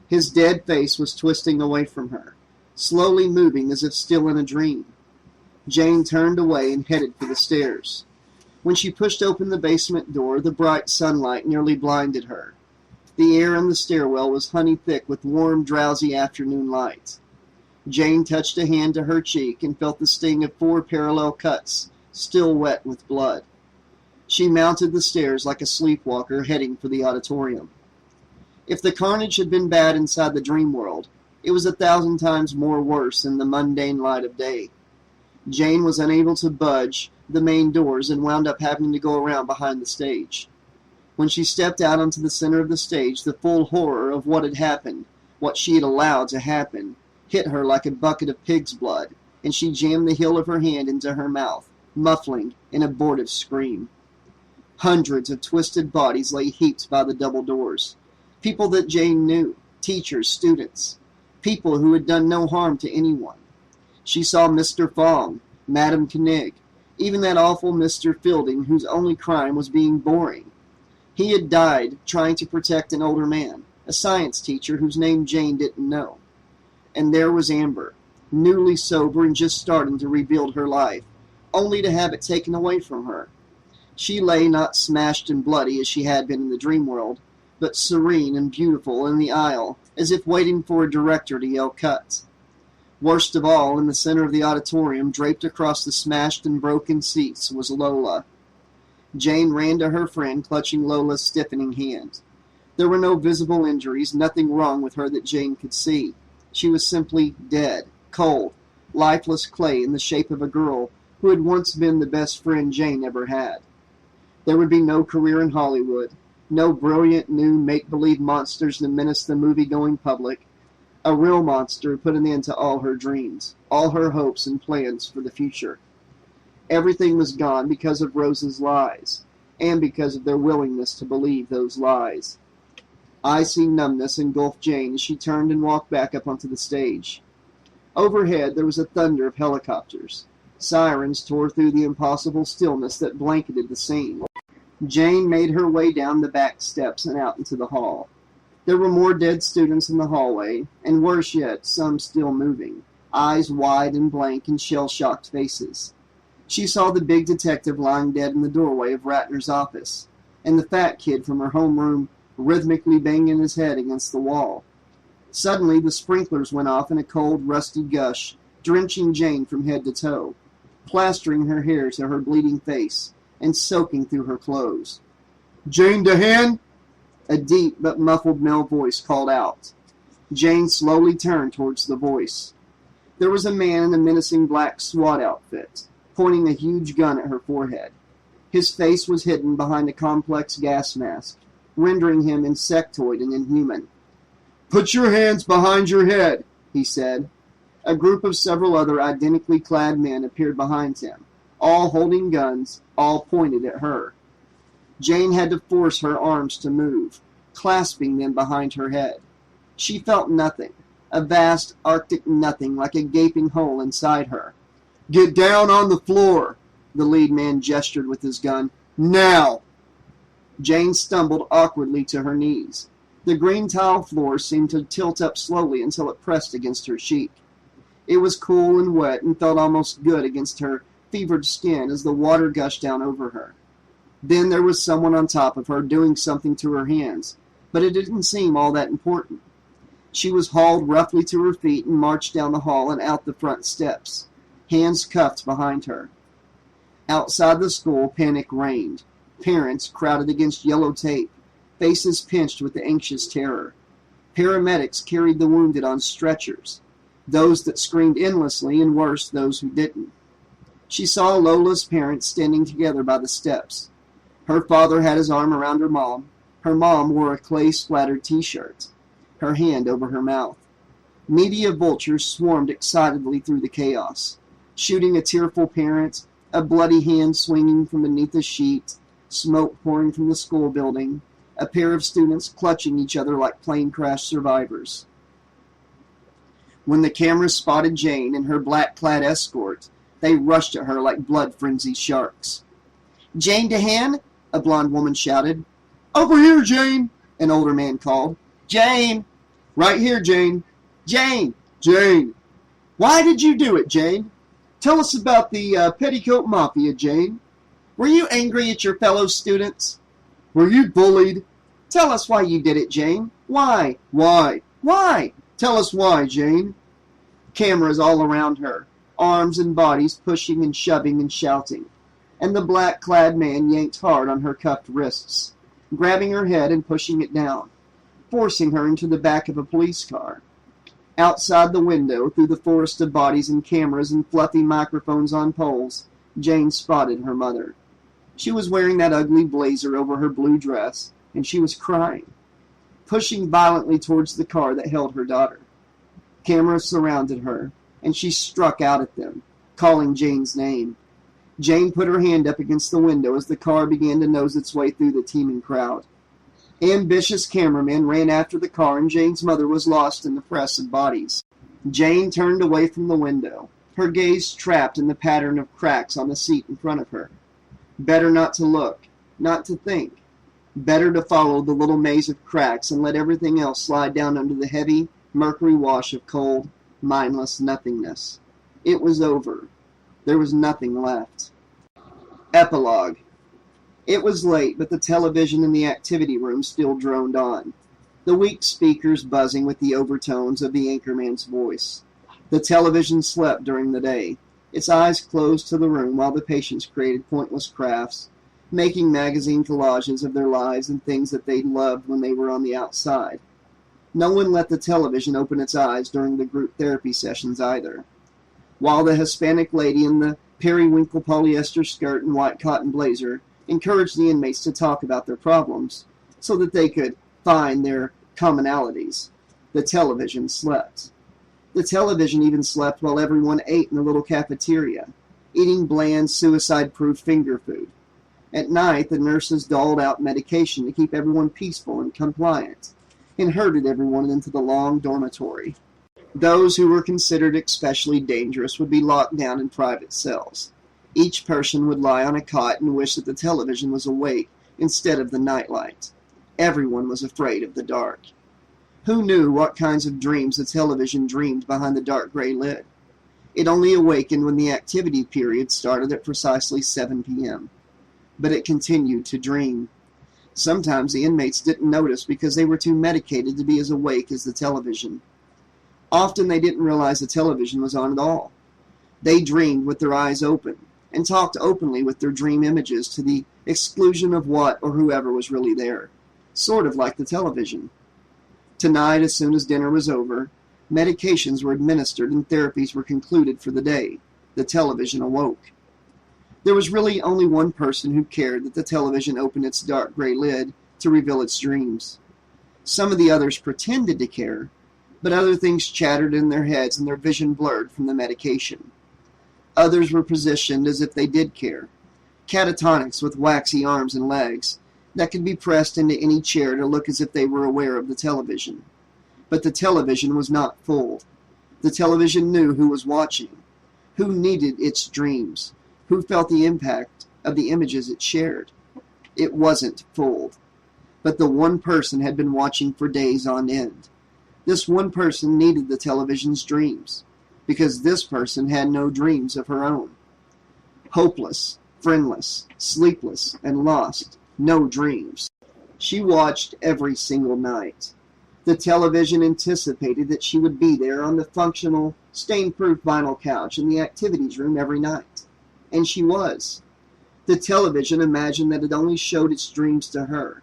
His dead face was twisting away from her, slowly moving as if still in a dream. Jane turned away and headed for the stairs. When she pushed open the basement door, the bright sunlight nearly blinded her. The air in the stairwell was honey-thick with warm, drowsy afternoon light. Jane touched a hand to her cheek and felt the sting of 4 parallel cuts, still wet with blood. She mounted the stairs like a sleepwalker heading for the auditorium. If the carnage had been bad inside the dream world, it was 1,000 times more worse in the mundane light of day. Jane was unable to budge the main doors and wound up having to go around behind the stage. When she stepped out onto the center of the stage, the full horror of what had happened, what she had allowed to happen, hit her like a bucket of pig's blood, and she jammed the heel of her hand into her mouth, muffling an abortive scream. Hundreds of twisted bodies lay heaped by the double doors. People that Jane knew, teachers, students, people who had done no harm to anyone. She saw Mr. Fong, Madame Koenig, even that awful Mr. Fielding whose only crime was being boring. He had died trying to protect an older man, a science teacher whose name Jane didn't know. And there was Amber, newly sober and just starting to rebuild her life, only to have it taken away from her. She lay not smashed and bloody as she had been in the dream world, but serene and beautiful in the aisle, as if waiting for a director to yell cut. Worst of all, in the center of the auditorium, draped across the smashed and broken seats, was Lola. Jane ran to her friend, clutching Lola's stiffening hand. There were no visible injuries, nothing wrong with her that Jane could see. She was simply dead, cold, lifeless clay in the shape of a girl who had once been the best friend Jane ever had. There would be no career in Hollywood, no brilliant new make-believe monsters to menace the movie-going public. A real monster put an end to all her dreams, all her hopes and plans for the future. Everything was gone because of Rose's lies, and because of their willingness to believe those lies. Icy numbness engulfed Jane as she turned and walked back up onto the stage. Overhead there was a thunder of helicopters. Sirens tore through the impossible stillness that blanketed the scene. Jane made her way down the back steps and out into the hall. There were more dead students in the hallway, and worse yet, some still moving, eyes wide and blank and shell-shocked faces. She saw the big detective lying dead in the doorway of Ratner's office, and the fat kid from her homeroom rhythmically banging his head against the wall. Suddenly, the sprinklers went off in a cold, rusty gush, drenching Jane from head to toe, plastering her hair to her bleeding face, and soaking through her clothes. "Jane DeHaan!" A deep but muffled male voice called out. Jane slowly turned towards the voice. There was a man in a menacing black SWAT outfit, pointing a huge gun at her forehead. His face was hidden behind a complex gas mask, rendering him insectoid and inhuman. "Put your hands behind your head," he said. A group of several other identically clad men appeared behind him, all holding guns, all pointed at her. Jane had to force her arms to move, clasping them behind her head. She felt nothing, a vast arctic nothing like a gaping hole inside her. "Get down on the floor," the lead man gestured with his gun. "Now!" Jane stumbled awkwardly to her knees. The green tile floor seemed to tilt up slowly until it pressed against her cheek. It was cool and wet and felt almost good against her fevered skin as the water gushed down over her. Then there was someone on top of her doing something to her hands, but it didn't seem all that important. She was hauled roughly to her feet and marched down the hall and out the front steps, hands cuffed behind her. Outside the school, panic reigned. Parents crowded against yellow tape, faces pinched with anxious terror. Paramedics carried the wounded on stretchers, those that screamed endlessly, and worse, those who didn't. She saw Lola's parents standing together by the steps. Her father had his arm around her mom. Her mom wore a clay-splattered t-shirt, her hand over her mouth. Media vultures swarmed excitedly through the chaos, shooting a tearful parent, a bloody hand swinging from beneath a sheet, smoke pouring from the school building, a pair of students clutching each other like plane crash survivors. When the cameras spotted Jane and her black-clad escort, they rushed at her like blood-frenzied sharks. "Jane DeHaan?" a blonde woman shouted. "Over here, Jane!" an older man called. "Jane!" "Right here, Jane!" "Jane!" "Jane!" "Why did you do it, Jane? Tell us about the petticoat mafia, Jane. Were you angry at your fellow students? Were you bullied? Tell us why you did it, Jane. Why? Why? Why? Tell us why, Jane." Cameras all around her, arms and bodies pushing and shoving and shouting, and the black-clad man yanked hard on her cuffed wrists, grabbing her head and pushing it down, forcing her into the back of a police car. Outside the window, through the forest of bodies and cameras and fluffy microphones on poles, Jane spotted her mother. She was wearing that ugly blazer over her blue dress, and she was crying, pushing violently towards the car that held her daughter. Cameras surrounded her, and she struck out at them, calling Jane's name. Jane put her hand up against the window as the car began to nose its way through the teeming crowd. Ambitious cameramen ran after the car, and Jane's mother was lost in the press of bodies. Jane turned away from the window, her gaze trapped in the pattern of cracks on the seat in front of her. Better not to look, not to think. Better to follow the little maze of cracks and let everything else slide down under the heavy, mercury wash of cold, mindless nothingness. It was over. There was nothing left. Epilogue. It was late, but the television in the activity room still droned on, the weak speakers buzzing with the overtones of the anchorman's voice. The television slept during the day, its eyes closed to the room while the patients created pointless crafts, making magazine collages of their lives and things that they loved when they were on the outside. No one let the television open its eyes during the group therapy sessions either. While the Hispanic lady in the periwinkle polyester skirt and white cotton blazer encouraged the inmates to talk about their problems so that they could find their commonalities, the television slept. The television even slept while everyone ate in the little cafeteria, eating bland, suicide-proof finger food. At night, the nurses doled out medication to keep everyone peaceful and compliant, and herded everyone into the long dormitory. Those who were considered especially dangerous would be locked down in private cells. Each person would lie on a cot and wish that the television was awake instead of the nightlight. Everyone was afraid of the dark. Who knew what kinds of dreams the television dreamed behind the dark gray lid? It only awakened when the activity period started at precisely 7 p.m. But it continued to dream. Sometimes the inmates didn't notice because they were too medicated to be as awake as the television. Often they didn't realize the television was on at all. They dreamed with their eyes open and talked openly with their dream images to the exclusion of what or whoever was really there, sort of like the television. Tonight, as soon as dinner was over, medications were administered and therapies were concluded for the day. The television awoke. There was really only one person who cared that the television opened its dark gray lid to reveal its dreams. Some of the others pretended to care, but other things chattered in their heads and their vision blurred from the medication. Others were positioned as if they did care, catatonics with waxy arms and legs that could be pressed into any chair to look as if they were aware of the television. But the television was not fooled. The television knew who was watching, who needed its dreams, who felt the impact of the images it shared. It wasn't fooled. But the one person had been watching for days on end. This one person needed the television's dreams, because this person had no dreams of her own. Hopeless, friendless, sleepless, and lost. No dreams. She watched every single night. The television anticipated that she would be there on the functional, stain-proof vinyl couch in the activities room every night. And she was. The television imagined that it only showed its dreams to her,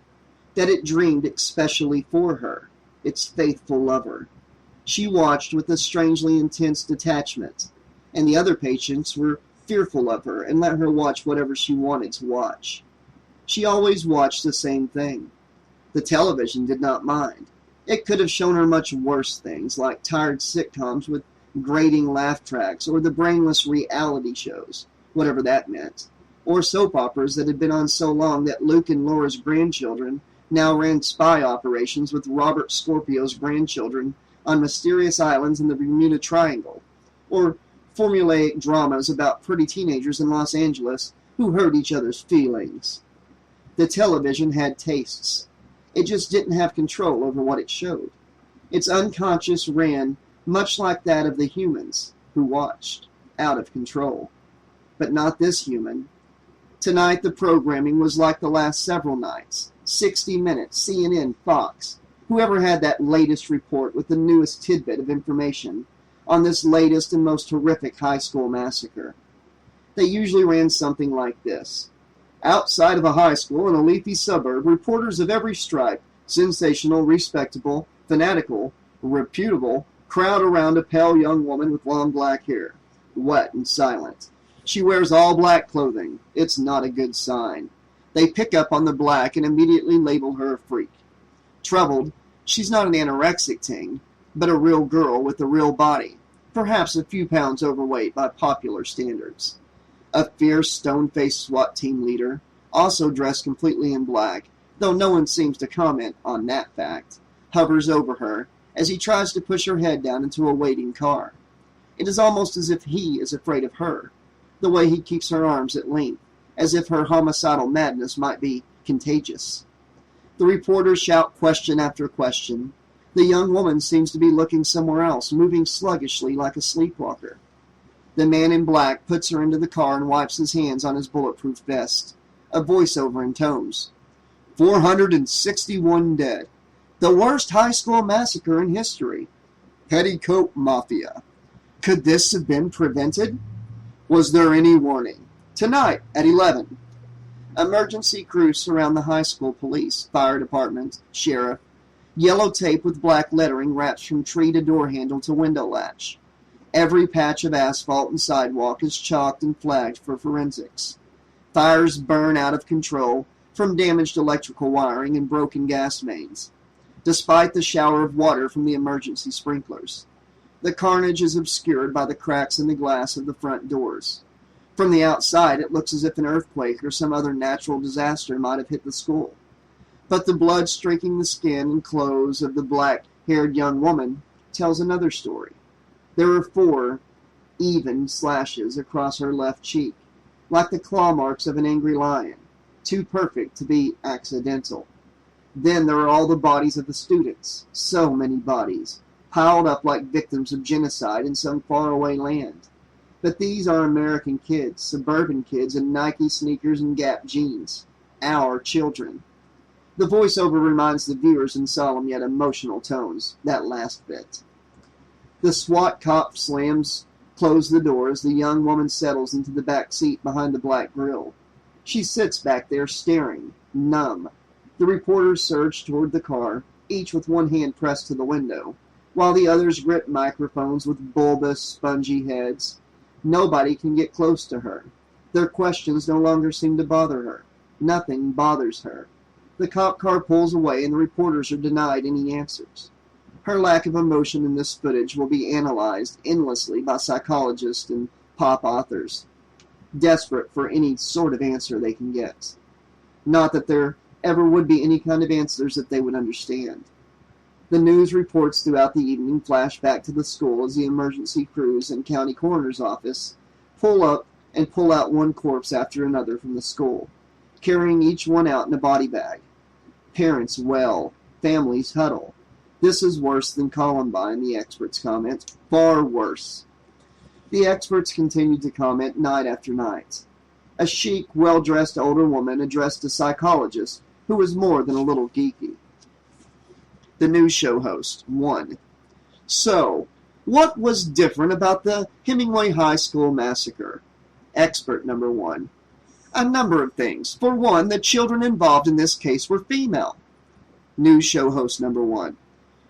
that it dreamed especially for her, its faithful lover. She watched with a strangely intense detachment, and the other patients were fearful of her and let her watch whatever she wanted to watch. She always watched the same thing. The television did not mind. It could have shown her much worse things, like tired sitcoms with grating laugh tracks, or the brainless reality shows, whatever that meant, or soap operas that had been on so long that Luke and Laura's grandchildren now ran spy operations with Robert Scorpio's grandchildren on mysterious islands in the Bermuda Triangle, or formulaic dramas about pretty teenagers in Los Angeles who hurt each other's feelings. The television had tastes. It just didn't have control over what it showed. Its unconscious ran much like that of the humans who watched, out of control. But not this human. Tonight the programming was like the last several nights. 60 Minutes, CNN, Fox, whoever had that latest report with the newest tidbit of information, on this latest and most horrific high school massacre. They usually ran something like this. Outside of a high school in a leafy suburb, reporters of every stripe, sensational, respectable, fanatical, reputable, crowd around a pale young woman with long black hair, wet and silent. She wears all black clothing. It's not a good sign. They pick up on the black and immediately label her a freak. Troubled, she's not an anorexic ting, but a real girl with a real body, perhaps a few pounds overweight by popular standards. A fierce, stone-faced SWAT team leader, also dressed completely in black, though no one seems to comment on that fact, hovers over her as he tries to push her head down into a waiting car. It is almost as if he is afraid of her, the way he keeps her arms at length, as if her homicidal madness might be contagious. The reporters shout question after question. The young woman seems to be looking somewhere else, moving sluggishly like a sleepwalker. The man in black puts her into the car and wipes his hands on his bulletproof vest. A voiceover intones. 461 dead. The worst high school massacre in history. Petticoat Mafia. Could this have been prevented? Was there any warning? Tonight at 11. Emergency crews surround the high school police, fire department, sheriff. Yellow tape with black lettering wraps from tree to door handle to window latch. Every patch of asphalt and sidewalk is chalked and flagged for forensics. Fires burn out of control from damaged electrical wiring and broken gas mains, despite the shower of water from the emergency sprinklers. The carnage is obscured by the cracks in the glass of the front doors. From the outside, it looks as if an earthquake or some other natural disaster might have hit the school. But the blood streaking the skin and clothes of the black-haired young woman tells another story. There are 4 even slashes across her left cheek, like the claw marks of an angry lion, too perfect to be accidental. Then there are all the bodies of the students, so many bodies, piled up like victims of genocide in some faraway land. But these are American kids, suburban kids in Nike sneakers and Gap jeans. Our children. The voiceover reminds the viewers in solemn yet emotional tones, that last bit. The SWAT cop slams close the door as the young woman settles into the back seat behind the black grill. She sits back there staring, numb. The reporters surge toward the car, each with one hand pressed to the window, while the others grip microphones with bulbous, spongy heads. Nobody can get close to her. Their questions no longer seem to bother her. Nothing bothers her. The cop car pulls away and the reporters are denied any answers. Her lack of emotion in this footage will be analyzed endlessly by psychologists and pop authors, desperate for any sort of answer they can get. Not that there ever would be any kind of answers that they would understand. The news reports throughout the evening flash back to the school as the emergency crews and county coroner's office pull up and pull out one corpse after another from the school, carrying each one out in a body bag. Parents wail, families huddle. This is worse than Columbine, the experts comment. Far worse. The experts continue to comment night after night. A chic, well-dressed older woman addressed a psychologist who was more than a little geeky. The news show host, 1. So, what was different about the Hemingway High School massacre? Expert number 1. A number of things. For one, the children involved in this case were female. News show host number 1.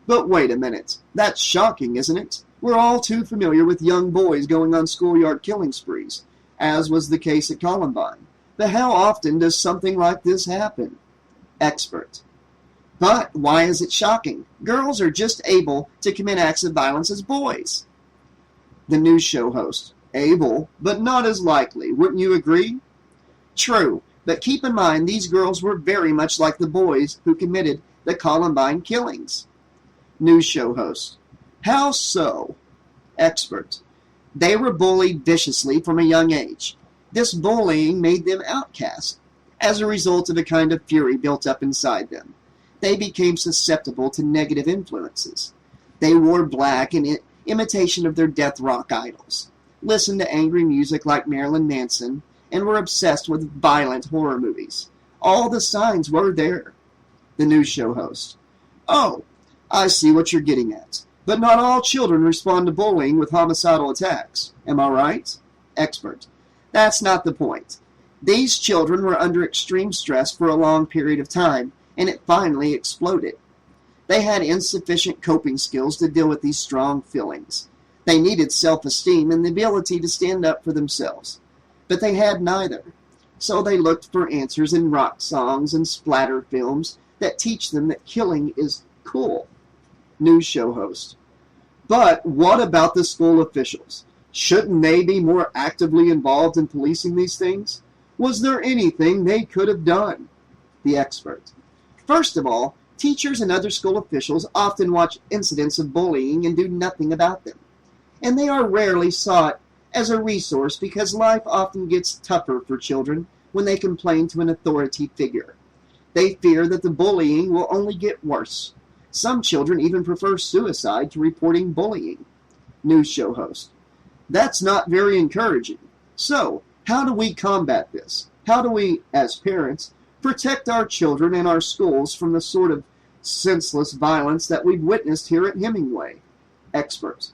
But wait a minute. That's shocking, isn't it? We're all too familiar with young boys going on schoolyard killing sprees, as was the case at Columbine. But how often does something like this happen? Expert. But why is it shocking? Girls are just able to commit acts of violence as boys. The news show host. Able, but not as likely. Wouldn't you agree? True, but keep in mind these girls were very much like the boys who committed the Columbine killings. News show host. How so? Expert. They were bullied viciously from a young age. This bullying made them outcasts, as a result of a kind of fury built up inside them. They became susceptible to negative influences. They wore black in imitation of their death rock idols, listened to angry music like Marilyn Manson, and were obsessed with violent horror movies. All the signs were there. The news show host. Oh, I see what you're getting at. But not all children respond to bullying with homicidal attacks. Am I right? Expert. That's not the point. These children were under extreme stress for a long period of time, and it finally exploded. They had insufficient coping skills to deal with these strong feelings. They needed self-esteem and the ability to stand up for themselves. But they had neither. So they looked for answers in rock songs and splatter films that teach them that killing is cool. News show host. But what about the school officials? Shouldn't they be more actively involved in policing these things? Was there anything they could have done? The expert. First of all, teachers and other school officials often watch incidents of bullying and do nothing about them. And they are rarely sought as a resource because life often gets tougher for children when they complain to an authority figure. They fear that the bullying will only get worse. Some children even prefer suicide to reporting bullying. News show host. That's not very encouraging. So, how do we combat this? How do we, as parents, protect our children and our schools from the sort of senseless violence that we've witnessed here at Hemingway? Experts.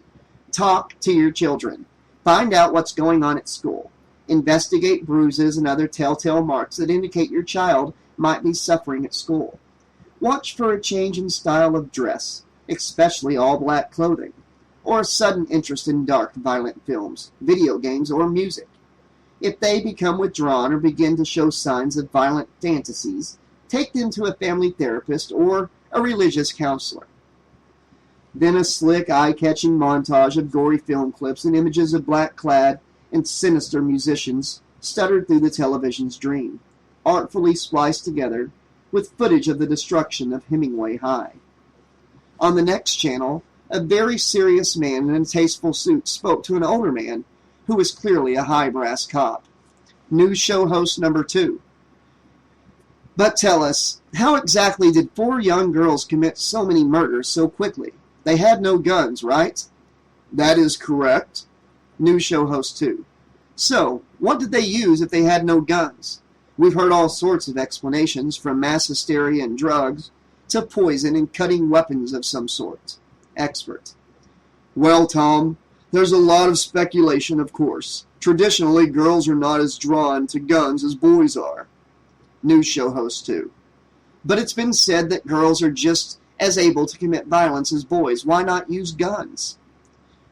Talk to your children. Find out what's going on at school. Investigate bruises and other telltale marks that indicate your child might be suffering at school. Watch for a change in style of dress, especially all-black clothing, or a sudden interest in dark, violent films, video games, or music. If they become withdrawn or begin to show signs of violent fantasies, take them to a family therapist or a religious counselor. Then a slick, eye-catching montage of gory film clips and images of black-clad and sinister musicians stuttered through the television's dream, artfully spliced together with footage of the destruction of Hemingway High. On the next channel, a very serious man in a tasteful suit spoke to an older man who was clearly a high-brass cop. News show host number 2. But tell us, how exactly did 4 young girls commit so many murders so quickly? They had no guns, right? That is correct. News show host 2. So, what did they use if they had no guns? We've heard all sorts of explanations, from mass hysteria and drugs to poison and cutting weapons of some sort. Expert. Well, Tom, there's a lot of speculation, of course. Traditionally, girls are not as drawn to guns as boys are. News show host 2. But it's been said that girls are just as able to commit violence as boys. Why not use guns?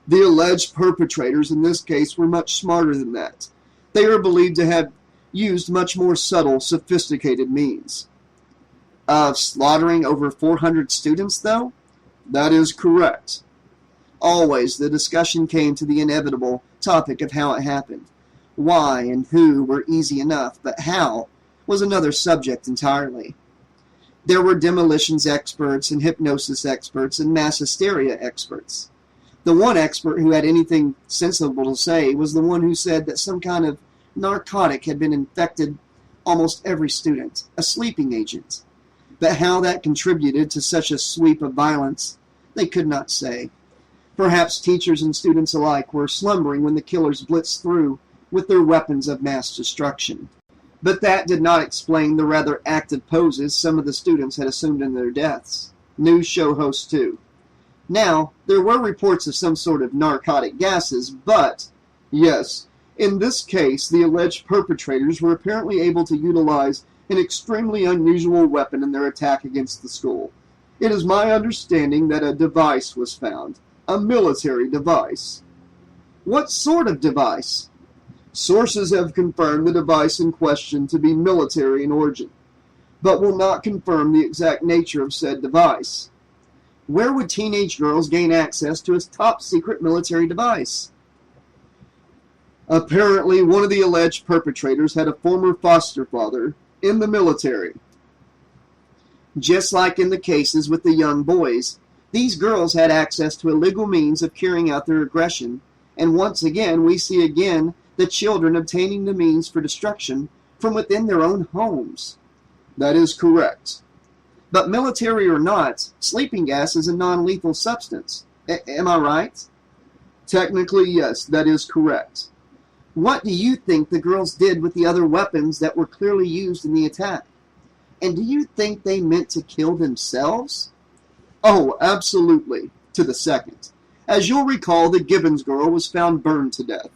The alleged perpetrators in this case were much smarter than that. They are believed to have used much more subtle, sophisticated means. Of slaughtering over 400 students, though? That is correct. Always the discussion came to the inevitable topic of how it happened. Why and who were easy enough, but how was another subject entirely. There were demolitions experts and hypnosis experts and mass hysteria experts. The one expert who had anything sensible to say was the one who said that some kind of narcotic had been infected almost every student, a sleeping agent. But how that contributed to such a sweep of violence, they could not say. Perhaps teachers and students alike were slumbering when the killers blitzed through with their weapons of mass destruction. But that did not explain the rather active poses some of the students had assumed in their deaths. News show host 2. Now, there were reports of some sort of narcotic gases, but, yes, in this case, the alleged perpetrators were apparently able to utilize an extremely unusual weapon in their attack against the school. It is my understanding that a device was found. A military device. What sort of device? Sources have confirmed the device in question to be military in origin, but will not confirm the exact nature of said device. Where would teenage girls gain access to a top-secret military device? Apparently, one of the alleged perpetrators had a former foster father in the military. Just like in the cases with the young boys, these girls had access to a legal means of carrying out their aggression, and once again we see again the children obtaining the means for destruction from within their own homes. That is correct. But military or not, sleeping gas is a non-lethal substance. Am I right? Technically, yes, that is correct. What do you think the girls did with the other weapons that were clearly used in the attack? And do you think they meant to kill themselves? Oh, absolutely. to the second. As you'll recall, the Gibbons girl was found burned to death.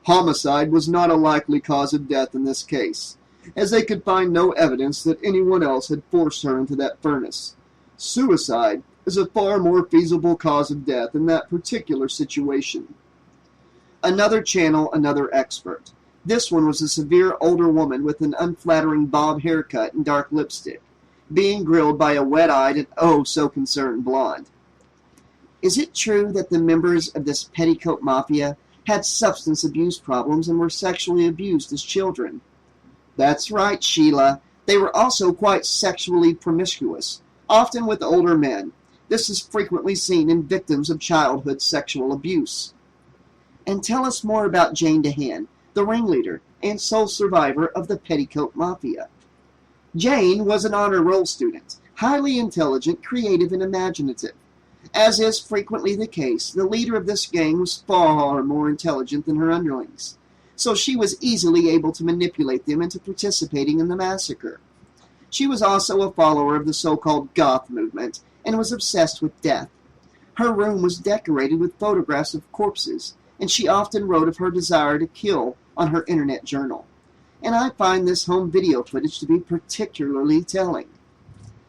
Homicide was not a likely cause of death in this case, as they could find no evidence that anyone else had forced her into that furnace. Suicide is a far more feasible cause of death in that particular situation. Another channel, another expert. This one was a severe older woman with an unflattering bob haircut and dark lipstick, being grilled by a wet-eyed and oh-so-concerned blonde. Is it true that the members of this petticoat mafia had substance abuse problems and were sexually abused as children? That's right, Sheila. They were also quite sexually promiscuous, often with older men. This is frequently seen in victims of childhood sexual abuse. And tell us more about Jane DeHaan, the ringleader and sole survivor of the Petticoat Mafia. Jane was an honor roll student, highly intelligent, creative, and imaginative. As is frequently the case, the leader of this gang was far more intelligent than her underlings, so she was easily able to manipulate them into participating in the massacre. She was also a follower of the so-called goth movement and was obsessed with death. Her room was decorated with photographs of corpses, and she often wrote of her desire to kill on her internet journal. And I find this home video footage to be particularly telling.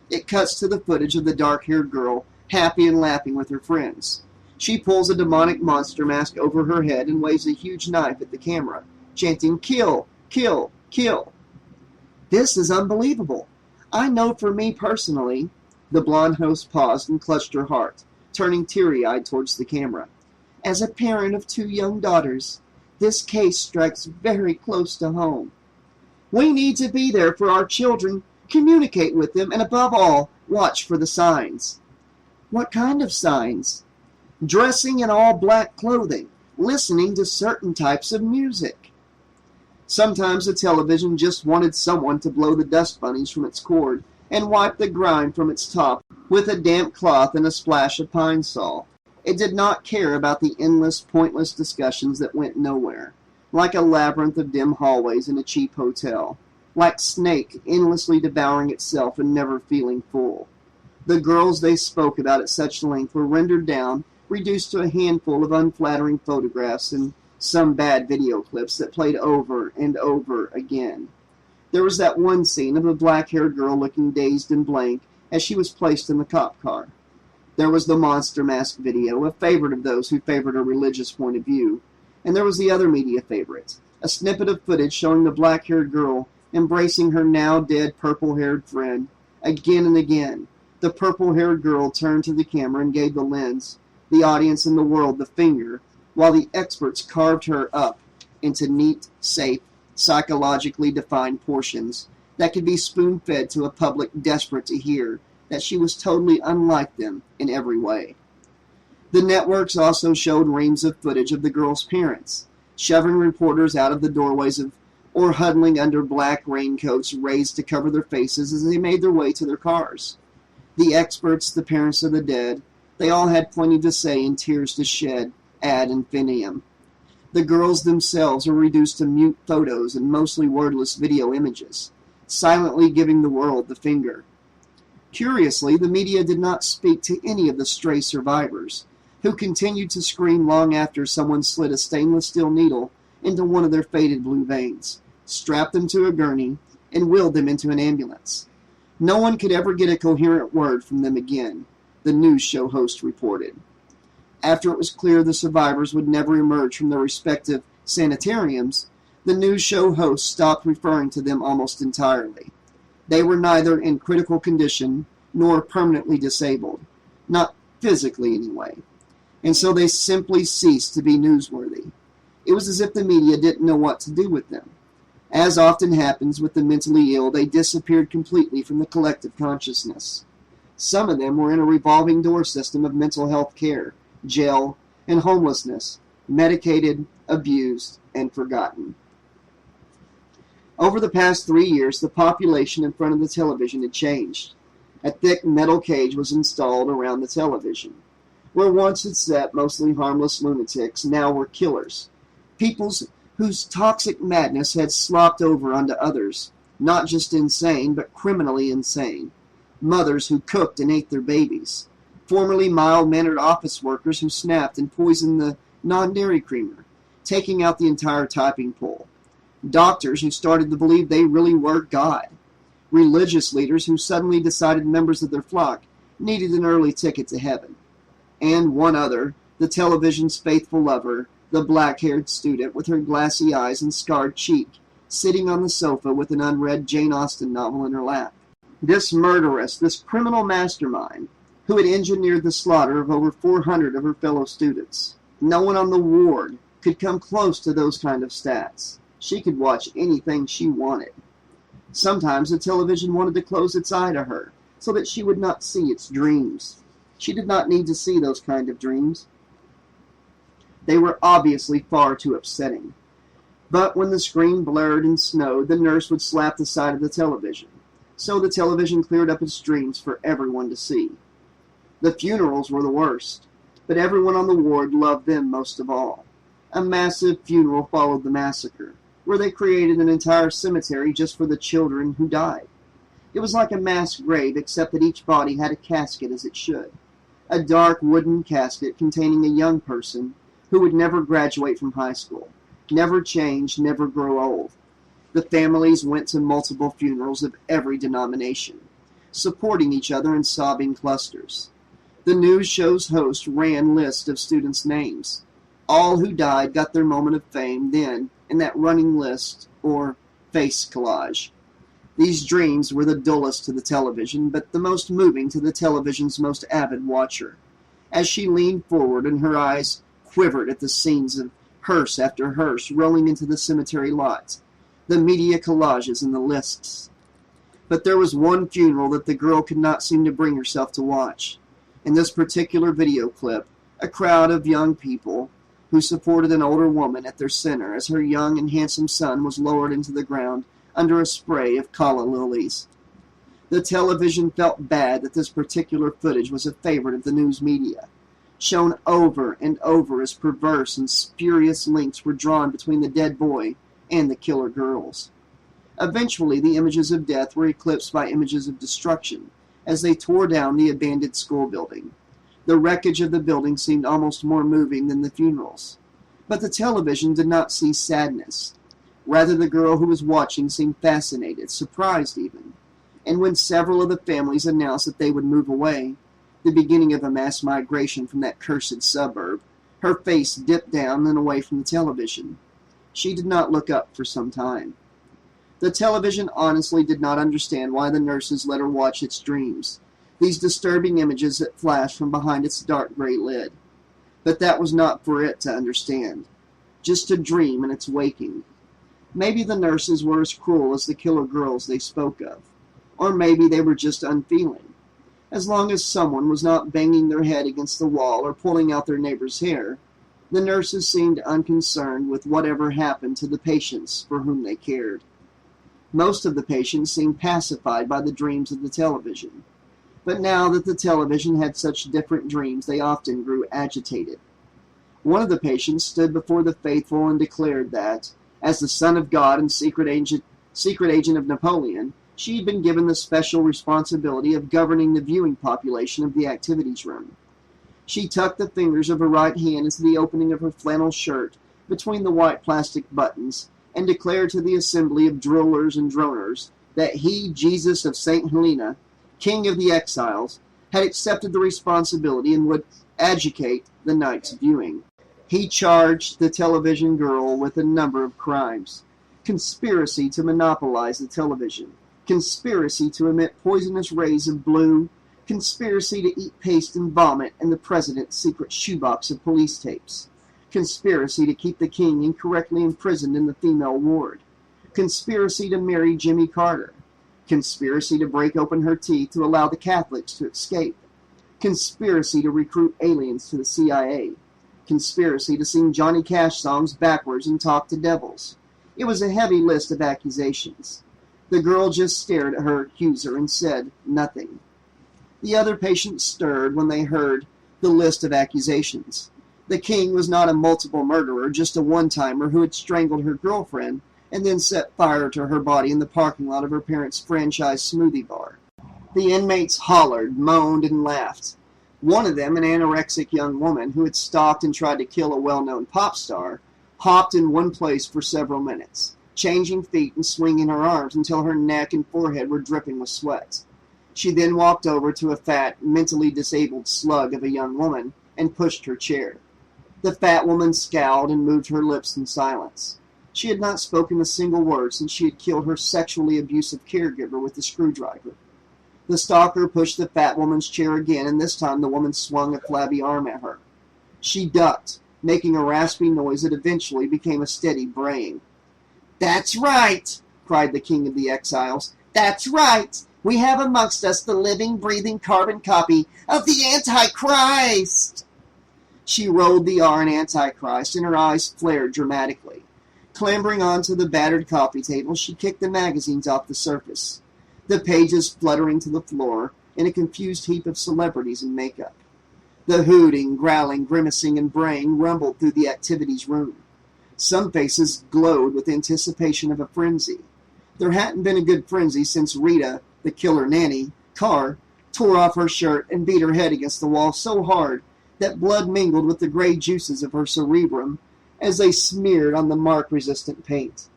It cuts to the footage of the dark-haired girl, happy and laughing with her friends. She pulls a demonic monster mask over her head and waves a huge knife at the camera, chanting, "Kill! Kill! Kill!" This is unbelievable. I know for me personally, the blonde host paused and clutched her heart, turning teary-eyed towards the camera. As a parent of 2 young daughters, this case strikes very close to home. We need to be there for our children, communicate with them, and above all, watch for the signs. What kind of signs? Dressing in all black clothing, listening to certain types of music. Sometimes the television just wanted someone to blow the dust bunnies from its cord and wipe the grime from its top with a damp cloth and a splash of pine sol. It did not care about the endless, pointless discussions that went nowhere, like a labyrinth of dim hallways in a cheap hotel, like snake endlessly devouring itself and never feeling full. The girls they spoke about at such length were rendered down, reduced to a handful of unflattering photographs and some bad video clips that played over and over again. There was that one scene of a black-haired girl looking dazed and blank as she was placed in the cop car. There was the monster mask video, a favorite of those who favored a religious point of view. And there was the other media favorite, a snippet of footage showing the black-haired girl embracing her now-dead purple-haired friend. Again and again, the purple-haired girl turned to the camera and gave the lens, the audience, and the world the finger, while the experts carved her up into neat, safe, psychologically defined portions that could be spoon-fed to a public desperate to hear that she was totally unlike them in every way. The networks also showed reams of footage of the girls' parents, shoving reporters out of the doorways or huddling under black raincoats raised to cover their faces as they made their way to their cars. The experts, the parents of the dead, they all had plenty to say and tears to shed ad infinitum. The girls themselves were reduced to mute photos and mostly wordless video images, silently giving the world the finger. Curiously, the media did not speak to any of the stray survivors, who continued to scream long after someone slid a stainless steel needle into one of their faded blue veins, strapped them to a gurney, and wheeled them into an ambulance. No one could ever get a coherent word from them again, the news show host reported. After it was clear the survivors would never emerge from their respective sanitariums, the news show host stopped referring to them almost entirely. They were neither in critical condition nor permanently disabled, not physically anyway, and so they simply ceased to be newsworthy. It was as if the media didn't know what to do with them. As often happens with the mentally ill, they disappeared completely from the collective consciousness. Some of them were in a revolving door system of mental health care, jail, and homelessness, medicated, abused, and forgotten. Over the past 3 years, the population in front of the television had changed. A thick metal cage was installed around the television. Where once had sat mostly harmless lunatics, now were killers. People whose toxic madness had slopped over onto others, not just insane, but criminally insane. Mothers who cooked and ate their babies. formerly mild-mannered office workers who snapped and poisoned the non-dairy creamer, taking out the entire typing pool, doctors who started to believe they really were God, religious leaders who suddenly decided members of their flock needed an early ticket to heaven, and one other, the television's faithful lover, the black-haired student with her glassy eyes and scarred cheek, sitting on the sofa with an unread Jane Austen novel in her lap. This murderess, this criminal mastermind, who had engineered the slaughter of over 400 of her fellow students. No one on the ward could come close to those kind of stats. She could watch anything she wanted. Sometimes the television wanted to close its eye to her, so that she would not see its dreams. She did not need to see those kind of dreams. They were obviously far too upsetting. But when the screen blurred and snowed, the nurse would slap the side of the television, so the television cleared up its dreams for everyone to see. The funerals were the worst, but everyone on the ward loved them most of all. A massive funeral followed the massacre, where they created an entire cemetery just for the children who died. It was like a mass grave, except that each body had a casket as it should. A dark wooden casket containing a young person who would never graduate from high school, never change, never grow old. The families went to multiple funerals of every denomination, supporting each other in sobbing clusters. The news show's host ran lists of students' names. All who died got their moment of fame then in that running list or face collage. These dreams were the dullest to the television, but the most moving to the television's most avid watcher. As she leaned forward and her eyes quivered at the scenes of hearse after hearse rolling into the cemetery lot, the media collages and the lists. But there was one funeral that the girl could not seem to bring herself to watch. In this particular video clip, a crowd of young people who supported an older woman at their center as her young and handsome son was lowered into the ground under a spray of calla lilies. The television felt bad that this particular footage was a favorite of the news media, shown over and over as perverse and spurious links were drawn between the dead boy and the killer girls. Eventually, the images of death were eclipsed by images of destruction as they tore down the abandoned school building. The wreckage of the building seemed almost more moving than the funerals. But the television did not see sadness. Rather, the girl who was watching seemed fascinated, surprised even. And when several of the families announced that they would move away, the beginning of a mass migration from that cursed suburb, her face dipped down and away from the television. She did not look up for some time. The television honestly did not understand why the nurses let her watch its dreams, these disturbing images that flashed from behind its dark gray lid. But that was not for it to understand, just to dream in its waking. Maybe the nurses were as cruel as the killer girls they spoke of, or maybe they were just unfeeling. As long as someone was not banging their head against the wall or pulling out their neighbor's hair, the nurses seemed unconcerned with whatever happened to the patients for whom they cared. Most of the patients seemed pacified by the dreams of the television. But now that the television had such different dreams, they often grew agitated. One of the patients stood before the faithful and declared that, as the Son of God and secret agent of Napoleon, she had been given the special responsibility of governing the viewing population of the activities room. She tucked the fingers of her right hand into the opening of her flannel shirt between the white plastic buttons and declared to the assembly of drillers and droners that he, Jesus of St. Helena, King of the Exiles, had accepted the responsibility and would adjudicate the night's viewing. He charged the television girl with a number of crimes: conspiracy to monopolize the television, conspiracy to emit poisonous rays of blue, conspiracy to eat paste and vomit in the president's secret shoebox of police tapes, conspiracy to keep the king incorrectly imprisoned in the female ward, conspiracy to marry Jimmy Carter, conspiracy to break open her teeth to allow the Catholics to escape, conspiracy to recruit aliens to the CIA, conspiracy to sing Johnny Cash songs backwards and talk to devils. It was a heavy list of accusations. The girl just stared at her accuser and said nothing. The other patients stirred when they heard the list of accusations. The king was not a multiple murderer, just a one-timer who had strangled her girlfriend and then set fire to her body in the parking lot of her parents' franchise smoothie bar. The inmates hollered, moaned, and laughed. One of them, an anorexic young woman who had stalked and tried to kill a well-known pop star, hopped in one place for several minutes, changing feet and swinging her arms until her neck and forehead were dripping with sweat. She then walked over to a fat, mentally disabled slug of a young woman and pushed her chair. The fat woman scowled and moved her lips in silence. She had not spoken a single word since she had killed her sexually abusive caregiver with the screwdriver. The stalker pushed the fat woman's chair again, and this time the woman swung a flabby arm at her. She ducked, making a raspy noise that eventually became a steady braying. "That's right," cried the King of the Exiles. "That's right. We have amongst us the living, breathing carbon copy of the Antichrist." She rolled the R in Antichrist, and her eyes flared dramatically. Clambering onto the battered coffee table, she kicked the magazines off the surface, the pages fluttering to the floor in a confused heap of celebrities in makeup. The hooting, growling, grimacing, and braying rumbled through the activities room. Some faces glowed with anticipation of a frenzy. There hadn't been a good frenzy since Rita, the killer nanny, Carr, tore off her shirt and beat her head against the wall so hard that blood mingled with the gray juices of her cerebrum as they smeared on the mark-resistant paint.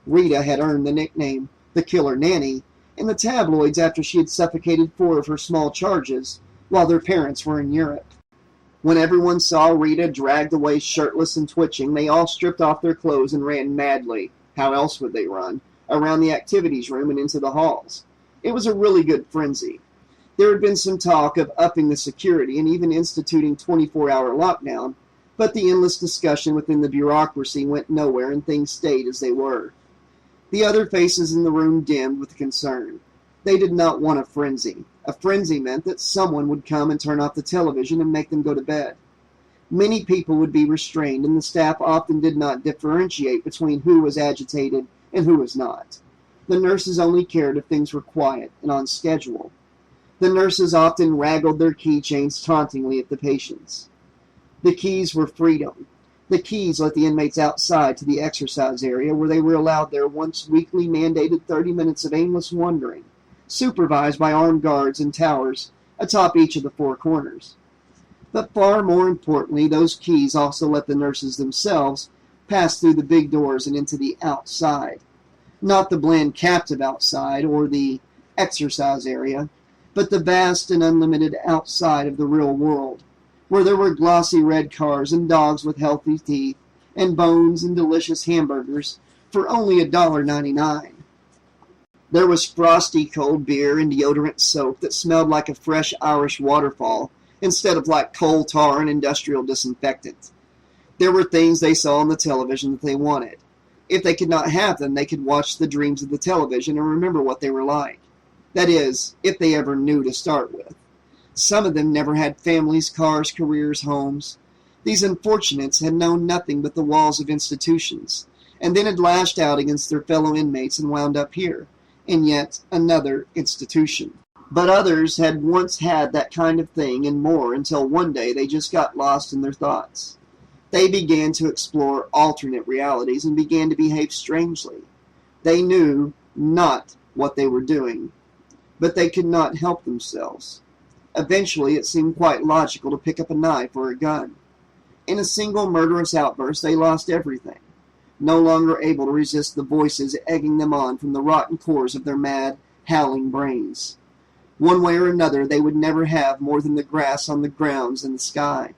Rita had earned the nickname, the killer nanny, in the tabloids after she had suffocated 4 of her small charges while their parents were in Europe. When everyone saw Rita dragged away shirtless and twitching, they all stripped off their clothes and ran madly, how else would they run, around the activities room and into the halls. It was a really good frenzy. There had been some talk of upping the security and even instituting 24-hour lockdown, but the endless discussion within the bureaucracy went nowhere and things stayed as they were. The other faces in the room dimmed with concern. They did not want a frenzy. A frenzy meant that someone would come and turn off the television and make them go to bed. Many people would be restrained, and the staff often did not differentiate between who was agitated and who was not. The nurses only cared if things were quiet and on schedule. The nurses often raggled their keychains tauntingly at the patients. The keys were freedom. The keys let the inmates outside to the exercise area where they were allowed their once weekly mandated 30 minutes of aimless wandering, supervised by armed guards in towers atop each of the 4 corners. But far more importantly, those keys also let the nurses themselves pass through the big doors and into the outside. Not the bland captive outside or the exercise area, but the vast and unlimited outside of the real world, where there were glossy red cars and dogs with healthy teeth and bones and delicious hamburgers for only $1.99. There was frosty cold beer and deodorant soap that smelled like a fresh Irish waterfall instead of like coal tar and industrial disinfectant. There were things they saw on the television that they wanted. If they could not have them, they could watch the dreams of the television and remember what they were like. That is, if they ever knew to start with. Some of them never had families, cars, careers, homes. These unfortunates had known nothing but the walls of institutions, and then had lashed out against their fellow inmates and wound up here, in yet another institution. But others had once had that kind of thing and more until one day they just got lost in their thoughts. They began to explore alternate realities and began to behave strangely. They knew not what they were doing, but they could not help themselves. Eventually, it seemed quite logical to pick up a knife or a gun. In a single murderous outburst, they lost everything, no longer able to resist the voices egging them on from the rotten cores of their mad, howling brains. One way or another, they would never have more than the grass on the grounds and the sky.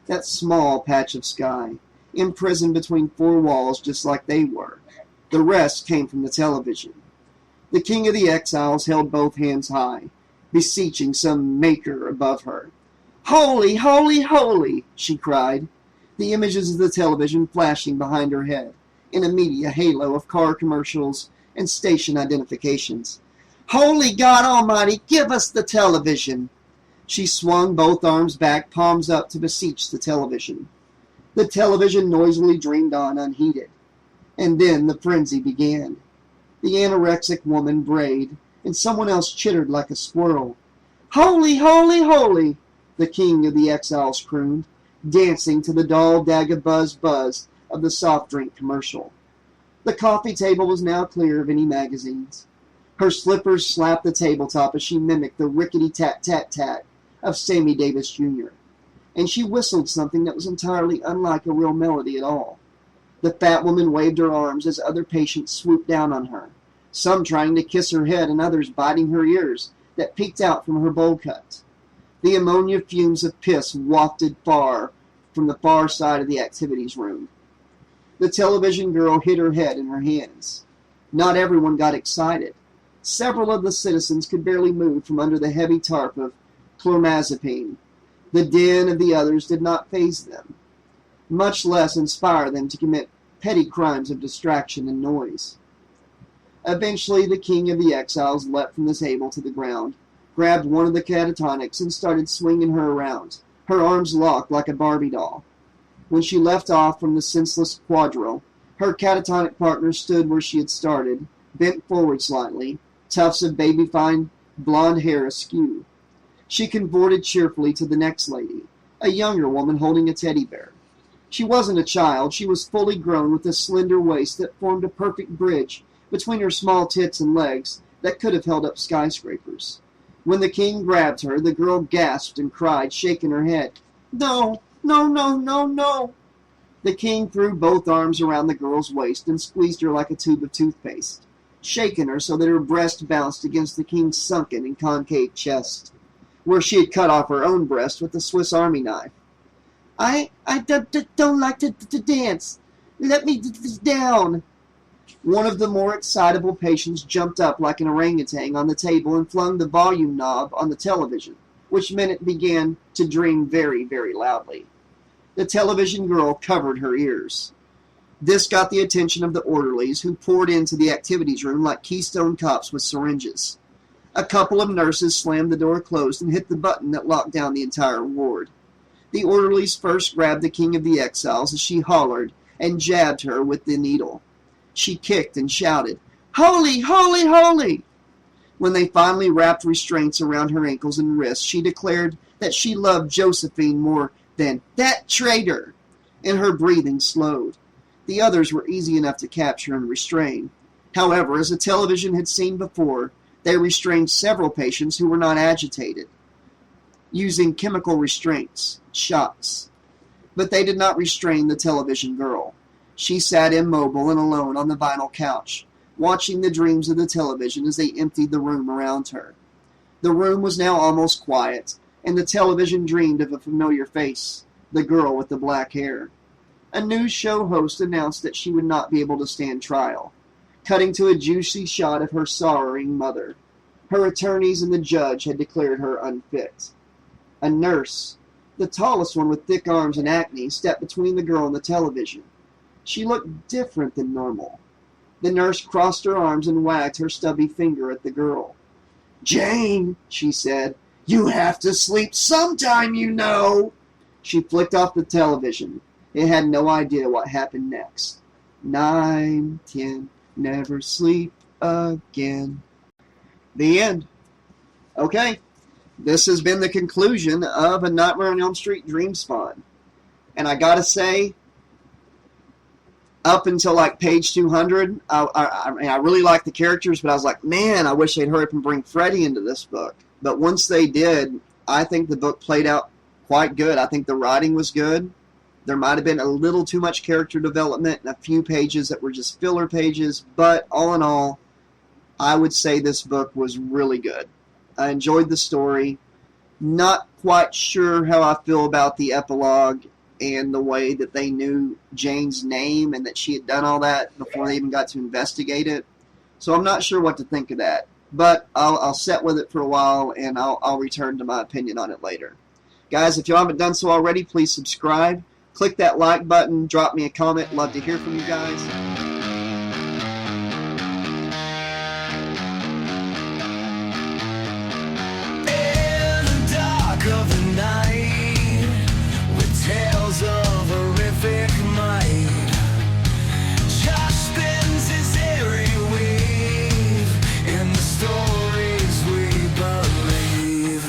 That small patch of sky, imprisoned between 4 walls just like they were. The rest came from the television. The King of the Exiles held both hands high, beseeching some maker above her. "Holy, holy, holy!" she cried, the images of the television flashing behind her head in a media halo of car commercials and station identifications. "Holy God Almighty, give us the television!" She swung both arms back, palms up, to beseech the television. The television noisily dreamed on unheeded. And then the frenzy began. The anorexic woman brayed, and someone else chittered like a squirrel. "Holy, holy, holy!" the King of the Exiles crooned, dancing to the dull dag-a-buzz buzz of the soft drink commercial. The coffee table was now clear of any magazines. Her slippers slapped the tabletop as she mimicked the rickety tat-tat-tat of Sammy Davis Jr., and she whistled something that was entirely unlike a real melody at all. The fat woman waved her arms as other patients swooped down on her, some trying to kiss her head and others biting her ears that peeked out from her bowl cut. The ammonia fumes of piss wafted far from the far side of the activities room. The television girl hid her head in her hands. Not everyone got excited. Several of the citizens could barely move from under the heavy tarp of chlormazepine. The din of the others did not faze them, much less inspire them to commit petty crimes of distraction and noise. Eventually, the king of the exiles leapt from the table to the ground, grabbed one of the catatonics, and started swinging her around, her arms locked like a Barbie doll. When she left off from the senseless quadrille, her catatonic partner stood where she had started, bent forward slightly, tufts of baby-fine blonde hair askew. She convorted cheerfully to the next lady, a younger woman holding a teddy bear. She wasn't a child. She was fully grown with a slender waist that formed a perfect bridge between her small tits and legs that could have held up skyscrapers. When the king grabbed her, the girl gasped and cried, shaking her head. No, no, no, no, no. The king threw both arms around the girl's waist and squeezed her like a tube of toothpaste, shaking her so that her breast bounced against the king's sunken and concave chest, where she had cut off her own breast with a Swiss Army knife. I don't like to dance. Let me down. One of the more excitable patients jumped up like an orangutan on the table and flung the volume knob on the television, which meant it began to dream very, very loudly. The television girl covered her ears. This got the attention of the orderlies, who poured into the activities room like Keystone cops with syringes. A couple of nurses slammed the door closed and hit the button that locked down the entire ward. The orderlies first grabbed the king of the exiles as she hollered and jabbed her with the needle. She kicked and shouted, "Holy, holy, holy!" When they finally wrapped restraints around her ankles and wrists, she declared that she loved Josephine more than "that traitor," and her breathing slowed. The others were easy enough to capture and restrain. However, as the television had seen before, they restrained several patients who were not agitated, using chemical restraints, shocks. But they did not restrain the television girl. She sat immobile and alone on the vinyl couch, watching the dreams of the television as they emptied the room around her. The room was now almost quiet, and the television dreamed of a familiar face, the girl with the black hair. A news show host announced that she would not be able to stand trial, cutting to a juicy shot of her sorrowing mother. Her attorneys and the judge had declared her unfit. A nurse, the tallest one with thick arms and acne, stepped between the girl and the television. She looked different than normal. The nurse crossed her arms and wagged her stubby finger at the girl. "Jane," she said, "you have to sleep sometime, you know." She flicked off the television. It had no idea what happened next. 9, 10, never sleep again. The end. Okay, this has been the conclusion of A Nightmare on Elm Street Dreamspawn. And I gotta say, up until like page 200, I really liked the characters, but I was like, man, I wish they'd hurry up and bring Freddy into this book. But once they did, I think the book played out quite good. I think the writing was good. There might have been a little too much character development and a few pages that were just filler pages, but all in all, I would say this book was really good. I enjoyed the story. Not quite sure how I feel about the epilogue and the way that they knew Jane's name and that she had done all that before they even got to investigate it. So I'm not sure what to think of that. But I'll sit with it for a while, and I'll return to my opinion on it later. Guys, if you haven't done so already, please subscribe. Click that like button. Drop me a comment. Love to hear from you guys. Of the night, with tales of horrific might, Josh spins his airy weave in the stories we believe.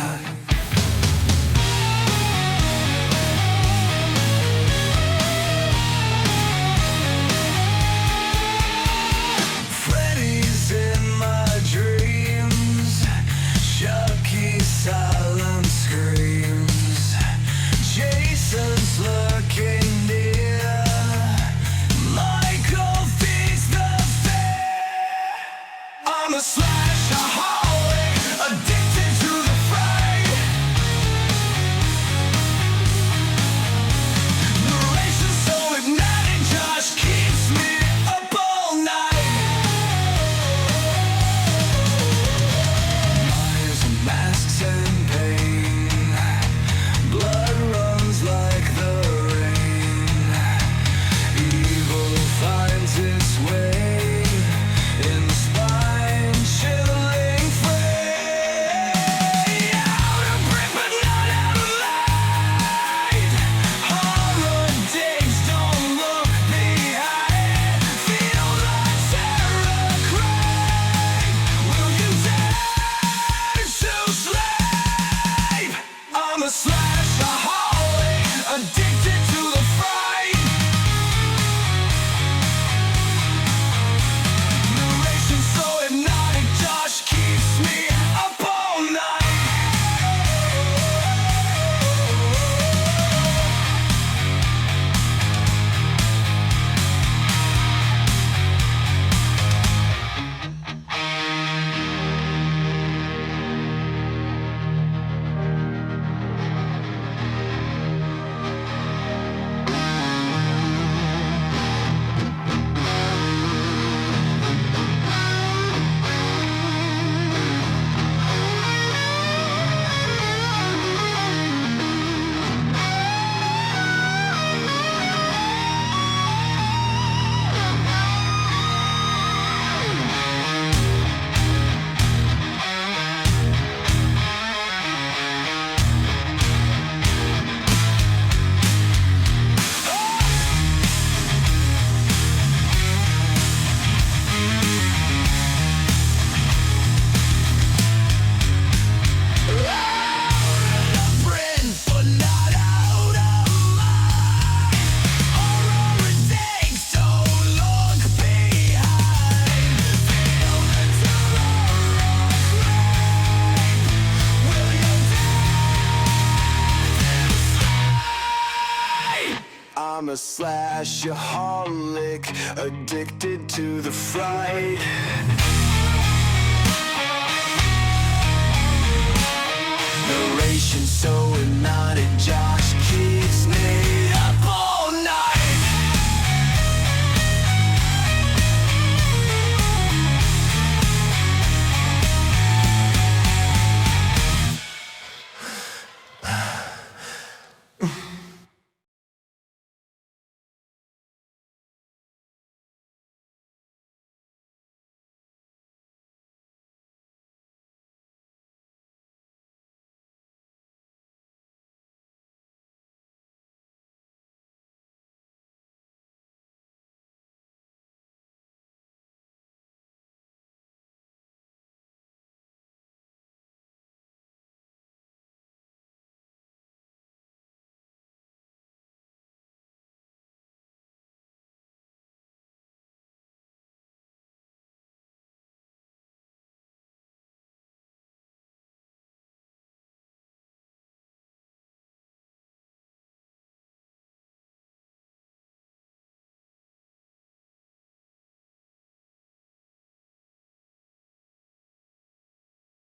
slashaholic, addicted to the fright.